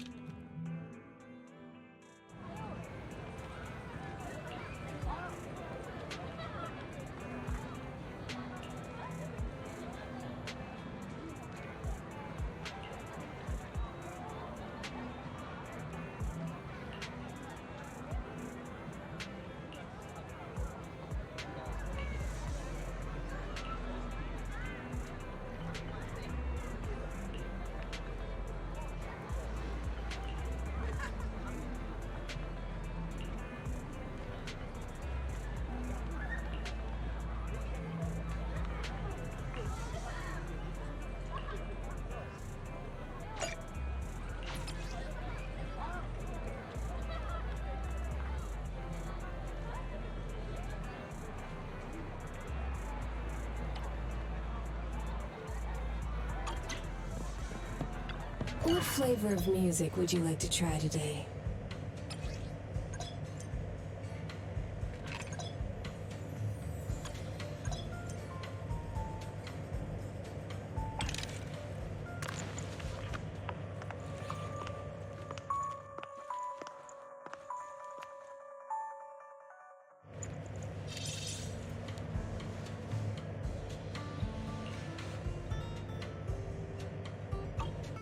What flavor of music would you like to try today?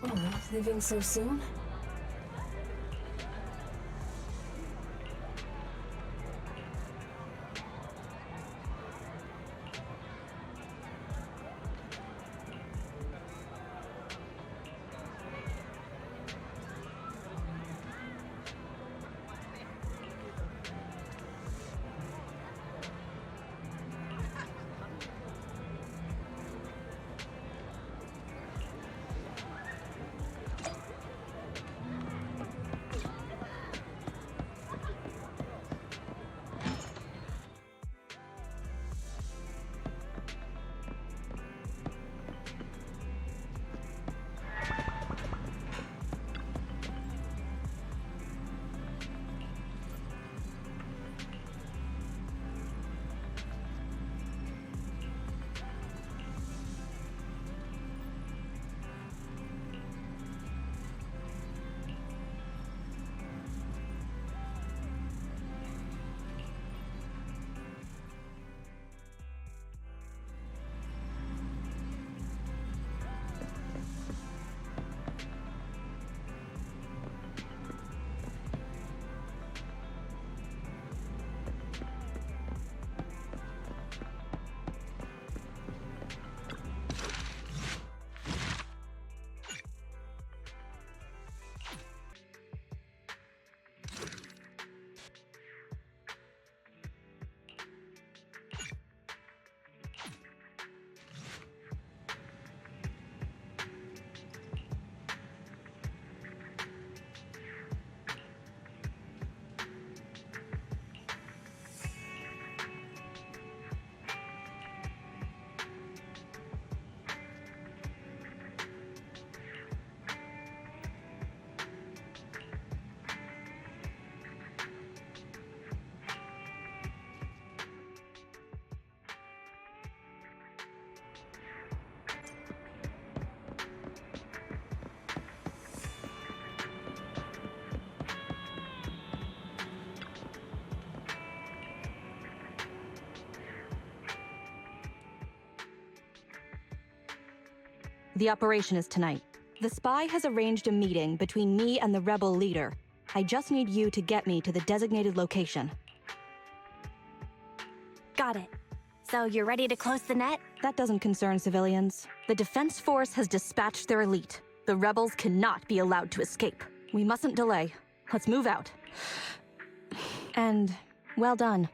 Oh, leaving so soon? The operation is tonight. The spy has arranged a meeting between me and the rebel leader. I just need you to get me to the designated location. Got it. So you're ready to close the net? That doesn't concern civilians. The Defense Force has dispatched their elite. The rebels cannot be allowed to escape. We mustn't delay. Let's move out. And well done.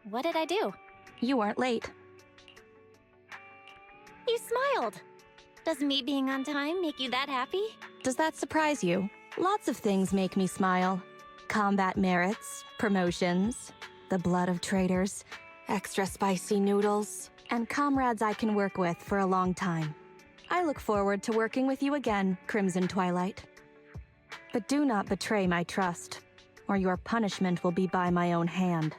What did I do? You weren't late. You smiled. Does me being on time make you that happy? Does that surprise you? Lots of things make me smile. Combat merits, promotions, the blood of traitors, extra spicy noodles, and comrades I can work with for a long time. I look forward to working with you again, Crimson Twilight. But do not betray my trust, or your punishment will be by my own hand.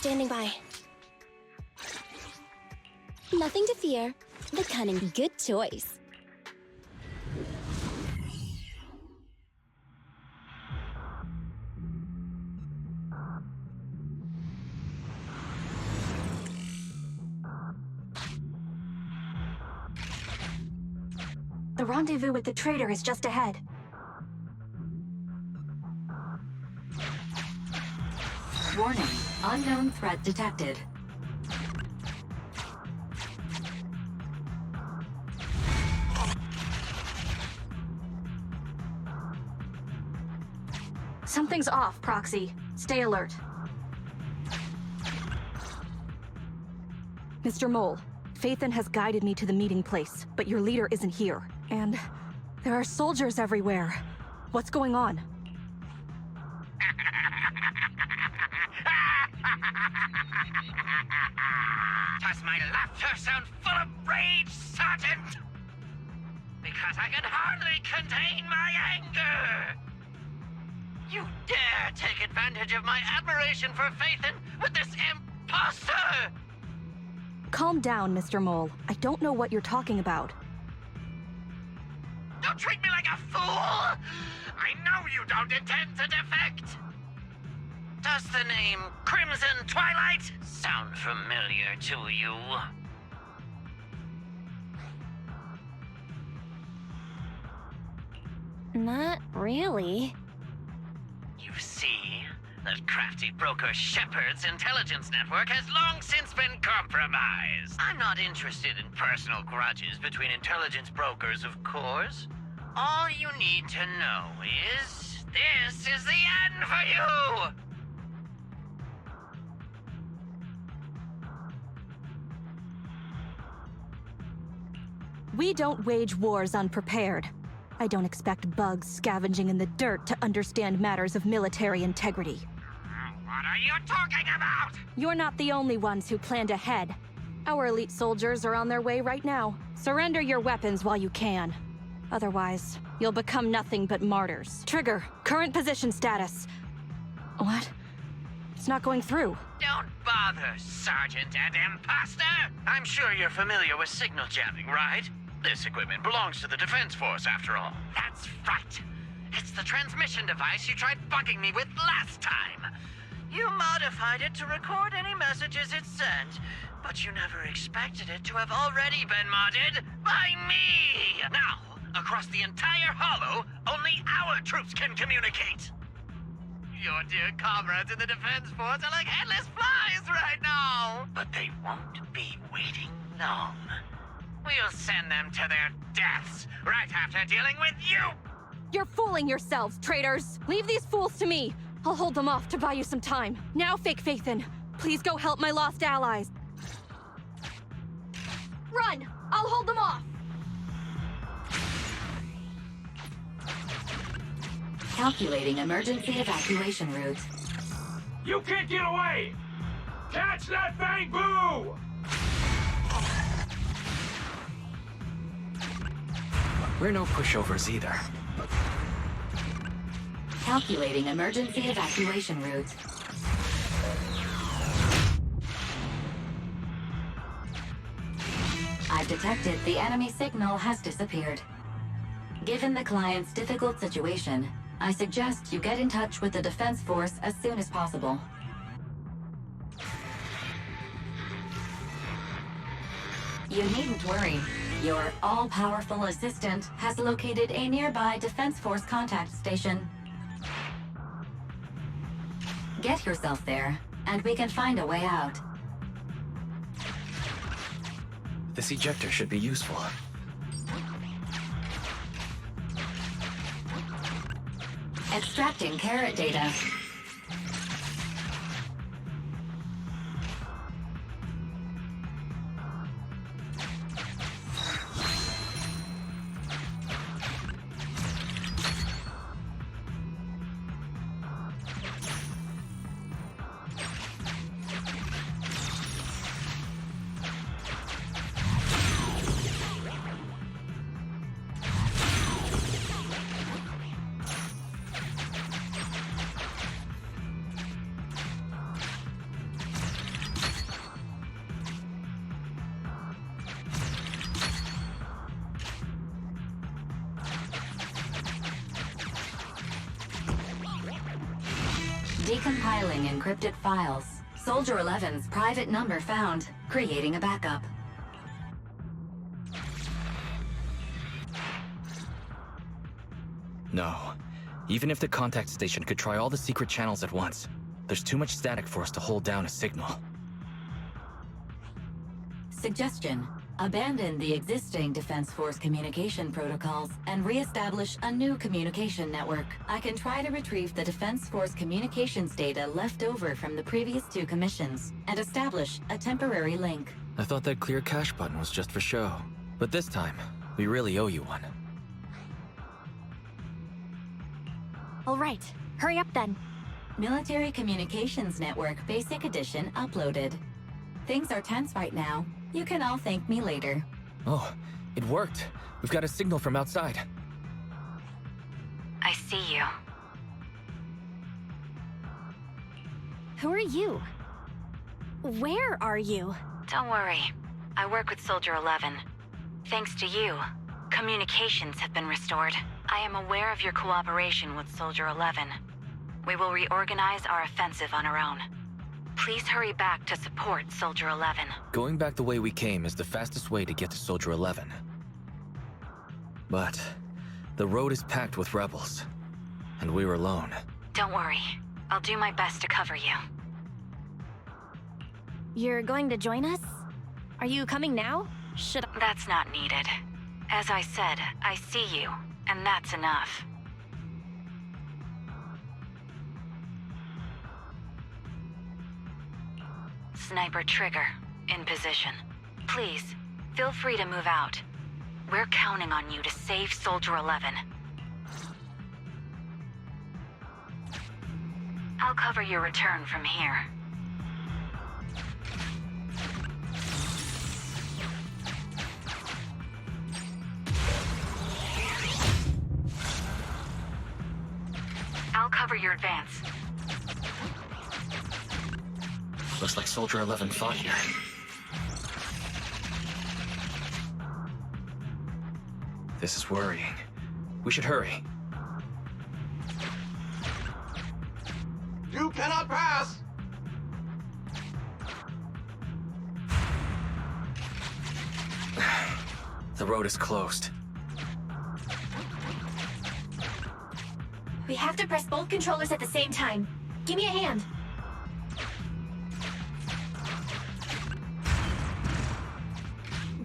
Standing by. Nothing to fear. The cunning, good choice. The rendezvous with the traitor is just ahead. Warning, unknown threat detected. Something's off, Proxy. Stay alert. Mr. Mole, Phaethon has guided me to the meeting place, but your leader isn't here. And there are soldiers everywhere. What's going on? Does my laughter sound full of rage, Sergeant? Because I can hardly contain my anger! You dare take advantage of my admiration for Phaethon with this imposter! Calm down, Mr. Mole. I don't know what you're talking about. Don't treat me like a fool! I know you don't intend to defect! Does the name Crimson Twilight sound familiar to you? Not really. You see, that crafty broker Shepard's intelligence network has long since been compromised. I'm not interested in personal grudges between intelligence brokers, of course. All you need to know is, this is the end for you! We don't wage wars unprepared. I don't expect bugs scavenging in the dirt to understand matters of military integrity. What are you talking about? You're not the only ones who planned ahead. Our elite soldiers are on their way right now. Surrender your weapons while you can. Otherwise, you'll become nothing but martyrs. Trigger, current position status. What? It's not going through. Don't bother, Sergeant and Imposter! I'm sure you're familiar with signal jamming, right? This equipment belongs to the Defense Force, after all. That's right. It's the transmission device you tried bugging me with last time. You modified it to record any messages it sent, but you never expected it to have already been modded by me! Now, across the entire Hollow, only our troops can communicate! Your dear comrades in the Defense Force are like headless flies right now! But they won't be waiting long. We'll send them to their deaths right after dealing with you! You're fooling yourselves, traitors! Leave these fools to me! I'll hold them off to buy you some time. Now, Fake Phaethon, please go help my lost allies. Run! I'll hold them off! Calculating emergency evacuation route. You can't get away! Catch that Bang Boo! We're no pushovers either. Calculating emergency evacuation route. I've detected the enemy signal has disappeared. Given the client's difficult situation, I suggest you get in touch with the Defense Force as soon as possible. You needn't worry. Your all-powerful assistant has located a nearby Defense Force contact station. Get yourself there, and we can find a way out. This ejector should be useful. Extracting carrot data. Decompiling encrypted files. Soldier 11's private number found. Creating a backup. No. Even if the contact station could try all the secret channels at once, there's too much static for us to hold down a signal. Suggestion. Abandon the existing Defense Force communication protocols and re-establish a new communication network. I can try to retrieve the Defense Force communications data left over from the previous 2 commissions and establish a temporary link. I thought that clear cache button was just for show. But this time, we really owe you one. All right, hurry up then. Military Communications Network Basic Edition uploaded. Things are tense right now. You can all thank me later. Oh, it worked. We've got a signal from outside. I see you. Who are you? Where are you? Don't worry. I work with Soldier 11. Thanks to you, communications have been restored. I am aware of your cooperation with Soldier 11. We will reorganize our offensive on our own. Please hurry back to support Soldier 11. Going back the way we came is the fastest way to get to Soldier 11. But the road is packed with rebels, and we're alone. Don't worry. I'll do my best to cover you. You're going to join us? Are you coming now? That's not needed. As I said, I see you, and that's enough. Sniper trigger, in position. Please, feel free to move out. We're counting on you to save Soldier 11. I'll cover your return from here. I'll cover your advance. Looks like Soldier 11 fought here. This is worrying. We should hurry. You cannot pass! The road is closed. We have to press both controllers at the same time. Give me a hand.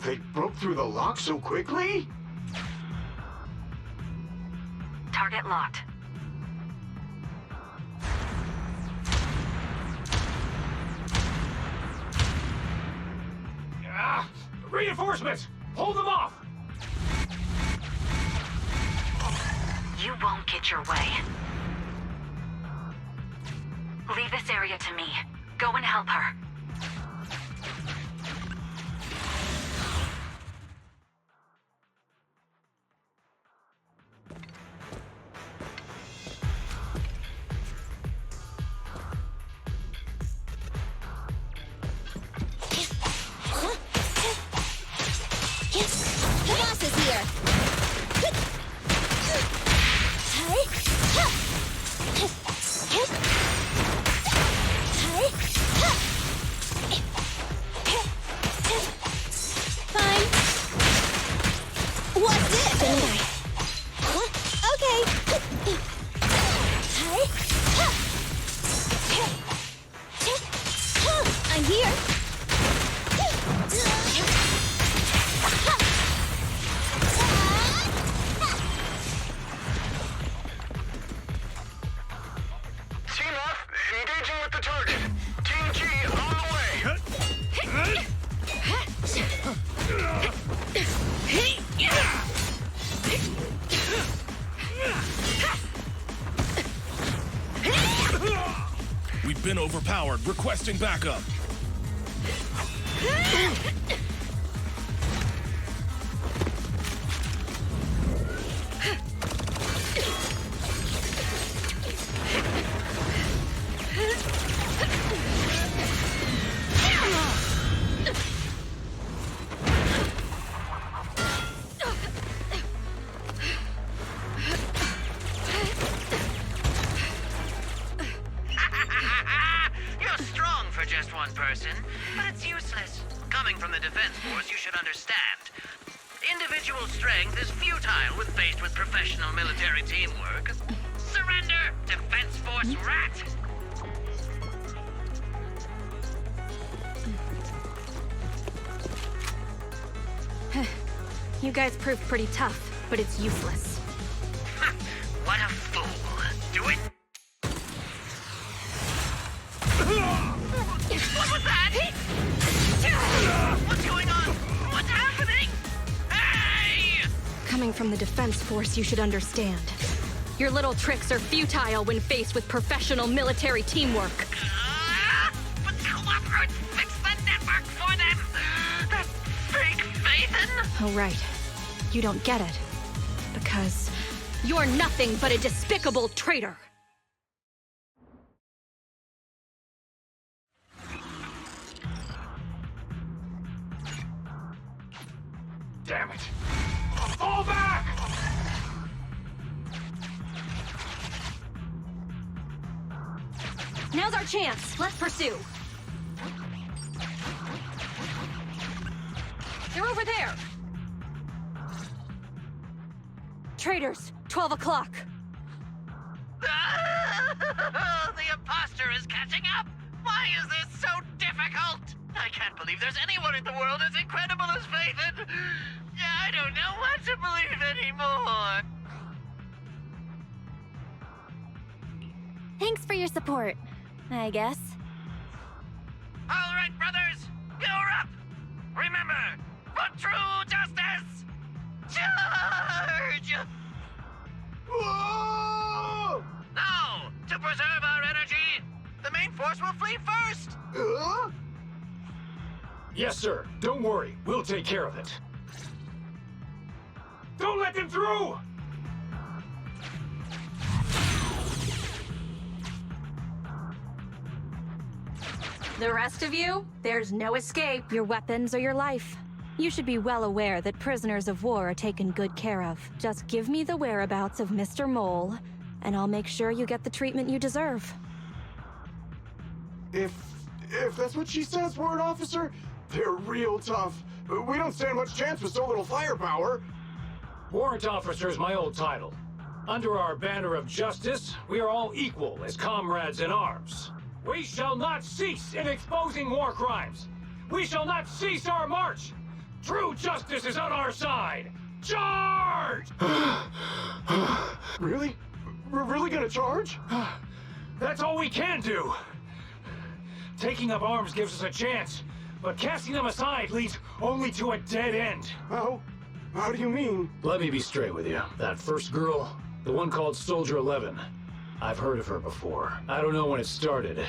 They broke through the lock so quickly? Target locked. Reinforcements! Hold them off! You won't get your way. Leave this area to me. Go and help her. The boss is here! Fine. What's this? Okay. I'm here. Team F, engaging with the target. Team G, on the way. We've been overpowered. Requesting backup. just one person, but it's useless. Coming from the Defense Force, you should understand. Individual strength is futile when faced with professional military teamwork. Surrender, Defense Force rat! You guys proved pretty tough, but it's useless. What a fool. Do it. What was that? What's going on? What's happening? Hey! Coming from the Defense Force, you should understand. Your little tricks are futile when faced with professional military teamwork. But Cooperate fix the network for them! That fake Phaethon? Oh, right. You don't get it. Because you're nothing but a despicable traitor! Damn it! Fall back! Now's our chance. Let's pursue. They're over there. Traitors, 12 o'clock. The imposter is catching up! Why is this so difficult? I can't believe there's anyone in the world as incredible as Phaethon! I don't know what to believe anymore! Thanks for your support, I guess. All right, brothers! You're up! Remember, for true justice! Charge! Whoa! Now, to preserve our energy, the main force will flee first! Yes, sir. Don't worry. We'll take care of it. Don't let them through! The rest of you, there's no escape. Your weapons or your life. You should be well aware that prisoners of war are taken good care of. Just give me the whereabouts of Mr. Mole, and I'll make sure you get the treatment you deserve. If that's what she says, Warrant Officer, they're real tough. We don't stand much chance with so little firepower. Warrant Officer is my old title. Under our banner of justice, we are all equal as comrades in arms. We shall not cease in exposing war crimes. We shall not cease our march. True justice is on our side. Charge! Really? We're really gonna charge? That's all we can do. Taking up arms gives us a chance, but casting them aside leads only to a dead end. How do you mean? Let me be straight with you. That first girl, the one called Soldier 11, I've heard of her before. I don't know when it started,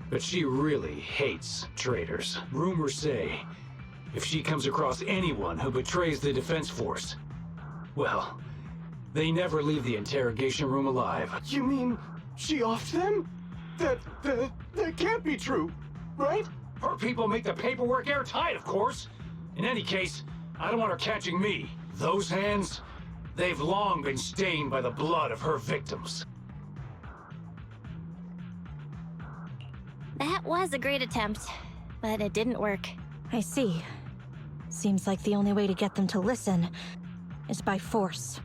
but she really hates traitors. Rumors say, if she comes across anyone who betrays the Defense Force, well, they never leave the interrogation room alive. You mean she offed them? That can't be true, right? Her people make the paperwork airtight, of course. In any case, I don't want her catching me. Those hands, they've long been stained by the blood of her victims. That was a great attempt, but it didn't work. I see. Seems like the only way to get them to listen is by force.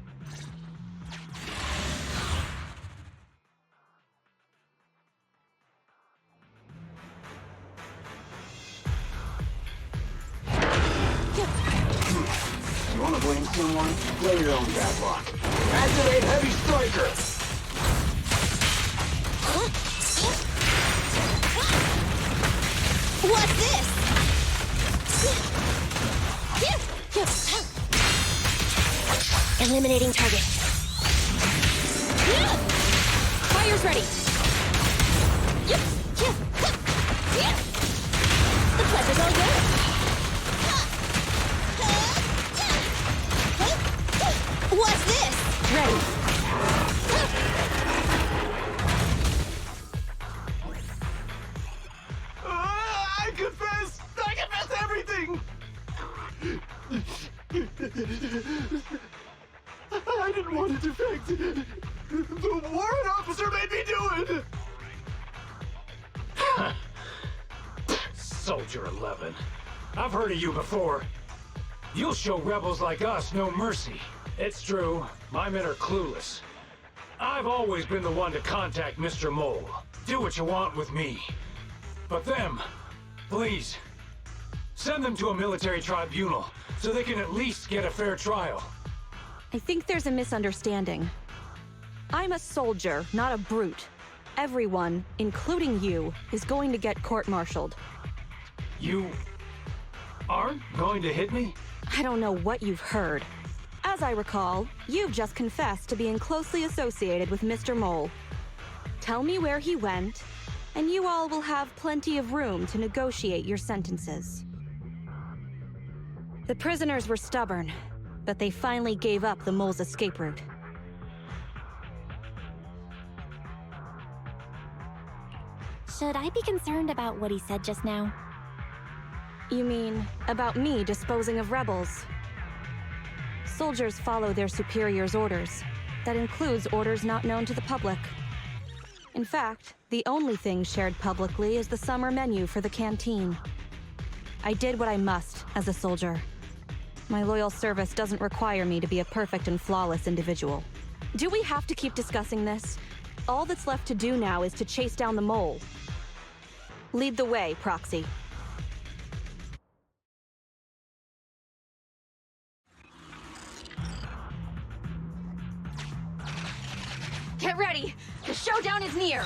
You wanna blame someone? Blame your own bad luck. Activate Heavy Striker! What's this? Eliminating target. Fire's ready. The pleasure's all yours. What's this? Ready. I confess everything! I didn't want to defect. The warrant officer made me do it! Soldier 11. I've heard of you before. You'll show rebels like us no mercy. It's true, my men are clueless. I've always been the one to contact Mr. Mole. Do what you want with me. But them, please, send them to a military tribunal so they can at least get a fair trial. I think there's a misunderstanding. I'm a soldier, not a brute. Everyone, including you, is going to get court-martialed. You aren't going to hit me? I don't know what you've heard. As I recall, you've just confessed to being closely associated with Mr. Mole. Tell me where he went, and you all will have plenty of room to negotiate your sentences. The prisoners were stubborn, but they finally gave up the Mole's escape route. Should I be concerned about what he said just now? You mean, about me disposing of rebels? Soldiers follow their superiors' orders. That includes orders not known to the public. In fact, the only thing shared publicly is the summer menu for the canteen. I did what I must as a soldier. My loyal service doesn't require me to be a perfect and flawless individual. Do we have to keep discussing this? All that's left to do now is to chase down the Mole. Lead the way, Proxy. Get ready! The showdown is near!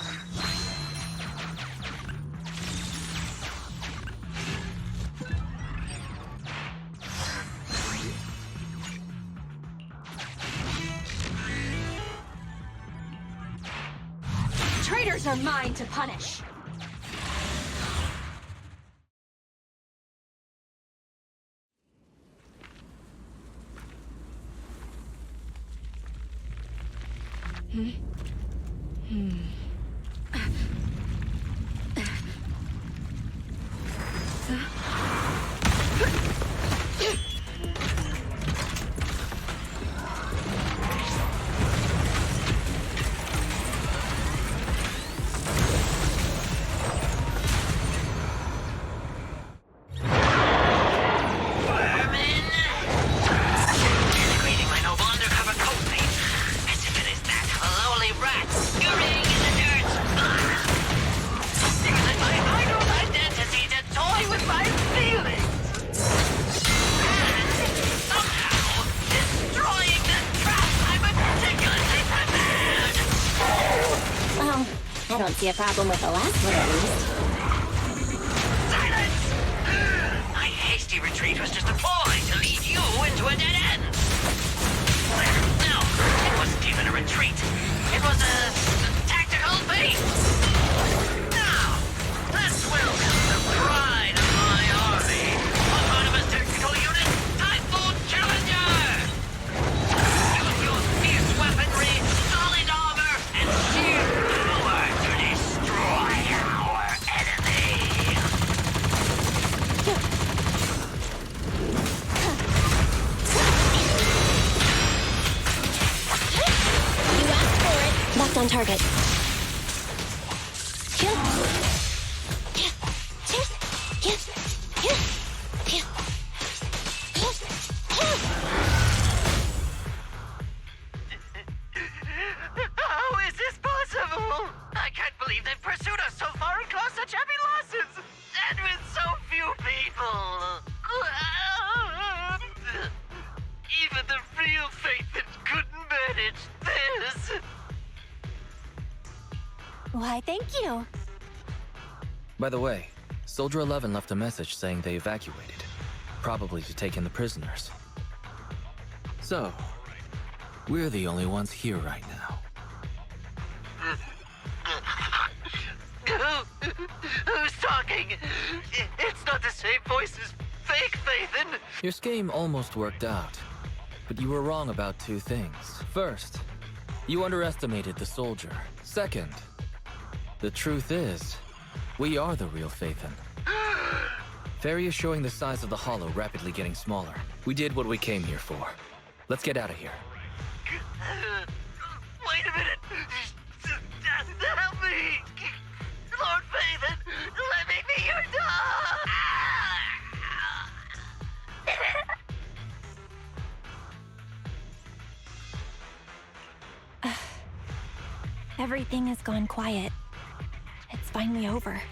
Traitors are mine to punish! I don't see a problem with the last one, at least. Silence! My hasty retreat was just a ploy to lead you into a dead end. No, it wasn't even a retreat. It was a tactical bait. Now, let's welcome the pride of my army, autonomous technical unit, Typhoon Challenger. Use your fierce weaponry, solid armor, and sheer power to destroy our enemy. You asked for it. Locked on target. How is this possible? I can't believe they've pursued us so far and caused such heavy losses! And with so few people! Even the real Faithen couldn't manage this! Why, thank you. By the way, Soldier 11 left a message saying they evacuated, probably to take in the prisoners. So, we're the only ones here right now. Who's talking? It's not the same voice as fake Faithen! Your scheme almost worked out, but you were wrong about two things. First, you underestimated the soldier. Second, the truth is, we are the real Faithen. Ferry is showing the size of the hollow rapidly getting smaller. We did what we came here for. Let's get out of here. Wait a minute! Help me! Lord Faithen, let me be your dog! Everything has gone quiet. It's finally over.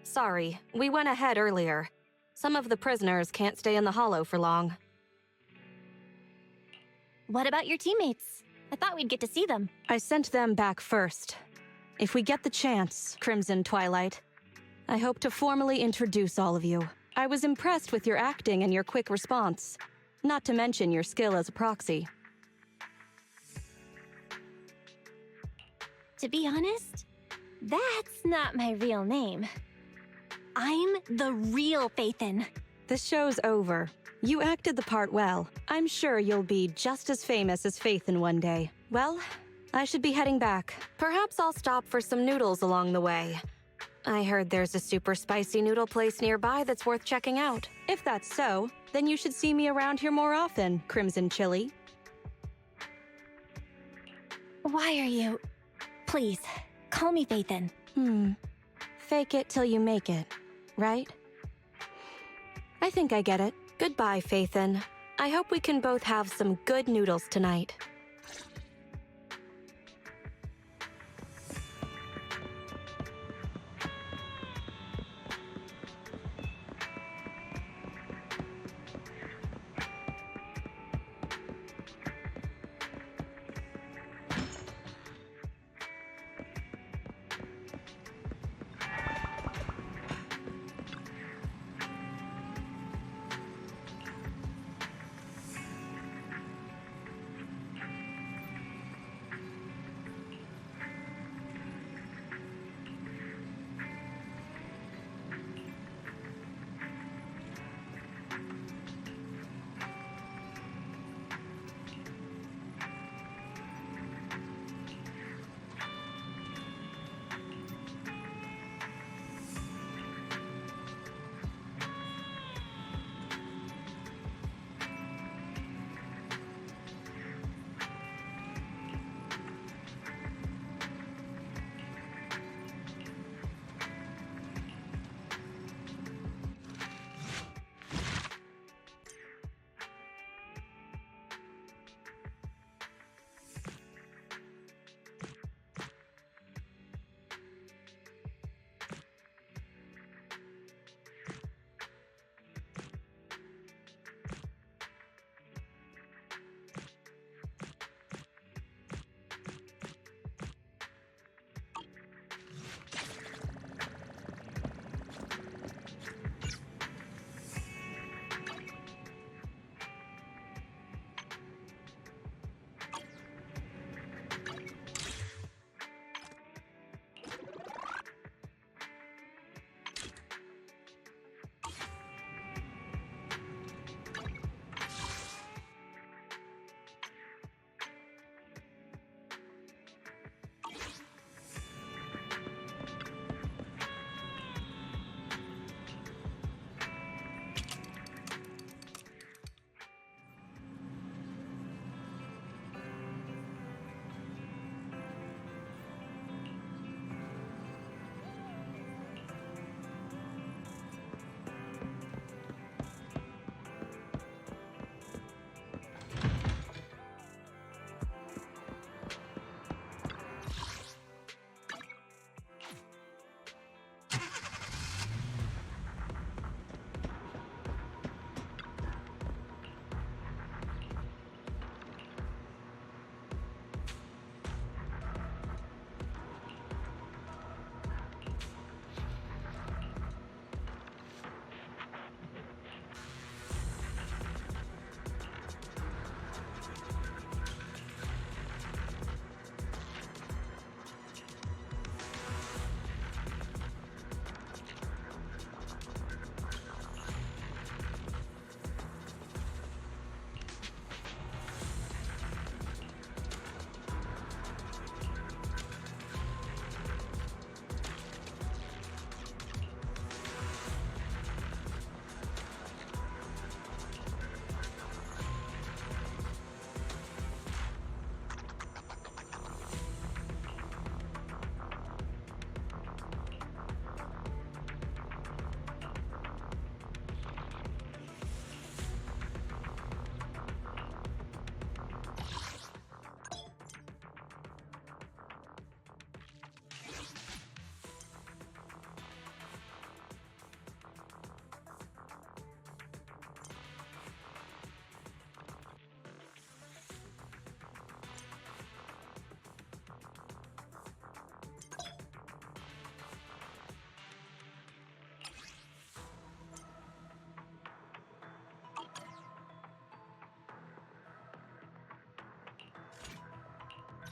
Sorry, we went ahead earlier. Some of the prisoners can't stay in the Hollow for long. What about your teammates? I thought we'd get to see them. I sent them back first. If we get the chance, Crimson Twilight, I hope to formally introduce all of you. I was impressed with your acting and your quick response, not to mention your skill as a proxy. To be honest, that's not my real name. I'm the real Phaethon. The show's over. You acted the part well. I'm sure you'll be just as famous as Phaethon one day. Well, I should be heading back. Perhaps I'll stop for some noodles along the way. I heard there's a super spicy noodle place nearby that's worth checking out. If that's so, then you should see me around here more often, Crimson Chili. Why are you... Please, call me Phaethon. Fake it till you make it, right? I think I get it. Goodbye, Phaethon. I hope we can both have some good noodles tonight.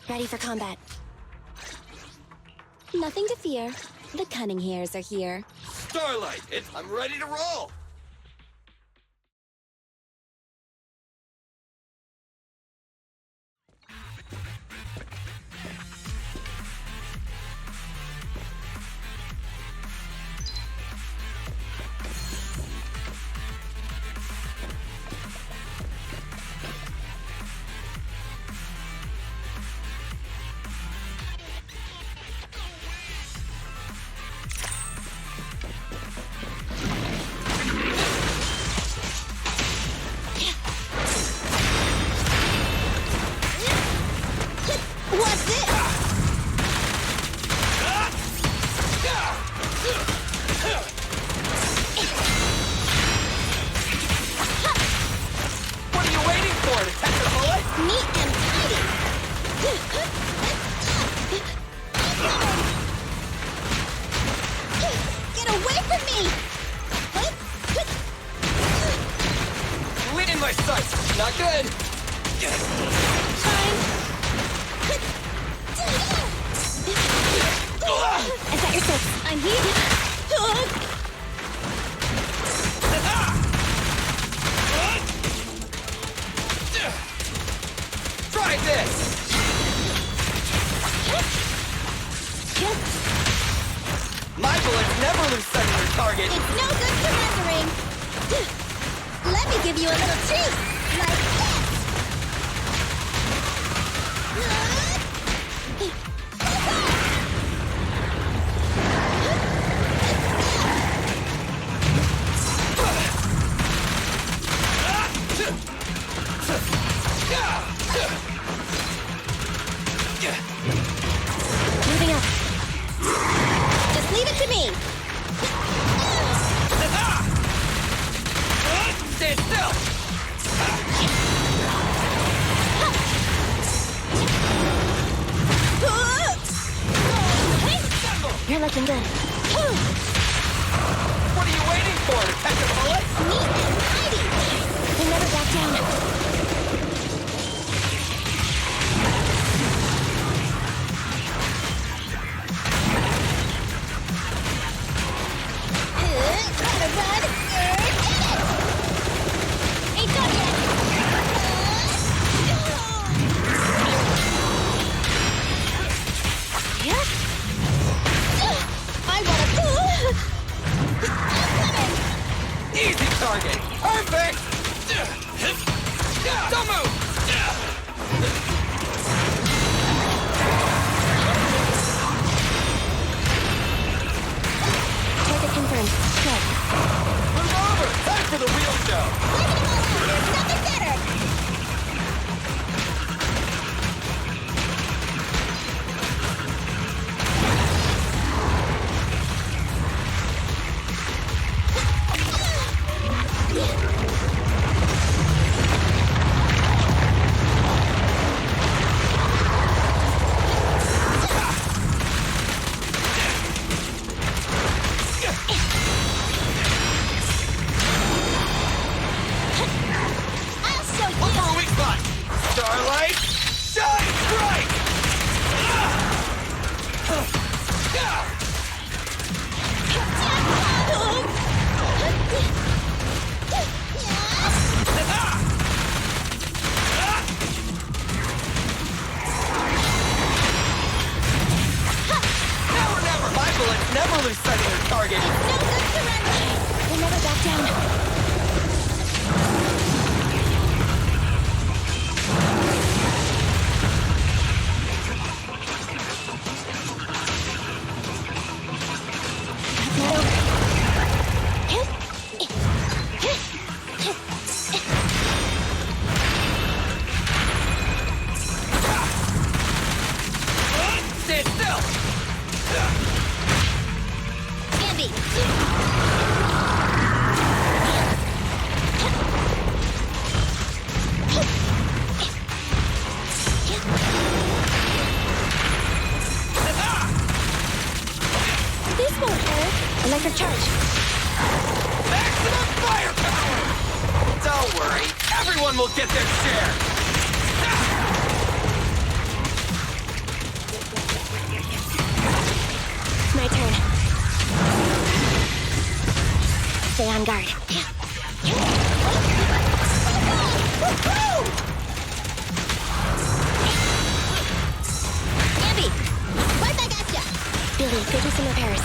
Ready for combat. Nothing to fear. The cunning hairs are here. Starlight, I'm ready to roll! What's it? What are you waiting for? To catch a bullet? Neat and tidy. Get away from me! Wind in my sights! Not good! I got your six. I'm here. Try this! My bullets never lose sight of their target! It's no good surrendering. Let me give you a little treat. Like this. Moving up. Just leave it to me. Stay still! You're looking good. What are you waiting for? To catch a bullet? Neat and tidy. We'll never back down. Gotta run. Ain't done yet. I wanna pull. I'm coming. Easy target! Perfect! Don't move! Target confirmed. Good. Move over! Time for the wheel show! There's nothing better. Starlight, shine bright! Never! My bullets never lose sight of their target! No good surrendering. We'll never back down. Stand still! Andy. This won't hurt. Electric charge. Maximum firepower! Don't worry, everyone will get their share! on guard. Abby! Right back at ya! Billy, go do some repairs.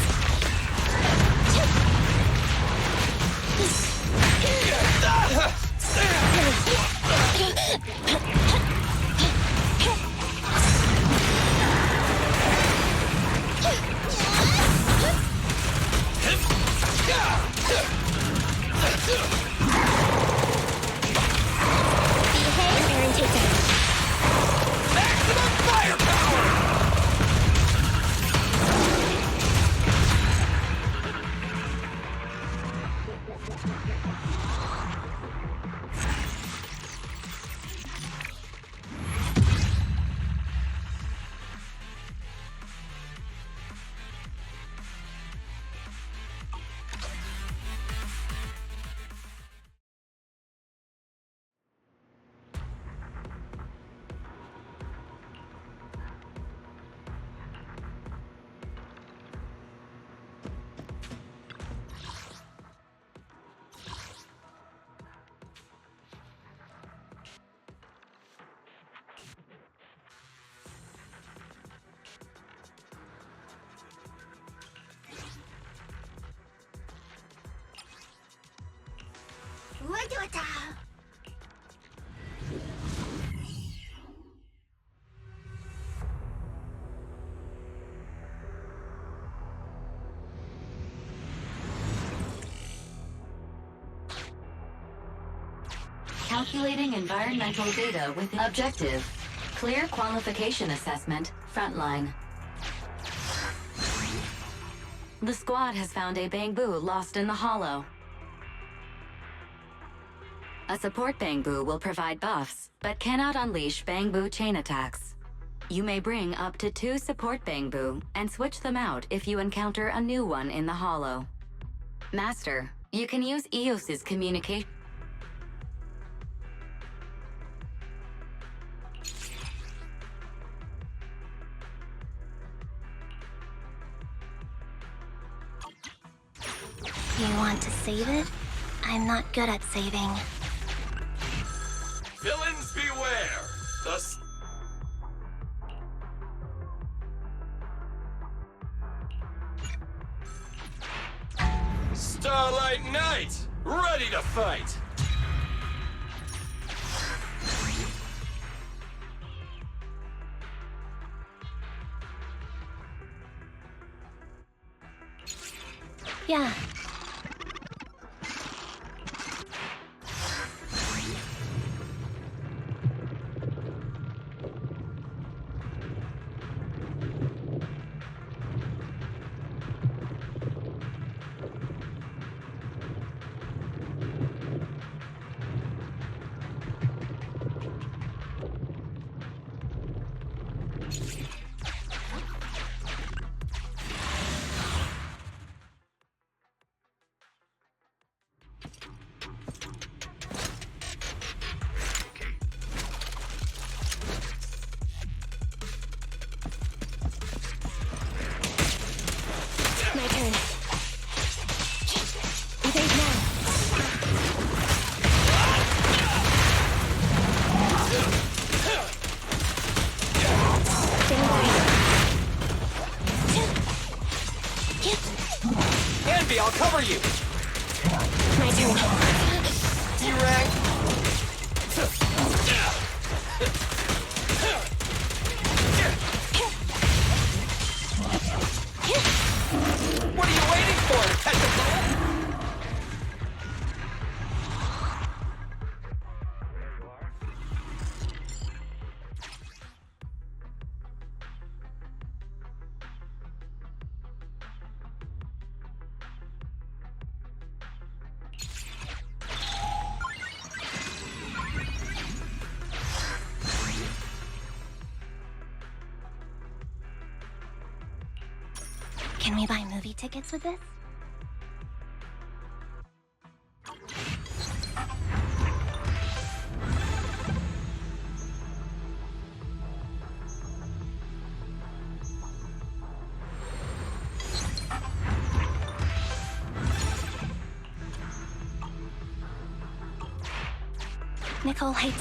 Repair and take down. Maximum firepower! Calculating environmental data with objective. Clear qualification assessment, frontline. The squad has found a Bangbu lost in the hollow. A support Bangbu will provide buffs, but cannot unleash Bangbu chain attacks. You may bring up to 2 support Bangbu and switch them out if you encounter a new one in the hollow. Master, you can use Eos's communication. You want to save it? I'm not good at saving. Villains beware! Starlight Knight! Ready to fight! Yeah. My turn. Evade now. Stand by. Envy, I'll cover you! My turn. T-Rag! What are you waiting for, tentacle? Can we buy movie tickets with this? Nicole hates...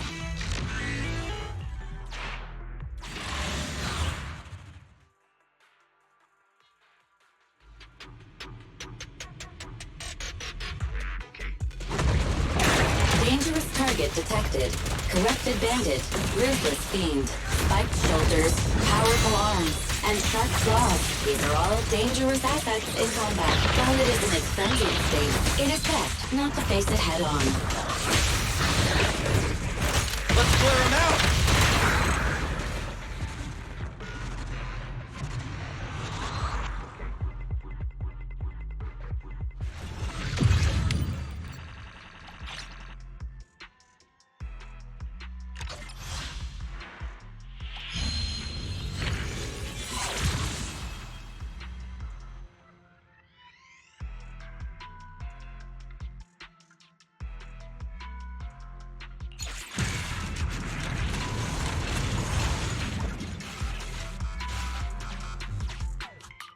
Dangerous target detected. Corrupted bandit, ruthless fiend, spiked shoulders, powerful arms, and sharp claws. These are all dangerous assets in combat. While it is in its frenzied state, it is best not to face it head on. Let's clear him out!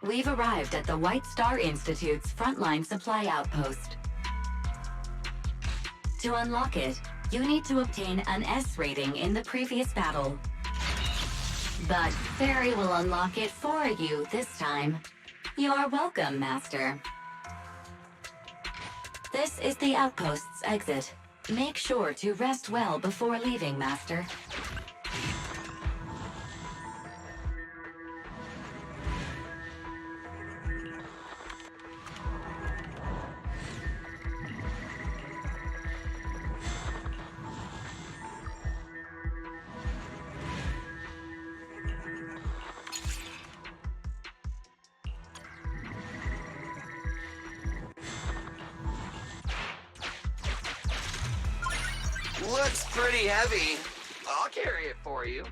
We've arrived at the White Star Institute's frontline supply outpost. To unlock it, you need to obtain an S rating in the previous battle. But Fairy will unlock it for you this time. You are welcome, Master. This is the outpost's exit. Make sure to rest well before leaving, Master. Looks pretty heavy. I'll carry it for you.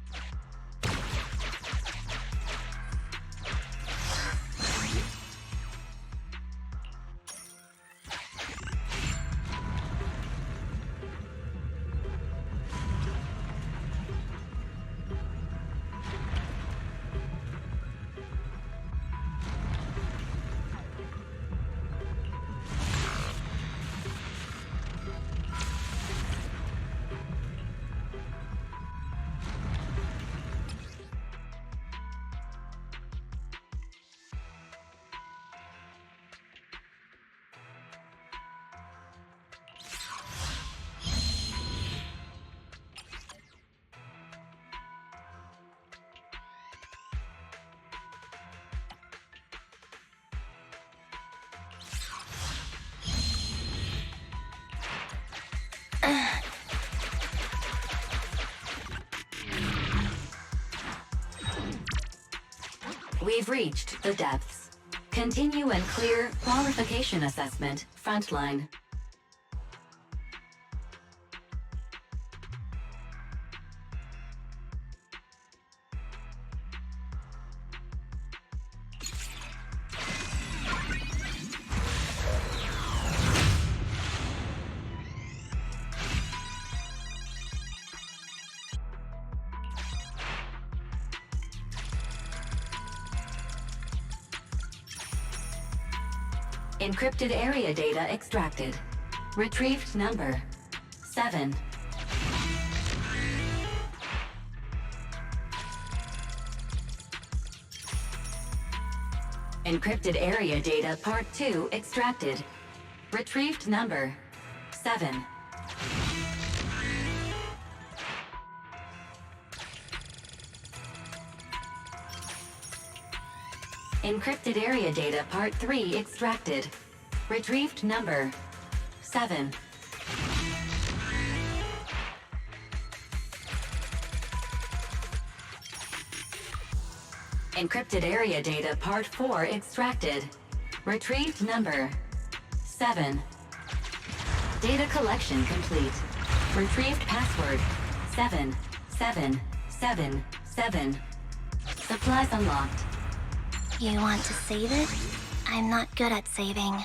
We've reached the depths. Continue and clear qualification assessment, frontline. Encrypted area data extracted. Retrieved number 7. Encrypted area data part 2 extracted. Retrieved number 7. Encrypted area data part 3 extracted. Retrieved number 7. Encrypted area data part 4 extracted. Retrieved number 7. Data collection complete. Retrieved password 7777. Supplies unlocked. You want to save it? I'm not good at saving.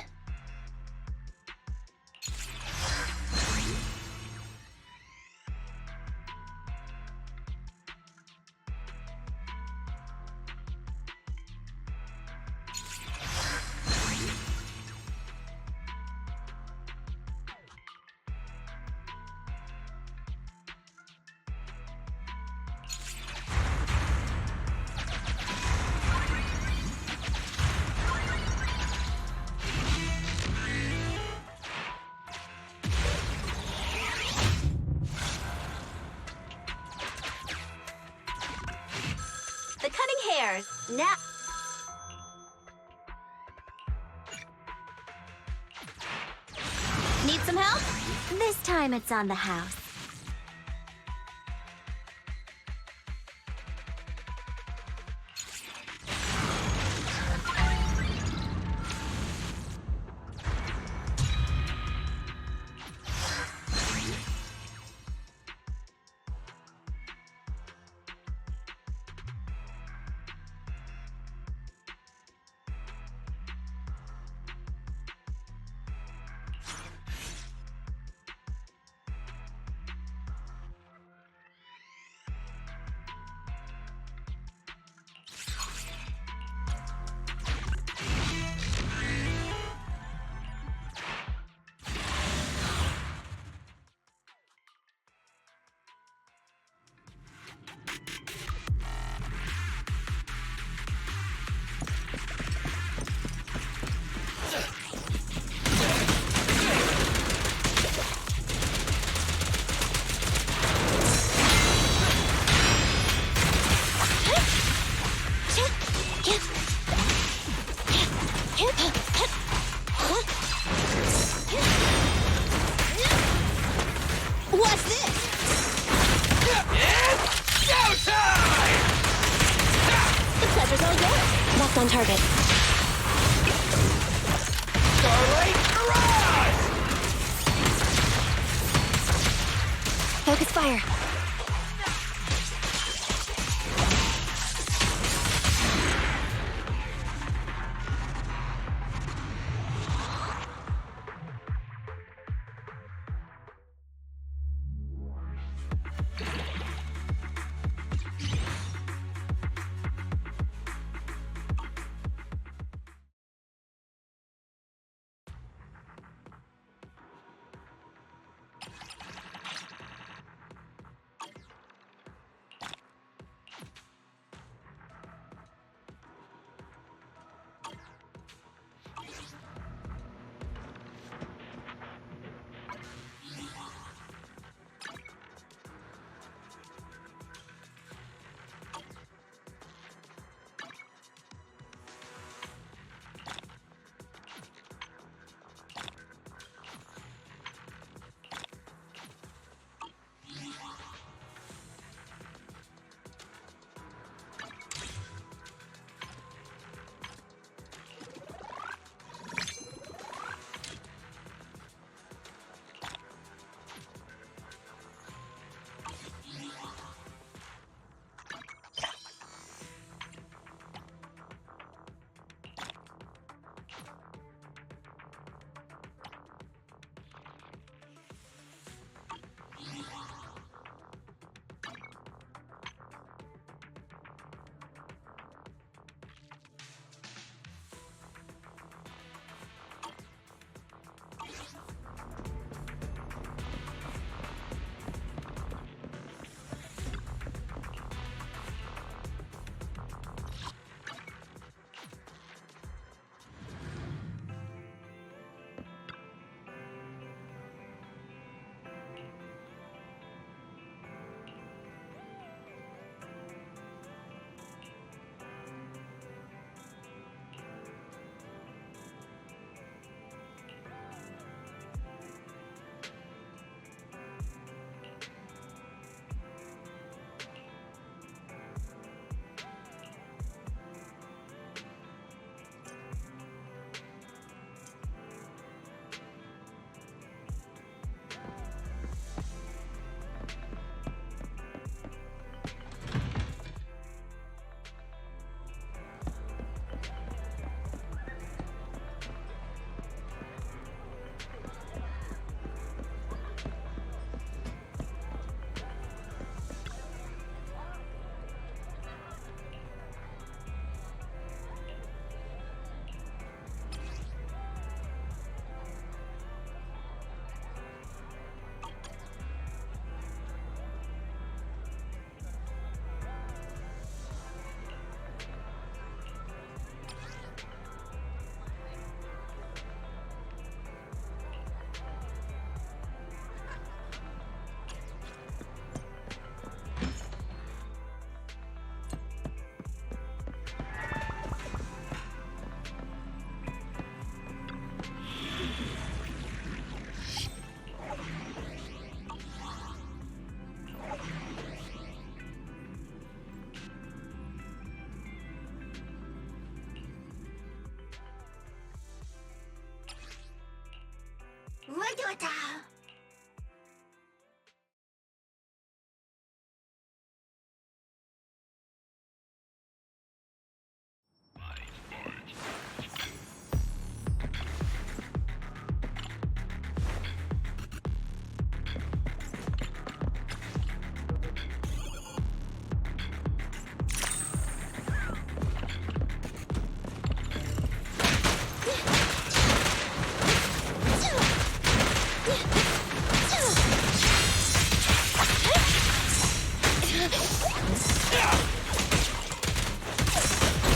Now. Need some help? This time it's on the house. What's this? It's showtime! The pleasure's all yours. Locked on target. Starlight Garage! Focus fire.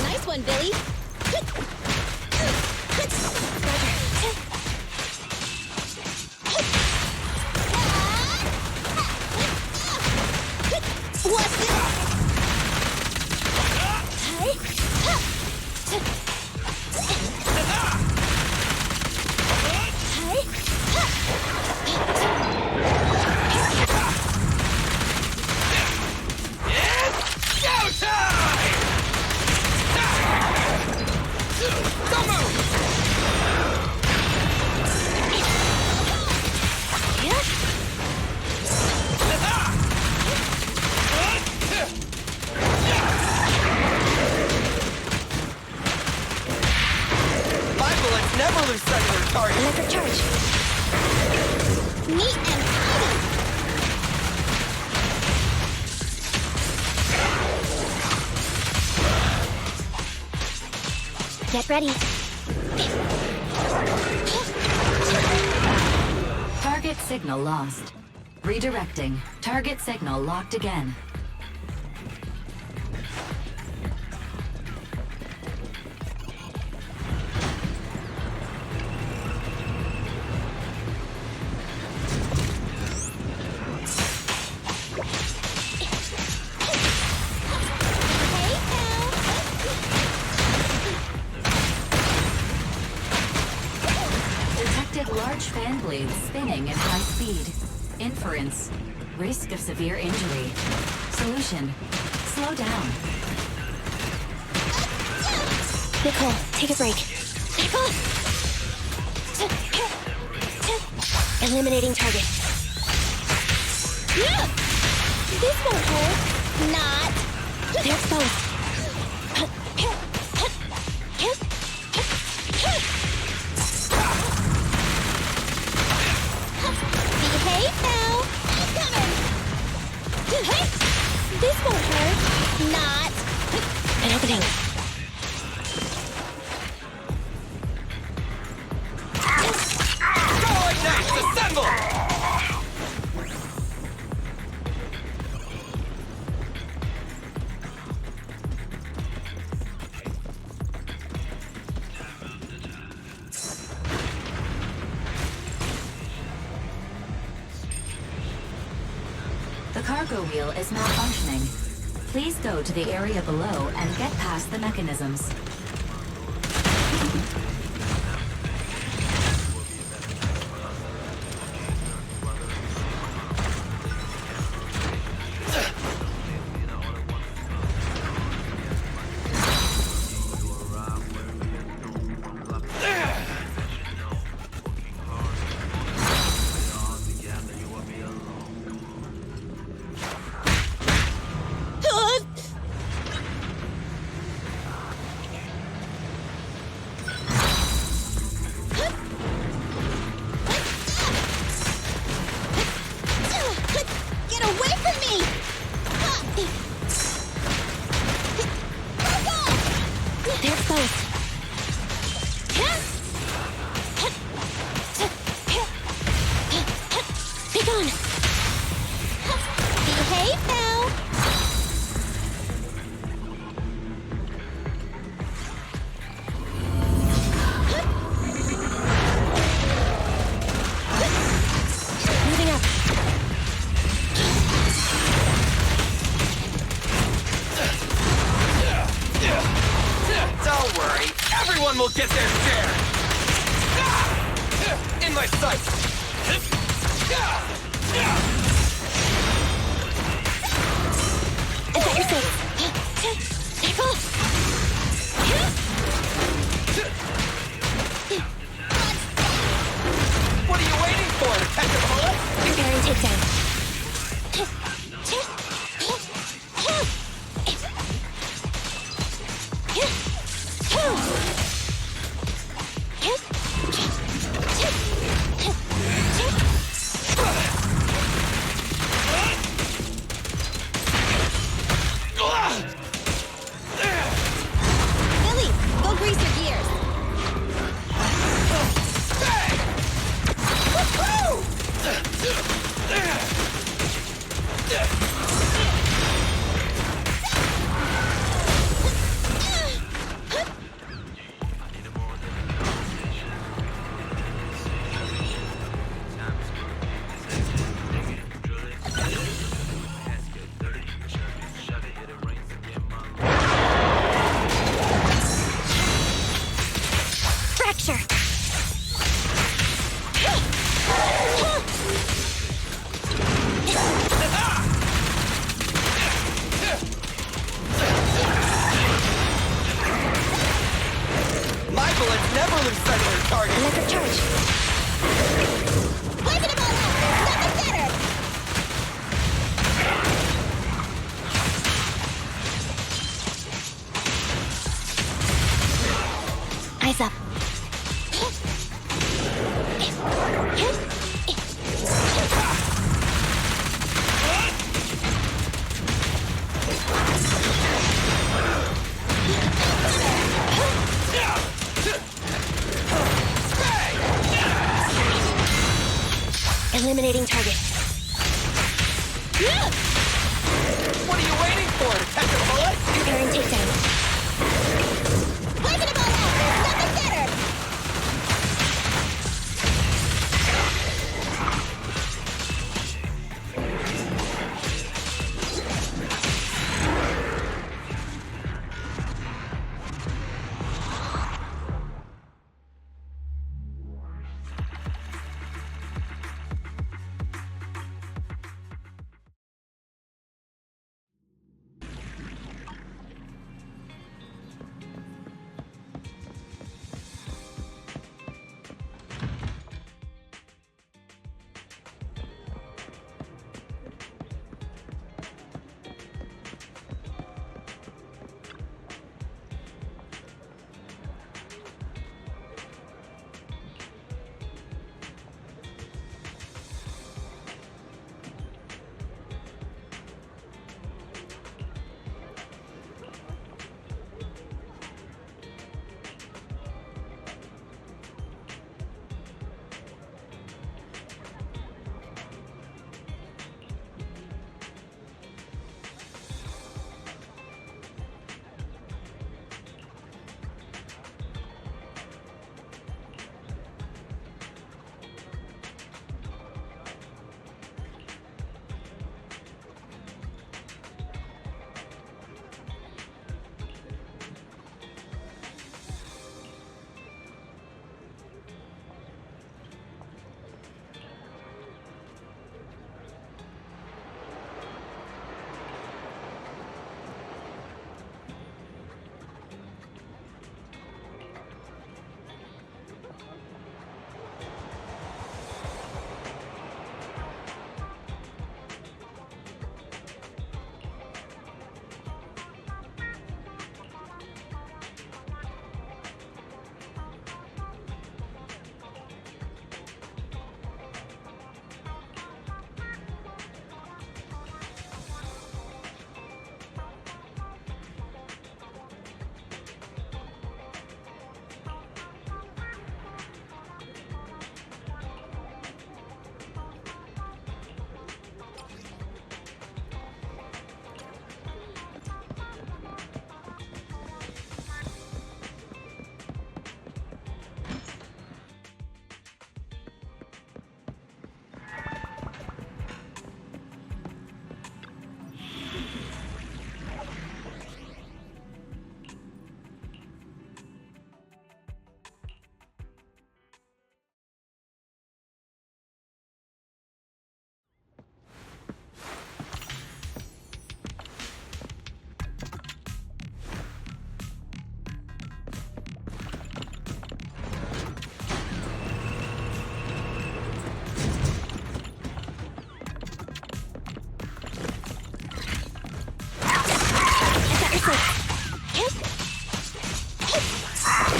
Nice one, Billy. What's this? Never lose sight of their target. Electric charge. Neat and tidy. Get ready. Target signal lost. Redirecting. Target signal locked again. Large fan blades spinning at high speed. Inference. Risk of severe injury. Solution. Slow down. Nicole, take a break. Nicole! Eliminating target. This won't hurt. Not. They're exposed. Behave now. I'm coming. This won't hurt. Not. An opening. Assemble! The cargo wheel is malfunctioning. Please go to the area below and get past the mechanisms. Will get their share. In my sight. Is that your thing? Nicole! What are you waiting for? fracture. My bullets never lose sight of their target. Electric charge. Waving about that! Nothing better! Eyes up. Eliminating target. What are you waiting for? To catch a bullet? Preparing takedown. Waving about that! Nothing better!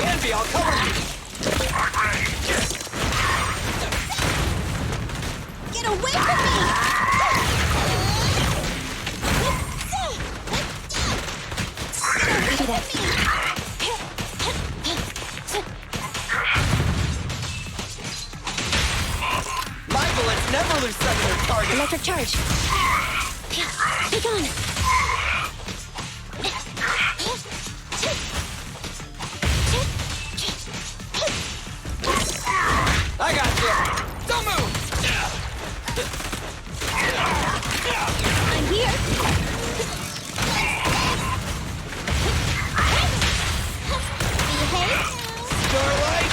Envy, I'll cover you! Get away from me! Copy that. My bullets never lose sight of their target. Electric charge. Be gone. I got you! Don't move! I'm here! Starlight!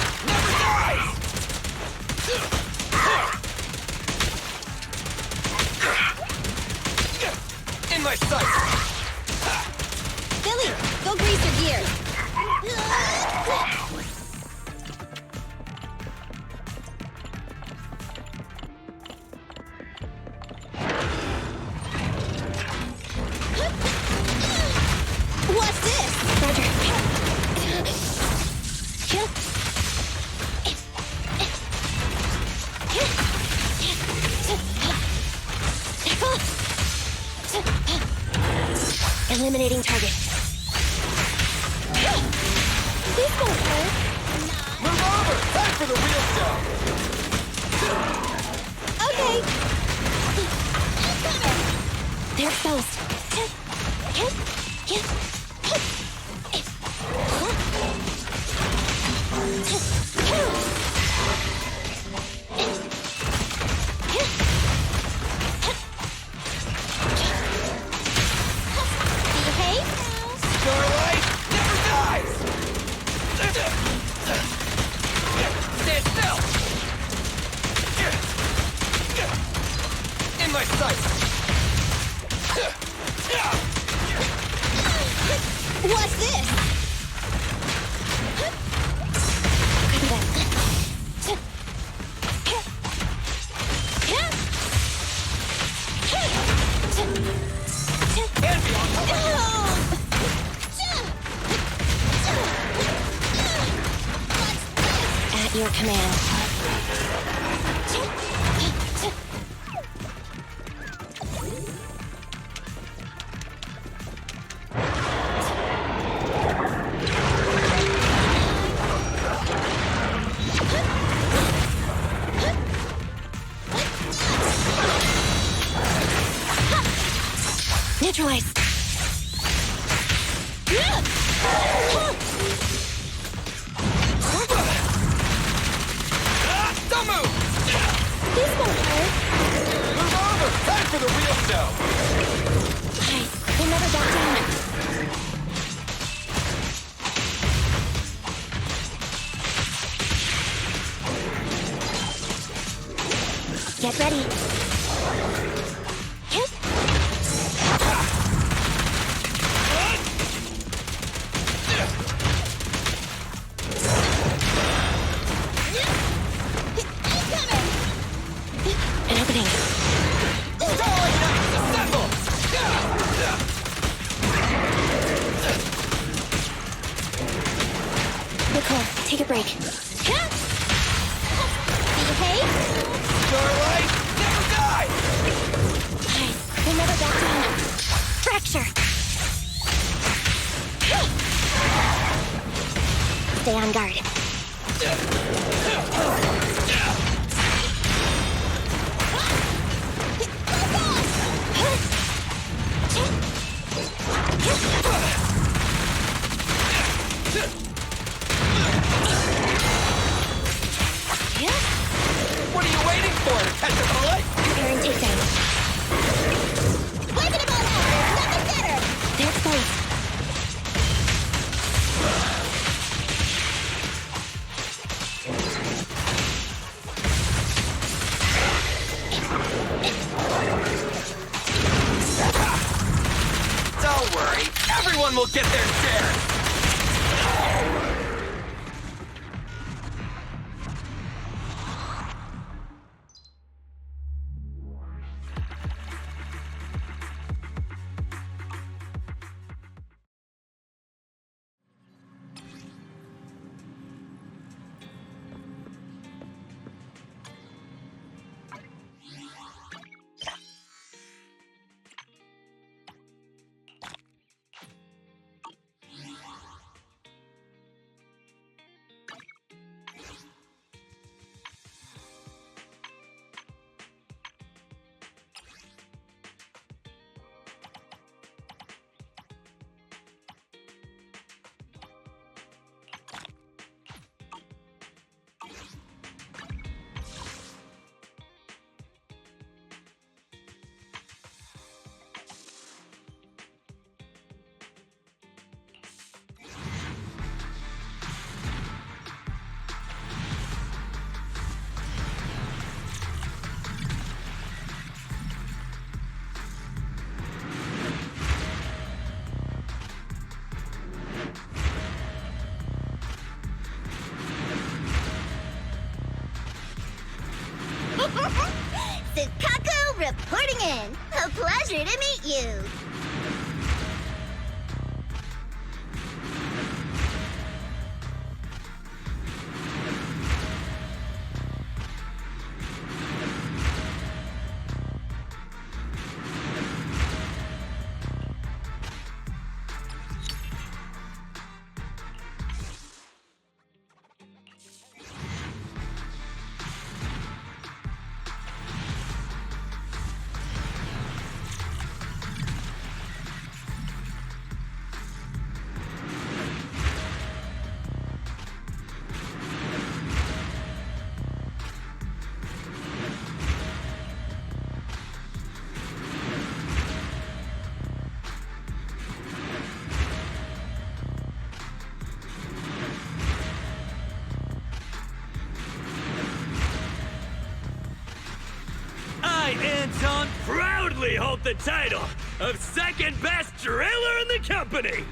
Eliminating target. This won't hurt. Move over! Time for the real stuff! Okay. They're exposed. Behave. Starlight never dies! Stand still! In my sights! What's this? At your command. Neutralize. Don't move! This won't hurt. Move over! Time for the real stuff! Nice. They never back down. Get ready. An opening. Starlight Knights, assemble! Nicole, take a break. Behave. Starlight never dies! Nice. They never back down. Fracture. Stay on guard. What are you waiting for? To catch a bullet? Preparing takedown. Waving them all out. There's nothing better. They're exposed. Don't worry, everyone will get their share! Sukaku reporting in. A pleasure to meet you. Anton proudly hold the title of second best driller in the company!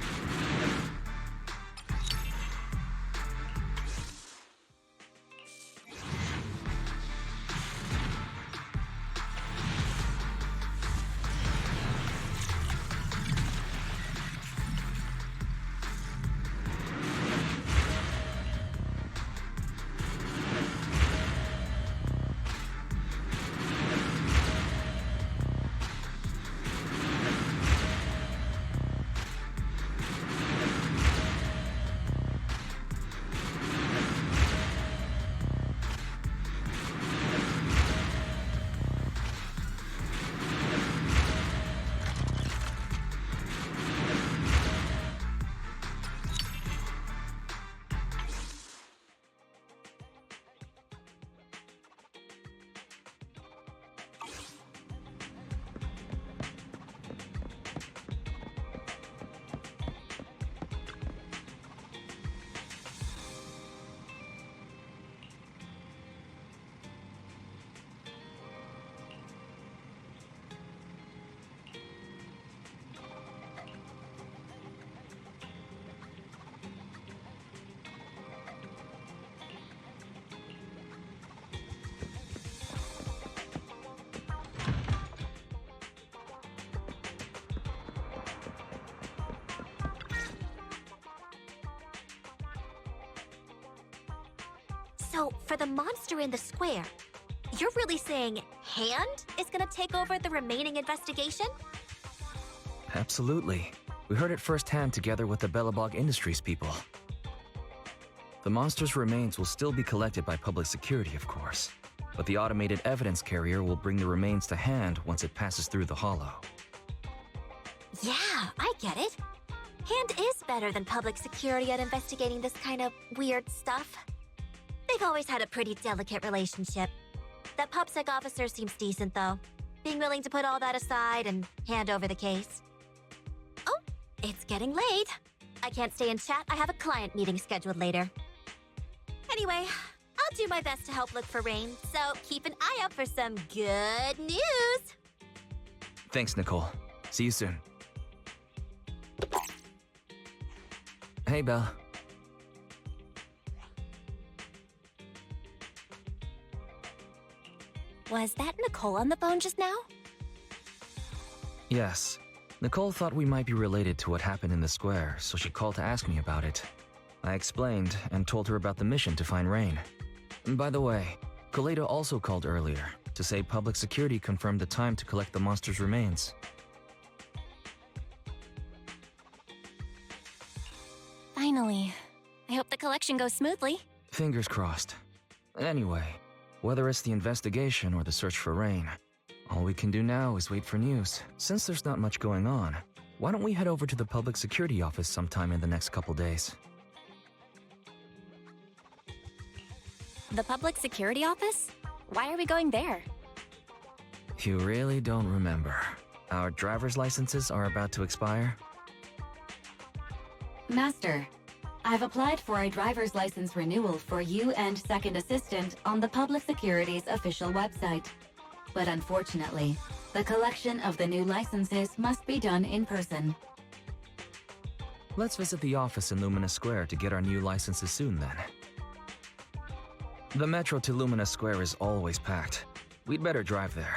So, for the monster in the square, you're really saying Hand is gonna take over the remaining investigation? Absolutely. We heard it firsthand together with the Bellabog Industries people. The monster's remains will still be collected by public security, of course. But the automated evidence carrier will bring the remains to Hand once it passes through the hollow. Yeah, I get it. Hand is better than public security at investigating this kind of weird stuff. They've always had a pretty delicate relationship. That PubSec officer seems decent, though. Being willing to put all that aside and hand over the case. Oh, it's getting late. I can't stay in chat. I have a client meeting scheduled later. Anyway, I'll do my best to help look for Rain, so keep an eye out for some good news. Thanks, Nicole. See you soon. Hey, Belle. Was that Nicole on the phone just now? Yes. Nicole thought we might be related to what happened in the square, so she called to ask me about it. I explained and told her about the mission to find Rain. And by the way, Kaleida also called earlier to say public security confirmed the time to collect the monster's remains. Finally. I hope the collection goes smoothly. Fingers crossed. Anyway, whether it's the investigation or the search for Rain, all we can do now is wait for news. Since there's not much going on, why don't we head over to the public security office sometime in the next couple days? The public security office? Why are we going there? You really don't remember. Our driver's licenses are about to expire. Master, I've applied for a driver's license renewal for you and Second Assistant on the Public Security's official website. But unfortunately, the collection of the new licenses must be done in person. Let's visit the office in Lumina Square to get our new licenses soon then. The metro to Lumina Square is always packed. We'd better drive there.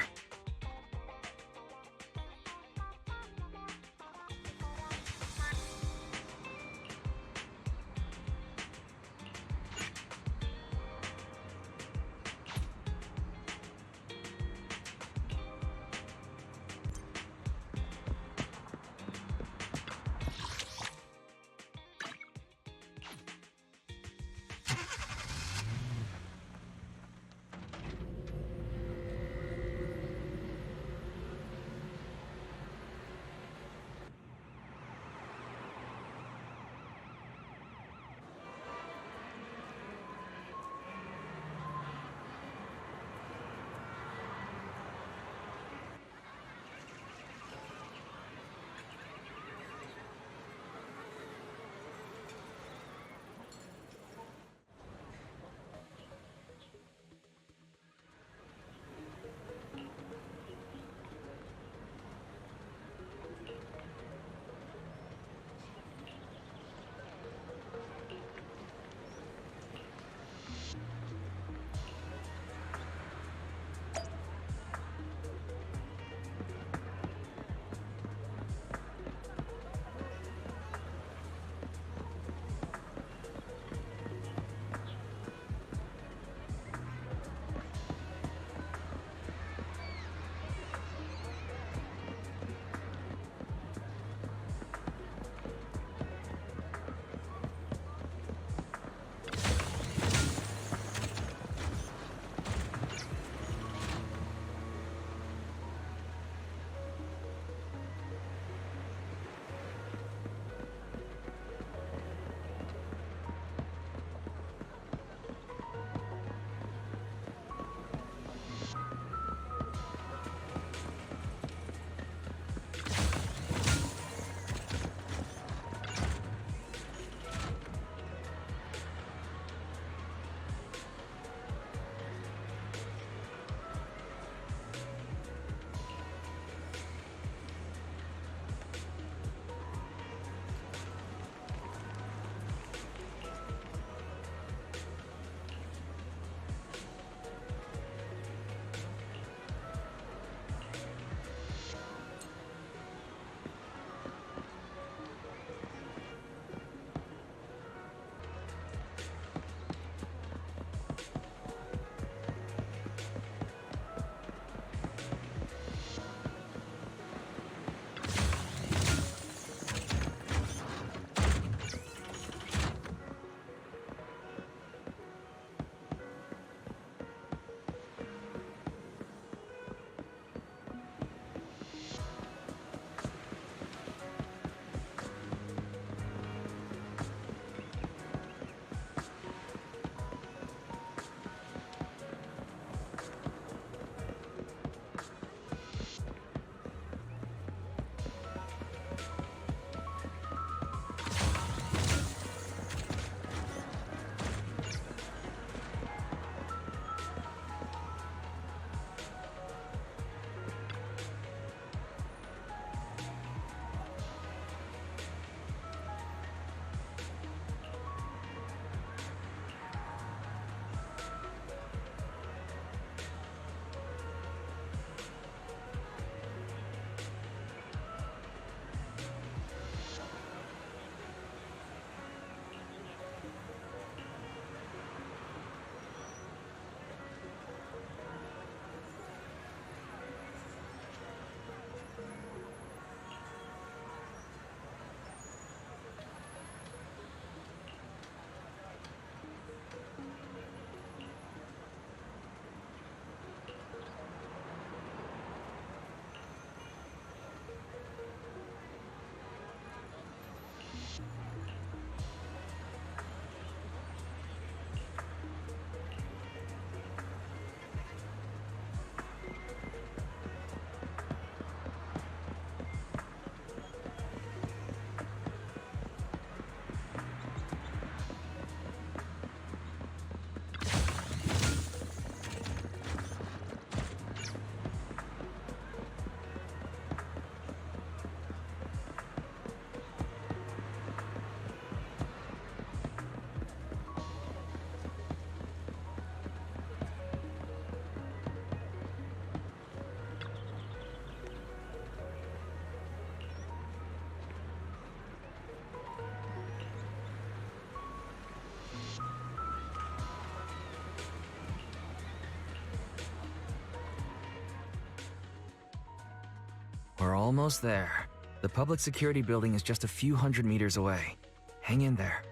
We're almost there. The public security building is just a few hundred meters away. Hang in there.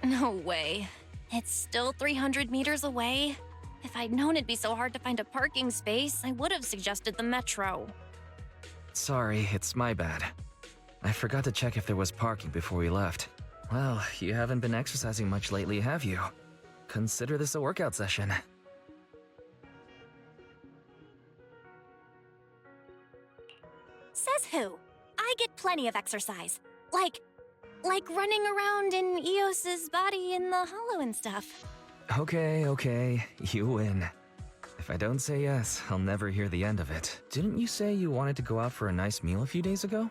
No way. It's still 300 meters away? If I'd known it'd be so hard to find a parking space, I would have suggested the metro. Sorry, it's my bad. I forgot to check if there was parking before we left. Well, you haven't been exercising much lately, have you? Consider this a workout session. Says who? I get plenty of exercise. Like running around in Eos's body in the hollow and stuff. Okay, you win. If I don't say yes, I'll never hear the end of it. Didn't you say you wanted to go out for a nice meal a few days ago?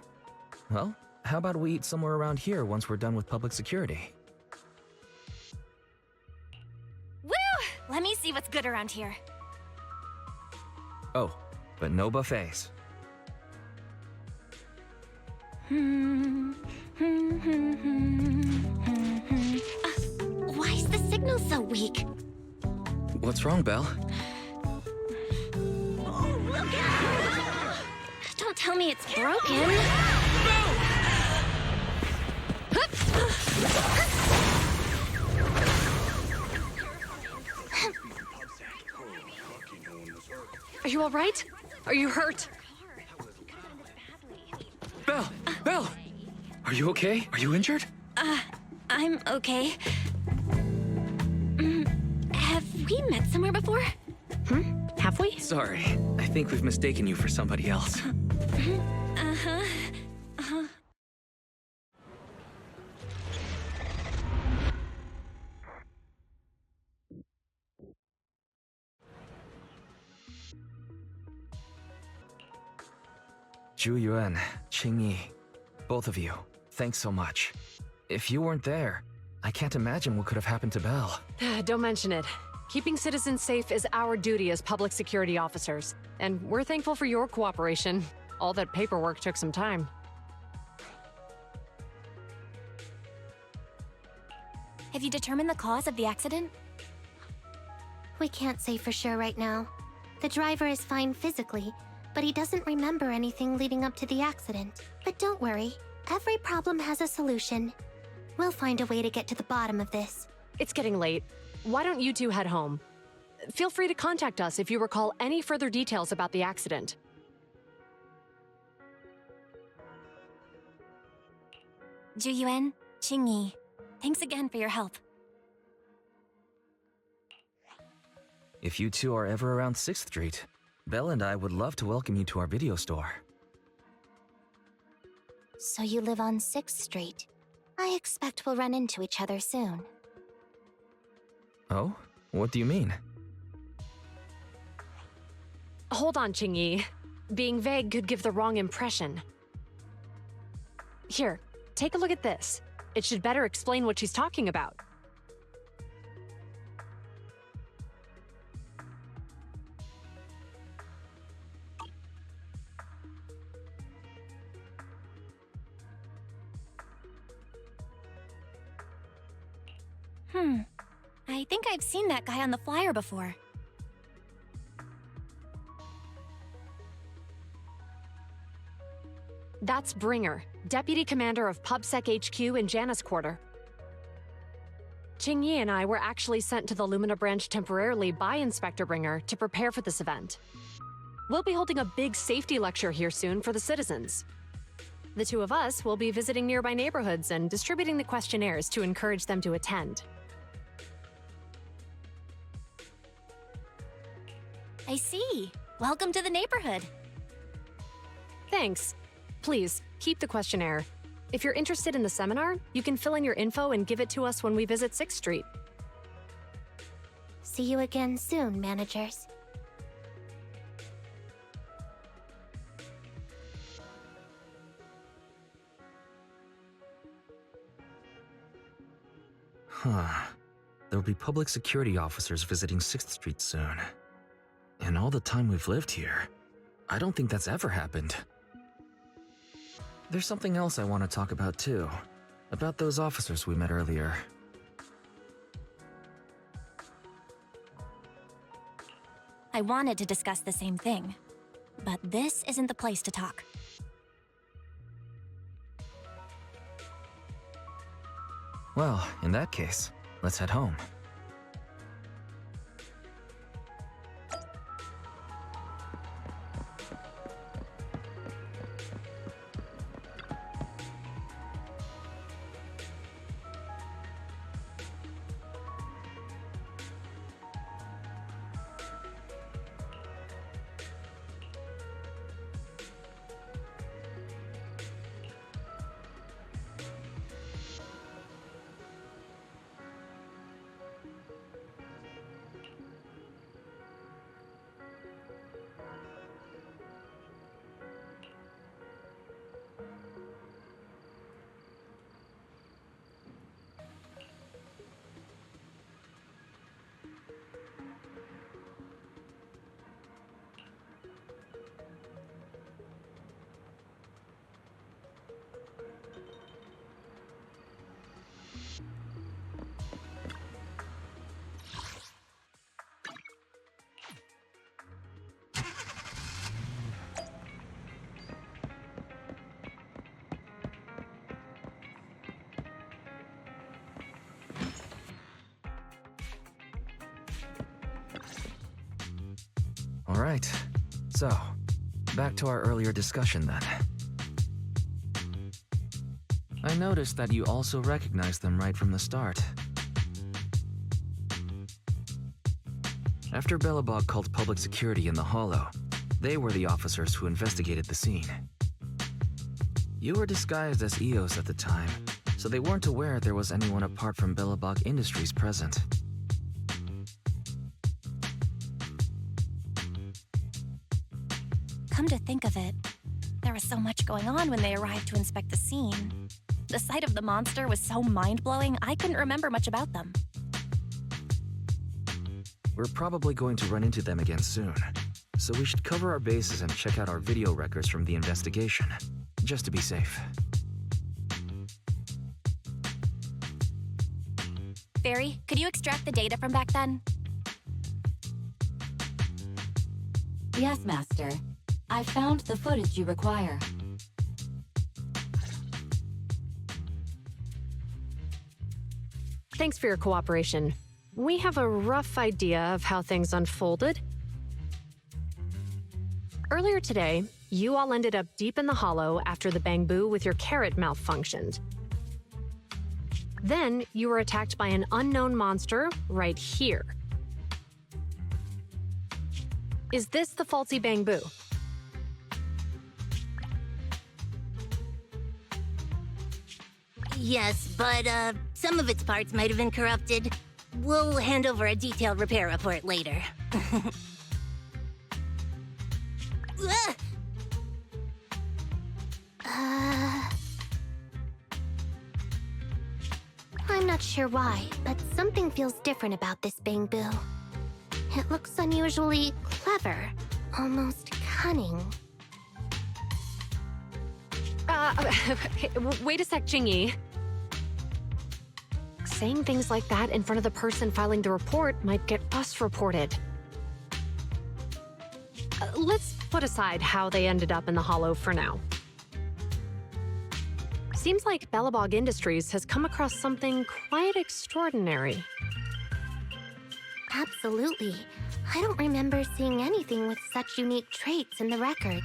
Well, how about we eat somewhere around here once we're done with public security? Woo! Let me see what's good around here. Oh, but no buffets. Why is the signal so weak? What's wrong, Belle? Oh, look out! Don't tell me it's broken. Are you all right? Are you hurt? Belle! Are you okay? Are you injured? I'm okay. Have we met somewhere before? Have we? Sorry, I think we've mistaken you for somebody else. Zhu Yuan, Qing Yi, both of you, thanks so much. If you weren't there, I can't imagine what could have happened to Belle. Don't mention it. Keeping citizens safe is our duty as public security officers, and we're thankful for your cooperation. All that paperwork took some time. Have you determined the cause of the accident? We can't say for sure right now. The driver is fine physically, but he doesn't remember anything leading up to the accident. But don't worry, every problem has a solution. We'll find a way to get to the bottom of this. It's getting late. Why don't you two head home? Feel free to contact us if you recall any further details about the accident. Zhu Yuan, Qing Yi, thanks again for your help. If you two are ever around 6th Street, Belle and I would love to welcome you to our video store. So you live on 6th Street. I expect we'll run into each other soon. Oh? What do you mean? Hold on, Qing Yi. Being vague could give the wrong impression. Here, take a look at this. It should better explain what she's talking about. I think I've seen that guy on the flyer before. That's Bringer, Deputy Commander of PubSec HQ in Janus Quarter. Qing Yi and I were actually sent to the Lumina branch temporarily by Inspector Bringer to prepare for this event. We'll be holding a big safety lecture here soon for the citizens. The two of us will be visiting nearby neighborhoods and distributing the questionnaires to encourage them to attend. I see. Welcome to the neighborhood. Thanks. Please, keep the questionnaire. If you're interested in the seminar, you can fill in your info and give it to us when we visit 6th Street. See you again soon, managers. There'll be public security officers visiting 6th Street soon. In all the time we've lived here, I don't think that's ever happened. There's something else I want to talk about too. About those officers we met earlier. I wanted to discuss the same thing. But this isn't the place to talk. Well, in that case, let's head home. All right. So, back to our earlier discussion then. I noticed that you also recognized them right from the start. After Belobog called public security in the Hollow, they were the officers who investigated the scene. You were disguised as EOS at the time, so they weren't aware there was anyone apart from Belobog Industries present. Come to think of it, there was so much going on when they arrived to inspect the scene. The sight of the monster was so mind-blowing, I couldn't remember much about them. We're probably going to run into them again soon, so we should cover our bases and check out our video records from the investigation, just to be safe. Barry, could you extract the data from back then? Yes, Master. I found the footage you require. Thanks for your cooperation. We have a rough idea of how things unfolded. Earlier today, you all ended up deep in the Hollow after the Bangbu with your carrot malfunctioned. Then, you were attacked by an unknown monster right here. Is this the faulty Bangbu? Yes, but some of its parts might have been corrupted. We'll hand over a detailed repair report later. I'm not sure why, but something feels different about this Bangbu. It looks unusually clever, almost cunning. Wait a sec, Jingyi. Saying things like that in front of the person filing the report might get us reported. Let's put aside how they ended up in the Hollow for now. Seems like Belobog Industries has come across something quite extraordinary. Absolutely. I don't remember seeing anything with such unique traits in the records.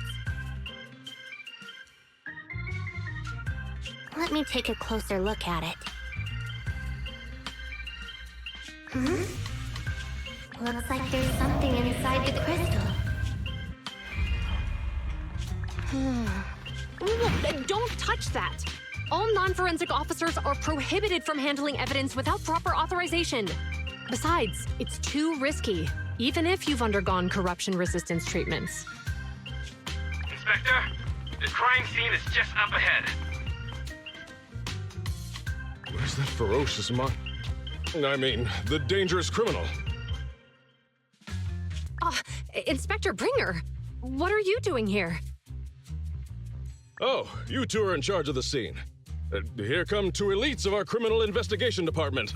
Let me take a closer look at it. Looks like there's something inside the crystal. Don't touch that! All non-forensic officers are prohibited from handling evidence without proper authorization. Besides, it's too risky, even if you've undergone corruption resistance treatments. Inspector, the crime scene is just up ahead. Where's that ferocious the dangerous criminal? Inspector Bringer, what are you doing here? Oh, you two are in charge of the scene. Here come two elites of our criminal investigation department.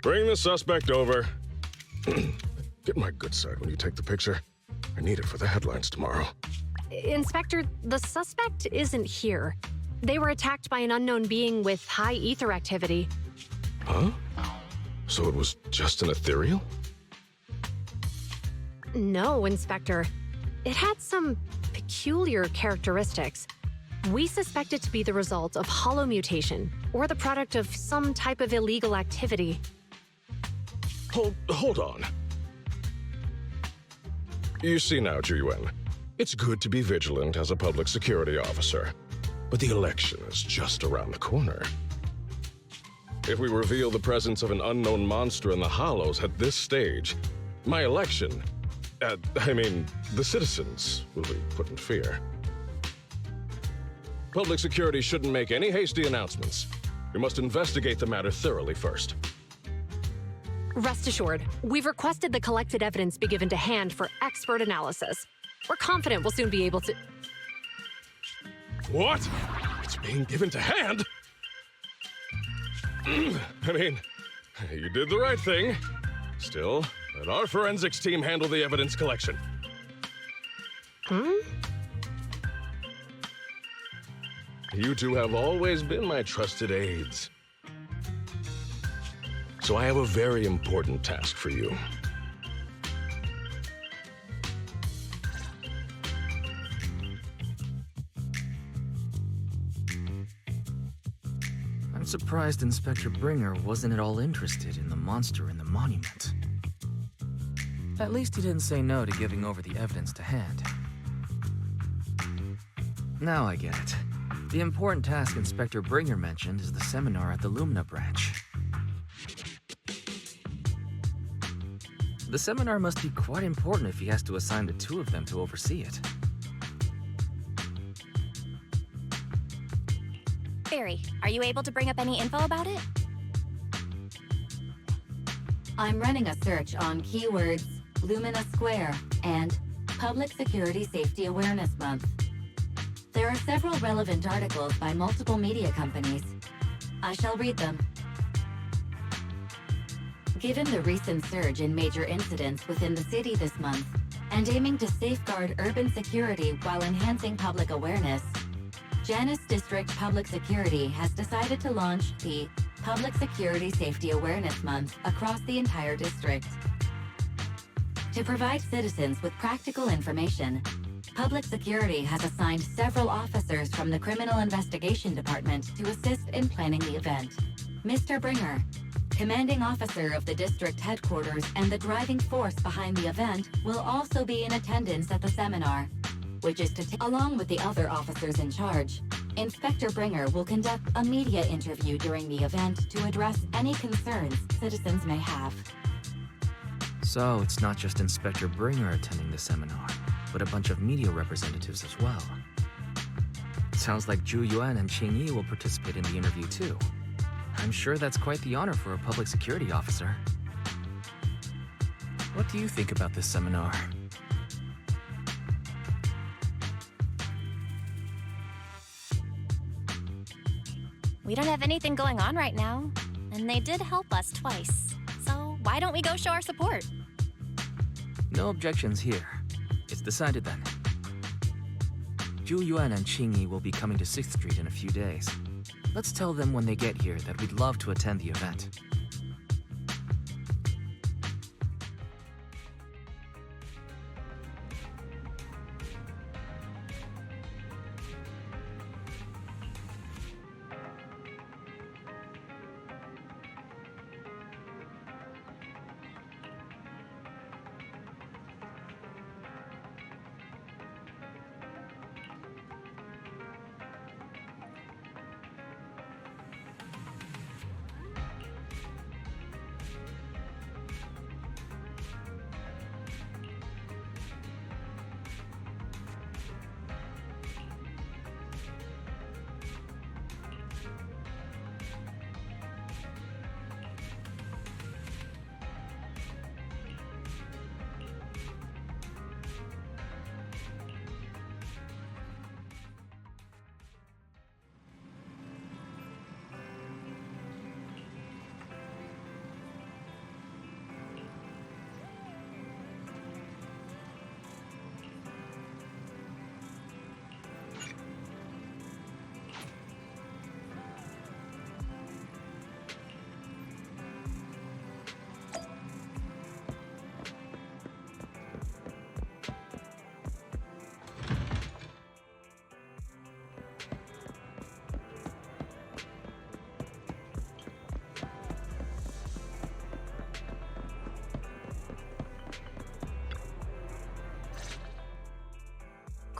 Bring the suspect over. Get my good side when you take the picture. I need it for the headlines tomorrow. Inspector, the suspect isn't here. They were attacked by an unknown being with high ether activity. Huh? So it was just an ethereal? No, Inspector. It had some peculiar characteristics. We suspect it to be the result of hollow mutation, or the product of some type of illegal activity. Hold on. You see now, Juyuan, it's good to be vigilant as a public security officer, but the election is just around the corner. If we reveal the presence of an unknown monster in the Hollows at this stage, my election, the citizens will be put in fear. Public security shouldn't make any hasty announcements. We must investigate the matter thoroughly first. Rest assured, we've requested the collected evidence be given to hand for expert analysis. We're confident we'll soon be able to... What? It's being given to hand? You did the right thing. Still, let our forensics team handle the evidence collection. You two have always been my trusted aides. So I have a very important task for you. I'm surprised Inspector Bringer wasn't at all interested in the monster in the monument. At least he didn't say no to giving over the evidence to hand. Now I get it. The important task Inspector Bringer mentioned is the seminar at the Lumina branch. The seminar must be quite important if he has to assign the two of them to oversee it. Barry, are you able to bring up any info about it? I'm running a search on keywords Lumina Square and Public Security Safety Awareness Month. There are several relevant articles by multiple media companies. I shall read them. Given the recent surge in major incidents within the city this month, and aiming to safeguard urban security while enhancing public awareness, Janus District Public Security has decided to launch the Public Security Safety Awareness Month across the entire district. To provide citizens with practical information, Public Security has assigned several officers from the Criminal Investigation Department to assist in planning the event. Mr. Bringer, commanding officer of the district headquarters and the driving force behind the event, will also be in attendance at the seminar, which is to along with the other officers in charge. Inspector Bringer will conduct a media interview during the event to address any concerns citizens may have. So it's not just Inspector Bringer attending the seminar, but a bunch of media representatives as well. Sounds like Zhu Yuan and Qing Yi will participate in the interview too. I'm sure that's quite the honor for a public security officer. What do you think about this seminar? We don't have anything going on right now, and they did help us twice. So why don't we go show our support? No objections here. It's decided then. Zhu Yuan and Qing Yi will be coming to 6th Street in a few days. Let's tell them when they get here that we'd love to attend the event.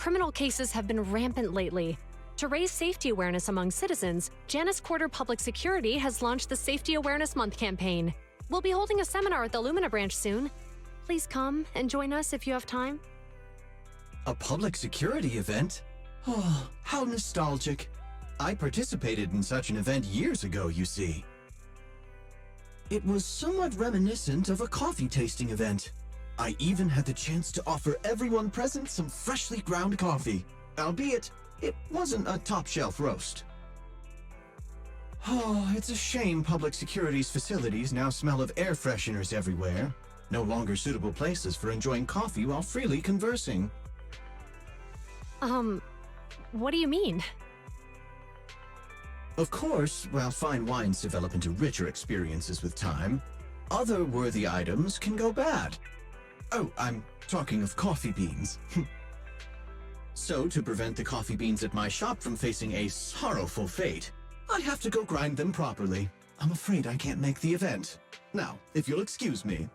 criminal cases have been rampant lately. To raise safety awareness among citizens, Janus Quarter Public Security has launched the Safety Awareness Month campaign. We'll be holding a seminar at the Lumina branch soon. Please come and join us if you have time. A public security event? Oh, how nostalgic. I participated in such an event years ago, you see. It was somewhat reminiscent of a coffee tasting event. I even had the chance to offer everyone present some freshly ground coffee, albeit it wasn't a top-shelf roast. Oh, it's a shame public security's facilities now smell of air fresheners everywhere. No longer suitable places for enjoying coffee while freely conversing. What do you mean? Of course, while fine wines develop into richer experiences with time, other worthy items can go bad. Oh, I'm talking of coffee beans. So, to prevent the coffee beans at my shop from facing a sorrowful fate, I have to go grind them properly. I'm afraid I can't make the event. Now, if you'll excuse me.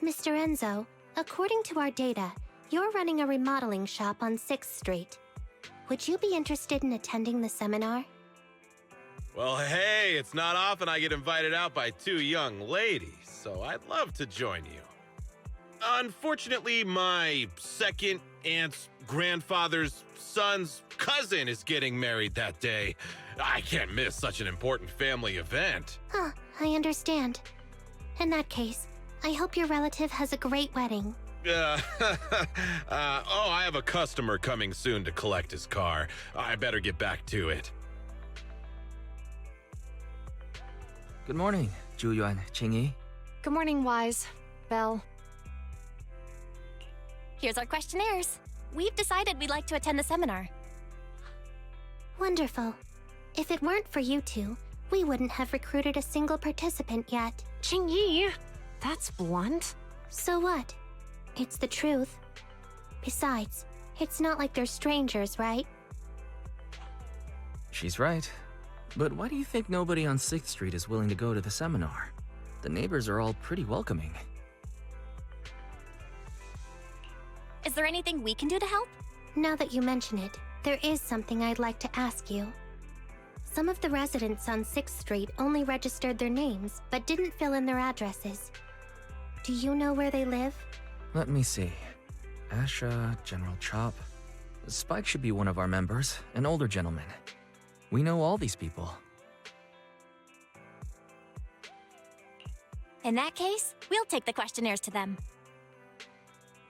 Mr. Enzo, according to our data, you're running a remodeling shop on 6th Street. Would you be interested in attending the seminar? Well, hey, it's not often I get invited out by two young ladies, so I'd love to join you. Unfortunately, my second aunt's grandfather's son's cousin is getting married that day. I can't miss such an important family event. Huh, I understand. In that case, I hope your relative has a great wedding. I have a customer coming soon to collect his car. I better get back to it. Good morning, Zhuyuan, Qingyi. Good morning, Wise. Belle. Here's our questionnaires. We've decided we'd like to attend the seminar. Wonderful. If it weren't for you two, we wouldn't have recruited a single participant yet. Qingyi, that's blunt. So what? It's the truth. Besides, it's not like they're strangers, right? She's right. But why do you think nobody on 6th Street is willing to go to the seminar? The neighbors are all pretty welcoming. Is there anything we can do to help? Now that you mention it, there is something I'd like to ask you. Some of the residents on 6th Street only registered their names, but didn't fill in their addresses. Do you know where they live? Let me see. Asha, General Chop. Spike should be one of our members, an older gentleman. We know all these people. In that case, we'll take the questionnaires to them.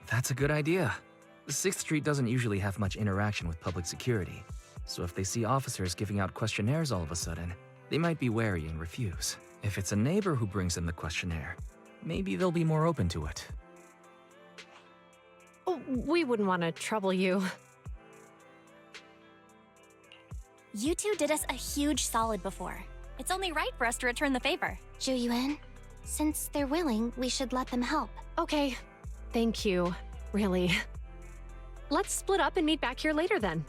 That's a good idea. 6th Street doesn't usually have much interaction with public security, so if they see officers giving out questionnaires all of a sudden, they might be wary and refuse. If it's a neighbor who brings them the questionnaire, maybe they'll be more open to it. We wouldn't want to trouble you. You two did us a huge solid before. It's only right for us to return the favor. Zhuyuan, since they're willing, we should let them help. Okay. Thank you. Really. Let's split up and meet back here later then.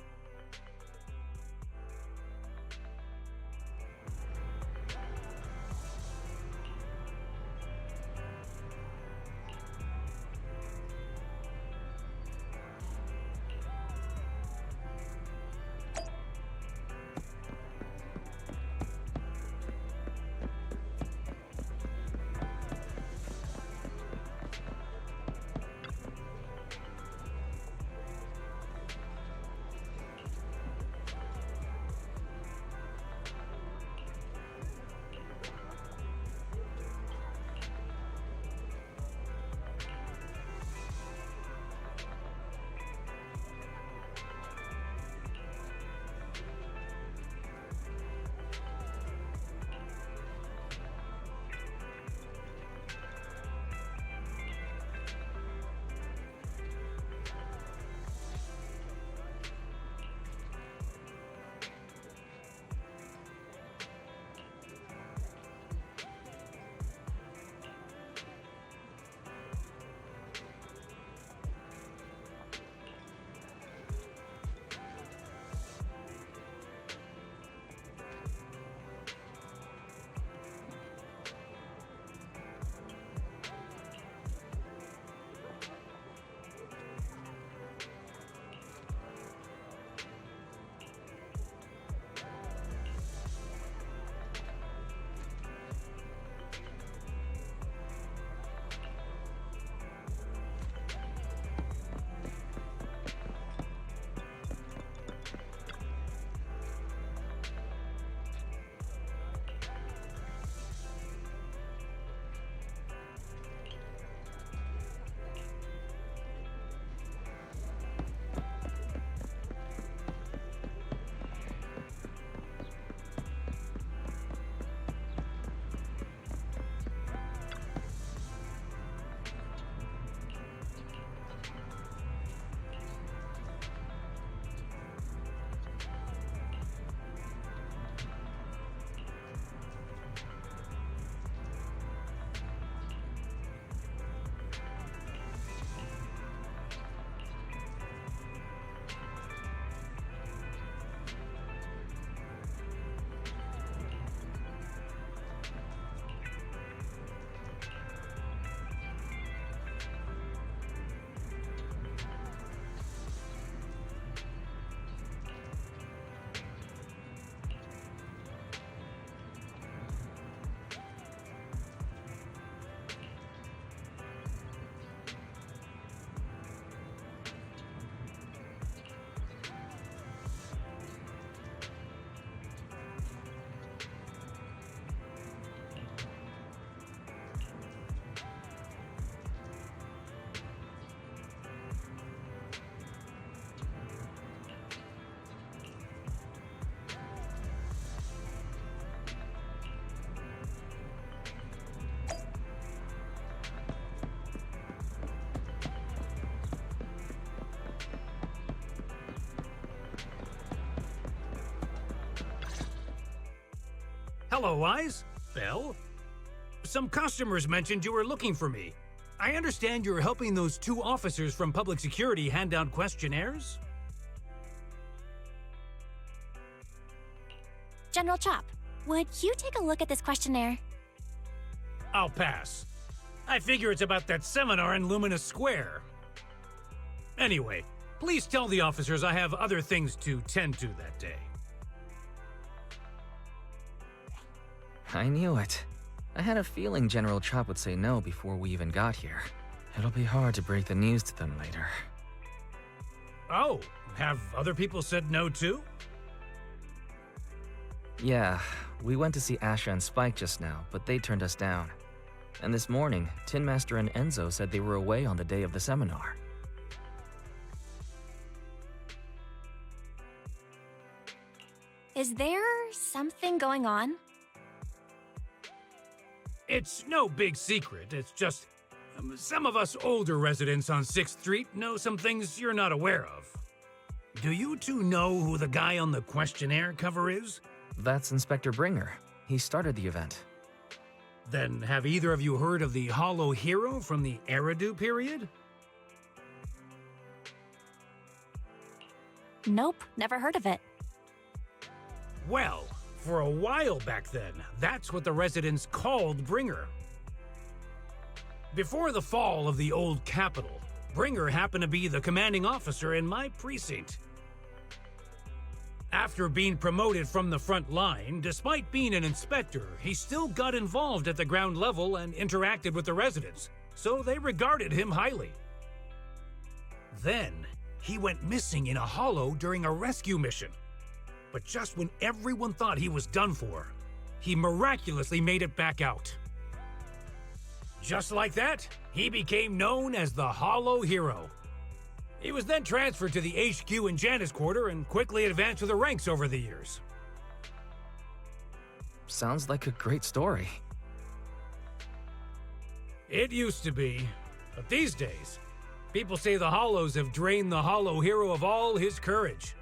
Hello, Wise. Belle? Some customers mentioned you were looking for me. I understand you're helping those 2 officers from public security hand out questionnaires? General Chop, would you take a look at this questionnaire? I'll pass. I figure it's about that seminar in Luminous Square. Anyway, please tell the officers I have other things to tend to that day. I knew it. I had a feeling General Chop would say no before we even got here. It'll be hard to break the news to them later. Oh, have other people said no too? Yeah, we went to see Asha and Spike just now, but they turned us down. And this morning, Tin Master and Enzo said they were away on the day of the seminar. Is there something going on? It's no big secret. It's just some of us older residents on 6th Street know some things you're not aware of. Do you two know who the guy on the questionnaire cover is? That's Inspector Bringer. He started the event. Then have either of you heard of the Hollow Hero from the Eridu period? Nope, never heard of it. Well, for a while back then, that's what the residents called Bringer. Before the fall of the old capital, Bringer happened to be the commanding officer in my precinct. After being promoted from the front line, despite being an inspector, he still got involved at the ground level and interacted with the residents, so they regarded him highly. Then, he went missing in a hollow during a rescue mission. But just when everyone thought he was done for, he miraculously made it back out. Just like that, he became known as the Hollow Hero. He was then transferred to the HQ in Janus Quarter and quickly advanced to the ranks over the years. Sounds like a great story. It used to be, but these days, people say the Hollows have drained the Hollow Hero of all his courage.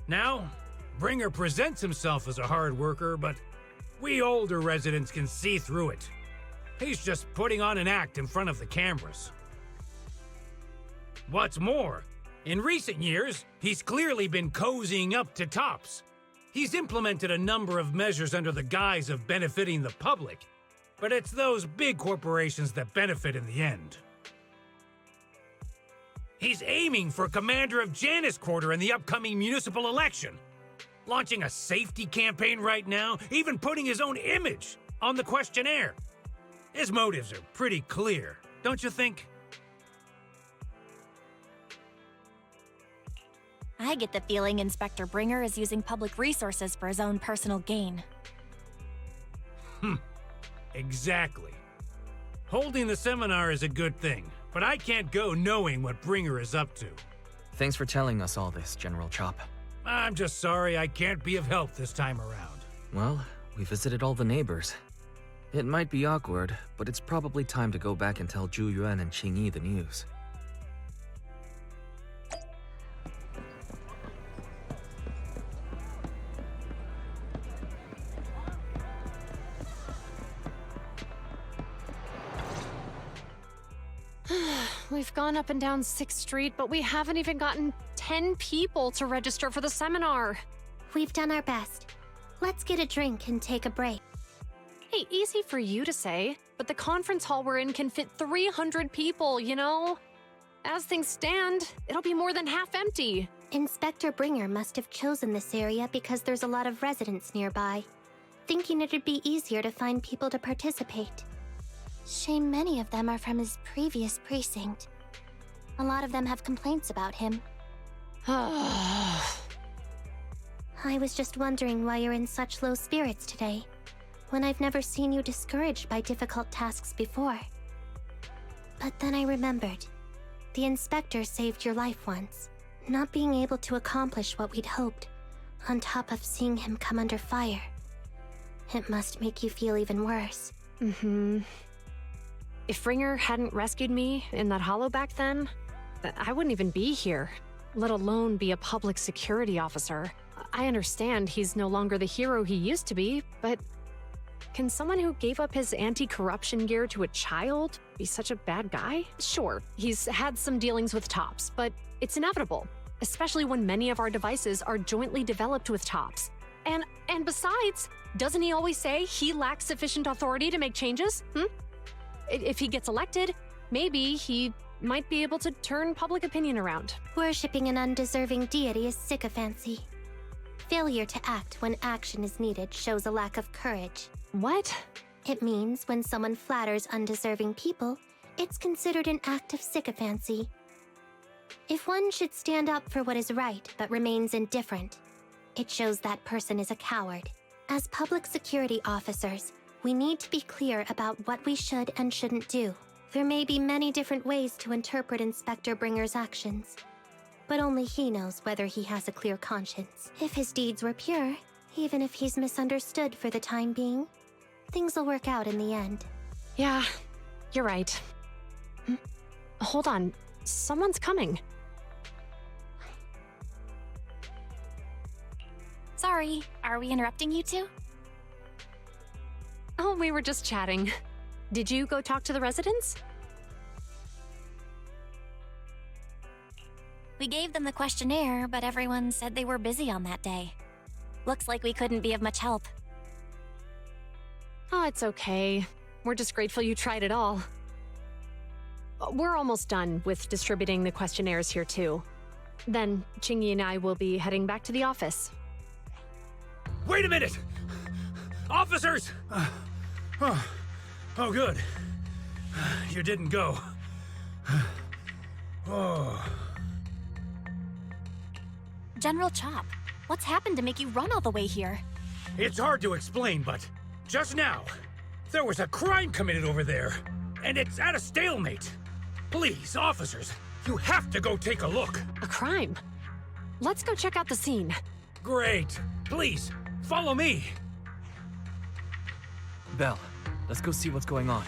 Now, Bringer presents himself as a hard worker, but we older residents can see through it. He's just putting on an act in front of the cameras. What's more, in recent years, he's clearly been cozying up to tops. He's implemented a number of measures under the guise of benefiting the public, but it's those big corporations that benefit in the end. He's aiming for commander of Janus Quarter in the upcoming municipal election, launching a safety campaign right now, even putting his own image on the questionnaire. His motives are pretty clear, don't you think? I get the feeling Inspector Bringer is using public resources for his own personal gain. Exactly. Holding the seminar is a good thing, but I can't go knowing what Bringer is up to. Thanks for telling us all this, General Chop. I'm just sorry I can't be of help this time around. Well, we visited all the neighbors. It might be awkward, but it's probably time to go back and tell Zhu Yuan and Qingyi the news. We've gone up and down 6th Street, but we haven't even gotten 10 people to register for the seminar. We've done our best. Let's get a drink and take a break. Hey, easy for you to say, but the conference hall we're in can fit 300 people, you know? As things stand, it'll be more than half empty. Inspector Bringer must have chosen this area because there's a lot of residents nearby, thinking it'd be easier to find people to participate. Shame many of them are from his previous precinct. A lot of them have complaints about him. I was just wondering why you're in such low spirits today, when I've never seen you discouraged by difficult tasks before. But then I remembered. The inspector saved your life once. Not being able to accomplish what we'd hoped, on top of seeing him come under fire. It must make you feel even worse. If Bringer hadn't rescued me in that hollow back then, I wouldn't even be here, let alone be a public security officer. I understand he's no longer the hero he used to be, but can someone who gave up his anti-corruption gear to a child be such a bad guy? Sure, he's had some dealings with Tops, but it's inevitable, especially when many of our devices are jointly developed with Tops. And besides, doesn't he always say he lacks sufficient authority to make changes? If he gets elected, maybe he might be able to turn public opinion around. Worshipping an undeserving deity is sycophancy. Failure to act when action is needed shows a lack of courage. What? It means when someone flatters undeserving people, it's considered an act of sycophancy. If one should stand up for what is right but remains indifferent, it shows that person is a coward. As public security officers, we need to be clear about what we should and shouldn't do. There may be many different ways to interpret Inspector Bringer's actions, but only he knows whether he has a clear conscience. If his deeds were pure, even if he's misunderstood for the time being, things will work out in the end. Yeah, you're right. Hold on, someone's coming. Sorry, are we interrupting you two? Oh, we were just chatting. Did you go talk to the residents? We gave them the questionnaire, but everyone said they were busy on that day. Looks like we couldn't be of much help. Oh, it's okay. We're just grateful you tried it all. We're almost done with distributing the questionnaires here too. Then, Chingy and I will be heading back to the office. Wait a minute! Officers! Oh, good. You didn't go. Oh. General Chop, what's happened to make you run all the way here? It's hard to explain, but just now, there was a crime committed over there, and it's at a stalemate. Please, officers, you have to go take a look. A crime? Let's go check out the scene. Great. Please, follow me. Belle, let's go see what's going on.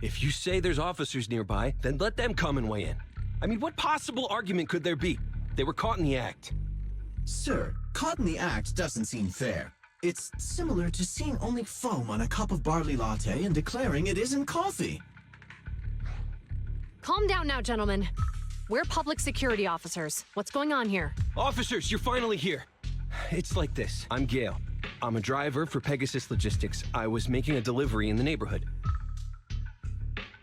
If you say there's officers nearby, then let them come and weigh in. I mean, what possible argument could there be? They were caught in the act. Sir, caught in the act doesn't seem fair. It's similar to seeing only foam on a cup of barley latte and declaring it isn't coffee. Calm down now, gentlemen. We're public security officers. What's going on here? Officers, you're finally here. It's like this. I'm Gale. I'm a driver for Pegasus Logistics. I was making a delivery in the neighborhood.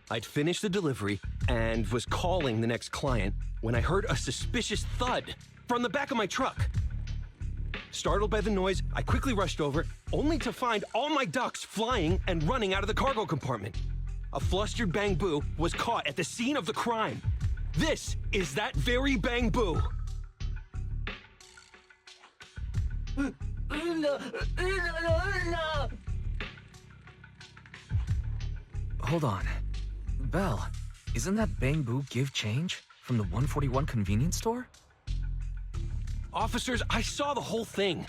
I'd finished the delivery and was calling the next client when I heard a suspicious thud from the back of my truck. Startled by the noise, I quickly rushed over, only to find all my ducks flying and running out of the cargo compartment. A flustered Bang Boo was caught at the scene of the crime. This is that very Bang Boo. Hold on. Belle, isn't that Bang Boo give change from the 141 convenience store? Officers, I saw the whole thing.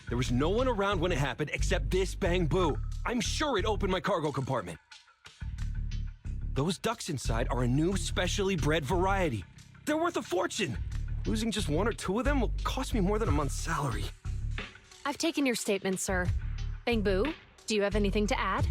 There was no one around when it happened except this Bang Boo. I'm sure it opened my cargo compartment. Those ducks inside are a new specially bred variety. They're worth a fortune. Losing just one or two of them will cost me more than a month's salary. I've taken your statement, sir. Bang Boo, do you have anything to add?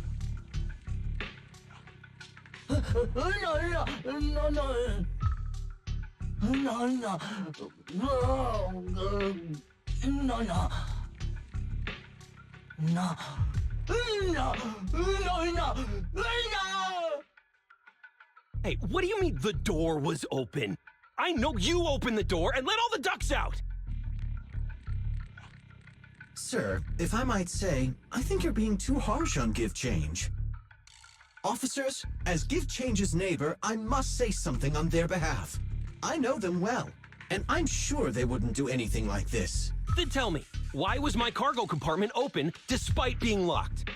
Hey, what do you mean the door was open? I know you opened the door and let all the ducks out! Sir, if I might say, I think you're being too harsh on give change. Officers, as Give Change's neighbor, I must say something on their behalf. I know them well, and I'm sure they wouldn't do anything like this. Then tell me, why was my cargo compartment open despite being locked?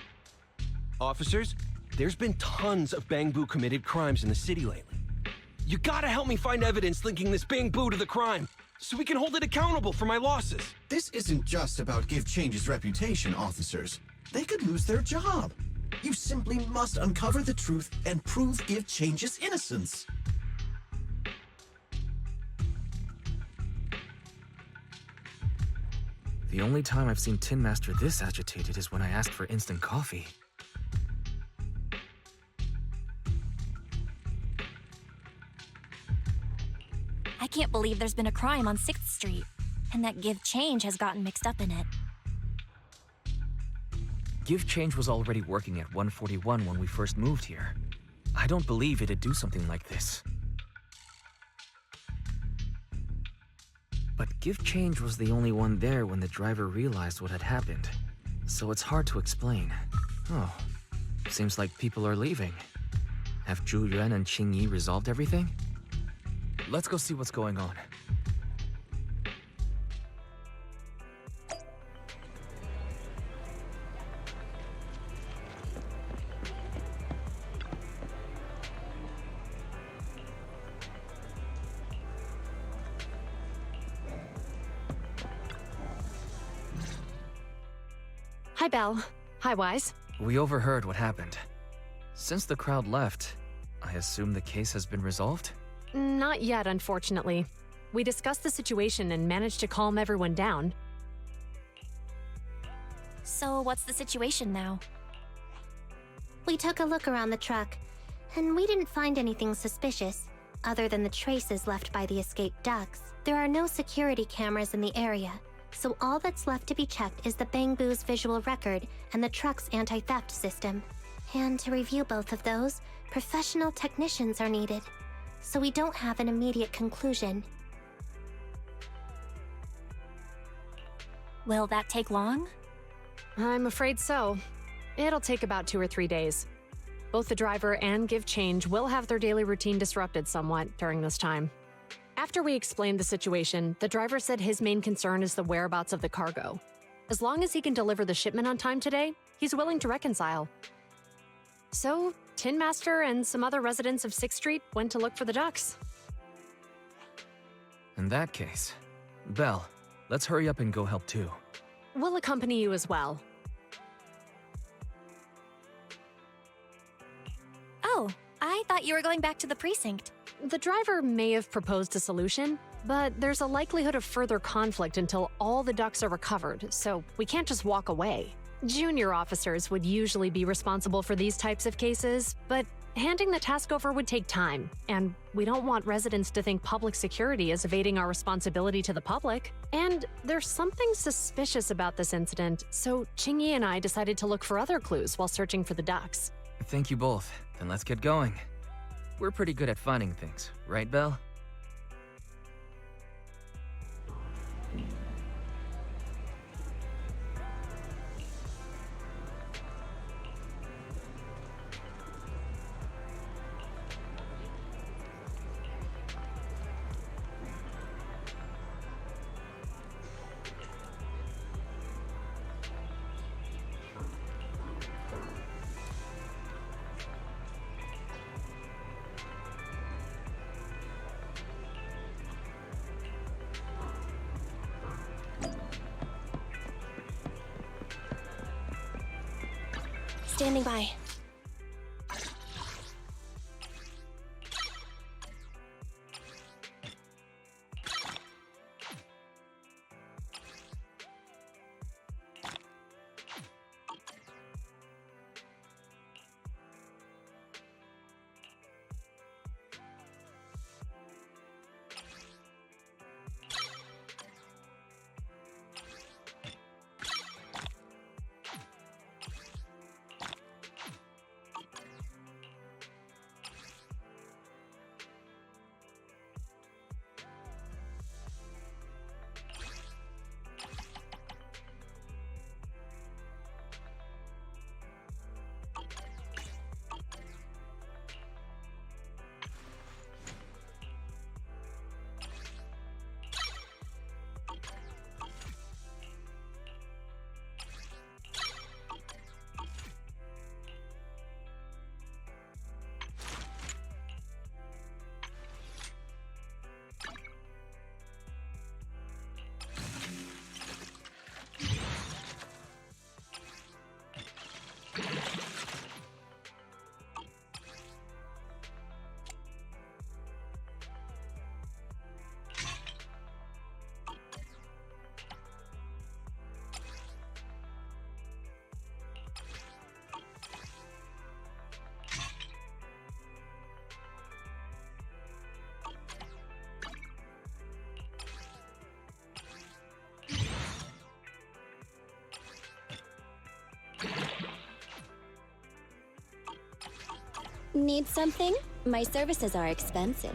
Officers, there's been tons of Bangbu committed crimes in the city lately. You gotta help me find evidence linking this Bangbu to the crime, so we can hold it accountable for my losses. This isn't just about Give Change's reputation, officers. They could lose their job. You simply must uncover the truth and prove Give Change's innocence. The only time I've seen Tin Master this agitated is when I asked for instant coffee. I can't believe there's been a crime on 6th Street, and that Give Change has gotten mixed up in it. Give Change was already working at 141 when we first moved here. I don't believe it'd do something like this. But Give Change was the only one there when the driver realized what had happened. So it's hard to explain. Oh, seems like people are leaving. Have Zhu Yuan and Qing Yi resolved everything? Let's go see what's going on. Hi, Belle. Hi, Wise. We overheard what happened. Since the crowd left, I assume the case has been resolved? Not yet, unfortunately. We discussed the situation and managed to calm everyone down. So what's the situation now? We took a look around the truck, and we didn't find anything suspicious, other than the traces left by the escaped ducks. There are no security cameras in the area, so all that's left to be checked is the Bangbu's visual record and the truck's anti-theft system. And to review both of those, professional technicians are needed, so we don't have an immediate conclusion. Will that take long? I'm afraid so. It'll take about 2 or 3 days. Both the driver and Give Change will have their daily routine disrupted somewhat during this time. After we explained the situation, the driver said his main concern is the whereabouts of the cargo. As long as he can deliver the shipment on time today, he's willing to reconcile. So, Tin Master and some other residents of 6th Street went to look for the ducks. In that case, Belle, let's hurry up and go help too. We'll accompany you as well. Oh, I thought you were going back to the precinct. The driver may have proposed a solution, but there's a likelihood of further conflict until all the ducks are recovered, so we can't just walk away. Junior officers would usually be responsible for these types of cases, but handing the task over would take time, and we don't want residents to think public security is evading our responsibility to the public. And there's something suspicious about this incident, so Qing Yi and I decided to look for other clues while searching for the ducks. Thank you both. Then let's get going. We're pretty good at finding things, right, Belle? Standing by. Need something? My services are expensive.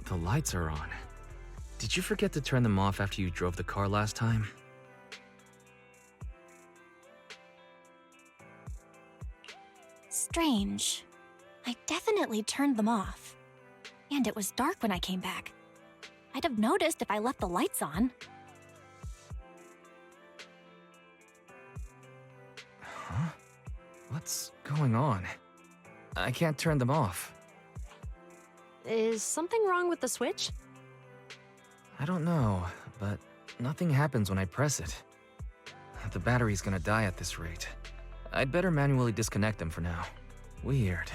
The lights are on. Did you forget to turn them off after you drove the car last time? Strange. I definitely turned them off. And it was dark when I came back. I'd have noticed if I left the lights on. Huh? What's going on? I can't turn them off. Is something wrong with the switch? I don't know, but nothing happens when I press it. The battery's gonna die at this rate. I'd better manually disconnect them for now. Weird.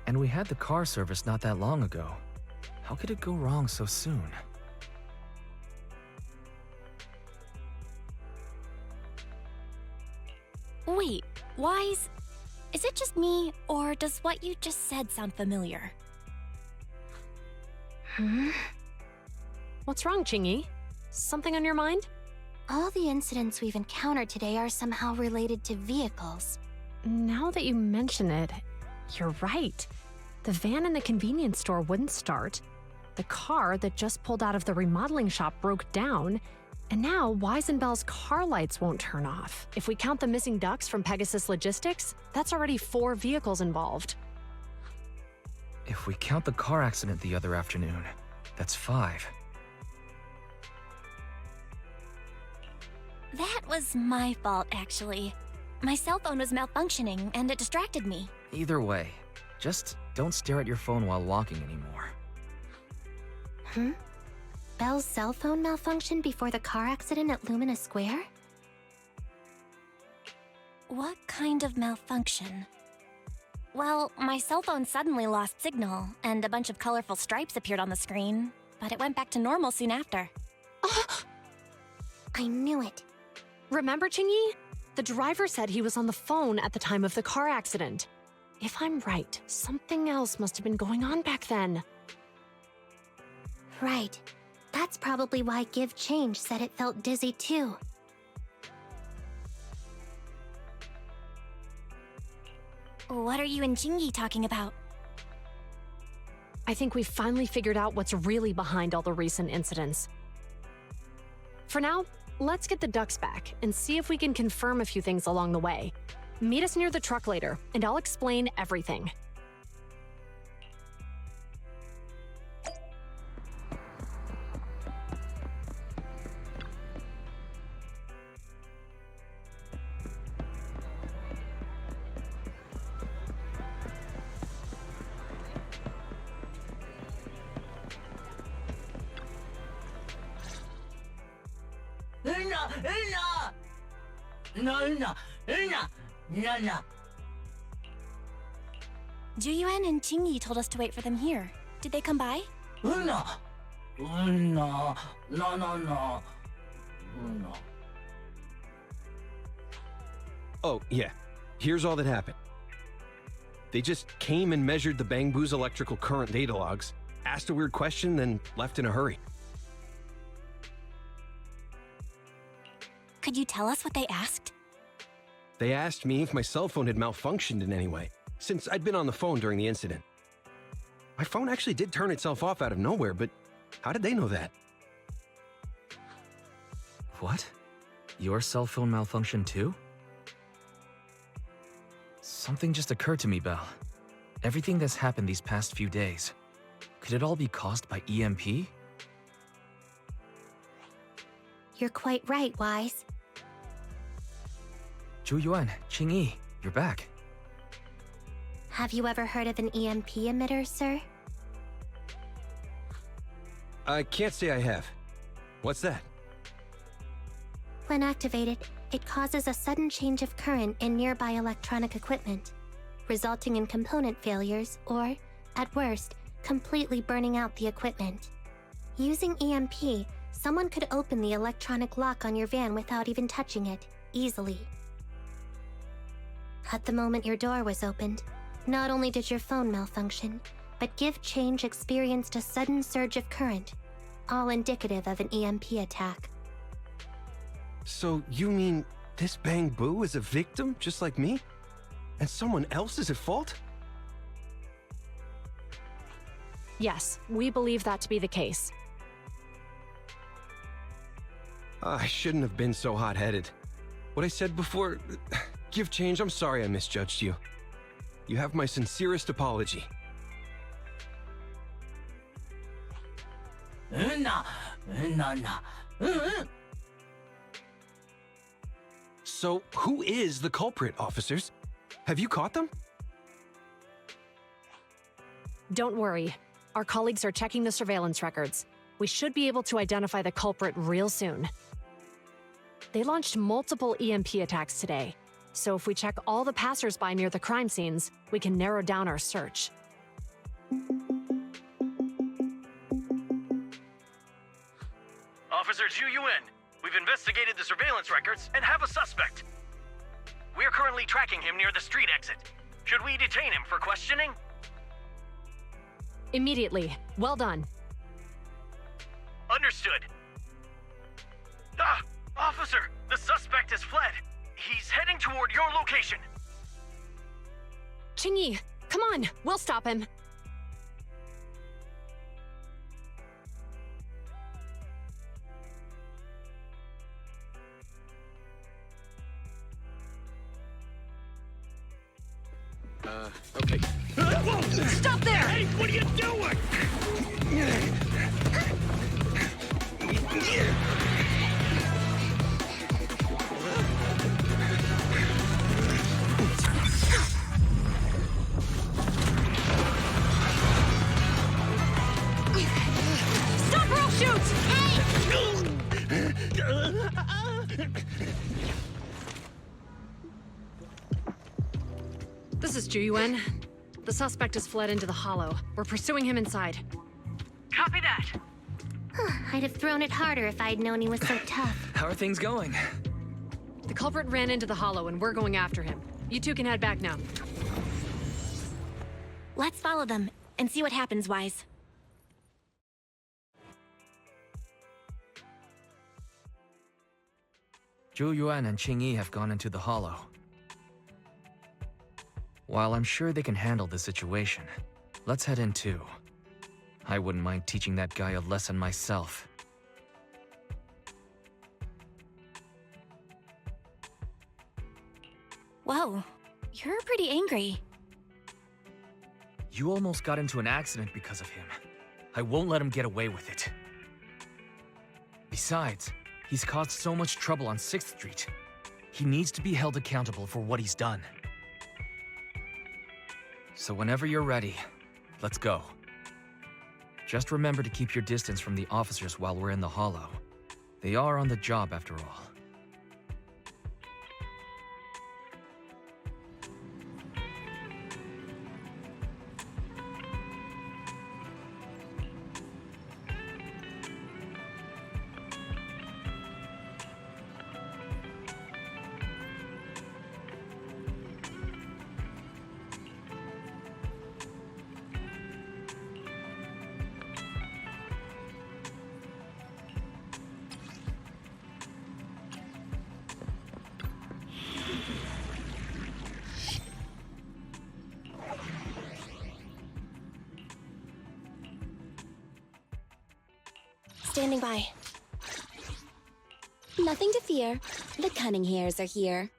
And we had the car serviced not that long ago. How could it go wrong so soon? Wait, Wise? Is it just me, or does what you just said sound familiar? What's wrong, Chingy? Something on your mind? All the incidents we've encountered today are somehow related to vehicles. Now that you mention it, you're right. The van in the convenience store wouldn't start. The car that just pulled out of the remodeling shop broke down. And now Wise and Belle's car lights won't turn off. If we count the missing ducks from Pegasus Logistics, that's already 4 vehicles involved. If we count the car accident the other afternoon, that's 5. That was my fault, actually. My cell phone was malfunctioning, and it distracted me. Either way, just don't stare at your phone while walking anymore. Belle's cell phone malfunctioned before the car accident at Lumina Square? What kind of malfunction? Well, my cell phone suddenly lost signal, and a bunch of colorful stripes appeared on the screen, but it went back to normal soon after. I knew it. Remember, Chingy? The driver said he was on the phone at the time of the car accident. If I'm right, something else must have been going on back then. Right. That's probably why Give Change said it felt dizzy too. What are you and Chingy talking about? I think we finally figured out what's really behind all the recent incidents. For now, let's get the ducks back and see if we can confirm a few things along the way. Meet us near the truck later, and I'll explain everything. Juyuan and Chingy told us to wait for them here. Did they come by? Oh, yeah. Here's all that happened. They just came and measured the Bangbu's electrical current data logs, asked a weird question, then left in a hurry. Could you tell us what they asked? They asked me if my cell phone had malfunctioned in any way, since I'd been on the phone during the incident. My phone actually did turn itself off out of nowhere, but how did they know that? What? Your cell phone malfunctioned too? Something just occurred to me, Belle. Everything that's happened these past few days, could it all be caused by EMP? You're quite right, Wise. Juyuan, Qingyi, you're back. Have you ever heard of an EMP emitter, sir? I can't say I have. What's that? When activated, it causes a sudden change of current in nearby electronic equipment, resulting in component failures or, at worst, completely burning out the equipment. Using EMP, someone could open the electronic lock on your van without even touching it, easily. At the moment your door was opened, not only did your phone malfunction, but Give Change experienced a sudden surge of current, all indicative of an EMP attack. So you mean this Bangbu is a victim just like me? And someone else is at fault? Yes, we believe that to be the case. I shouldn't have been so hot-headed. What I said before... Give change, I'm sorry I misjudged you. You have my sincerest apology. So, who is the culprit, officers? Have you caught them? Don't worry. Our colleagues are checking the surveillance records. We should be able to identify the culprit real soon. They launched multiple EMP attacks today, so if we check all the passers-by near the crime scenes, we can narrow down our search. Officer Zhu Yuan, we've investigated the surveillance records and have a suspect. We're currently tracking him near the street exit. Should we detain him for questioning? Immediately. Well done. Understood. Ah! Officer, the suspect has fled. He's heading toward your location. Qingyi, come on, we'll stop him. Okay. Stop there! Hey, what are you doing? Stop or I'll shoot! This is Zhu Yuan. The suspect has fled into the hollow. We're pursuing him inside. Copy that. I'd have thrown it harder if I'd known he was so tough. How are things going? The culprit ran into the hollow and we're going after him. You two can head back now. Let's follow them and see what happens, Wise. Zhu Yuan and Qingyi have gone into the hollow. While I'm sure they can handle the situation, let's head in too. I wouldn't mind teaching that guy a lesson myself. Whoa, you're pretty angry. You almost got into an accident because of him. I won't let him get away with it. Besides, he's caused so much trouble on 6th Street. He needs to be held accountable for what he's done. So whenever you're ready, let's go. Just remember to keep your distance from the officers while we're in the hollow. They are on the job after all. Standing by. Nothing to fear. The cunning hairs are here.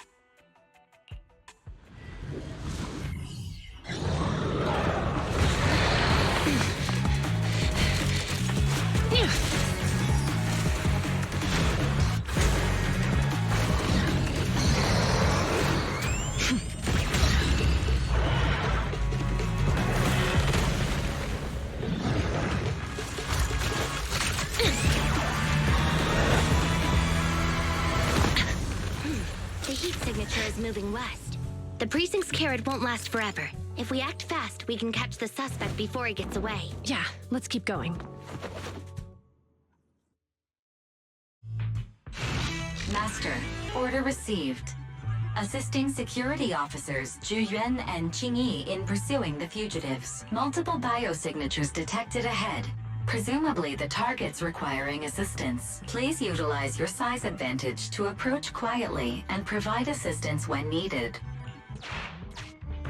Moving west. The precinct's carrot won't last forever. If we act fast, we can catch the suspect before he gets away. Yeah, let's keep going. Master, order received. Assisting security officers Zhu Yuan and Qingyi in pursuing the fugitives. Multiple biosignatures detected ahead. Presumably the target's requiring assistance. Please utilize your size advantage to approach quietly and provide assistance when needed.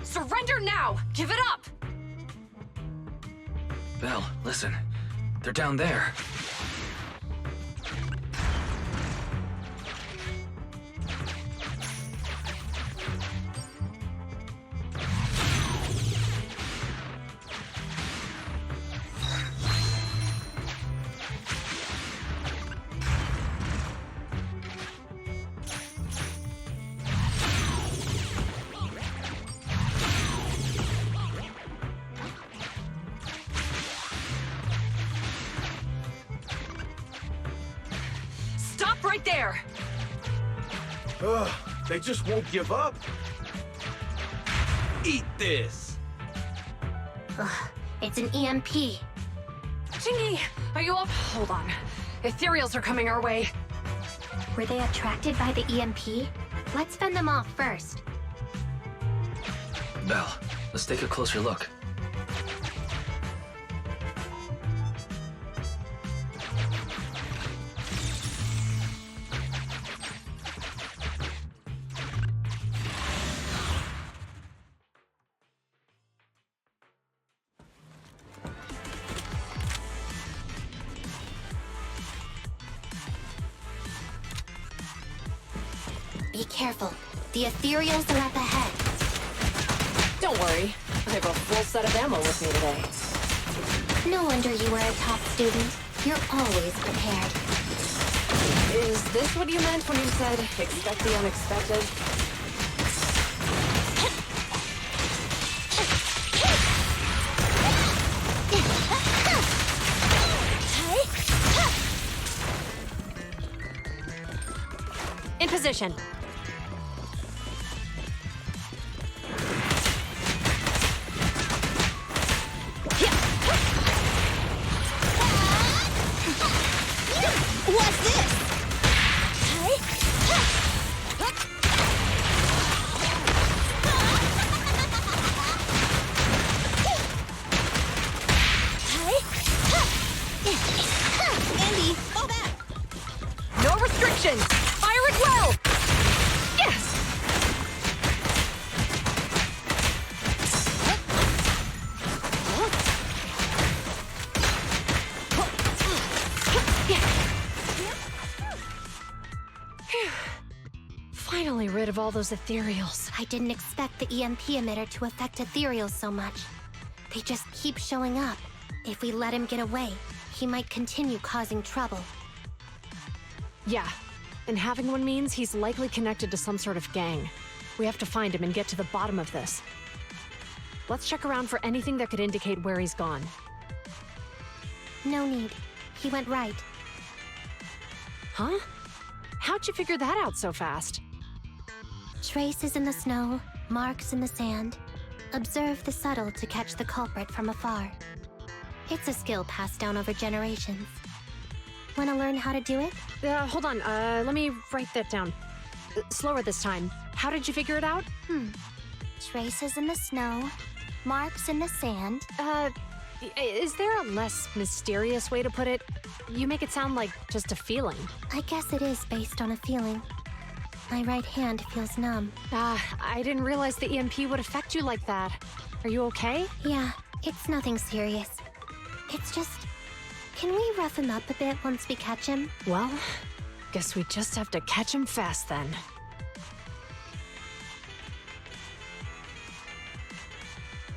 Surrender now! Give it up! Belle, listen. They're down there. Stop right there! Ugh, they just won't give up. Eat this! Ugh, it's an EMP. Chingy, are you up? Hold on. Ethereals are coming our way. Were they attracted by the EMP? Let's fend them off first. Belle, let's take a closer look. Be careful. The ethereals are up ahead. Don't worry. I have a full set of ammo with me today. No wonder you were a top student. You're always prepared. Is this what you meant when you said, expect the unexpected? In position. What's this? Andy, fall back! No restrictions! Fire it well! Yes! Finally rid of all those ethereals. I didn't expect the EMP emitter to affect ethereals so much. They just keep showing up. If we let him get away, he might continue causing trouble. Yeah, and having one means he's likely connected to some sort of gang. We have to find him and get to the bottom of this. Let's check around for anything that could indicate where he's gone. No need. He went right. Huh? How'd you figure that out so fast? Traces in the snow, marks in the sand. Observe the subtle to catch the culprit from afar. It's a skill passed down over generations. Want to learn how to do it? Hold on, let me write that down. Slower this time. How did you figure it out? Traces in the snow, marks in the sand. Is there a less mysterious way to put it? You make it sound like just a feeling. I guess it is based on a feeling. My right hand feels numb. I didn't realize the EMP would affect you like that. Are you okay? Yeah, it's nothing serious. It's just... Can we rough him up a bit once we catch him? Well, guess we just have to catch him fast then.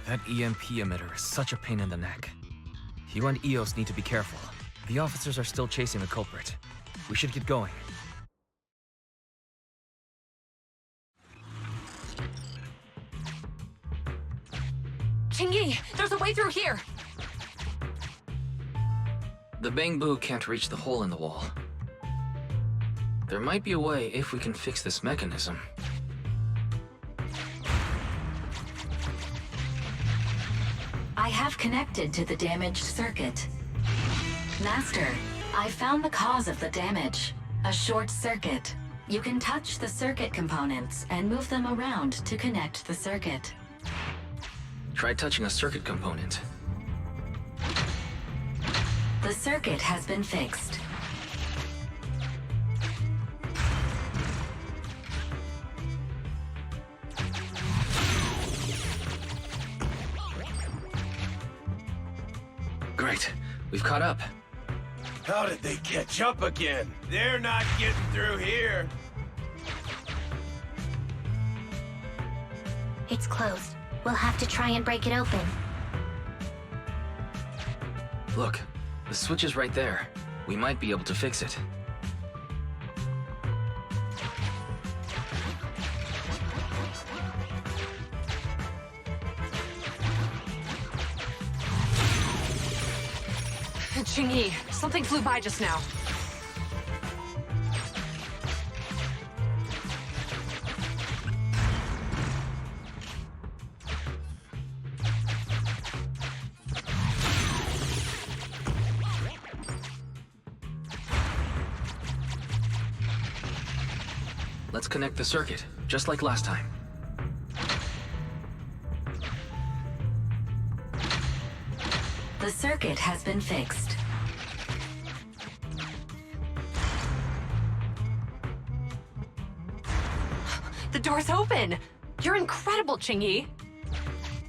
That EMP emitter is such a pain in the neck. You and EOS need to be careful. The officers are still chasing the culprit. We should get going. Chingy, there's a way through here! The bamboo can't reach the hole in the wall. There might be a way if we can fix this mechanism. I have connected to the damaged circuit. Master, I found the cause of the damage. A short circuit. You can touch the circuit components and move them around to connect the circuit. Try touching a circuit component. The circuit has been fixed. Great. We've caught up. How did they catch up again? They're not getting through here. It's closed. We'll have to try and break it open. Look, the switch is right there. We might be able to fix it. Qingyi, something flew by just now. Let's connect the circuit, just like last time. The circuit has been fixed. The door's open! You're incredible, Qingyi!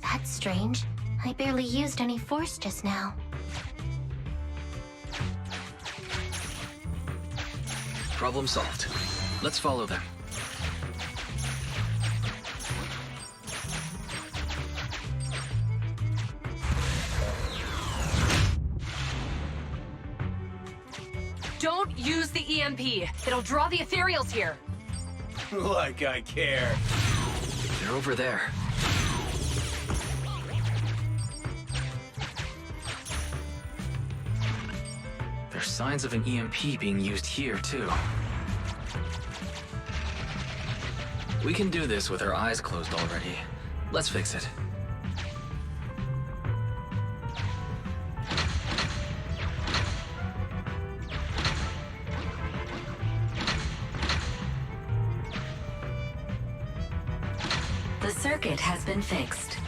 That's strange. I barely used any force just now. Problem solved. Let's follow them. Don't use the EMP. It'll draw the ethereals here. Like I care. They're over there. There's signs of an EMP being used here, too. We can do this with our eyes closed already. Let's fix it. The circuit has been fixed.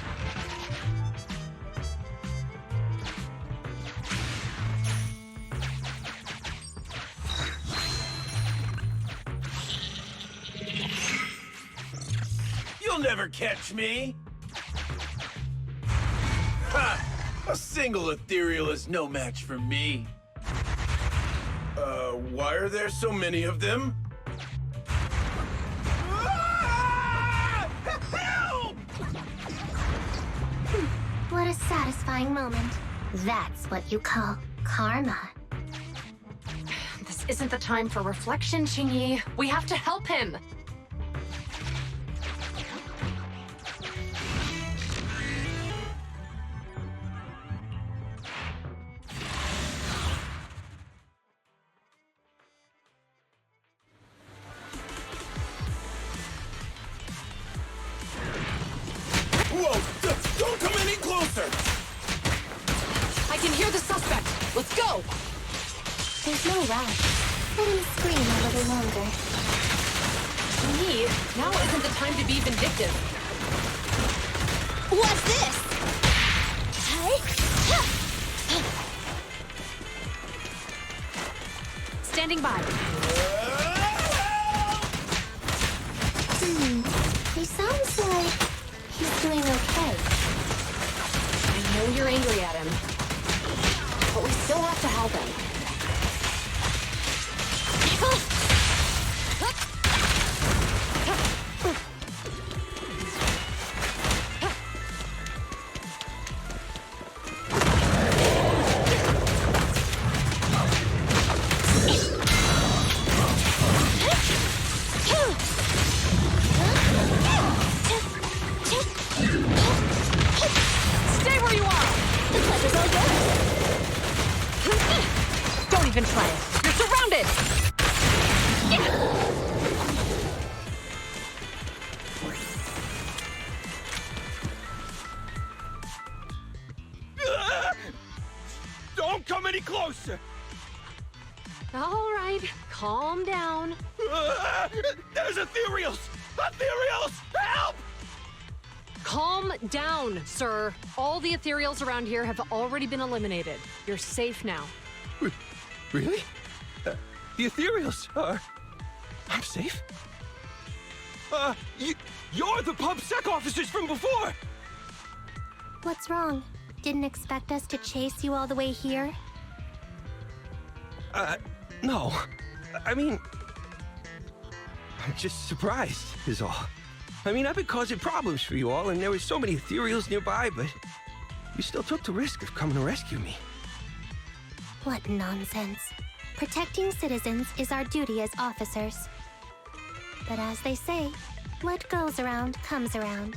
You'll never catch me! Ha! A single ethereal is no match for me. Why are there so many of them? Help! What a satisfying moment. That's what you call karma. This isn't the time for reflection, Qingyi. We have to help him! Whoa! Don't come any closer! I can hear the suspect! Let's go! There's no rush. Let him scream a little longer. Qingyi, now isn't the time to be vindictive. What's this? Standing by. He sounds like he's doing okay. I know you're angry at him, but we still have to help him. Stay where you are! The pleasure's all yours. Don't even try it. You're surrounded! Don't come any closer! All right, calm down. There's ethereals! Ethereals! Help! Calm down, sir. All the ethereals around here have already been eliminated. You're safe now. Really? The ethereals are... I'm safe? You're the pub sec officers from before! What's wrong? Didn't expect us to chase you all the way here? No. I mean, I'm just surprised, is all. I mean, I've been causing problems for you all, and there were so many ethereals nearby, but you still took the risk of coming to rescue me. What nonsense. Protecting citizens is our duty as officers. But as they say, what goes around comes around.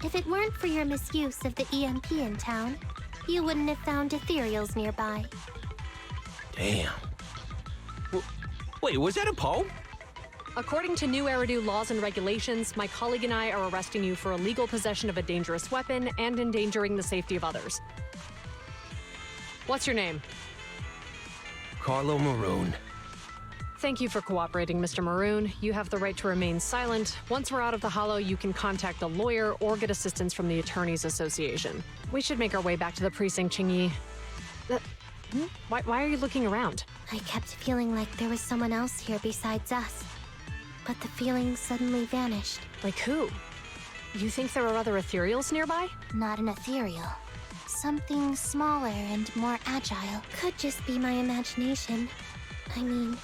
If it weren't for your misuse of the EMP in town, you wouldn't have found ethereals nearby. Damn. Wait, was that a poem? According to new Eridu laws and regulations, my colleague and I are arresting you for illegal possession of a dangerous weapon and endangering the safety of others. What's your name? Carlo Maroon. Thank you for cooperating, Mr. Maroon. You have the right to remain silent. Once we're out of the Hollow, you can contact a lawyer or get assistance from the Attorneys Association. We should make our way back to the precinct, Qingyi. Why are you looking around? I kept feeling like there was someone else here besides us. But the feeling suddenly vanished. Like who? You think there are other ethereals nearby? Not an ethereal. Something smaller and more agile. Could just be my imagination. I mean,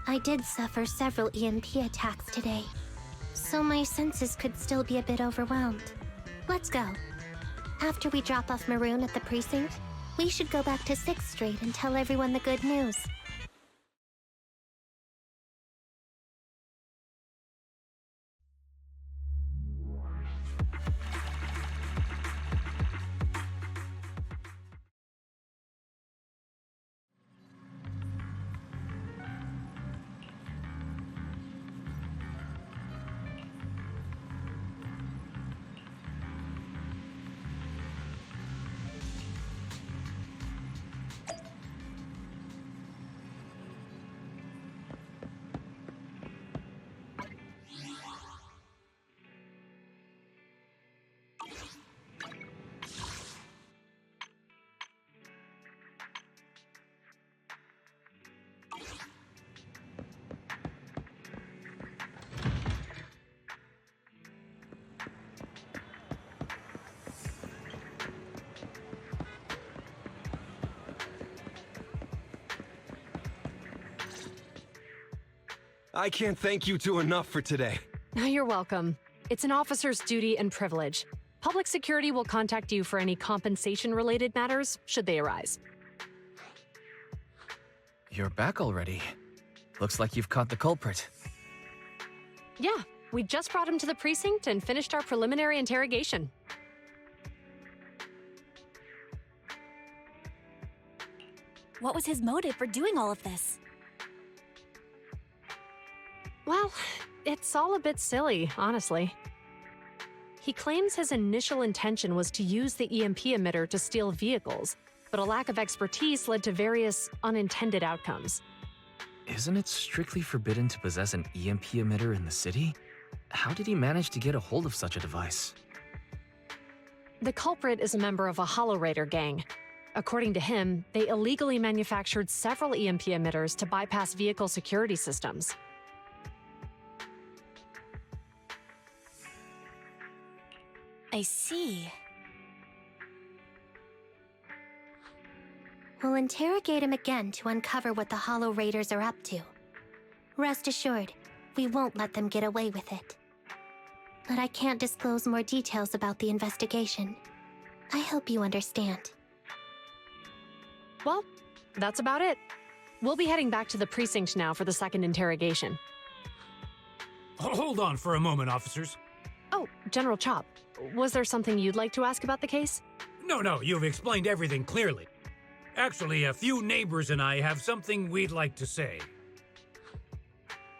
I did suffer several EMP attacks today, so my senses could still be a bit overwhelmed. Let's go. After we drop off Maroon at the precinct, we should go back to 6th Street and tell everyone the good news. I can't thank you two enough for today. You're welcome. It's an officer's duty and privilege. Public security will contact you for any compensation-related matters, should they arise. You're back already. Looks like you've caught the culprit. Yeah, we just brought him to the precinct and finished our preliminary interrogation. What was his motive for doing all of this? Well, it's all a bit silly, honestly. He claims his initial intention was to use the EMP emitter to steal vehicles, but a lack of expertise led to various unintended outcomes. Isn't it strictly forbidden to possess an EMP emitter in the city? How did he manage to get a hold of such a device? The culprit is a member of a Hollow Raider gang. According to him, they illegally manufactured several EMP emitters to bypass vehicle security systems. I see. We'll interrogate him again to uncover what the Hollow Raiders are up to. Rest assured, we won't let them get away with it. But I can't disclose more details about the investigation. I hope you understand. Well, that's about it. We'll be heading back to the precinct now for the second interrogation. Hold on for a moment, officers. Oh, General Chop, was there something you'd like to ask about the case? No, you've explained everything clearly. Actually, a few neighbors and I have something we'd like to say.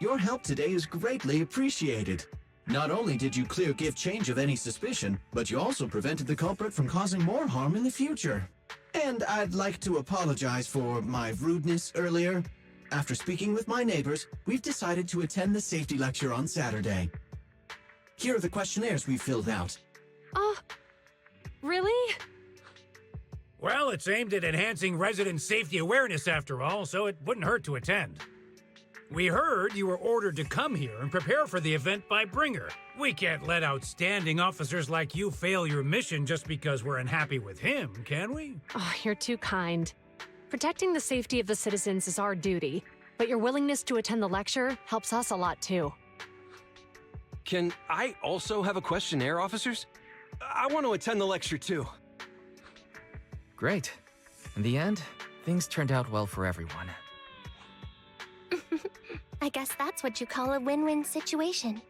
Your help today is greatly appreciated. Not only did you clear Give Change of any suspicion, but you also prevented the culprit from causing more harm in the future. And I'd like to apologize for my rudeness earlier. After speaking with my neighbors, we've decided to attend the safety lecture on Saturday. Here are the questionnaires we filled out. Really? Well, it's aimed at enhancing resident safety awareness after all, so it wouldn't hurt to attend. We heard you were ordered to come here and prepare for the event by Bringer. We can't let outstanding officers like you fail your mission just because we're unhappy with him, can we? Oh, you're too kind. Protecting the safety of the citizens is our duty, but your willingness to attend the lecture helps us a lot too. Can I also have a questionnaire, officers? I want to attend the lecture too. Great. In the end, things turned out well for everyone. I guess that's what you call a win-win situation.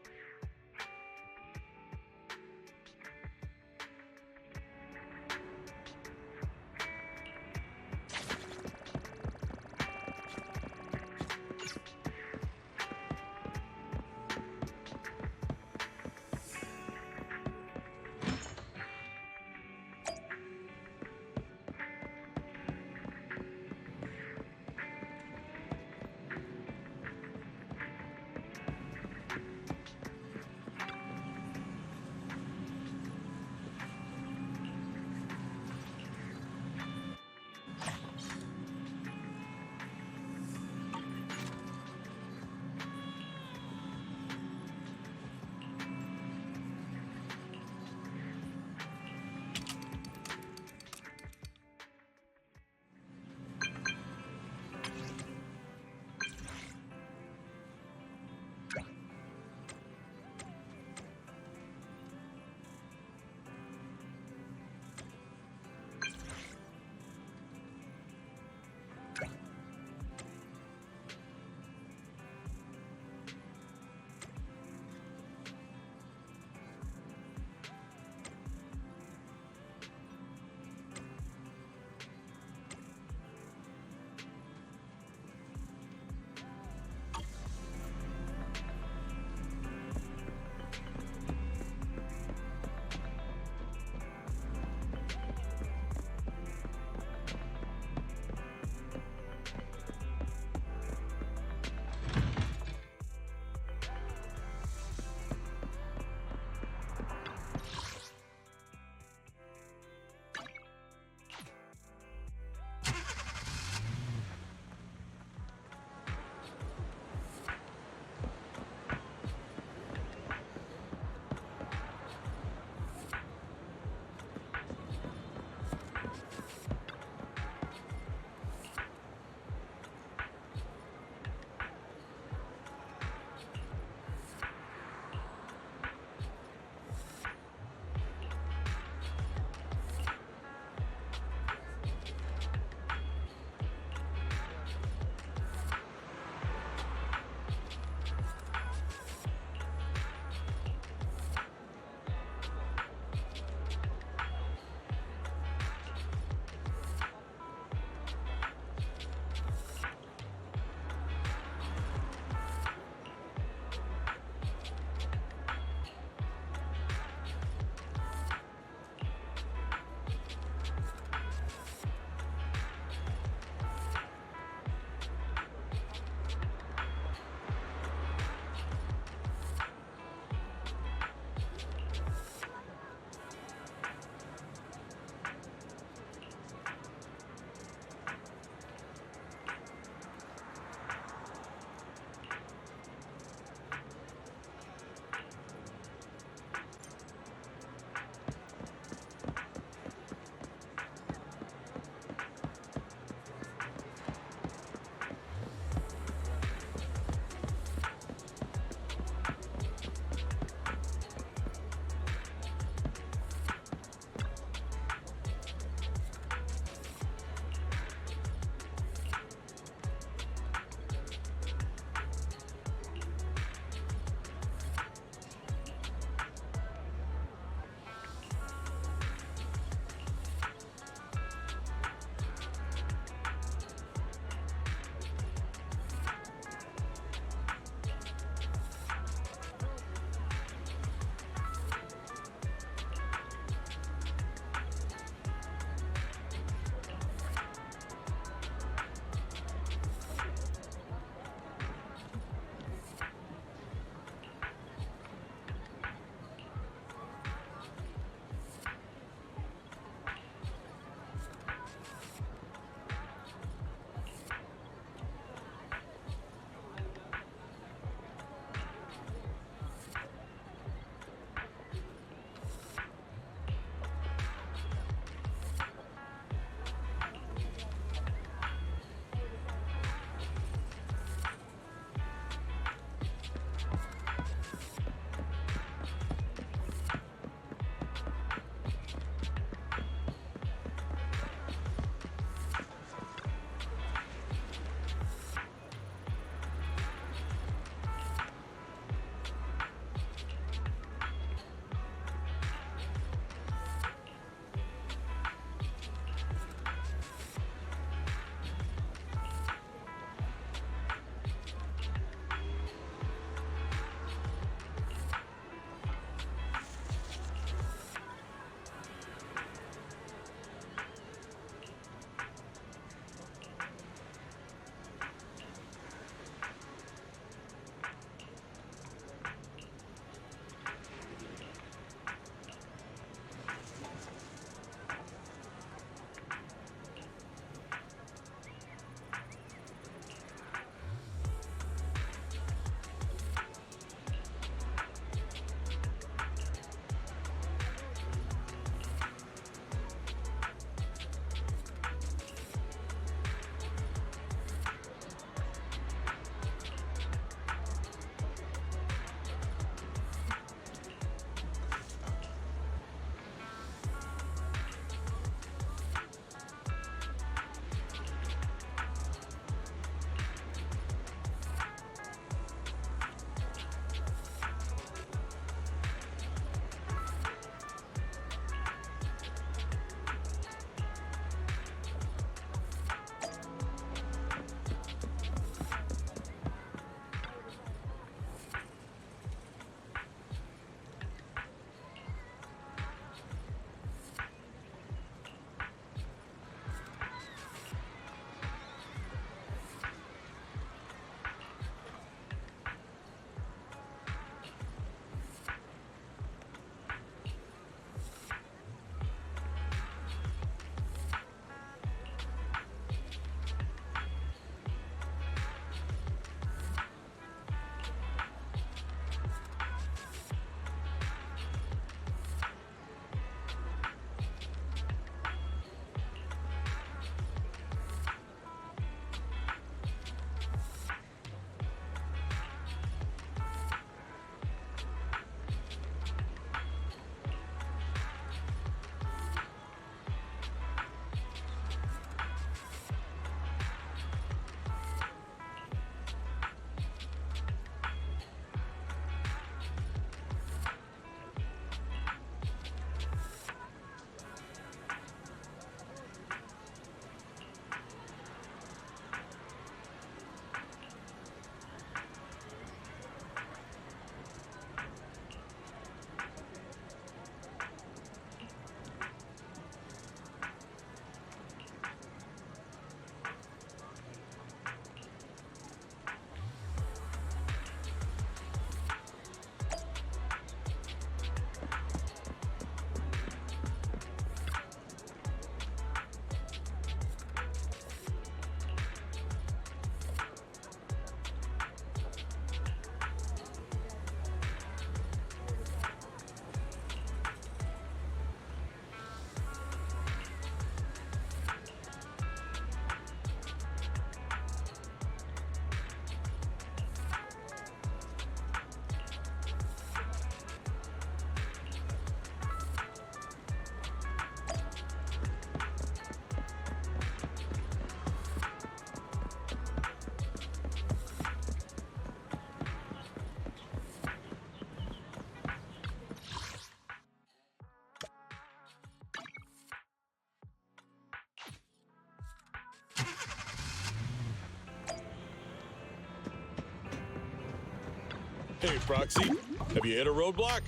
Hey, Proxy, have you hit a roadblock?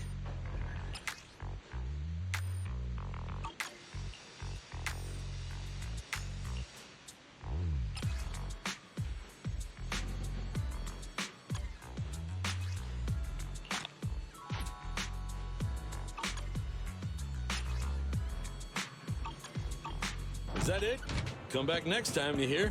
Is that it? Come back next time, you hear?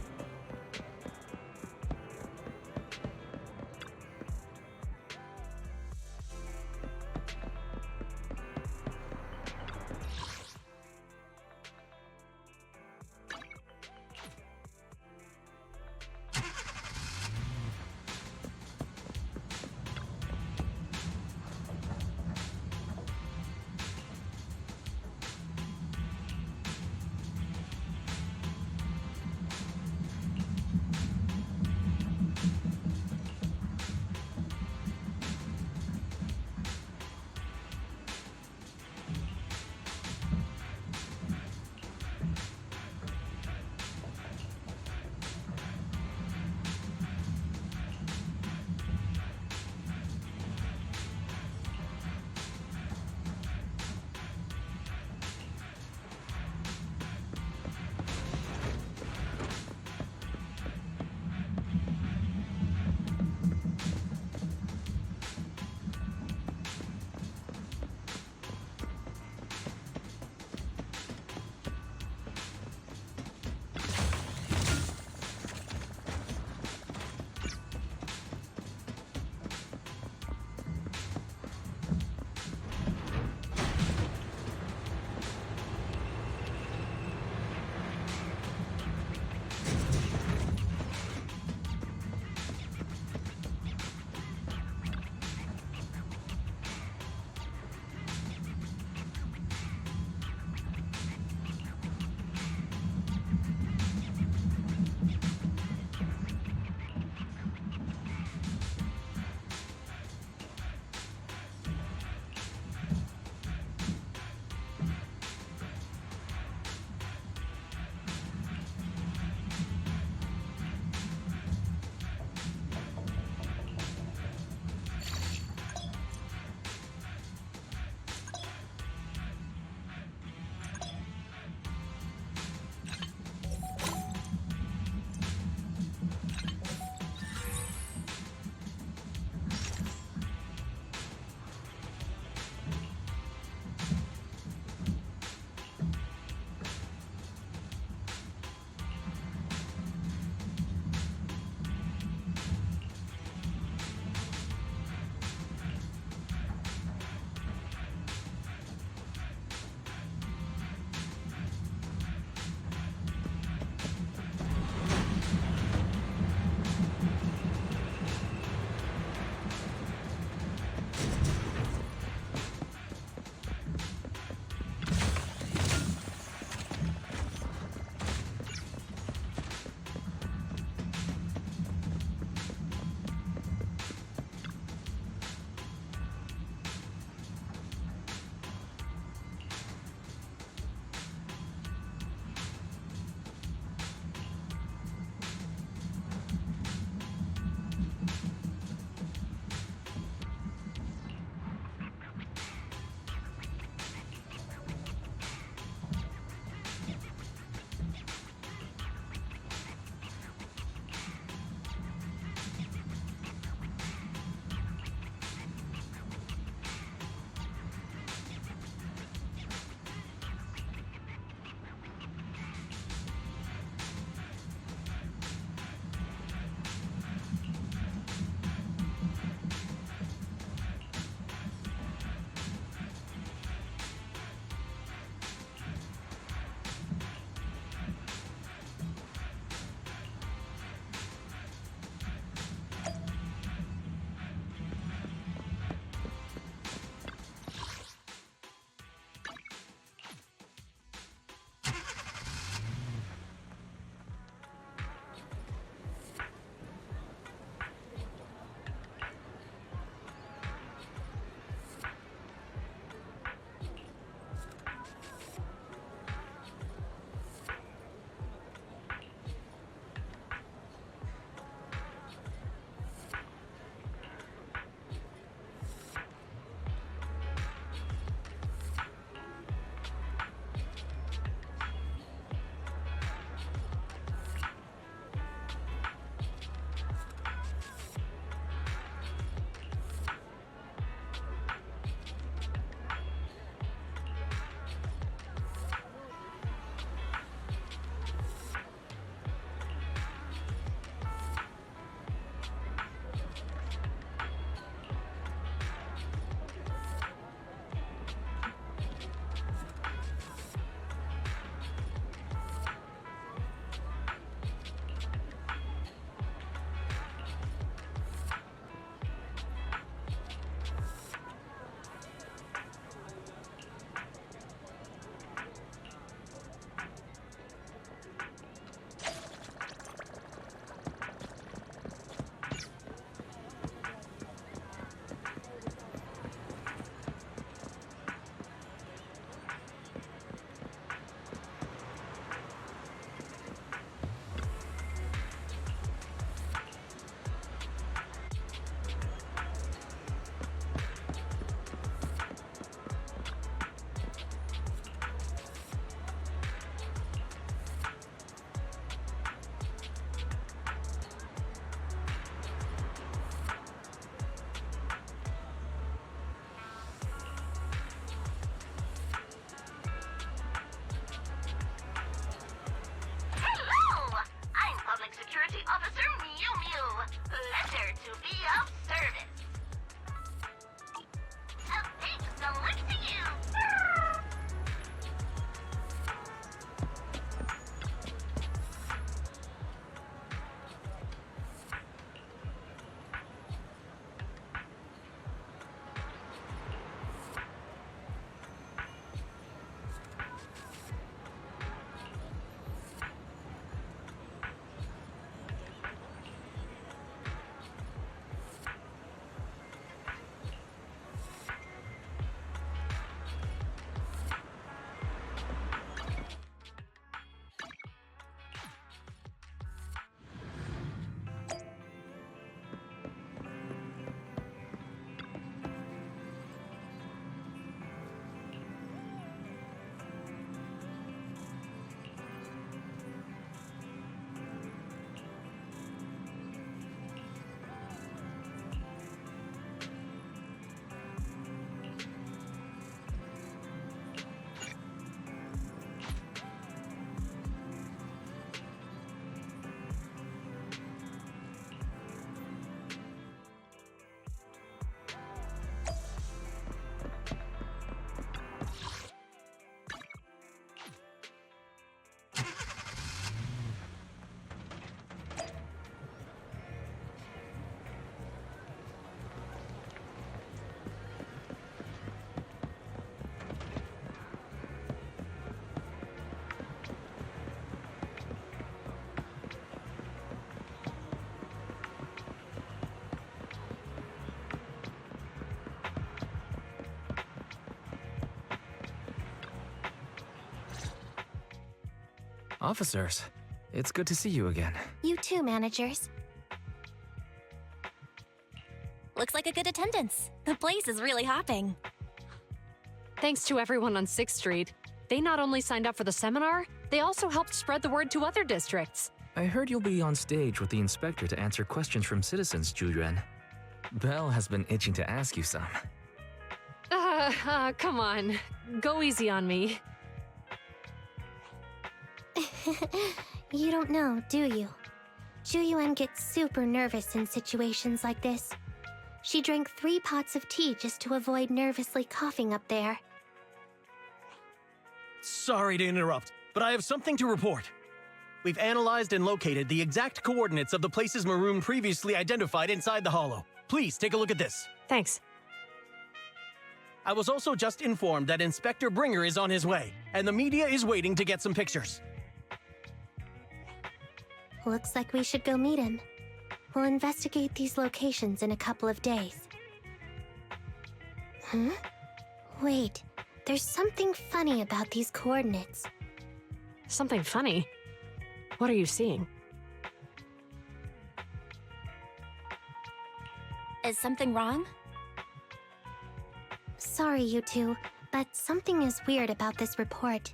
Officers, it's good to see you again. You too, managers. Looks like a good attendance. The place is really hopping. Thanks to everyone on 6th Street. They not only signed up for the seminar, they also helped spread the word to other districts. I heard you'll be on stage with the inspector to answer questions from citizens, Zhu. Belle has been itching to ask you some. Come on. Go easy on me. You don't know, do you? Zhu gets super nervous in situations like this. She drank 3 pots of tea just to avoid nervously coughing up there. Sorry to interrupt, but I have something to report. We've analyzed and located the exact coordinates of the places Maroon previously identified inside the Hollow. Please take a look at this. Thanks. I was also just informed that Inspector Bringer is on his way, and the media is waiting to get some pictures. Looks like we should go meet him. We'll investigate these locations in a couple of days. Huh? Wait, there's something funny about these coordinates. Something funny? What are you seeing? Is something wrong? Sorry, you two, but something is weird about this report.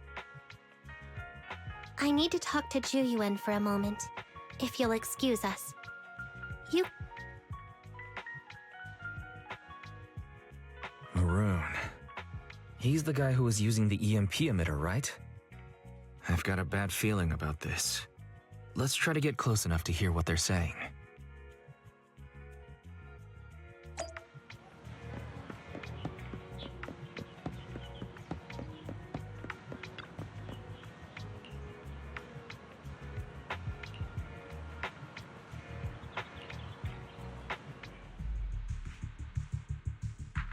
I need to talk to Zhu for a moment, if you'll excuse us. Maroon. He's the guy who was using the EMP emitter, right? I've got a bad feeling about this. Let's try to get close enough to hear what they're saying.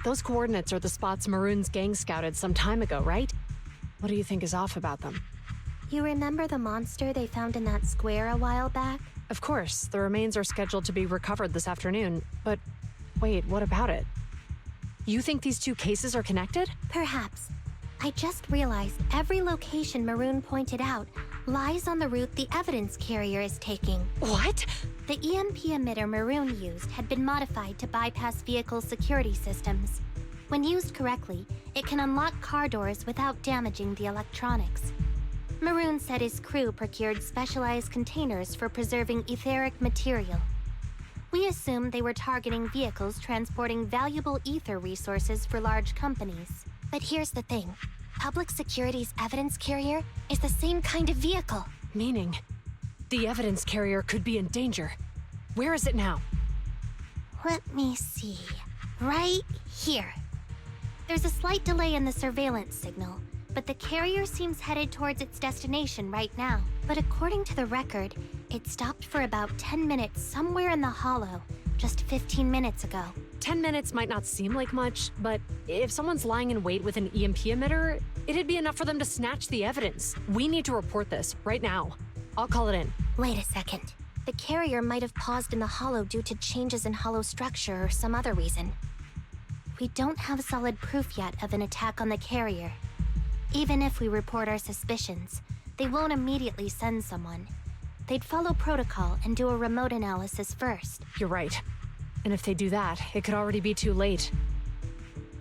Those coordinates are the spots Maroon's gang scouted some time ago, right? What do you think is off about them? You remember the monster they found in that square a while back? Of course, the remains are scheduled to be recovered this afternoon, but wait, what about it? You think these 2 cases are connected? Perhaps. I just realized every location Maroon pointed out lies on the route the evidence carrier is taking. What? The EMP emitter Maroon used had been modified to bypass vehicle security systems. When used correctly, it can unlock car doors without damaging the electronics. Maroon said his crew procured specialized containers for preserving etheric material. We assumed they were targeting vehicles transporting valuable ether resources for large companies. But here's the thing. Public Security's evidence carrier is the same kind of vehicle. Meaning, the evidence carrier could be in danger. Where is it now? Let me see. Right here. There's a slight delay in the surveillance signal, but the carrier seems headed towards its destination right now. But according to the record, it stopped for about 10 minutes somewhere in the Hollow, just 15 minutes ago. 10 minutes might not seem like much, but if someone's lying in wait with an EMP emitter, it'd be enough for them to snatch the evidence. We need to report this right now. I'll call it in. Wait a second. The carrier might have paused in the Hollow due to changes in Hollow structure or some other reason. We don't have solid proof yet of an attack on the carrier. Even if we report our suspicions, they won't immediately send someone. They'd follow protocol and do a remote analysis first. You're right. And if they do that, it could already be too late.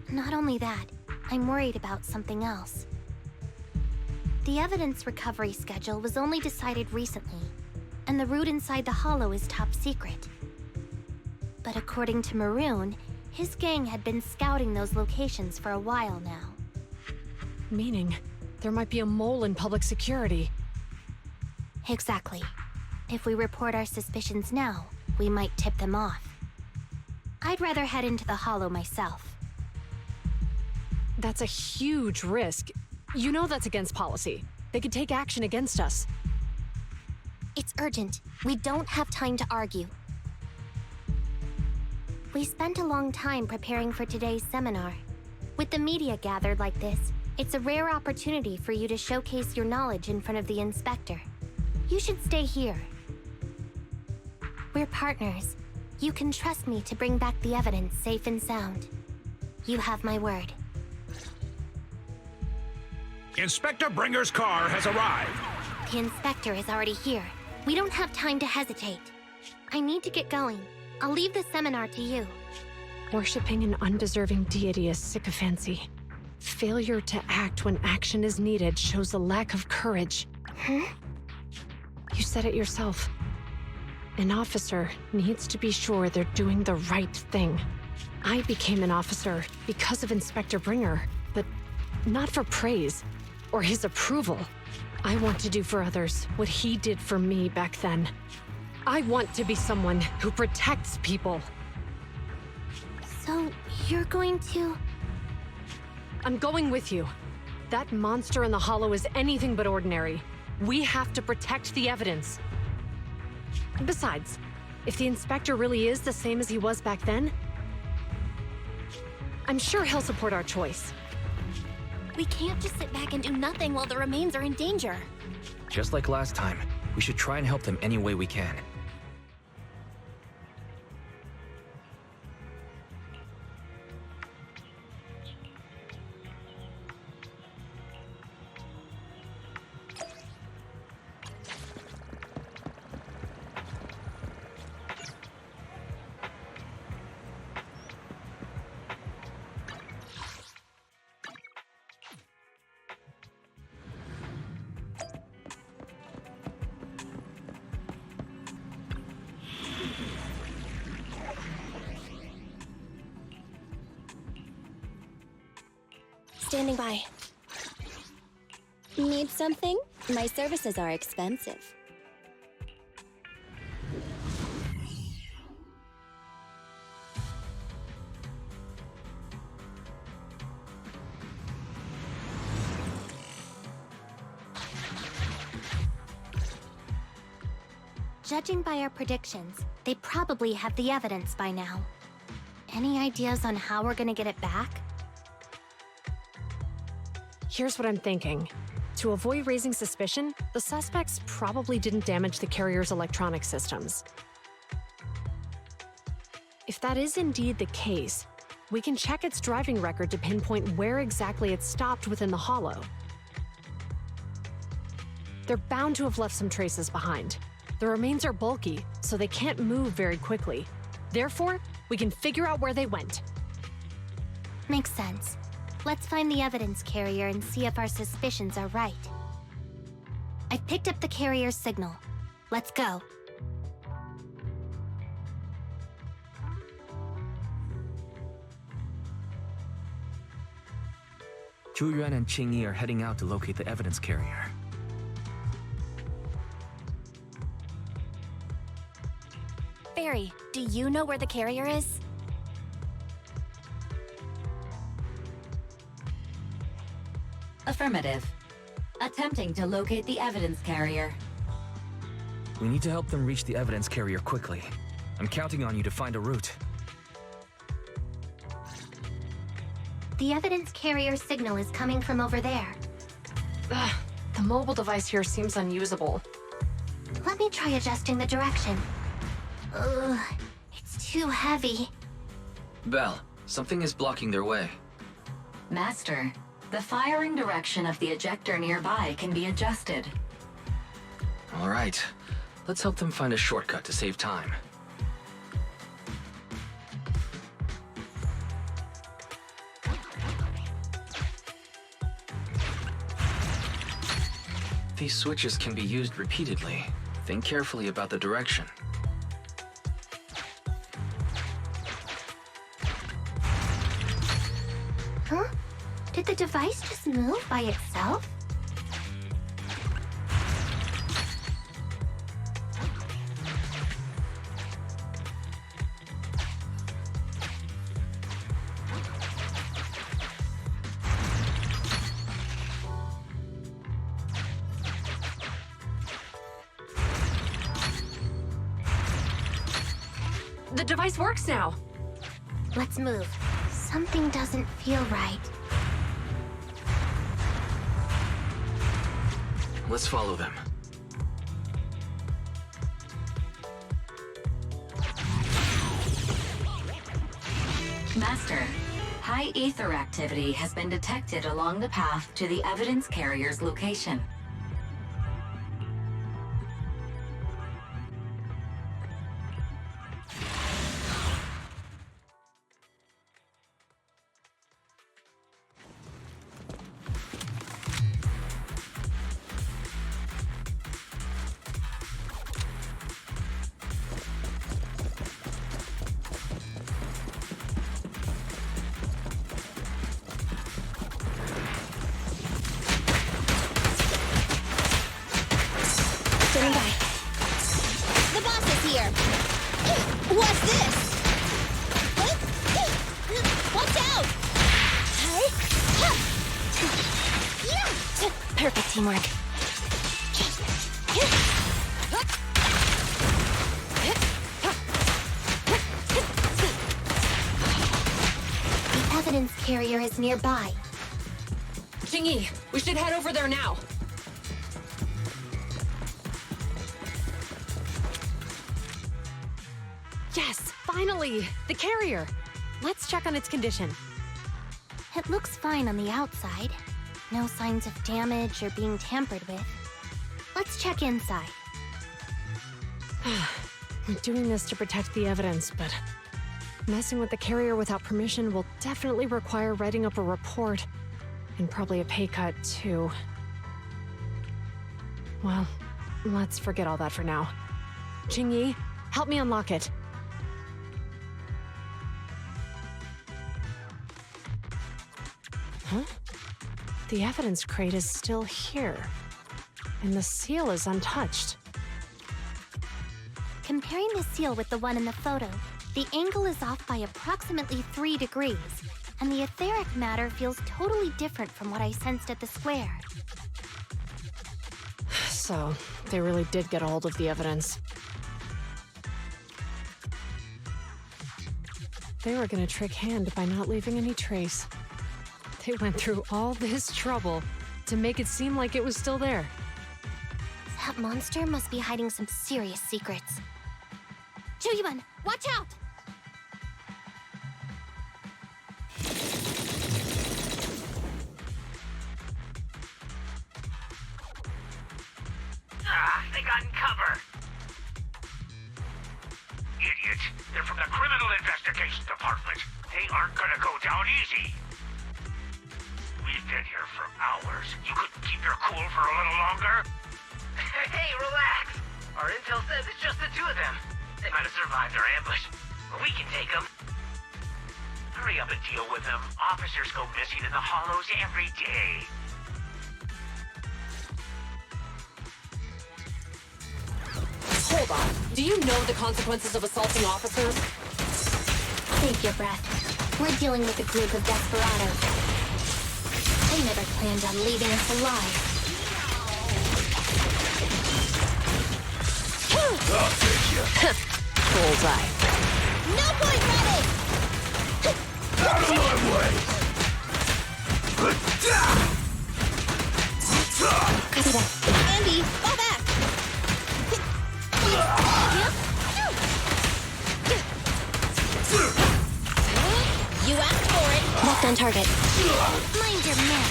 Not only that, I'm worried about something else. The evidence recovery schedule was only decided recently, and the route inside the Hollow is top secret. But according to Maroon, his gang had been scouting those locations for a while now. Meaning, there might be a mole in public security. Exactly. If we report our suspicions now, we might tip them off. I'd rather head into the Hollow myself. That's a huge risk. You know that's against policy. They could take action against us. It's urgent. We don't have time to argue. We spent a long time preparing for today's seminar. With the media gathered like this, it's a rare opportunity for you to showcase your knowledge in front of the inspector. You should stay here. We're partners. You can trust me to bring back the evidence safe and sound. You have my word. Inspector Bringer's car has arrived. The inspector is already here. We don't have time to hesitate. I need to get going. I'll leave the seminar to you. Worshipping an undeserving deity is sycophancy. Failure to act when action is needed shows a lack of courage. Hmm? You said it yourself. An officer needs to be sure they're doing the right thing. I became an officer because of Inspector Bringer, but not for praise or his approval. I want to do for others what he did for me back then. I want to be someone who protects people. So, you're going to... I'm going with you. That monster in the Hollow is anything but ordinary. We have to protect the evidence. Besides, if the Inspector really is the same as he was back then, I'm sure he'll support our choice. We can't just sit back and do nothing while the remains are in danger. Just like last time, we should try and help them any way we can. Standing by. Need something? My services are expensive. Judging by our predictions, they probably have the evidence by now. Any ideas on how we're gonna get it back? Here's what I'm thinking. To avoid raising suspicion, the suspects probably didn't damage the carrier's electronic systems. If that is indeed the case, we can check its driving record to pinpoint where exactly it stopped within the Hollow. They're bound to have left some traces behind. The remains are bulky, so they can't move very quickly. Therefore, we can figure out where they went. Makes sense. Let's find the evidence carrier and see if our suspicions are right. I've picked up the carrier's signal. Let's go. Zhu Yuan and Qing Yi are heading out to locate the evidence carrier. Barry, do you know where the carrier is? Affirmative. Attempting to locate the evidence carrier. We need to help them reach the evidence carrier quickly. I'm counting on you to find a route. The evidence carrier signal is coming from over there. Ugh, the mobile device here seems unusable. Let me try adjusting the direction. Ugh, it's too heavy. Belle, something is blocking their way. Master, the firing direction of the ejector nearby can be adjusted. All right, let's help them find a shortcut to save time. These switches can be used repeatedly. Think carefully about the direction. Huh? Did the device just move by itself? The device works now. Let's move. Something doesn't feel right. Let's follow them. Master, high ether activity has been detected along the path to the evidence carrier's location. What's this? Watch out! Perfect teamwork. The evidence carrier is nearby. Jingyi, we should head over there now. Yes, finally! The carrier! Let's check on its condition. It looks fine on the outside. No signs of damage or being tampered with. Let's check inside. I'm doing this to protect the evidence, but messing with the carrier without permission will definitely require writing up a report. And probably a pay cut, too. Well, let's forget all that for now. Jingyi, help me unlock it. Huh? The evidence crate is still here. And the seal is untouched. Comparing the seal with the one in the photo, the angle is off by approximately 3 degrees, and the etheric matter feels totally different from what I sensed at the square. So, they really did get a hold of the evidence. They were gonna trick Hand by not leaving any trace. They went through all this trouble to make it seem like it was still there. That monster must be hiding some serious secrets. Juyuan, watch out! They got in cover. Idiot. They're from the Criminal Investigation Department. They aren't gonna go down easy. We've been here for hours. You couldn't keep your cool for a little longer? Hey, relax. Our intel says it's just the two of them. They might have survived our ambush, but we can take them. Hurry up and deal with them. Officers go missing in the hollows every day. Hold on. Do you know the consequences of assaulting officers? Take your breath. We're dealing with a group of desperados. They never planned on leaving us alive. I'll take you. Bullseye. No point running! Out of my way! Andy, fall back! You asked for it. Locked on target. Mind your man.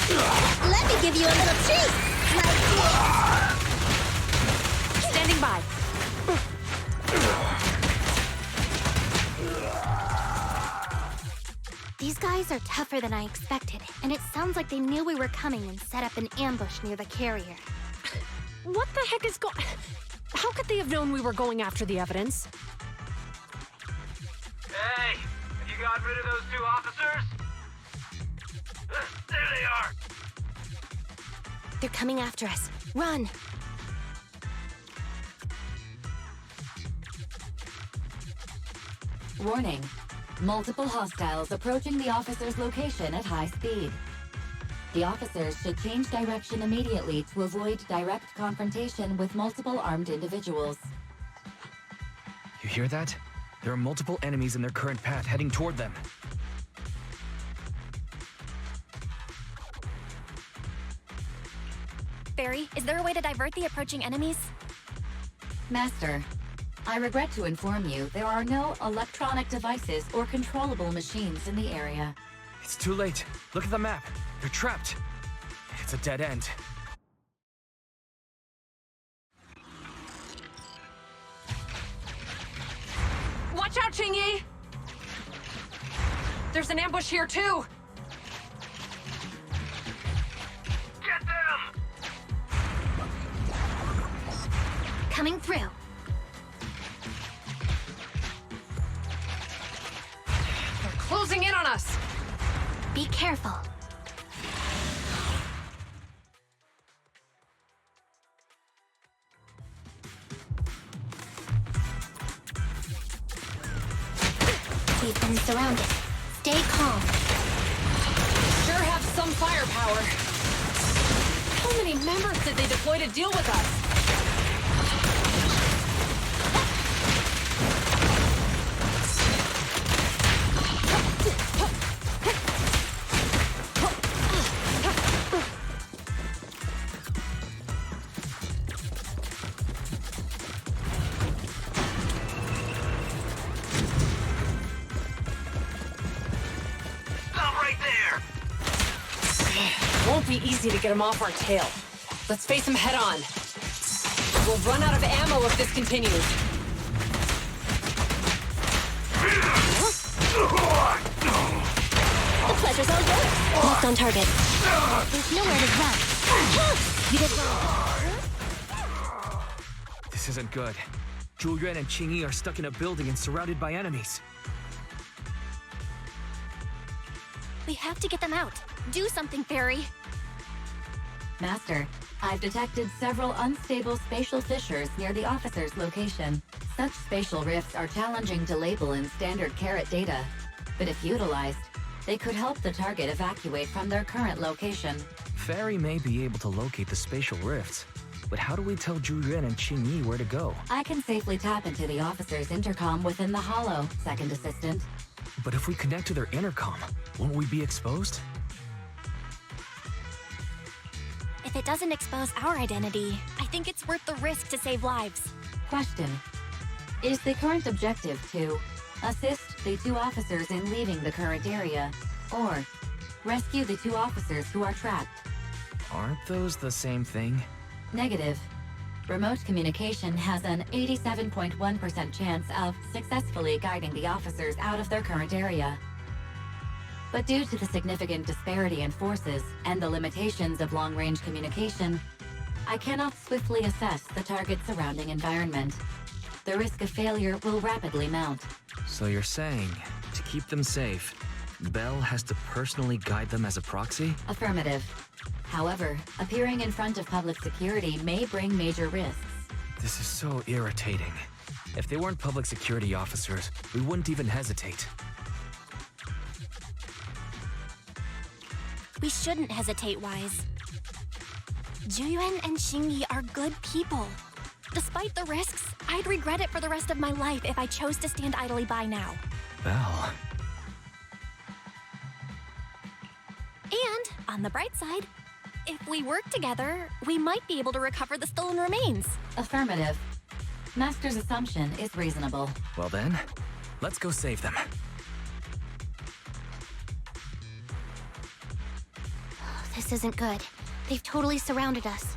Let me give you a little treat. Standing by. These guys are tougher than I expected, and it sounds like they knew we were coming and set up an ambush near the carrier. What the heck is going... How could they have known we were going after the evidence? Hey, have you got rid of those two officers? There they are. They're coming after us. Run! Warning. Multiple hostiles approaching the officer's location at high speed. The officers should change direction immediately to avoid direct confrontation with multiple armed individuals. You hear that? There are multiple enemies in their current path heading toward them. Barry, is there a way to divert the approaching enemies? Master, I regret to inform you there are no electronic devices or controllable machines in the area. It's too late. Look at the map. They're trapped. It's a dead end. Watch out, Jingyi! There's an ambush here, too! Get them! Coming through. They're closing in on us! Be careful. We've been surrounded. Stay calm. Sure have some firepower. How many members did they deploy to deal with us? Won't be easy to get him off our tail. Let's face him head on. We'll run out of ammo if this continues. The pleasure's all yours. Almost on target. There's nowhere to run. You did well. This isn't good. Zhu Yuan and Qing Yi are stuck in a building and surrounded by enemies. We have to get them out. Do something, Fairy. Master, I've detected several unstable spatial fissures near the officer's location. Such spatial rifts are challenging to label in standard carrot data, but if utilized, they could help the target evacuate from their current location. Fairy may be able to locate the spatial rifts, but how do we tell Zhu Yuan and Qing Yi where to go? I can safely tap into the officer's intercom within the hollow, Second Assistant. But if we connect to their intercom, won't we be exposed? If it doesn't expose our identity, I think it's worth the risk to save lives. Question. Is the current objective to assist the 2 officers in leaving the current area, or rescue the 2 officers who are trapped? Aren't those the same thing? Negative. Remote communication has an 87.1% chance of successfully guiding the officers out of their current area. But due to the significant disparity in forces and the limitations of long-range communication, I cannot swiftly assess the target's surrounding environment. The risk of failure will rapidly mount. So you're saying, to keep them safe, Belle has to personally guide them as a proxy? Affirmative. However, appearing in front of public security may bring major risks. This is so irritating. If they weren't public security officers, we wouldn't even hesitate. We shouldn't hesitate, Wise. Zhu Yuan and Qing Yi are good people. Despite the risks, I'd regret it for the rest of my life if I chose to stand idly by now. Belle. And, on the bright side, if we work together, we might be able to recover the stolen remains. Affirmative. Master's assumption is reasonable. Well then, let's go save them. This isn't good. They've totally surrounded us.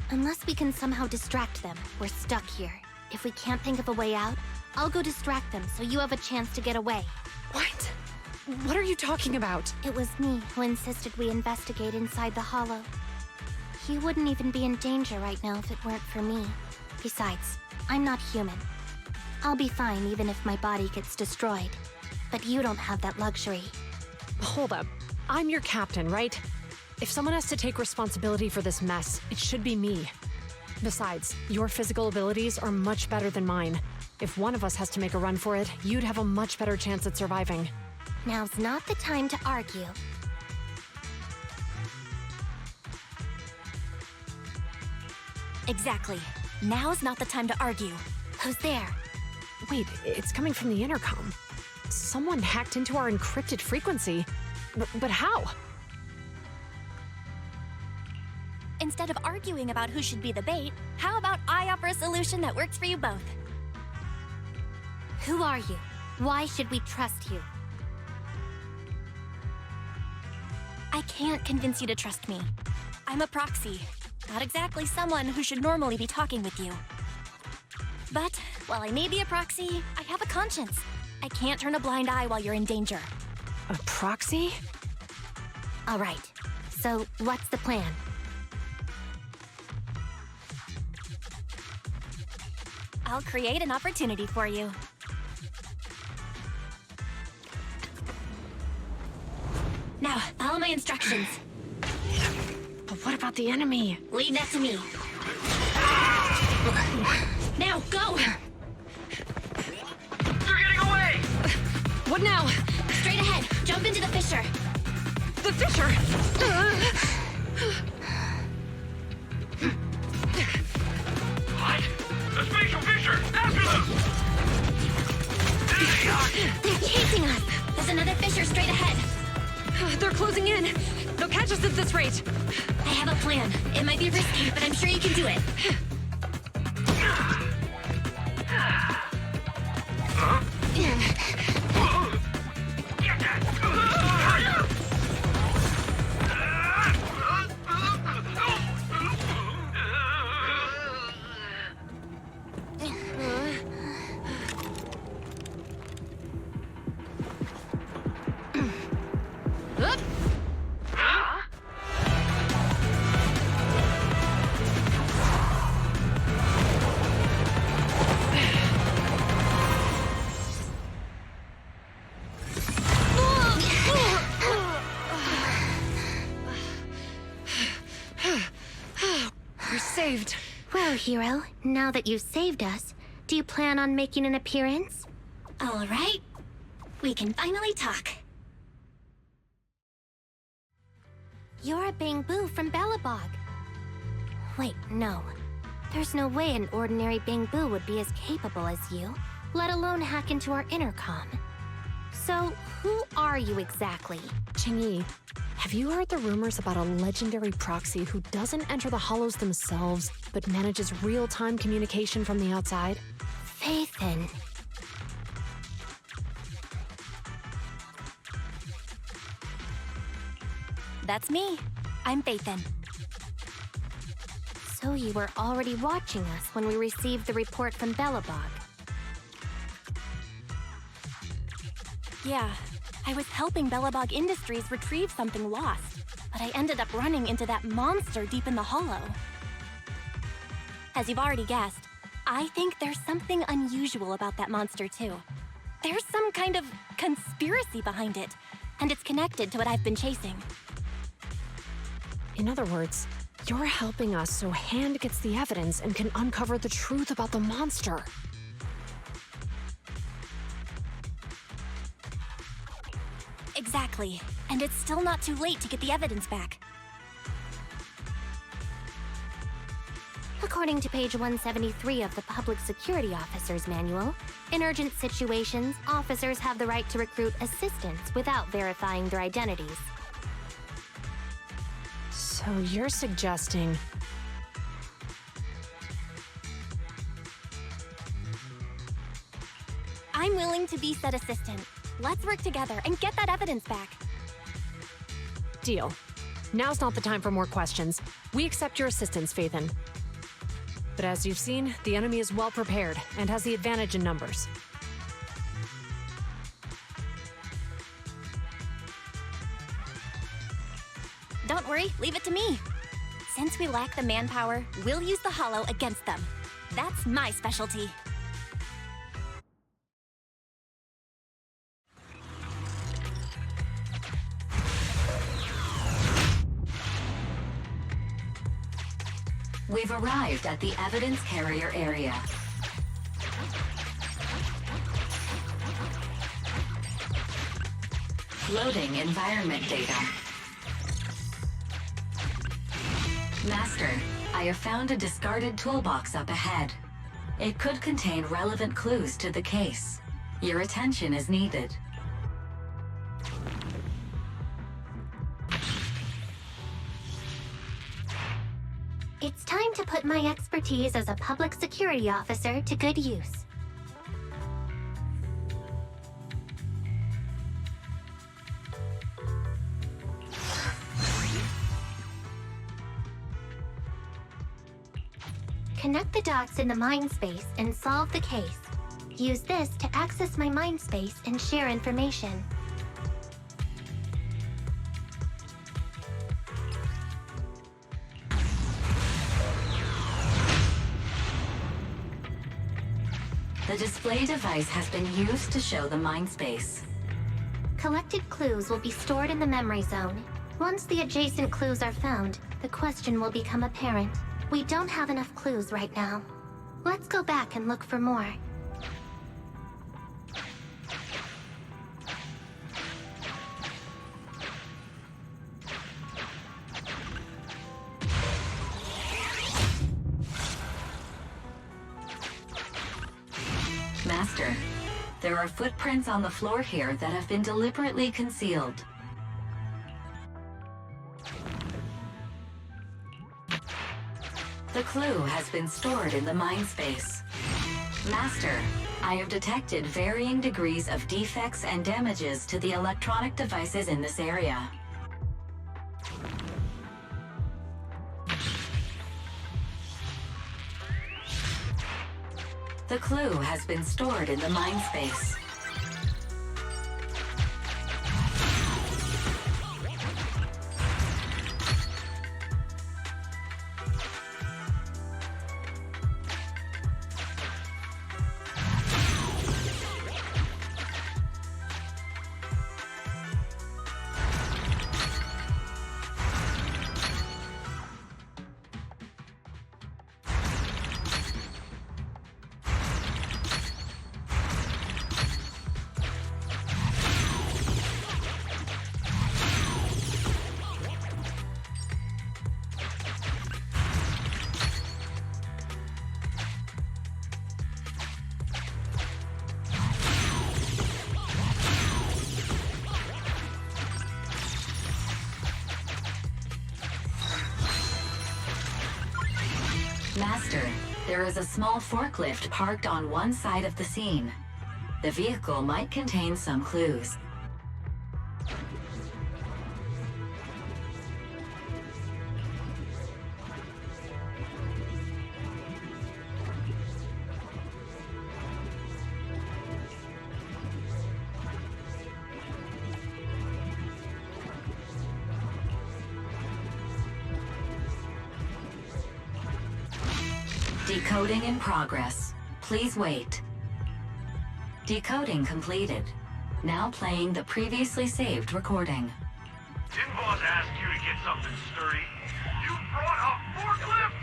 Unless we can somehow distract them, we're stuck here. If we can't think of a way out, I'll go distract them so you have a chance to get away. What? What are you talking about? It was me who insisted we investigate inside the hollow. You wouldn't even be in danger right now if it weren't for me. Besides, I'm not human. I'll be fine even if my body gets destroyed. But you don't have that luxury. Hold up. I'm your captain, right? If someone has to take responsibility for this mess, it should be me. Besides, your physical abilities are much better than mine. If one of us has to make a run for it, you'd have a much better chance at surviving. Now's not the time to argue. Exactly. Now's not the time to argue. Who's there? Wait, it's coming from the intercom. Someone hacked into our encrypted frequency. But how? Instead of arguing about who should be the bait, how about I offer a solution that works for you both? Who are you? Why should we trust you? I can't convince you to trust me. I'm a proxy, not exactly someone who should normally be talking with you. But while I may be a proxy, I have a conscience. I can't turn a blind eye while you're in danger. A proxy? All right, so what's the plan? I'll create an opportunity for you. Now, follow my instructions. But what about the enemy? Leave that to me. Now, go! They're getting away! What What now? Straight ahead. Jump into the fissure. The fissure? What? The spatial fissure! After them! There they are! They're chasing us. There's another fissure straight ahead. They're closing in. They'll catch us at this rate. I have a plan. It might be risky, but I'm sure you can do it. Huh? Get that! Hurry up! Saved. Well, hero, now that you've saved us, do you plan on making an appearance? All right. We can finally talk. You're a Bang-Boo from Bellabog. Wait, no. There's no way an ordinary Bang-Boo would be as capable as you, let alone hack into our intercom. So, who are you exactly? Qingyi, have you heard the rumors about a legendary Proxy who doesn't enter the hollows themselves, but manages real-time communication from the outside? Phaethon. That's me. I'm Phaethon. So you were already watching us when we received the report from Bellabog. Yeah, I was helping Bellabog Industries retrieve something lost, but I ended up running into that monster deep in the hollow. As you've already guessed, I think there's something unusual about that monster too. There's some kind of conspiracy behind it, and it's connected to what I've been chasing. In other words, you're helping us so Hand gets the evidence and can uncover the truth about the monster. Exactly. And it's still not too late to get the evidence back. According to page 173 of the Public Security Officer's Manual, in urgent situations, officers have the right to recruit assistants without verifying their identities. So you're suggesting... I'm willing to be said assistant. Let's work together and get that evidence back. Deal. Now's not the time for more questions. We accept your assistance, Phaethon. But as you've seen, the enemy is well prepared and has the advantage in numbers. Don't worry, leave it to me. Since we lack the manpower, we'll use the hollow against them. That's my specialty. We've arrived at the evidence carrier area. Loading environment data. Master, I have found a discarded toolbox up ahead. It could contain relevant clues to the case. Your attention is needed. It's time to put my expertise as a public security officer to good use. Connect the dots in the mind space and solve the case. Use this to access my mind space and share information. The display device has been used to show the mind space. Collected clues will be stored in the memory zone. Once the adjacent clues are found, the question will become apparent. We don't have enough clues right now. Let's go back and look for more. Master, there are footprints on the floor here that have been deliberately concealed. The clue has been stored in the mind space. Master, I have detected varying degrees of defects and damages to the electronic devices in this area. The clue has been stored in the mind space. Master, there is a small forklift parked on one side of the scene. The vehicle might contain some clues. Decoding in progress. Please wait. Decoding completed. Now playing the previously saved recording. Didn't boss ask you to get something sturdy? You brought a forklift?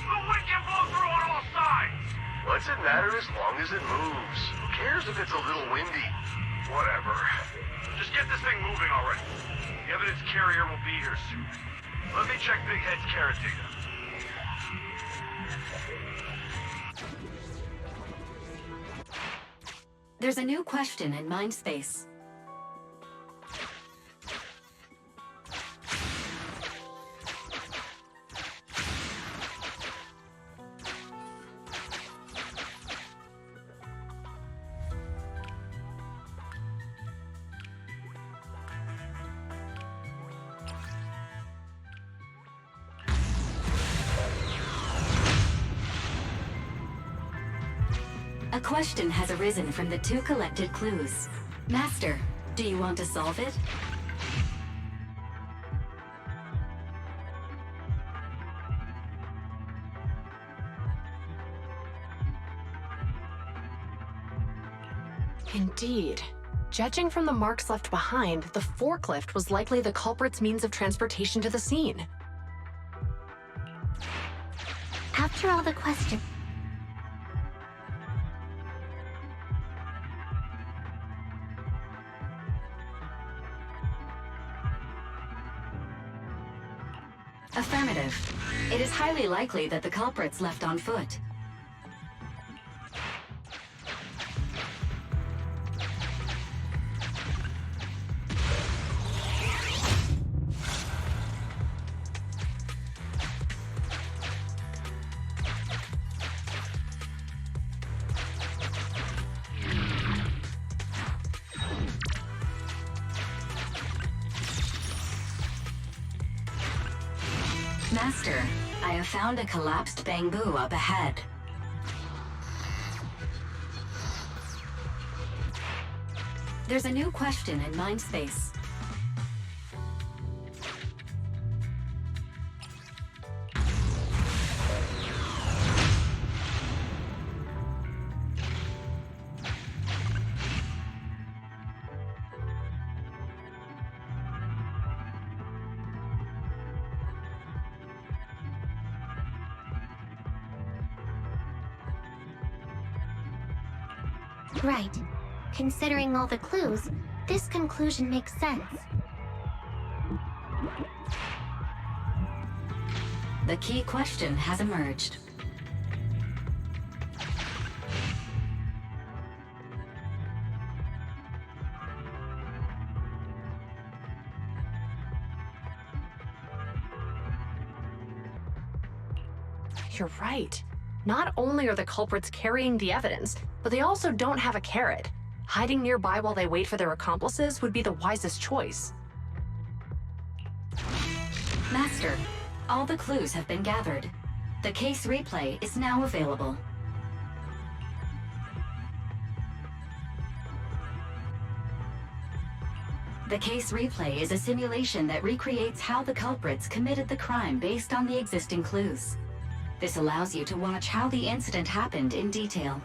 The wind can blow through on all sides! What's it matter as long as it moves? Who cares if it's a little windy? Whatever. Just get this thing moving already. The evidence carrier will be here soon. Let me check Big Head's carrot data. There's a new question in Mindspace. A question has arisen from the two collected clues. Master, do you want to solve it? Indeed. Judging from the marks left behind, the forklift was likely the culprit's means of transportation to the scene. After all the questions... Affirmative. It is highly likely that the culprits left on foot. Master, I have found a collapsed bamboo up ahead. There's a new question in Mindspace. Right. Considering all the clues, this conclusion makes sense. The key question has emerged. You're right. Not only are the culprits carrying the evidence, but they also don't have a carrot. Hiding nearby while they wait for their accomplices would be the wisest choice. Master, all the clues have been gathered. The case replay is now available. The case replay is a simulation that recreates how the culprits committed the crime based on the existing clues. This allows you to watch how the incident happened in detail.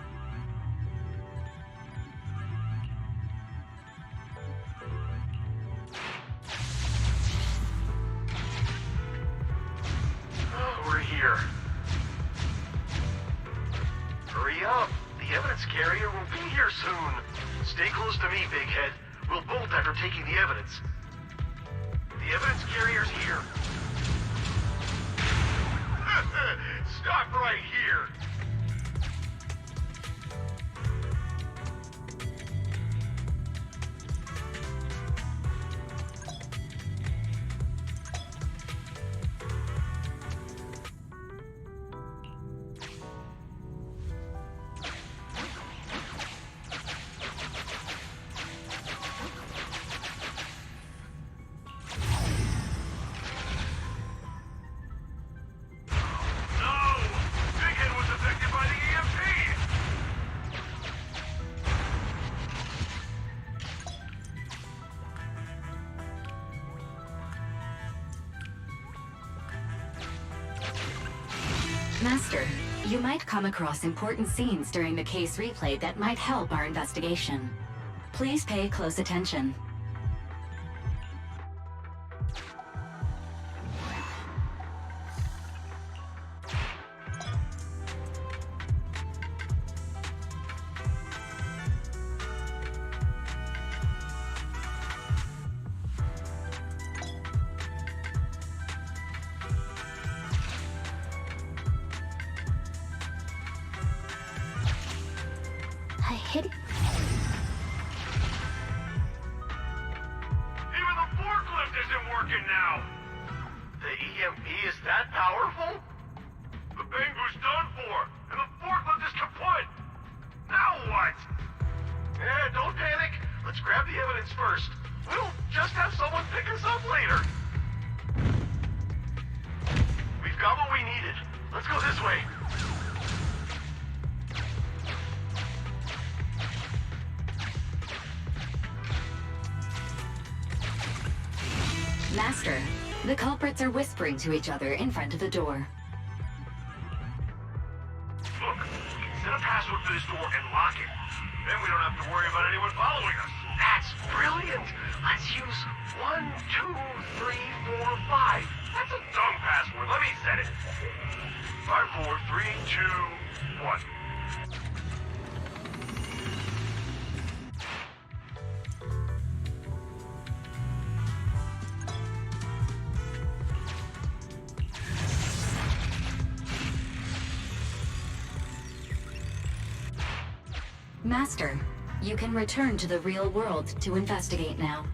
We're here. Hurry up! The evidence carrier will be here soon. Stay close to me, Big Head. We'll bolt after taking the evidence. The evidence carrier's here. Stop right here! Master, you might come across important scenes during the case replay that might help our investigation. Please pay close attention. I hit it. Even the forklift isn't working now! The EMP is that powerful? The Bangu's done for, and the forklift is kaput! Now what? Don't panic. Let's grab the evidence first. We'll just have someone pick us up later. We've got what we needed. Let's go this way. Master, the culprits are whispering to each other in front of the door. Look, we can set a password for this door and lock it. Then we don't have to worry about anyone following us. That's brilliant. Let's use 1, 2, 3, 4, 5. That's a dumb password. Let me set it. 5, 4, 3, 2, 1. Master, you can return to the real world to investigate now.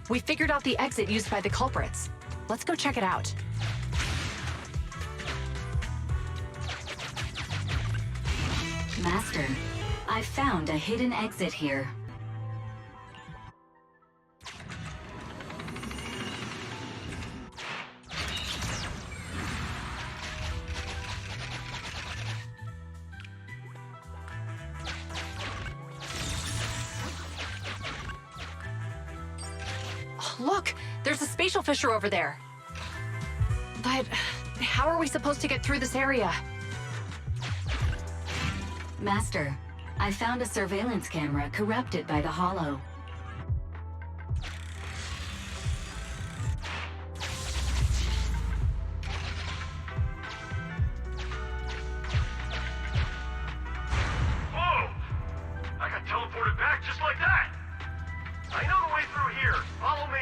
We figured out the exit used by the culprits. Let's go check it out. Master, I've found a hidden exit here. Look, there's a spatial fissure over there. But how are we supposed to get through this area? Master, I found a surveillance camera corrupted by the Hollow. Whoa! I got teleported back just like that. I know the way through here. Follow me.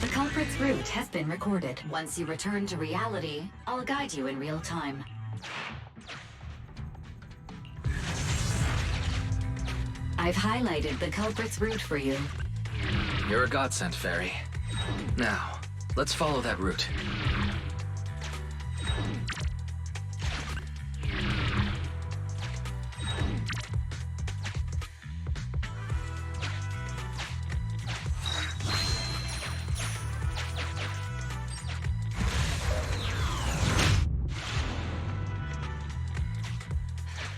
The culprit's route has been recorded. Once you return to reality, I'll guide you in real time. I've highlighted the culprit's route for you. You're a godsend, Fairy. Now, let's follow that route.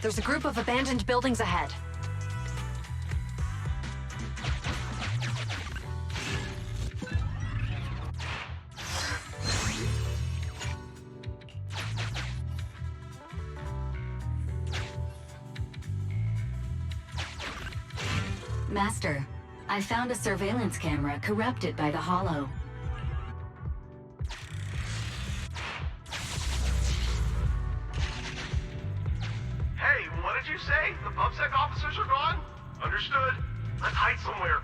There's a group of abandoned buildings ahead. Master, I found a surveillance camera corrupted by the Hollow. Hey, what did you say? The PubSec officers are gone? Understood. Let's hide somewhere.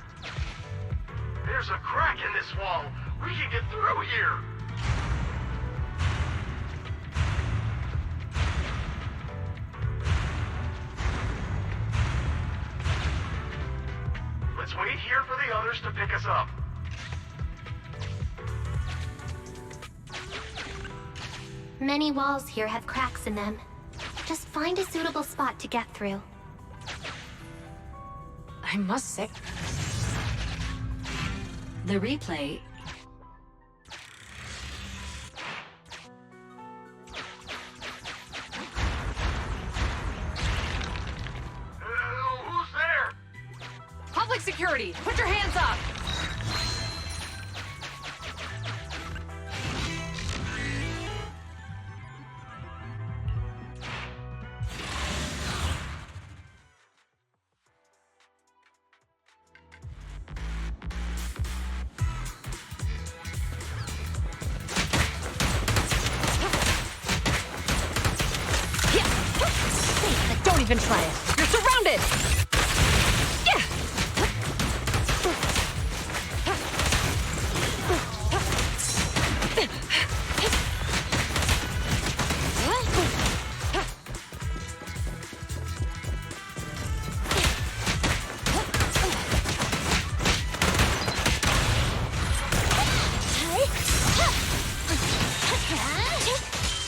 There's a crack in this wall. We can get through here. Let's wait here for the others to pick us up. Many walls here have cracks in them. Just find a suitable spot to get through. I must say... The replay... Who's there? Public security, put your hands up! Don't even try it. You're surrounded! Yeah!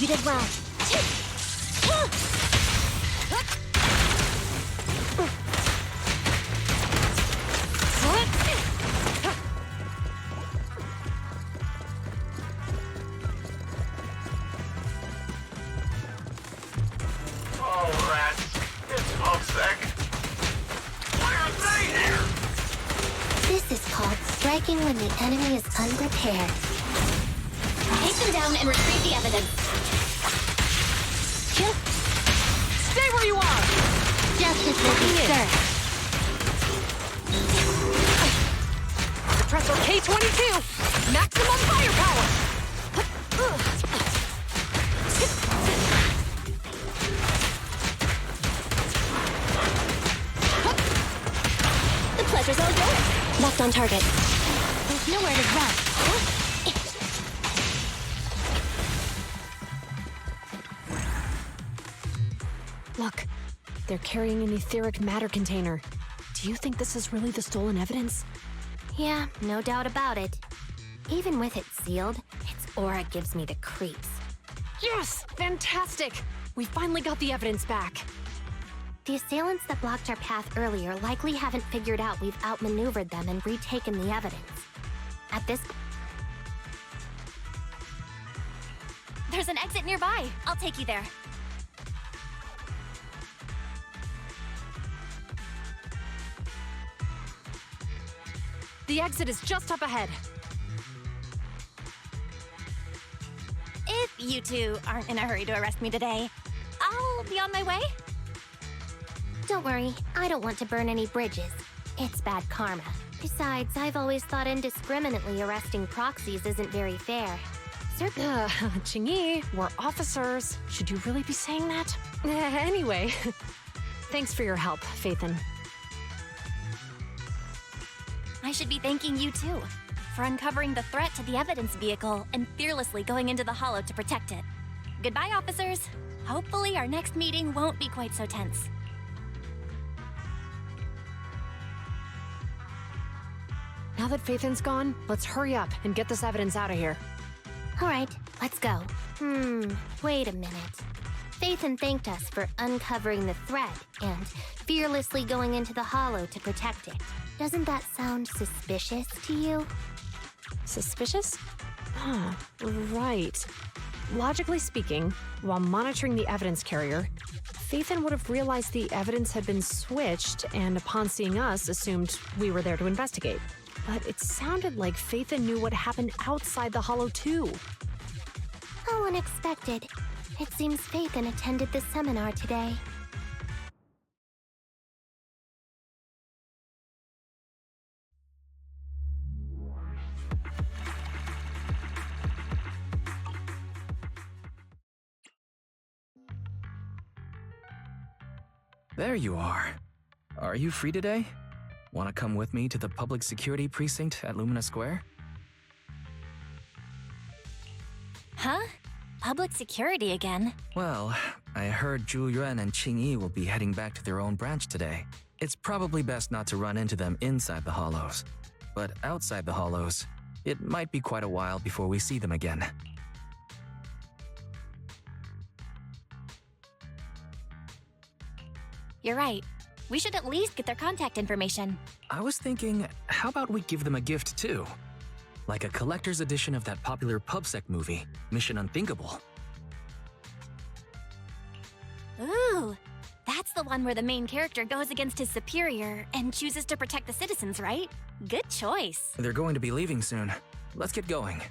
You did well. Oh, rats. It's PubSec. Why are they here? This is called striking when the enemy is unprepared. Take them down and retrieve the evidence. Stay where you are! Justice will be served. Suppressor K-22! Maximum firepower! The pleasure's all yours. Locked on target. There's nowhere to run. Look, they're carrying an etheric matter container. Do you think this is really the stolen evidence? Yeah, no doubt about it. Even with it sealed, its aura gives me the creeps. Yes! Fantastic! We finally got the evidence back. The assailants that blocked our path earlier likely haven't figured out we've outmaneuvered them and retaken the evidence. At this... There's an exit nearby. I'll take you there. The exit is just up ahead. If you two aren't in a hurry to arrest me today, I'll be on my way. Don't worry, I don't want to burn any bridges. It's bad karma. Besides, I've always thought indiscriminately arresting proxies isn't very fair. Chingy, we're officers. Should you really be saying that? Anyway, thanks for your help, Phaethon. I should be thanking you too. for uncovering the threat to the evidence vehicle and fearlessly going into the Hollow to protect it. Goodbye, officers. Hopefully our next meeting won't be quite so tense. Now that Phaethan's gone, let's hurry up and get this evidence out of here. All right, let's go. Wait a minute. Phaethan thanked us for uncovering the threat and fearlessly going into the Hollow to protect it. Doesn't that sound suspicious to you? Suspicious? Right. Logically speaking, while monitoring the evidence carrier, Phaethan would have realized the evidence had been switched and upon seeing us assumed we were there to investigate. But it sounded like Phaethan knew what happened outside the Hollow too. How unexpected. It seems Phaethan attended the seminar today. There you are. Are you free today? Want to come with me to the public security precinct at Lumina Square? Huh? Public security again? Well, I heard Zhu Yuan and Qing Yi will be heading back to their own branch today. It's probably best not to run into them inside the Hollows. But outside the Hollows, it might be quite a while before we see them again. You're right. We should at least get their contact information. I was thinking, how about we give them a gift too? Like a collector's edition of that popular PubSec movie, Mission Unthinkable. Ooh, that's the one where the main character goes against his superior and chooses to protect the citizens, right? Good choice. They're going to be leaving soon. Let's get going.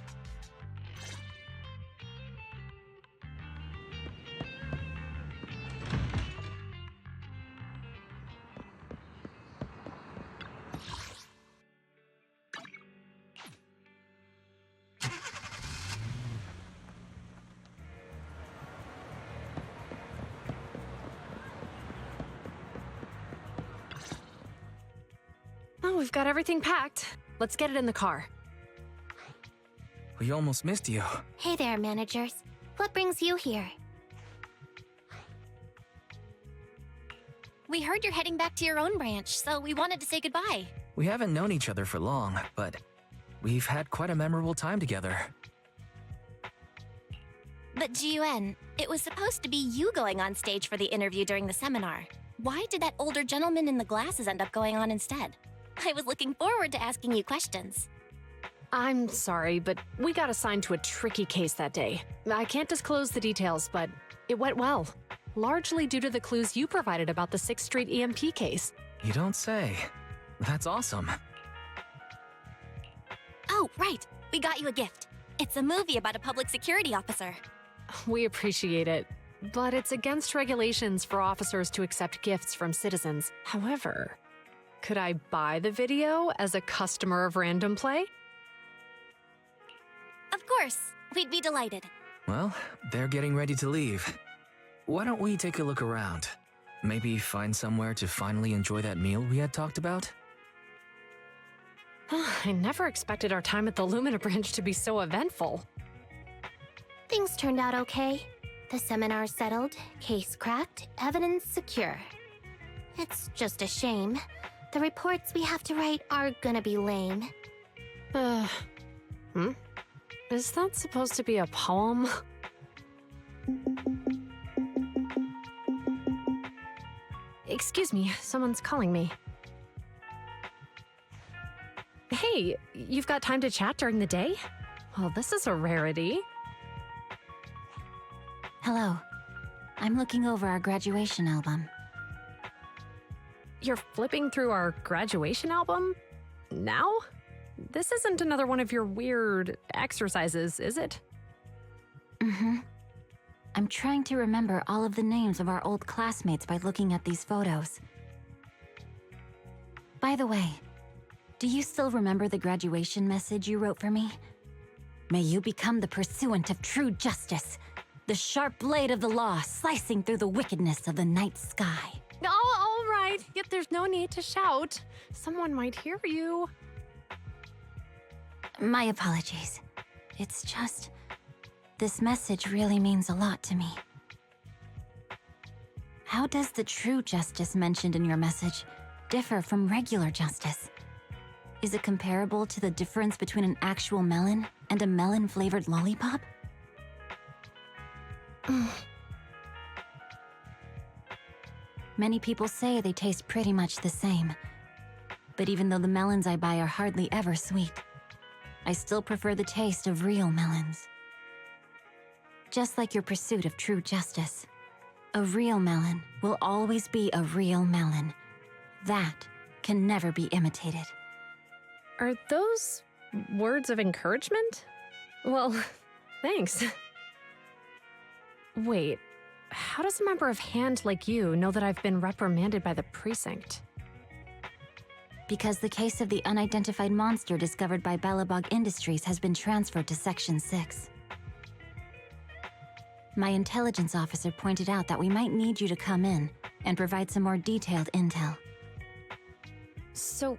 Oh, we've got everything packed. Let's get it in the car. We almost missed you. Hey there, managers. What brings you here? We heard you're heading back to your own branch, so we wanted to say goodbye. We haven't known each other for long, but we've had quite a memorable time together. But Ji-Yuan, it was supposed to be you going on stage for the interview during the seminar. Why did that older gentleman in the glasses end up going on instead? I was looking forward to asking you questions. I'm sorry, but we got assigned to a tricky case that day. I can't disclose the details, but it went well. Largely due to the clues you provided about the 6th Street EMP case. You don't say. That's awesome. Oh, right. We got you a gift. It's a movie about a public security officer. We appreciate it, but it's against regulations for officers to accept gifts from citizens. However, could I buy the video as a customer of Random Play? Of course. We'd be delighted. Well, they're getting ready to leave. Why don't we take a look around? Maybe find somewhere to finally enjoy that meal we had talked about? I never expected our time at the Lumina branch to be so eventful. Things turned out okay. The seminar settled, case cracked, evidence secure. It's just a shame. The reports we have to write are gonna be lame. Is that supposed to be a poem? Excuse me, someone's calling me. Hey, you've got time to chat during the day? Well, this is a rarity. Hello. I'm looking over our graduation album. You're flipping through our graduation album? Now? This isn't another one of your weird exercises, is it? Mm-hmm. I'm trying to remember all of the names of our old classmates by looking at these photos. By the way, do you still remember the graduation message you wrote for me? May you become the pursuant of true justice, the sharp blade of the law slicing through the wickedness of the night sky. Oh, all right. Yet there's no need to shout. Someone might hear you. My apologies. It's just... this message really means a lot to me. How does the true justice mentioned in your message differ from regular justice? Is it comparable to the difference between an actual melon and a melon-flavored lollipop? Many people say they taste pretty much the same. But even though the melons I buy are hardly ever sweet, I still prefer the taste of real melons. Just like your pursuit of true justice, a real melon will always be a real melon. That can never be imitated. Are those words of encouragement? Well, thanks. Wait, how does a member of Hand like you know that I've been reprimanded by the precinct? Because the case of the unidentified monster discovered by Belle Industries has been transferred to Section 6. My intelligence officer pointed out that we might need you to come in and provide some more detailed intel. So,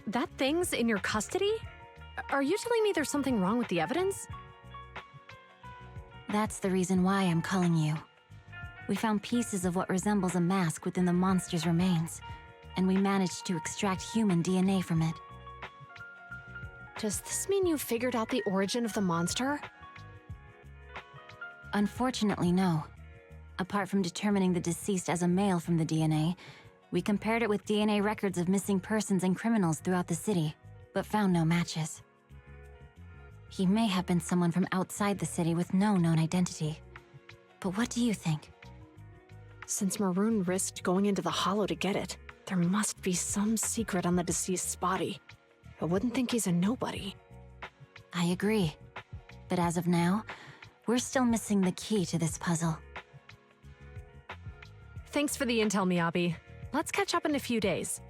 that thing's in your custody? Are you telling me there's something wrong with the evidence? That's the reason why I'm calling you. We found pieces of what resembles a mask within the monster's remains, and we managed to extract human DNA from it. Does this mean you figured out the origin of the monster? Unfortunately, no. Apart from determining the deceased as a male from the DNA, we compared it with DNA records of missing persons and criminals throughout the city, but found no matches. He may have been someone from outside the city with no known identity. But what do you think? Since Maroon risked going into the Hollow to get it, there must be some secret on the deceased's body. I wouldn't think he's a nobody. I agree. But as of now, we're still missing the key to this puzzle. Thanks for the intel, Miyabi. Let's catch up in a few days.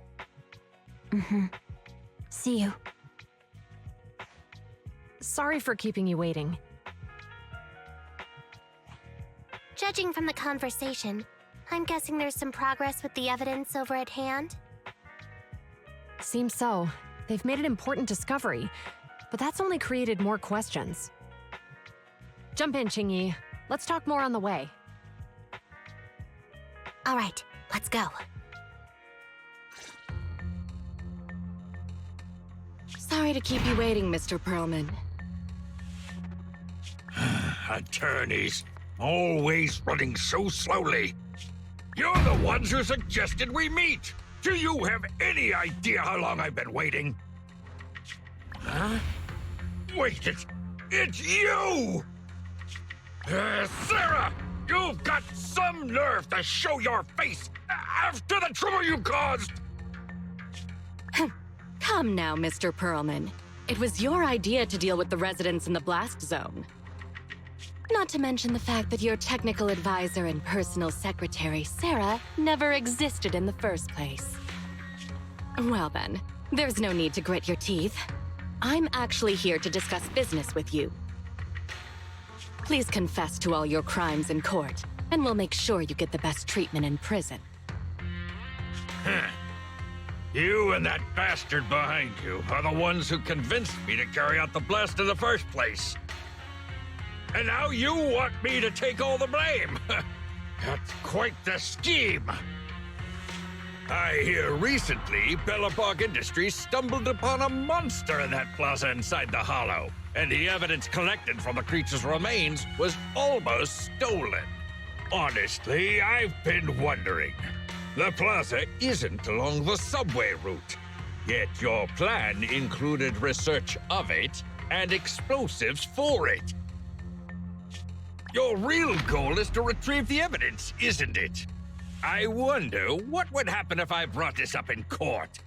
See you. Sorry for keeping you waiting. Judging from the conversation, I'm guessing there's some progress with the evidence over at Hand? Seems so. They've made an important discovery, but that's only created more questions. Jump in, Qingyi. Let's talk more on the way. All right, let's go. Sorry to keep you waiting, Mr. Perlman. Attorneys, always running so slowly. You're the ones who suggested we meet. Do you have any idea how long I've been waiting? Huh? Wait, it's you! Sarah! You've got some nerve to show your face after the trouble you caused! Come now, Mr. Perlman. It was your idea to deal with the residents in the blast zone. Not to mention the fact that your technical advisor and personal secretary, Sarah, never existed in the first place. Well then, there's no need to grit your teeth. I'm actually here to discuss business with you. Please confess to all your crimes in court, and we'll make sure you get the best treatment in prison. You and that bastard behind you are the ones who convinced me to carry out the blast in the first place. And now you want me to take all the blame. That's quite the scheme. I hear recently Belle Industries stumbled upon a monster in that plaza inside the Hollow, and the evidence collected from the creature's remains was almost stolen. Honestly, I've been wondering. The plaza isn't along the subway route, yet your plan included research of it and explosives for it. Your real goal is to retrieve the evidence, isn't it? I wonder what would happen if I brought this up in court.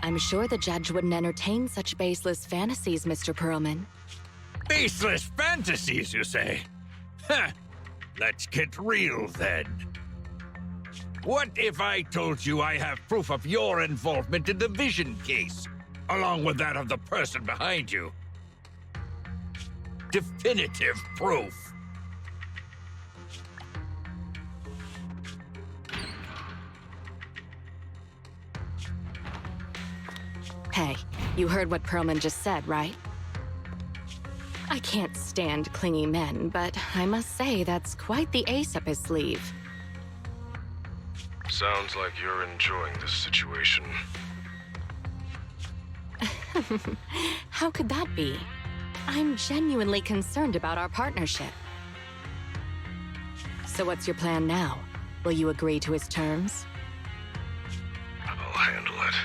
I'm sure the judge wouldn't entertain such baseless fantasies, Mr. Perlman. Baseless fantasies, you say? Huh. Let's get real, then. What if I told you I have proof of your involvement in the Vision case, along with that of the person behind you? Definitive proof. Hey, you heard what Perlman just said, right? I can't stand clingy men, but I must say that's quite the ace up his sleeve. Sounds like you're enjoying this situation. How could that be? I'm genuinely concerned about our partnership. So what's your plan now? Will you agree to his terms? I'll handle it.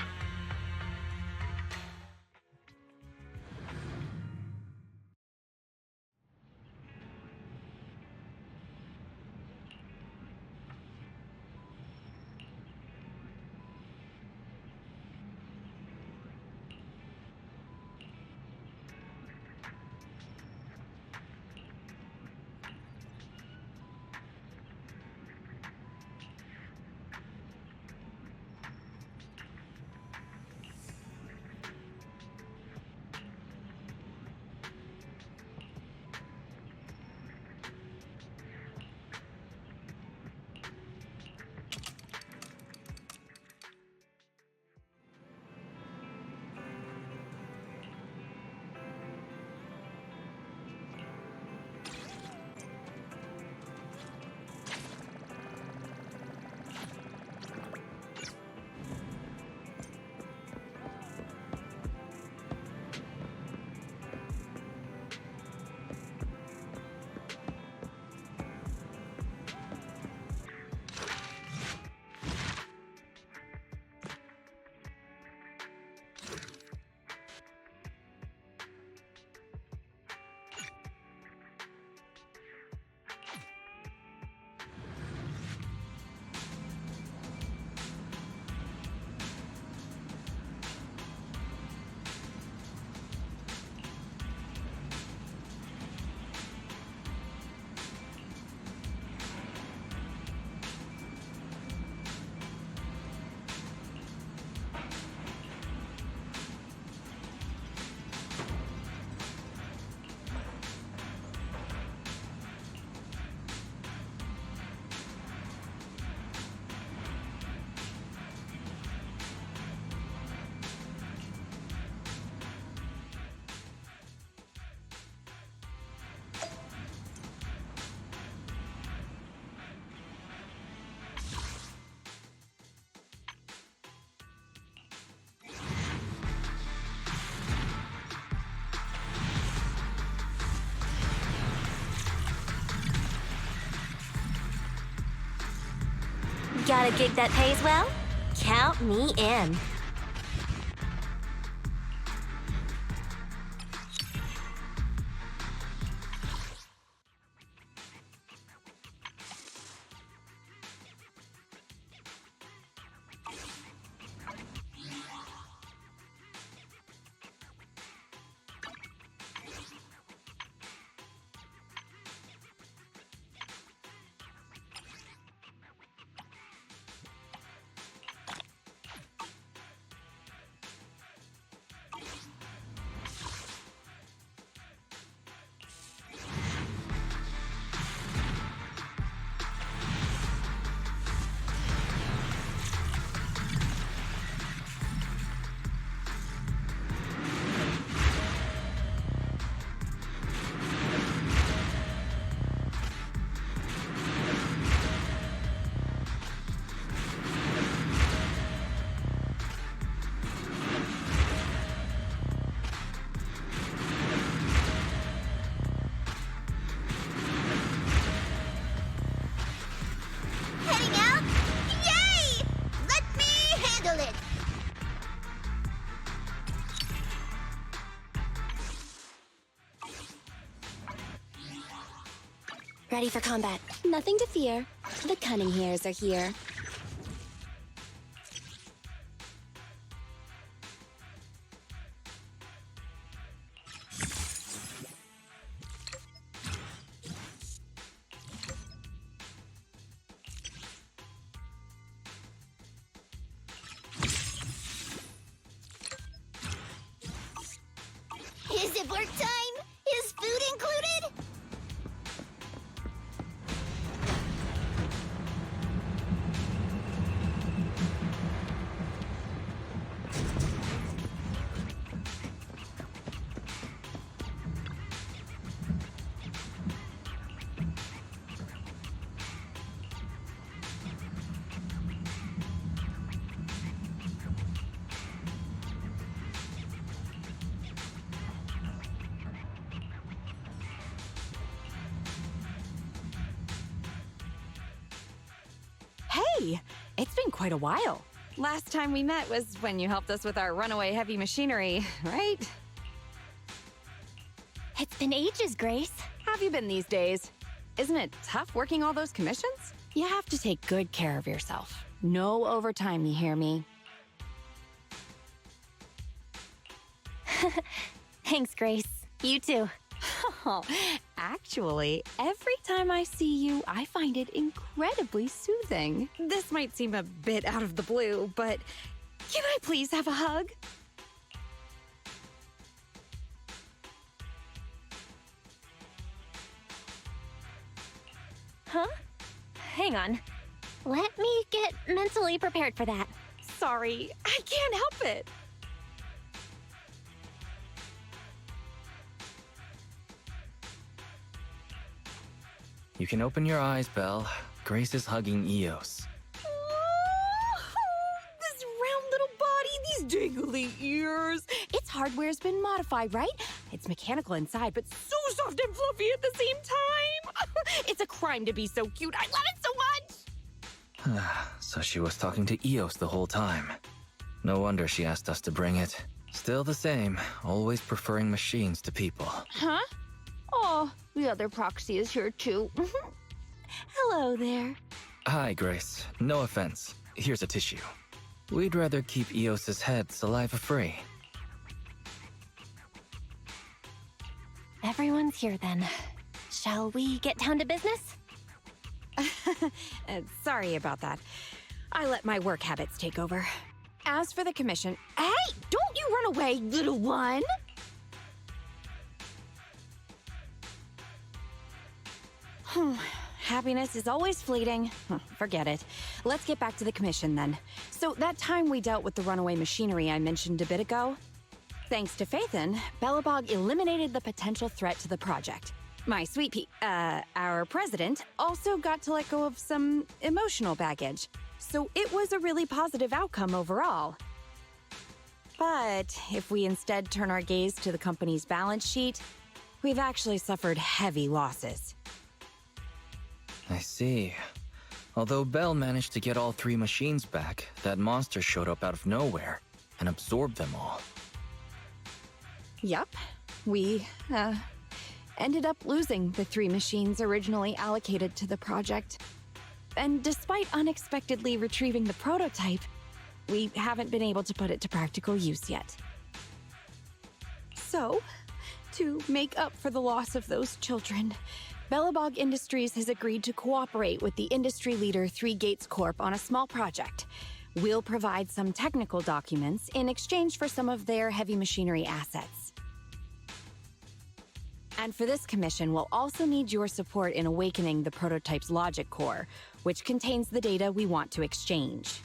Got a gig that pays well? Count me in. Ready for combat. Nothing to fear. The cunning hairs are here. Is it work time? Is food included? Hey, it's been quite a while. Last time we met was when you helped us with our runaway heavy machinery, right? It's been ages, Grace. How have you been these days? Isn't it tough working all those commissions? You have to take good care of yourself. No overtime, you hear me? Thanks, Grace. You too. Actually, every time I see you, I find it incredibly soothing. This might seem a bit out of the blue, but can I please have a hug? Huh? Hang on. Let me get mentally prepared for that. Sorry, I can't help it. You can open your eyes, Belle. Grace is hugging Eos. This round little body, these dangly ears. Its hardware's been modified, right? It's mechanical inside, but so soft and fluffy at the same time. It's a crime to be so cute. I love it so much. So she was talking to Eos the whole time. No wonder she asked us to bring it. Still the same, always preferring machines to people. Huh? Oh, the other Proxy is here too. Hello there. Hi, Grace. No offense. Here's a tissue. We'd rather keep Eos's head saliva-free. Everyone's here then. Shall we get down to business? Sorry about that. I let my work habits take over. As for the commission... Hey! Don't you run away, little one! Happiness is always fleeting. Forget it. Let's get back to the commission then. So that time we dealt with the runaway machinery I mentioned a bit ago, thanks to Phaethon, Belobog eliminated the potential threat to the project. My sweet our president also got to let go of some emotional baggage. So it was a really positive outcome overall. But if we instead turn our gaze to the company's balance sheet, we've actually suffered heavy losses. I see. Although Belle managed to get all 3 machines back, that monster showed up out of nowhere and absorbed them all. Yup. We, ended up losing the 3 machines originally allocated to the project. And despite unexpectedly retrieving the prototype, we haven't been able to put it to practical use yet. So, to make up for the loss of those children, Belobog Industries has agreed to cooperate with the industry leader 3 Gates Corp on a small project. We'll provide some technical documents in exchange for some of their heavy machinery assets. And for this commission, we'll also need your support in awakening the prototype's logic core, which contains the data we want to exchange.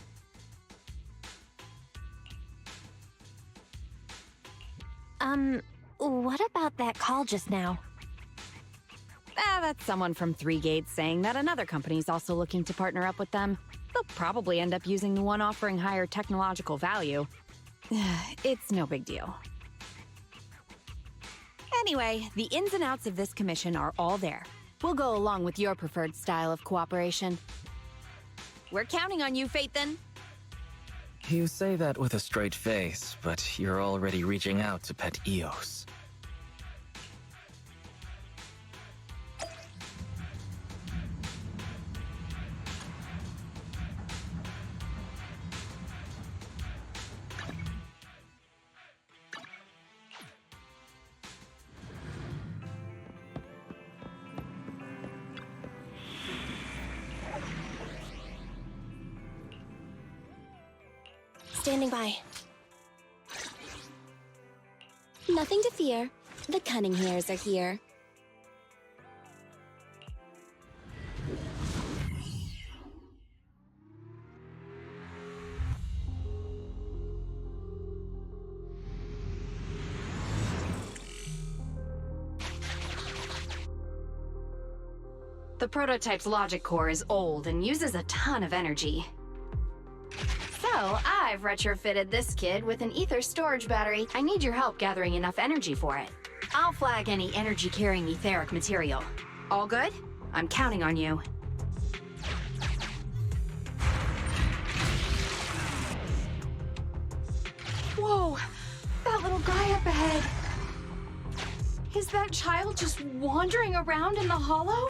What about that call just now? That's someone from 3 Gates saying that another company's also looking to partner up with them. They'll probably end up using the one offering higher technological value. It's no big deal. Anyway, the ins and outs of this commission are all there. We'll go along with your preferred style of cooperation. We're counting on you, Phaethon. You say that with a straight face, but you're already reaching out to pet Eos. Standing by. Nothing to fear. The cunning hairs are here. The prototype's logic core is old and uses a ton of energy. So, I've retrofitted this kid with an ether storage battery. I need your help gathering enough energy for it. I'll flag any energy-carrying etheric material. All good? I'm counting on you. Whoa! That little guy up ahead! Is that child just wandering around in the hollow?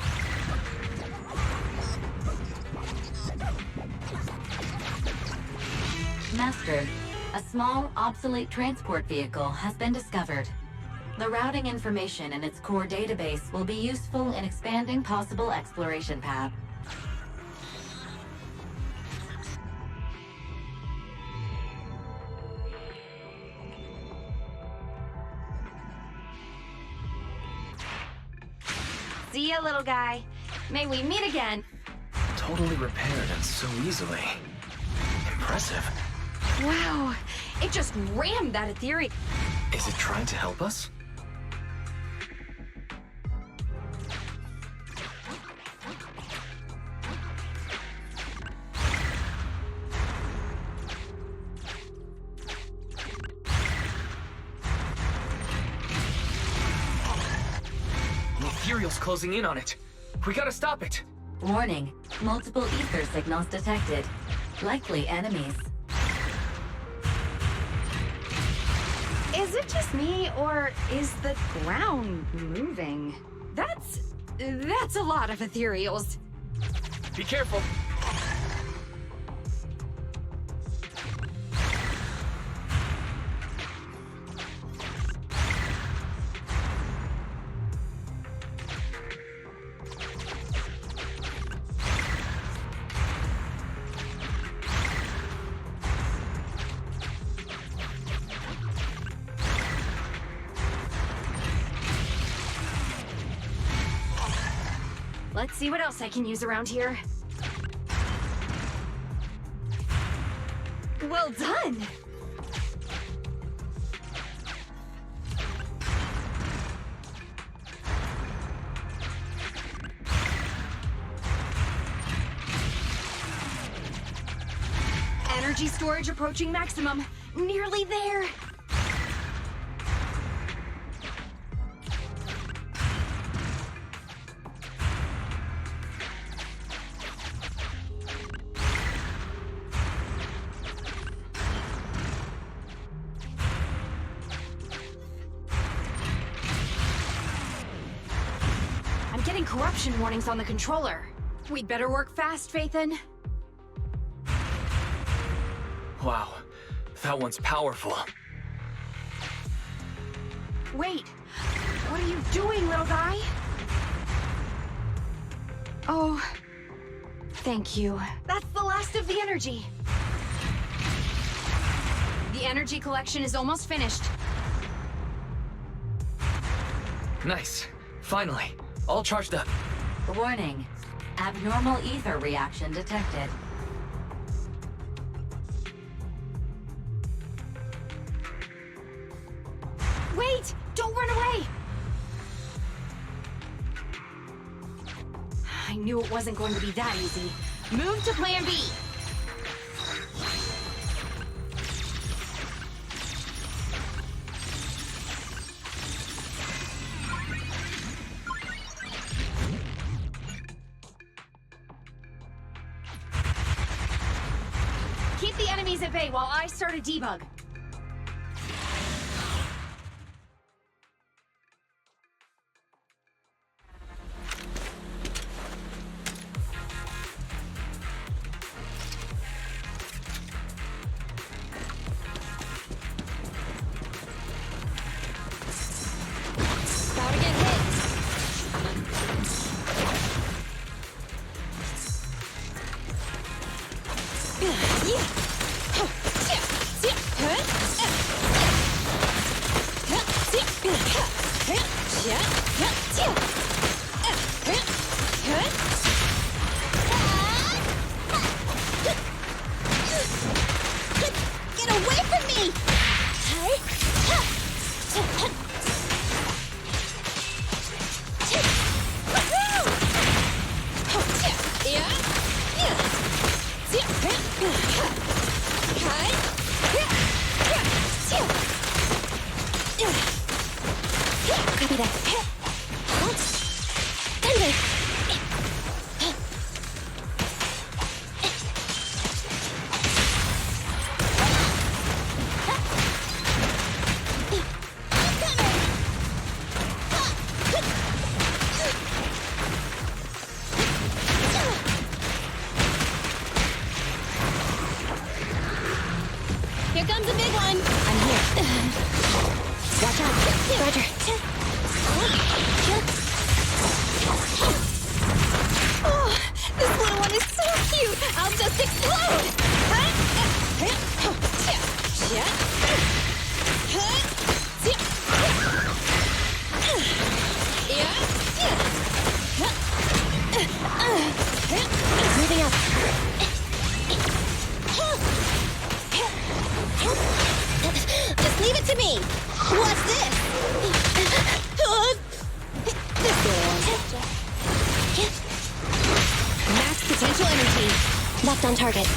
Master, a small, obsolete transport vehicle has been discovered. The routing information in its core database will be useful in expanding possible exploration paths. See ya, little guy. May we meet again. Totally repaired and so easily. Impressive. Wow, it just rammed that ethereal. Is it trying to help us? The ethereal's closing in on it. We gotta stop it. Warning, multiple ether signals detected. Likely enemies. Is it just me, or is the ground moving? That's a lot of ethereals. Be careful. Let's see what else I can use around here. Well done! Energy storage approaching maximum. Nearly there. I'm getting corruption warnings on the controller. We'd better work fast, Phaethon. Wow, that one's powerful. Wait, what are you doing, little guy? Oh, thank you. That's the last of the energy. The energy collection is almost finished. Nice. Finally. All charged up. Warning, abnormal ether reaction detected. Wait! Don't run away! I knew it wasn't going to be that easy. Move to plan B! Keep the enemies at bay while I start a debug. About to get hit. Yeah. It's a big one! I'm here. Watch out. Roger. Oh, this little one is so cute! I'll just explode! Moving up. Just leave it to me! What's this? Max potential energy. Locked on target.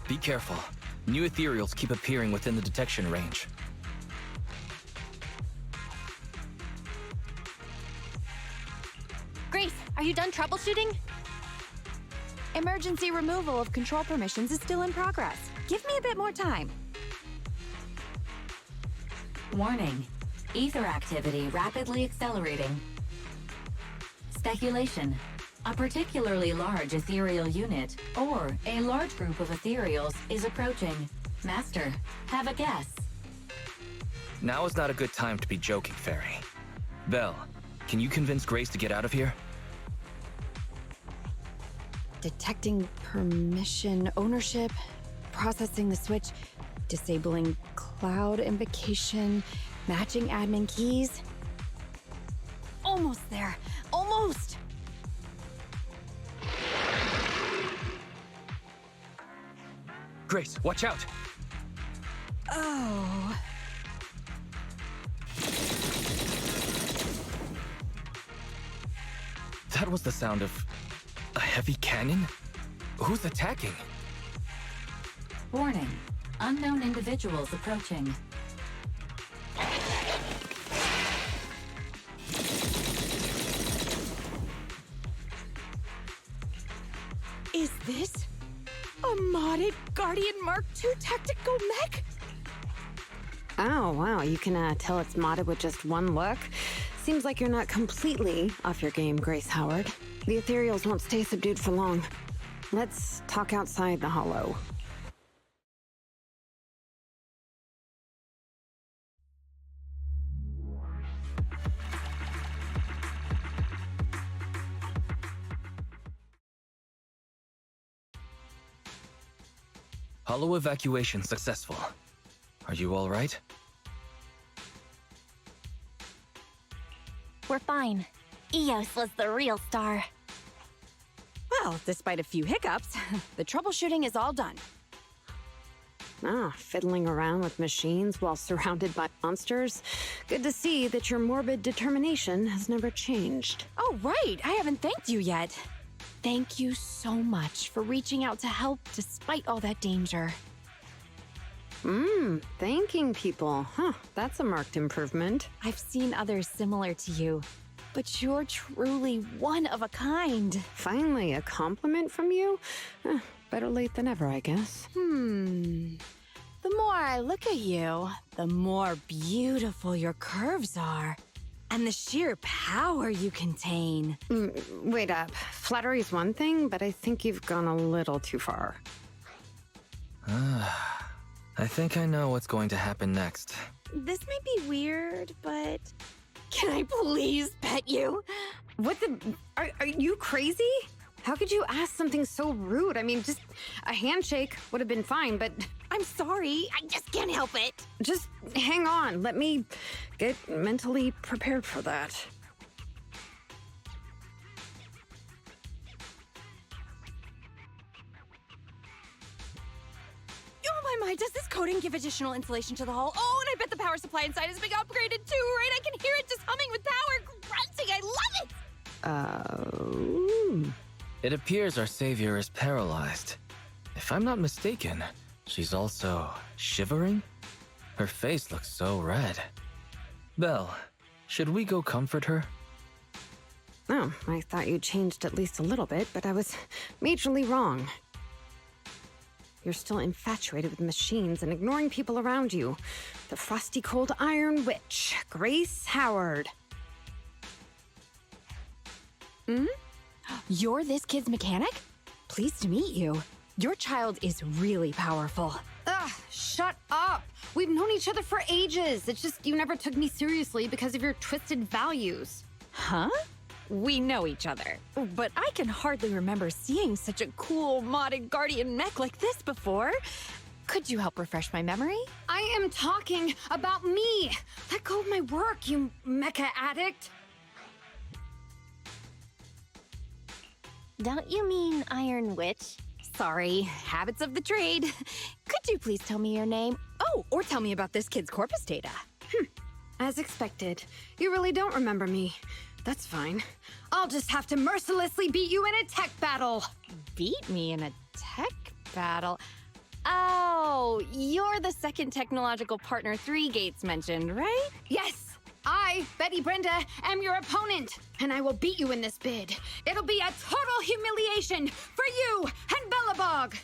Be careful. New ethereals keep appearing within the detection range. Grace, are you done troubleshooting? Emergency removal of control permissions is still in progress. Give me a bit more time. Warning. Ether activity rapidly accelerating. Speculation. A particularly large ethereal unit, or a large group of ethereals, is approaching. Master, have a guess. Now is not a good time to be joking, Fairy. Belle, can you convince Grace to get out of here? Detecting permission ownership, processing the switch, disabling cloud invocation, matching admin keys. Almost there. Almost! Grace, watch out! Oh. That was the sound of a heavy cannon? Who's attacking? Warning. Unknown individuals approaching. Is this a modded Guardian Mark II tactical mech? Oh, wow. You can tell it's modded with just one look. Seems like you're not completely off your game, Grace Howard. The ethereals won't stay subdued for long. Let's talk outside the hollow. Hollow evacuation successful. Are you all right? We're fine. Eos was the real star. Well, despite a few hiccups, the troubleshooting is all done. Fiddling around with machines while surrounded by monsters. Good to see that your morbid determination has never changed. Oh, right. I haven't thanked you yet. Thank you so much for reaching out to help despite all that danger. Thanking people. That's a marked improvement. I've seen others similar to you, but you're truly one of a kind. Finally, a compliment from you? Better late than ever, I guess. The more I look at you, the more beautiful your curves are. And the sheer power you contain. Wait up. Flattery's one thing, but I think you've gone a little too far. I think I know what's going to happen next. This may be weird, but... Can I please pet you? What the... Are you crazy? How could you ask something so rude? I mean, just a handshake would have been fine, but... I'm sorry. I just can't help it. Just hang on. Let me get mentally prepared for that. Oh my, does this coating give additional insulation to the hull? Oh, and I bet the power supply inside has been upgraded too, right? I can hear it just humming with power, grunting. I love it! It appears our savior is paralyzed. If I'm not mistaken, she's also shivering? Her face looks so red. Belle, should we go comfort her? Oh, I thought you changed at least a little bit, but I was majorly wrong. You're still infatuated with machines and ignoring people around you. The frosty cold iron witch, Grace Howard. You're this kid's mechanic? Pleased to meet you. Your child is really powerful. Ugh, shut up! We've known each other for ages. It's just you never took me seriously because of your twisted values. Huh? We know each other, but I can hardly remember seeing such a cool modded guardian mech like this before. Could you help refresh my memory? I am talking about me! Let go of my work, you mecha addict! Don't you mean Iron Witch? Sorry, habits of the trade. Could you please tell me your name? Oh, or tell me about this kid's corpus data. As expected. You really don't remember me. That's fine. I'll just have to mercilessly beat you in a tech battle. Beat me in a tech battle? Oh, you're the second technological partner 3 Gates mentioned, right? Yes! I, Betty Brenda, am your opponent, and I will beat you in this bid. It'll be a total humiliation for you and Bellabog!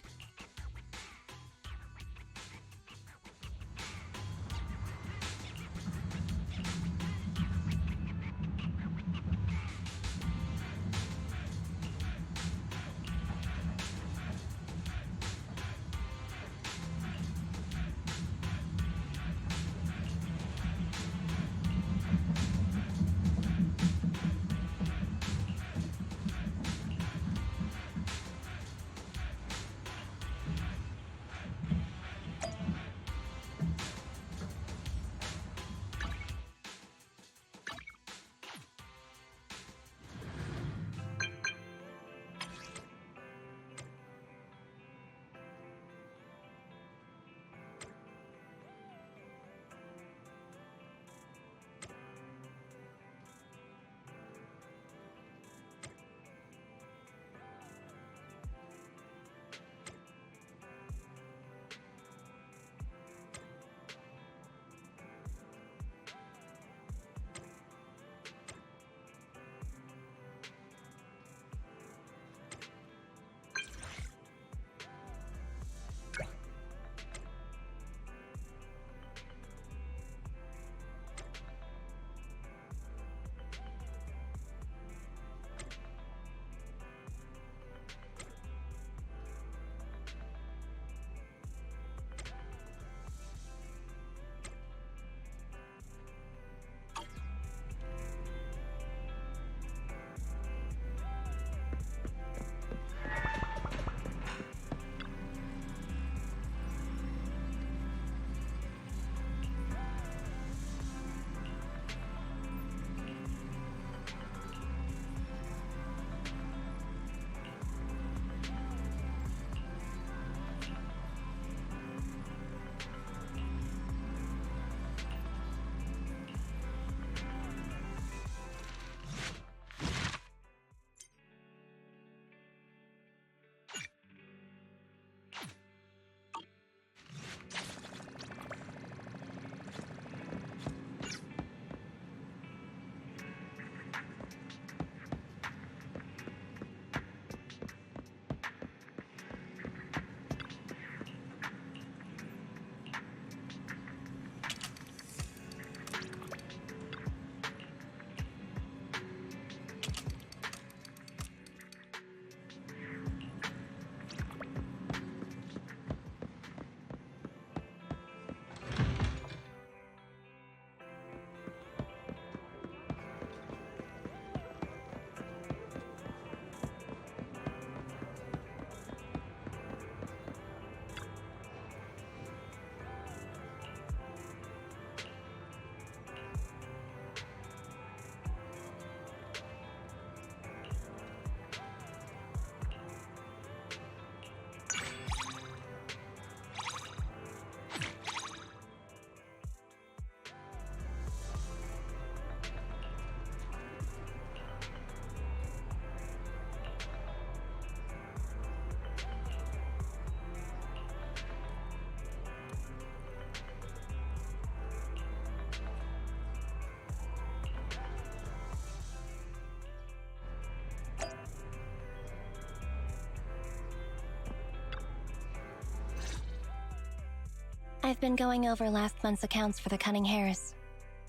I've been going over last month's accounts for the Cunning Hares.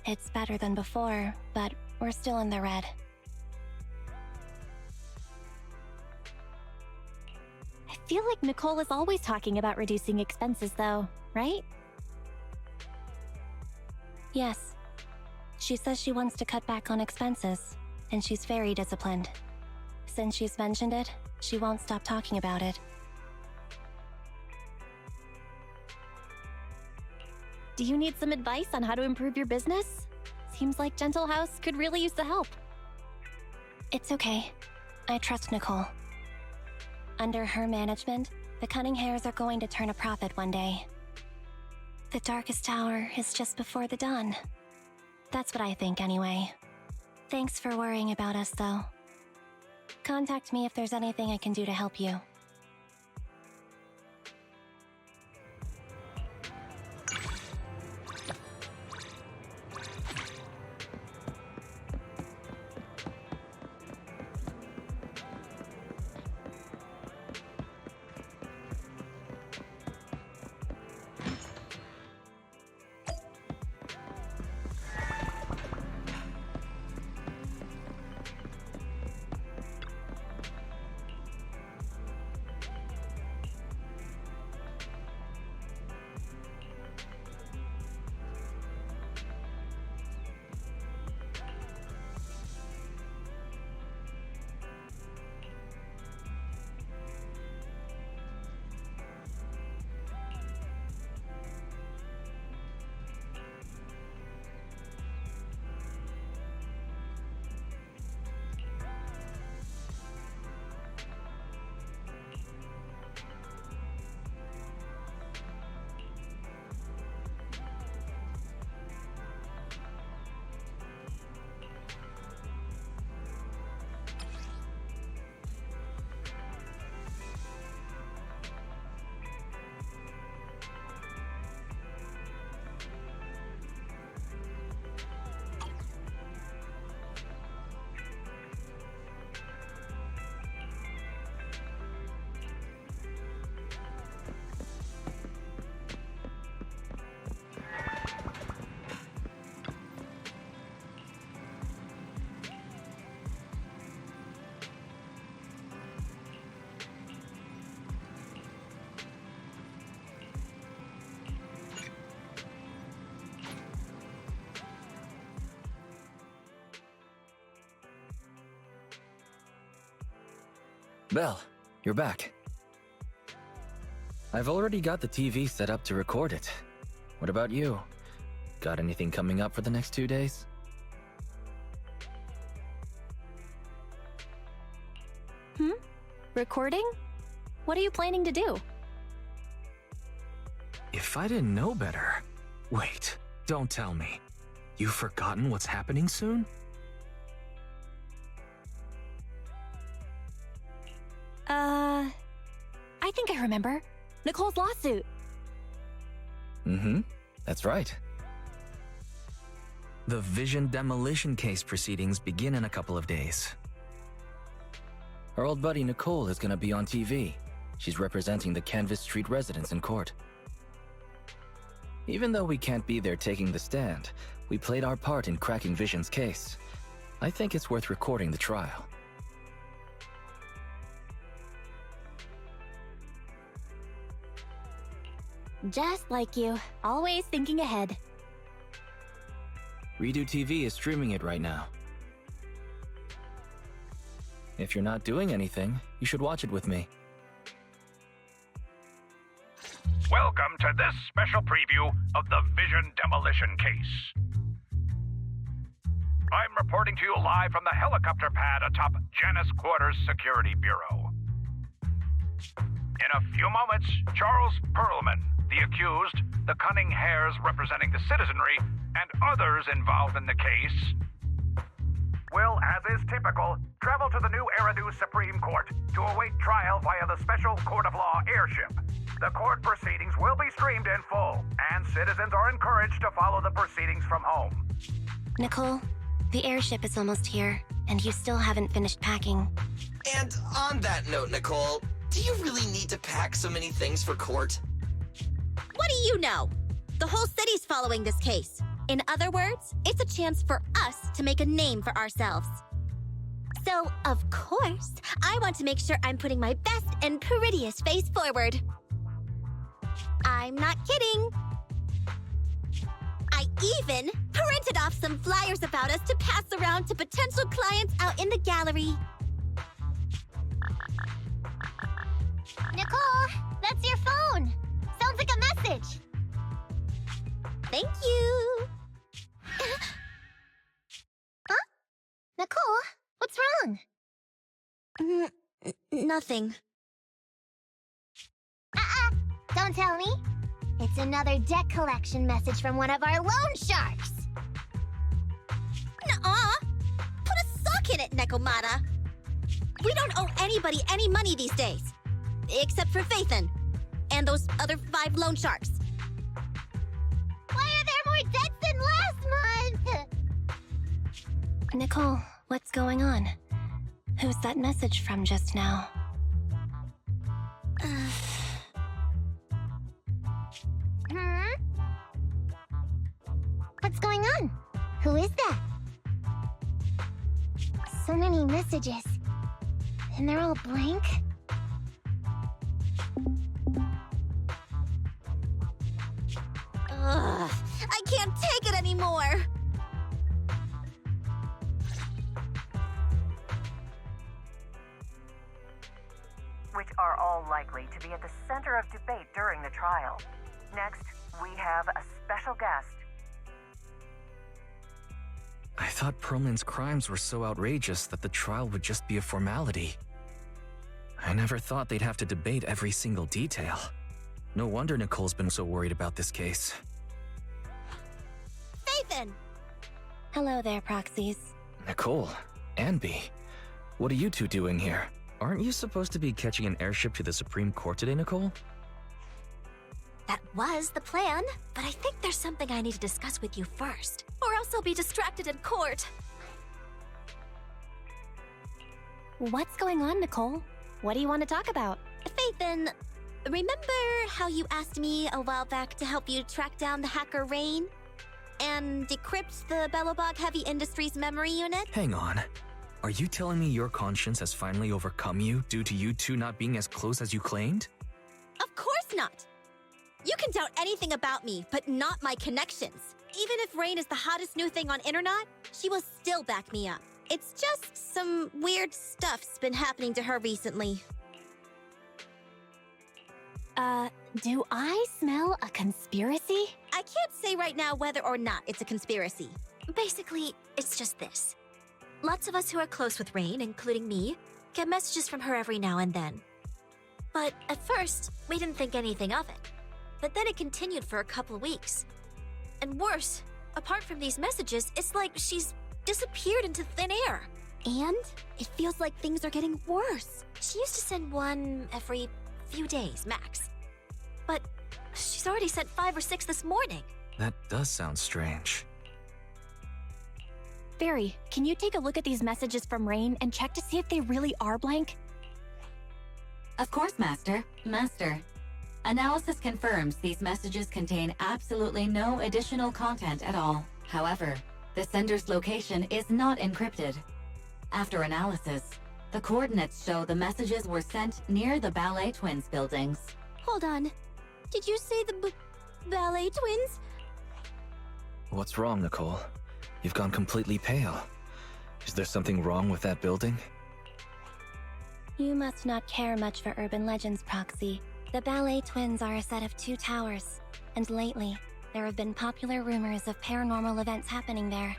It's better than before, but we're still in the red. I feel like Nicole is always talking about reducing expenses, though, right? Yes. She says she wants to cut back on expenses, and she's very disciplined. Since she's mentioned it, she won't stop talking about it. Do you need some advice on how to improve your business? Seems like Gentle House could really use the help. It's okay. I trust Nicole. Under her management, the Cunning Hares are going to turn a profit one day. The darkest hour is just before the dawn. That's what I think anyway. Thanks for worrying about us, though. Contact me if there's anything I can do to help you. Belle, you're back. I've already got the TV set up to record it. What about you? Got anything coming up for the next 2 days? Recording? What are you planning to do? If I didn't know better... Wait, don't tell me. You've forgotten what's happening soon? I think I remember. Nicole's lawsuit. That's right. The Vision demolition case proceedings begin in a couple of days. Our old buddy Nicole is gonna be on TV. She's representing the Canvas Street residents in court. Even though we can't be there taking the stand, we played our part in cracking Vision's case. I think it's worth recording the trial. Just like you, always thinking ahead. Redo TV is streaming it right now. If you're not doing anything, you should watch it with me. Welcome to this special preview of the Vision demolition case. I'm reporting to you live from the helicopter pad atop Janus Quarters Security Bureau. In a few moments, Charles Perlman, the accused, the Cunning Hares representing the citizenry, and others involved in the case, will, as is typical, travel to the new Eridu Supreme Court to await trial via the Special Court of Law airship. The court proceedings will be streamed in full, and citizens are encouraged to follow the proceedings from home. Nicole, the airship is almost here, and you still haven't finished packing. And on that note, Nicole, do you really need to pack so many things for court? What do you know? The whole city's following this case. In other words, it's a chance for us to make a name for ourselves. So, of course, I want to make sure I'm putting my best and prettiest face forward. I'm not kidding. I even printed off some flyers about us to pass around to potential clients out in the gallery. Nicole, that's your phone. Sounds like a message. Thank you. Huh? Nicole, what's wrong? Nothing. Don't tell me. It's another debt collection message from one of our loan sharks. Nuh-uh. Put a sock in it, Nekomata. We don't owe anybody any money these days. Except for Phaethon. And those other 5 loan sharks. Why are there more debts than last month? Nicole, what's going on? Who's that message from just now? What's going on? Who is that? So many messages. And they're all blank. Ugh, I can't take it anymore. Which are all likely to be at the center of debate during the trial. Next, we have a special guest. I thought Perlman's crimes were so outrageous that the trial would just be a formality. I never thought they'd have to debate every single detail. No wonder Nicole's been so worried about this case. Phaethon! Hello there, Proxies. Nicole, Anby, what are you two doing here? Aren't you supposed to be catching an airship to the Supreme Court today, Nicole? That was the plan, but I think there's something I need to discuss with you first, or else I'll be distracted in court. What's going on, Nicole? What do you want to talk about? Phaethon, remember how you asked me a while back to help you track down the hacker Rain? And decrypt the Bellobog Heavy Industries memory unit? Hang on. Are you telling me your conscience has finally overcome you due to you two not being as close as you claimed? Of course not! You can doubt anything about me, but not my connections. Even if Rain is the hottest new thing on internet, she will still back me up. It's just some weird stuff's been happening to her recently. Do I smell a conspiracy? I can't say right now whether or not it's a conspiracy. Basically, it's just this. Lots of us who are close with Rain, including me, get messages from her every now and then. But at first, we didn't think anything of it. But then it continued for a couple weeks. And worse, apart from these messages, it's like she's disappeared into thin air. And it feels like things are getting worse. She used to send one every few days, max. But she's already sent 5 or 6 this morning. That does sound strange. Fairy, can you take a look at these messages from Rain and check to see if they really are blank? Of course, Master. Master. Analysis confirms these messages contain absolutely no additional content at all. However, the sender's location is not encrypted. After analysis, the coordinates show the messages were sent near the Ballet Twins buildings. Hold on. Did you say the Ballet Twins? What's wrong, Nicole? You've gone completely pale. Is there something wrong with that building? You must not care much for urban legends, Proxy. The Ballet Twins are a set of 2 towers, and lately, there have been popular rumors of paranormal events happening there.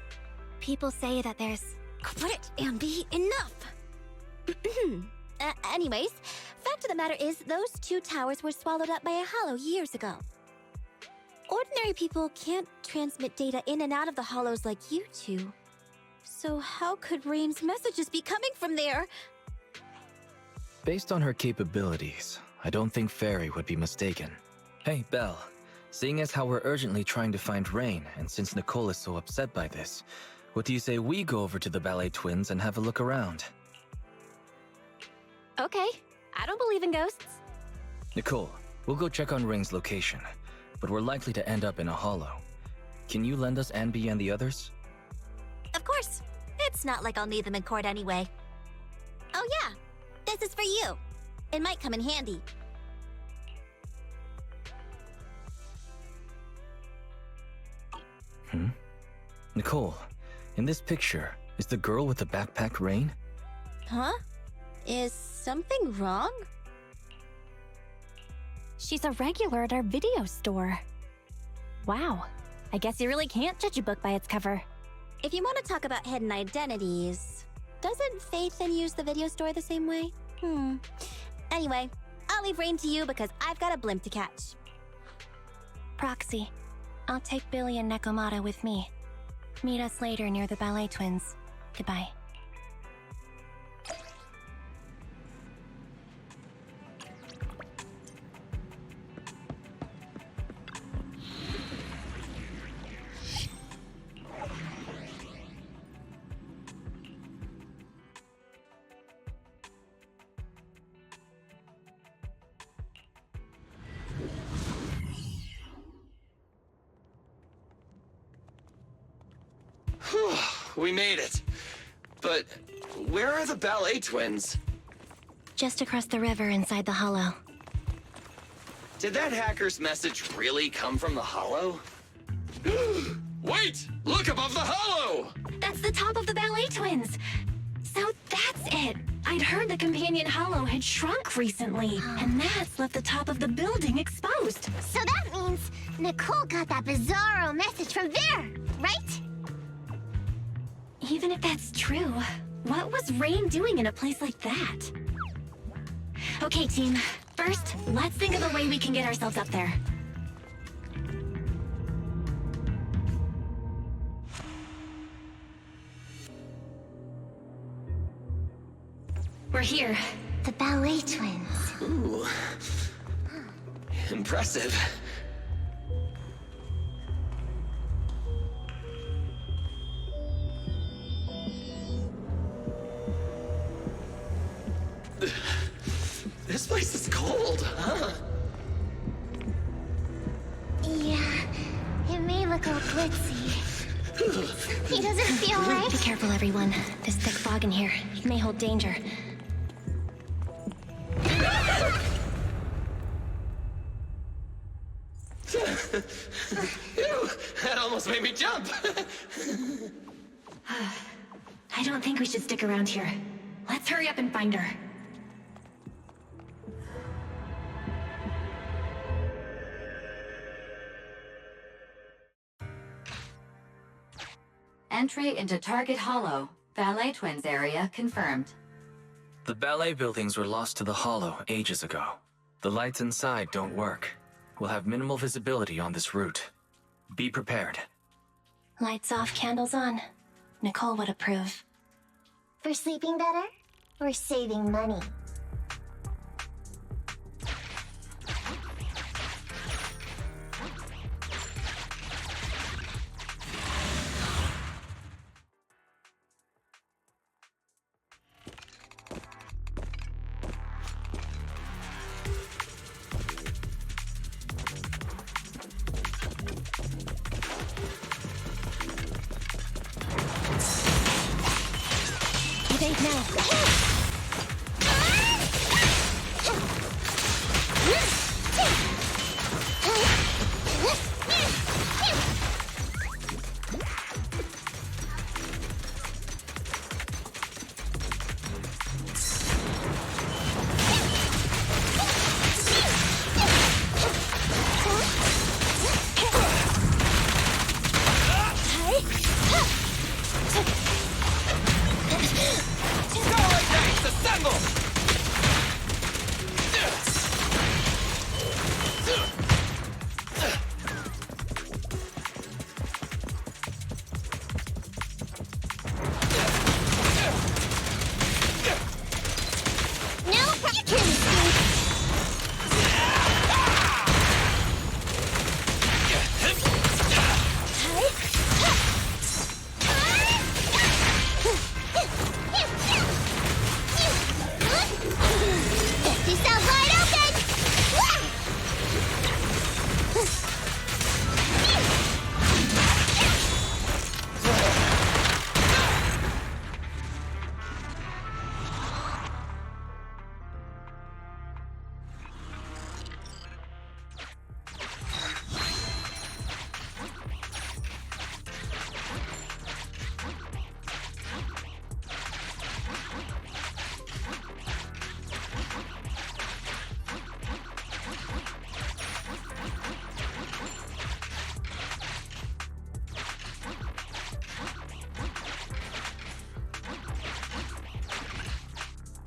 People say that there's... Quit it, Anby! Enough! Anyways, fact of the matter is, those 2 towers were swallowed up by a hollow years ago. Ordinary people can't transmit data in and out of the hollows like you two. So how could Rain's messages be coming from there? Based on her capabilities, I don't think Fairy would be mistaken. Hey, Belle. Seeing as how we're urgently trying to find Rain, and since Nicole is so upset by this, what do you say we go over to the Ballet Twins and have a look around? Okay. I don't believe in ghosts. Nicole, we'll go check on Rain's location. but we're likely to end up in a hollow. Can you lend us Anby and the others? Of course. It's not like I'll need them in court anyway. Oh yeah, this is for you. It might come in handy. Nicole, in this picture, is the girl with the backpack Rain? Huh? Is something wrong? She's a regular at our video store. Wow. I guess you really can't judge a book by its cover. If you want to talk about hidden identities, doesn't Faithin use the video store the same way? Anyway, I'll leave Rain to you because I've got a blimp to catch. Proxy, I'll take Billy and Nekomata with me. Meet us later near the ballet twins. Goodbye. We made it. But where are the ballet twins? Just across the river inside the hollow. Did that hacker's message really come from the hollow? Wait! Look above the hollow! That's the top of the ballet twins. So that's it. I'd heard the companion hollow had shrunk recently, and that's left the top of the building exposed. So that means Nicole got that bizarro message from there, right? Even if that's true, what was Rain doing in a place like that? Okay, team. First, let's think of a way we can get ourselves up there. We're here. The ballet twins. Ooh. Impressive. This place is cold, huh? Yeah, it may look all glitzy. He doesn't feel right. Be careful, everyone. This thick fog in here, it may hold danger. Ew, that almost made me jump. I don't think we should stick around here. Let's hurry up and find her. Entry into Target Hollow. Ballet Twins area confirmed. The ballet buildings were lost to the hollow ages ago. The lights inside don't work. We'll have minimal visibility on this route. Be prepared. Lights off, candles on. Nicole would approve. For sleeping better? Or saving money? Evade now.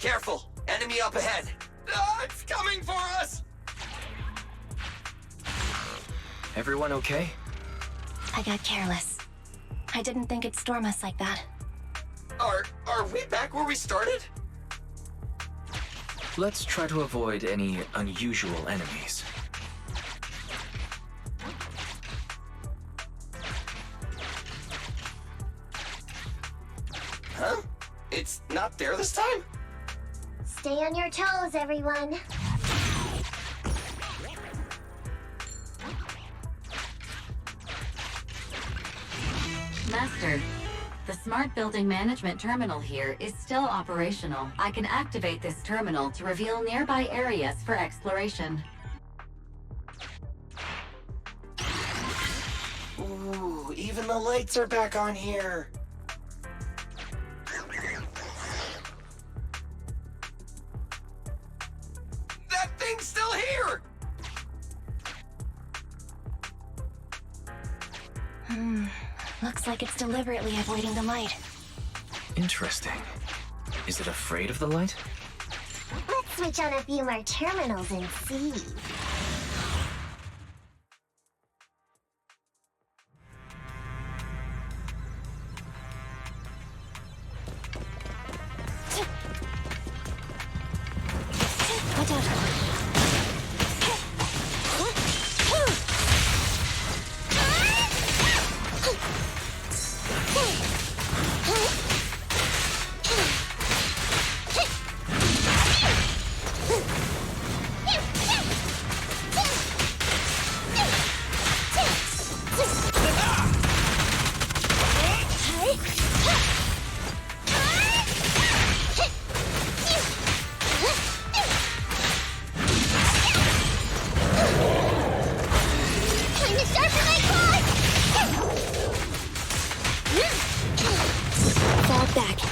Careful! Enemy up ahead! Ah, it's coming for us! Everyone okay? I got careless. I didn't think it'd storm us like that. Are we back where we started? Let's try to avoid any unusual enemies. Huh? It's not there this time? Stay on your toes, everyone. Master, the Smart Building Management Terminal here is still operational. I can activate this terminal to reveal nearby areas for exploration. Ooh, even the lights are back on here. That thing's still here! Looks like it's deliberately avoiding the light. Interesting. Is it afraid of the light? Let's switch on a few more terminals and see. Watch out.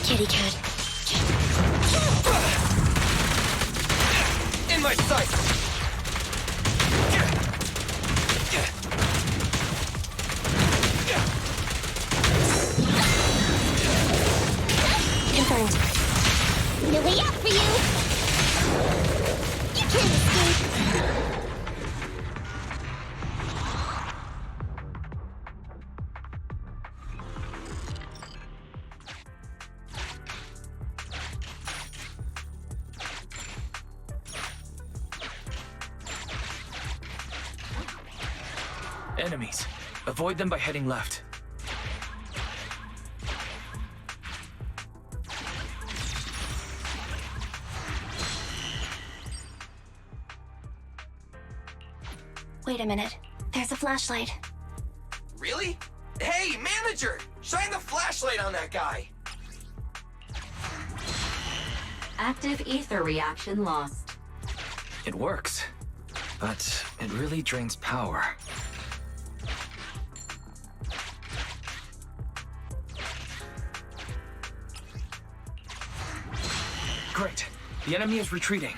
Kitty cat. In my sight! Confirmed. No way out for you! You can't escape! Enemies. Avoid them by heading left. Wait a minute. There's a flashlight. Really? Hey, manager! Shine the flashlight on that guy! Active ether reaction lost. It works, but it really drains power. Great. The enemy is retreating.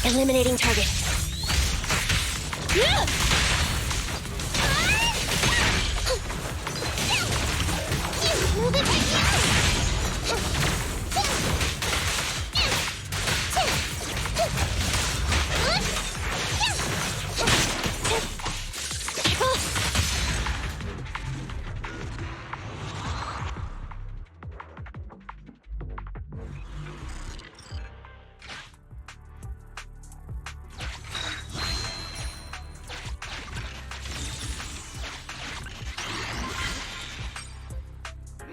Eliminating target. Move it right now!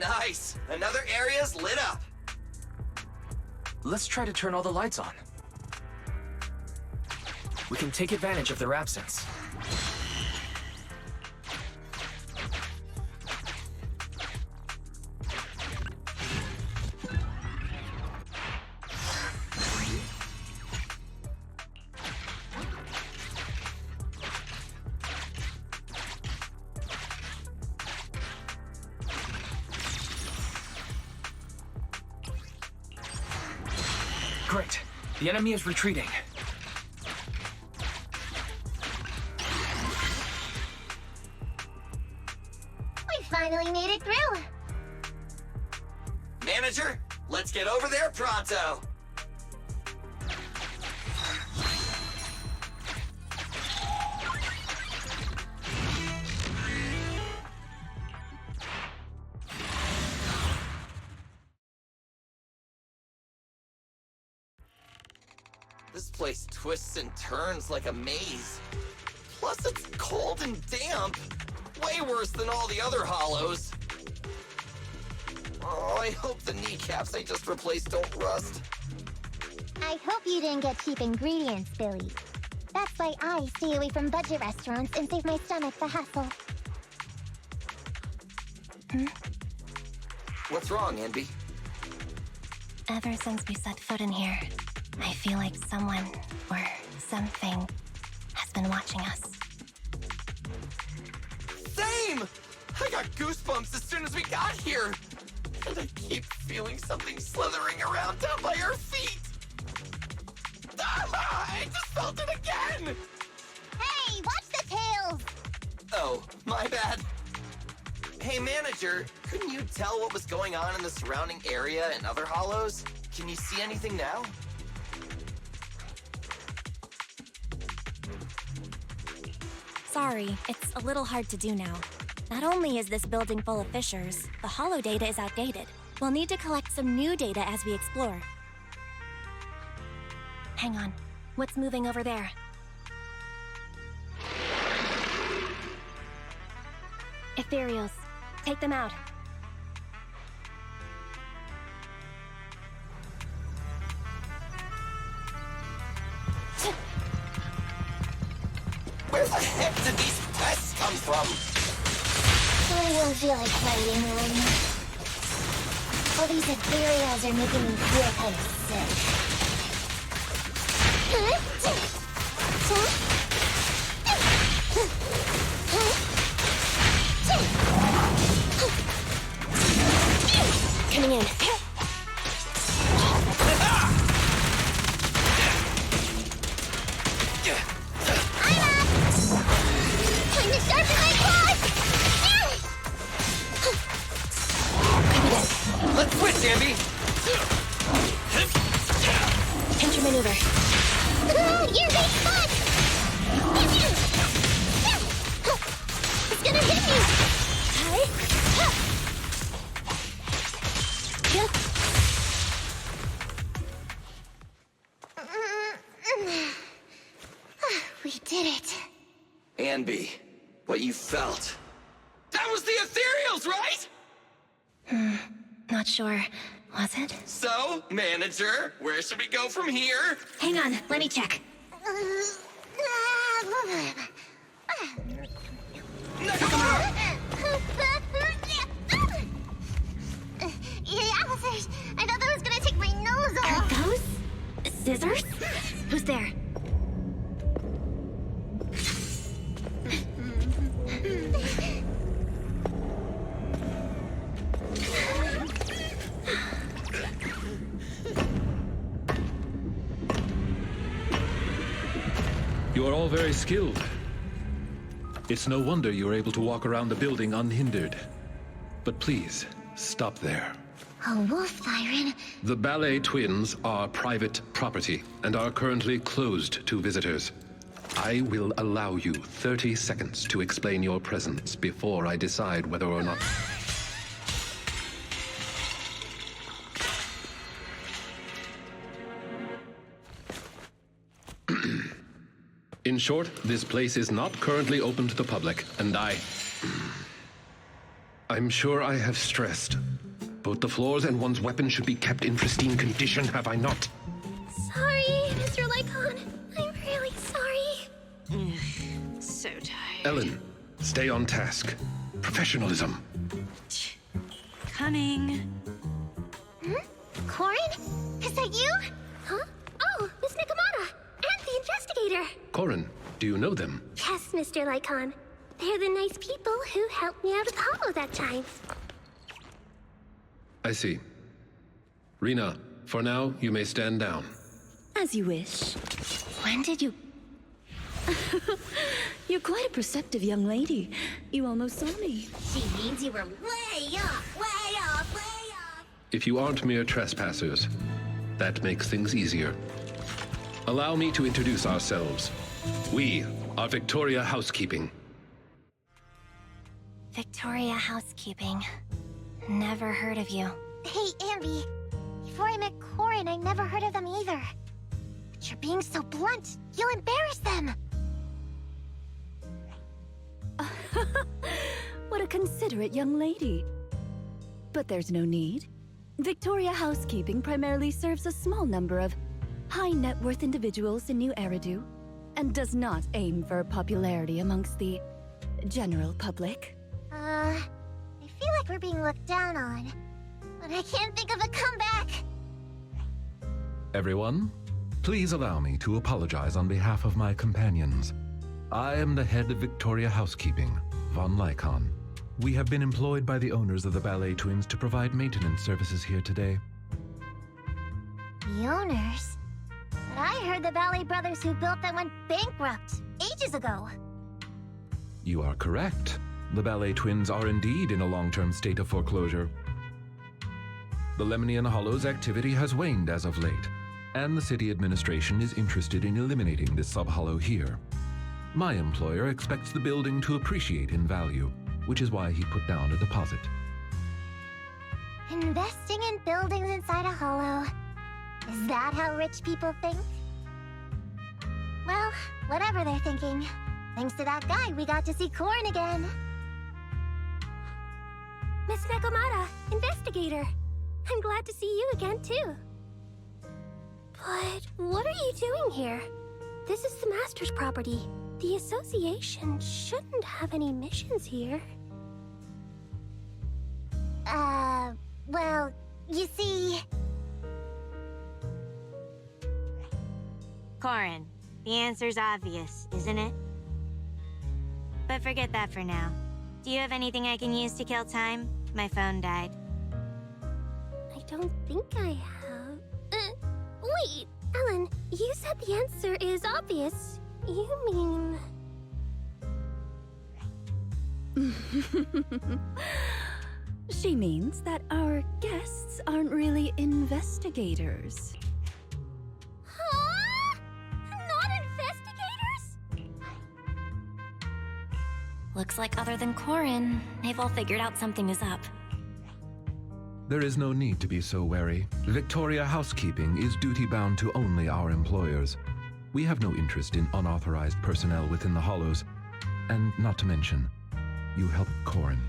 Nice! Another area's lit up. Let's try to turn all the lights on. We can take advantage of their absence. Great. The enemy is retreating. We finally made it through. Manager, let's get over there pronto. This place twists and turns like a maze. Plus it's cold and damp. Way worse than all the other hollows. Oh, I hope the kneecaps I just replaced don't rust. I hope you didn't get cheap ingredients, Billy. That's why I stay away from budget restaurants and save my stomach the hassle. What's wrong, Envy? Ever since we set foot in here, I feel like someone, or something, has been watching us. Same! I got goosebumps as soon as we got here. And I keep feeling something slithering around down by our feet. Ah, I just felt it again! Hey, watch the tails! Oh, my bad. Hey, manager, couldn't you tell what was going on in the surrounding area and other hollows? Can you see anything now? Sorry, it's a little hard to do now. Not only is this building full of fissures, the hollow data is outdated. We'll need to collect some new data as we explore. Hang on. What's moving over there? Ethereals. Take them out. Where the heck did these pests come from? I don't feel like fighting right now. All these ethereals are making me feel kind of sick. Coming in. Let's switch, Andy! Pinch maneuver. You're being fun! It's gonna hit me! We did it. Anby, what you felt. That was the ethereals, right? Not sure. Was it? So, manager, where should we go from here? Hang on, let me check. Officers, I thought that was gonna take my nose off. Are those scissors? Who's there? You are all very skilled. It's no wonder you're able to walk around the building unhindered. But please, stop there. A wolf siren? The ballet twins are private property and are currently closed to visitors. I will allow you 30 seconds to explain your presence before I decide whether or not... In short, this place is not currently open to the public, and I I'm sure I have stressed. Both the floors and one's weapon should be kept in pristine condition, have I not? Sorry, Mr. Lycon. I'm really sorry. So tired. Ellen, stay on task. Professionalism. Cunning. Corin? Is that you? Huh? Oh, Miss Nakamata! And the investigator! Corin, do you know them? Yes, Mr. Lycon. They're the nice people who helped me out of Hollow that time. I see. Rena, for now, you may stand down. As you wish. When did you... You're quite a perceptive young lady. You almost saw me. She means you were way off, way off, way off. If you aren't mere trespassers, that makes things easier. Allow me to introduce ourselves. We are Victoria Housekeeping. Victoria Housekeeping. Never heard of you. Hey, Ambi. Before I met Corin, I never heard of them either. But you're being so blunt. You'll embarrass them. What a considerate young lady. But there's no need. Victoria Housekeeping primarily serves a small number of high net worth individuals in New Eridu, and does not aim for popularity amongst the general public. I feel like we're being looked down on. But I can't think of a comeback. Everyone, please allow me to apologize on behalf of my companions. I am the head of Victoria Housekeeping, Von Lycon. We have been employed by the owners of the Ballet Twins to provide maintenance services here today. The owners? But I heard the Ballet brothers who built them went bankrupt ages ago. You are correct. The Ballet Twins are indeed in a long-term state of foreclosure. The Lemnian Hollow's activity has waned as of late, and the city administration is interested in eliminating this sub-hollow here. My employer expects the building to appreciate in value, which is why he put down a deposit. Investing in buildings inside a hollow. Is that how rich people think? Well, whatever they're thinking. Thanks to that guy, we got to see Corin again. Miss Nakamata, investigator. I'm glad to see you again, too. But what are you doing here? This is the Master's property. The Association shouldn't have any missions here. Well, you see... Corin, the answer's obvious, isn't it? But forget that for now. Do you have anything I can use to kill time? My phone died. I don't think I have. Wait, Ellen, you said the answer is obvious. You mean... She means that our guests aren't really investigators. Huh? Not investigators? Looks like other than Corin, they've all figured out something is up. There is no need to be so wary. Victoria Housekeeping is duty-bound to only our employers. We have no interest in unauthorized personnel within the Hollows, and not to mention, you helped Corin.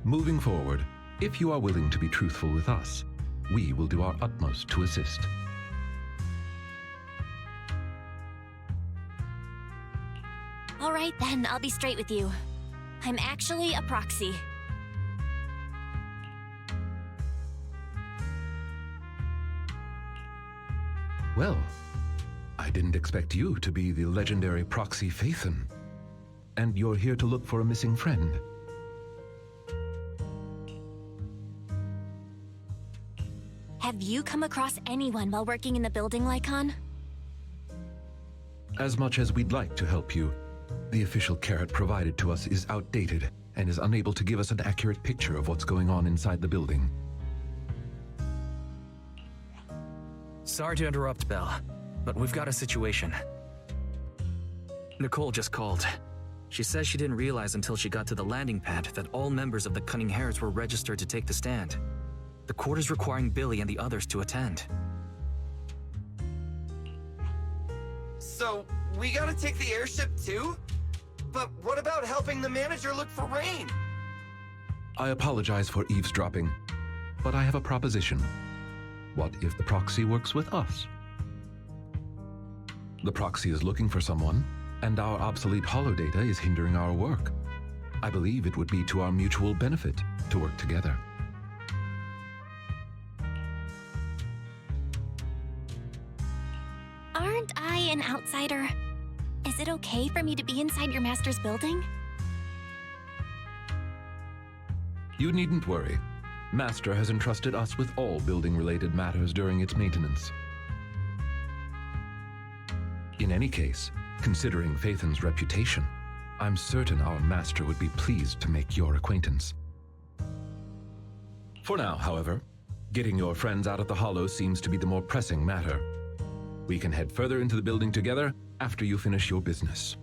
Moving forward, if you are willing to be truthful with us, we will do our utmost to assist. All right then, I'll be straight with you. I'm actually a proxy. Well, I didn't expect you to be the legendary Proxy Phaethon. And you're here to look for a missing friend. Have you come across anyone while working in the building, Lycon? As much as we'd like to help you, the official carrot provided to us is outdated and is unable to give us an accurate picture of what's going on inside the building. Sorry to interrupt, Belle, but we've got a situation. Nicole just called. She says she didn't realize until she got to the landing pad that all members of the Cunning Hares were registered to take the stand. The court is requiring Billy and the others to attend. So, we gotta take the airship too? But what about helping the manager look for Rain? I apologize for eavesdropping, but I have a proposition. What if the Proxy works with us? The Proxy is looking for someone, and our obsolete holodata is hindering our work. I believe it would be to our mutual benefit to work together. Aren't I an outsider? Is it okay for me to be inside your master's building? You needn't worry. Master has entrusted us with all building-related matters during its maintenance. In any case, considering Phaethon's reputation, I'm certain our master would be pleased to make your acquaintance. For now, however, getting your friends out of the Hollow seems to be the more pressing matter. We can head further into the building together after you finish your business.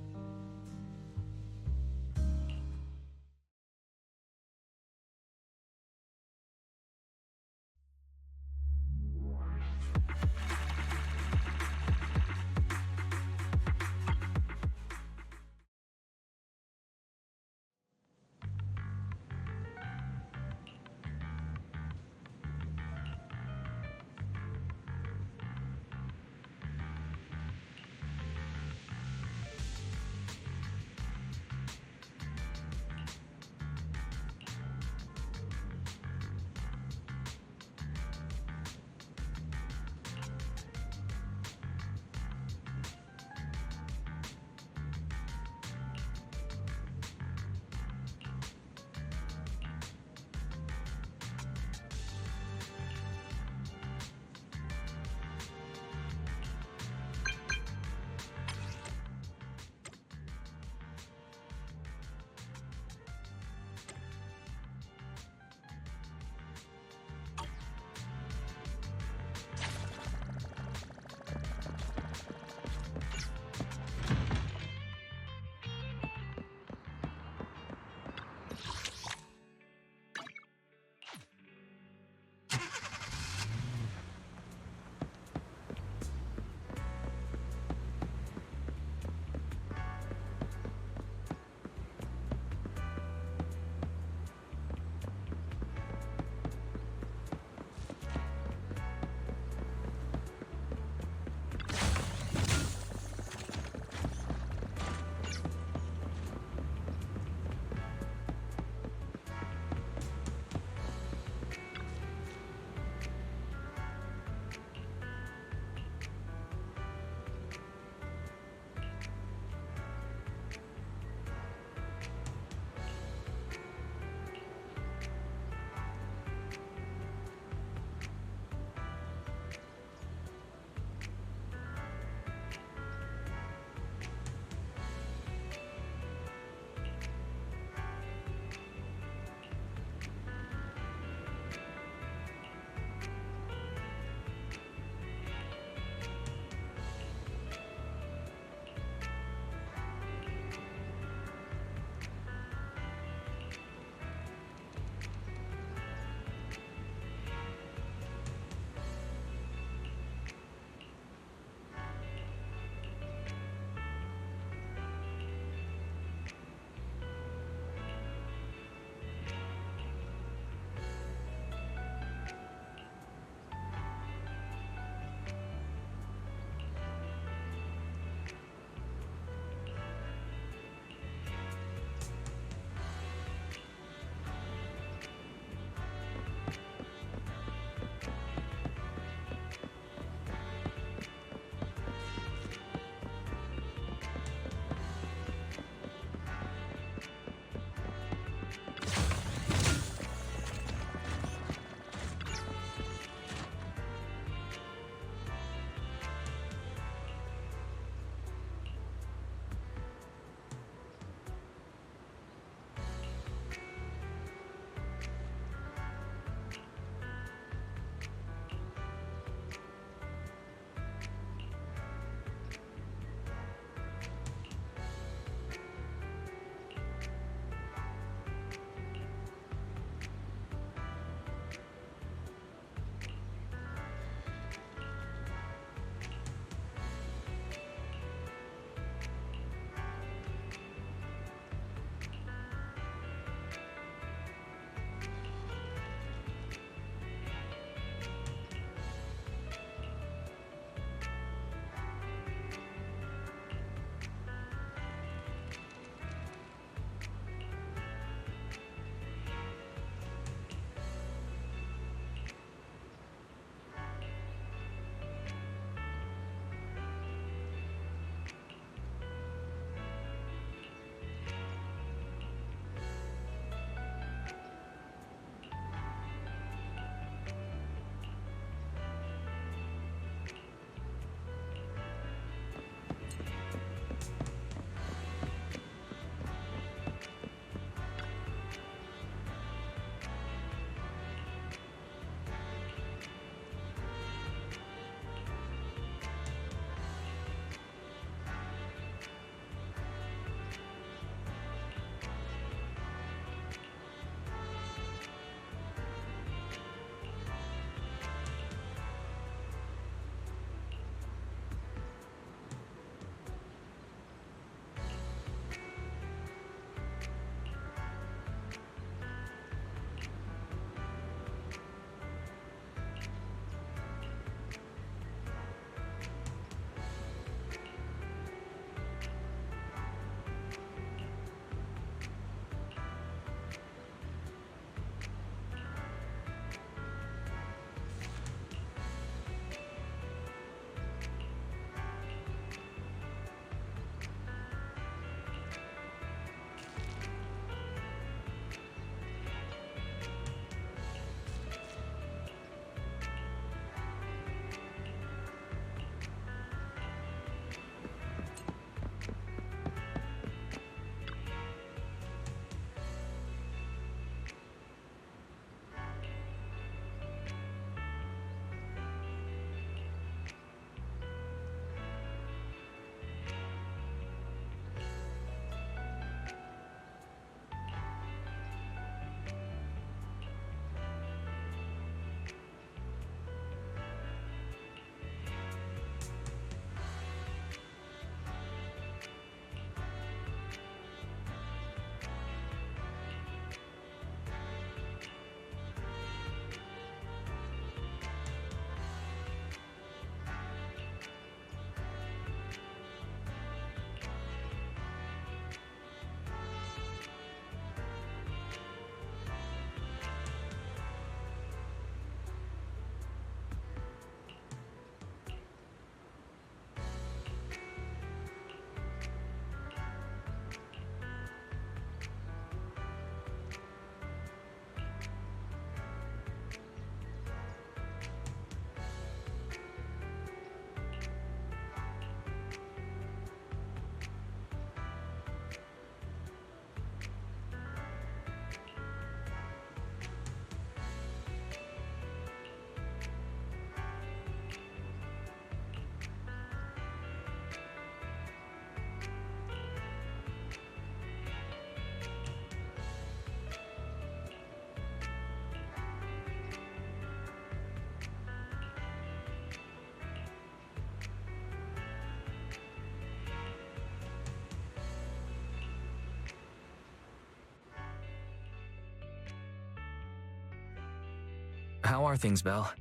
How are things, Belle?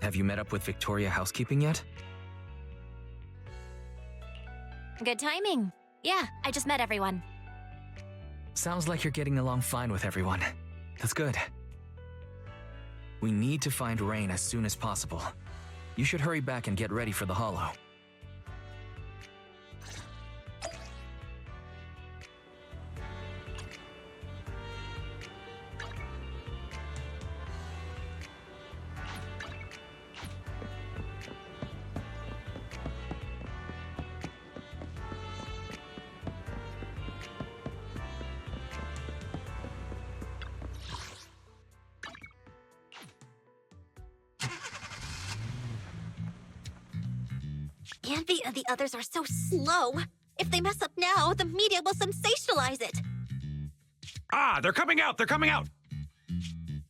Have you met up with Victoria Housekeeping yet? Good timing. Yeah, I just met everyone. Sounds like you're getting along fine with everyone. That's good. We need to find Rain as soon as possible. You should hurry back and get ready for the Hollow. Anby and the others are so slow. If they mess up now, the media will sensationalize it. Ah, they're coming out! They're coming out!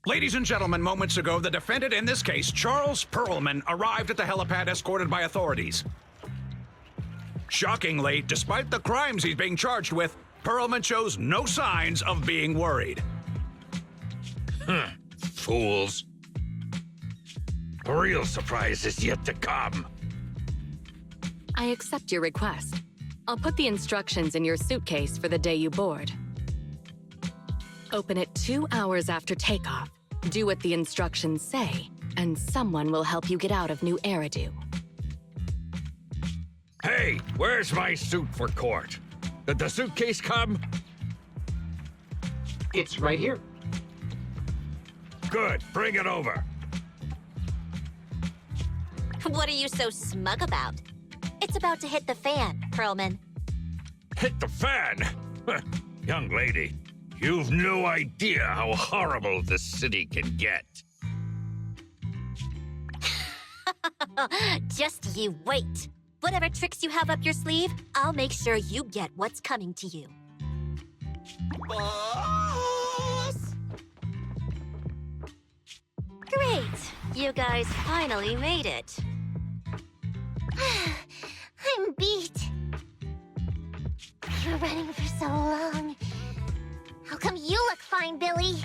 Ladies and gentlemen, moments ago, the defendant in this case, Charles Perlman, arrived at the helipad escorted by authorities. Shockingly, despite the crimes he's being charged with, Perlman shows no signs of being worried. Fools. A real surprise is yet to come. I accept your request. I'll put the instructions in your suitcase for the day you board. Open it 2 hours after takeoff. Do what the instructions say, and someone will help you get out of New Eridu. Hey, where's my suit for court? Did the suitcase come? It's right here. Good, bring it over. What are you so smug about? It's about to hit the fan, Perlman. Hit the fan? Young lady, you've no idea how horrible this city can get. Just you wait. Whatever tricks you have up your sleeve, I'll make sure you get what's coming to you. Boss! Great! You guys finally made it. I'm beat. We were running for so long. How come you look fine, Billy?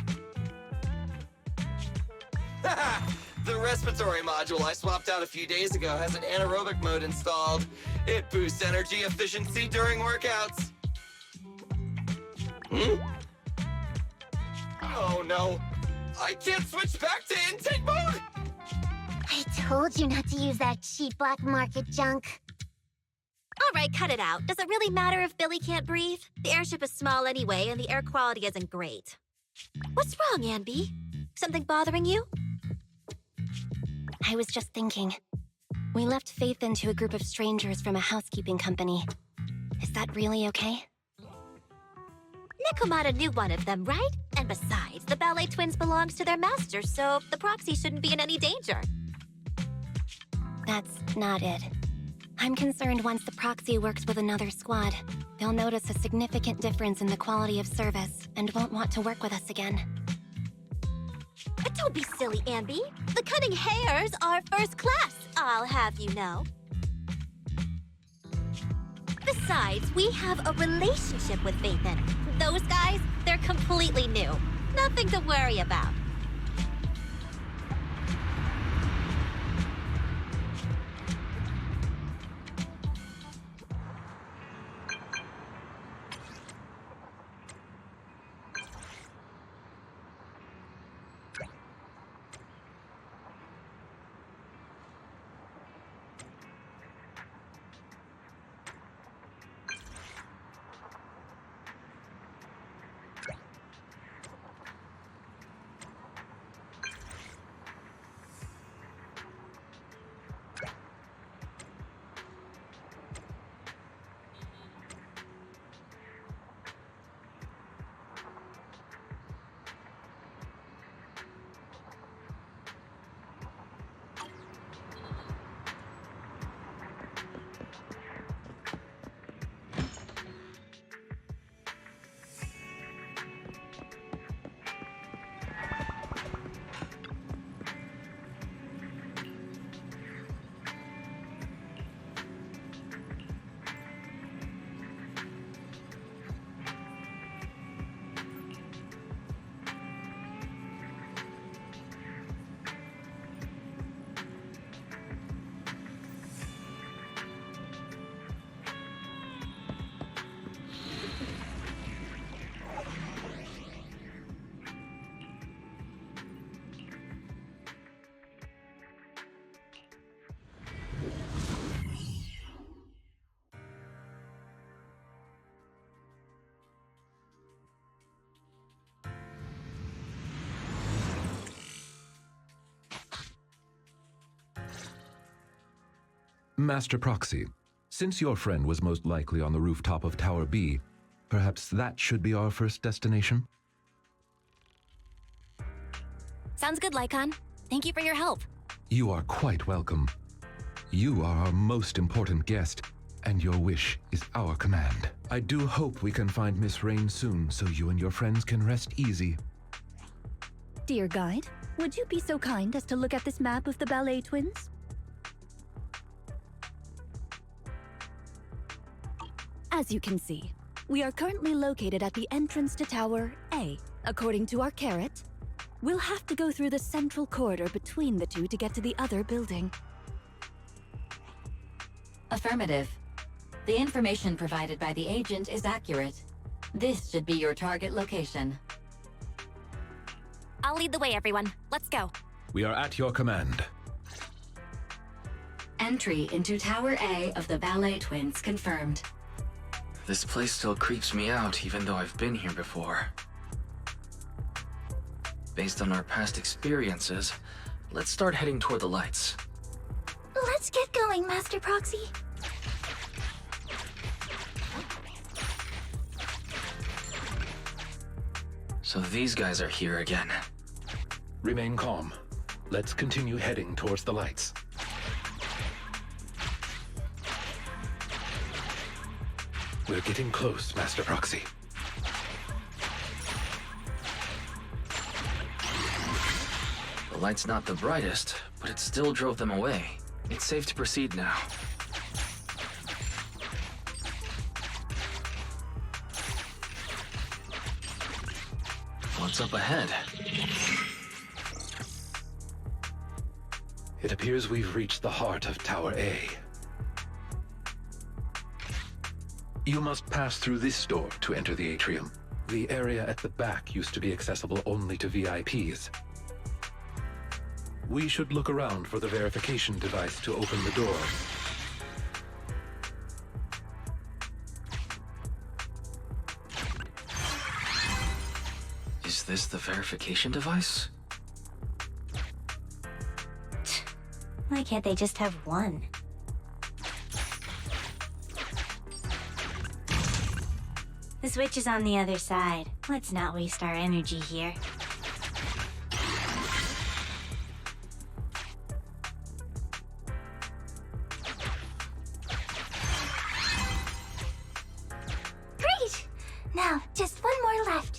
The respiratory module I swapped out a few days ago has an anaerobic mode installed. It boosts energy efficiency during workouts. Oh no, I can't switch back to intake mode! I told you not to use that cheap black market junk. All right, cut it out. Does it really matter if Billy can't breathe? The airship is small anyway, and the air quality isn't great. What's wrong, Anby? Something bothering you? I was just thinking. We left Faith into a group of strangers from a housekeeping company. Is that really okay? Nekomata knew one of them, right? And besides, the ballet twins belongs to their master, so the Proxy shouldn't be in any danger. That's not it. I'm concerned once the Proxy works with another squad, they'll notice a significant difference in the quality of service and won't want to work with us again. But don't be silly, Anby. The Cunning Hares are first class, I'll have you know. Besides, we have a relationship with Vathan. Those guys, they're completely new. Nothing to worry about. Master Proxy, since your friend was most likely on the rooftop of Tower B, perhaps that should be our first destination? Sounds good, Lycon. Thank you for your help. You are quite welcome. You are our most important guest, and your wish is our command. I do hope we can find Miss Rain soon so you and your friends can rest easy. Dear guide, would you be so kind as to look at this map of the ballet twins? As you can see, we are currently located at the entrance to Tower A. According to our carrot, we'll have to go through the central corridor between the two to get to the other building. Affirmative. The information provided by the agent is accurate. This should be your target location. I'll lead the way, everyone. Let's go. We are at your command. Entry into Tower A of the Ballet Twins confirmed. This place still creeps me out, even though I've been here before. Based on our past experiences, let's start heading toward the lights. Let's get going, Master Proxy. So these guys are here again. Remain calm. Let's continue heading towards the lights. We're getting close, Master Proxy. The light's not the brightest, but it still drove them away. It's safe to proceed now. What's up ahead? It appears we've reached the heart of Tower A. You must pass through this door to enter the atrium. The area at the back used to be accessible only to VIPs. We should look around for the verification device to open the door. Is this the verification device? Why can't they just have one? The switch is on the other side. Let's not waste our energy here. Great! Now, just one more left.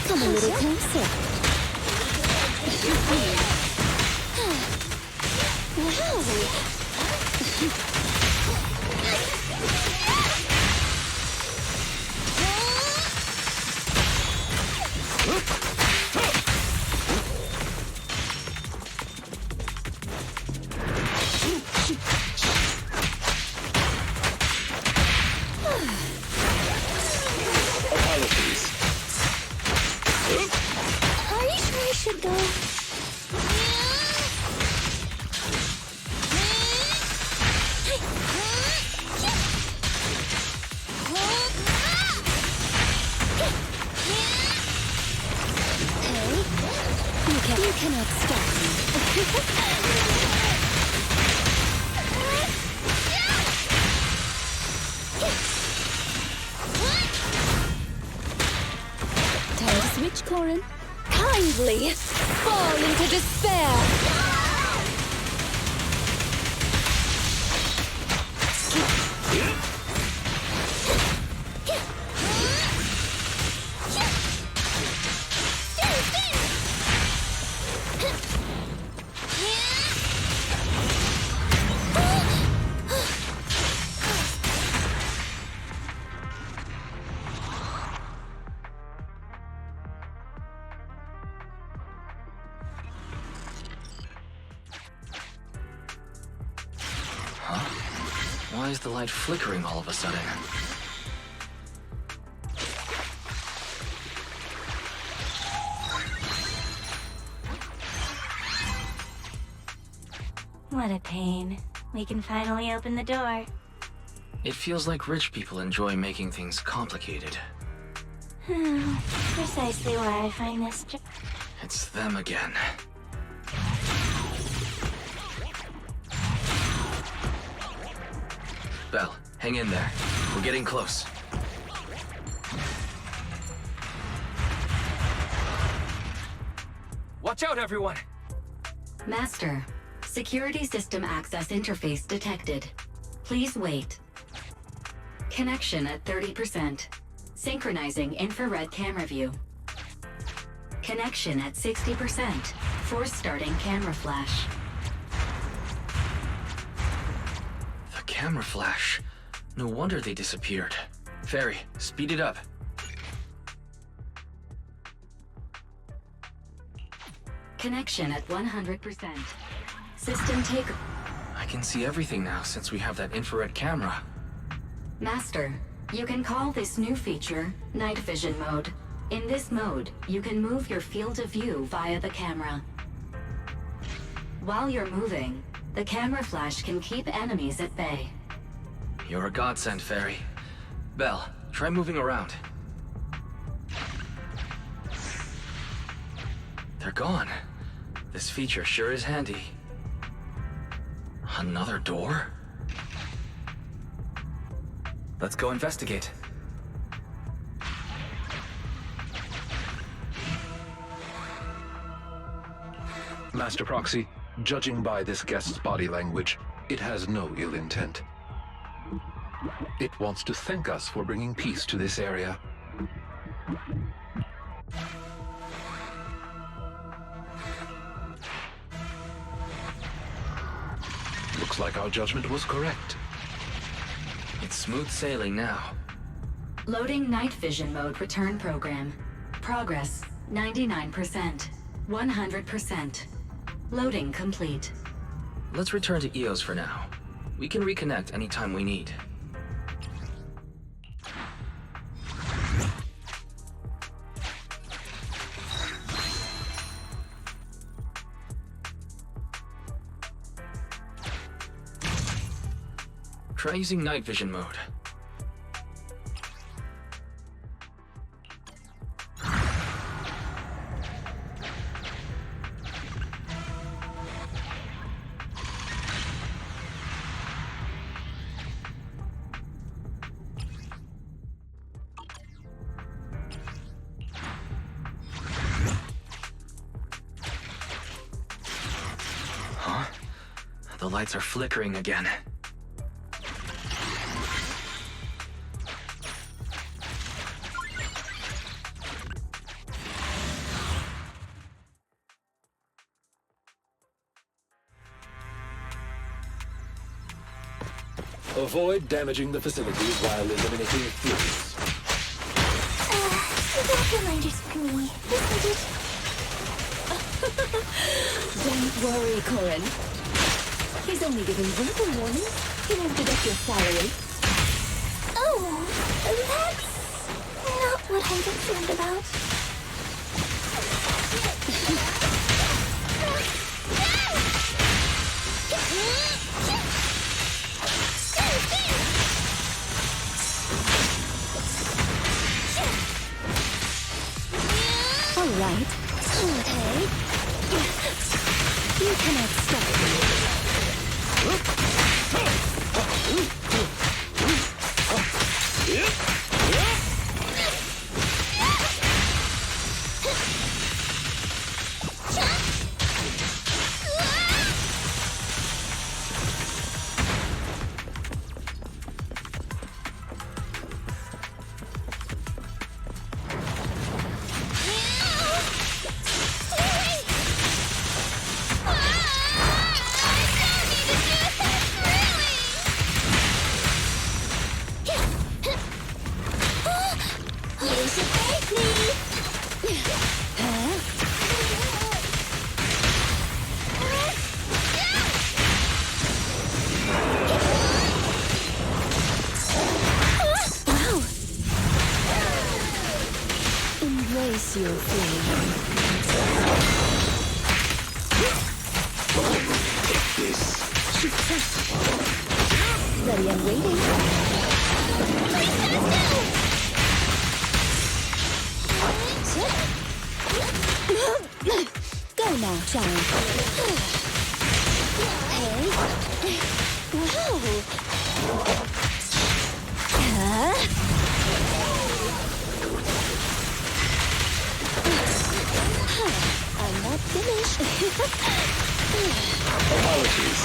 Come a little closer. Are you sure I should go? You cannot stop me. which, Corin? Kindly fall into despair! Why is the light flickering all of a sudden? What a pain. We can finally open the door. It feels like rich people enjoy making things complicated. Precisely why I find this It's them again. Belle, hang in there. We're getting close. Watch out, everyone! Master, security system access interface detected. Please wait. Connection at 30%. Synchronizing infrared camera view. Connection at 60%. Force starting camera flash. The camera flash. No wonder they disappeared. Fairy, speed it up. Connection at 100%. System take... I can see everything now since we have that infrared camera. Master, you can call this new feature Night Vision Mode. In this mode, you can move your field of view via the camera. While you're moving, the camera flash can keep enemies at bay. You're a godsend, Fairy. Belle, try moving around. They're gone. This feature sure is handy. Another door? Let's go investigate. Master Proxy, judging by this guest's body language, it has no ill intent. It wants to thank us for bringing peace to this area. Looks like our judgment was correct. It's smooth sailing now. Loading Night Vision Mode return program. Progress 99%. 100%. Loading complete. Let's return to EOS for now. We can reconnect anytime we need. Try using night vision mode. Huh? The lights are flickering again. Avoid damaging the facilities while eliminating fumes. That reminder's for me, isn't it? Don't worry, Corin. He's only giving verbal warning. He won't deduct your salary. Oh, that's not what I'm concerned about. All right. Okay. You cannot stop me. should thank me! Wow! Embrace your flame. Take this. Ready and waiting. Go now, child. Hey. Wow. I'm not finished. Apologies.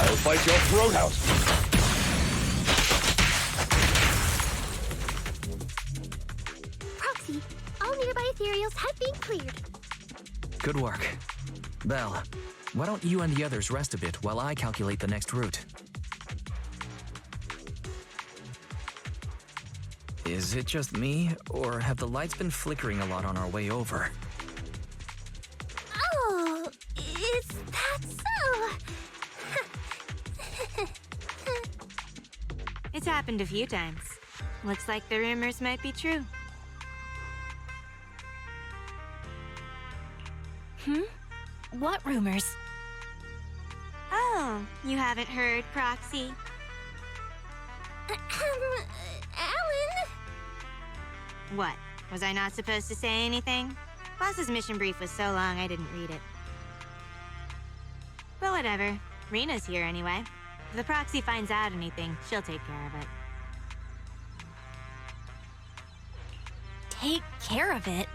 I'll fight your throat out. Proxy, all nearby ethereals have been cleared. Good work. Belle, why don't you and the others rest a bit while I calculate the next route? Is it just me, or have the lights been flickering a lot on our way over? Oh, is that so? It's happened a few times. Looks like the rumors might be true. What rumors? Oh, you haven't heard, Proxy? Alan? What? Was I not supposed to say anything? Boss's mission brief was so long I didn't read it. But whatever. Rena's here anyway. If the Proxy finds out anything, she'll take care of it. Take care of it?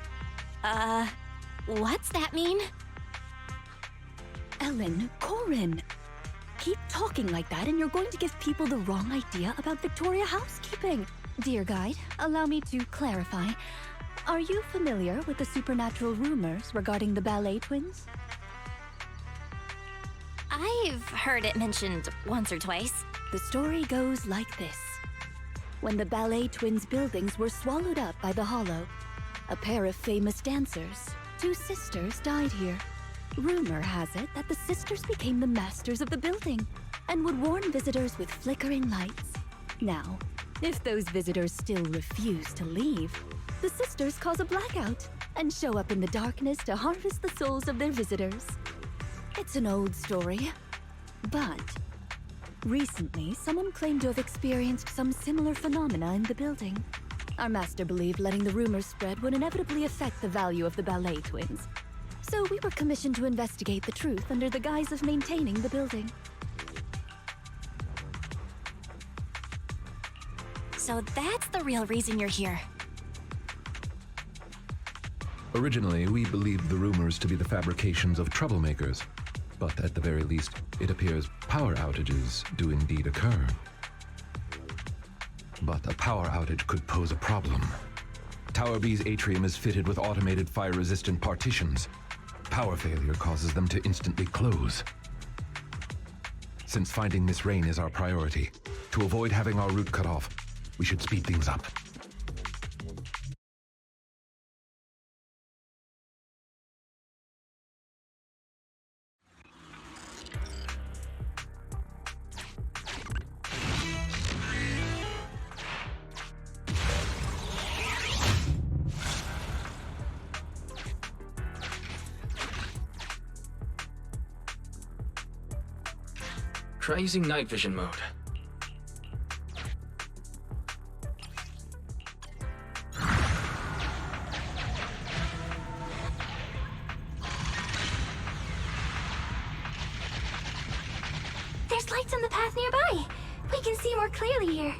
What's that mean? Ellen, Corin. Keep talking like that and you're going to give people the wrong idea about Victoria housekeeping. Dear guide, allow me to clarify. Are you familiar with the supernatural rumors regarding the ballet twins? I've heard it mentioned once or twice. The story goes like this. When the ballet twins' buildings were swallowed up by the Hollow, a pair of famous dancers, 2 sisters, died here. Rumor has it that the sisters became the masters of the building and would warn visitors with flickering lights. Now, if those visitors still refuse to leave, the sisters cause a blackout and show up in the darkness to harvest the souls of their visitors. It's an old story, but recently someone claimed to have experienced some similar phenomena in the building. Our master believed letting the rumors spread would inevitably affect the value of the ballet twins. So we were commissioned to investigate the truth under the guise of maintaining the building. So that's the real reason you're here. Originally, we believed the rumors to be the fabrications of troublemakers. But at the very least, it appears power outages do indeed occur. But a power outage could pose a problem. Tower B's atrium is fitted with automated fire-resistant partitions. Power failure causes them to instantly close. Since finding Miss Rain is our priority, to avoid having our route cut off, we should speed things up. Try using night vision mode. There's lights on the path nearby. We can see more clearly here.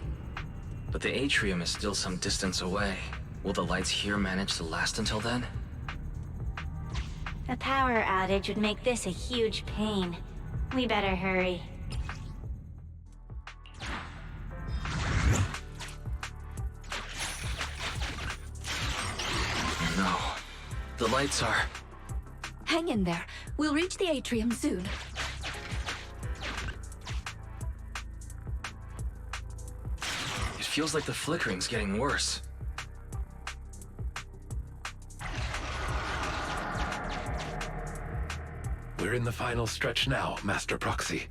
But the atrium is still some distance away. Will the lights here manage to last until then? A power outage would make this a huge pain. We better hurry. No. The lights are... Hang in there. We'll reach the atrium soon. It feels like the flickering's getting worse. We're in the final stretch now, Master Proxy.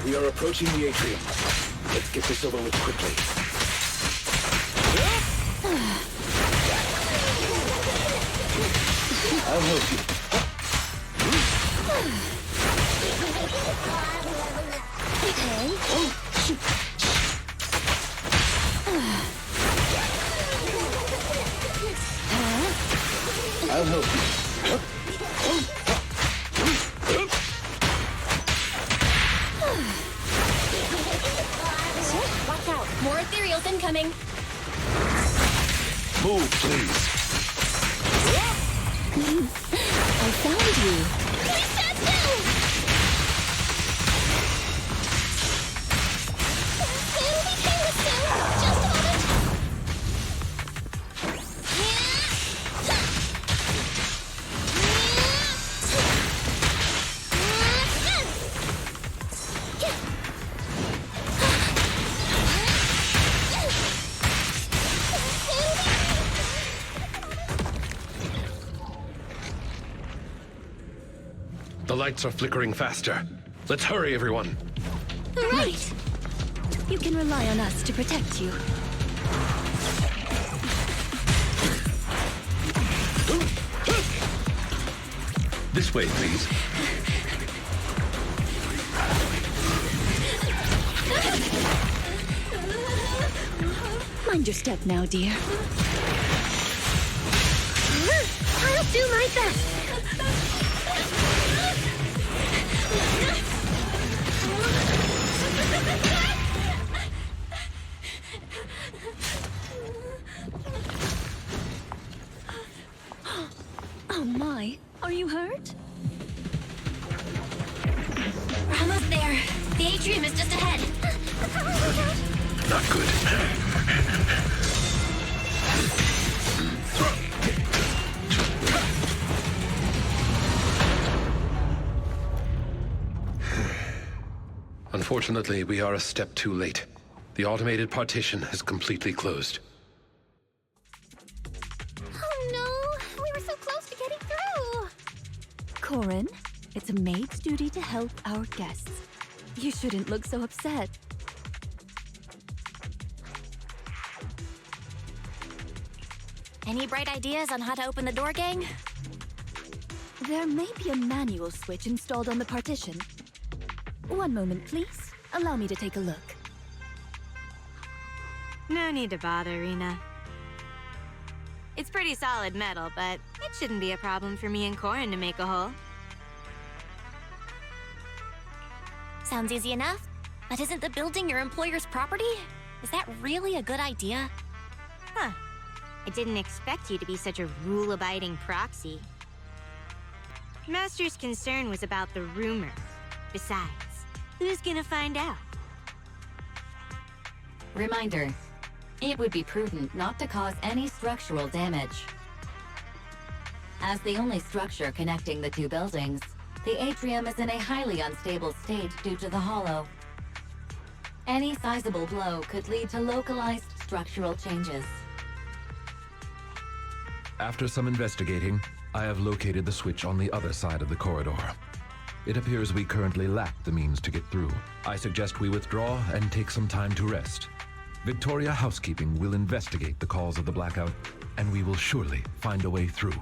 We are approaching the atrium. Let's get this over with quickly. I'll help you. I'll help you. Watch out! More ethereals incoming! Move, please. I found you. Please stand still! It'll be painless soon! Just a moment! The lights are flickering faster. Let's hurry, everyone. Right. You can rely on us to protect you. This way, please. Mind your step now, dear. I'll do my best! Oh my, are you hurt? We're almost there. The atrium is just ahead. Not good. Unfortunately, we are a step too late. The automated partition has completely closed. Oh no! We were so close to getting through! Corin, it's a maid's duty to help our guests. You shouldn't look so upset. Any bright ideas on how to open the door, gang? There may be a manual switch installed on the partition. One moment, please. Allow me to take a look. No need to bother, Rena. It's pretty solid metal, but it shouldn't be a problem for me and Corin to make a hole. Sounds easy enough. But isn't the building your employer's property? Is that really a good idea? Huh. I didn't expect you to be such a rule-abiding proxy. Master's concern was about the rumors. Besides, who's gonna find out? Reminder, it would be prudent not to cause any structural damage. As the only structure connecting the two buildings, the atrium is in a highly unstable state due to the hollow. Any sizable blow could lead to localized structural changes. After some investigating, I have located the switch on the other side of the corridor. It appears we currently lack the means to get through. I suggest we withdraw and take some time to rest. Victoria Housekeeping will investigate the cause of the blackout, and we will surely find a way through.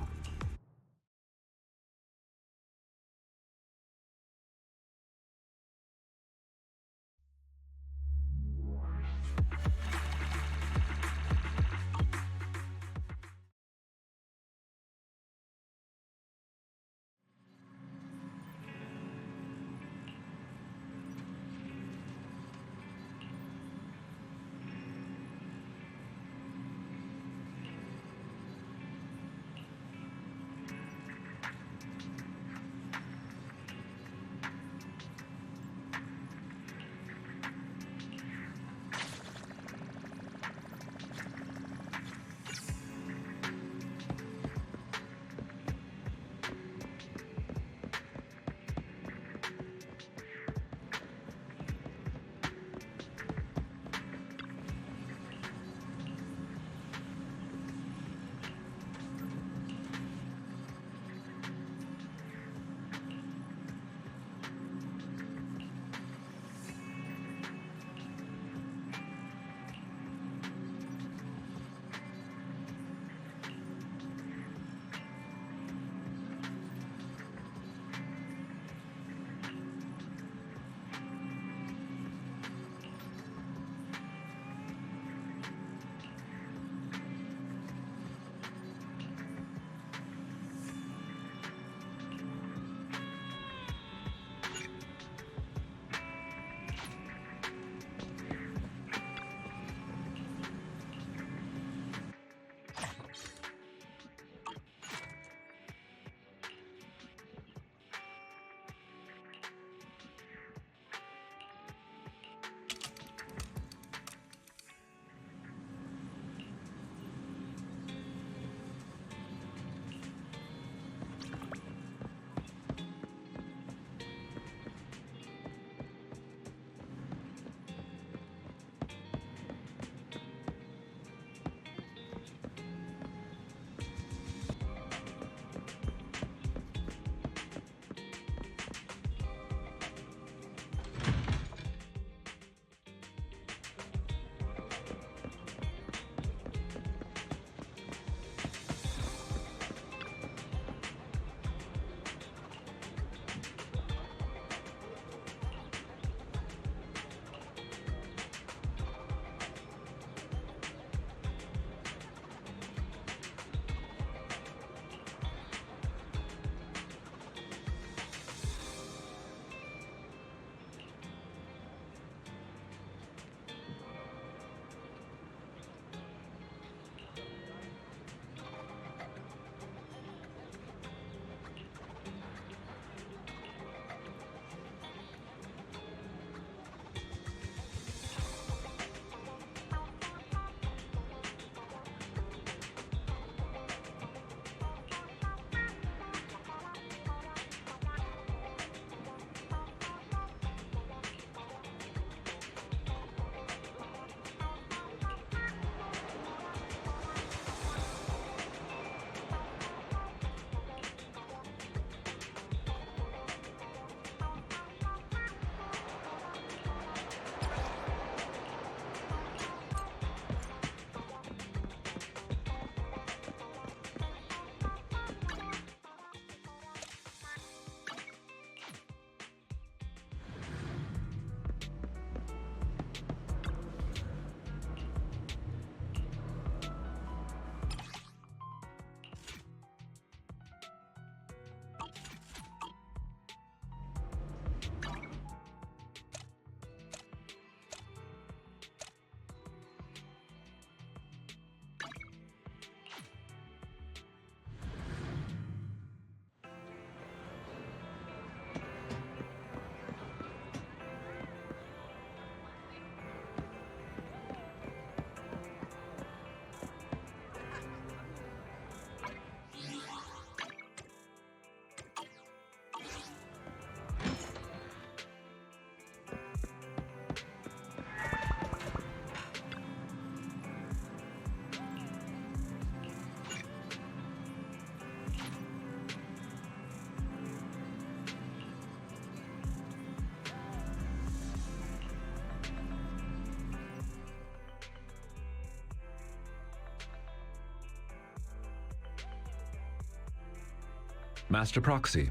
Master Proxy,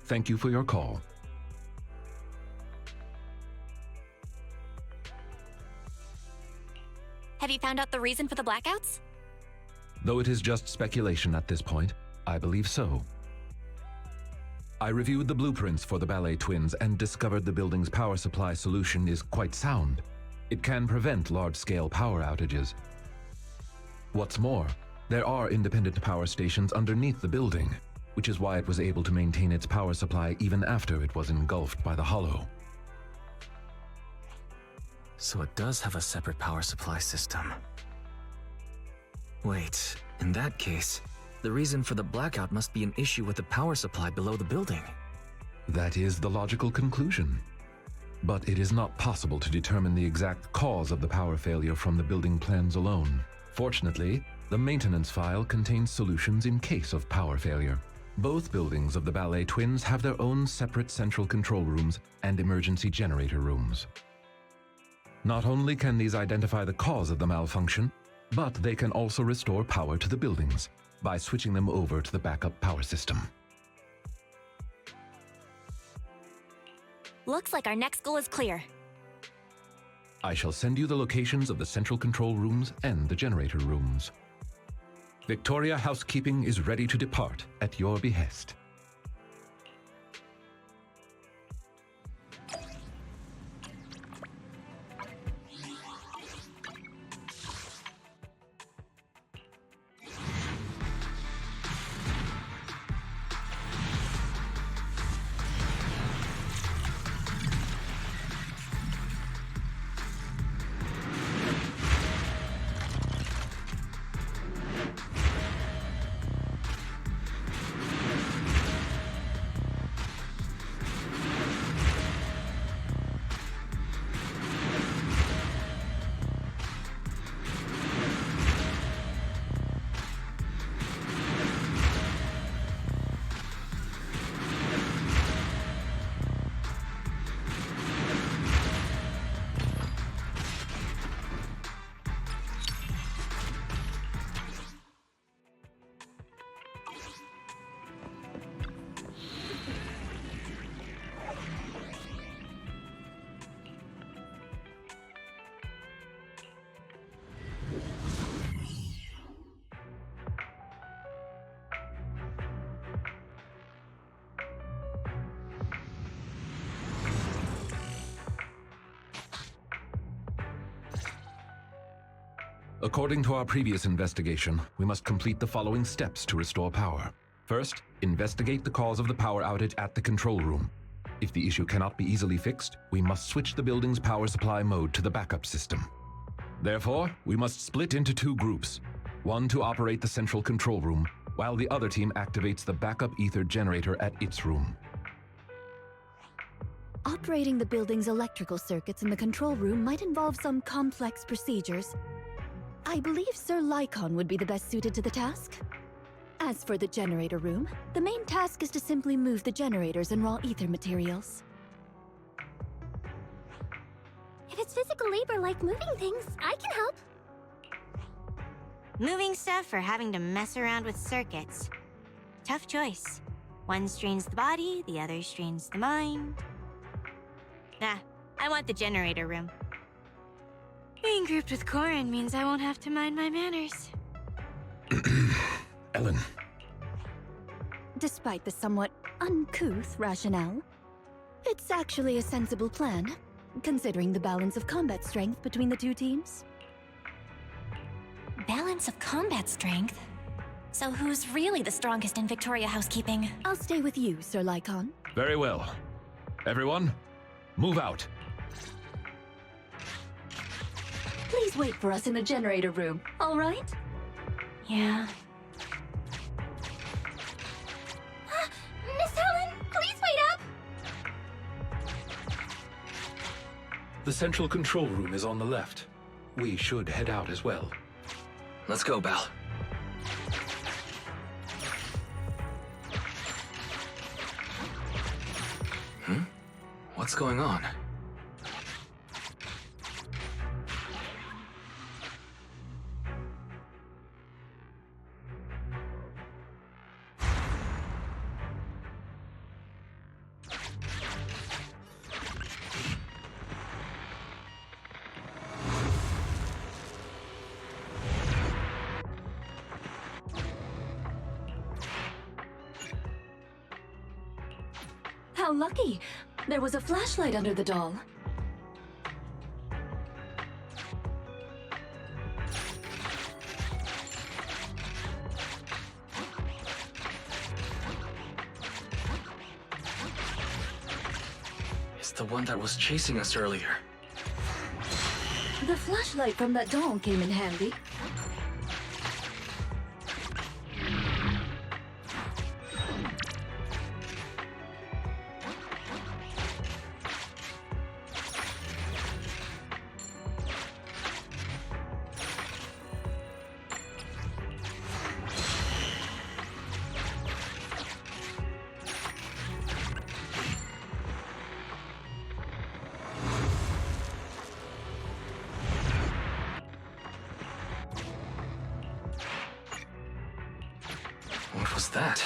thank you for your call. Have you found out the reason for the blackouts? Though it is just speculation at this point, I believe so. I reviewed the blueprints for the ballet twins and discovered the building's power supply solution is quite sound. It can prevent large-scale power outages. What's more, there are independent power stations underneath the building, which is why it was able to maintain its power supply even after it was engulfed by the Hollow. So it does have a separate power supply system. Wait, in that case, the reason for the blackout must be an issue with the power supply below the building. That is the logical conclusion. But it is not possible to determine the exact cause of the power failure from the building plans alone. Fortunately, the maintenance file contains solutions in case of power failure. Both buildings of the ballet twins have their own separate central control rooms and emergency generator rooms. Not only can these identify the cause of the malfunction, but they can also restore power to the buildings by switching them over to the backup power system. Looks like our next goal is clear. I shall send you the locations of the central control rooms and the generator rooms. Victoria Housekeeping is ready to depart at your behest. According to our previous investigation, we must complete the following steps to restore power. First, investigate the cause of the power outage at the control room. If the issue cannot be easily fixed, we must switch the building's power supply mode to the backup system. Therefore, we must split into two groups. One to operate the central control room, while the other team activates the backup ether generator at its room. Operating the building's electrical circuits in the control room might involve some complex procedures. I believe Sir Lycon would be the best suited to the task. As for the generator room, the main task is to simply move the generators and raw ether materials. If it's physical labor like moving things, I can help. Moving stuff or having to mess around with circuits. Tough choice. One strains the body, the other strains the mind. Nah, I want the generator room. Being grouped with Corin means I won't have to mind my manners. Ellen. Despite the somewhat uncouth rationale, it's actually a sensible plan, considering the balance of combat strength between the two teams. Balance of combat strength? So who's really the strongest in Victoria Housekeeping? I'll stay with you, Sir Lycon. Very well. Everyone, move out. Please wait for us in the generator room, all right? Yeah. Miss Helen, please wait up! The central control room is on the left. We should head out as well. Let's go, Belle. What's going on? How lucky! There was a flashlight under the doll. It's the one that was chasing us earlier. The flashlight from that doll came in handy. What was that?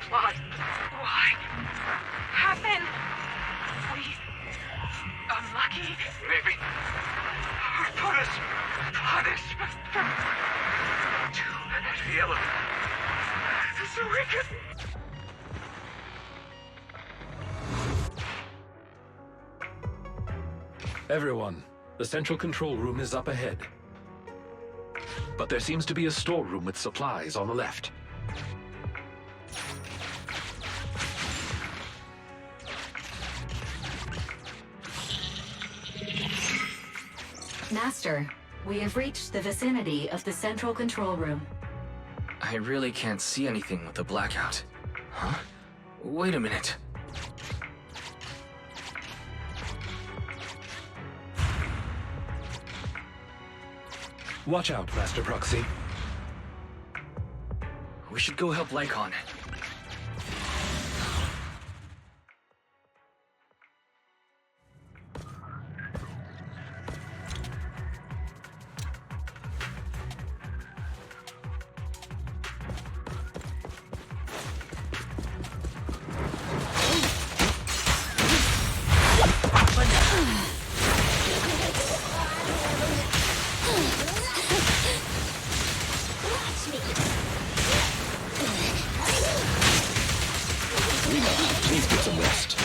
What? Why? Happened? We... unlucky? Maybe. Put us... punishment. To the element. So we can... Everyone, the central control room is up ahead. But there seems to be a storeroom with supplies on the left. Master, we have reached the vicinity of the central control room. I really can't see anything with the blackout. Huh? Wait a minute. Watch out, Master Proxy. We should go help Lycon. Please get some rest.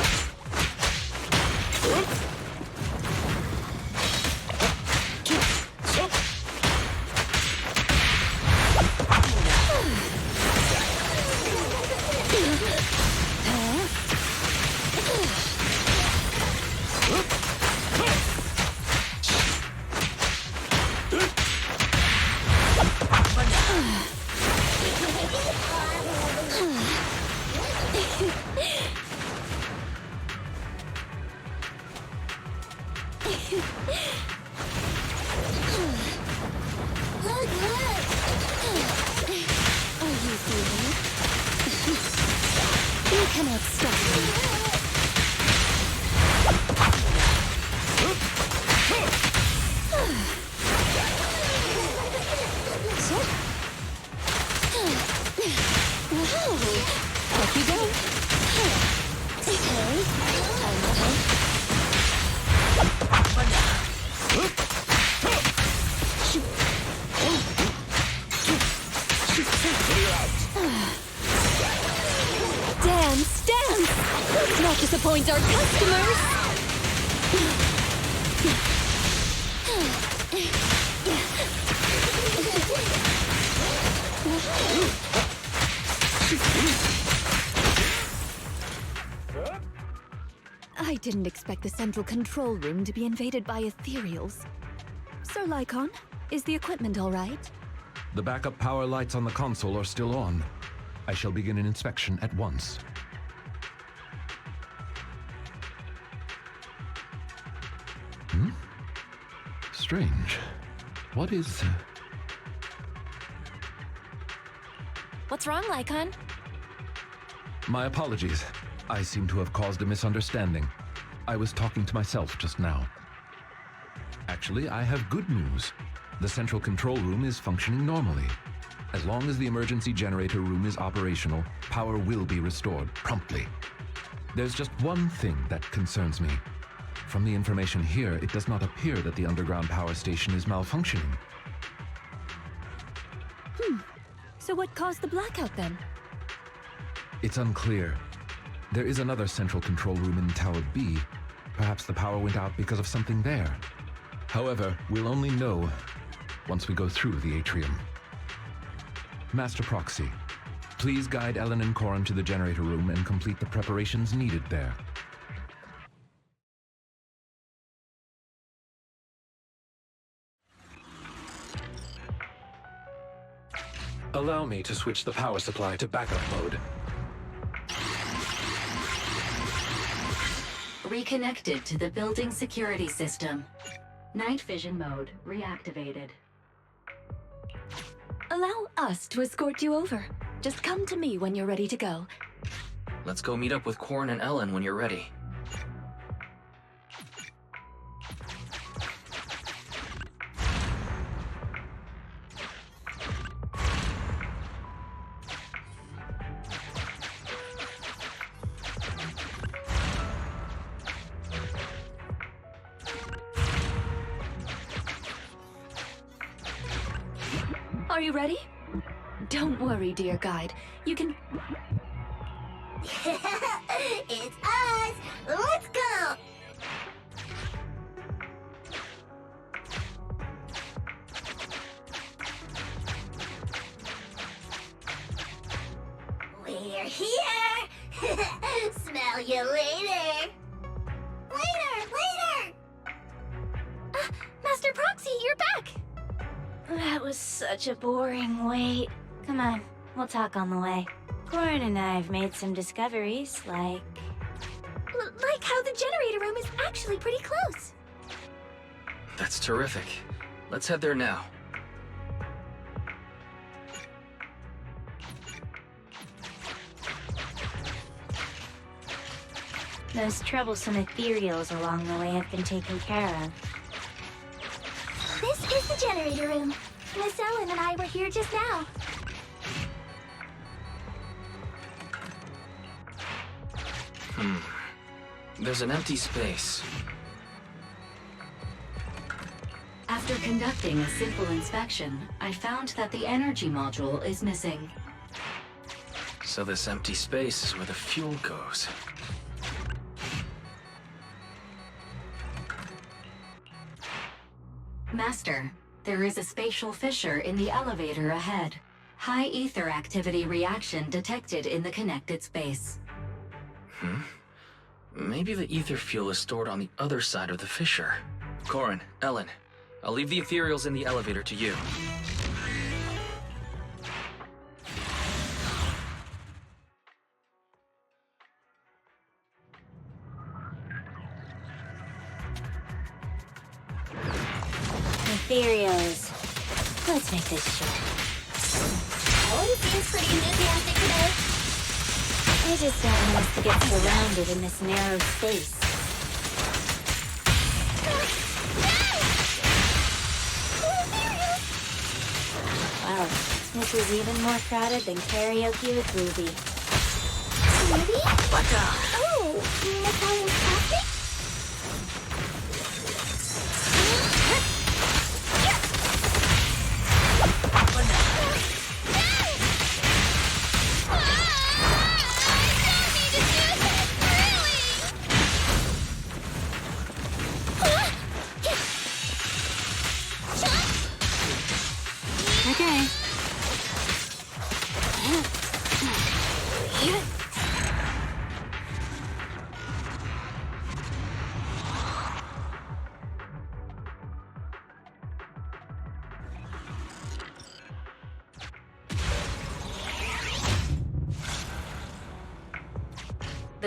You cannot stop me. Off you go. Okay. disappoint our customers! I didn't expect the central control room to be invaded by ethereals. Sir Lycon, is the equipment all right? The backup power lights on the console are still on. I shall begin an inspection at once. Strange. What is... What's wrong, Lycon? My apologies. I seem to have caused a misunderstanding. I was talking to myself just now. Actually, I have good news. The central control room is functioning normally. As long as the emergency generator room is operational, power will be restored promptly. There's just one thing that concerns me. From the information here, it does not appear that the underground power station is malfunctioning. So what caused the blackout then? It's unclear. There is another central control room in Tower B. Perhaps the power went out because of something there. However, we'll only know once we go through the atrium. Master Proxy, please guide Ellen and Corin to the generator room and complete the preparations needed there. Allow me to switch the power supply to backup mode. Reconnected to the building security system. Night vision mode reactivated. Allow us to escort you over. Just come to me when you're ready to go. Let's go meet up with Corin and Ellen when you're ready. Are you ready? Don't worry, dear guide. You can... It's us! Let's go! We're here! Smell you later! Later! Master Proxy, you're back! That was such a boring wait. Come on, we'll talk on the way. Corin and I have made some discoveries, like how the generator room is actually pretty close. That's terrific. Let's head there now. Those troublesome ethereals along the way have been taken care of. This is the generator room. Miss Ellen and I were here just now. There's an empty space. After conducting a simple inspection, I found that the energy module is missing. So this empty space is where the fuel goes. Master, there is a spatial fissure in the elevator ahead. High ether activity reaction detected in the connected space. Maybe the ether fuel is stored on the other side of the fissure. Corin, Ellen, I'll leave the ethereals in the elevator to you. Ethereals. Let's make this short. Ellen seems pretty enthusiastic today. I just don't want us to get surrounded in this narrow space. Wow, this is even more crowded than karaoke with Ruby. Maybe? What the? Oh, Miss Ellen's plastic?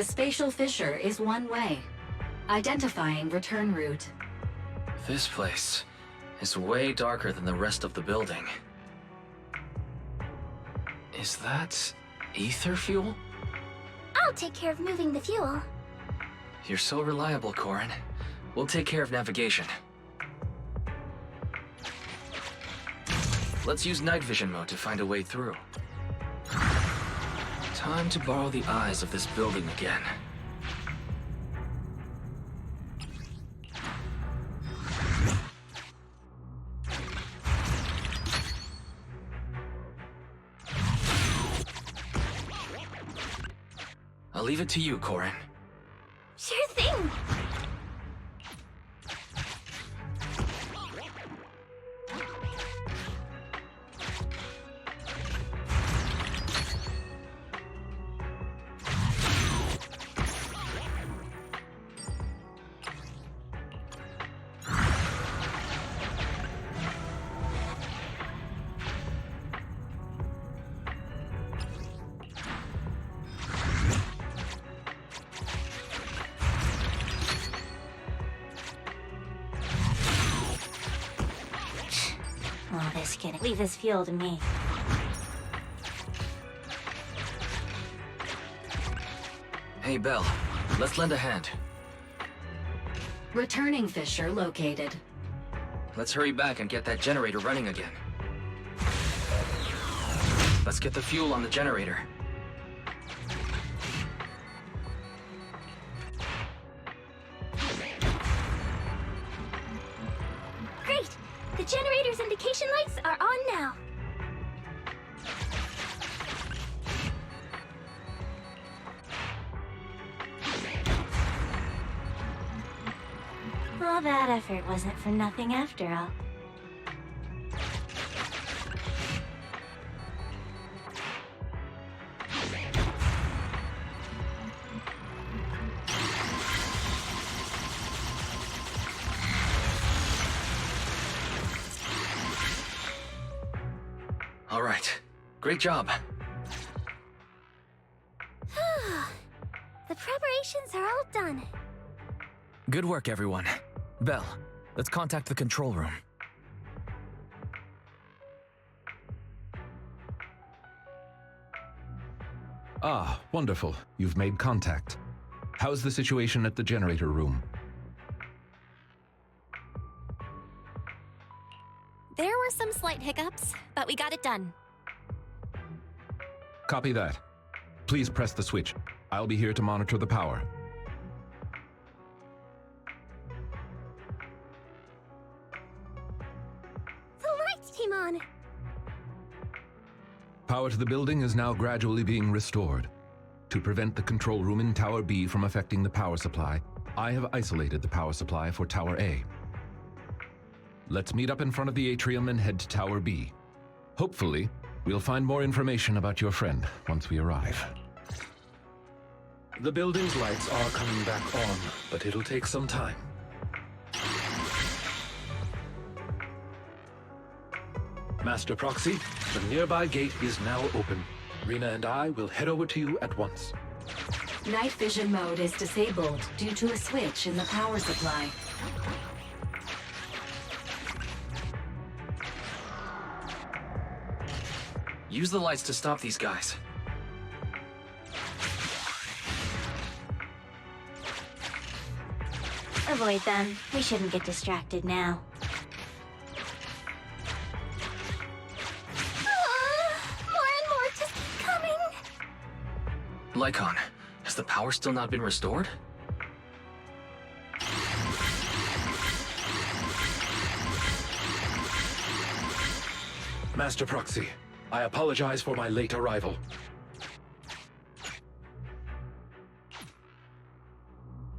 The spatial fissure is one way. Identifying return route. This place is way darker than the rest of the building. Is that ether fuel? I'll take care of moving the fuel. You're so reliable, Corin. We'll take care of navigation. Let's use night vision mode to find a way through. Time to borrow the eyes of this building again. I'll leave it to you, Corin. Sure thing. Oh, this kid. Leave this fuel to me. Hey, Belle. Let's lend a hand. Returning fissure located. Let's hurry back and get that generator running again. Let's get the fuel on the generator. Great! The generator's indication lights are on now. All that effort wasn't for nothing after all. All right. Great job. The preparations are all done. Good work, everyone. Belle, let's contact the control room. Ah, wonderful. You've made contact. How's the situation at the generator room? There were some slight hiccups, but we got it done. Copy that. Please press the switch. I'll be here to monitor the power. The lights came on. Power to the building is now gradually being restored. To prevent the control room in Tower B from affecting the power supply, I have isolated the power supply for Tower A. Let's meet up in front of the atrium and head to Tower B. Hopefully, we'll find more information about your friend once we arrive. The building's lights are coming back on, but it'll take some time. Master Proxy, the nearby gate is now open. Rena and I will head over to you at once. Night vision mode is disabled due to a switch in the power supply. Use the lights to stop these guys. Avoid them. We shouldn't get distracted now. More and more just keep coming. Lycon, has the power still not been restored? Master Proxy, I apologize for my late arrival.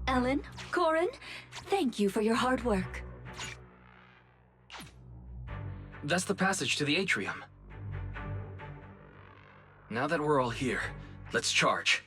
Ellen, Corin, thank you for your hard work. That's the passage to the atrium. Now that we're all here, let's charge.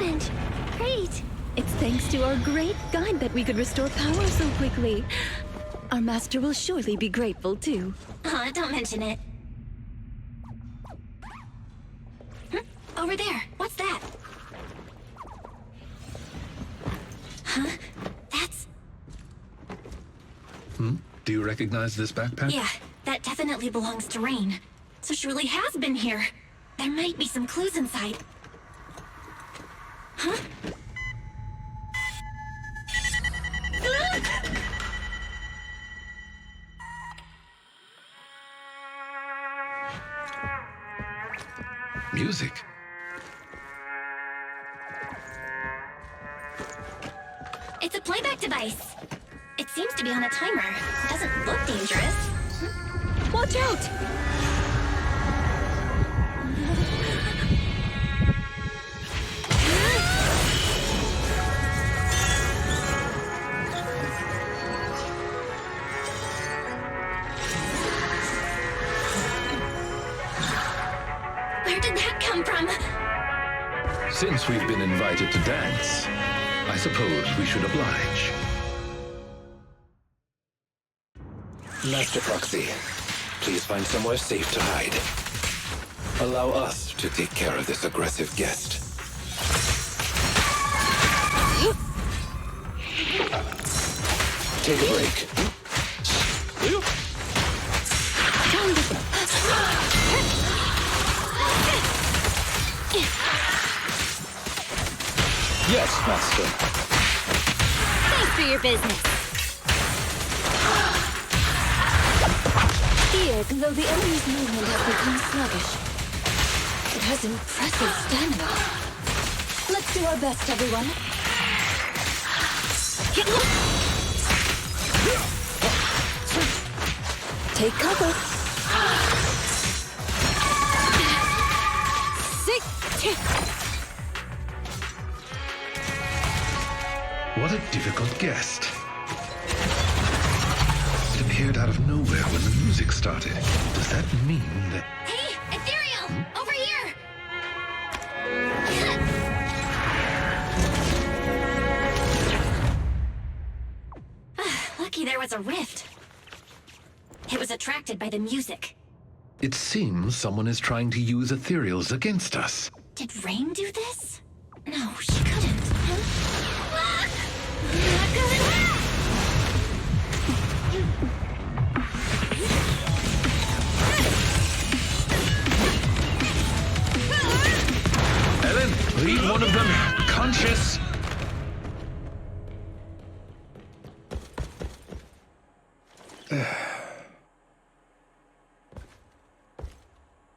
happened? Great! It's thanks to our great guide that we could restore power so quickly. Our master will surely be grateful, too. Aw, don't mention it. Over there, what's that? Huh? That's... Do you recognize this backpack? Yeah, that definitely belongs to Rain. So she really has been here. There might be some clues inside. Huh? Music. It's a playback device. It seems to be on a timer. It doesn't look dangerous. Watch out! Where did that come from? Since we've been invited to dance, I suppose we should oblige. Master Proxy, please find somewhere safe to hide. Allow us to take care of this aggressive guest. Take a break. Yes, Master. Thanks for your business. Though the enemy's movement has become sluggish, it has impressive stamina. Let's do our best, everyone. Take cover. What a difficult guest. It appeared out of nowhere when the music started. Does that mean that... Hey, Ethereal! Over here! Lucky there was a rift. It was attracted by the music. It seems someone is trying to use ethereals against us. Did Rain do this? No, she couldn't. Ellen, leave one of them conscious.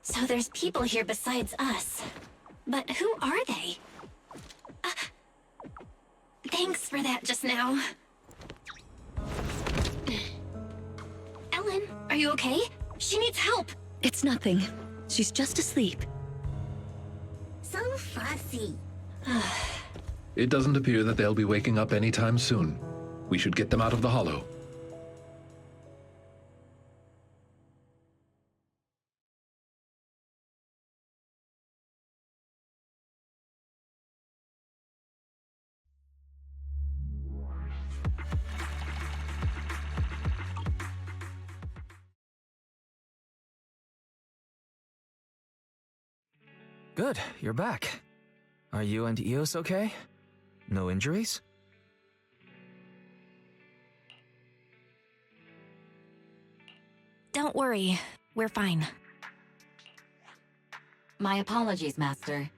So there's people here besides us. But who are they? Thanks for that just now. Ellen, are you okay? She needs help. It's nothing. She's just asleep. So fussy. It doesn't appear that they'll be waking up anytime soon. We should get them out of the hollow. Good, you're back. Are you and Eos okay? No injuries? Don't worry, we're fine. My apologies, Master.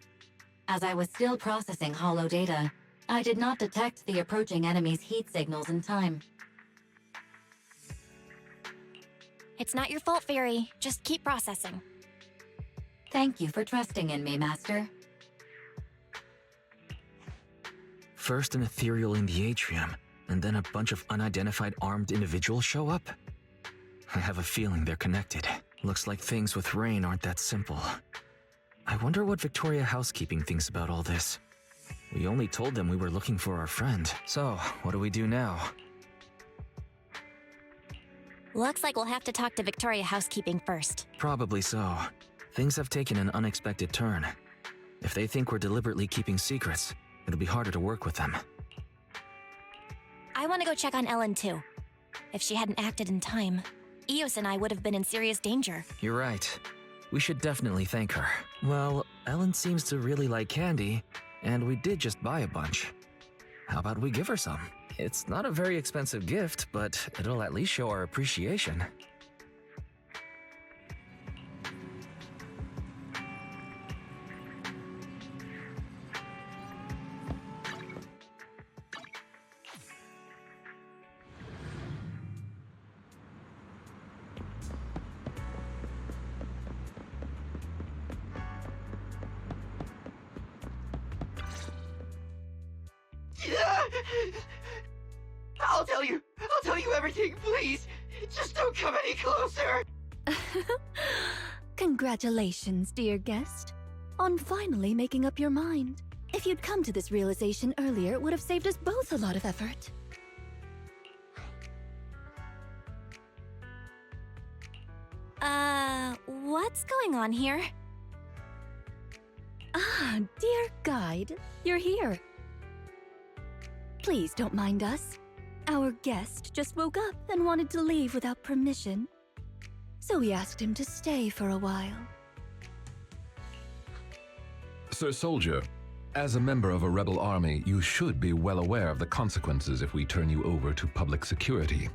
As I was still processing holo data, I did not detect the approaching enemy's heat signals in time. It's not your fault, Fairy. Just keep processing. Thank you for trusting in me, Master. First an ethereal in the atrium, and then a bunch of unidentified armed individuals show up? I have a feeling they're connected. Looks like things with Rain aren't that simple. I wonder what Victoria Housekeeping thinks about all this. We only told them we were looking for our friend. So, what do we do now? Looks like we'll have to talk to Victoria Housekeeping first. Probably so. Things have taken an unexpected turn. If they think we're deliberately keeping secrets, it'll be harder to work with them. I want to go check on Ellen too. If she hadn't acted in time, Eos and I would have been in serious danger. You're right. We should definitely thank her. Well, Ellen seems to really like candy, and we did just buy a bunch. How about we give her some? It's not a very expensive gift, but it'll at least show our appreciation. I'll tell you everything, please. Just don't come any closer. Congratulations, dear guest, on finally making up your mind. If you'd come to this realization earlier, it would have saved us both a lot of effort. What's going on here? Ah, dear guide, you're here. Please don't mind us. Our guest just woke up and wanted to leave without permission, so we asked him to stay for a while. Sir Soldier, as a member of a rebel army, you should be well aware of the consequences if we turn you over to public security.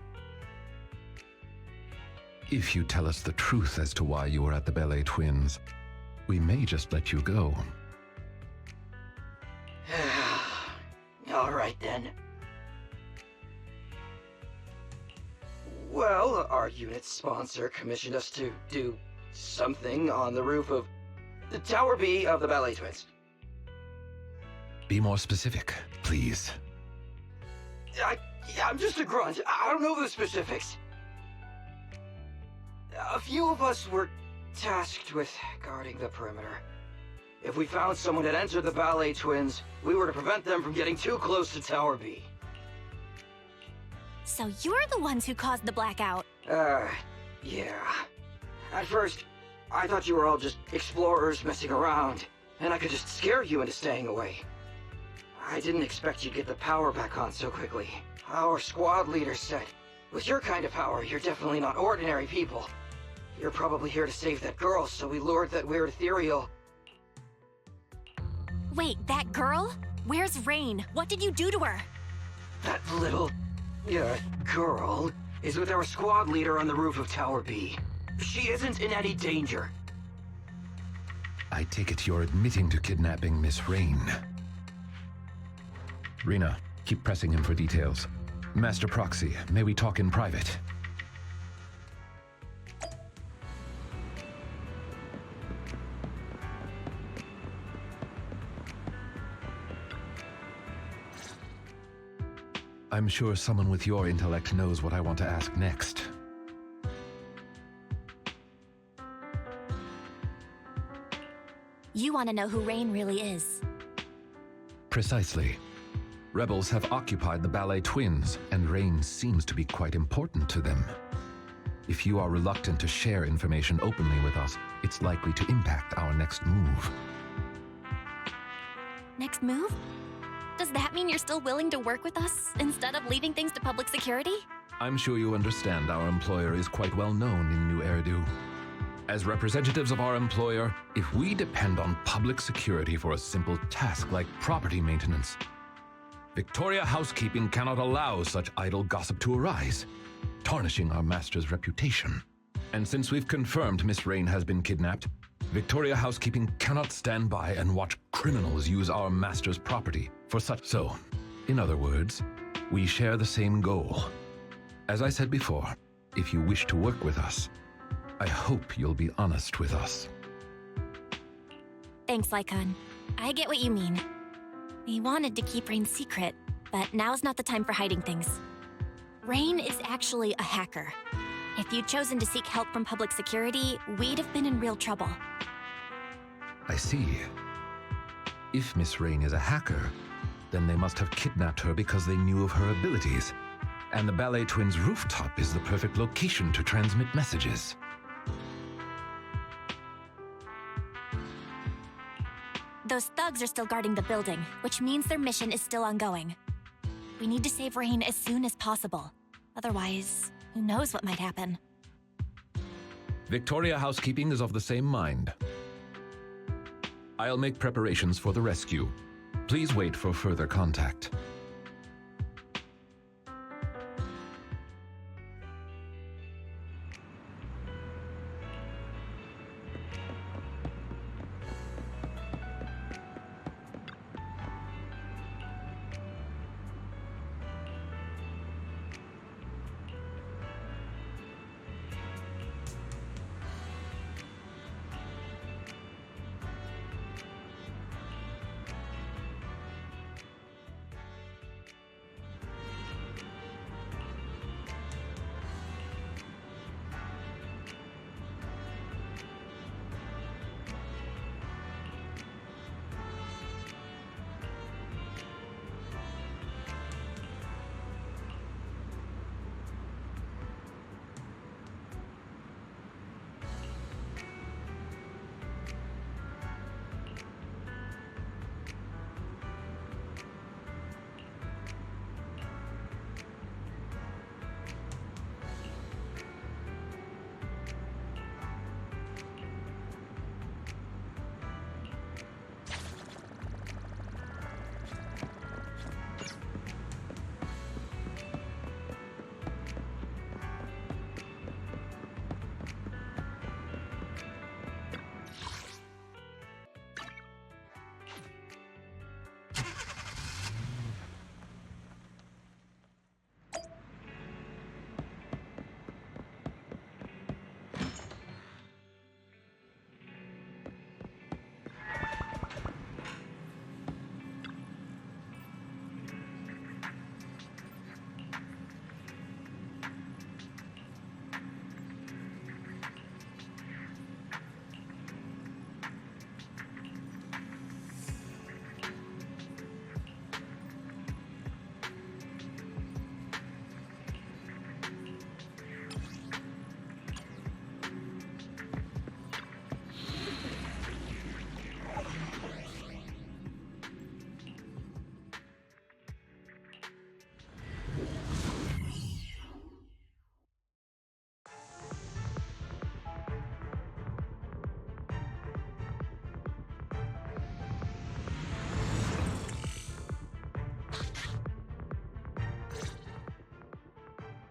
If you tell us the truth as to why you were at the Belle Twins, we may just let you go. All right then. Well, our unit's sponsor commissioned us to do something on the roof of the Tower B of the Belle Twins. Be more specific, please. I'm just a grunt. I don't know the specifics. A few of us were tasked with guarding the perimeter. If we found someone had entered the Belle Twins, we were to prevent them from getting too close to Tower B. So you're the ones who caused the blackout? Yeah. At first, I thought you were all just explorers messing around, and I could just scare you into staying away. I didn't expect you'd get the power back on so quickly. Our squad leader said, with your kind of power, you're definitely not ordinary people. You're probably here to save that girl, so we lured that weird ethereal. Wait, that girl? Where's Rain? What did you do to her? That little... girl is with our squad leader on the roof of Tower B. She isn't in any danger. I take it you're admitting to kidnapping Miss Rain. Rena, keep pressing him for details. Master Proxy, may we talk in private? I'm sure someone with your intellect knows what I want to ask next. You want to know who Rain really is. Precisely. Rebels have occupied the Belle Twins, and Rain seems to be quite important to them. If you are reluctant to share information openly with us, it's likely to impact our next move. Next move? Does that mean you're still willing to work with us, instead of leaving things to public security? I'm sure you understand our employer is quite well known in New Eridu. As representatives of our employer, if we depend on public security for a simple task like property maintenance, Victoria Housekeeping cannot allow such idle gossip to arise, tarnishing our master's reputation. And since we've confirmed Miss Rain has been kidnapped, Victoria Housekeeping cannot stand by and watch criminals use our master's property for such. So, in other words, we share the same goal. As I said before, if you wish to work with us, I hope you'll be honest with us. Thanks, Lycon. I get what you mean. We wanted to keep Rain secret, but now's not the time for hiding things. Rain is actually a hacker. If you'd chosen to seek help from public security, we'd have been in real trouble. I see. If Miss Rain is a hacker, then they must have kidnapped her because they knew of her abilities. And the Belle Twins' rooftop is the perfect location to transmit messages. Those thugs are still guarding the building, which means their mission is still ongoing. We need to save Rain as soon as possible. Otherwise, who knows what might happen. Victoria Housekeeping is of the same mind. I'll make preparations for the rescue. Please wait for further contact.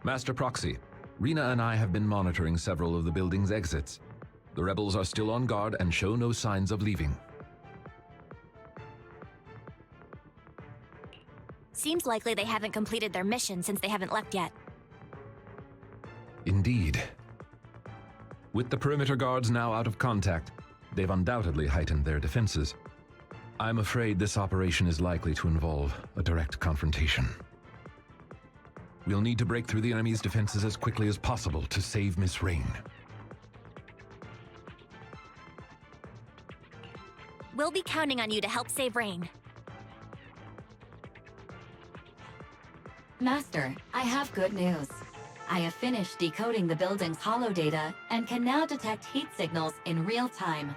Master Proxy, Rena and I have been monitoring several of the building's exits. The rebels are still on guard and show no signs of leaving. Seems likely they haven't completed their mission since they haven't left yet. Indeed. With the perimeter guards now out of contact, they've undoubtedly heightened their defenses. I'm afraid this operation is likely to involve a direct confrontation. We'll need to break through the enemy's defenses as quickly as possible to save Miss Rain. We'll be counting on you to help save Rain. Master, I have good news. I have finished decoding the building's holo data and can now detect heat signals in real time.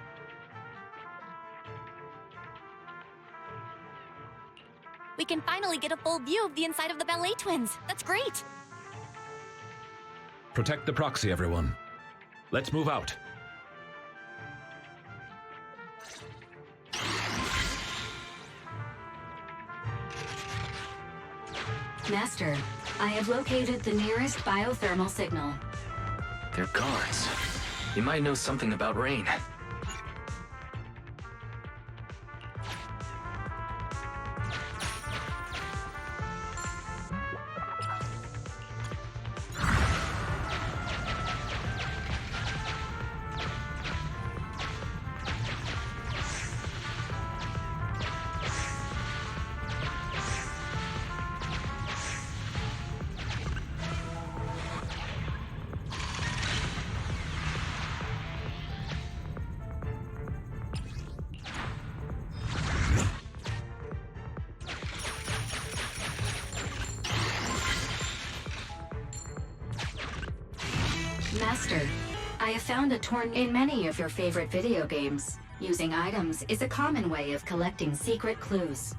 We can finally get a full view of the inside of the Belle twins. That's great! Protect the Proxy, everyone. Let's move out. Master, I have located the nearest biothermal signal. They're guards. You might know something about Rain. Master, I have found a torn in many of your favorite video games. Using items is a common way of collecting secret clues.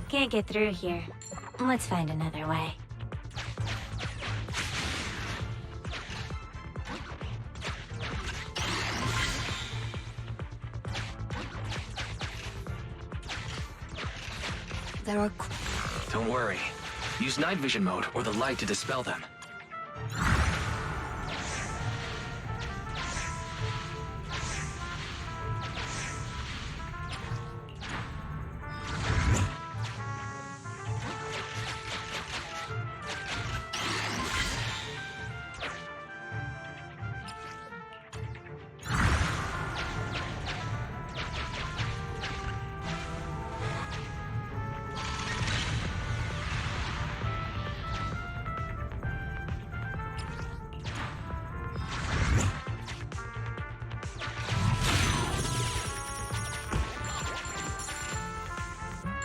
Can't get through here. Let's find another way. There are... Don't worry. Use night vision mode or the light to dispel them.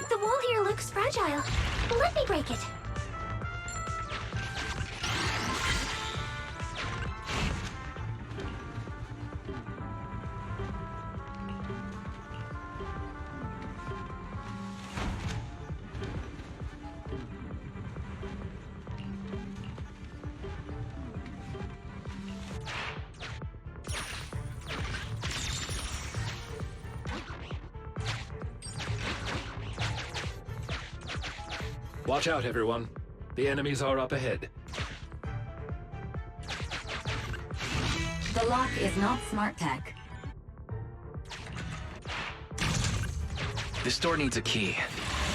The wall here looks fragile. Let me break it. Watch out, everyone. The enemies are up ahead. The lock is not smart tech. This door needs a key.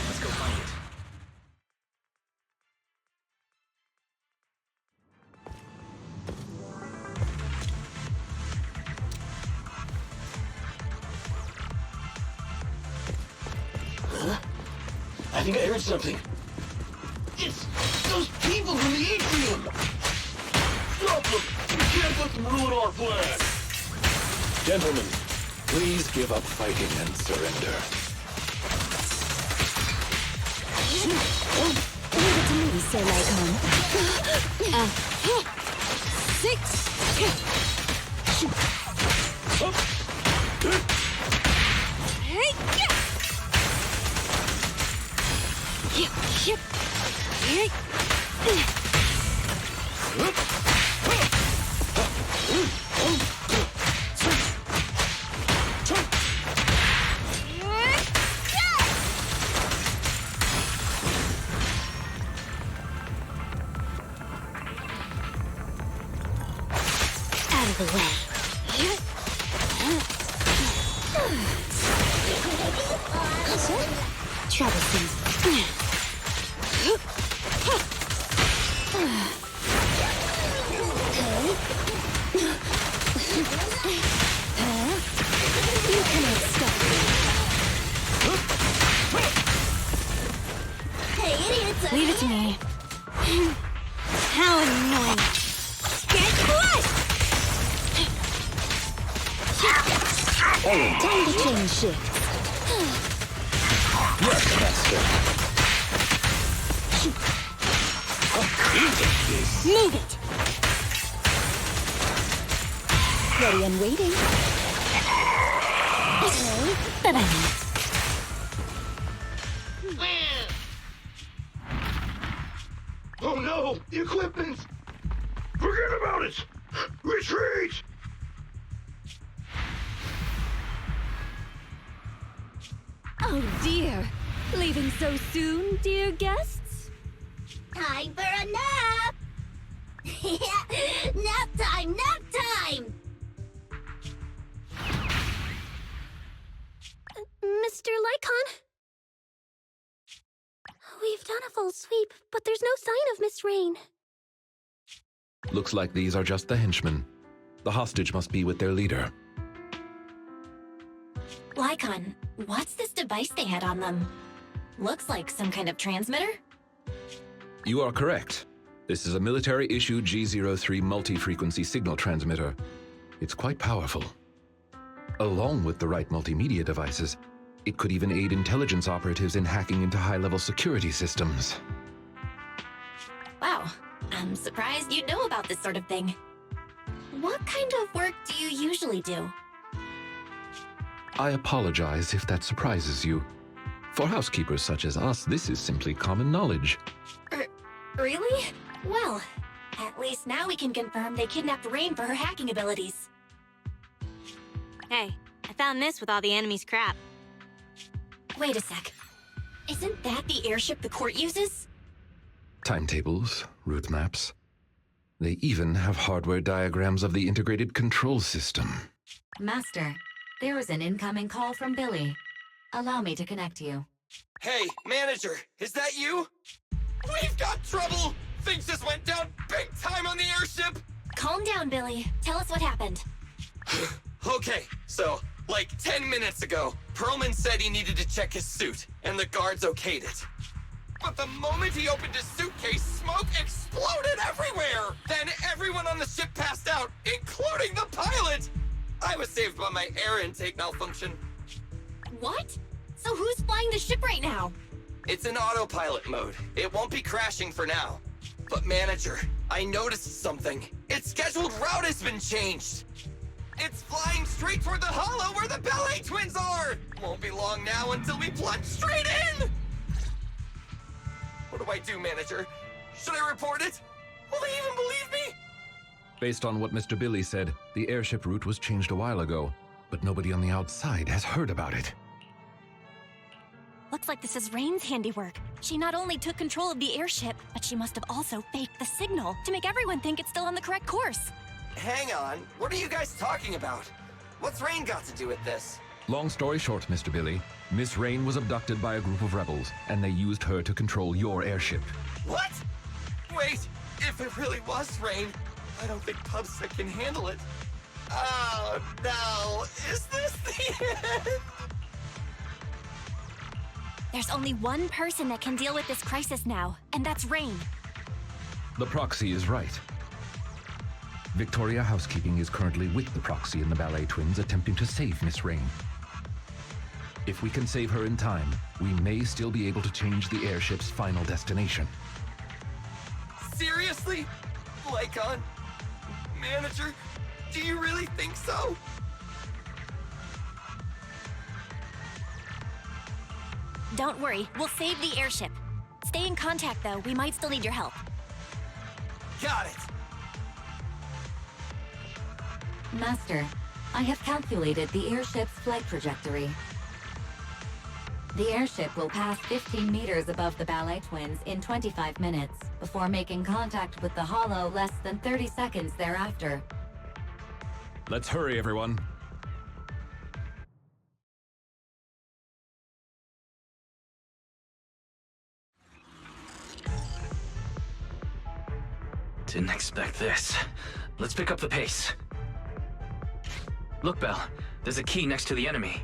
Let's go find it. I think I heard something. It's those people from the atrium! Stop them! We can't let them ruin our plan! Gentlemen, please give up fighting and surrender. Leave it to me, Sir Lycon. Out of the way. Troublesome. You cannot stop me. Hey, idiots! Leave it to me. How annoying. Get crushed! Time to change shift. Yes, Master. Move it! Ready and waiting. Bye-bye. Oh no! The equipment! Forget about it! Retreat! Oh dear. Leaving so soon, dear guests? Time for a nap! Nap time! Nap time! Mr. Lycon? We've done a full sweep, but there's no sign of Miss Rain. Looks like these are just the henchmen. The hostage must be with their leader. Lycon, what's this device they had on them? Looks like some kind of transmitter? You are correct. This is a military-issued G03 multi-frequency signal transmitter. It's quite powerful. Along with the right multimedia devices, it could even aid intelligence operatives in hacking into high-level security systems. Wow, I'm surprised you know about this sort of thing. What kind of work do you usually do? I apologize if that surprises you. For housekeepers such as us, this is simply common knowledge. Really? Well, at least now we can confirm they kidnapped Rain for her hacking abilities. Hey, I found this with all the enemy's crap. Wait a sec. Isn't that the airship the court uses? Timetables, route maps. They even have hardware diagrams of the integrated control system. Master, there is an incoming call from Billy. Allow me to connect you. Hey, manager, is that you? We've got trouble! Things just went down big time on the airship! Calm down, Billy. Tell us what happened. Okay, so, like 10 minutes ago, Perlman said he needed to check his suit, and the guards okayed it. But the moment he opened his suitcase, smoke exploded everywhere! Then everyone on the ship passed out, including the pilot! I was saved by my air intake malfunction. What? So who's flying the ship right now? It's in autopilot mode. It won't be crashing for now. But manager, I noticed something. Its scheduled route has been changed. It's flying straight toward the hollow where the Belle twins are! Won't be long now until we plunge straight in! What do I do, manager? Should I report it? Will they even believe me? Based on what Mr. Billy said, the airship route was changed a while ago, but nobody on the outside has heard about it. Looks like this is Rain's handiwork. She not only took control of the airship, but she must have also faked the signal to make everyone think it's still on the correct course. Hang on, what are you guys talking about? What's Rain got to do with this? Long story short, Mr. Billy, Miss Rain was abducted by a group of rebels, and they used her to control your airship. What? Wait, if it really was Rain, I don't think PubSec can handle it. Oh no, is this the end? There's only one person that can deal with this crisis now, and that's Rain. The Proxy is right. Victoria Housekeeping is currently with the Proxy and the Ballet Twins attempting to save Miss Rain. If we can save her in time, we may still be able to change the airship's final destination. Seriously? Lycon? Manager? Do you really think so? Don't worry, we'll save the airship. Stay in contact, though. We might still need your help. Got it! Master, I have calculated the airship's flight trajectory. The airship will pass 15 meters above the Ballet Twins in 25 minutes, before making contact with the Hollow less than 30 seconds thereafter. Let's hurry, everyone. Didn't expect this. Let's pick up the pace. Look, Belle. There's a key next to the enemy.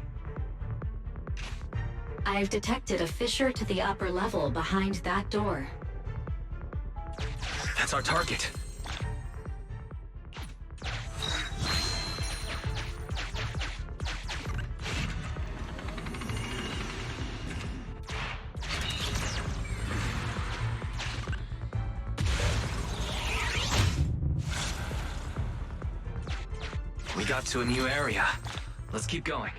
I've detected a fissure to the upper level behind that door. That's our target. We got to a new area. Let's keep going.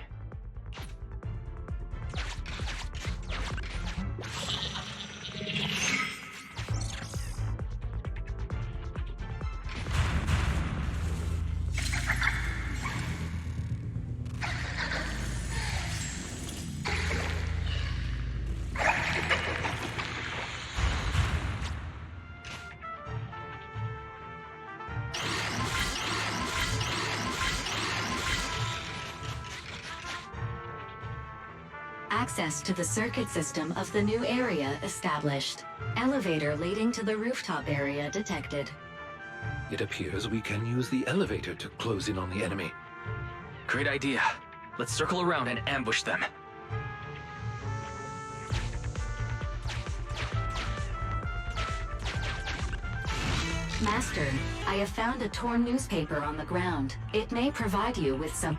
Access to the circuit system of the new area established. Elevator leading to the rooftop area detected. It appears we can use the elevator to close in on the enemy. Great idea. Let's circle around and ambush them. Master, I have found a torn newspaper on the ground. It may provide you with some...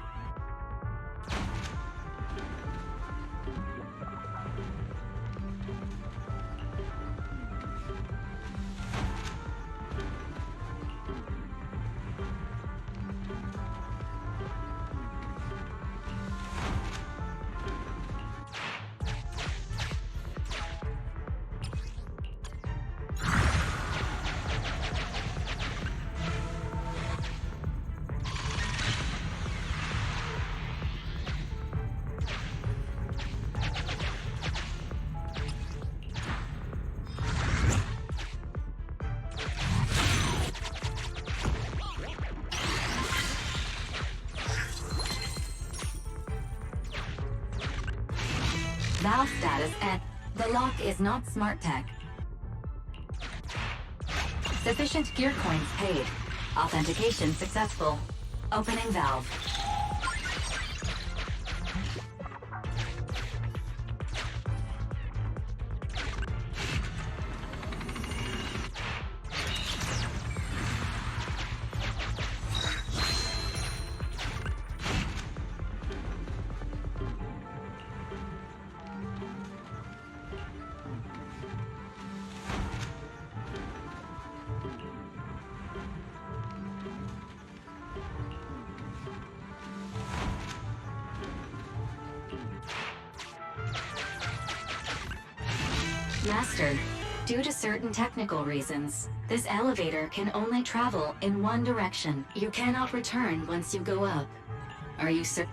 Status N. The lock is not smart tech. Sufficient gear coins paid. Authentication successful. Opening valve. Master, due to certain technical reasons, this elevator can only travel in one direction. You cannot return once you go up. Are you certain?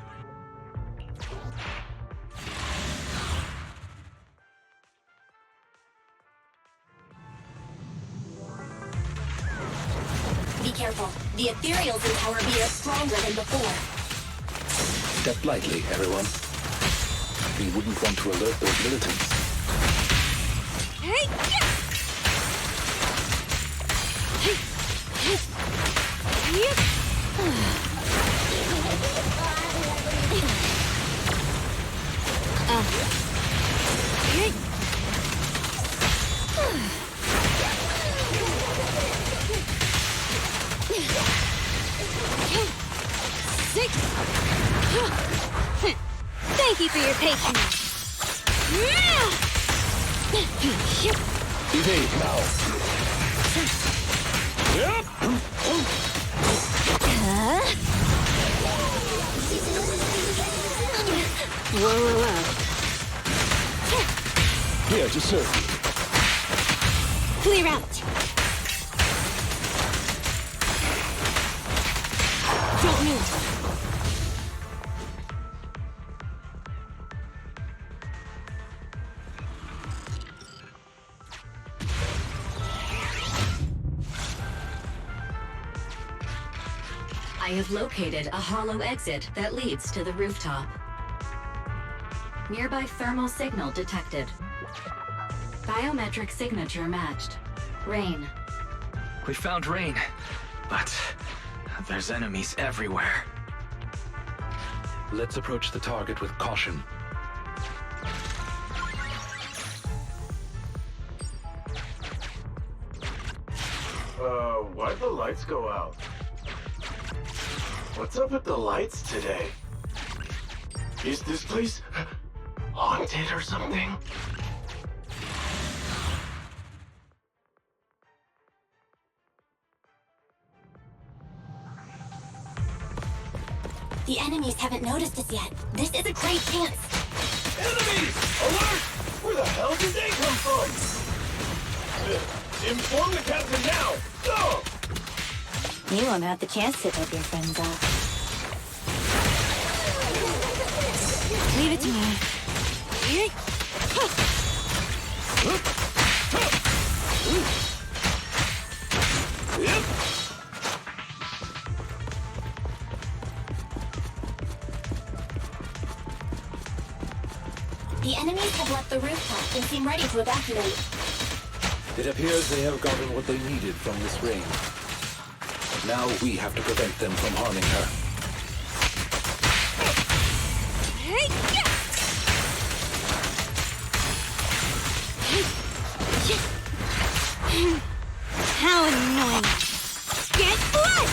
Be careful. The ethereals in Tower B are stronger than before. Step lightly, everyone. We wouldn't want to alert those militants. Thank you for your patience. Evade now. Whoa. Here to serve you. Clear out. Don't move. I have located a hollow exit that leads to the rooftop. Nearby thermal signal detected. Biometric signature matched. Rain. We found Rain, but there's enemies everywhere. Let's approach the target with caution. Why'd the lights go out? What's up with the lights today? Is this place haunted or something? The enemies haven't noticed us yet. This is a great chance. Enemies! Alert! Where the hell did they come from? Inform the captain now! Go! You won't have the chance to tip your friends off. Leave it to me. The enemies have left the rooftop and seem ready to evacuate. It appears they have gotten what they needed from this rain. Now we have to prevent them from harming her. How annoying! Get blood!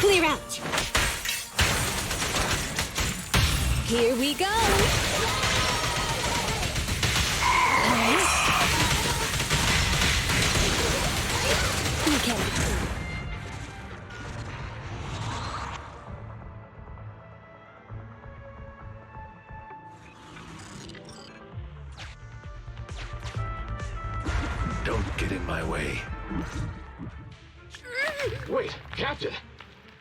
Clear out! Here we go! Okay. Don't get in my way. Wait, Captain!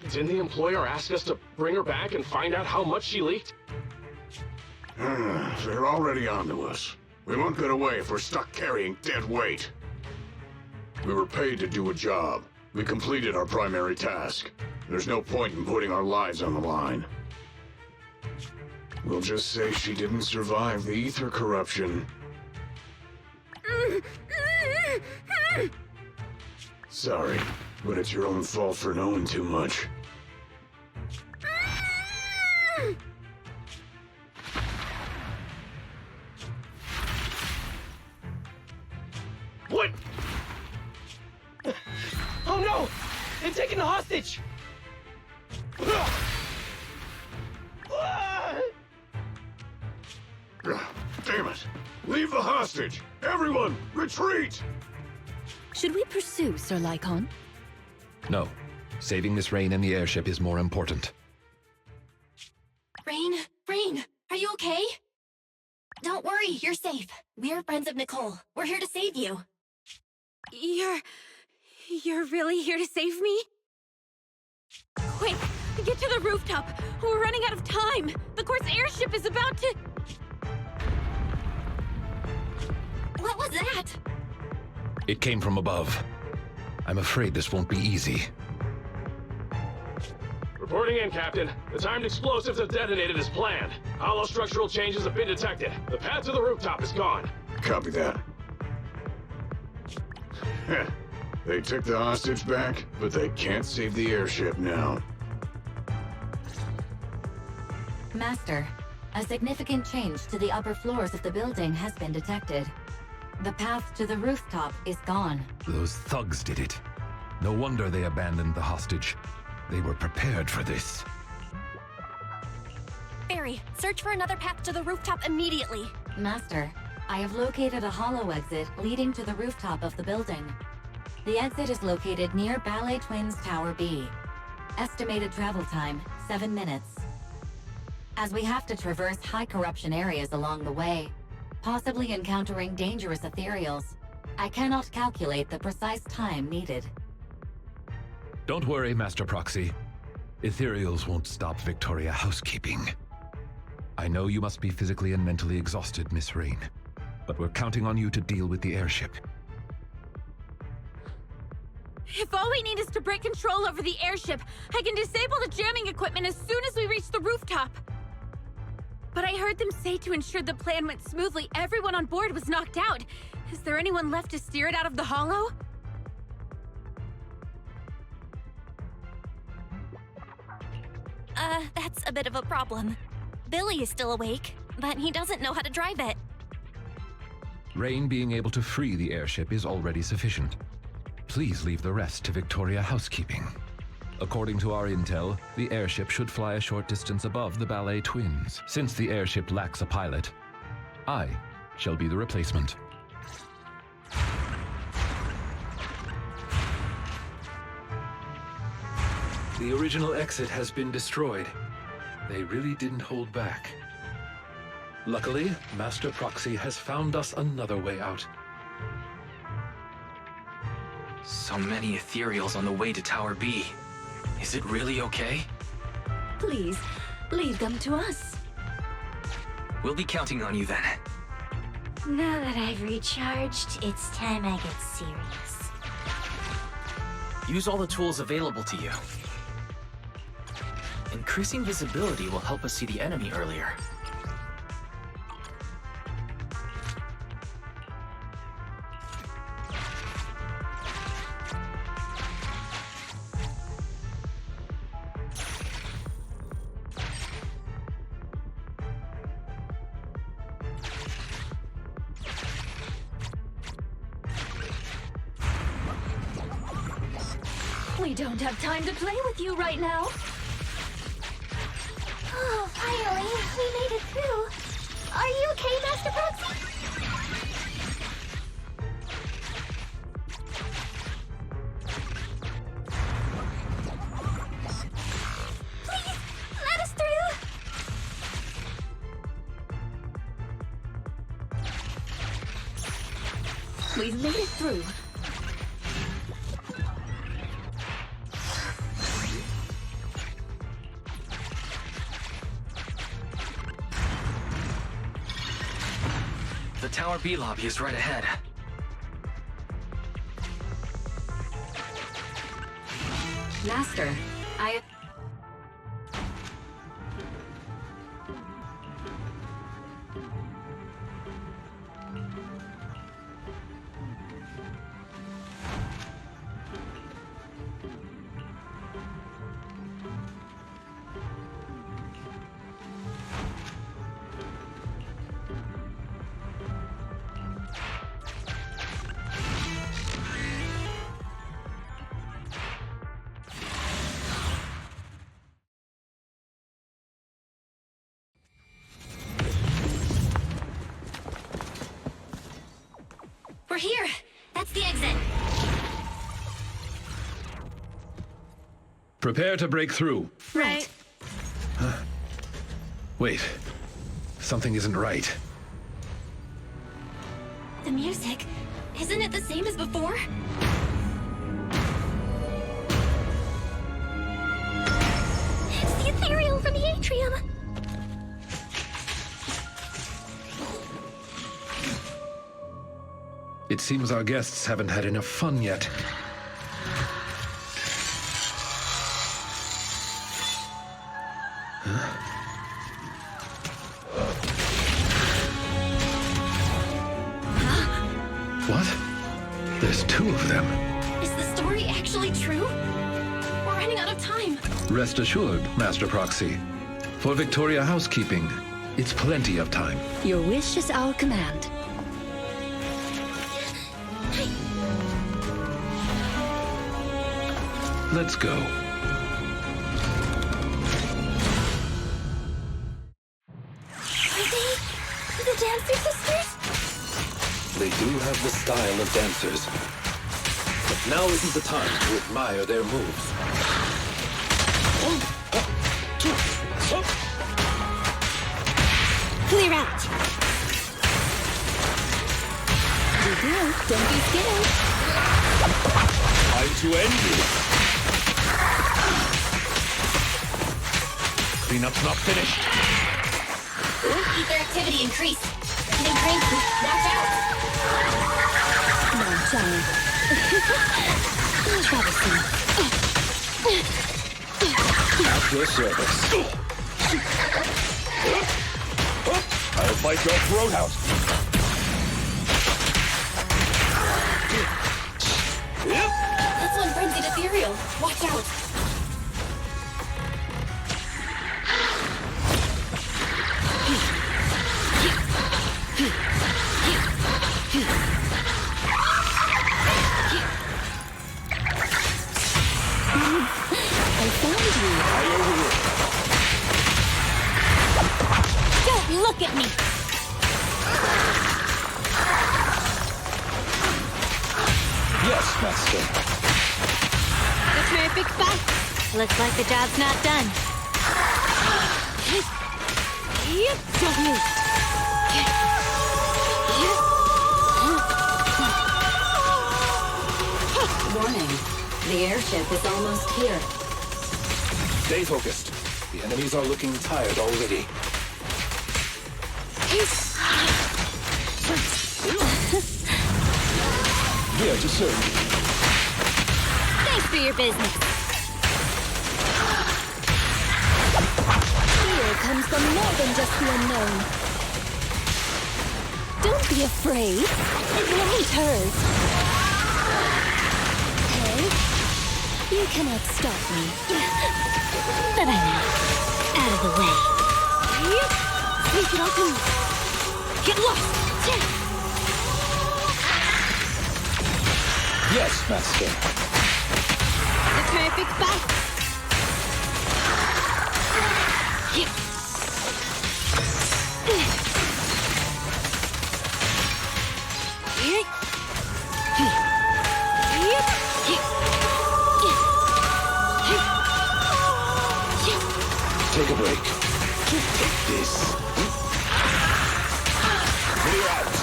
Didn't the employer ask us to bring her back and find out how much she leaked? They're already onto us. We won't get away if we're stuck carrying dead weight. We were paid to do a job. We completed our primary task. There's no point in putting our lives on the line. We'll just say she didn't survive the ether corruption. Sorry, but it's your own fault for knowing too much. What? Oh no! They're taking the hostage! Damn it! Leave the hostage! Everyone, retreat! Should we pursue Sir Lycon? No. Saving Miss Rain and the airship is more important. Rain, are you okay? Don't worry, you're safe. We're friends of Nicole. We're here to save you. You're really here to save me? Quick, get to the rooftop. We're running out of time. The course airship is about to... What was that? It came from above. I'm afraid this won't be easy. Reporting in, Captain. The timed explosives have detonated as planned. Hollow structural changes have been detected. The path to the rooftop is gone. Copy that. They took the hostage back, but they can't save the airship now. Master, a significant change to the upper floors of the building has been detected. The path to the rooftop is gone. Those thugs did it. No wonder they abandoned the hostage. They were prepared for this. Barry, search for another path to the rooftop immediately. Master, I have located a hollow exit leading to the rooftop of the building. The exit is located near Ballet Twins Tower B. Estimated travel time, 7 minutes. As we have to traverse high corruption areas along the way, possibly encountering dangerous ethereals, I cannot calculate the precise time needed. Don't worry, Master Proxy. Ethereals won't stop Victoria housekeeping. I know you must be physically and mentally exhausted, Miss Rain, but we're counting on you to deal with the airship. If all we need is to break control over the airship, I can disable the jamming equipment as soon as we reach the rooftop. But I heard them say to ensure the plan went smoothly, everyone on board was knocked out. Is there anyone left to steer it out of the hollow? That's a bit of a problem. Billy is still awake, but he doesn't know how to drive it. Rain being able to free the airship is already sufficient. Please leave the rest to Victoria housekeeping. According to our intel, the airship should fly a short distance above the Ballet Twins. Since the airship lacks a pilot, I shall be the replacement. The original exit has been destroyed. They really didn't hold back. Luckily, Master Proxy has found us another way out. So many ethereals on the way to Tower B. Is it really okay? Please, leave them to us. We'll be counting on you then. Now that I've recharged, it's time I get serious. Use all the tools available to you. Increasing visibility will help us see the enemy earlier. We don't have time to play with you right now. Oh, finally, we made it through. Are you okay, Master Proxy? Please, let us through. We've made it through. The Tower B lobby is right ahead. Master, I... We're here! That's the exit! Prepare to break through. Right. Wait. Something isn't right. The music, isn't it the same as before? It's the ethereal from the atrium! It seems our guests haven't had enough fun yet. What? There's two of them. Is the story actually true? We're running out of time. Rest assured, Master Proxy. For Victoria Housekeeping, it's plenty of time. Your wish is our command. Let's go. Are they the Dancer Sisters? They do have the style of dancers. But now isn't the time to admire their moves. Clear out. You do, don't be scared. Time to end this. Cleanup's not finished. Ether activity increased. Getting cranky. Watch out. Come on, child. Have a seat. At your service. I'll bite your throat out. This one frenzied ethereal. Watch out. I found you. Don't look at me. Yes, Master. The terrific fight. Looks like the job's not done. Yep, don't move. Warning. The airship is almost here. Stay focused. The enemies are looking tired already. Here to serve you. Thanks for your business. Here comes the more than just the unknown. Don't be afraid. It won't hurt. Okay? You cannot stop me. But I know. Out of the way. Yep. We can all move. Get lost. Yes, Master. The perfect fight. Take a break. Take this. Clear out.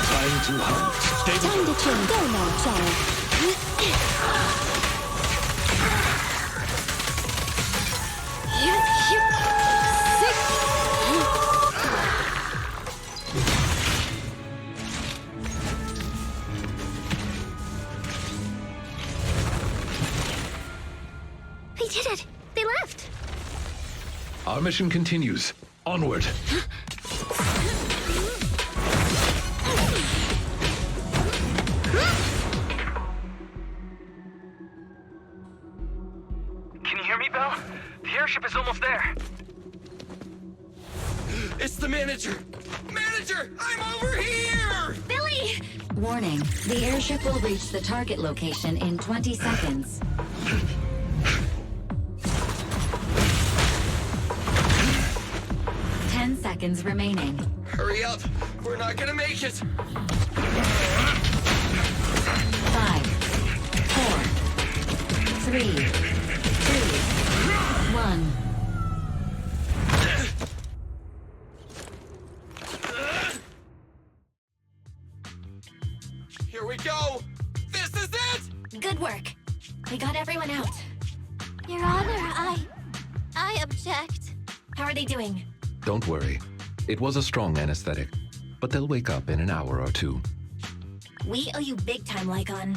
Time to hunt. Stay Time to chill. Go now, child. They did it! They left! Our mission continues. Onward. Can you hear me, Belle? The airship is almost there. It's the manager! Manager! I'm over here! Billy! Warning, the airship will reach the target location in 20 seconds. Seconds remaining. Hurry up! We're not gonna make it! 5, 4, 3, 2, 1. Here we go! This is it! Good work. We got everyone out. Your Honor, I object. How are they doing? Don't worry. It was a strong anesthetic, but they'll wake up in an hour or two. We owe you big time, Lycon.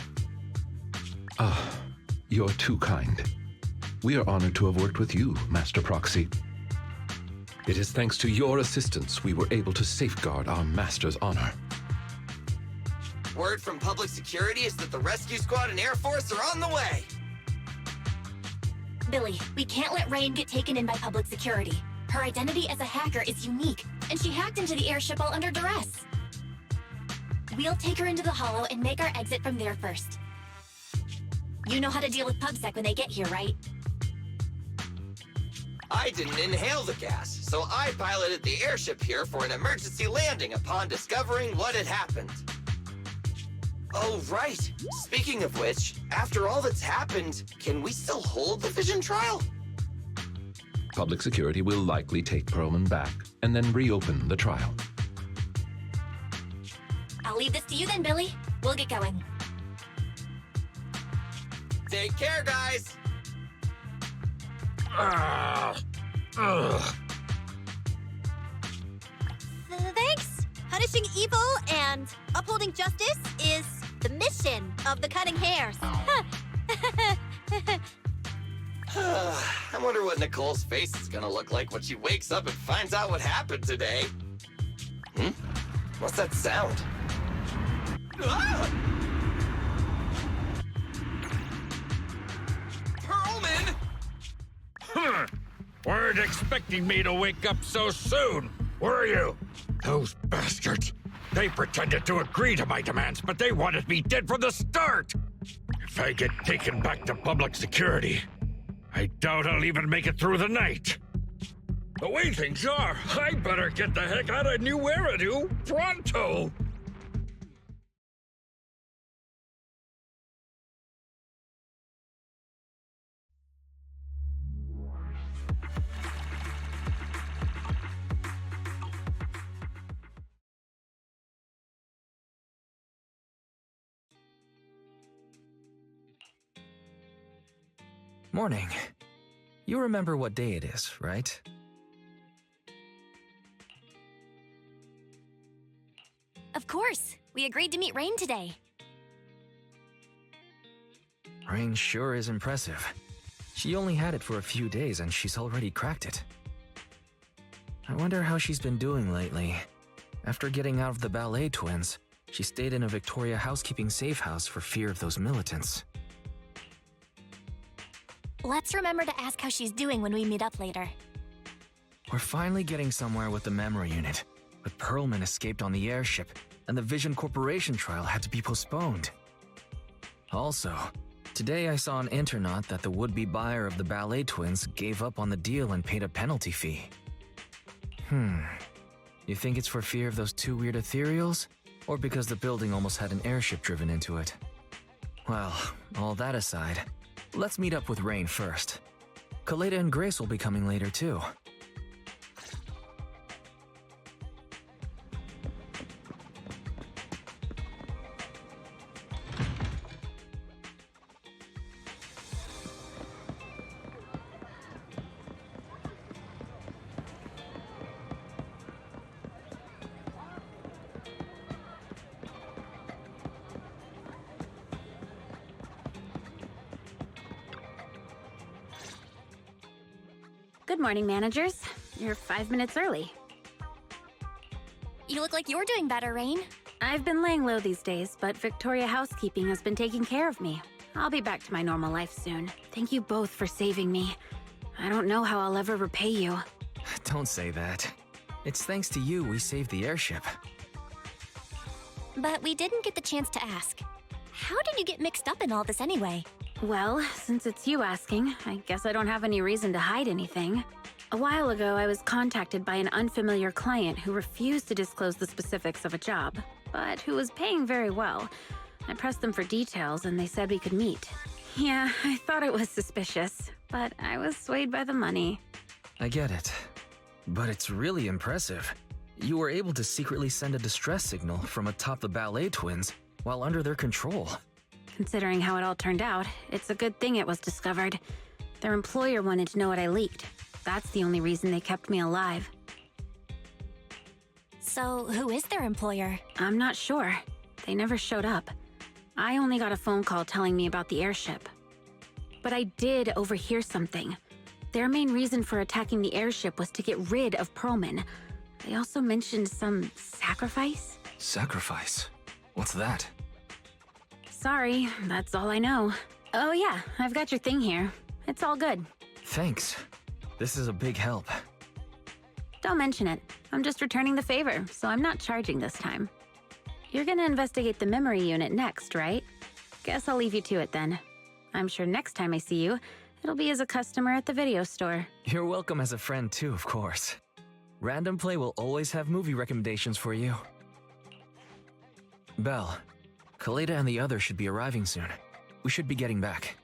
Ah, you're too kind. We are honored to have worked with you, Master Proxy. It is thanks to your assistance we were able to safeguard our Master's honor. Word from public security is that the rescue squad and Air Force are on the way! Billy, we can't let Rain get taken in by public security. Her identity as a hacker is unique, and she hacked into the airship while under duress. We'll take her into the Hollow and make our exit from there first. You know how to deal with PubSec when they get here, right? I didn't inhale the gas, so I piloted the airship here for an emergency landing upon discovering what had happened. Oh, right. Speaking of which, after all that's happened, can we still hold the Vision trial? Public security will likely take Perlman back and then reopen the trial. I'll leave this to you then, Billy. We'll get going. Take care, guys! Thanks! Punishing evil and upholding justice is the mission of the Cunning Hares. I wonder what Nicole's face is gonna look like when she wakes up and finds out what happened today. What's that sound? Ah! Perlman! Weren't expecting me to wake up so soon, were you? Those bastards. They pretended to agree to my demands, but they wanted me dead from the start. If I get taken back to public security, I doubt I'll even make it through the night. The way things are, I better get the heck out of New Eridu pronto! Morning. You remember what day it is, right? Of course. We agreed to meet Rain today. Rain sure is impressive. She only had it for a few days and she's already cracked it. I wonder how she's been doing lately. After getting out of the ballet twins, she stayed in a Victoria housekeeping safe house for fear of those militants. Let's remember to ask how she's doing when we meet up later. We're finally getting somewhere with the memory unit, but Perlman escaped on the airship, and the Vision Corporation trial had to be postponed. Also, today I saw on Internet that the would-be buyer of the ballet twins gave up on the deal and paid a penalty fee. You think it's for fear of those two weird ethereals? Or because the building almost had an airship driven into it? Well, all that aside, let's meet up with Rain first. Kaleda and Grace will be coming later too. Good morning, managers. You're 5 minutes early. You look like you're doing better, Rain. I've been laying low these days, but Victoria Housekeeping has been taking care of me. I'll be back to my normal life soon. Thank you both for saving me. I don't know how I'll ever repay you. Don't say that. It's thanks to you we saved the airship. But we didn't get the chance to ask. How did you get mixed up in all this anyway? Well, since it's you asking, I guess I don't have any reason to hide anything. A while ago, I was contacted by an unfamiliar client who refused to disclose the specifics of a job, but who was paying very well. I pressed them for details and they said we could meet. Yeah, I thought it was suspicious, but I was swayed by the money. I get it. But it's really impressive. You were able to secretly send a distress signal from atop the ballet twins while under their control. Considering how it all turned out, it's a good thing it was discovered. Their employer wanted to know what I leaked. That's the only reason they kept me alive. So, who is their employer? I'm not sure. They never showed up. I only got a phone call telling me about the airship. But I did overhear something. Their main reason for attacking the airship was to get rid of Perlman. They also mentioned some sacrifice. Sacrifice? What's that? Sorry, that's all I know. Oh yeah, I've got your thing here. It's all good. Thanks. This is a big help. Don't mention it. I'm just returning the favor, so I'm not charging this time. You're gonna investigate the memory unit next, right? Guess I'll leave you to it then. I'm sure next time I see you, it'll be as a customer at the video store. You're welcome as a friend too, of course. Random Play will always have movie recommendations for you. Belle, Kaleda and the others should be arriving soon. We should be getting back.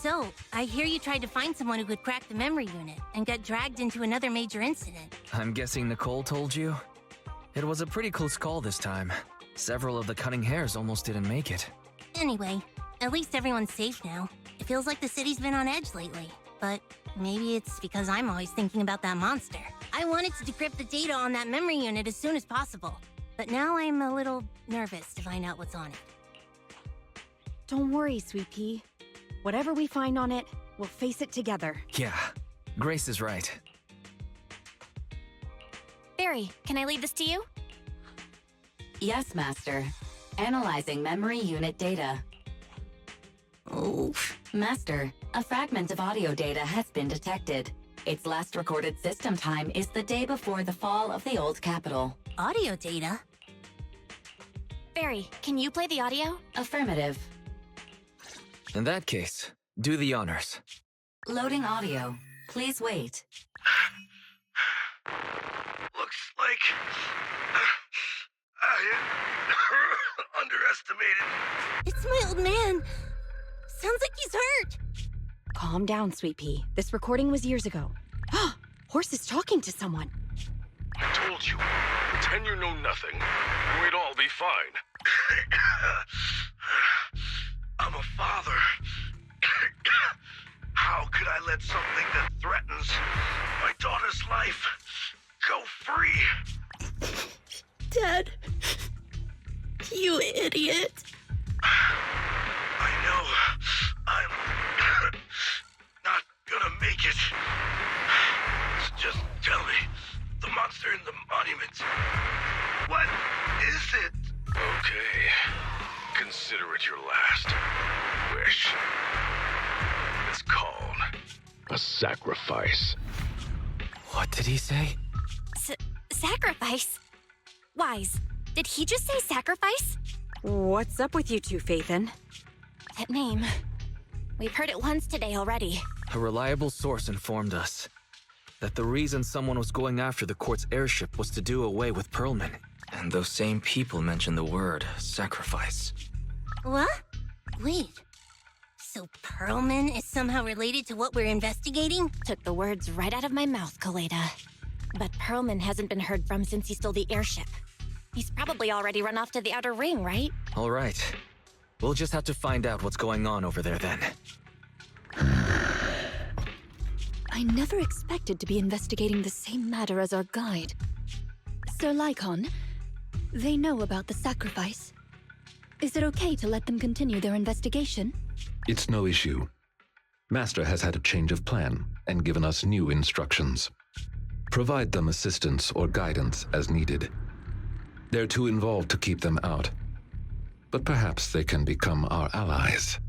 So, I hear you tried to find someone who could crack the memory unit and got dragged into another major incident. I'm guessing Nicole told you? It was a pretty close call this time. Several of the cunning hares almost didn't make it. Anyway, at least everyone's safe now. It feels like the city's been on edge lately. But maybe it's because I'm always thinking about that monster. I wanted to decrypt the data on that memory unit as soon as possible. But now I'm a little nervous to find out what's on it. Don't worry, Sweet Pea. Whatever we find on it, we'll face it together. Yeah, Grace is right. Barry, can I leave this to you? Yes, Master. Analyzing memory unit data. Oof. Master, a fragment of audio data has been detected. Its last recorded system time is the day before the fall of the old capital. Audio data? Barry, can you play the audio? Affirmative. In that case, do the honors. Loading audio. Please wait. Looks like I underestimated. It's my old man. Sounds like he's hurt. Calm down, Sweet Pea. This recording was years ago. Horse is talking to someone. I told you. Pretend you know nothing, and we'd all be fine. I'm a father. How could I let something that threatens my daughter's life go free? Dad. You idiot. I know. I'm not gonna make it. Just tell me. The monster in the monument. What is it? Okay. Consider it your last wish. It's called a sacrifice. What did he say? Sacrifice? Wise, did he just say sacrifice? What's up with you two, Faithin? That name. We've heard it once today already. A reliable source informed us that the reason someone was going after the court's airship was to do away with Perlman. And those same people mentioned the word sacrifice. What? Wait. So Perlman is somehow related to what we're investigating? Took the words right out of my mouth, Kaleda. But Perlman hasn't been heard from since he stole the airship. He's probably already run off to the outer ring, right? All right. We'll just have to find out what's going on over there then. I never expected to be investigating the same matter as our guide. Sir Lycon, they know about the sacrifice. Is it okay to let them continue their investigation? It's no issue. Master has had a change of plan and given us new instructions. Provide them assistance or guidance as needed. They're too involved to keep them out, but perhaps they can become our allies.